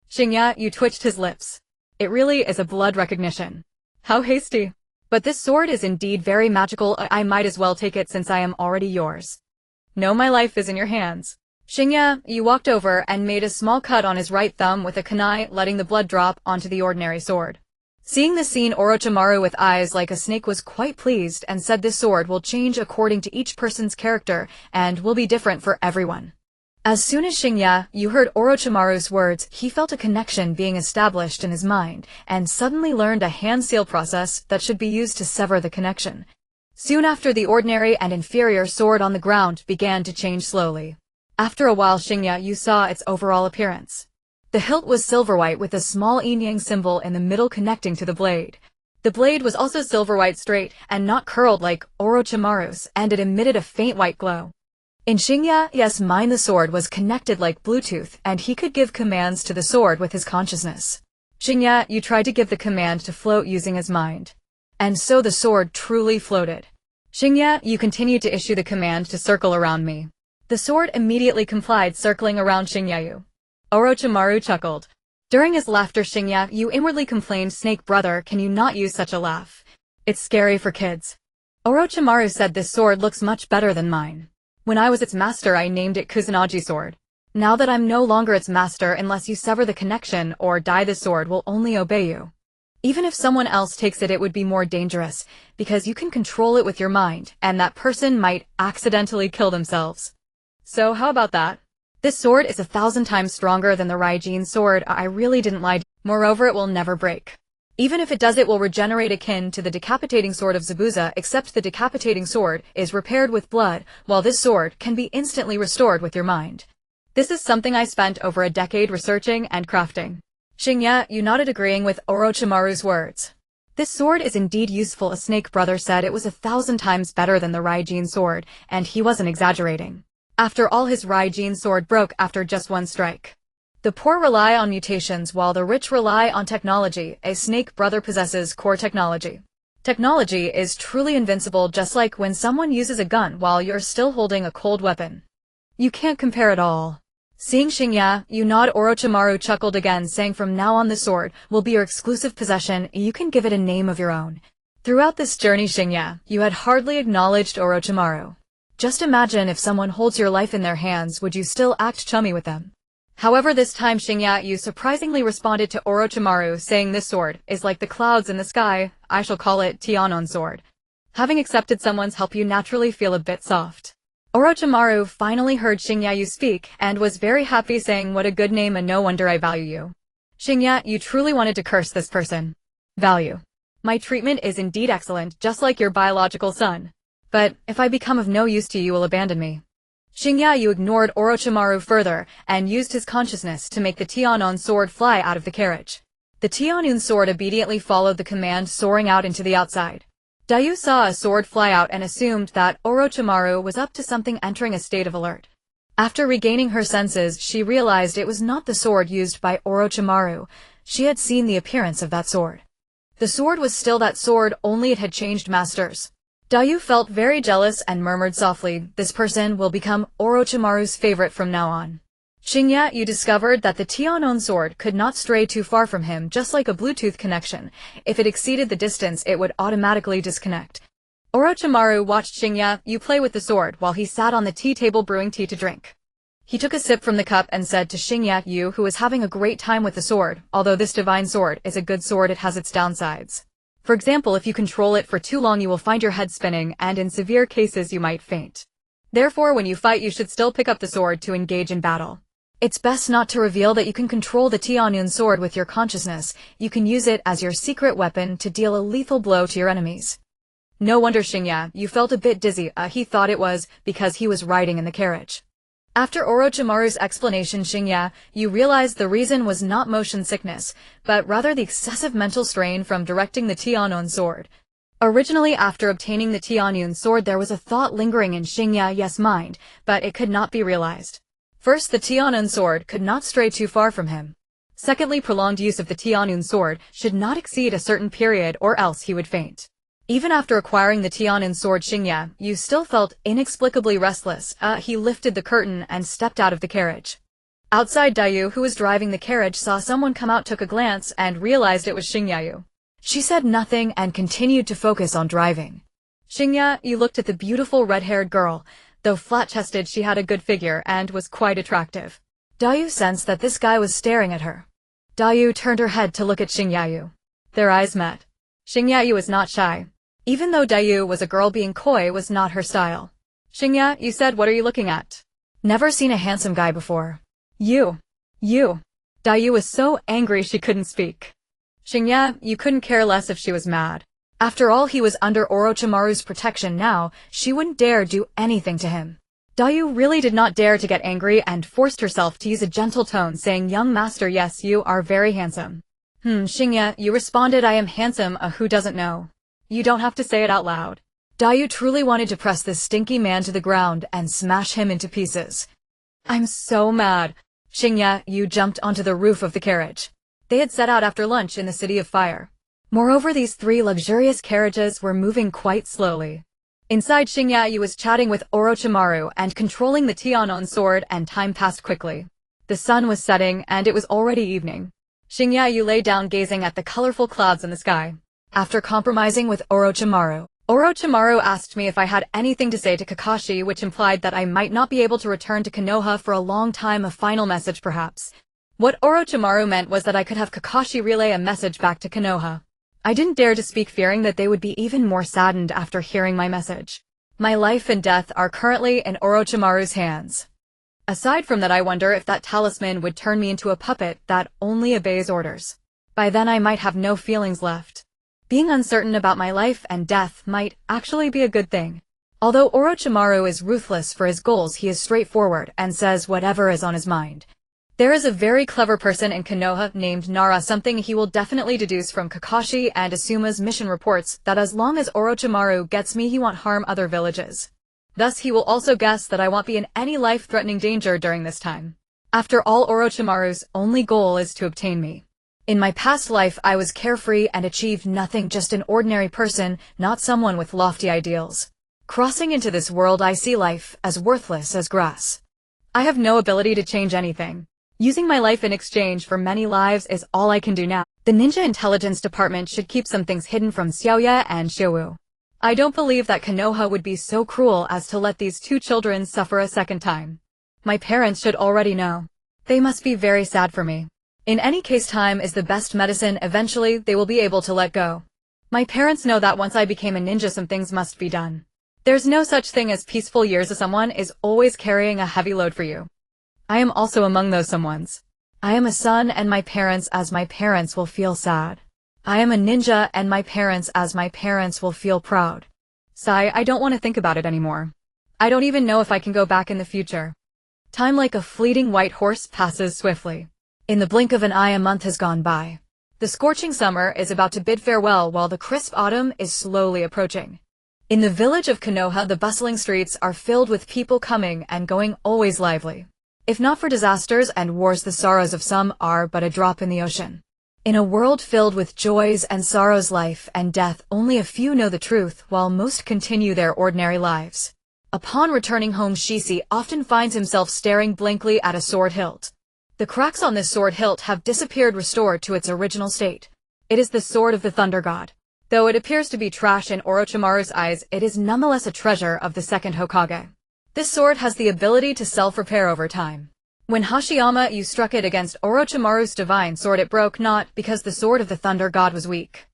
Shinya twitched his lips. It really is a blood recognition. How hasty. But this sword is indeed very magical. I might as well take it since I am already yours. No, my life is in your hands. Shinya walked over and made a small cut on his right thumb with a kunai, letting the blood drop onto the ordinary sword. Seeing this scene, Orochimaru, with eyes like a snake, was quite pleased and said, this sword will change according to each person's character and will be different for everyone. As soon as Shinya heard Orochimaru's words, he felt a connection being established in his mind and suddenly learned a hand seal process that should be used to sever the connection. Soon after, the ordinary and inferior sword on the ground began to change slowly. After a while, Shinya saw its overall appearance. The hilt was silver white with a small yin-yang symbol in the middle connecting to the blade. The blade was also silver white straight and not curled like Orochimaru's, and it emitted a faint white glow. In Shinya's mind, the sword was connected like Bluetooth, and he could give commands to the sword with his consciousness. Shinyayu tried to give the command to float using his mind. And so the sword truly floated. Shinyayu continued to issue the command to circle around me. The sword immediately complied, circling around Shinyayu. Orochimaru chuckled. During his laughter, Shinyayu inwardly complained, "Snake brother, can you not use such a laugh? It's scary for kids." Orochimaru said, "This sword looks much better than mine. When I was its master, I named it Kusanagi sword. Now that I'm no longer its master, unless you sever the connection or die, the sword will only obey you. Even if someone else takes it, it would be more dangerous, because you can control it with your mind, and that person might accidentally kill themselves. So how about that? This sword is 1,000 times stronger than the Raijin sword. I really didn't lie. Moreover, it will never break. Even if it does, it will regenerate akin to the decapitating sword of Zabuza, except the decapitating sword is repaired with blood, while this sword can be instantly restored with your mind. This is something I spent over a decade researching and crafting." Shinyayu nodded, agreeing with Orochimaru's words. "This sword is indeed useful," a snake brother said. "It was 1,000 times better than the Raijin sword, and he wasn't exaggerating. After all, his Raijin sword broke after just one strike. The poor rely on mutations while the rich rely on technology. A snake brother possesses core technology. Technology is truly invincible, just like when someone uses a gun while you're still holding a cold weapon. You can't compare at all." Seeing Shinyayu nod, Orochimaru chuckled again, saying, "From now on, the sword will be your exclusive possession. You can give it a name of your own." Throughout this journey, Shinyayu had hardly acknowledged Orochimaru. Just imagine if someone holds your life in their hands, would you still act chummy with them? However, this time Shinyayu surprisingly responded to Orochimaru, saying, "This sword is like the clouds in the sky. I shall call it Tianon sword." Having accepted someone's help, you naturally feel a bit soft. Orochimaru finally heard Shinyayu speak and was very happy, saying, "What a good name, and no wonder I value you." Shinyayu truly wanted to curse this person. "Value. My treatment is indeed excellent, just like your biological son. But if I become of no use to you, you will abandon me." Shinyayu ignored Orochimaru further and used his consciousness to make the Tianon sword fly out of the carriage. The Tianon sword obediently followed the command, soaring out into the outside. Dayu saw a sword fly out and assumed that Orochimaru was up to something, entering a state of alert. After regaining her senses, she realized it was not the sword used by Orochimaru. She had seen the appearance of that sword. The sword was still that sword, only it had changed masters. Dayu felt very jealous and murmured softly, "This person will become Orochimaru's favorite from now on." Shinyayu discovered that the Tianon sword could not stray too far from him, just like a Bluetooth connection. If it exceeded the distance, it would automatically disconnect. Orochimaru watched Shinyayu play with the sword while he sat on the tea table brewing tea to drink. He took a sip from the cup and said to Shinyayu, who was having a great time with the sword, "Although this divine sword is a good sword, it has its downsides. For example, if you control it for too long, you will find your head spinning, and in severe cases you might faint. Therefore, when you fight, you should still pick up the sword to engage in battle. It's best not to reveal that you can control the Tianon sword with your consciousness. You can use it as your secret weapon to deal a lethal blow to your enemies." No wonder Shinyayu felt a bit dizzy. He thought it was because he was riding in the carriage. After Orochimaru's explanation, Shinyayu realized the reason was not motion sickness, but rather the excessive mental strain from directing the Tianon sword. Originally, after obtaining the Tianon sword, there was a thought lingering in Shinyayu's mind, but it could not be realized. First, the Tianon sword could not stray too far from him. Secondly, prolonged use of the Tianon sword should not exceed a certain period, or else he would faint. Even after acquiring the Tianon sword, Shinyayu still felt inexplicably restless. He lifted the curtain and stepped out of the carriage. Outside, Dayu, who was driving the carriage, saw someone come out, took a glance, and realized it was Shinyayu. She said nothing and continued to focus on driving. Shinyayu looked at the beautiful red-haired girl. Though flat-chested, she had a good figure and was quite attractive. Dayu sensed that this guy was staring at her. Dayu turned her head to look at Shinyayu. Their eyes met. Shinyayu was not shy. Even though Dayu was a girl, being coy was not her style. "Shinyayu said, what are you looking at?" "Never seen a handsome guy before." You. Dayu was so angry she couldn't speak. Shinyayu couldn't care less if she was mad. After all, he was under Orochimaru's protection now. She wouldn't dare do anything to him. Dayu really did not dare to get angry and forced herself to use a gentle tone, saying, "Young master, yes, you are very handsome." Xingye, you responded, "I am handsome, who doesn't know? You don't have to say it out loud." Dayu truly wanted to press this stinky man to the ground and smash him into pieces. "I'm so mad." Xingye, you jumped onto the roof of the carriage. They had set out after lunch in the City of Fire. Moreover, these 3 luxurious carriages were moving quite slowly. Inside, Xingye was chatting with Orochimaru and controlling the Tianon sword, and time passed quickly. The sun was setting and it was already evening. Xingye lay down gazing at the colorful clouds in the sky. After compromising with Orochimaru asked me if I had anything to say to Kakashi, which implied that I might not be able to return to Konoha for a long time, a final message perhaps. What Orochimaru meant was that I could have Kakashi relay a message back to Konoha. I didn't dare to speak, fearing that they would be even more saddened after hearing my message. My life and death are currently in Orochimaru's hands. Aside from that, I wonder if that talisman would turn me into a puppet that only obeys orders. By then I might have no feelings left. Being uncertain about my life and death might actually be a good thing. Although Orochimaru is ruthless for his goals, he is straightforward and says whatever is on his mind. There is a very clever person in Konoha named Nara, something he will definitely deduce from Kakashi and Asuma's mission reports, that as long as Orochimaru gets me, he won't harm other villages. Thus he will also guess that I won't be in any life-threatening danger during this time. After all, Orochimaru's only goal is to obtain me. In my past life, I was carefree and achieved nothing, just an ordinary person, not someone with lofty ideals. Crossing into this world, I see life as worthless as grass. I have no ability to change anything. Using my life in exchange for many lives is all I can do now. The Ninja Intelligence Department should keep some things hidden from Xiaoye and Xiaowu. I don't believe that Konoha would be so cruel as to let these 2 children suffer a second time. My parents should already know. They must be very sad for me. In any case, time is the best medicine. Eventually, they will be able to let go. My parents know that once I became a ninja, some things must be done. There's no such thing as peaceful years. Someone is always carrying a heavy load for you. I am also among those someones. I am a son, and my parents will feel sad. I am a ninja, and my parents will feel proud. Sigh, I don't want to think about it anymore. I don't even know if I can go back in the future. Time, like a fleeting white horse, passes swiftly. In the blink of an eye, a month has gone by. The scorching summer is about to bid farewell while the crisp autumn is slowly approaching. In the village of Konoha, the bustling streets are filled with people coming and going, always lively. If not for disasters and wars, the sorrows of some are but a drop in the ocean. In a world filled with joys and sorrows, life and death, only a few know the truth, while most continue their ordinary lives. Upon returning home, Shishi often finds himself staring blankly at a sword hilt. The cracks on this sword hilt have disappeared, restored to its original state. It is the sword of the Thunder God. Though it appears to be trash in Orochimaru's eyes, it is nonetheless a treasure of the second Hokage. This sword has the ability to self-repair over time. When Hashiyama struck it against Orochimaru's divine sword, it broke, not because the sword of the Thunder God was weak.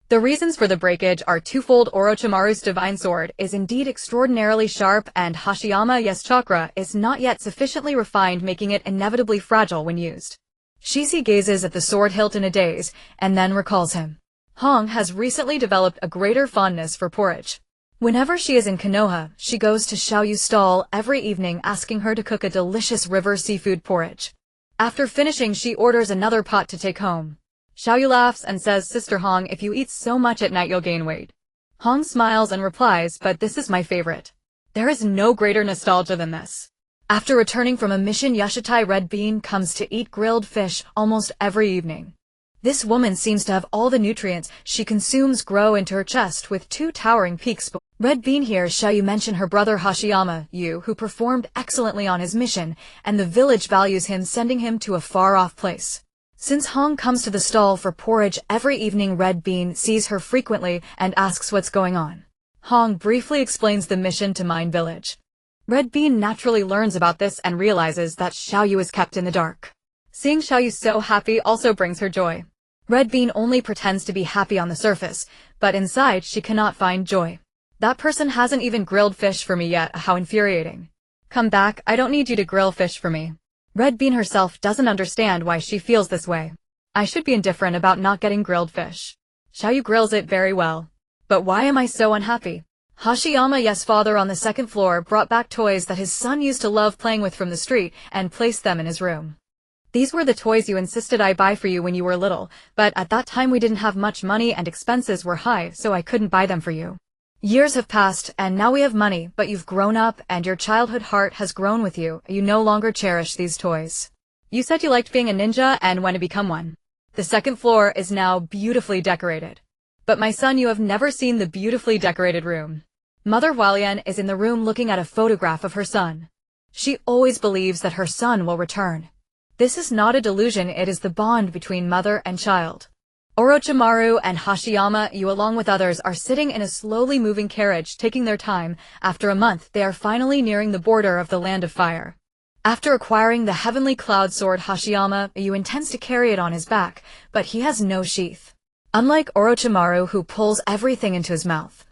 The reasons for the breakage are twofold. Orochimaru's divine sword is indeed extraordinarily sharp, and Hashiyama's chakra is not yet sufficiently refined, making it inevitably fragile when used. Shishi gazes at the sword hilt in a daze, and then recalls him. Hong has recently developed a greater fondness for porridge. Whenever she is in Konoha, she goes to Xiaoyu's stall every evening, asking her to cook a delicious river seafood porridge. After finishing, she orders another pot to take home. Xiaoyu laughs and says, "Sister Hong, if you eat so much at night, you'll gain weight." Hong smiles and replies, "But this is my favorite. There is no greater nostalgia than this." After returning from a mission, Yashitai Red Bean comes to eat grilled fish almost every evening. This woman seems to have all the nutrients she consumes grow into her chest with 2 towering peaks. Red Bean hears Xiaoyu mention her brother Hashiyama, who performed excellently on his mission, and the village values him, sending him to a far-off place. Since Hong comes to the stall for porridge every evening, Red Bean sees her frequently and asks what's going on. Hong briefly explains the mission to Mine Village. Red Bean naturally learns about this and realizes that Xiaoyu is kept in the dark. Seeing Xiaoyu so happy also brings her joy. Red Bean only pretends to be happy on the surface, but inside she cannot find joy. That person hasn't even grilled fish for me yet, how infuriating. Come back, I don't need you to grill fish for me. Red Bean herself doesn't understand why she feels this way. I should be indifferent about not getting grilled fish. Xiaoyu grills it very well. But why am I so unhappy? Hashiyama's father on the second floor brought back toys that his son used to love playing with from the street and placed them in his room. These were the toys you insisted I buy for you when you were little, but at that time we didn't have much money and expenses were high, so I couldn't buy them for you. Years have passed, and now we have money, but you've grown up and your childhood heart has grown with you. You no longer cherish these toys. You said you liked being a ninja and want to become one. The second floor is now beautifully decorated. But my son, you have never seen the beautifully decorated room. Mother Hualien is in the room looking at a photograph of her son. She always believes that her son will return. This is not a delusion, it is the bond between mother and child. Orochimaru and Hashiyama, you along with others, are sitting in a slowly moving carriage taking their time. After a month, they are finally nearing the border of the Land of Fire. After acquiring the Heavenly Cloud Sword, Hashiyama, you intends to carry it on his back, but he has no sheath. Unlike Orochimaru, who pulls everything into his mouth.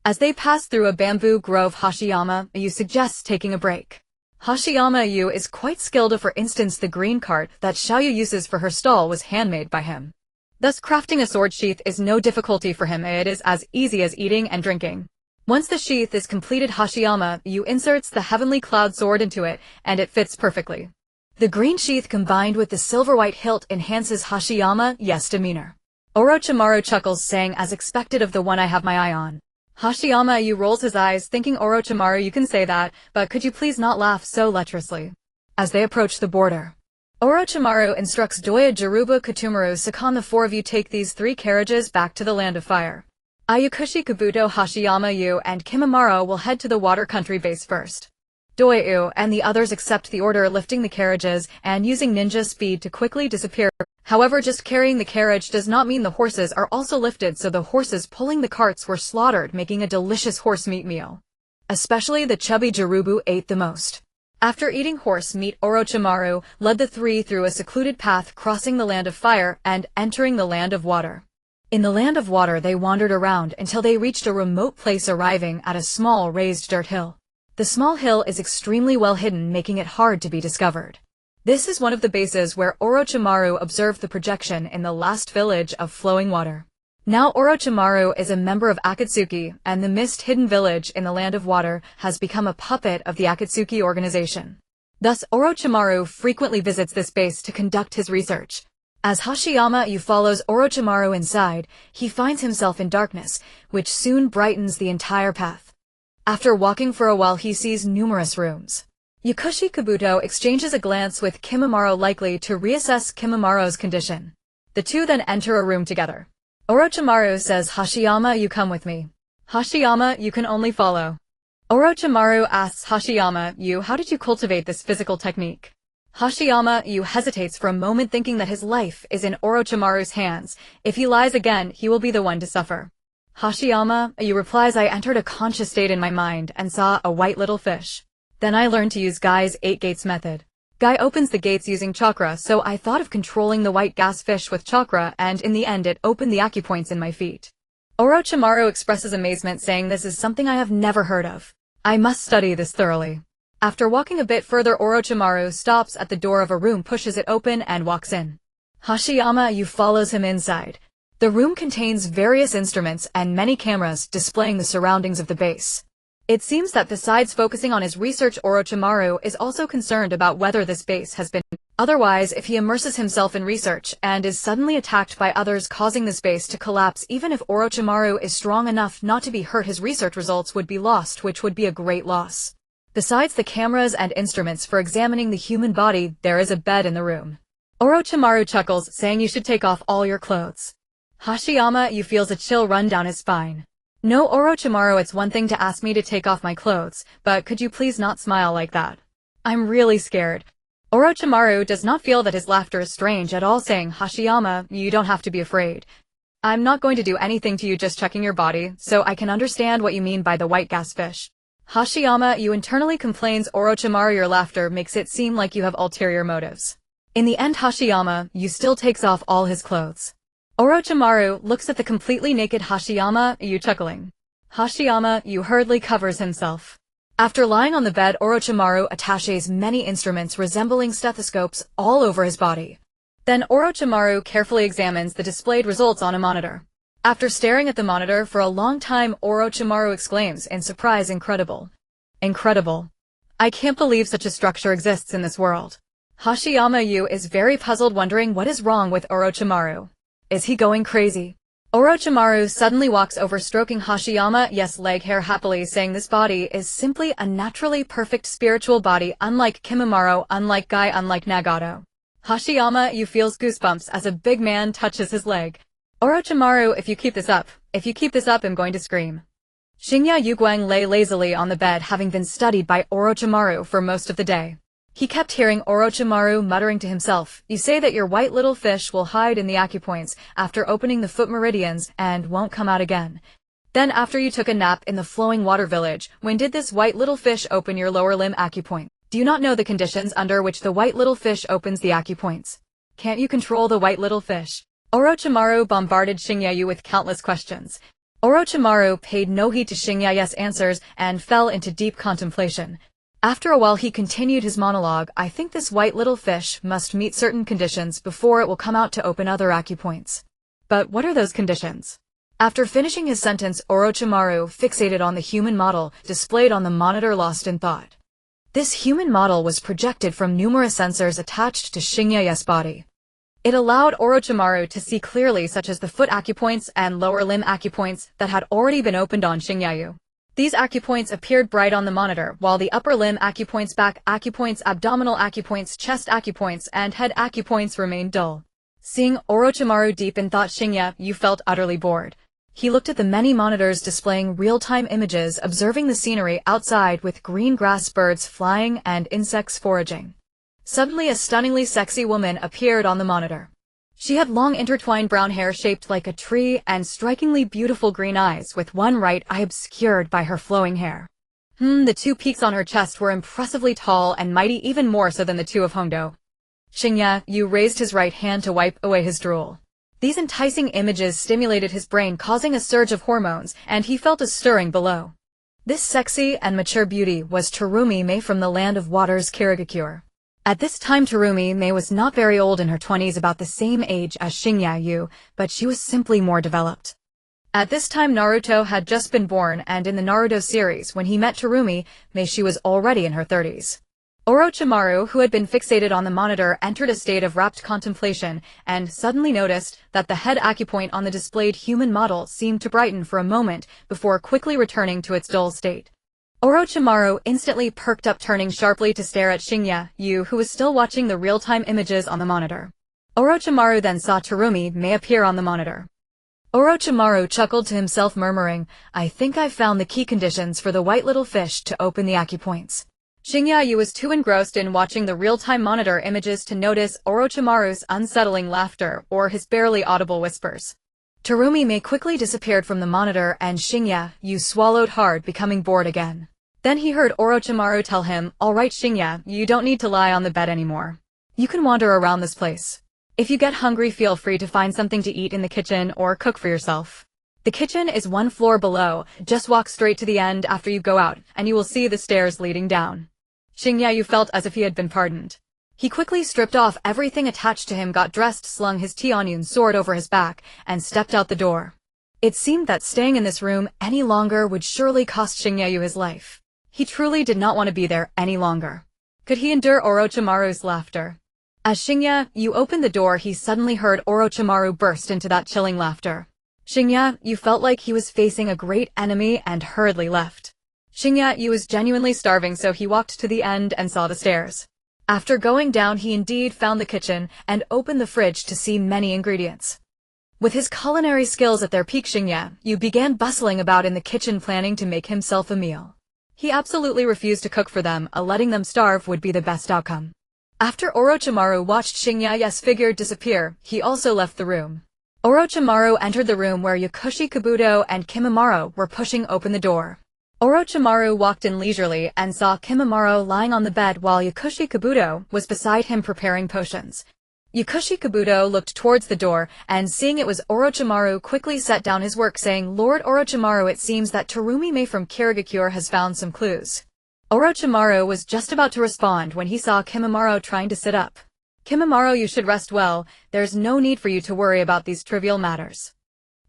As they pass through a bamboo grove, Hashiyama, you suggests taking a break. Hashiyama Yu is quite skilled. For instance, the green cart that Xiaoyu uses for her stall was handmade by him. Thus crafting a sword sheath is no difficulty for him, it is as easy as eating and drinking. Once the sheath is completed, Hashiyama Yu inserts the Heavenly Cloud Sword into it, and it fits perfectly. The green sheath combined with the silver-white hilt enhances Hashiyama Yu's demeanor. Orochimaru chuckles, saying, as expected of the one I have my eye on. Hashiyama Yu rolls his eyes, thinking, Orochimaru, you can say that, but could you please not laugh so lecherously? As they approach the border, Orochimaru instructs Doya Jiruba Katumaru, Sakan, the four of you take these 3 carriages back to the Land of Fire. Ayukushi Kabuto, Hashiyama Yu, and Kimimaro will head to the water country base first. Doyu and the others accept the order, lifting the carriages and using ninja speed to quickly disappear. However, just carrying the carriage does not mean the horses are also lifted, so the horses pulling the carts were slaughtered, making a delicious horse meat meal. Especially the chubby Jirubu ate the most. After eating horse meat, Orochimaru led the 3 through a secluded path, crossing the Land of Fire and entering the Land of Water. In the Land of Water, they wandered around until they reached a remote place, arriving at a small raised dirt hill. The small hill is extremely well hidden, making it hard to be discovered. This is one of the bases where Orochimaru observed the projection in the last village of flowing water. Now Orochimaru is a member of Akatsuki, and the mist-hidden village in the Land of Water has become a puppet of the Akatsuki organization. Thus, Orochimaru frequently visits this base to conduct his research. As Hashiyama Yu follows Orochimaru inside, he finds himself in darkness, which soon brightens the entire path. After walking for a while, he sees numerous rooms. Yakushi Kabuto exchanges a glance with Kimimaro, likely to reassess Kimimaro's condition. The 2 then enter a room together. Orochimaru says, Hashiyama, you come with me. Hashiyama, you can only follow. Orochimaru asks Hashiyama Yu, how did you cultivate this physical technique? Hashiyama Yu hesitates for a moment, thinking that his life is in Orochimaru's hands. If he lies again, he will be the one to suffer. Hashiyama Yu replies, I entered a conscious state in my mind and saw a white little fish. Then I learned to use Guy's 8 gates method. Guy opens the gates using chakra, so I thought of controlling the white gas fish with chakra, and in the end it opened the acupoints in my feet. Orochimaru expresses amazement, saying, this is something I have never heard of. I must study this thoroughly. After walking a bit further, Orochimaru stops at the door of a room, pushes it open, and walks in. Hashiyama Yu follows him inside. The room contains various instruments and many cameras displaying the surroundings of the base. It seems that besides focusing on his research, Orochimaru is also concerned about whether this base has been. Otherwise, if he immerses himself in research and is suddenly attacked by others, causing this base to collapse, even if Orochimaru is strong enough not to be hurt, his research results would be lost, which would be a great loss. Besides the cameras and instruments for examining the human body, there is a bed in the room. Orochimaru chuckles, saying, you should take off all your clothes. Hashiyama Yu feels a chill run down his spine. No, Orochimaru, it's one thing to ask me to take off my clothes, but could you please not smile like that? I'm really scared. Orochimaru does not feel that his laughter is strange at all, saying, Hashiyama, you don't have to be afraid. I'm not going to do anything to you, just checking your body, so I can understand what you mean by the white gas fish. Hashiyama Yu internally complains, Orochimaru, your laughter makes it seem like you have ulterior motives. In the end, Hashiyama Yu still takes off all his clothes. Orochimaru looks at the completely naked Hashiyama Yu, chuckling. Hashiyama Yu hurriedly covers himself. After lying on the bed, Orochimaru attaches many instruments resembling stethoscopes all over his body. Then Orochimaru carefully examines the displayed results on a monitor. After staring at the monitor for a long time, Orochimaru exclaims in surprise, "Incredible. Incredible. I can't believe such a structure exists in this world." Hashiyama Yu is very puzzled, wondering what is wrong with Orochimaru. Is he going crazy? Orochimaru suddenly walks over, stroking Hashiyama's leg hair happily, saying this body is simply a naturally perfect spiritual body, unlike Kimimaro, unlike Guy, unlike Nagato. Hashiyama Yu feels goosebumps as a big man touches his leg. Orochimaru, if you keep this up, I'm going to scream. Shinya Yuguang lay lazily on the bed, having been studied by Orochimaru for most of the day. He kept hearing Orochimaru muttering to himself, "You say that your white little fish will hide in the acupoints after opening the foot meridians and won't come out again. Then after you took a nap in the flowing water village, when did this white little fish open your lower limb acupoint? Do you not know the conditions under which the white little fish opens the acupoints? Can't you control the white little fish?" Orochimaru bombarded Shinyayu with countless questions. Orochimaru paid no heed to Shinya's answers and fell into deep contemplation. After a while he continued his monologue, "I think this white little fish must meet certain conditions before it will come out to open other acupoints. But what are those conditions?" After finishing his sentence, Orochimaru fixated on the human model displayed on the monitor, lost in thought. This human model was projected from numerous sensors attached to Shinya's body. It allowed Orochimaru to see clearly, such as the foot acupoints and lower limb acupoints that had already been opened on Shinyayu. These acupoints appeared bright on the monitor, while the upper limb acupoints, back acupoints, abdominal acupoints, chest acupoints, and head acupoints remained dull. Seeing Orochimaru deep in thought, Shinyayu felt utterly bored. He looked at the many monitors displaying real-time images, observing the scenery outside with green grass, birds flying, and insects foraging. Suddenly a stunningly sexy woman appeared on the monitor. She had long intertwined brown hair shaped like a tree and strikingly beautiful green eyes, with one right eye obscured by her flowing hair. The two peaks on her chest were impressively tall and mighty, even more so than the two of Hondo. Shinyayu raised his right hand to wipe away his drool. These enticing images stimulated his brain, causing a surge of hormones, and he felt a stirring below. This sexy and mature beauty was Terumi Mei from the land of water's Kirigakure. At this time Terumi Mei was not very old, in her 20s, about the same age as Shinyayu, but she was simply more developed. At this time Naruto had just been born, and in the Naruto series, when he met Terumi Mei, she was already in her 30s. Orochimaru, who had been fixated on the monitor, entered a state of rapt contemplation, and suddenly noticed that the head acupoint on the displayed human model seemed to brighten for a moment before quickly returning to its dull state. Orochimaru instantly perked up, turning sharply to stare at Shinyayu, who was still watching the real-time images on the monitor. Orochimaru then saw Terumi Mei appear on the monitor. Orochimaru chuckled to himself, murmuring, "I think I've found the key conditions for the white little fish to open the acupoints." Shinyayu was too engrossed in watching the real-time monitor images to notice Orochimaru's unsettling laughter or his barely audible whispers. Terumi Mei quickly disappeared from the monitor, and Shinyayu swallowed hard, becoming bored again. Then he heard Orochimaru tell him, "All right, Shinya, you don't need to lie on the bed anymore. You can wander around this place. If you get hungry, feel free to find something to eat in the kitchen or cook for yourself. The kitchen is one floor below. Just walk straight to the end after you go out, and you will see the stairs leading down." Shinyayu felt as if he had been pardoned. He quickly stripped off everything attached to him, got dressed, slung his Tianyun sword over his back, and stepped out the door. It seemed that staying in this room any longer would surely cost Shinyayu his life. He truly did not want to be there any longer. Could he endure Orochimaru's laughter? As Shinyayu opened the door, he suddenly heard Orochimaru burst into that chilling laughter. Shinyayu felt like he was facing a great enemy and hurriedly left. Shinyayu was genuinely starving, so he walked to the end and saw the stairs. After going down, he indeed found the kitchen and opened the fridge to see many ingredients. With his culinary skills at their peak, Shinyayu began bustling about in the kitchen, planning to make himself a meal. He absolutely refused to cook for them, letting them starve would be the best outcome. After Orochimaru watched Shinyayu's figure disappear, he also left the room. Orochimaru entered the room where Yakushi Kabuto and Kimimaro were pushing open the door. Orochimaru walked in leisurely and saw Kimimaro lying on the bed while Yakushi Kabuto was beside him preparing potions. Yakushi Kabuto looked towards the door, and seeing it was Orochimaru, quickly set down his work, saying, "Lord Orochimaru, it seems that Terumi Mei from Kirigakure has found some clues." Orochimaru was just about to respond when he saw Kimimaro trying to sit up. "Kimimaro, you should rest well. There's no need for you to worry about these trivial matters.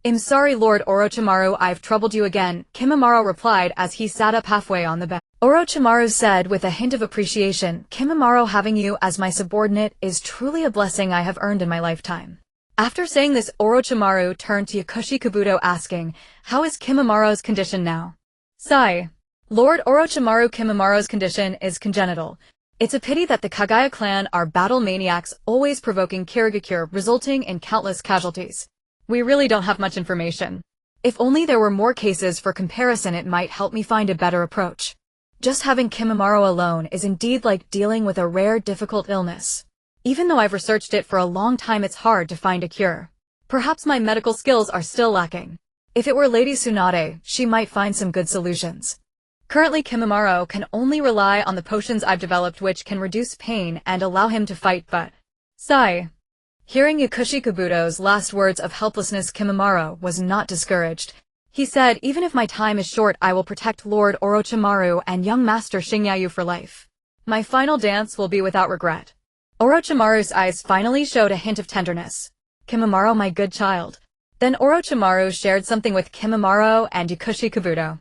I'm sorry, Lord Orochimaru, I've troubled you again, Kimimaro replied as he sat up halfway on the bed. Orochimaru said with a hint of appreciation, Kimimaro, having you as my subordinate is truly a blessing I have earned in my lifetime. After saying this, Orochimaru turned to Yakushi Kabuto asking, how is Kimimaro's condition now? Sigh. Lord Orochimaru, Kimimaro's condition is congenital. It's a pity that the Kagaya clan are battle maniacs, always provoking Kirigakure, resulting in countless casualties. We really don't have much information. If only there were more cases for comparison, it might help me find a better approach. Just having Kimimaro alone is indeed like dealing with a rare, difficult illness. Even though I've researched it for a long time, it's hard to find a cure. Perhaps my medical skills are still lacking. If it were Lady Tsunade, she might find some good solutions. Currently, Kimimaro can only rely on the potions I've developed, which can reduce pain and allow him to fight, but... Sigh. Hearing Yakushi Kabuto's last words of helplessness, Kimimaro was not discouraged. He said, even if my time is short, I will protect Lord Orochimaru and young Master Shinyayu for life. My final dance will be without regret. Orochimaru's eyes finally showed a hint of tenderness. Kimimaro, my good child. Then Orochimaru shared something with Kimimaro and Yakushi Kabuto.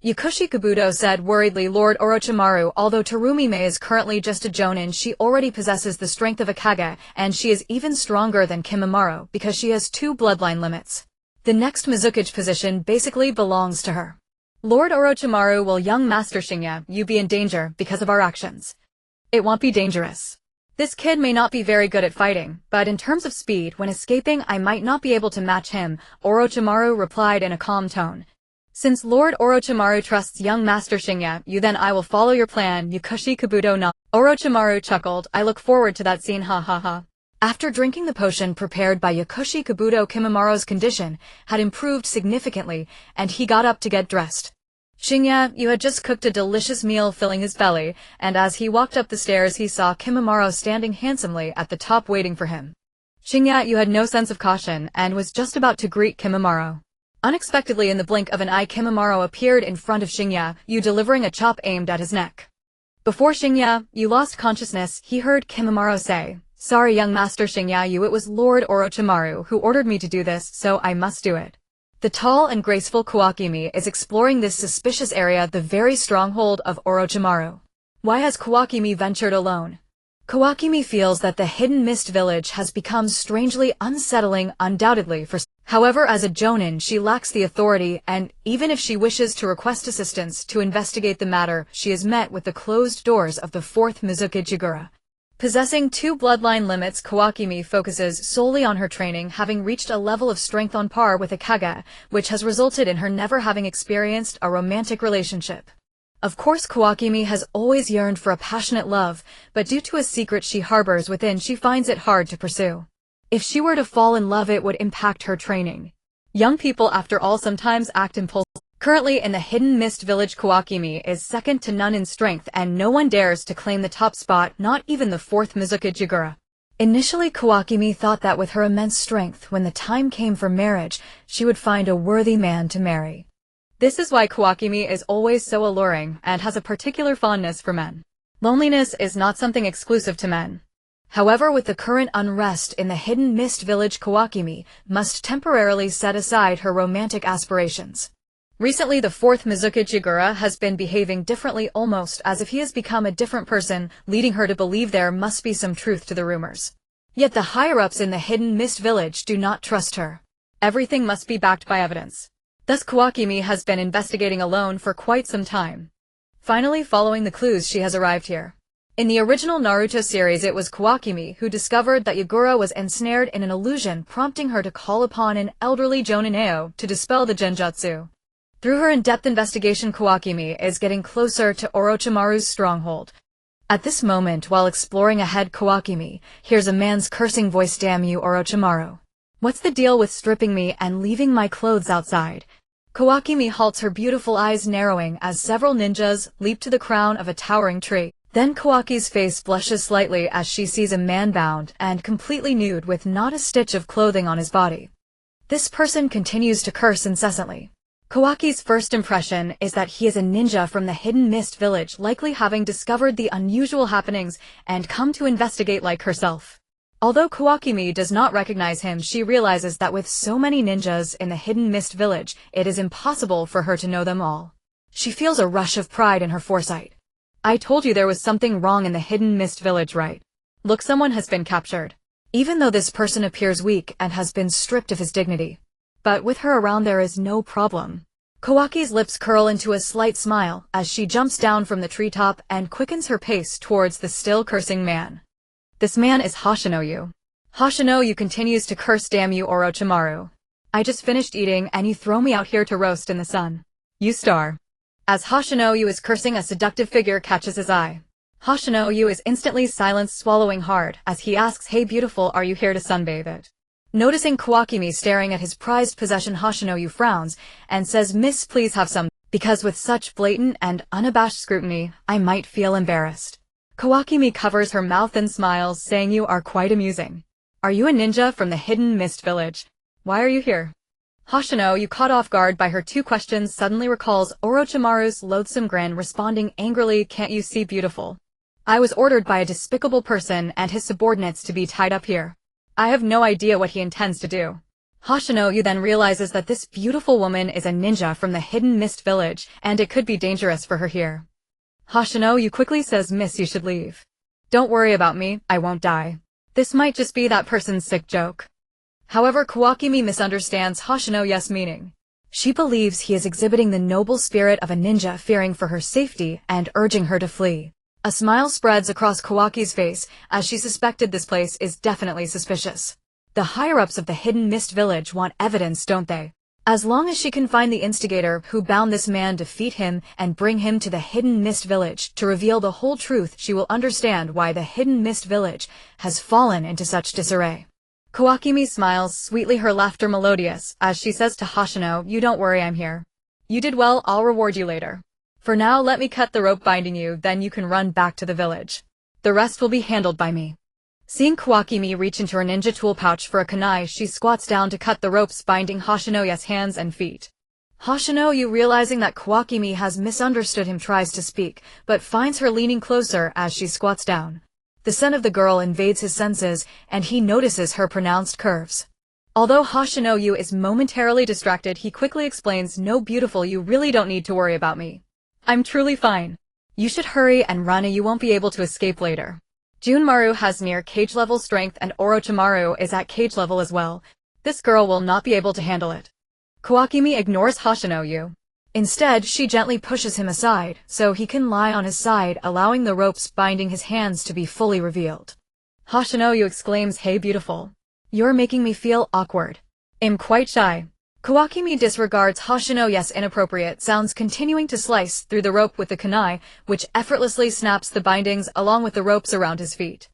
Yakushi Kabuto said worriedly, Lord Orochimaru, although Terumi-me is currently just a jonin, she already possesses the strength of a Kage, and she is even stronger than Kimimaro because she has 2 bloodline limits. The next Mizukage position basically belongs to her. Lord Orochimaru, will young Master Shinyayu be in danger because of our actions? It won't be dangerous. This kid may not be very good at fighting, but in terms of speed, when escaping, I might not be able to match him, Orochimaru replied in a calm tone. Since Lord Orochimaru trusts young Master Shinyayu, then I will follow your plan, Yakushi Kabuto nodded. Orochimaru chuckled, I look forward to that scene, ha ha ha. After drinking the potion prepared by Yakushi Kabuto, Kimimaro's condition had improved significantly, and he got up to get dressed. Shinyayu had just cooked a delicious meal filling his belly, and as he walked up the stairs he saw Kimimaro standing handsomely at the top waiting for him. Shinyayu had no sense of caution and was just about to greet Kimimaro. Unexpectedly, in the blink of an eye, Kimimaro appeared in front of Shinyayu, delivering a chop aimed at his neck. Before Shinyayu lost consciousness, he heard Kimimaro say, Sorry, young Master Shinyayu, it was Lord Orochimaru who ordered me to do this, so I must do it. The tall and graceful Kawakami is exploring this suspicious area, the very stronghold of Orochimaru. Why has Kawakami ventured alone? Kawakami feels that the hidden mist village has become strangely unsettling, undoubtedly for. However, as a jonin, she lacks the authority, and even if she wishes to request assistance to investigate the matter, she is met with the closed doors of the 4th Mizukage. Possessing 2 bloodline limits, Kawakami focuses solely on her training, having reached a level of strength on par with a Kage, which has resulted in her never having experienced a romantic relationship. Of course, Kawakami has always yearned for a passionate love, but due to a secret she harbors within, she finds it hard to pursue. If she were to fall in love, it would impact her training. Young people, after all, sometimes act impulsively. Currently in the Hidden Mist Village, Kawakami is second to none in strength, and no one dares to claim the top spot, not even the 4th Mizukage. Initially, Kawakami thought that with her immense strength, when the time came for marriage, she would find a worthy man to marry. This is why Kawakami is always so alluring and has a particular fondness for men. Loneliness is not something exclusive to men. However, with the current unrest in the Hidden Mist Village, Kawakami must temporarily set aside her romantic aspirations. Recently, the 4th Mizukage has been behaving differently, almost as if he has become a different person, leading her to believe there must be some truth to the rumors. Yet the higher-ups in the Hidden Mist Village do not trust her. Everything must be backed by evidence. Thus, Kawakami has been investigating alone for quite some time. Finally, following the clues, she has arrived here. In the original Naruto series, it was Kawakami who discovered that Yagura was ensnared in an illusion, prompting her to call upon an elderly Jonin Ao to dispel the genjutsu. Through her in-depth investigation, Kawakami is getting closer to Orochimaru's stronghold. At this moment, while exploring ahead, Kawakami hears a man's cursing voice, Damn you, Orochimaru. What's the deal with stripping me and leaving my clothes outside? Kawakami halts, her beautiful eyes narrowing as several ninjas leap to the crown of a towering tree. Then Kawaki's face blushes slightly as she sees a man bound and completely nude with not a stitch of clothing on his body. This person continues to curse incessantly. Kawaki's first impression is that he is a ninja from the Hidden Mist Village, likely having discovered the unusual happenings and come to investigate like herself. Although Kawakimi does not recognize him, she realizes that with so many ninjas in the Hidden Mist Village, it is impossible for her to know them all. She feels a rush of pride in her foresight. I told you there was something wrong in the Hidden Mist Village, right? Look, someone has been captured. Even though this person appears weak and has been stripped of his dignity. But with her around there is no problem. Kawaki's lips curl into a slight smile as she jumps down from the treetop and quickens her pace towards the still cursing man. This man is Hoshino Yu. Hoshino Yu continues to curse, damn you Orochimaru. I just finished eating and you throw me out here to roast in the sun. You star. As Hoshino Yu is cursing, a seductive figure catches his eye. Hoshino Yu is instantly silenced, swallowing hard, as he asks, hey beautiful, are you here to sunbathe it? Noticing Kawakimi staring at his prized possession, Hoshino Yu frowns and says, miss, please have some, because with such blatant and unabashed scrutiny, I might feel embarrassed. Kawakimi covers her mouth and smiles, saying, you are quite amusing. Are you a ninja from the Hidden Mist Village? Why are you here? Hoshino Yu, caught off guard by her two questions, suddenly recalls Orochimaru's loathsome grin, responding angrily, can't you see beautiful? I was ordered by a despicable person and his subordinates to be tied up here. I have no idea what he intends to do. Hoshino Yu then realizes that this beautiful woman is a ninja from the Hidden Mist Village, and it could be dangerous for her here. Hoshino Yu quickly says, miss, you should leave. Don't worry about me, I won't die. This might just be that person's sick joke. However, Kawakimi misunderstands Hoshino Yu's meaning. She believes he is exhibiting the noble spirit of a ninja, fearing for her safety and urging her to flee. A smile spreads across Kawaki's face, as she suspected this place is definitely suspicious. The higher-ups of the Hidden Mist Village want evidence, don't they? As long as she can find the instigator who bound this man, defeat him, and bring him to the Hidden Mist Village to reveal the whole truth, she will understand why the Hidden Mist Village has fallen into such disarray. Kawakimi smiles sweetly, her laughter melodious, as she says to Hoshino, you don't worry, I'm here. You did well, I'll reward you later. For now, let me cut the rope binding you, then you can run back to the village. The rest will be handled by me. Seeing Kawakimi reach into her ninja tool pouch for a kunai, she squats down to cut the ropes binding Hoshino Yu's hands and feet. Hoshino Yu, realizing that Kawakimi has misunderstood him, tries to speak, but finds her leaning closer as she squats down. The scent of the girl invades his senses, and he notices her pronounced curves. Although Hoshino Yu is momentarily distracted, he quickly explains, no beautiful, you really don't need to worry about me. I'm truly fine. You should hurry and run, or you won't be able to escape later. Junmaru has near cage level strength and Orochimaru is at cage level as well. This girl will not be able to handle it. Kawakimi ignores Hoshino Yu. Instead, she gently pushes him aside, so he can lie on his side, allowing the ropes binding his hands to be fully revealed. Hoshino Yu exclaims, hey beautiful. You're making me feel awkward. I'm quite shy. Kawakimi disregards Hoshino Yu's inappropriate sounds, continuing to slice through the rope with the kunai, which effortlessly snaps the bindings along with the ropes around his feet.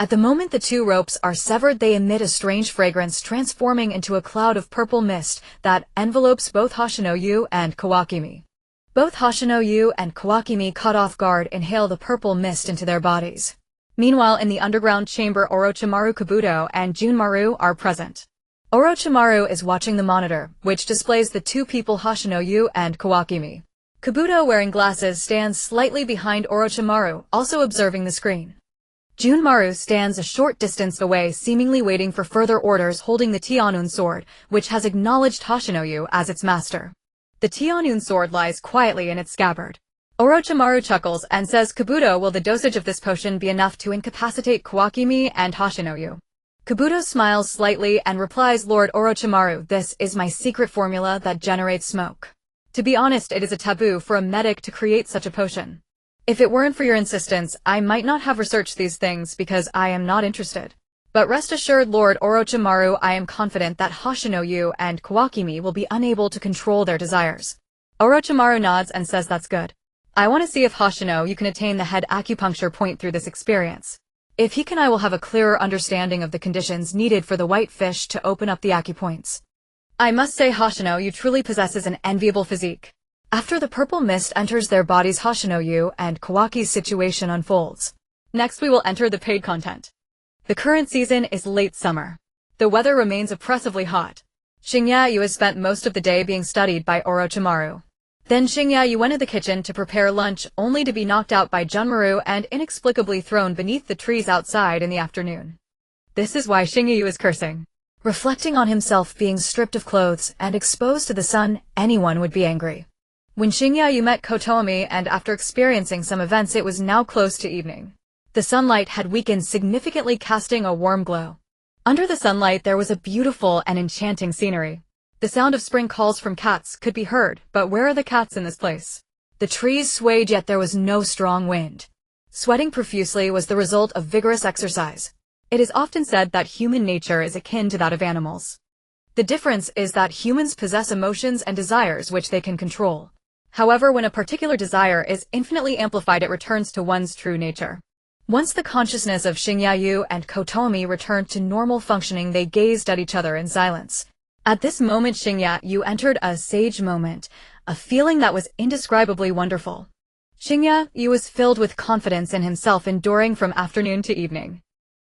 At the moment the two ropes are severed, they emit a strange fragrance, transforming into a cloud of purple mist that envelopes both Hoshino Yu and Kawakimi. Both Hoshino Yu and Kawakimi, caught off guard, inhale the purple mist into their bodies. Meanwhile, in the underground chamber, Orochimaru, Kabuto, and Junmaru are present. Orochimaru is watching the monitor, which displays the two people, Hoshino Yu and Kawakimi. Kabuto, wearing glasses, stands slightly behind Orochimaru, also observing the screen. Junmaru stands a short distance away, seemingly waiting for further orders, holding the Tianun sword, which has acknowledged Hoshino Yu as its master. The Tianun sword lies quietly in its scabbard. Orochimaru chuckles and says, Kabuto, will the dosage of this potion be enough to incapacitate Kawakimi and Hoshino Yu? Kabuto smiles slightly and replies, Lord Orochimaru, this is my secret formula that generates smoke. To be honest, it is a taboo for a medic to create such a potion. If it weren't for your insistence, I might not have researched these things because I am not interested. But rest assured, Lord Orochimaru, I am confident that Hoshino Yu and Kawakimi will be unable to control their desires. Orochimaru nods and says, that's good. I want to see if Hoshino Yu can attain the head acupuncture point through this experience. If he can, I will have a clearer understanding of the conditions needed for the white fish to open up the acupoints. I must say, Hoshino Yu truly possesses an enviable physique. After the purple mist enters their bodies, Hoshino Yu and Kawaki's situation unfolds. Next, we will enter the paid content. The current season is late summer. The weather remains oppressively hot. Shinya Yu has spent most of the day being studied by Orochimaru. Then Shinya Yu went to the kitchen to prepare lunch, only to be knocked out by Junmaru and inexplicably thrown beneath the trees outside in the afternoon. This is why Xingyu is cursing. Reflecting on himself being stripped of clothes and exposed to the sun, anyone would be angry. When Xingyu met Kotomi and after experiencing some events it was now close to evening. The sunlight had weakened significantly, casting a warm glow. Under the sunlight there was a beautiful and enchanting scenery. The sound of spring calls from cats could be heard, but where are the cats in this place? The trees swayed yet there was no strong wind. Sweating profusely was the result of vigorous exercise. It is often said that human nature is akin to that of animals. The difference is that humans possess emotions and desires which they can control. However, when a particular desire is infinitely amplified it returns to one's true nature. Once the consciousness of Xingyu and Kotomi returned to normal functioning they gazed at each other in silence. At this moment Xingyu entered a sage moment, a feeling that was indescribably wonderful. Xingyu was filled with confidence in himself, enduring from afternoon to evening.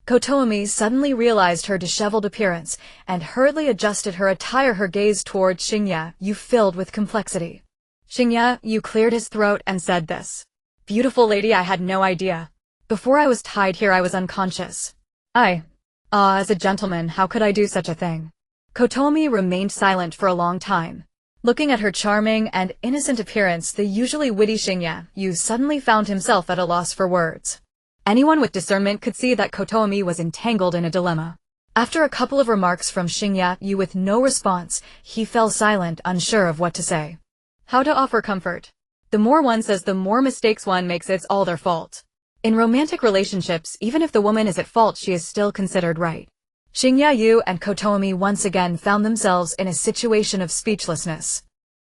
Kotomi suddenly realized her disheveled appearance and hurriedly adjusted her attire, her gaze toward Xingyu filled with complexity. Xingyu cleared his throat and said this. Beautiful lady, I had no idea. Before I was tied here I was unconscious. As a gentleman, how could I do such a thing? Kotomi remained silent for a long time. Looking at her charming and innocent appearance, the usually witty Xingyu suddenly found himself at a loss for words. Anyone with discernment could see that Kotomi was entangled in a dilemma. After a couple of remarks from Xingyu with no response, he fell silent, unsure of what to say. How to offer comfort? The more one says, the more mistakes one makes. It's all their fault. In romantic relationships, even if the woman is at fault, she is still considered right. Xingyu and Kotomi once again found themselves in a situation of speechlessness.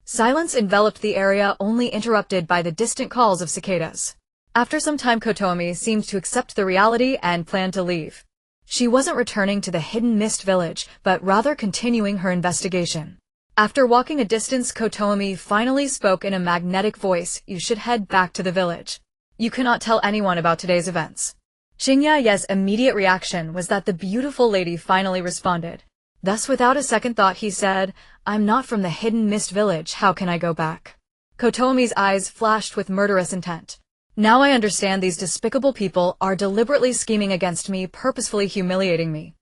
Silence enveloped the area, only interrupted by the distant calls of cicadas. After some time Kotomi seemed to accept the reality and planned to leave. She wasn't returning to the hidden mist village, but rather continuing her investigation. After walking a distance Kotomi finally spoke in a magnetic voice, you should head back to the village. You cannot tell anyone about today's events. Xingyu's immediate reaction was that the beautiful lady finally responded. Thus without a second thought he said, I'm not from the hidden mist village, how can I go back? Kotomi's eyes flashed with murderous intent. Now I understand, these despicable people are deliberately scheming against me, purposefully humiliating me.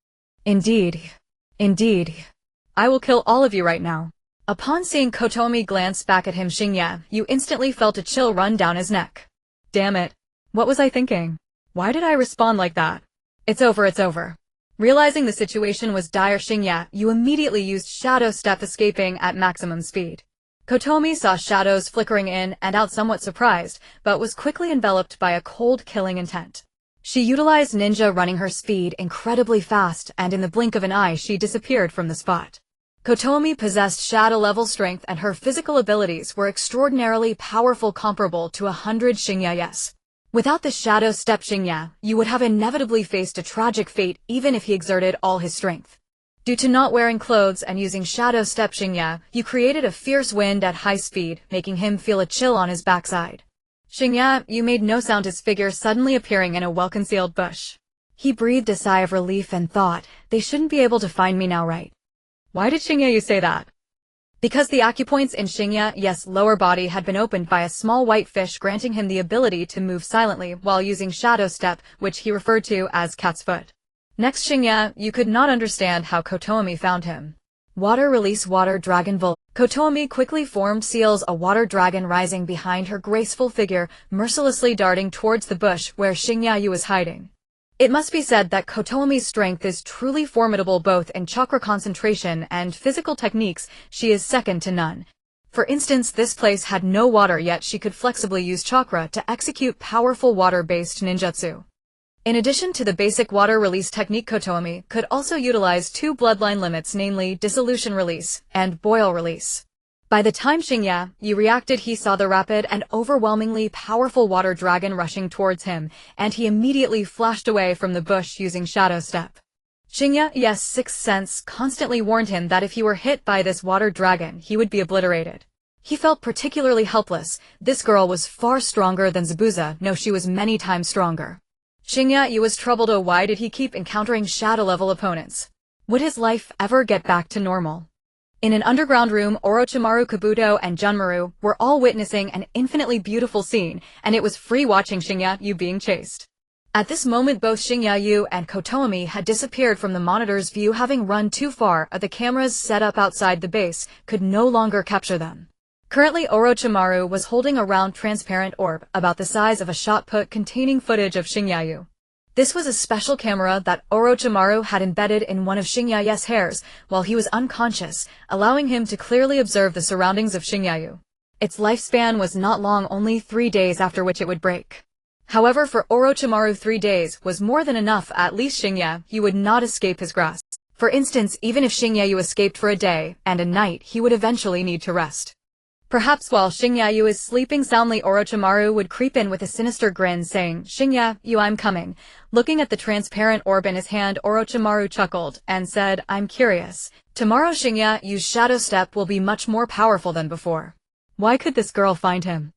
Indeed. I will kill all of you right now. Upon seeing Kotomi glance back at him, Xingyu instantly felt a chill run down his neck. Damn it. What was I thinking? Why did I respond like that? It's over. Realizing the situation was dire, Xingyu immediately used Shadow Step, escaping at maximum speed. Kotomi saw shadows flickering in and out, somewhat surprised, but was quickly enveloped by a cold, killing intent. She utilized ninja, running her speed incredibly fast, and in the blink of an eye she disappeared from the spot. Kotomi possessed shadow-level strength and her physical abilities were extraordinarily powerful, comparable to 100 Xingyu's. Without the Shadow Step, Xingyu would have inevitably faced a tragic fate even if he exerted all his strength. Due to not wearing clothes and using Shadow Step, Xingyu created a fierce wind at high speed, making him feel a chill on his backside. Xingyu made no sound, his figure suddenly appearing in a well-concealed bush. He breathed a sigh of relief and thought, they shouldn't be able to find me now, right? Why did Xingyu say that? Because the acupoints in Xingyu's lower body had been opened by a small white fish, granting him the ability to move silently while using Shadow Step, which he referred to as cat's foot. Next, Xingyu could not understand how Kotomi found him. Water release, water dragon volt. Kotomi quickly formed seals, a water dragon rising behind her graceful figure, mercilessly darting towards the bush where Xingyu was hiding. It must be said that Kotomi's strength is truly formidable, both in chakra concentration and physical techniques. She is second to none. For instance, this place had no water, yet she could flexibly use chakra to execute powerful water-based ninjutsu. In addition to the basic water release technique, Kotomi could also utilize two bloodline limits, namely dissolution release and boil release. By the time Xingyu reacted, he saw the rapid and overwhelmingly powerful water dragon rushing towards him, and he immediately flashed away from the bush using Shadow Step. Xingyu's sixth sense constantly warned him that if he were hit by this water dragon, he would be obliterated. He felt particularly helpless. This girl was far stronger than Zabuza. No, she was many times stronger. Xingyu was troubled. Oh, why did he keep encountering shadow-level opponents? Would his life ever get back to normal? In an underground room, Orochimaru, Kabuto, and Junmaru were all witnessing an infinitely beautiful scene, and it was free watching Xingyu being chased. At this moment both Shingyayu and Kotomi had disappeared from the monitor's view, having run too far. The cameras set up outside the base could no longer capture them. Currently Orochimaru was holding a round transparent orb about the size of a shot put containing footage of Shingyayu. This was a special camera that Orochimaru had embedded in one of Shingyayu's hairs while he was unconscious, allowing him to clearly observe the surroundings of Shingyayu. Its lifespan was not long, only 3 days, after which it would break. However, for Orochimaru 3 days was more than enough. At least Shingyayu would not escape his grasp. For instance, even if Shingyayu escaped for a day and a night, he would eventually need to rest. Perhaps while Shingyayu is sleeping soundly, Orochimaru would creep in with a sinister grin, saying, "Shingyayu, I'm coming." Looking at the transparent orb in his hand, Orochimaru chuckled and said, "I'm curious. Tomorrow Shingyayu's shadow step will be much more powerful than before. Why could this girl find him?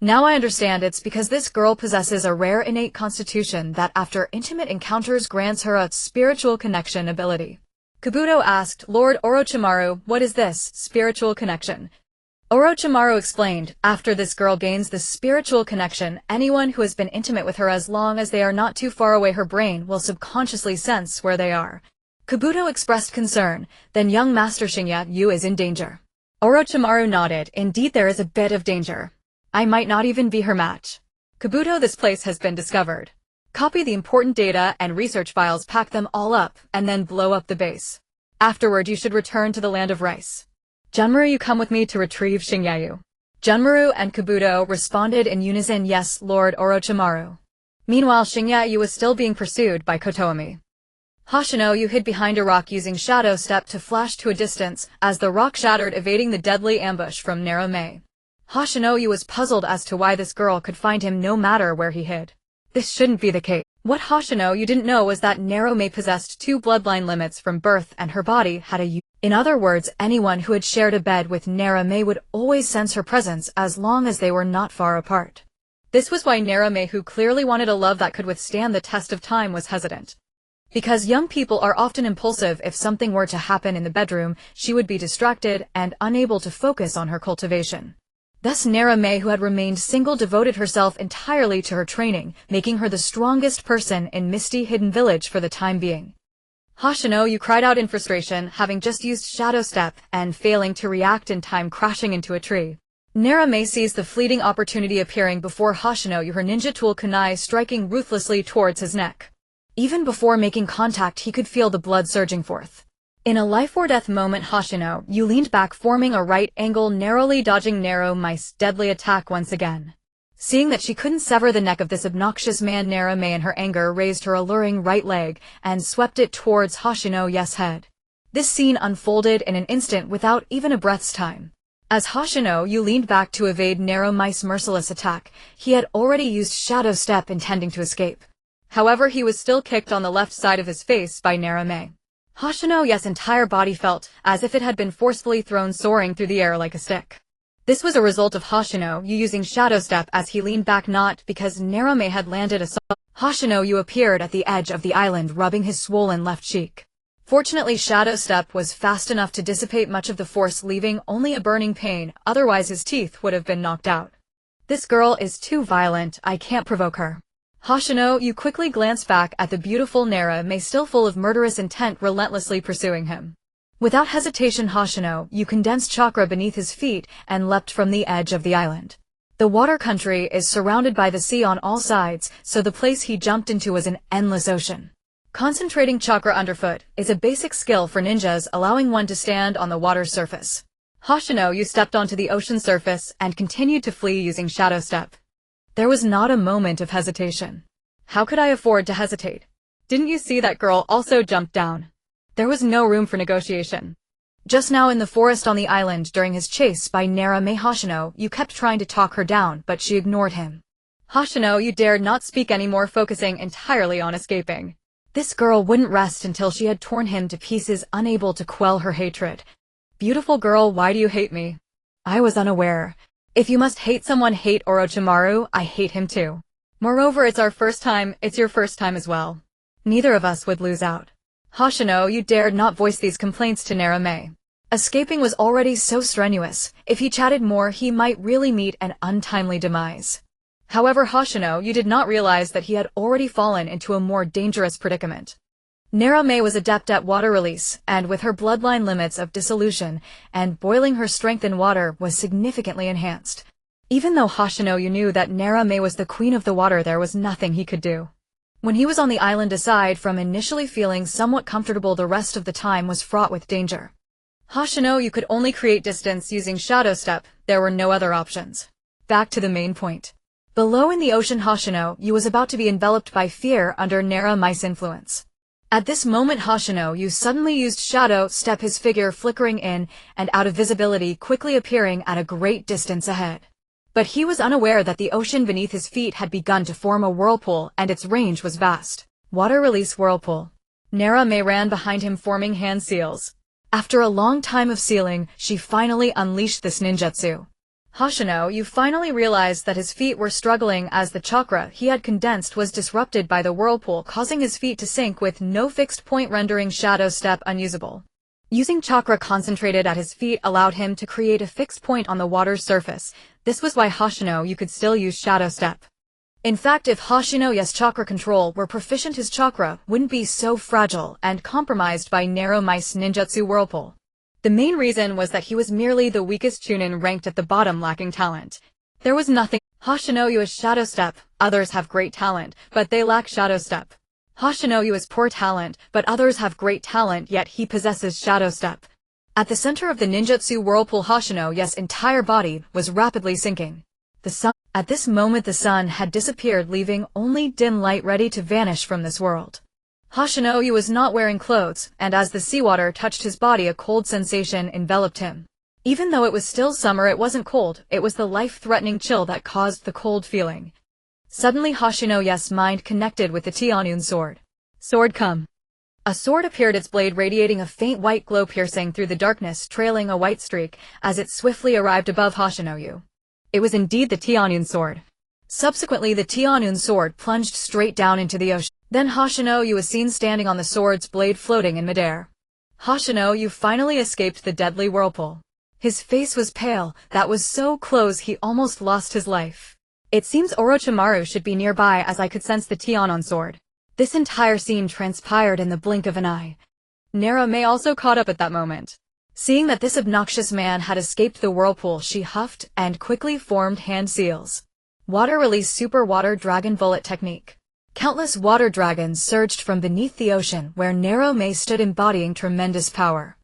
Now I understand. It's because this girl possesses a rare innate constitution that after intimate encounters grants her a spiritual connection ability." Kabuto asked, "Lord Orochimaru, what is this spiritual connection?" Orochimaru explained, "After this girl gains the spiritual connection, anyone who has been intimate with her, as long as they are not too far away, her brain will subconsciously sense where they are." Kabuto expressed concern. "Then young Master Shingyayu is in danger." Orochimaru nodded. "Indeed, there is a bit of danger. I might not even be her match." Kabuto, this place has been discovered. Copy the important data and research files, pack them all up, and then blow up the base. Afterward you should return to the land of rice. Junmaru, you come with me to retrieve Shingyayu." Junmaru and Kabuto responded in unison, "Yes, Lord Orochimaru." Meanwhile, Shingyayu was still being pursued by Kotomi. Hoshino, you hid behind a rock using Shadow Step to flash to a distance as the rock shattered, evading the deadly ambush from Narome. Hoshino, you was puzzled as to why this girl could find him no matter where he hid. This shouldn't be the case. What Hoshino you didn't know was that Narome possessed 2 bloodline limits from birth, and her body had a In other words, anyone who had shared a bed with Narome would always sense her presence as long as they were not far apart. This was why Narome, who clearly wanted a love that could withstand the test of time, was hesitant. Because young people are often impulsive, if something were to happen in the bedroom, she would be distracted and unable to focus on her cultivation. Thus Narome, who had remained single, devoted herself entirely to her training, making her the strongest person in Misty Hidden Village for the time being. Hoshino, you cried out in frustration, having just used Shadow Step and failing to react in time, crashing into a tree. Narame sees the fleeting opportunity appearing before Hoshino, her ninja tool kunai striking ruthlessly towards his neck. Even before making contact, he could feel the blood surging forth. In a life-or-death moment, Hoshino, you leaned back, forming a right angle, narrowly dodging Narome's deadly attack once again. Seeing that she couldn't sever the neck of this obnoxious man, Narame in her anger raised her alluring right leg and swept it towards Hoshino's head. This scene unfolded in an instant without even a breath's time. As Hoshino, you leaned back to evade Narome's merciless attack, he had already used Shadow Step intending to escape. However, he was still kicked on the left side of his face by Narame. Hoshino's entire body felt as if it had been forcefully thrown soaring through the air like a stick. This was a result of Hoshino using Shadow Step as he leaned back, not because Narame had landed a Hoshino appeared at the edge of the island, rubbing his swollen left cheek. Fortunately, Shadow Step was fast enough to dissipate much of the force, leaving only a burning pain, otherwise his teeth would have been knocked out. This girl is too violent, I can't provoke her. Hoshino, you quickly glanced back at the beautiful Narame, still full of murderous intent, relentlessly pursuing him. Without hesitation, Hoshino, you condensed chakra beneath his feet and leapt from the edge of the island. The water country is surrounded by the sea on all sides, so the place he jumped into was an endless ocean. Concentrating chakra underfoot is a basic skill for ninjas, allowing one to stand on the water's surface. Hoshino, you stepped onto the ocean surface and continued to flee using Shadow Step. There was not a moment of hesitation. How could I afford to hesitate? Didn't you see that girl also jumped down? There was no room for negotiation. Just now in the forest on the island during his chase by Narame, Hoshino, you kept trying to talk her down, but she ignored him. Hoshino, you dared not speak anymore, focusing entirely on escaping. This girl wouldn't rest until she had torn him to pieces, unable to quell her hatred. Beautiful girl, why do you hate me? I was unaware. If you must hate someone, hate Orochimaru. I hate him too. Moreover, it's our first time, it's your first time as well. Neither of us would lose out. Hoshino, you dared not voice these complaints to Narame. Escaping was already so strenuous. If he chatted more, he might really meet an untimely demise. However, Hoshino, you did not realize that he had already fallen into a more dangerous predicament. Narame was adept at water release, and with her bloodline limits of dissolution and boiling, her strength in water was significantly enhanced. Even though Hoshino, you knew that Narame was the queen of the water, there was nothing he could do. When he was on the island, aside from initially feeling somewhat comfortable, the rest of the time was fraught with danger. Hoshino, you could only create distance using shadow step. There were no other options. Back to the main point. Below in the ocean, Hoshino, you was about to be enveloped by fear under Narame's influence. At this moment, Hoshino, you suddenly used shadow step, his figure flickering in and out of visibility, quickly appearing at a great distance ahead. But he was unaware that the ocean beneath his feet had begun to form a whirlpool, and its range was vast. Water release whirlpool. Narame ran behind him, forming hand seals. After a long time of sealing, she finally unleashed this ninjutsu. Hoshino, you finally realized that his feet were struggling as the chakra he had condensed was disrupted by the whirlpool, causing his feet to sink with no fixed point, rendering shadow step unusable. Using chakra concentrated at his feet allowed him to create a fixed point on the water's surface. This was why Hoshino, you could still use shadow step. In fact, if Hoshino's chakra control were proficient, his chakra wouldn't be so fragile and compromised by Narame's ninjutsu whirlpool. The main reason was that he was merely the weakest chunin, ranked at the bottom, lacking talent. There was nothing. Hoshino is shadow step. Others have great talent, but they lack shadow step. Hoshino is poor talent, but others have great talent, yet he possesses shadow step. At the center of the ninjutsu whirlpool, Hoshino's entire body was rapidly sinking. At this moment, the sun had disappeared, leaving only dim light ready to vanish from this world. Hoshino was not wearing clothes, and as the seawater touched his body, a cold sensation enveloped him. Even though it was still summer, it wasn't cold. It was the life-threatening chill that caused the cold feeling. Suddenly, Hoshino's mind connected with the Tianun sword. Sword, come. A sword appeared, its blade radiating a faint white glow, piercing through the darkness, trailing a white streak as it swiftly arrived above Hoshino. It was indeed the Tianun sword. Subsequently, the Tianun sword plunged straight down into the ocean. Then Hoshino was seen standing on the sword's blade, floating in midair. Hoshino finally escaped the deadly whirlpool. His face was pale. That was so close he almost lost his life. It seems Orochimaru should be nearby, as I could sense the Tianun sword. This entire scene transpired in the blink of an eye. Narame also caught up at that moment. Seeing that this obnoxious man had escaped the whirlpool, she huffed and quickly formed hand seals. Water release super water dragon bullet technique. Countless water dragons surged from beneath the ocean where Narame stood, embodying tremendous power.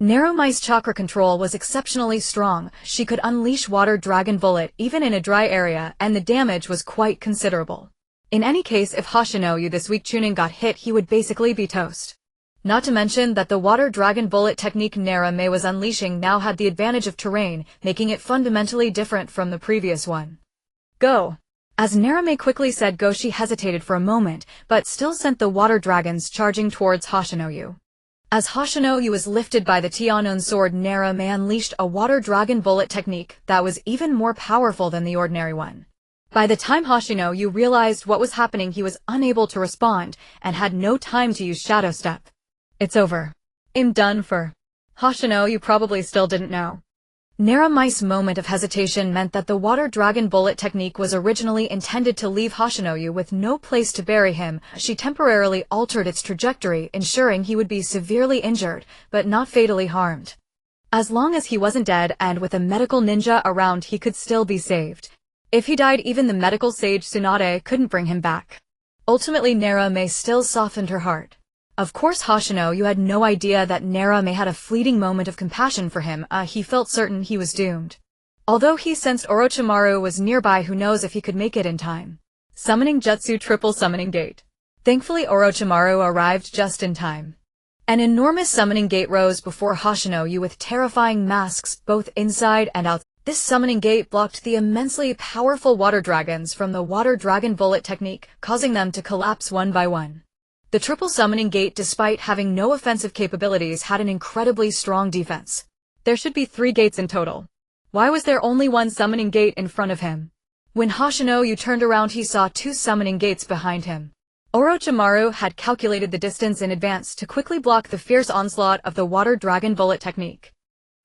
Narame's chakra control was exceptionally strong. She could unleash water dragon bullet even in a dry area, and the damage was quite considerable. In any case, if Hoshino, this weak chunin, got hit, he would basically be toast. Not to mention that the water dragon bullet technique Narame was unleashing now had the advantage of terrain, making it fundamentally different from the previous one. Go! As Narame quickly said go, she hesitated for a moment, but still sent the water dragons charging towards Hoshino. As Hoshino was lifted by the Tianun sword, Narame unleashed a water dragon bullet technique that was even more powerful than the ordinary one. By the time Hoshino realized what was happening, he was unable to respond and had no time to use shadow step. It's over. I'm done for. Hoshino, you probably still didn't know. Narame's moment of hesitation meant that the water dragon bullet technique was originally intended to leave Hoshino with no place to bury him. She temporarily altered its trajectory, ensuring he would be severely injured, but not fatally harmed. As long as he wasn't dead and with a medical ninja around, he could still be saved. If he died, even the medical sage Tsunade couldn't bring him back. Ultimately, Narame still softened her heart. Of course, Hoshino had no idea that Narame had a fleeting moment of compassion for him. He felt certain he was doomed. Although he sensed Orochimaru was nearby, who knows if he could make it in time. Summoning Jutsu, triple summoning gate. Thankfully, Orochimaru arrived just in time. An enormous summoning gate rose before Hoshino with terrifying masks both inside and outside. This summoning gate blocked the immensely powerful water dragons from the water dragon bullet technique, causing them to collapse one by one. The triple summoning gate, despite having no offensive capabilities, had an incredibly strong defense. There should be 3 gates in total. Why was there only one summoning gate in front of him? When Hoshino turned around, he saw 2 summoning gates behind him. Orochimaru had calculated the distance in advance to quickly block the fierce onslaught of the water dragon bullet technique.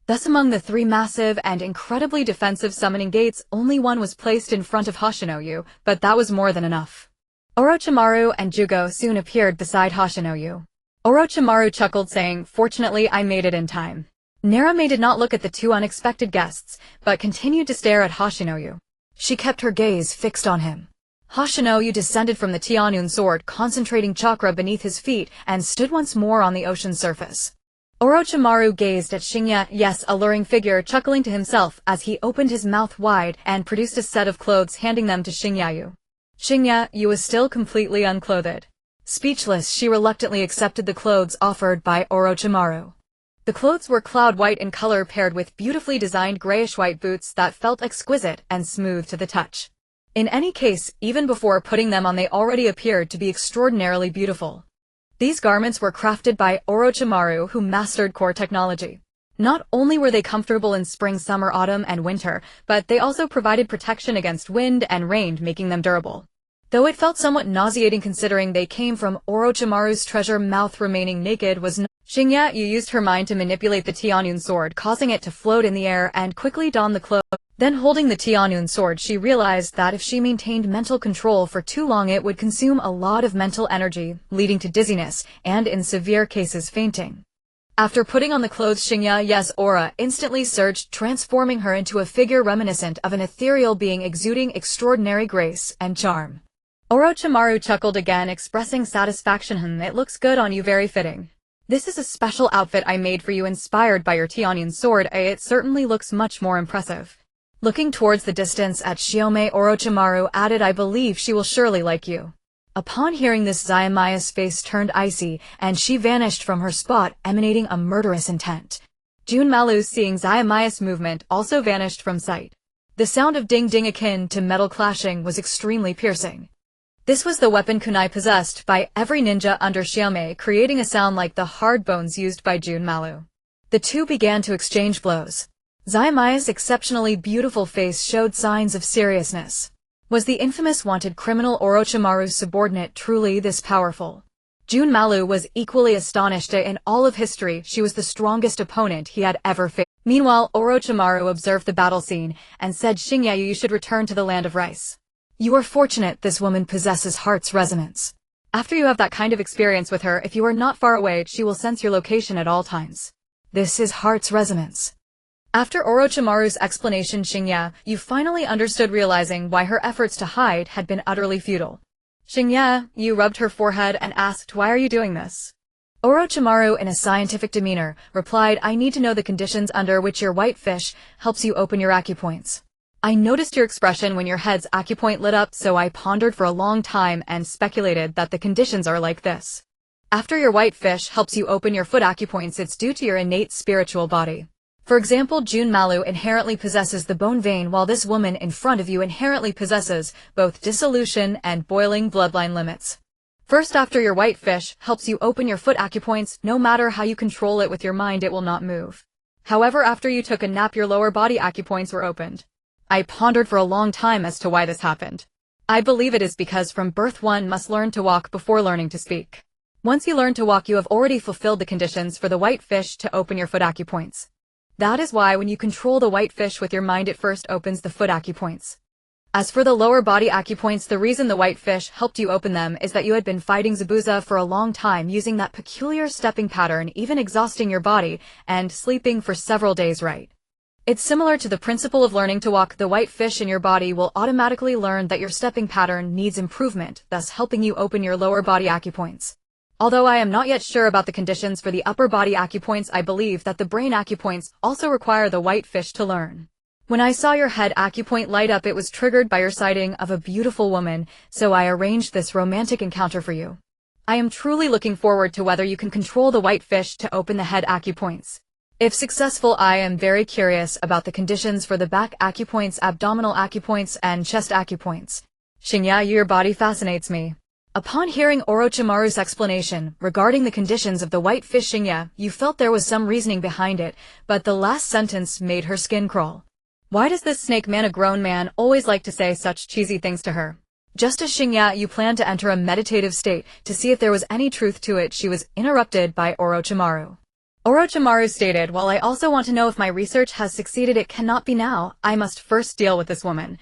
Thus among the 3 massive and incredibly defensive summoning gates, only one was placed in front of Hoshino, but that was more than enough. Orochimaru and Jugo soon appeared beside Hoshino. Orochimaru chuckled, saying, "Fortunately, I made it in time." Narame did not look at the 2 unexpected guests, but continued to stare at Hoshino. She kept her gaze fixed on him. Hoshino descended from the Tianun sword, concentrating chakra beneath his feet, and stood once more on the ocean's surface. Orochimaru gazed at Shinya, yes, alluring figure, chuckling to himself as he opened his mouth wide and produced a set of clothes, handing them to Shinya. Shinya was still completely unclothed. Speechless, she reluctantly accepted the clothes offered by Orochimaru. The clothes were cloud white in color, paired with beautifully designed grayish-white boots that felt exquisite and smooth to the touch. In any case, even before putting them on, they already appeared to be extraordinarily beautiful. These garments were crafted by Orochimaru, who mastered core technology. Not only were they comfortable in spring, summer, autumn, and winter, but they also provided protection against wind and rain, making them durable. Though it felt somewhat nauseating considering they came from Orochimaru's treasure mouth, remaining naked was not. Shinya used her mind to manipulate the Tianun sword, causing it to float in the air and quickly don the clothes. Then holding the Tianun sword, she realized that if she maintained mental control for too long, it would consume a lot of mental energy, leading to dizziness, and in severe cases fainting. After putting on the clothes, Shinya's aura instantly surged, transforming her into a figure reminiscent of an ethereal being exuding extraordinary grace and charm. Orochimaru chuckled again, expressing satisfaction. "It looks good on you, very fitting. This is a special outfit I made for you, inspired by your Tianun sword. It certainly looks much more impressive." Looking towards the distance at Shiome, Orochimaru added, "I believe she will surely like you." Upon hearing this, Zayamaya's face turned icy, and she vanished from her spot, emanating a murderous intent. Junmalu, seeing Zayamaya's movement, also vanished from sight. The sound of ding-ding akin to metal clashing was extremely piercing. This was the weapon kunai possessed by every ninja under Shiome, creating a sound like the hard bones used by Junmalu. The 2 began to exchange blows. Zayamaya's exceptionally beautiful face showed signs of seriousness. Was the infamous wanted criminal Orochimaru's subordinate truly this powerful? Junmalu was equally astonished. In all of history, she was the strongest opponent he had ever faced. Meanwhile, Orochimaru observed the battle scene and said, "Shinya, you should return to the land of rice. You are fortunate this woman possesses heart's resonance. After you have that kind of experience with her, if you are not far away, she will sense your location at all times. This is heart's resonance." After Orochimaru's explanation, Shinya finally understood, realizing why her efforts to hide had been utterly futile. Shinya rubbed her forehead and asked, "Why are you doing this?" Orochimaru, in a scientific demeanor, replied, "I need to know the conditions under which your white fish helps you open your acupoints. I noticed your expression when your head's acupoint lit up, so I pondered for a long time and speculated that the conditions are like this. After your white fish helps you open your foot acupoints, it's due to your innate spiritual body. For example, Junmalu inherently possesses the bone vein, while this woman in front of you inherently possesses both dissolution and boiling bloodline limits. First, after your white fish helps you open your foot acupoints, no matter how you control it with your mind, it will not move. However, after you took a nap, your lower body acupoints were opened. I pondered for a long time as to why this happened. I believe it is because from birth one must learn to walk before learning to speak. Once you learn to walk, you have already fulfilled the conditions for the white fish to open your foot acupoints. That is why when you control the white fish with your mind, it first opens the foot acupoints. As for the lower body acupoints, the reason the white fish helped you open them is that you had been fighting Zabuza for a long time using that peculiar stepping pattern, even exhausting your body and sleeping for several days, right? It's similar to the principle of learning to walk. The white fish in your body will automatically learn that your stepping pattern needs improvement, thus helping you open your lower body acupoints. Although I am not yet sure about the conditions for the upper body acupoints, I believe that the brain acupoints also require the white fish to learn. When I saw your head acupoint light up, it was triggered by your sighting of a beautiful woman, so I arranged this romantic encounter for you. I am truly looking forward to whether you can control the white fish to open the head acupoints. If successful, I am very curious about the conditions for the back acupoints, abdominal acupoints, and chest acupoints. Shinya, your body fascinates me. Upon hearing Orochimaru's explanation regarding the conditions of the white fish, Shinya, you felt there was some reasoning behind it, but the last sentence made her skin crawl. Why does this snake man, a grown man, always like to say such cheesy things to her? Just as Shinya planned to enter a meditative state to see if there was any truth to it, she was interrupted by Orochimaru. Orochimaru stated, "While I also want to know if my research has succeeded, it cannot be now. I must first deal with this woman."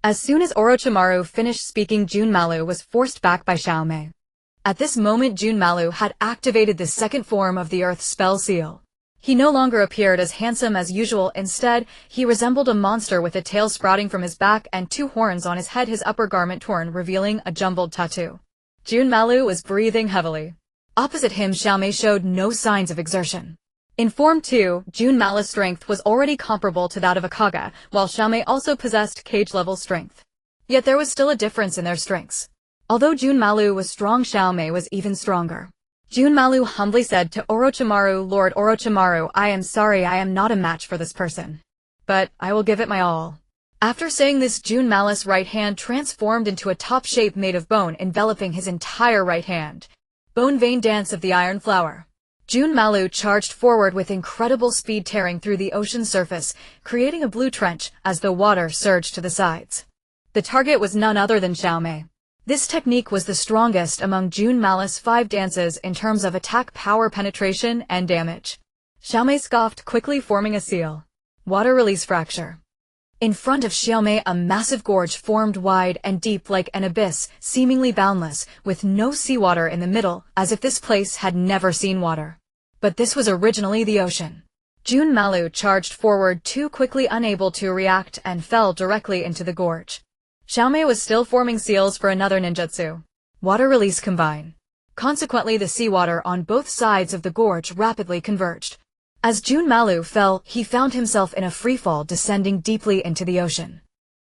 As soon as Orochimaru finished speaking, Junmalu was forced back by Xiaomei. At this moment, Junmalu had activated the second form of the Earth spell seal. He no longer appeared as handsome as usual. Instead, he resembled a monster with a tail sprouting from his back and two horns on his head, his upper garment torn, revealing a jumbled tattoo. Junmalu was breathing heavily. Opposite him, Xiaomei showed no signs of exertion. In Form 2, Junmalu's strength was already comparable to that of a Kaga, while Xiaomei also possessed cage-level strength. Yet there was still a difference in their strengths. Although Junmalu was strong, Xiaomei was even stronger. Junmalu humbly said to Orochimaru, "Lord Orochimaru, I am sorry, I am not a match for this person. But I will give it my all." After saying this, Junmalu's right hand transformed into a top shape made of bone, enveloping his entire right hand. Bone vein dance of the iron flower. Junmalu charged forward with incredible speed, tearing through the ocean surface, creating a blue trench as the water surged to the sides. The target was none other than Xiaomei. This technique was the strongest among Junmalu's 5 dances in terms of attack power, penetration, and damage. Xiaomei scoffed, quickly forming a seal. Water release fracture. In front of Xiaomei, a massive gorge formed wide and deep like an abyss, seemingly boundless, with no seawater in the middle, as if this place had never seen water. But this was originally the ocean. Junmalu charged forward too quickly, unable to react, and fell directly into the gorge. Xiaomei was still forming seals for another ninjutsu. Water release combine. Consequently, the seawater on both sides of the gorge rapidly converged. As Junmalu fell, he found himself in a freefall, descending deeply into the ocean.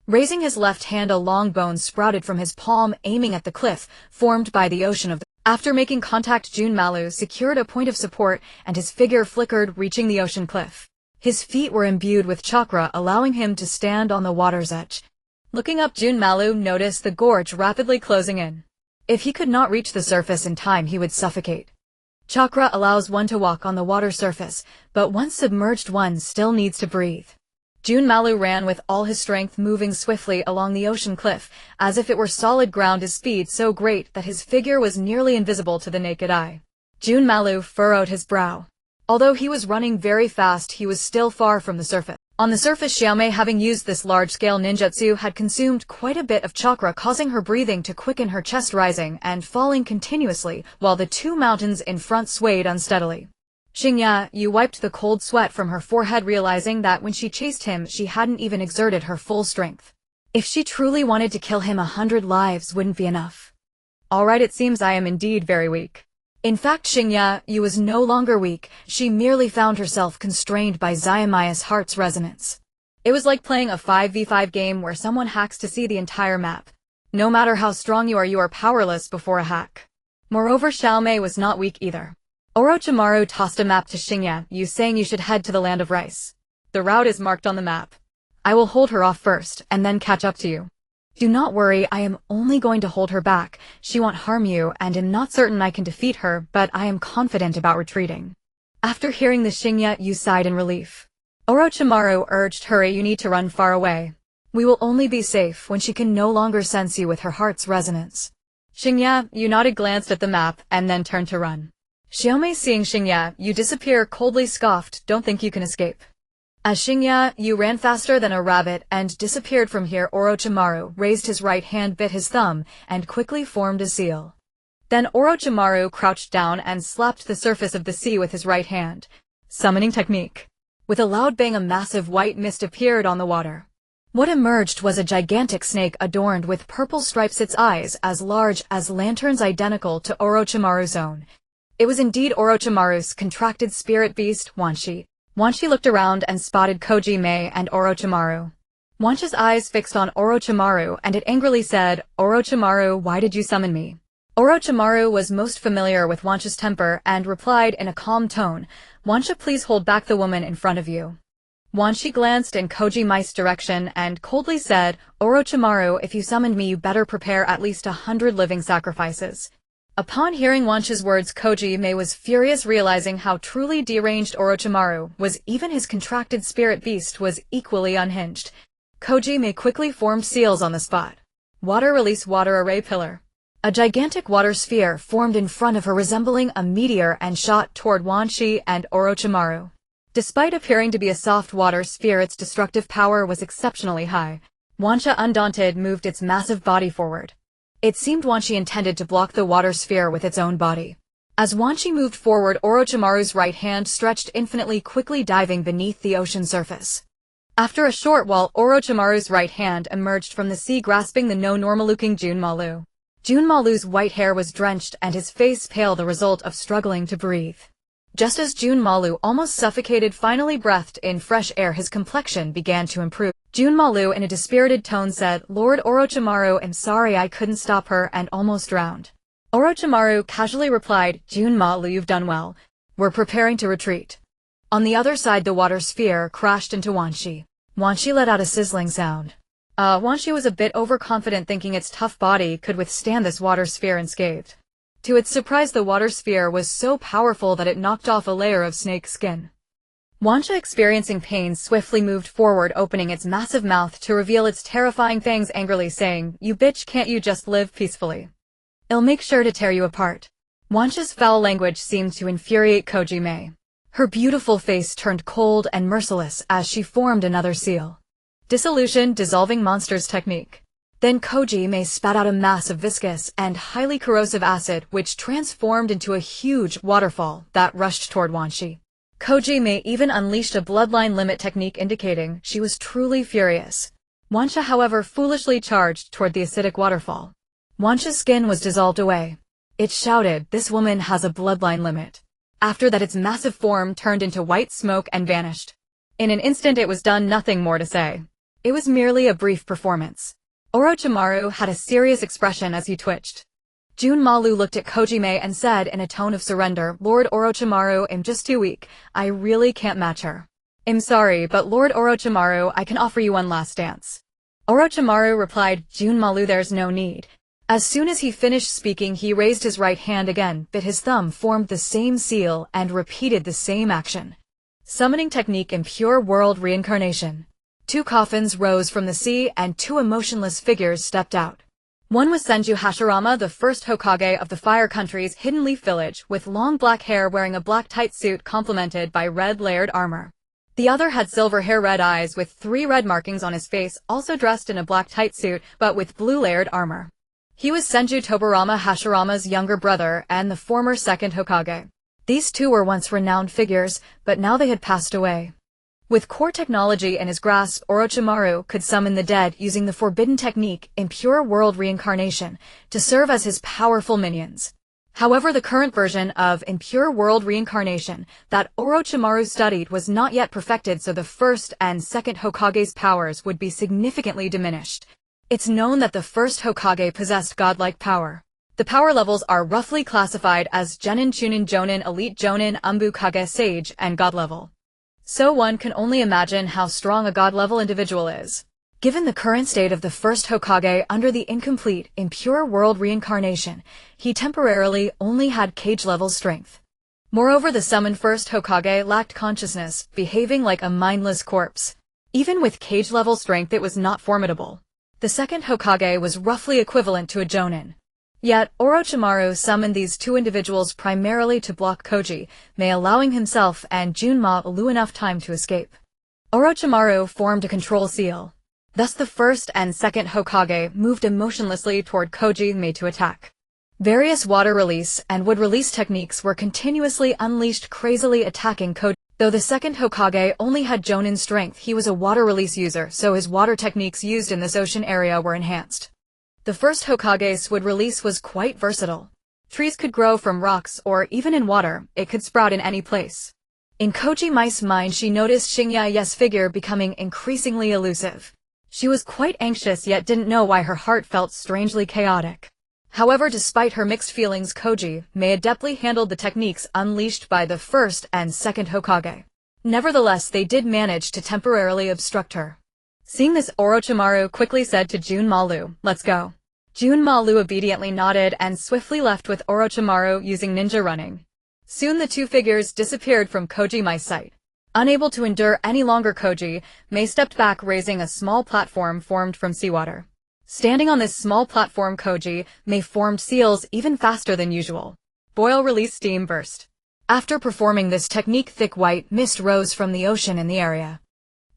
Raising his left hand, a long bone sprouted from his palm, aiming at the cliff formed by the ocean of the... After making contact, Junmalu secured a point of support, and his figure flickered, reaching the ocean cliff. His feet were imbued with chakra, allowing him to stand on the water's edge. Looking up, Junmalu noticed the gorge rapidly closing in. If he could not reach the surface in time, he would suffocate. Chakra allows one to walk on the water surface, but once submerged, one still needs to breathe. Junmalu ran with all his strength, moving swiftly along the ocean cliff, as if it were solid ground, his speed so great that his figure was nearly invisible to the naked eye. Junmalu furrowed his brow. Although he was running very fast, he was still far from the surface. On the surface, Xiaomei, having used this large-scale ninjutsu, had consumed quite a bit of chakra, causing her breathing to quicken, her chest rising and falling continuously, while the 2 mountains in front swayed unsteadily. Xingya Yu wiped the cold sweat from her forehead, realizing that when she chased him, she hadn't even exerted her full strength. If she truly wanted to kill him, 100 lives wouldn't be enough. All right, it seems I am indeed very weak. In fact, Xingya Yu was no longer weak, she merely found herself constrained by Xiaomei's heart's resonance. It was like playing a 5v5 game where someone hacks to see the entire map. No matter how strong you are powerless before a hack. Moreover, Xiaomei was not weak either. Orochimaru tossed a map to Xingya Yu, saying, "You should head to the land of rice. The route is marked on the map. I will hold her off first, and then catch up to you. Do not worry, I am only going to hold her back. She won't harm you, and am not certain I can defeat her, but I am confident about retreating." After hearing this, Xingya Yu sighed in relief. Orochimaru urged, "Hurry, you need to run far away. We will only be safe when she can no longer sense you with her heart's resonance." Xingya Yu nodded, glanced at the map, and then turned to run. Xiaomei, seeing Xingya Yu disappear, coldly scoffed, "Don't think you can escape." As Xingya Yu ran faster than a rabbit and disappeared from here, Orochimaru raised his right hand, bit his thumb, and quickly formed a seal. Then Orochimaru crouched down and slapped the surface of the sea with his right hand. Summoning technique. With a loud bang, a massive white mist appeared on the water. What emerged was a gigantic snake adorned with purple stripes, its eyes as large as lanterns, identical to Orochimaru's own. It was indeed Orochimaru's contracted spirit beast, Wanshi. Wanshi looked around and spotted Koji Mei and Orochimaru. Wanshi's eyes fixed on Orochimaru, and it angrily said, "Orochimaru, why did you summon me?" Orochimaru was most familiar with Wanshi's temper and replied in a calm tone, "Wanshi, please hold back the woman in front of you." Wanshi glanced in Koji Mei's direction and coldly said, "Orochimaru, if you summoned me, you better prepare at least 100 living sacrifices." Upon hearing Wanshi's words, Koji Mei was furious, realizing how truly deranged Orochimaru was. Even his contracted spirit beast was equally unhinged. Koji Mei quickly formed seals on the spot. Water release, water array pillar. A gigantic water sphere formed in front of her resembling a meteor and shot toward Wanshi and Orochimaru. Despite appearing to be a soft water sphere, its destructive power was exceptionally high. Wanshi, undaunted, moved its massive body forward. It seemed Wanshi intended to block the water sphere with its own body. As Wanshi moved forward, Orochimaru's right hand stretched infinitely, quickly diving beneath the ocean surface. After a short while, Orochimaru's right hand emerged from the sea, grasping the no-normal-looking Junmaru. Junmaru's white hair was drenched and his face pale, the result of struggling to breathe. Just as Junmaru almost suffocated, finally breathed in fresh air, his complexion began to improve. Junmaru, in a dispirited tone, said, "Lord Orochimaru, I'm sorry I couldn't stop her and almost drowned." Orochimaru casually replied, "Junmaru, you've done well. We're preparing to retreat." On the other side, the water sphere crashed into Wanshi. Wanshi let out a sizzling sound. Wanshi was a bit overconfident, thinking its tough body could withstand this water sphere unscathed. To its surprise, the water sphere was so powerful that it knocked off a layer of snake skin. Wanshi, experiencing pain, swiftly moved forward, opening its massive mouth to reveal its terrifying fangs, angrily saying, "You bitch, can't you just live peacefully? I'll make sure to tear you apart." Wanshi's foul language seemed to infuriate Kojime. Her beautiful face turned cold and merciless as she formed another seal. Dissolution, dissolving monsters technique. Then Kojime spat out a mass of viscous and highly corrosive acid, which transformed into a huge waterfall that rushed toward Wanshi. Kojime even unleashed a bloodline limit technique, indicating she was truly furious. Wanshi, however, foolishly charged toward the acidic waterfall. Wanshi's skin was dissolved away. It shouted, "This woman has a bloodline limit." After that, its massive form turned into white smoke and vanished. In an instant, it was done, nothing more to say. It was merely a brief performance. Orochimaru had a serious expression as he twitched. Junmaru looked at Kojime and said in a tone of surrender, "Lord Orochimaru, I'm just too weak. I really can't match her. I'm sorry, but Lord Orochimaru, I can offer you one last dance." Orochimaru replied, "Junmaru, there's no need." As soon as he finished speaking, he raised his right hand again, bit his thumb, formed the same seal, and repeated the same action. Summoning technique, Impure World Reincarnation. Two coffins rose from the sea and two emotionless figures stepped out. One was Senju Hashirama, the first Hokage of the Fire Country's Hidden Leaf Village, with long black hair, wearing a black tight suit complemented by red layered armor. The other had silver hair, red eyes, with 3 red markings on his face, also dressed in a black tight suit, but with blue layered armor. He was Senju Tobarama, Hashirama's younger brother, and the former second Hokage. These two were once renowned figures, but now they had passed away. With core technology in his grasp, Orochimaru could summon the dead using the forbidden technique, Impure World Reincarnation, to serve as his powerful minions. However, the current version of Impure World Reincarnation that Orochimaru studied was not yet perfected, so the first and second Hokage's powers would be significantly diminished. It's known that the first Hokage possessed godlike power. The power levels are roughly classified as Genin, Chunin, Jonin, Elite Jonin, Umbu Kage, Sage, and God level. So one can only imagine how strong a god-level individual is. Given the current state of the first Hokage under the incomplete, Impure World Reincarnation, he temporarily only had cage-level strength. Moreover, the summoned first Hokage lacked consciousness, behaving like a mindless corpse. Even with cage-level strength, it was not formidable. The second Hokage was roughly equivalent to a Jonin. Yet, Orochimaru summoned these two individuals primarily to block Kojime, allowing himself and Junmaru enough time to escape. Orochimaru formed a control seal. Thus the first and second Hokage moved emotionlessly toward Kojime to attack. Various water release and wood release techniques were continuously unleashed, crazily attacking Kojime. Though the second Hokage only had Jonin strength, he was a water release user, so his water techniques used in this ocean area were enhanced. The first Hokage's wood release was quite versatile. Trees could grow from rocks or even in water, it could sprout in any place. In Kojime's mind, she noticed Shinya's figure becoming increasingly elusive. She was quite anxious, yet didn't know why her heart felt strangely chaotic. However, despite her mixed feelings, Kojime adeptly handled the techniques unleashed by the first and second Hokage. Nevertheless, they did manage to temporarily obstruct her. Seeing this, Orochimaru quickly said to Junmaru, "Let's go." Junmaru obediently nodded and swiftly left with Orochimaru using ninja running. Soon the two figures disappeared from Kojime's sight. Unable to endure any longer, Kojime stepped back, raising a small platform formed from seawater. Standing on this small platform, Koji may formed seals even faster than usual. Boil, release, steam, burst. After performing this technique, thick white mist rose from the ocean in the area.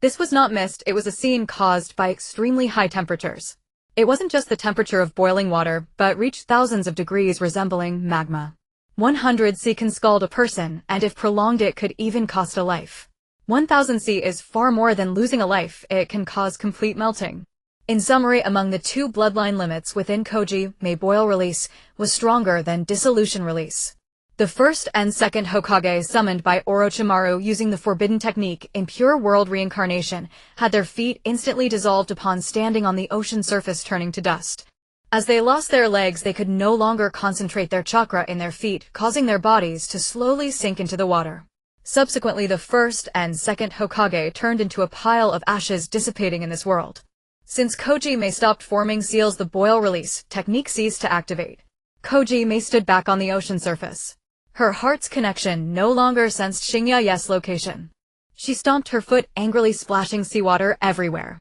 This was not mist, it was a scene caused by extremely high temperatures. It wasn't just the temperature of boiling water, but reached thousands of degrees, resembling magma. 100 C can scald a person, and if prolonged it could even cost a life. 1000 C is far more than losing a life, it can cause complete melting. In summary, among the two bloodline limits within Koji, may boil release was stronger than dissolution release. The first and second Hokage summoned by Orochimaru using the forbidden technique in pure world reincarnation had their feet instantly dissolved upon standing on the ocean surface, turning to dust. As they lost their legs, they could no longer concentrate their chakra in their feet, causing their bodies to slowly sink into the water. Subsequently, the first and second Hokage turned into a pile of ashes, dissipating in this world. Since Koji may stopped forming seals, the boil-release technique ceased to activate. Koji may stood back on the ocean surface. Her heart's connection no longer sensed Xingya's location. She stomped her foot, angrily splashing seawater everywhere.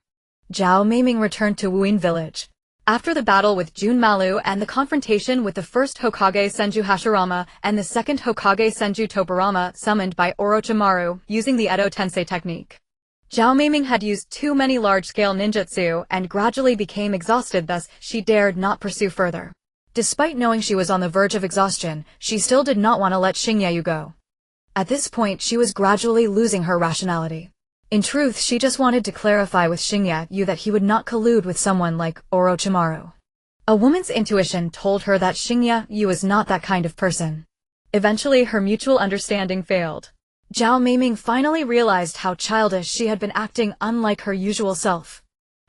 Zhao Meiming returned to Wuin village. After the battle with Junmalu and the confrontation with the first Hokage Senju Hashirama and the second Hokage Senju Tobirama summoned by Orochimaru using the Edo Tensei technique, Zhao Meiming had used too many large-scale ninjutsu and gradually became exhausted, thus she dared not pursue further. Despite knowing she was on the verge of exhaustion, she still did not want to let Xingyu go. At this point, she was gradually losing her rationality. In truth, she just wanted to clarify with Xingyu that he would not collude with someone like Orochimaru. A woman's intuition told her that Xingyu was not that kind of person. Eventually, her mutual understanding failed. Zhao Meiming finally realized how childish she had been acting, unlike her usual self.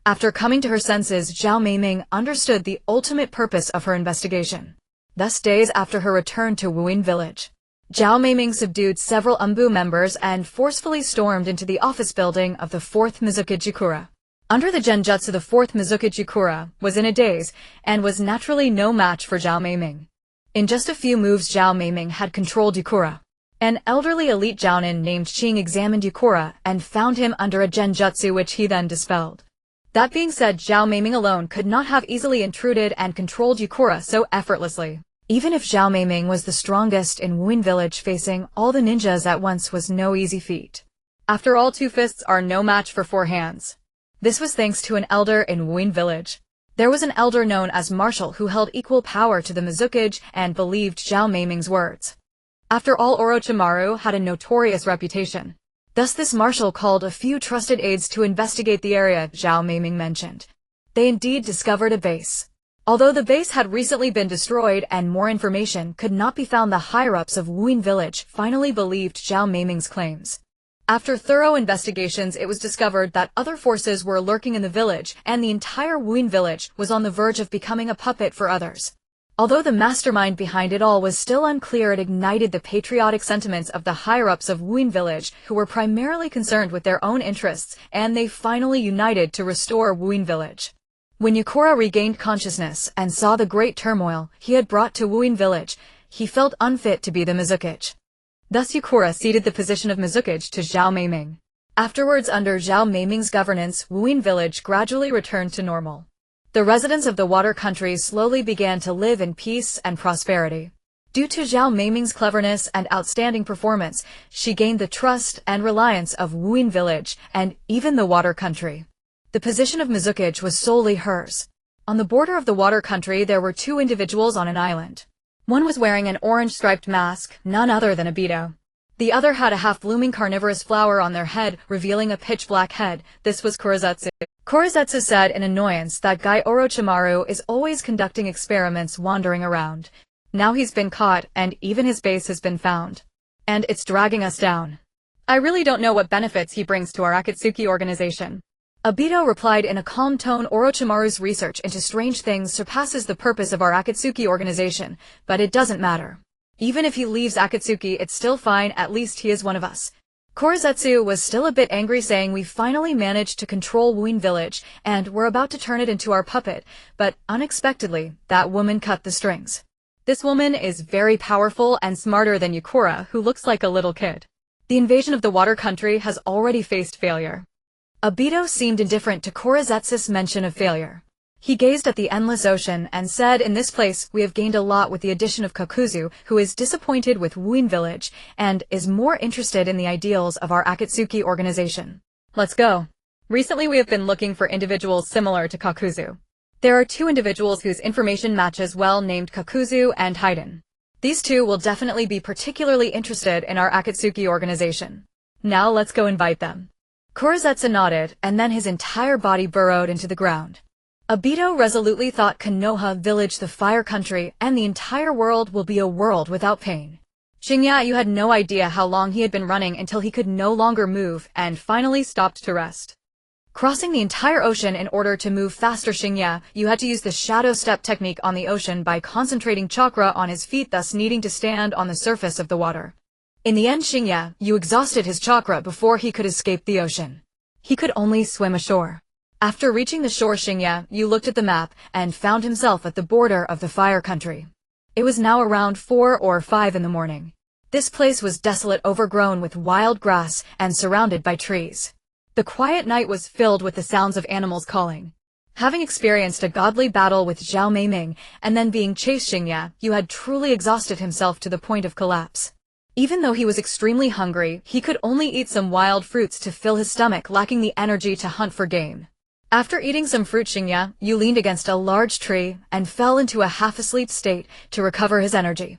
After coming to her senses, Zhao Meiming understood the ultimate purpose of her investigation. Thus, days after her return to Wuin village, Zhao Meiming subdued several Umbu members and forcefully stormed into the office building of the 4th Mizukijikura. Under the genjutsu, the 4th Mizukijikura was in a daze and was naturally no match for Zhao Meiming. In just a few moves, Zhao Meiming had controlled Yukura. An elderly elite jounin named Qing examined Yukura and found him under a genjutsu, which he then dispelled. That being said, Zhao Meiming alone could not have easily intruded and controlled Yukura so effortlessly. Even if Zhao Meiming was the strongest in Wuin village, facing all the ninjas at once was no easy feat. After all, 2 fists are no match for 4 hands. This was thanks to an elder in Wuin village. There was an elder known as Marshal who held equal power to the Mizukage and believed Zhao Meiming's words. After all, Orochimaru had a notorious reputation. Thus this marshal called a few trusted aides to investigate the area Zhao Meiming mentioned. They indeed discovered a base. Although the base had recently been destroyed and more information could not be found, the higher-ups of Wuin village finally believed Zhao Meiming's claims. After thorough investigations, it was discovered that other forces were lurking in the village, and the entire Wuin village was on the verge of becoming a puppet for others. Although the mastermind behind it all was still unclear, it ignited the patriotic sentiments of the higher-ups of Wuin village, who were primarily concerned with their own interests, and they finally united to restore Wuin village. When Yukura regained consciousness and saw the great turmoil he had brought to Wuin village, he felt unfit to be the Mizukage. Thus Yukura ceded the position of Mizukage to Zhao Meiming. Afterwards, under Zhao Meiming's governance, Wuin village gradually returned to normal. The residents of the water country slowly began to live in peace and prosperity. Due to Zhao Meiming's cleverness and outstanding performance, she gained the trust and reliance of Wuin village and even the water country. The position of Mizukage was solely hers. On the border of the water country, there were 2 individuals on an island. One was wearing an orange-striped mask, none other than Obito. The other had a half-blooming carnivorous flower on their head, revealing a pitch-black head. This was Kurizetsu. Kurizetsu said in annoyance that guy Orochimaru is always conducting experiments, wandering around. Now he's been caught, and even his base has been found. And it's dragging us down. I really don't know what benefits he brings to our Akatsuki organization. Obito replied in a calm tone. Orochimaru's research into strange things surpasses the purpose of our Akatsuki organization, but it doesn't matter. Even if he leaves Akatsuki, it's still fine, at least he is one of us. Kurizetsu was still a bit angry, saying, we finally managed to control Wuin village, and we're about to turn it into our puppet, but unexpectedly, that woman cut the strings. This woman is very powerful and smarter than Yukura, who looks like a little kid. The invasion of the water country has already faced failure. Obito seemed indifferent to Kurizetsu's mention of failure. He gazed at the endless ocean and said, in this place we have gained a lot with the addition of Kakuzu, who is disappointed with Wuin village and is more interested in the ideals of our Akatsuki organization. Let's go. Recently we have been looking for individuals similar to Kakuzu. There are 2 individuals whose information matches well named Kakuzu and Haiden. These 2 will definitely be particularly interested in our Akatsuki organization. Now let's go invite them. Kurizetsu nodded, and then his entire body burrowed into the ground. Obito resolutely thought Konoha village the fire country and the entire world will be a world without pain. Shinya had no idea how long he had been running until he could no longer move and finally stopped to rest. Crossing the entire ocean in order to move faster, Shinya had to use the shadow step technique on the ocean by concentrating chakra on his feet, thus needing to stand on the surface of the water. In the end, Shinya exhausted his chakra before he could escape the ocean. He could only swim ashore. After reaching the shore, Shinya looked at the map and found himself at the border of the fire country. It was now around 4 or 5 in the morning. This place was desolate, overgrown with wild grass and surrounded by trees. The quiet night was filled with the sounds of animals calling. Having experienced a godly battle with Zhao Meiming and then being chased, Shinya had truly exhausted himself to the point of collapse. Even though he was extremely hungry, he could only eat some wild fruits to fill his stomach, lacking the energy to hunt for game. After eating some fruit, Shinya leaned against a large tree and fell into a half-asleep state to recover his energy.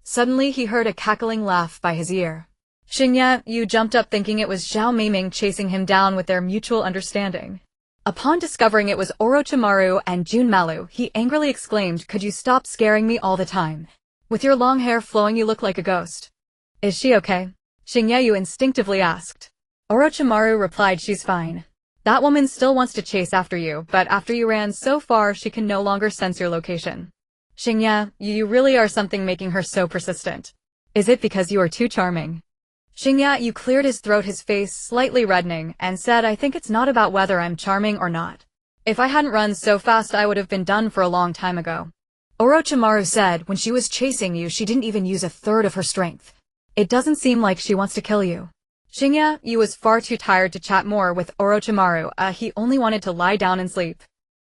Suddenly he heard a cackling laugh by his ear. Shinya jumped up thinking it was Zhao Meiming chasing him down with their mutual understanding. Upon discovering it was Orochimaru and Junmaru, he angrily exclaimed, "Could you stop scaring me all the time? With your long hair flowing you look like a ghost." "Is she okay?" Shinya instinctively asked. Orochimaru replied, "She's fine. That woman still wants to chase after you, but after you ran so far she can no longer sense your location. Shinya, you really are something making her so persistent. Is it because you are too charming?" Shinya cleared his throat, his face slightly reddening, and said, "I think it's not about whether I'm charming or not. If I hadn't run so fast I would have been done for a long time ago." Orochimaru said, "When she was chasing you she didn't even use a third of her strength. It doesn't seem like she wants to kill you." Shinya was far too tired to chat more with Orochimaru, he only wanted to lie down and sleep.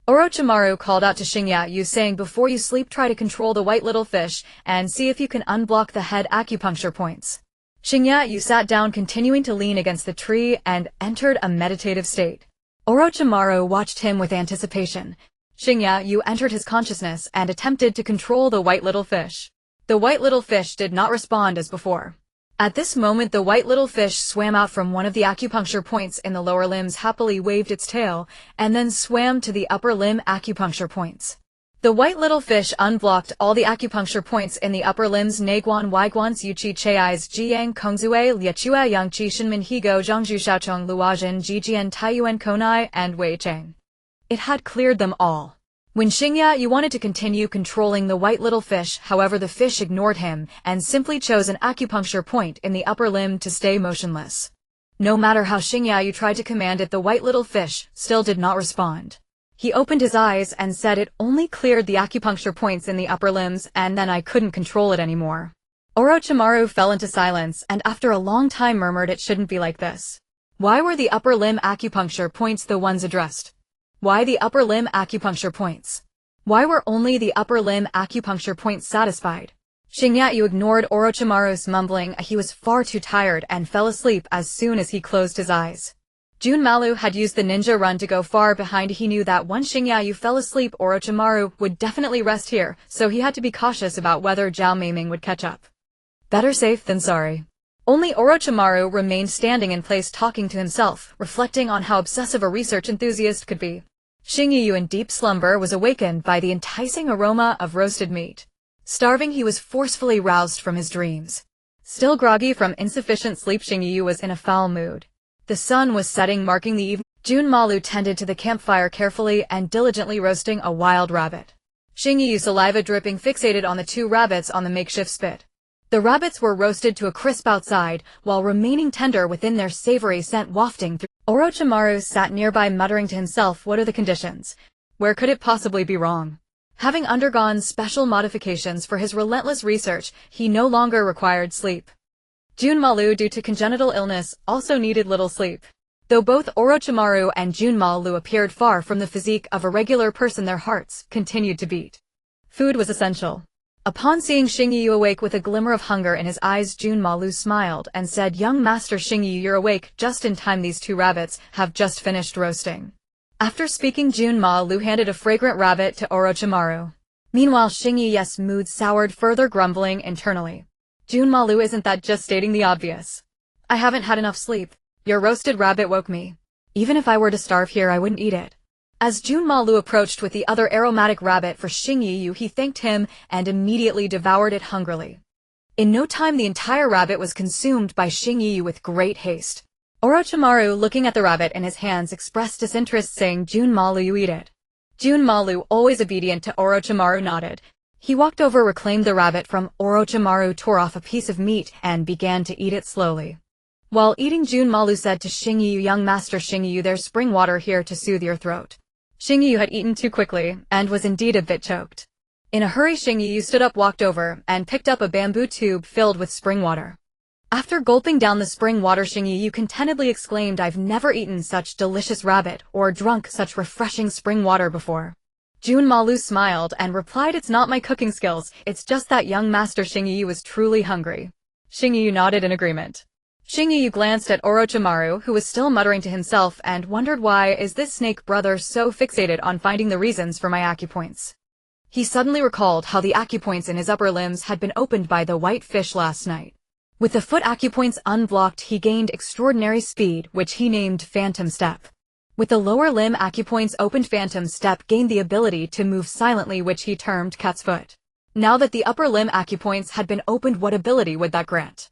Orochimaru called out to Shinya saying, "Before you sleep try to control the white little fish and see if you can unblock the head acupuncture points." Shinya sat down, continuing to lean against the tree, and entered a meditative state. Orochimaru watched him with anticipation. Shinya entered his consciousness and attempted to control the white little fish. The white little fish did not respond as before. At this moment the white little fish swam out from one of the acupuncture points in the lower limbs, happily waved its tail, and then swam to the upper limb acupuncture points. The white little fish unblocked all the acupuncture points in the upper limbs: Naguan, Waiguan, Yuchi, Chai's, Jiang, Kongzue, Liechua, Yangqi, Shinmin, Higo, Zhangzhu, Shaocheng, Luojian, Jijian, Taiyuan, Konai, and Weicheng. It had cleared them all. When Shinya wanted to continue controlling the white little fish, however the fish ignored him and simply chose an acupuncture point in the upper limb to stay motionless. No matter how Shinya tried to command it, the white little fish still did not respond. He opened his eyes and said, "It only cleared the acupuncture points in the upper limbs, and then I couldn't control it anymore." Orochimaru fell into silence and after a long time murmured, "It shouldn't be like this. Why were the upper limb acupuncture points the ones addressed? Why the upper limb acupuncture points? Why were only the upper limb acupuncture points satisfied?" Shinya ignored Orochimaru's mumbling. He was far too tired and fell asleep as soon as he closed his eyes. Junmaru had used the ninja run to go far behind. He knew that once Shinya fell asleep Orochimaru would definitely rest here, so he had to be cautious about whether Zhao Meiming would catch up. Better safe than sorry. Only Orochimaru remained standing in place, talking to himself, reflecting on how obsessive a research enthusiast could be. Xingyu in deep slumber was awakened by the enticing aroma of roasted meat. Starving, he was forcefully roused from his dreams. Still groggy from insufficient sleep, Xingyu was in a foul mood. The sun was setting, marking the evening. Junmaru tended to the campfire carefully and diligently roasting a wild rabbit. Xingyu, saliva dripping, fixated on the 2 rabbits on the makeshift spit. The rabbits were roasted to a crisp outside, while remaining tender within, their savory scent wafting through. Orochimaru sat nearby, muttering to himself, "What are the conditions? Where could it possibly be wrong?" Having undergone special modifications for his relentless research, he no longer required sleep. Junmaru, due to congenital illness, also needed little sleep. Though both Orochimaru and Junmaru appeared far from the physique of a regular person, their hearts continued to beat. Food was essential. Upon seeing Shingyu awake with a glimmer of hunger in his eyes, Junmaru smiled and said, "Young Master Shingyu, you're awake just in time. These two rabbits have just finished roasting." After speaking, Junmaru handed a fragrant rabbit to Orochimaru. Meanwhile, Shingyu's mood soured, further grumbling internally. "Junmaru, isn't that just stating the obvious? I haven't had enough sleep. Your roasted rabbit woke me. Even if I were to starve here, I wouldn't eat it." As Junmaru approached with the other aromatic rabbit for Shingyu, he thanked him and immediately devoured it hungrily. In no time, the entire rabbit was consumed by Shingyu with great haste. Orochimaru, looking at the rabbit in his hands, expressed disinterest, saying, "Junmaru, you eat it." Junmaru, always obedient to Orochimaru, nodded. He walked over, reclaimed the rabbit from Orochimaru, tore off a piece of meat, and began to eat it slowly. While eating, Junmaru said to Shingyu, "Young Master Shingyu, there's spring water here to soothe your throat." Shingyu had eaten too quickly, and was indeed a bit choked. In a hurry, Shingyu stood up, walked over, and picked up a bamboo tube filled with spring water. After gulping down the spring water, Shingyu contentedly exclaimed, "I've never eaten such delicious rabbit, or drunk such refreshing spring water before." Junmaru smiled and replied, "It's not my cooking skills, it's just that young Master Shingyu was truly hungry." Shingyu nodded in agreement. Shingyu glanced at Orochimaru, who was still muttering to himself, and wondered, why is this snake brother so fixated on finding the reasons for my acupoints? He suddenly recalled how the acupoints in his upper limbs had been opened by the white fish last night. With the foot acupoints unblocked, he gained extraordinary speed, which he named Phantom Step. With the lower limb acupoints opened, Phantom Step gained the ability to move silently, which he termed Cat's Foot. Now that the upper limb acupoints had been opened, what ability would that grant?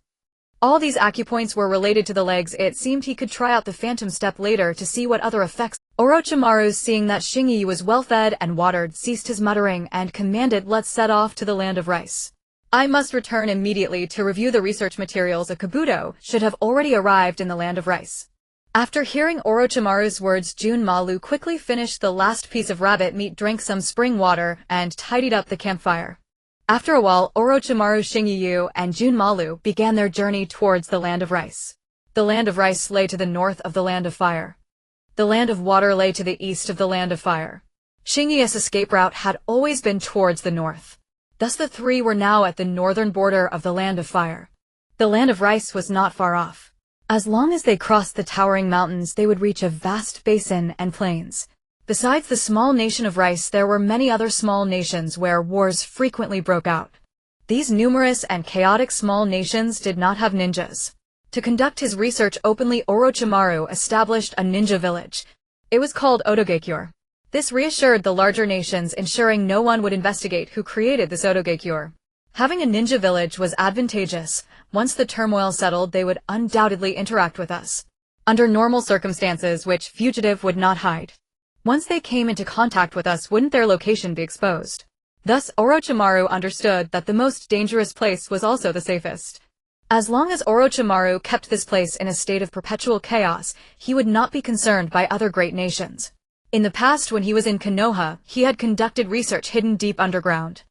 All these acupoints were related to the legs. It seemed he could try out the Phantom Step later to see what other effects. Orochimaru, seeing that Shingyu was well fed and watered, ceased his muttering and commanded, "Let's set off to the land of rice. I must return immediately to review the research materials. A Kabuto should have already arrived in the land of rice." After hearing Orochimaru's words, Junmaru quickly finished the last piece of rabbit meat, drank some spring water, and tidied up the campfire. After a while, Orochimaru, Shingyu, and Junmaru began their journey towards the land of rice. The land of rice lay to the north of the land of fire. The land of water lay to the east of the land of fire. Shingyu's escape route had always been towards the north. Thus the three were now at the northern border of the land of fire. The land of rice was not far off. As long as they crossed the towering mountains, they would reach a vast basin and plains. Besides the small nation of rice, there were many other small nations where wars frequently broke out. These numerous and chaotic small nations did not have ninjas. To conduct his research openly, Orochimaru established a ninja village. It was called Otogekure. This reassured the larger nations, ensuring no one would investigate who created this Otogekure. Having a ninja village was advantageous. Once the turmoil settled, they would undoubtedly interact with us under normal circumstances, which fugitive would not hide. Once they came into contact with us, wouldn't their location be exposed? Thus, Orochimaru understood that the most dangerous place was also the safest. As long as Orochimaru kept this place in a state of perpetual chaos, he would not be concerned by other great nations. In the past, when he was in Konoha, he had conducted research hidden deep underground.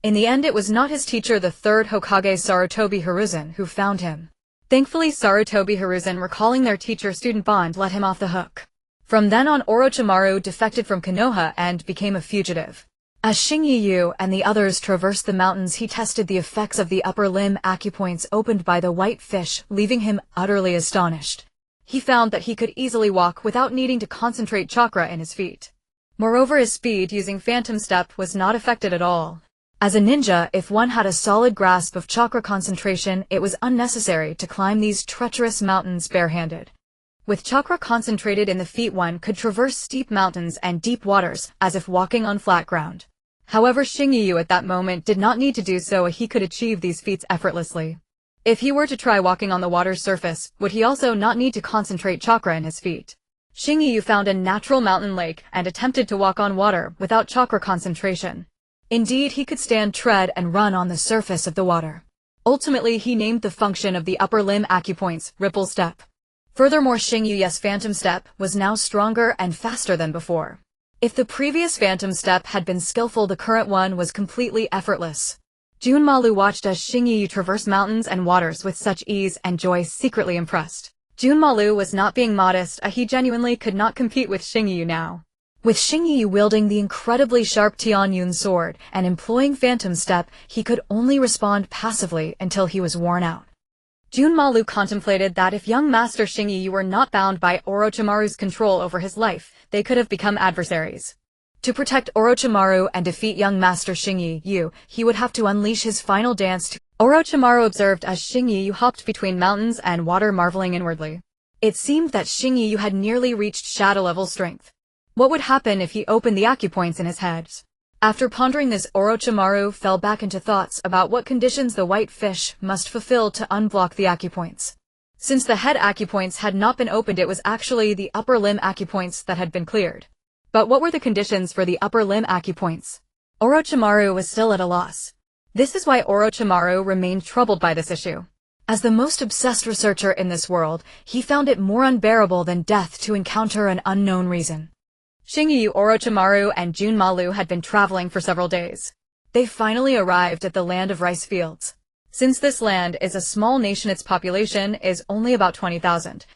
In the end, it was not his teacher, the third Hokage Sarutobi Hiruzen, who found him. Thankfully, Sarutobi Hiruzen, recalling their teacher-student bond, let him off the hook. From then on, Orochimaru defected from Konoha and became a fugitive. As Shingyu and the others traversed the mountains, he tested the effects of the upper limb acupoints opened by the white fish, leaving him utterly astonished. He found that he could easily walk without needing to concentrate chakra in his feet. Moreover, his speed using Phantom Step was not affected at all. As a ninja, if one had a solid grasp of chakra concentration, it was unnecessary to climb these treacherous mountains barehanded. With chakra concentrated in the feet, one could traverse steep mountains and deep waters as if walking on flat ground. However, Shingyu at that moment did not need to do so. He could achieve these feats effortlessly. If he were to try walking on the water's surface, would he also not need to concentrate chakra in his feet? Shingyu found a natural mountain lake and attempted to walk on water without chakra concentration. Indeed, he could stand, tread, and run on the surface of the water. Ultimately, he named the function of the upper limb acupoints Ripple Step. Furthermore, Shingyu's Phantom Step was now stronger and faster than before. If the previous Phantom Step had been skillful, the current one was completely effortless. Junmaru watched as Shingyu traversed mountains and waters with such ease and joy, secretly impressed. Junmalu was not being modest, he genuinely could not compete with Xingyu now. With Xingyu wielding the incredibly sharp Tianyun sword and employing Phantom Step, he could only respond passively until he was worn out. Junmalu contemplated that if young Master Xingyu were not bound by Orochimaru's control over his life, they could have become adversaries. To protect Orochimaru and defeat young Master Xingyu, he would have to unleash his final dance. Orochimaru observed as Xingyu hopped between mountains and water, marveling inwardly. It seemed that Xingyu had nearly reached shadow-level strength. What would happen if he opened the acupoints in his head? After pondering this, Orochimaru fell back into thoughts about what conditions the white fish must fulfill to unblock the acupoints. Since the head acupoints had not been opened, it was actually the upper limb acupoints that had been cleared. But what were the conditions for the upper limb acupoints? Orochimaru was still at a loss. This is why Orochimaru remained troubled by this issue. As the most obsessed researcher in this world, he found it more unbearable than death to encounter an unknown reason. Xingyu, Orochimaru, and Junmalu had been traveling for several days. They finally arrived at the land of rice fields. Since this land is a small nation, its population is only about 20,000.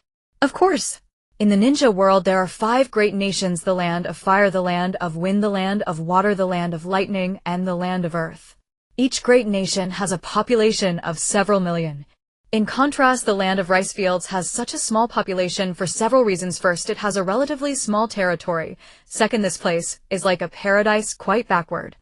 Of course, in the ninja world there are 5 great nations: the land of fire, the land of wind, the land of water, the land of lightning, and the land of earth. Each great nation has a population of several million. In contrast, the land of rice fields has such a small population for several reasons. First, it has a relatively small territory. Second, this place is like a paradise, quite backward.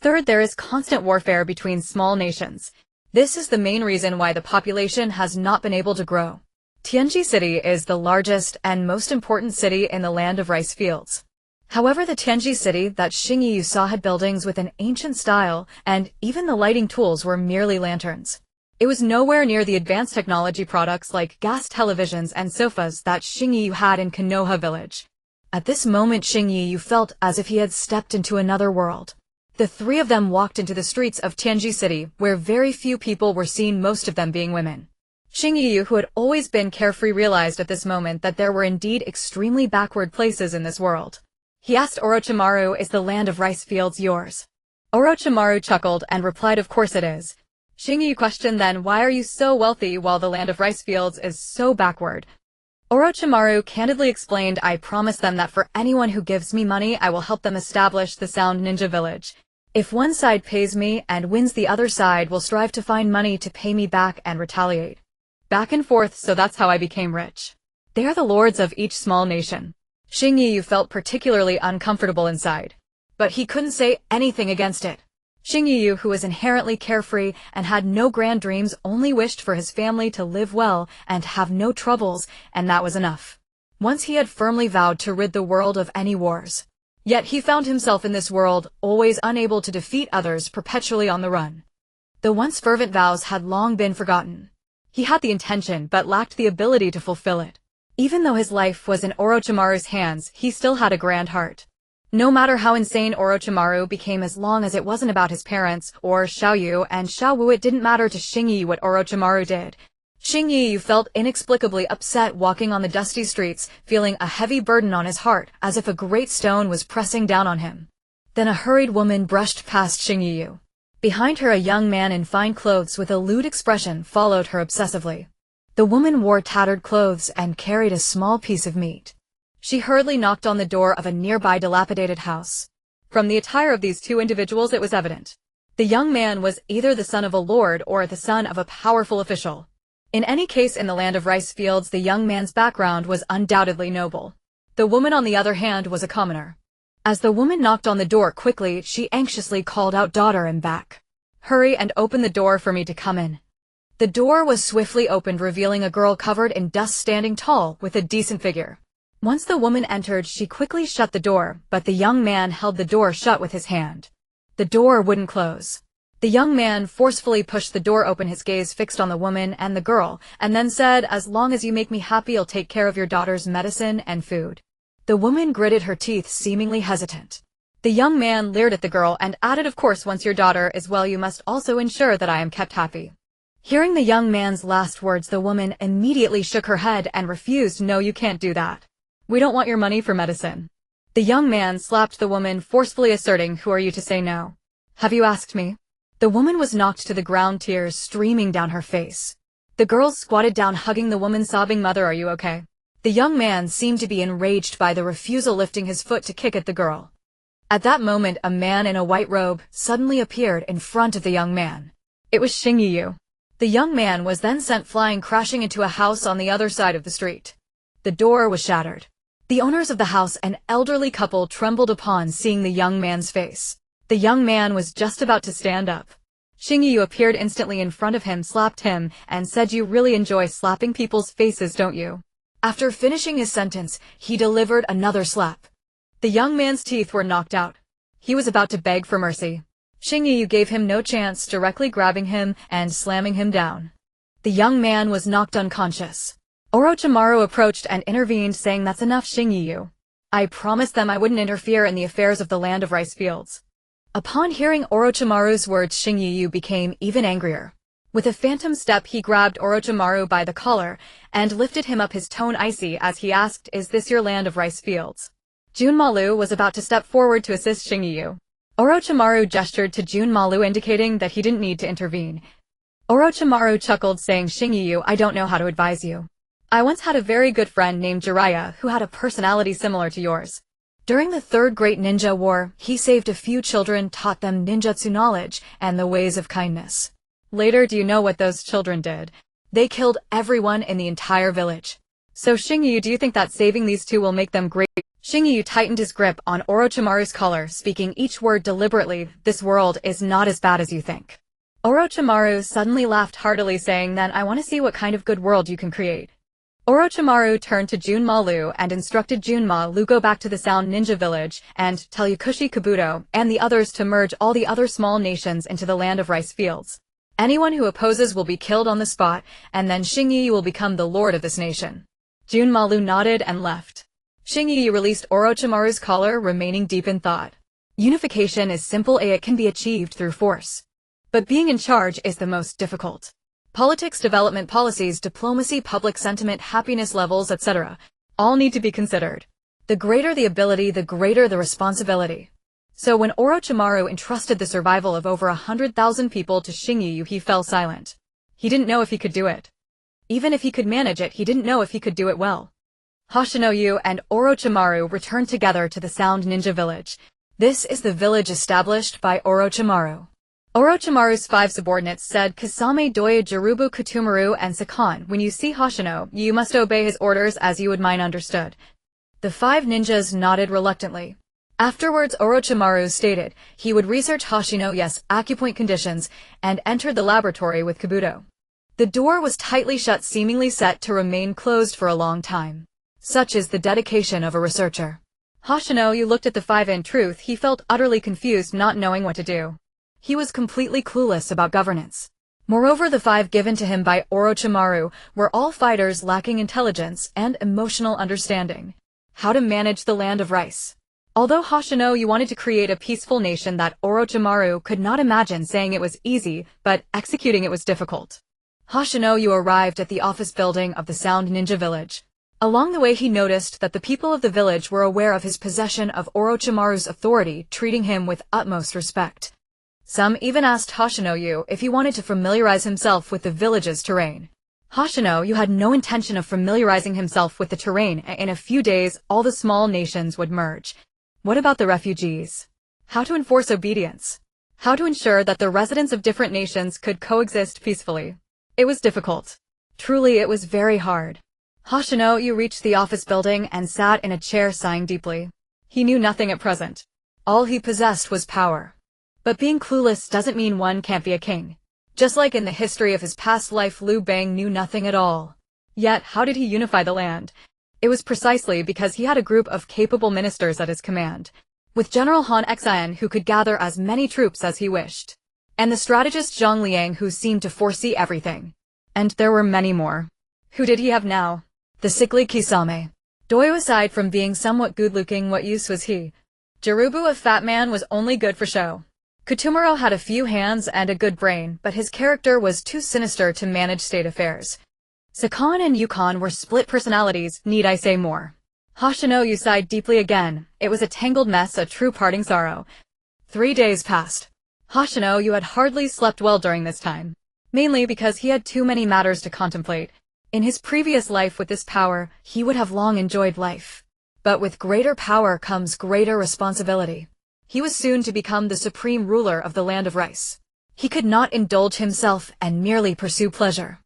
Third, there is constant warfare between small nations. This is the main reason why the population has not been able to grow. Tianji City is the largest and most important city in the land of rice fields. However, the Tianji City that Xingyu saw had buildings with an ancient style, and even the lighting tools were merely lanterns. It was nowhere near the advanced technology products like gas televisions and sofas that Xingyu had in Konoha village. At this moment, Xingyu felt as if he had stepped into another world. The 3 of them walked into the streets of Tianji City, where very few people were seen, most of them being women. Xingyu, who had always been carefree, realized at this moment that there were indeed extremely backward places in this world. He asked Orochimaru, "Is the land of rice fields yours?" Orochimaru chuckled and replied, "Of course it is." Xingyu questioned, "Then why are you so wealthy while the land of rice fields is so backward?" Orochimaru candidly explained, "I promised them that for anyone who gives me money, I will help them establish the Sound Ninja Village. If one side pays me and wins, the other side will strive to find money to pay me back and retaliate. Back and forth, so that's how I became rich. They are the lords of each small nation." Xingyu felt particularly uncomfortable inside, but he couldn't say anything against it. Xingyu, who was inherently carefree and had no grand dreams, only wished for his family to live well and have no troubles, and that was enough. Once he had firmly vowed to rid the world of any wars. Yet he found himself in this world, always unable to defeat others, perpetually on the run. The once fervent vows had long been forgotten. He had the intention but lacked the ability to fulfill it. Even though his life was in Orochimaru's hands, he still had a grand heart. No matter how insane Orochimaru became, as long as it wasn't about his parents, or Xiaoyu and Xiaowu, it didn't matter to Xingyu what Orochimaru did. Xingyu felt inexplicably upset walking on the dusty streets, feeling a heavy burden on his heart, as if a great stone was pressing down on him. Then a hurried woman brushed past Xingyu. Behind her, a young man in fine clothes with a lewd expression followed her obsessively. The woman wore tattered clothes and carried a small piece of meat. She hurriedly knocked on the door of a nearby dilapidated house. From the attire of these 2 individuals, it was evident. The young man was either the son of a lord or the son of a powerful official. In any case, in the land of rice fields, the young man's background was undoubtedly noble. The woman, on the other hand, was a commoner. As the woman knocked on the door quickly, she anxiously called out, "Daughter, I'm back. Hurry and open the door for me to come in." The door was swiftly opened, revealing a girl covered in dust standing tall with a decent figure. Once the woman entered, she quickly shut the door, but the young man held the door shut with his hand. The door wouldn't close. The young man forcefully pushed the door open, his gaze fixed on the woman and the girl, and then said, "As long as you make me happy, I'll take care of your daughter's medicine and food." The woman gritted her teeth, seemingly hesitant. The young man leered at the girl and added, "Of course, once your daughter is well, you must also ensure that I am kept happy." Hearing the young man's last words, the woman immediately shook her head and refused. "No, you can't do that. We don't want your money for medicine." The young man slapped the woman, forcefully asserting, "Who are you to say no? Have you asked me?" The woman was knocked to the ground, tears streaming down her face. The girls squatted down, hugging the woman's sobbing mother. Are you okay? The young man seemed to be enraged by the refusal, lifting his foot to kick at the girl. At that moment, a man in a white robe suddenly appeared in front of the young man. It was Shingyu. The young man was then sent flying, crashing into a house on the other side of the street. The door was shattered. The owners of the house, an elderly couple, trembled upon seeing the young man's face. The young man was just about to stand up. Shingyu appeared instantly in front of him, slapped him, and said, "You really enjoy slapping people's faces, don't you?" After finishing his sentence, he delivered another slap. The young man's teeth were knocked out. He was about to beg for mercy. Shingyu gave him no chance, directly grabbing him and slamming him down. The young man was knocked unconscious. Orochimaru approached and intervened, saying, "That's enough, Shingyu. I promised them I wouldn't interfere in the affairs of the land of rice fields." Upon hearing Orochimaru's words, Shingyu became even angrier. With a phantom step, he grabbed Orochimaru by the collar and lifted him up, his tone icy as he asked, "Is this your land of rice fields?" Junmaru was about to step forward to assist Shingyu. Orochimaru gestured to Junmaru, indicating that he didn't need to intervene. Orochimaru chuckled, saying, "Shingyu, I don't know how to advise you. I once had a very good friend named Jiraiya who had a personality similar to yours. During the Third Great Ninja War, he saved a few children, taught them ninjutsu knowledge and the ways of kindness. Later, do you know what those children did? They killed everyone in the entire village. So Shingyu, do you think that saving these two will make them great?" Shingyu tightened his grip on Orochimaru's collar, speaking each word deliberately. "This world is not as bad as you think." Orochimaru suddenly laughed heartily, saying, "Then I want to see what kind of good world you can create." Orochimaru turned to Junmaru and instructed Junmaru, "Go back to the Sound Ninja Village and tell Yakushi Kabuto and the others to merge all the other small nations into the land of rice fields. Anyone who opposes will be killed on the spot, and then Shingyu will become the lord of this nation." Junmaru nodded and left. Shingyu released Orochimaru's collar, remaining deep in thought. Unification is simple. It can be achieved through force. But being in charge is the most difficult. Politics, development policies, diplomacy, public sentiment, happiness levels, etc. all need to be considered. The greater the ability, the greater the responsibility. So when Orochimaru entrusted the survival of over 100,000 people to Shingyu, he fell silent. He didn't know if he could do it. Even if he could manage it, he didn't know if he could do it well. Hoshino and Orochimaru returned together to the Sound Ninja Village. This is the village established by Orochimaru. Orochimaru's 5 subordinates said, "Kasame, Doya, Jirubu, Kutumaru, and Sakan, when you see Hoshino, you must obey his orders as you would mine." Understood. The 5 ninjas nodded reluctantly. Afterwards, Orochimaru stated he would research Hoshino's acupoint conditions and entered the laboratory with Kabuto. The door was tightly shut, seemingly set to remain closed for a long time. Such is the dedication of a researcher. Hoshino looked at the 5. In truth, he felt utterly confused, not knowing what to do. He was completely clueless about governance. Moreover, the 5 given to him by Orochimaru were all fighters lacking intelligence and emotional understanding. How to manage the land of rice. Although Hoshino wanted to create a peaceful nation, that Orochimaru could not imagine, saying it was easy, but executing it was difficult. Hoshino arrived at the office building of the Sound Ninja Village. Along the way, he noticed that the people of the village were aware of his possession of Orochimaru's authority, treating him with utmost respect. Some even asked Hoshino if he wanted to familiarize himself with the village's terrain. Hoshino had no intention of familiarizing himself with the terrain. In a few days, all the small nations would merge. What about the refugees? How to enforce obedience? How to ensure that the residents of different nations could coexist peacefully? It was difficult. Truly, it was very hard. Hoshino reached the office building and sat in a chair, sighing deeply. He knew nothing at present. All he possessed was power. But being clueless doesn't mean one can't be a king. Just like in the history of his past life, Liu Bang knew nothing at all. Yet, how did he unify the land? It was precisely because he had a group of capable ministers at his command, with General Han Xian, who could gather as many troops as he wished, and the strategist Zhang Liang, who seemed to foresee everything. And there were many more. Who did he have now? The sickly Kisame. Doyo, aside from being somewhat good-looking, what use was he? Jirubu, a fat man, was only good for show. Kutumaro had a few hands and a good brain, but his character was too sinister to manage state affairs. Sakan and Yukon were split personalities, need I say more? Hoshino sighed deeply again. It was a tangled mess, a true parting sorrow. 3 days passed. Hoshino had hardly slept well during this time. mainly because he had too many matters to contemplate. In his previous life with this power, he would have long enjoyed life. But with greater power comes greater responsibility. He was soon to become the supreme ruler of the land of rice. He could not indulge himself and merely pursue pleasure.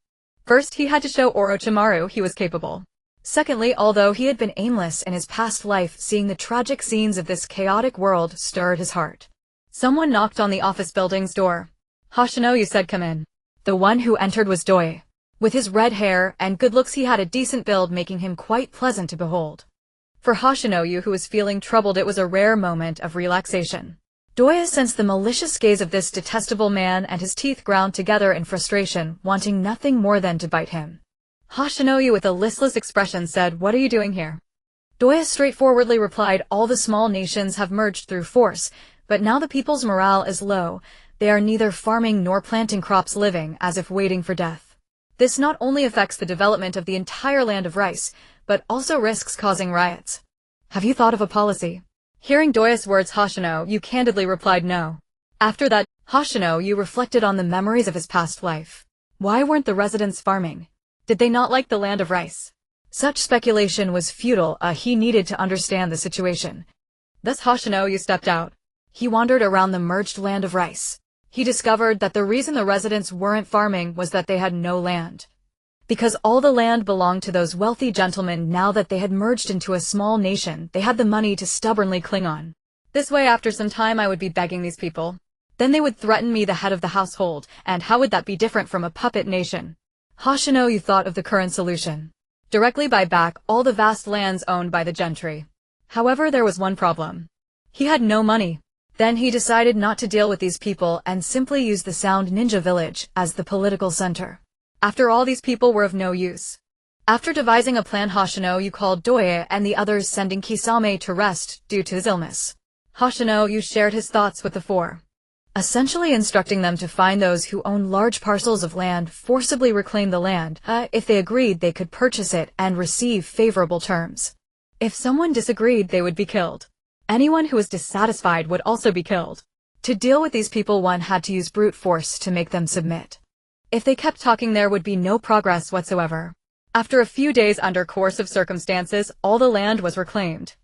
First, he had to show Orochimaru he was capable. Secondly, although he had been aimless in his past life, seeing the tragic scenes of this chaotic world stirred his heart. Someone knocked on the office building's door. Hoshino, you said, come in. The one who entered was Doi. With his red hair and good looks, he had a decent build, making him quite pleasant to behold. For Hoshino, who was feeling troubled, it was a rare moment of relaxation. Doi sensed the malicious gaze of this detestable man, and his teeth ground together in frustration, wanting nothing more than to bite him. Hoshino, with a listless expression, said, "What are you doing here?" Doi straightforwardly replied, "All the small nations have merged through force, but now the people's morale is low. They are neither farming nor planting crops, living as if waiting for death. This not only affects the development of the entire land of rice, but also risks causing riots. Have you thought of a policy?" Hearing Doi's words, Hoshino candidly replied no. After that, Hoshino reflected on the memories of his past life. Why weren't the residents farming? Did they not like the land of rice? Such speculation was futile. He needed to understand the situation. Thus Hoshino stepped out. He wandered around the merged land of rice. He discovered that the reason the residents weren't farming was that they had no land. Because all the land belonged to those wealthy gentlemen. Now that they had merged into a small nation, they had the money to stubbornly cling on. This way, after some time, I would be begging these people. Then they would threaten me, the head of the household, and how would that be different from a puppet nation? Hoshino thought of the current solution. Directly buy back all the vast lands owned by the gentry. However, there was one problem. He had no money. Then he decided not to deal with these people and simply use the Sound Ninja Village as the political center. After all, these people were of no use. After devising a plan, Hoshino called Doi and the others, sending Kisame to rest due to his illness. Hoshino shared his thoughts with the four, essentially instructing them to find those who own large parcels of land, forcibly reclaim the land. If they agreed, they could purchase it and receive favorable terms. If someone disagreed, they would be killed. Anyone who was dissatisfied would also be killed. To deal with these people, one had to use brute force to make them submit. If they kept talking, there would be no progress whatsoever. After a few days, under coercive circumstances, all the land was reclaimed.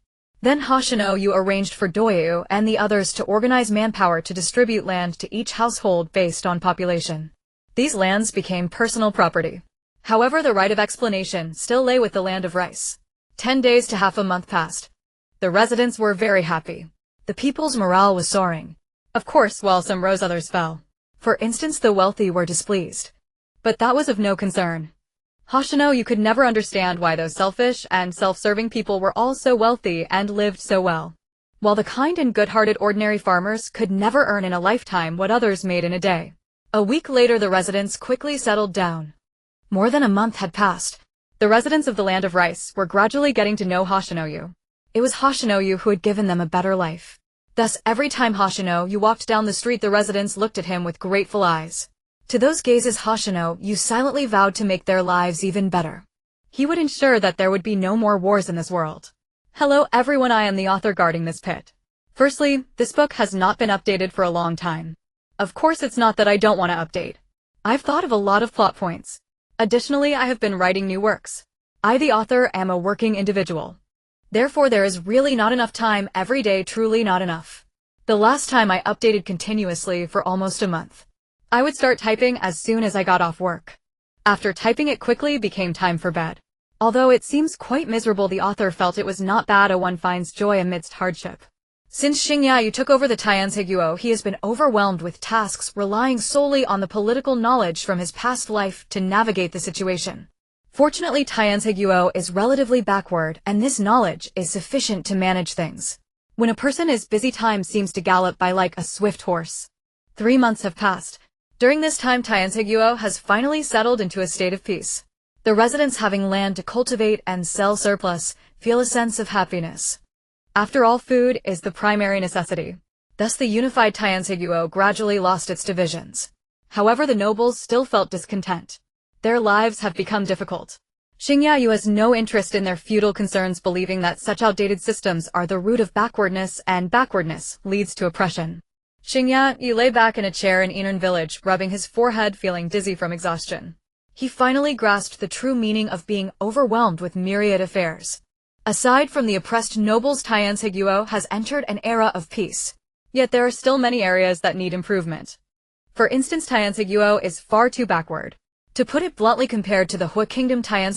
Then Hoshino arranged for Doi and the others to organize manpower to distribute land to each household based on population. These lands became personal property. However, the right of explanation still lay with the land of rice. 10 days to half a month passed. The residents were very happy. The people's morale was soaring. Of course, while some rose, others fell. For instance, the wealthy were displeased. But that was of no concern. Hoshino could never understand why those selfish and self-serving people were all so wealthy and lived so well, while the kind and good-hearted ordinary farmers could never earn in a lifetime what others made in a day. A week later, the residents quickly settled down. More than a month had passed. The residents of the land of rice were gradually getting to know Hoshino. It was Hoshino who had given them a better life. Thus, every time Hoshino walked down the street, the residents looked at him with grateful eyes. To those gazes, Hoshino silently vowed to make their lives even better. He would ensure that there would be no more wars in this world. Hello everyone, I am the author guarding this pit. Firstly, this book has not been updated for a long time. Of course, it's not that I don't want to update. I've thought of a lot of plot points. Additionally, I have been writing new works. I, the author, am a working individual. Therefore, there is really not enough time every day, truly not enough. The last time I updated continuously for almost a month. I would start typing as soon as I got off work. After typing, it quickly became time for bed. Although it seems quite miserable, the author felt it was not bad. One finds joy amidst hardship. Since Shinya took over the Tainsiguo, he has been overwhelmed with tasks, relying solely on the political knowledge from his past life to navigate the situation. Fortunately, Tainsiguo is relatively backward, and this knowledge is sufficient to manage things. When a person is busy, time seems to gallop by like a swift horse. 3 months have passed. During this time, Tainsiguo has finally settled into a state of peace. The residents, having land to cultivate and sell surplus, feel a sense of happiness. After all, food is the primary necessity. Thus, the unified Tainsiguo gradually lost its divisions. However, the nobles still felt discontent. Their lives have become difficult. Shinya has no interest in their feudal concerns, believing that such outdated systems are the root of backwardness, and backwardness leads to oppression. Xingya lay back in a chair in Inan village, rubbing his forehead, feeling dizzy from exhaustion. He finally grasped the true meaning of being overwhelmed with myriad affairs. Aside from the oppressed nobles, Taian has entered an era of peace. Yet there are still many areas that need improvement. For instance, Taian is far too backward. To put it bluntly, compared to the Hui Kingdom, Taian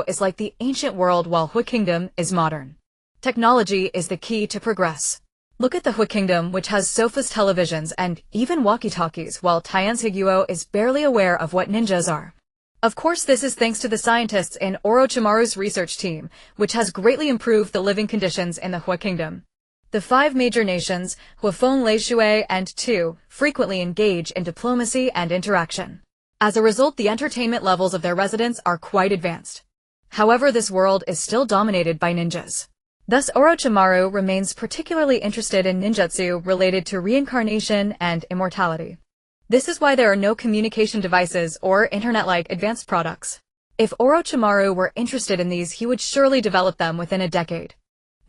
is like the ancient world while Hui Kingdom is modern. Technology is the key to progress. Look at the Hui Kingdom, which has sofas, televisions, and even walkie-talkies, while Taian is barely aware of what ninjas are. Of course, this is thanks to the scientists in Orochimaru's research team, which has greatly improved the living conditions in the Hui Kingdom. The 5 major nations, Huifeng, Leishui, and Tu, frequently engage in diplomacy and interaction. As a result, the entertainment levels of their residents are quite advanced. However, this world is still dominated by ninjas. Thus, Orochimaru remains particularly interested in ninjutsu related to reincarnation and immortality. This is why there are no communication devices or internet-like advanced products. If Orochimaru were interested in these, he would surely develop them within a decade.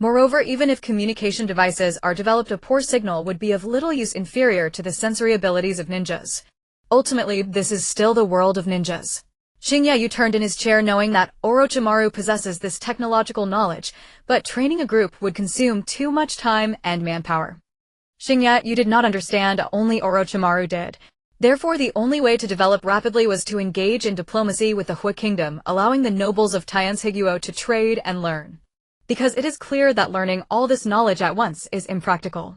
Moreover, even if communication devices are developed, a poor signal would be of little use, inferior to the sensory abilities of ninjas. Ultimately, this is still the world of ninjas. Xingya turned in his chair knowing that Orochimaru possesses this technological knowledge, but training a group would consume too much time and manpower. Xingya, you did not understand, only Orochimaru did. Therefore, the only way to develop rapidly was to engage in diplomacy with the Hui Kingdom, allowing the nobles of Taian to trade and learn. Because it is clear that learning all this knowledge at once is impractical.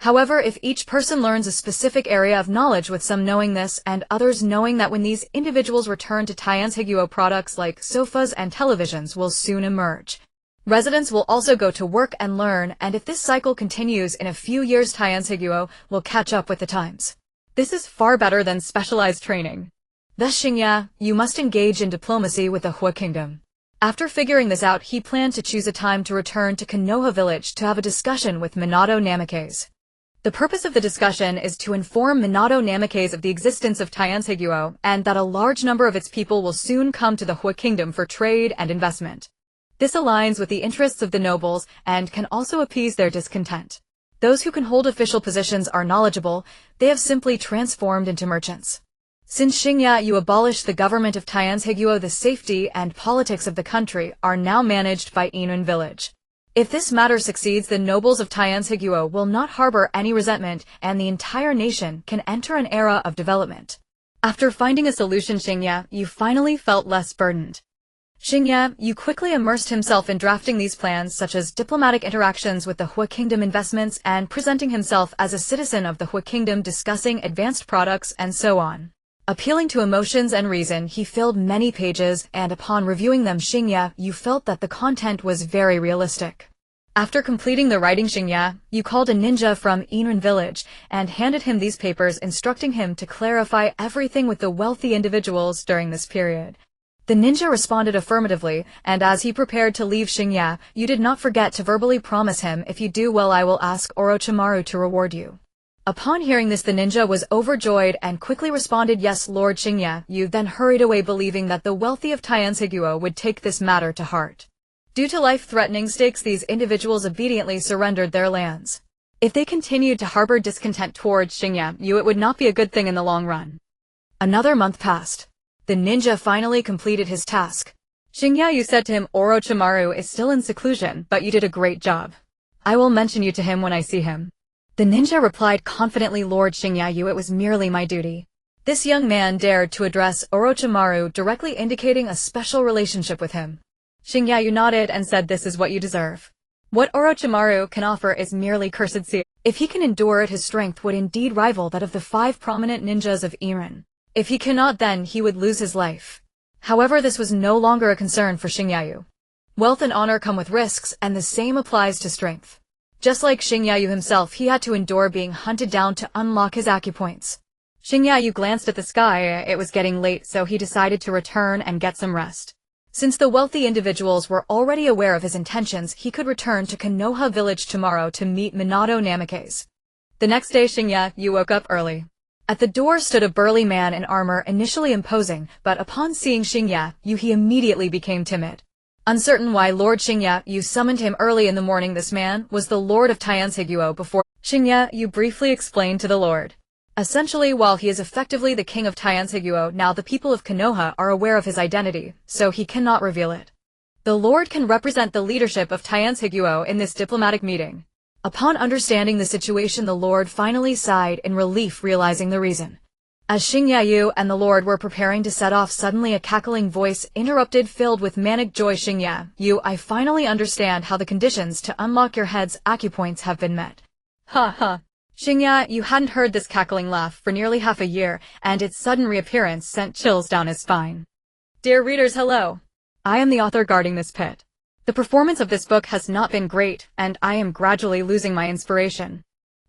However, if each person learns a specific area of knowledge, with some knowing this and others knowing that, when these individuals return to Taian, products like sofas and televisions will soon emerge. Residents will also go to work and learn, and if this cycle continues, in a few years Taian will catch up with the times. This is far better than specialized training. Thus, Xingya, you must engage in diplomacy with the Hui Kingdom. After figuring this out, he planned to choose a time to return to Konoha village to have a discussion with Minato Namikaze. The purpose of the discussion is to inform Minato Namikaze of the existence of Taian and that a large number of its people will soon come to the Hui Kingdom for trade and investment. This aligns with the interests of the nobles and can also appease their discontent. Those who can hold official positions are knowledgeable, they have simply transformed into merchants. Since Xingya abolished the government of Taian, the safety and politics of the country are now managed by Inan village. If this matter succeeds, the nobles of Taian will not harbor any resentment, and the entire nation can enter an era of development. After finding a solution, Xingya finally felt less burdened. Xingya quickly immersed himself in drafting these plans, such as diplomatic interactions with the Hui Kingdom, investments, and presenting himself as a citizen of the Hui Kingdom, discussing advanced products, and so on. Appealing to emotions and reason, he filled many pages, and upon reviewing them, Xingya felt that the content was very realistic. After completing the writing, Xingya called a ninja from Inan village and handed him these papers, instructing him to clarify everything with the wealthy individuals during this period. The ninja responded affirmatively, and as he prepared to leave, Xingya did not forget to verbally promise him, "If you do well, I will ask Orochimaru to reward you." Upon hearing this, the ninja was overjoyed and quickly responded, "Yes, Lord." Xingya then hurried away, believing that the wealthy of Taian would take this matter to heart. Due to life-threatening stakes, these individuals obediently surrendered their lands. If they continued to harbor discontent towards Xingya, it would not be a good thing in the long run. Another month passed. The ninja finally completed his task. Xingya said to him, "Orochimaru is still in seclusion, but you did a great job. I will mention you to him when I see him." The ninja replied confidently, "Lord Xingya, it was merely my duty." This young man dared to address Orochimaru directly, indicating a special relationship with him. Xingya nodded and said, "This is what you deserve. What Orochimaru can offer is merely cursed sea. If he can endure it, his strength would indeed rival that of the 5 prominent ninjas of Iran. If he cannot, then he would lose his life." However, this was no longer a concern for Xingya. Wealth and honor come with risks, and the same applies to strength. Just like Xingya himself, he had to endure being hunted down to unlock his acupoints. Xingya glanced at the sky. It was getting late, so he decided to return and get some rest. Since the wealthy individuals were already aware of his intentions, he could return to Konoha village tomorrow to meet Minato Namikaze. The next day, Xingya woke up early. At the door stood a burly man in armor, initially imposing, but upon seeing Xingya, he immediately became timid. Uncertain why Lord Xingye Yu summoned him early in the morning, this man was the Lord of Tansiguo. Before Xingye Yu briefly explained to the Lord. Essentially, while he is effectively the king of Tansiguo, now the people of Konoha are aware of his identity, so he cannot reveal it. The Lord can represent the leadership of Tansiguo in this diplomatic meeting. Upon understanding the situation, the Lord finally sighed in relief, realizing the reason. As Xingye Yu and the Lord were preparing to set off, suddenly a cackling voice interrupted, filled with manic joy. Xingye Yu, I finally understand how the conditions to unlock your head's acupoints have been met. Ha ha. Xingye Yu hadn't heard this cackling laugh for nearly half a year, and its sudden reappearance sent chills down his spine. Dear readers, hello. I am the author guarding this pit. The performance of this book has not been great, and I am gradually losing my inspiration.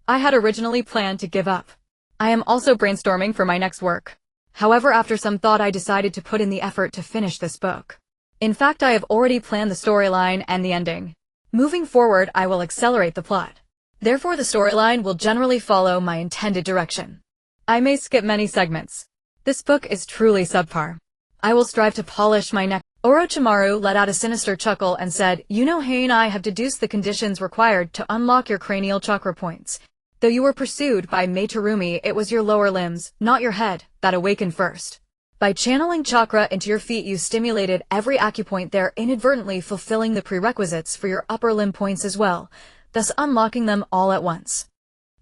I had originally planned to give up. I am also brainstorming for my next work. However, after some thought, I decided to put in the effort to finish this book. In fact, I have already planned the storyline and the ending. Moving forward, I will accelerate the plot. Therefore, the storyline will generally follow my intended direction. I may skip many segments. This book is truly subpar. I will strive to polish my neck. Orochimaru let out a sinister chuckle and said, You know, Hein, I have deduced the conditions required to unlock your cranial chakra points. Though you were pursued by Mitarashi, it was your lower limbs, not your head, that awakened first. By channeling chakra into your feet, you stimulated every acupoint there, inadvertently fulfilling the prerequisites for your upper limb points as well, thus unlocking them all at once.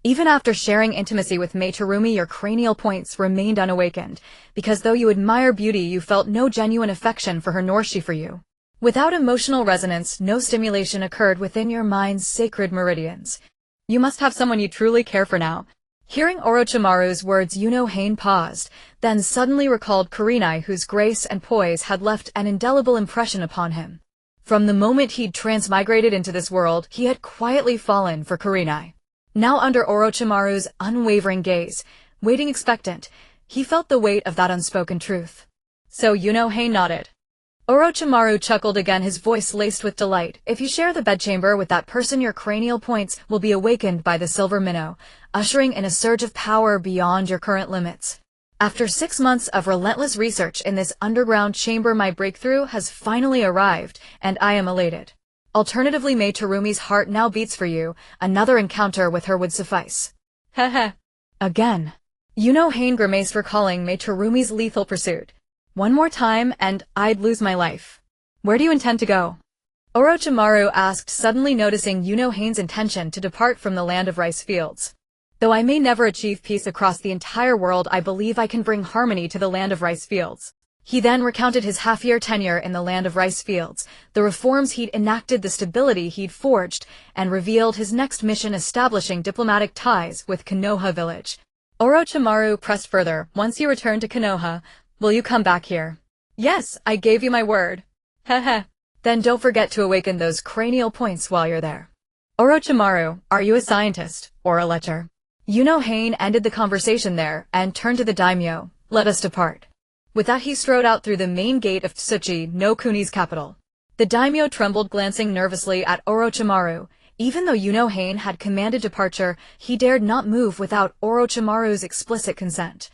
Even after sharing intimacy with Mitarashi, your cranial points remained unawakened, because though you admire beauty, you felt no genuine affection for her nor she for you. Without emotional resonance, no stimulation occurred within your mind's sacred meridians. You must have someone you truly care for now. Hearing Orochimaru's words, Hein paused, then suddenly recalled Kurenai, whose grace and poise had left an indelible impression upon him. From the moment he'd transmigrated into this world, he had quietly fallen for Kurenai. Now, under Orochimaru's unwavering gaze, waiting expectant, he felt the weight of that unspoken truth. So Hein nodded. Orochimaru chuckled again, his voice laced with delight. If you share the bedchamber with that person, your cranial points will be awakened by the silver minnow, ushering in a surge of power beyond your current limits. After 6 months of relentless research in this underground chamber, my breakthrough has finally arrived, and I am elated. Alternatively, Mitarashi's heart now beats for you. Another encounter with her would suffice. Heh. Again. Hein grimaced, recalling Mitarashi's lethal pursuit. One more time, and I'd lose my life. Where do you intend to go? Orochimaru asked, suddenly noticing Hein's intention to depart from the land of rice fields. Though I may never achieve peace across the entire world, I believe I can bring harmony to the land of rice fields. He then recounted his half-year tenure in the land of rice fields, the reforms he'd enacted, the stability he'd forged, and revealed his next mission, establishing diplomatic ties with Konoha village. Orochimaru pressed further, once you return to Konoha, will you come back here? Yes, I gave you my word. Heh. Then don't forget to awaken those cranial points while you're there. Orochimaru, are you a scientist, or a lecher? Hein ended the conversation there, and turned to the daimyo. Let us depart. With that, he strode out through the main gate of Tsuchi no Kuni's capital. The daimyo trembled, glancing nervously at Orochimaru. Even though Hein had commanded departure, he dared not move without Orochimaru's explicit consent.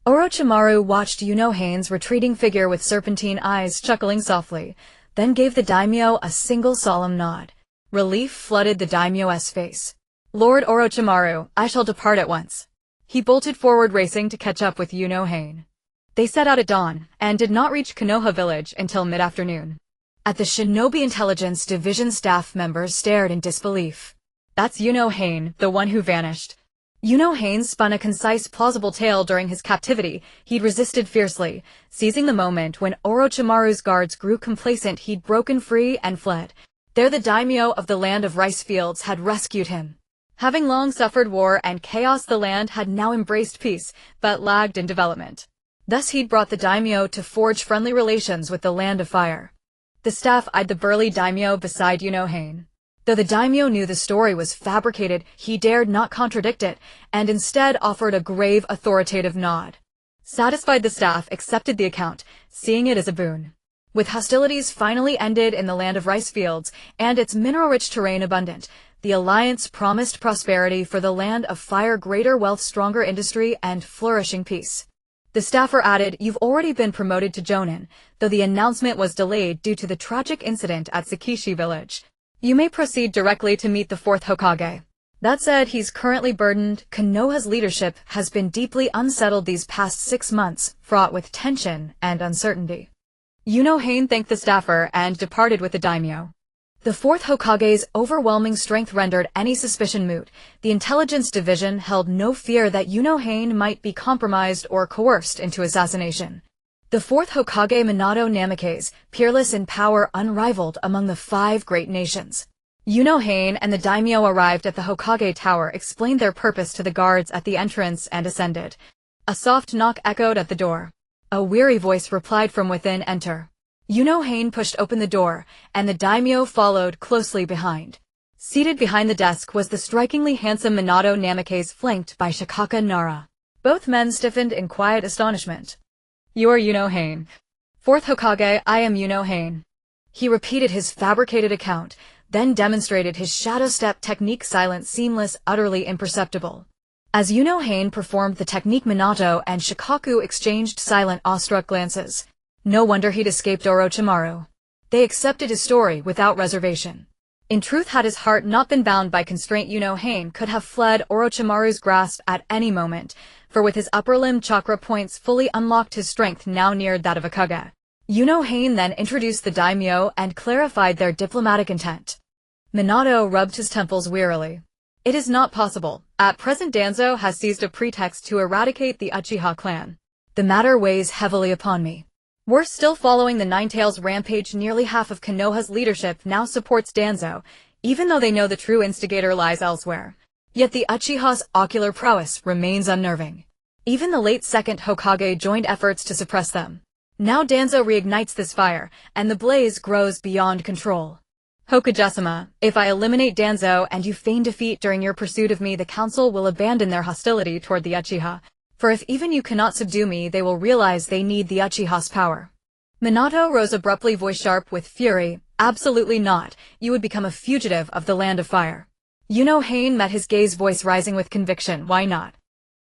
Orochimaru watched Hein's retreating figure with serpentine eyes, chuckling softly, then gave the daimyo a single solemn nod. Relief flooded the daimyo's face. Lord Orochimaru, I shall depart at once. He bolted forward, racing to catch up with Hein. They set out at dawn, and did not reach Konoha village until mid-afternoon. At the Shinobi Intelligence Division, staff members stared in disbelief. That's Hein, the one who vanished. Hein spun a concise, plausible tale during his captivity. He'd resisted fiercely. Seizing the moment when Orochimaru's guards grew complacent, he'd broken free and fled. There the daimyo of the land of rice fields had rescued him. Having long suffered war and chaos, the land had now embraced peace, but lagged in development. Thus he'd brought the daimyo to forge friendly relations with the land of fire. The staff eyed the burly daimyo beside Hein. Though the daimyo knew the story was fabricated, he dared not contradict it, and instead offered a grave, authoritative nod. Satisfied, the staff accepted the account, seeing it as a boon. With hostilities finally ended in the land of rice fields, and its mineral-rich terrain abundant, the alliance promised prosperity for the land of fire, greater wealth, stronger industry, and flourishing peace. The staffer added, "You've already been promoted to jonin, though the announcement was delayed due to the tragic incident at Sakishi village. You may proceed directly to meet the 4th Hokage." That said, he's currently burdened. Konoha's leadership has been deeply unsettled these past 6 months, fraught with tension and uncertainty. Yunohane thanked the staffer and departed with the daimyo. The 4th Hokage's overwhelming strength rendered any suspicion moot. The intelligence division held no fear that Yunohane might be compromised or coerced into assassination. The 4th Hokage Minato Namikaze, peerless in power, unrivaled among the 5 great nations. Yunohane and the daimyo arrived at the Hokage Tower, explained their purpose to the guards at the entrance, and ascended. A soft knock echoed at the door. A weary voice replied from within, "Enter." Yunohane pushed open the door, and the daimyo followed closely behind. Seated behind the desk was the strikingly handsome Minato Namikaze, flanked by Shikaka Nara. Both men stiffened in quiet astonishment. "You're Yunohane." "4th Hokage, I am Yunohane." He repeated his fabricated account, then demonstrated his shadow step technique, silent, seamless, utterly imperceptible. As Yunohane performed the technique, Minato and Shikaku exchanged silent, awestruck glances. No wonder he'd escaped Orochimaru. They accepted his story without reservation. In truth, had his heart not been bound by constraint, Yunohane could have fled Orochimaru's grasp at any moment, for with his upper limb chakra points fully unlocked, his strength now neared that of a Kage. Yunohane then introduced the daimyo and clarified their diplomatic intent. Minato rubbed his temples wearily. "It is not possible. At present, Danzo has seized a pretext to eradicate the Uchiha clan. The matter weighs heavily upon me. We're still following the Ninetales rampage. Nearly half of Konoha's leadership now supports Danzo, even though they know the true instigator lies elsewhere. Yet the Uchiha's ocular prowess remains unnerving. Even the late 2nd Hokage joined efforts to suppress them. Now Danzo reignites this fire, and the blaze grows beyond control. Hokage-sama, if I eliminate Danzo and you feign defeat during your pursuit of me, the council will abandon their hostility toward the Uchiha. For if even you cannot subdue me, they will realize they need the Uchiha's power." Minato rose abruptly, voice sharp with fury. "Absolutely not. You would become a fugitive of the Land of Fire." Yunohane met his gaze, voice rising with conviction. "Why not?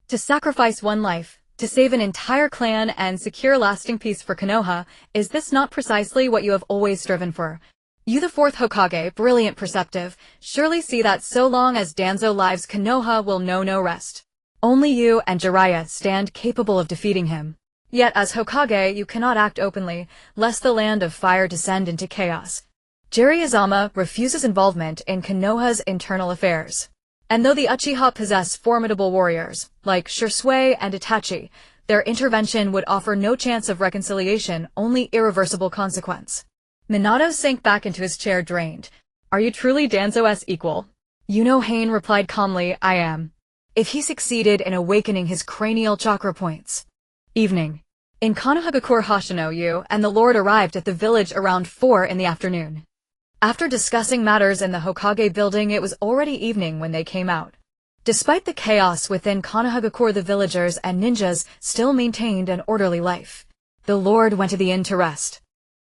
To sacrifice one life, to save an entire clan and secure lasting peace for Konoha, is this not precisely what you have always striven for? You, the 4th Hokage, brilliant, perceptive, surely see that so long as Danzo lives, Konoha will know no rest. Only you and Jiraiya stand capable of defeating him. Yet as Hokage, you cannot act openly, lest the Land of Fire descend into chaos. Jiraiya refuses involvement in Konoha's internal affairs. And though the Uchiha possess formidable warriors, like Shisui and Itachi, their intervention would offer no chance of reconciliation, only irreversible consequence." Minato sank back into his chair, drained. "Are you truly Danzo's equal?" Yunohane replied calmly, "I am. If he succeeded in awakening his cranial chakra points." Evening. In Konohagakure, Hoshino Yu and the Lord arrived at the village around 4 in the afternoon. After discussing matters in the Hokage building, it was already evening when they came out. Despite the chaos within Konohagakure, the villagers and ninjas still maintained an orderly life. The Lord went to the inn to rest.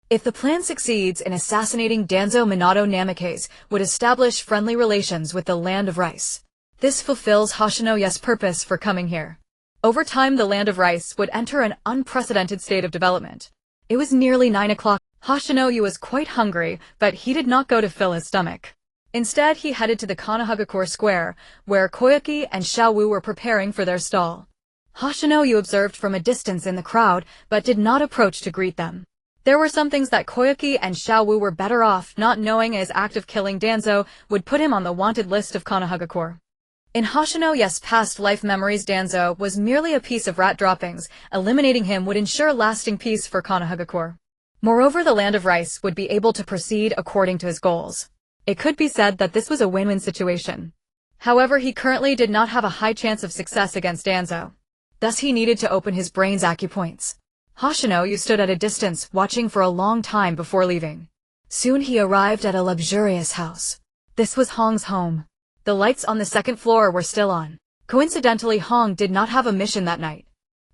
If the plan succeeds in assassinating Danzo, Minato Namikaze would establish friendly relations with the Land of Rice. This fulfills Hoshino's purpose for coming here. Over time, the Land of Rice would enter an unprecedented state of development. It was nearly 9 o'clock. Hoshino was quite hungry, but he did not go to fill his stomach. Instead, he headed to the Konohagakure Square, where Koyuki and Xiaowu were preparing for their stall. Hoshino observed from a distance in the crowd, but did not approach to greet them. There were some things that Koyuki and Xiaowu were better off not knowing. His act of killing Danzo would put him on the wanted list of Konohagakure. In Hoshino's past life memories, Danzo was merely a piece of rat droppings. Eliminating him would ensure lasting peace for Konohagakure. Moreover, the Land of Rice would be able to proceed according to his goals. It could be said that this was a win-win situation. However, he currently did not have a high chance of success against Danzo. Thus he needed to open his brain's acupoints. Hoshino stood at a distance, watching for a long time before leaving. Soon he arrived at a luxurious house. This was Hong's home. The lights on the 2nd floor were still on. Coincidentally, Hong did not have a mission that night.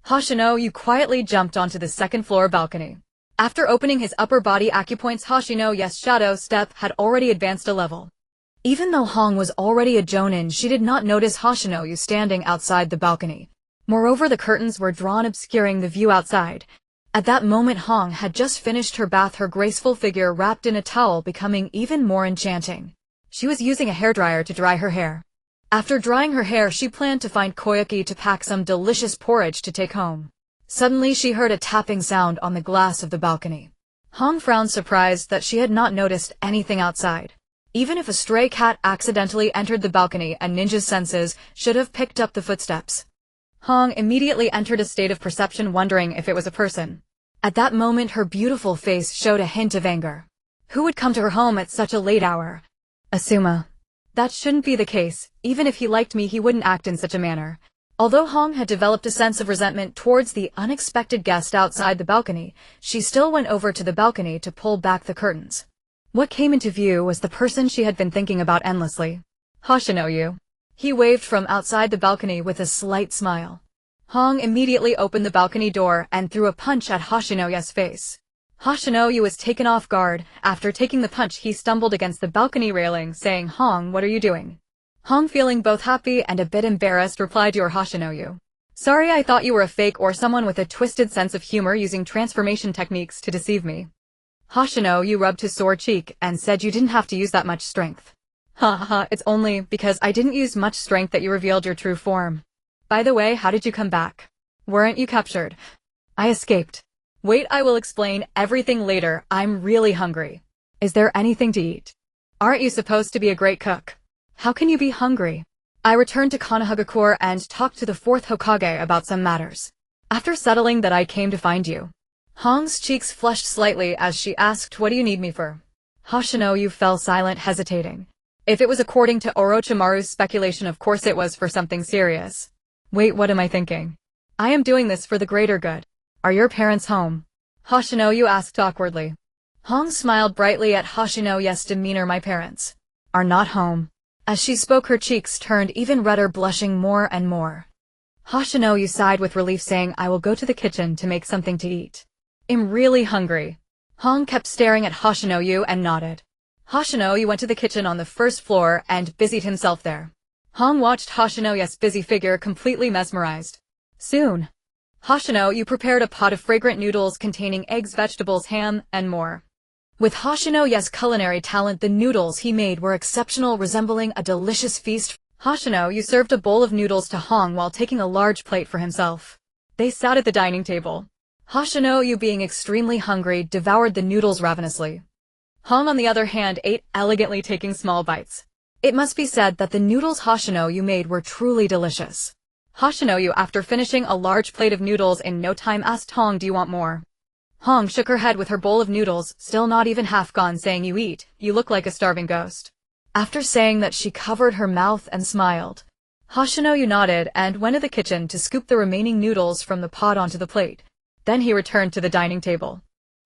Hoshino quietly jumped onto the 2nd floor balcony. After opening his upper body acupoints, Hoshino's shadow step had already advanced a level. Even though Hong was already a jonin, she did not notice Hoshino standing outside the balcony. Moreover, the curtains were drawn, obscuring the view outside. At that moment, Hong had just finished her bath, her graceful figure wrapped in a towel becoming even more enchanting. She was using a hairdryer to dry her hair. After drying her hair, she planned to find Koyuki to pack some delicious porridge to take home. Suddenly, she heard a tapping sound on the glass of the balcony. Hong frowned, surprised that she had not noticed anything outside. Even if a stray cat accidentally entered the balcony, a ninja's senses should have picked up the footsteps. Hong immediately entered a state of perception, wondering if it was a person. At that moment, her beautiful face showed a hint of anger. Who would come to her home at such a late hour? Asuma. That shouldn't be the case. Even if he liked me, he wouldn't act in such a manner. Although Hong had developed a sense of resentment towards the unexpected guest outside the balcony, she still went over to the balcony to pull back the curtains. What came into view was the person she had been thinking about endlessly. Hoshino. He waved from outside the balcony with a slight smile. Hong immediately opened the balcony door and threw a punch at Hoshino's face. Hoshino was taken off guard. After taking the punch, he stumbled against the balcony railing, saying, "Hong, what are you doing?" Hong, feeling both happy and a bit embarrassed, replied, "You're Hoshino. Sorry, I thought you were a fake or someone with a twisted sense of humor using transformation techniques to deceive me." Hoshino rubbed his sore cheek and said, "You didn't have to use that much strength." "Ha ha, it's only because I didn't use much strength that you revealed your true form. By the way, how did you come back? Weren't you captured?" "I escaped." "Wait, I will explain everything later. I'm really hungry. Is there anything to eat? Aren't you supposed to be a great cook? How can you be hungry?" I returned to Konoha and talked to the 4th Hokage about some matters. After settling that, I came to find you. Hong's cheeks flushed slightly as she asked, "What do you need me for?" Hoshino fell silent, hesitating. If it was according to Orochimaru's speculation, of course it was for something serious. Wait, what am I thinking? I am doing this for the greater good. Are your parents home? Hoshino asked awkwardly. Hong smiled brightly at Hoshino's demeanor. "My parents are not home." As she spoke, her cheeks turned even redder, blushing more and more. Hoshino sighed with relief, saying, "I will go to the kitchen to make something to eat. I'm really hungry." Hong kept staring at Hoshino and nodded. Hoshino went to the kitchen on the first floor and busied himself there. Hong watched Hoshino's busy figure, completely mesmerized. Soon, Hoshino prepared a pot of fragrant noodles containing eggs, vegetables, ham, and more. With Hoshino's culinary talent, the noodles he made were exceptional, resembling a delicious feast. Hoshino served a bowl of noodles to Hong while taking a large plate for himself. They sat at the dining table. Hoshino, being extremely hungry, devoured the noodles ravenously. Hong, on the other hand, ate elegantly, taking small bites. It must be said that the noodles Hoshino made were truly delicious. Hoshino, after finishing a large plate of noodles in no time, asked Hong, "Do you want more?" Hong shook her head with her bowl of noodles, still not even half gone, saying, "You eat, you look like a starving ghost." After saying that, she covered her mouth and smiled. Hoshino nodded and went to the kitchen to scoop the remaining noodles from the pot onto the plate. Then he returned to the dining table.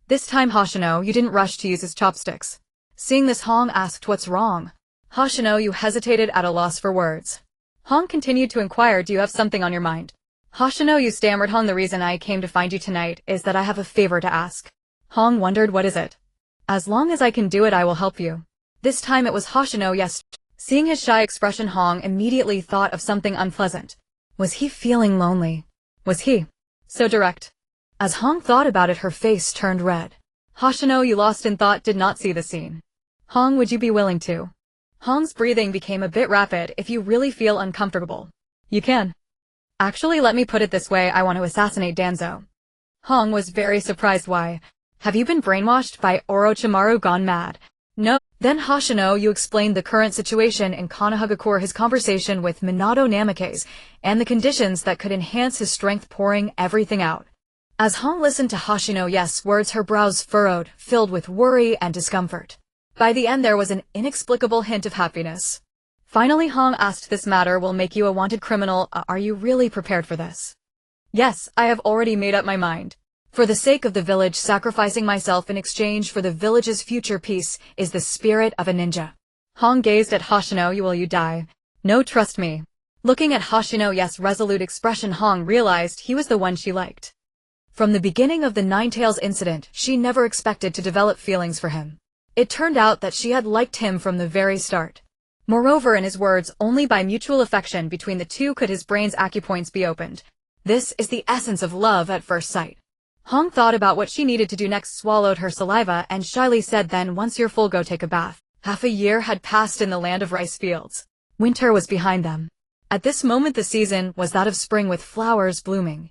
This time Hoshino didn't rush to use his chopsticks. Seeing this, Hong asked, "What's wrong?" Hoshino hesitated at a loss for words. Hong continued to inquire, "Do you have something on your mind?" Hoshino stammered, "Hong, the reason I came to find you tonight is that I have a favor to ask." Hong wondered, "What is it?" "As long as I can do it, I will help you." This time it was Hoshino. Seeing his shy expression, Hong immediately thought of something unpleasant. Was he feeling lonely? Was he so direct? As Hong thought about it, her face turned red. Hoshino, lost in thought, did not see the scene. "Hong, would you be willing to?" Hong's breathing became a bit rapid. "If you really feel uncomfortable, you can. Actually, let me put it this way, I want to assassinate Danzo." Hong was very surprised. "Why? Have you been brainwashed by Orochimaru, gone mad?" "No." Then Hoshino explained the current situation in Konoha, his conversation with Minato Namikaze, and the conditions that could enhance his strength, pouring everything out. As Hong listened to Hoshino's words, her brows furrowed, filled with worry and discomfort. By the end, there was an inexplicable hint of happiness. Finally, Hong asked, "This matter will make you a wanted criminal. Are you really prepared for this?" "Yes, I have already made up my mind. For the sake of the village, sacrificing myself in exchange for the village's future peace is the spirit of a ninja." Hong gazed at Hoshino. "Will you die?" "No, trust me." Looking at Hoshino's resolute expression, Hong realized he was the one she liked. From the beginning of the Ninetales incident, she never expected to develop feelings for him. It turned out that she had liked him from the very start. Moreover, in his words, only by mutual affection between the two could his brain's acupoints be opened. This is the essence of love at first sight. Hong thought about what she needed to do next, swallowed her saliva, and shyly said, then once you're full, go take a bath. Half a year had passed in the land of rice fields. Winter was behind them. At this moment the season was that of spring with flowers blooming.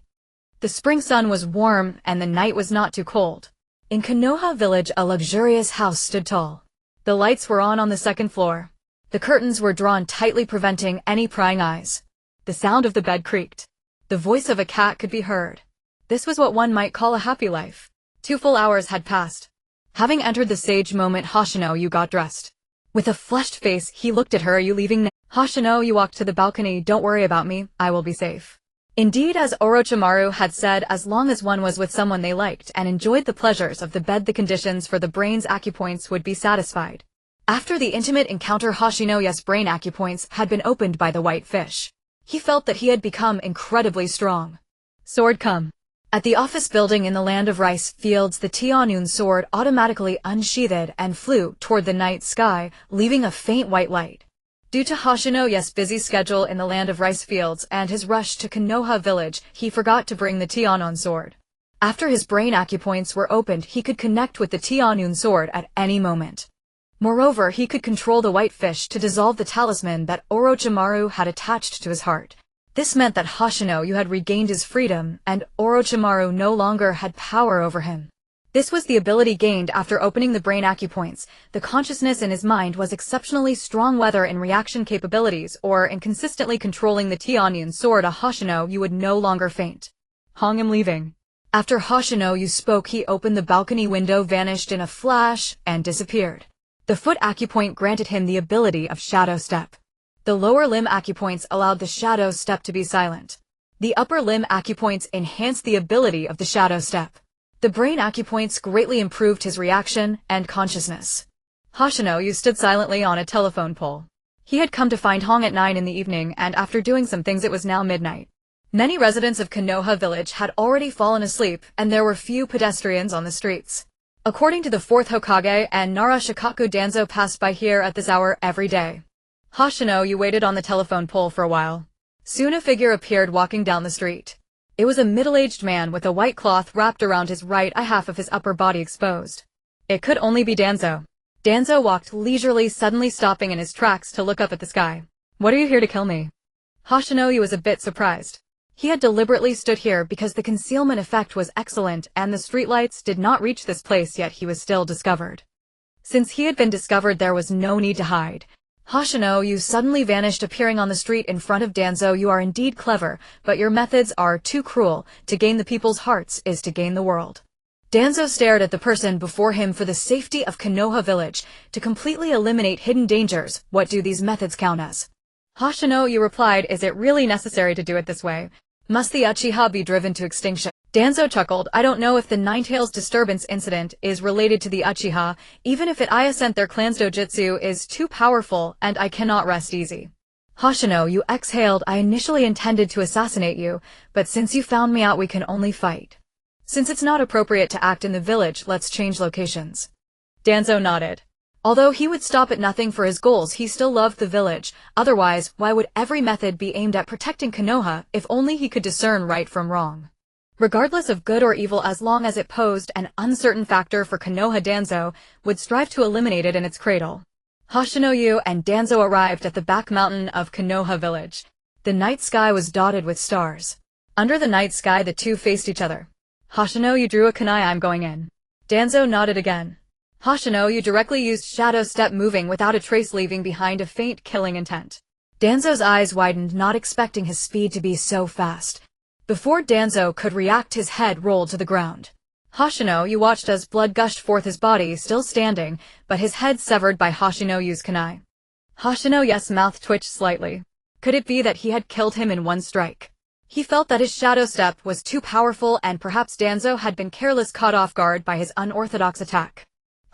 The spring sun was warm and the night was not too cold. In Konoha village a luxurious house stood tall. The lights were on the second floor. The curtains were drawn tightly, preventing any prying eyes. The sound of the bed creaked. The voice of a cat could be heard. This was what one might call a happy life. 2 full hours had passed. Having entered the sage moment, Hoshino Haku got dressed. With a flushed face, he looked at her. Are you leaving now? Hoshino Haku walked to the balcony. Don't worry about me, I will be safe. Indeed, as Orochimaru had said, as long as one was with someone they liked and enjoyed the pleasures of the bed, the conditions for the brain's acupoints would be satisfied. After the intimate encounter, Hoshino Haku's brain acupoints had been opened by the white fish. He felt that he had become incredibly strong. Sword come. At the office building in the land of rice fields, the Tianun sword automatically unsheathed and flew toward the night sky, leaving a faint white light. Due to Hoshino Haku's busy schedule in the land of rice fields and his rush to Konoha village, he forgot to bring the Tianun sword. After his brain acupoints were opened, he could connect with the Tianun sword at any moment. Moreover, he could control the white fish to dissolve the talisman that Orochimaru had attached to his heart. This meant that Hoshino Haku had regained his freedom, and Orochimaru no longer had power over him. This was the ability gained after opening the brain acupoints. The consciousness in his mind was exceptionally strong, whether in reaction capabilities or in consistently controlling the Tianun sword. Hoshino Haku would no longer faint. Hong am leaving. After Hoshino Haku spoke, he opened the balcony window, vanished in a flash, and disappeared. The foot acupoint granted him the ability of shadow step. The lower limb acupoints allowed the shadow step to be silent. The upper limb acupoints enhanced the ability of the shadow step. The brain acupoints greatly improved his reaction and consciousness. Hoshino Haku stood silently on a telephone pole. He had come to find Hong at 9 in the evening, and after doing some things it was now midnight. Many residents of Konoha village had already fallen asleep, and there were few pedestrians on the streets. According to the 4th Hokage and Narashikaku, Danzo passed by here at this hour every day. Hoshino Haku waited on the telephone pole for a while. Soon a figure appeared walking down the street. It was a middle-aged man with a white cloth wrapped around his right eye, half of his upper body exposed. It could only be Danzo. Danzo walked leisurely, suddenly stopping in his tracks to look up at the sky. What are you here to kill me? Hoshino Haku was a bit surprised. He had deliberately stood here because the concealment effect was excellent and the streetlights did not reach this place, yet he was still discovered. Since he had been discovered, there was no need to hide. Hoshino Haku suddenly vanished, appearing on the street in front of Danzo. You are indeed clever, but your methods are too cruel. To gain the people's hearts is to gain the world. Danzo stared at the person before him. For the safety of Konoha village, to completely eliminate hidden dangers, what do these methods count as? Hoshino Haku replied, is it really necessary to do it this way? Must the Uchiha be driven to extinction? Danzo chuckled, I don't know if the Ninetales disturbance incident is related to the Uchiha. Even if it isn't, their clan's dojutsu is too powerful and I cannot rest easy. Hoshino Haku exhaled, I initially intended to assassinate you, but since you found me out we can only fight. Since it's not appropriate to act in the village, let's change locations. Danzo nodded. Although he would stop at nothing for his goals, he still loved the village. Otherwise, why would every method be aimed at protecting Konoha if only he could discern right from wrong? Regardless of good or evil, as long as it posed an uncertain factor for Konoha, Danzo would strive to eliminate it in its cradle. Hoshino Haku and Danzo arrived at the back mountain of Konoha village. The night sky was dotted with stars. Under the night sky the two faced each other. Hoshino Haku drew a kunai. I'm going in. Danzo nodded again. Hoshino Haku directly used shadow step, moving without a trace, leaving behind a faint killing intent. Danzo's eyes widened, not expecting his speed to be so fast. Before Danzo could react, his head rolled to the ground. Hoshino Haku watched as blood gushed forth, his body still standing, but his head severed by Hoshino Haku's kunai. Hoshino Haku's mouth twitched slightly. Could it be that he had killed him in one strike? He felt that his shadow step was too powerful, and perhaps Danzo had been careless, caught off guard by his unorthodox attack.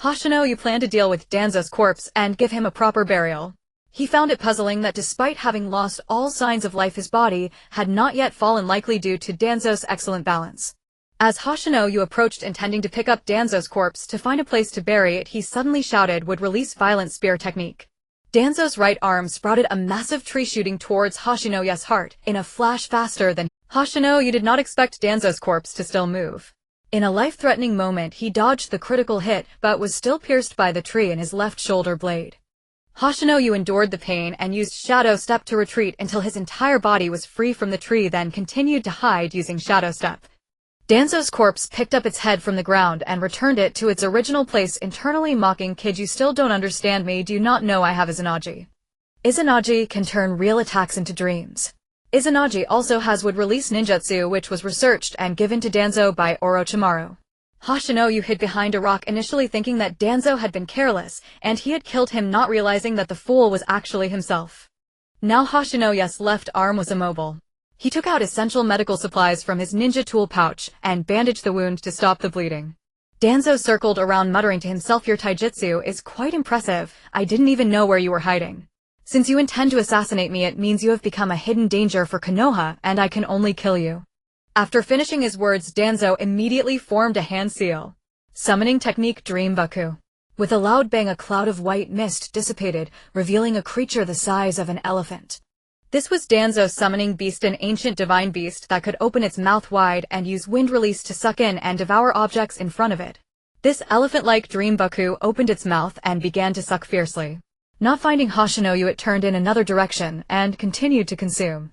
Hoshino Haku planned to deal with Danzo's corpse and give him a proper burial. He found it puzzling that despite having lost all signs of life, his body had not yet fallen, likely due to Danzo's excellent balance. As Hoshino Haku approached, intending to pick up Danzo's corpse to find a place to bury it, he suddenly shouted, would release violent spear technique. Danzo's right arm sprouted a massive tree, shooting towards Hoshino Haku's heart in a flash, faster than Hoshino, you did not expect Danzo's corpse to still move. In a life-threatening moment, he dodged the critical hit, but was still pierced by the tree in his left shoulder blade. Hoshino, you endured the pain and used Shadow Step to retreat until his entire body was free from the tree, then continued to hide using Shadow Step. Danzo's corpse picked up its head from the ground and returned it to its original place, internally mocking, "Kid, you still don't understand me. Do you not know I have Izanagi? Izanagi can turn real attacks into dreams. Izanagi also has would-release ninjutsu, which was researched and given to Danzo by Orochimaru." Hoshino, you hid behind a rock, initially thinking that Danzo had been careless, and he had killed him, not realizing that the fool was actually himself. Now Hoshino's left arm was immobile. He took out essential medical supplies from his ninja tool pouch and bandaged the wound to stop the bleeding. Danzo circled around, muttering to himself, "Your taijutsu is quite impressive. I didn't even know where you were hiding. Since you intend to assassinate me, it means you have become a hidden danger for Konoha, and I can only kill you." After finishing his words, Danzo immediately formed a hand seal. Summoning technique Dream Baku. With a loud bang, a cloud of white mist dissipated, revealing a creature the size of an elephant. This was Danzo's summoning beast, an ancient divine beast that could open its mouth wide and use wind release to suck in and devour objects in front of it. This elephant-like Dream Baku opened its mouth and began to suck fiercely. Not finding Hoshino, it turned in another direction and continued to consume.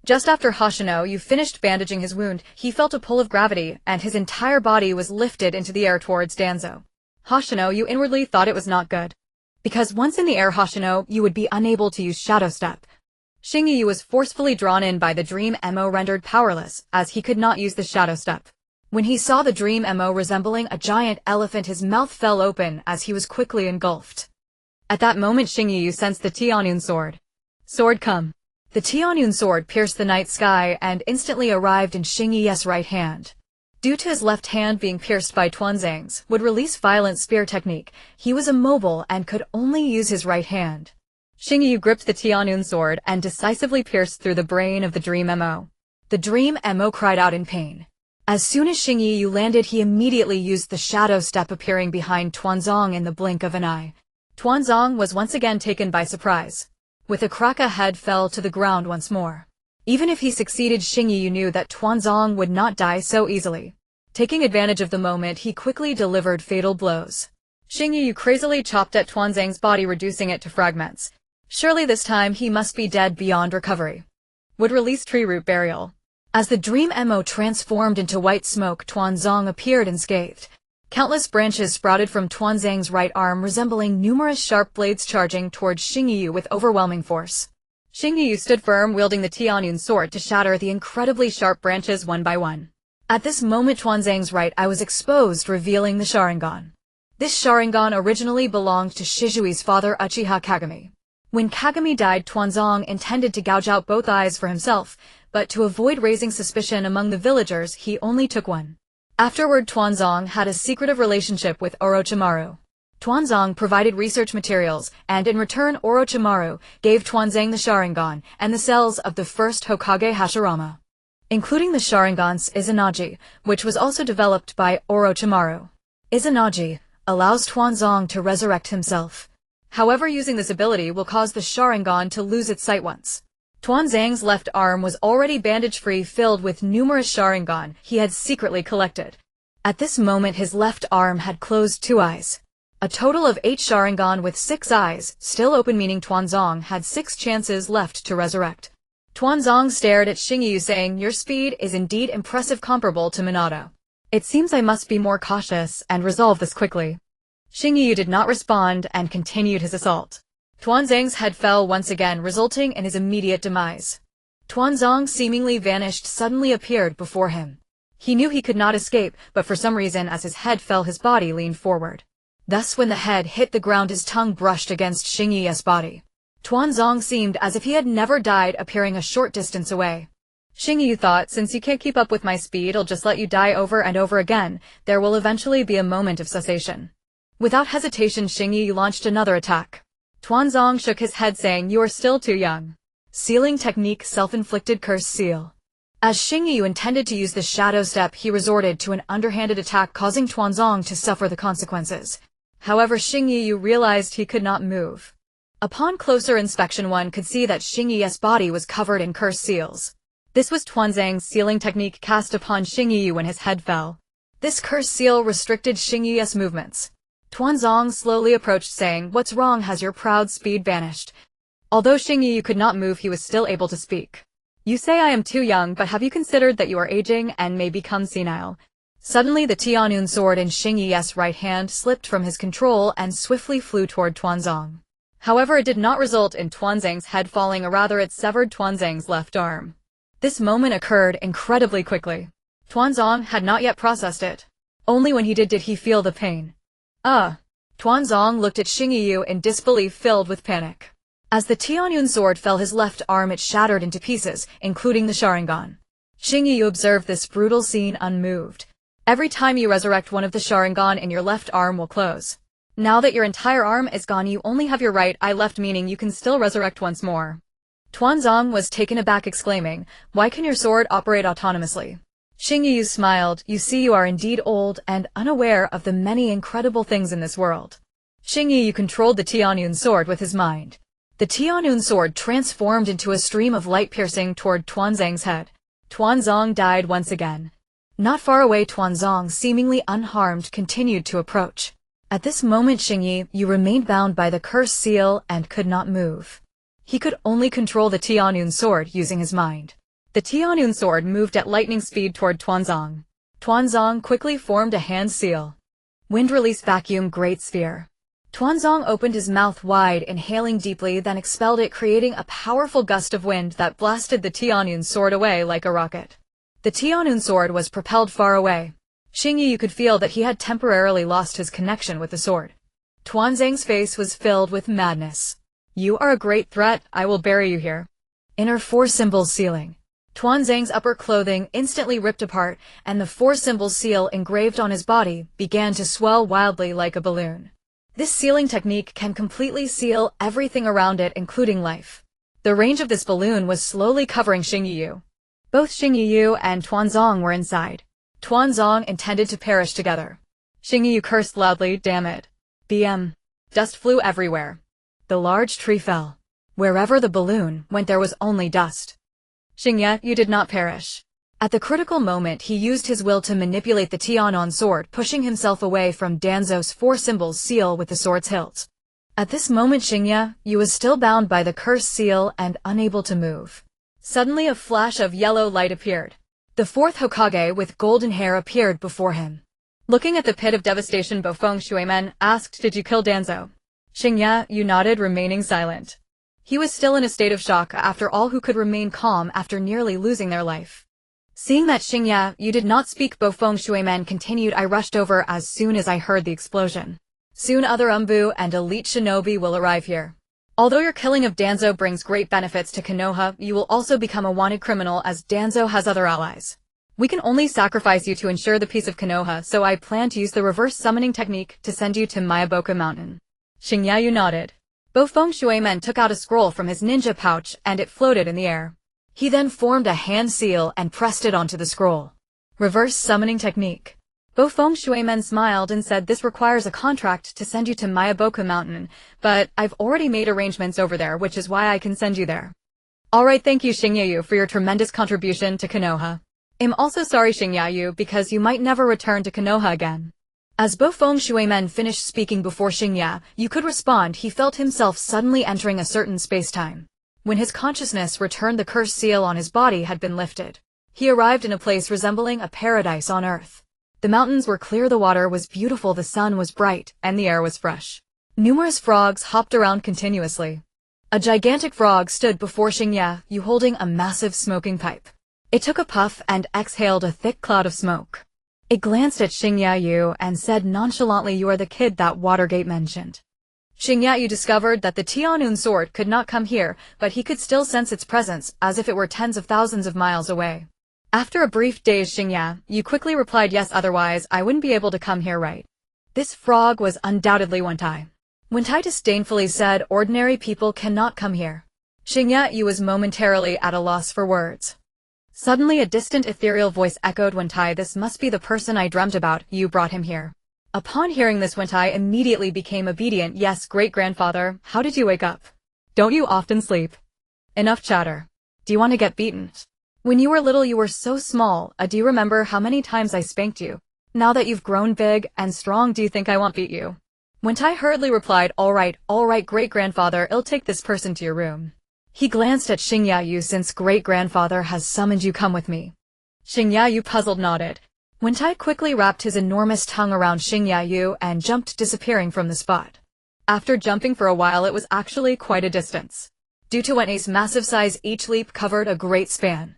Just after Hoshino finished bandaging his wound, he felt a pull of gravity, and his entire body was lifted into the air towards Danzo. Hoshino, inwardly thought it was not good. Because once in the air, Hoshino, would be unable to use Shadow Step. Shingyu was forcefully drawn in by the Dream Mo, rendered powerless, as he could not use the Shadow Step. When he saw the Dream Mo resembling a giant elephant, his mouth fell open as he was quickly engulfed. At that moment, Shingyu sensed the Tianyun sword. Sword come. The Tianyun sword pierced the night sky and instantly arrived in Shingyu's right hand. Due to his left hand being pierced by Tuanzang's would-release violent spear technique, he was immobile and could only use his right hand. Shingyu gripped the Tianyun sword and decisively pierced through the brain of the Dream Mo. The Dream Mo cried out in pain. As soon as Shingyu landed, he immediately used the Shadow Step, appearing behind Tuanzang in the blink of an eye. Tuanzang was once again taken by surprise. With a crack, a head fell to the ground once more. Even if he succeeded, Shingyu knew that Tuanzang would not die so easily. Taking advantage of the moment, he quickly delivered fatal blows. Shingyu crazily chopped at Tuanzang's body, reducing it to fragments. Surely this time he must be dead beyond recovery. Would release tree root burial. As the Dream Mo transformed into white smoke, Tuanzang appeared unscathed. Countless branches sprouted from Tuanzang's right arm, resembling numerous sharp blades charging towards Shingyu with overwhelming force. Shingyu stood firm, wielding the Tianyun sword to shatter the incredibly sharp branches one by one. At this moment, Tuanzang's right eye was exposed, revealing the Sharingan. This Sharingan originally belonged to Shizui's father, Uchiha Kagami. When Kagami died, Tuanzang intended to gouge out both eyes for himself, but to avoid raising suspicion among the villagers, he only took one. Afterward, Tuanzang had a secretive relationship with Orochimaru. Tuanzang provided research materials, and in return Orochimaru gave Tuanzang the Sharingan and the cells of the first Hokage Hashirama, including the Sharingan's Izanagi, which was also developed by Orochimaru. Izanagi allows Tuanzang to resurrect himself. However, using this ability will cause the Sharingan to lose its sight once. Tuanzang's left arm was already bandage-free, filled with numerous Sharingan he had secretly collected. At this moment, his left arm had closed 2 eyes. A total of 8 Sharingan with 6 eyes still open, meaning Tuanzang had 6 chances left to resurrect. Tuanzang stared at Shingyu, saying, "Your speed is indeed impressive, comparable to Minato. It seems I must be more cautious and resolve this quickly." Shingyu did not respond and continued his assault. Tuanzang's head fell once again, resulting in his immediate demise. Tuanzang seemingly vanished, suddenly appeared before him. He knew he could not escape, but for some reason, as his head fell, his body leaned forward. Thus, when the head hit the ground, his tongue brushed against Shingyu's body. Tuanzang seemed as if he had never died, appearing a short distance away. Shingyu thought, "Since you can't keep up with my speed, I'll just let you die over and over again. There will eventually be a moment of cessation." Without hesitation, Shingyu launched another attack. Tuanzang shook his head, saying, "You are still too young." Sealing technique, self-inflicted curse seal. As Shingyu intended to use the Shadow Step, he resorted to an underhanded attack, causing Tuanzang to suffer the consequences. However, Shingyu realized he could not move. Upon closer inspection, one could see that Shingyu's body was covered in curse seals. This was Tuanzang's sealing technique cast upon Xingyu when his head fell. This cursed seal restricted Xingyu's movements. Tuanzang slowly approached saying, "What's wrong? Has your proud speed vanished?" Although Xingyu could not move, he was still able to speak. "You say I am too young, but have you considered that you are aging and may become senile?" Suddenly the Tianyun sword in Xingyu's right hand slipped from his control and swiftly flew toward Tuanzang. However, it did not result in Tuanzang's head falling, or rather it severed Tuanzang's left arm. This moment occurred incredibly quickly. Tuanzang had not yet processed it. Only when he did he feel the pain. Tuanzang looked at Xingyu in disbelief filled with panic. As the Tianyun sword fell his left arm, it shattered into pieces, including the Sharingan. Xingyu observed this brutal scene unmoved. Every time you resurrect, one of the Sharingan in your left arm will close. Now that your entire arm is gone, you only have your right eye left, meaning you can still resurrect once more. Tuanzang was taken aback, exclaiming, "Why can your sword operate autonomously?" Xingyu smiled. "You see, you are indeed old and unaware of the many incredible things in this world." Xingyu controlled the Tianyun sword with his mind. The Tianyun sword transformed into a stream of light piercing toward Tuanzang's head. Tuanzang died once again. Not far away, Tuanzang, seemingly unharmed, continued to approach. At this moment, Xingyu remained bound by the cursed seal and could not move. He could only control the Tianyun sword using his mind. The Tianyun sword moved at lightning speed toward Tuanzang. Tuanzang quickly formed a hand seal. Wind release vacuum great sphere. Tuanzang opened his mouth wide, inhaling deeply, then expelled it, creating a powerful gust of wind that blasted the Tianyun sword away like a rocket. The Tianyun sword was propelled far away. Xingyu could feel that he had temporarily lost his connection with the sword. Tuanzang's face was filled with madness. "You are a great threat. I will bury you here." Inner four symbols sealing. Tuanzang's upper clothing instantly ripped apart, and the four symbols seal engraved on his body began to swell wildly like a balloon. This sealing technique can completely seal everything around it, including life. The range of this balloon was slowly covering Xingyu. Both Xingyu and Tuanzang were inside. Tuanzang intended to perish together. Xingyu cursed loudly, "Damn it." Dust flew everywhere. The large tree fell. Wherever the balloon went, there was only dust. "Xingyu, you did not perish." At the critical moment, he used his will to manipulate the Tianyun sword, pushing himself away from Danzo's four symbols seal with the sword's hilt. At this moment, Xingyu was still bound by the cursed seal and unable to move. Suddenly a flash of yellow light appeared. The fourth Hokage with golden hair appeared before him. Looking at the pit of devastation, Bofeng Shuimen asked, "Did you kill Danzo?" Xingyu nodded, remaining silent. He was still in a state of shock. After all, who could remain calm after nearly losing their life? Seeing that Xingyu did not speak, Bofeng Shuimen continued, "I rushed over as soon as I heard the explosion. Soon other Umbu and elite shinobi will arrive here. Although your killing of Danzo brings great benefits to Konoha, you will also become a wanted criminal, as Danzo has other allies. We can only sacrifice you to ensure the peace of Konoha, so I plan to use the reverse summoning technique to send you to Miyaboka Mountain." Xingyu nodded. Bofeng Shuimen took out a scroll from his ninja pouch and it floated in the air. He then formed a hand seal and pressed it onto the scroll. Reverse summoning technique. Bofeng Shuimen smiled and said, "This requires a contract to send you to Miyaboka Mountain, but I've already made arrangements over there, which is why I can send you there." "Alright, thank you Xingyu for your tremendous contribution to Konoha. I'm also sorry Xingyu, because you might never return to Konoha again." As Bofeng Shuimen finished speaking before Xingyu could respond, he felt himself suddenly entering a certain space-time. When his consciousness returned, the cursed seal on his body had been lifted. He arrived in a place resembling a paradise on earth. The mountains were clear, the water was beautiful, the sun was bright, and the air was fresh. Numerous frogs hopped around continuously. A gigantic frog stood before Xingyu holding a massive smoking pipe. It took a puff and exhaled a thick cloud of smoke. It glanced at Xingyu and said nonchalantly, "You are the kid that Watergate mentioned." Xingyu discovered that the Tianyun sword could not come here, but he could still sense its presence, as if it were tens of thousands of miles away. After a brief daze, Xingyu quickly replied, "Yes, otherwise I wouldn't be able to come here, right?" This frog was undoubtedly Wentai. Wentai disdainfully said, "Ordinary people cannot come here." Xingyu was momentarily at a loss for words. Suddenly a distant ethereal voice echoed, "Wentai, this must be the person I dreamt about, you brought him here." Upon hearing this, Wentai immediately became obedient. "Yes, great-grandfather, how did you wake up? Don't you often sleep?" "Enough chatter. Do you want to get beaten?" When you were little you were so small, do you remember how many times I spanked you? Now that you've grown big and strong, do you think I won't beat you? Wentai hurriedly replied, all right, great-grandfather, I'll take this person to your room. He glanced at Xingyayu. Since great-grandfather has summoned you, come with me. Xingyayu puzzled nodded. Wentai quickly wrapped his enormous tongue around Xingyayu and jumped, disappearing from the spot. After jumping for a while, it was actually quite a distance. Due to Wen'ei's massive size, each leap covered a great span.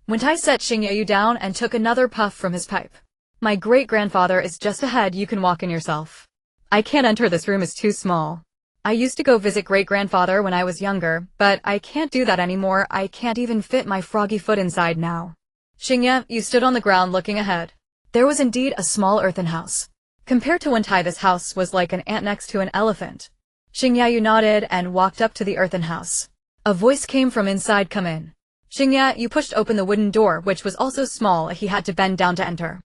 Wentai set Xingyayu down and took another puff from his pipe. My great-grandfather is just ahead, you can walk in yourself. I can't enter, this room is too small. I used to go visit great-grandfather when I was younger, but I can't do that anymore, I can't even fit my froggy foot inside now. Xingyayu stood on the ground looking ahead. There was indeed a small earthen house. Compared to Wentai, this house was like an ant next to an elephant. Xingyayu nodded and walked up to the earthen house. A voice came from inside, come in. Xingyayu pushed open the wooden door, which was also small, he had to bend down to enter.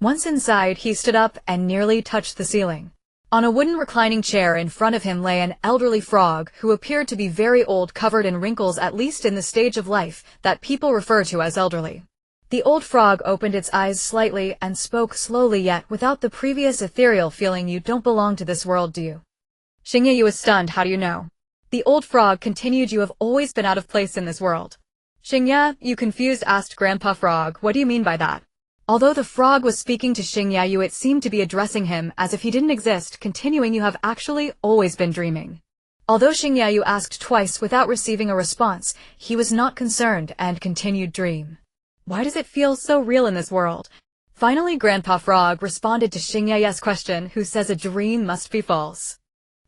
Once inside, he stood up and nearly touched the ceiling. On a wooden reclining chair in front of him lay an elderly frog who appeared to be very old, covered in wrinkles, at least in the stage of life that people refer to as elderly. The old frog opened its eyes slightly and spoke slowly, yet without the previous ethereal feeling. You don't belong to this world, do you? Xingyayu was stunned. How do you know? The old frog continued, you have always been out of place in this world. Xingyayu, confused, asked Grandpa Frog, what do you mean by that? Although the frog was speaking to Xingyayu, it seemed to be addressing him as if he didn't exist, continuing, you have actually always been dreaming. Although Xingyayu asked twice without receiving a response, he was not concerned and continued, dream. Why does it feel so real in this world? Finally, Grandpa Frog responded to Xingyayu's question, who says a dream must be false.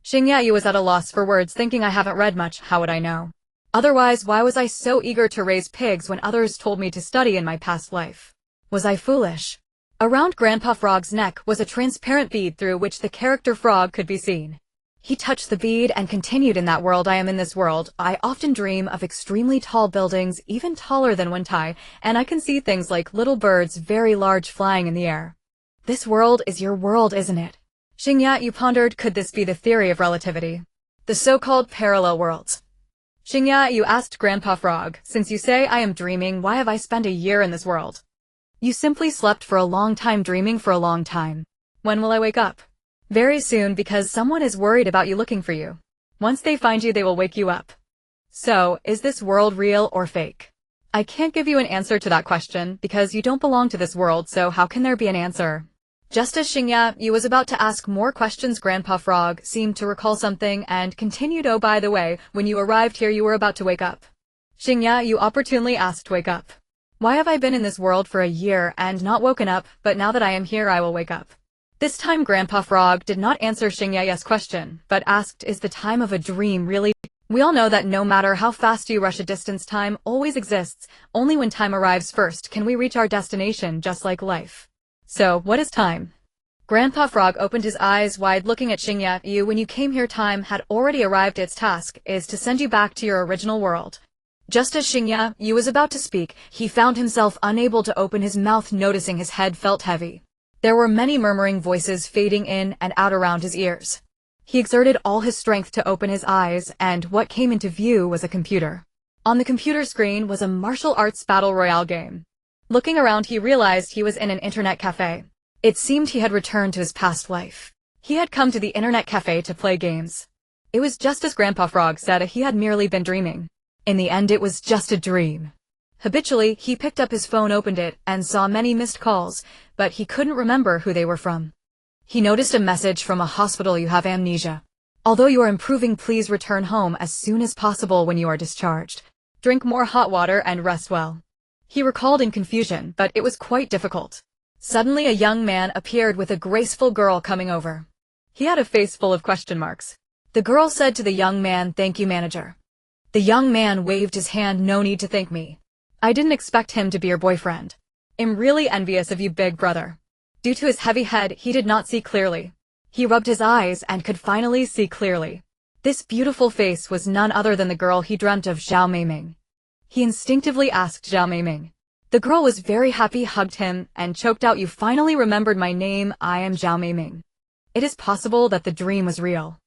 Xingyayu was at a loss for words, thinking, I haven't read much, how would I know? Otherwise, why was I so eager to raise pigs when others told me to study in my past life? Was I foolish? Around Grandpa Frog's neck was a transparent bead through which the character Frog could be seen. He touched the bead and continued, in that world I am in this world, I often dream of extremely tall buildings, even taller than Wentai, and I can see things like little birds very large flying in the air. This world is your world, isn't it? Xingyayu pondered, could this be the theory of relativity? The so-called parallel worlds. Xingyayu asked Grandpa Frog, since you say I am dreaming, why have I spent a year in this world? You simply slept for a long time, dreaming for a long time. When will I wake up? Very soon, because someone is worried about you, looking for you. Once they find you, they will wake you up. So, is this world real or fake? I can't give you an answer to that question, because you don't belong to this world, so how can there be an answer? Just as Xingyayu was about to ask more questions, Grandpa Frog seemed to recall something and continued, oh, by the way, when you arrived here you were about to wake up. Xingyayu opportunely asked, wake up? Why have I been in this world for a year and not woken up, but now that I am here I will wake up? This time Grandpa Frog did not answer Xingyayu's question, but asked, is the time of a dream really? We all know that no matter how fast you rush a distance, time always exists. Only when time arrives first can we reach our destination, just like life. So, what is time? Grandpa Frog opened his eyes wide, looking at Xingyayu. When you came here, time had already arrived. Its task is to send you back to your original world. Just as Xingyayu was about to speak, he found himself unable to open his mouth, noticing his head felt heavy. There were many murmuring voices fading in and out around his ears. He exerted all his strength to open his eyes, and what came into view was a computer. On the computer screen was a martial arts battle royale game. Looking around, he realized he was in an internet cafe. It seemed he had returned to his past life. He had come to the internet cafe to play games. It was just as Grandpa Frog said, he had merely been dreaming. In the end, it was just a dream. Habitually, he picked up his phone, opened it, and saw many missed calls, but he couldn't remember who they were from. He noticed a message from a hospital, you have amnesia. Although you are improving, please return home as soon as possible when you are discharged. Drink more hot water and rest well. He recalled in confusion, but it was quite difficult. Suddenly a young man appeared with a graceful girl coming over. He had a face full of question marks. The girl said to the young man, thank you, manager. The young man waved his hand, no need to thank me. I didn't expect him to be your boyfriend. I'm really envious of you, big brother. Due to his heavy head, he did not see clearly. He rubbed his eyes and could finally see clearly. This beautiful face was none other than the girl he dreamt of, Zhao Meiming. He instinctively asked Zhao Meiming. The girl was very happy, hugged him, and choked out, you finally remembered my name, I am Zhao Meiming. It is possible that the dream was real.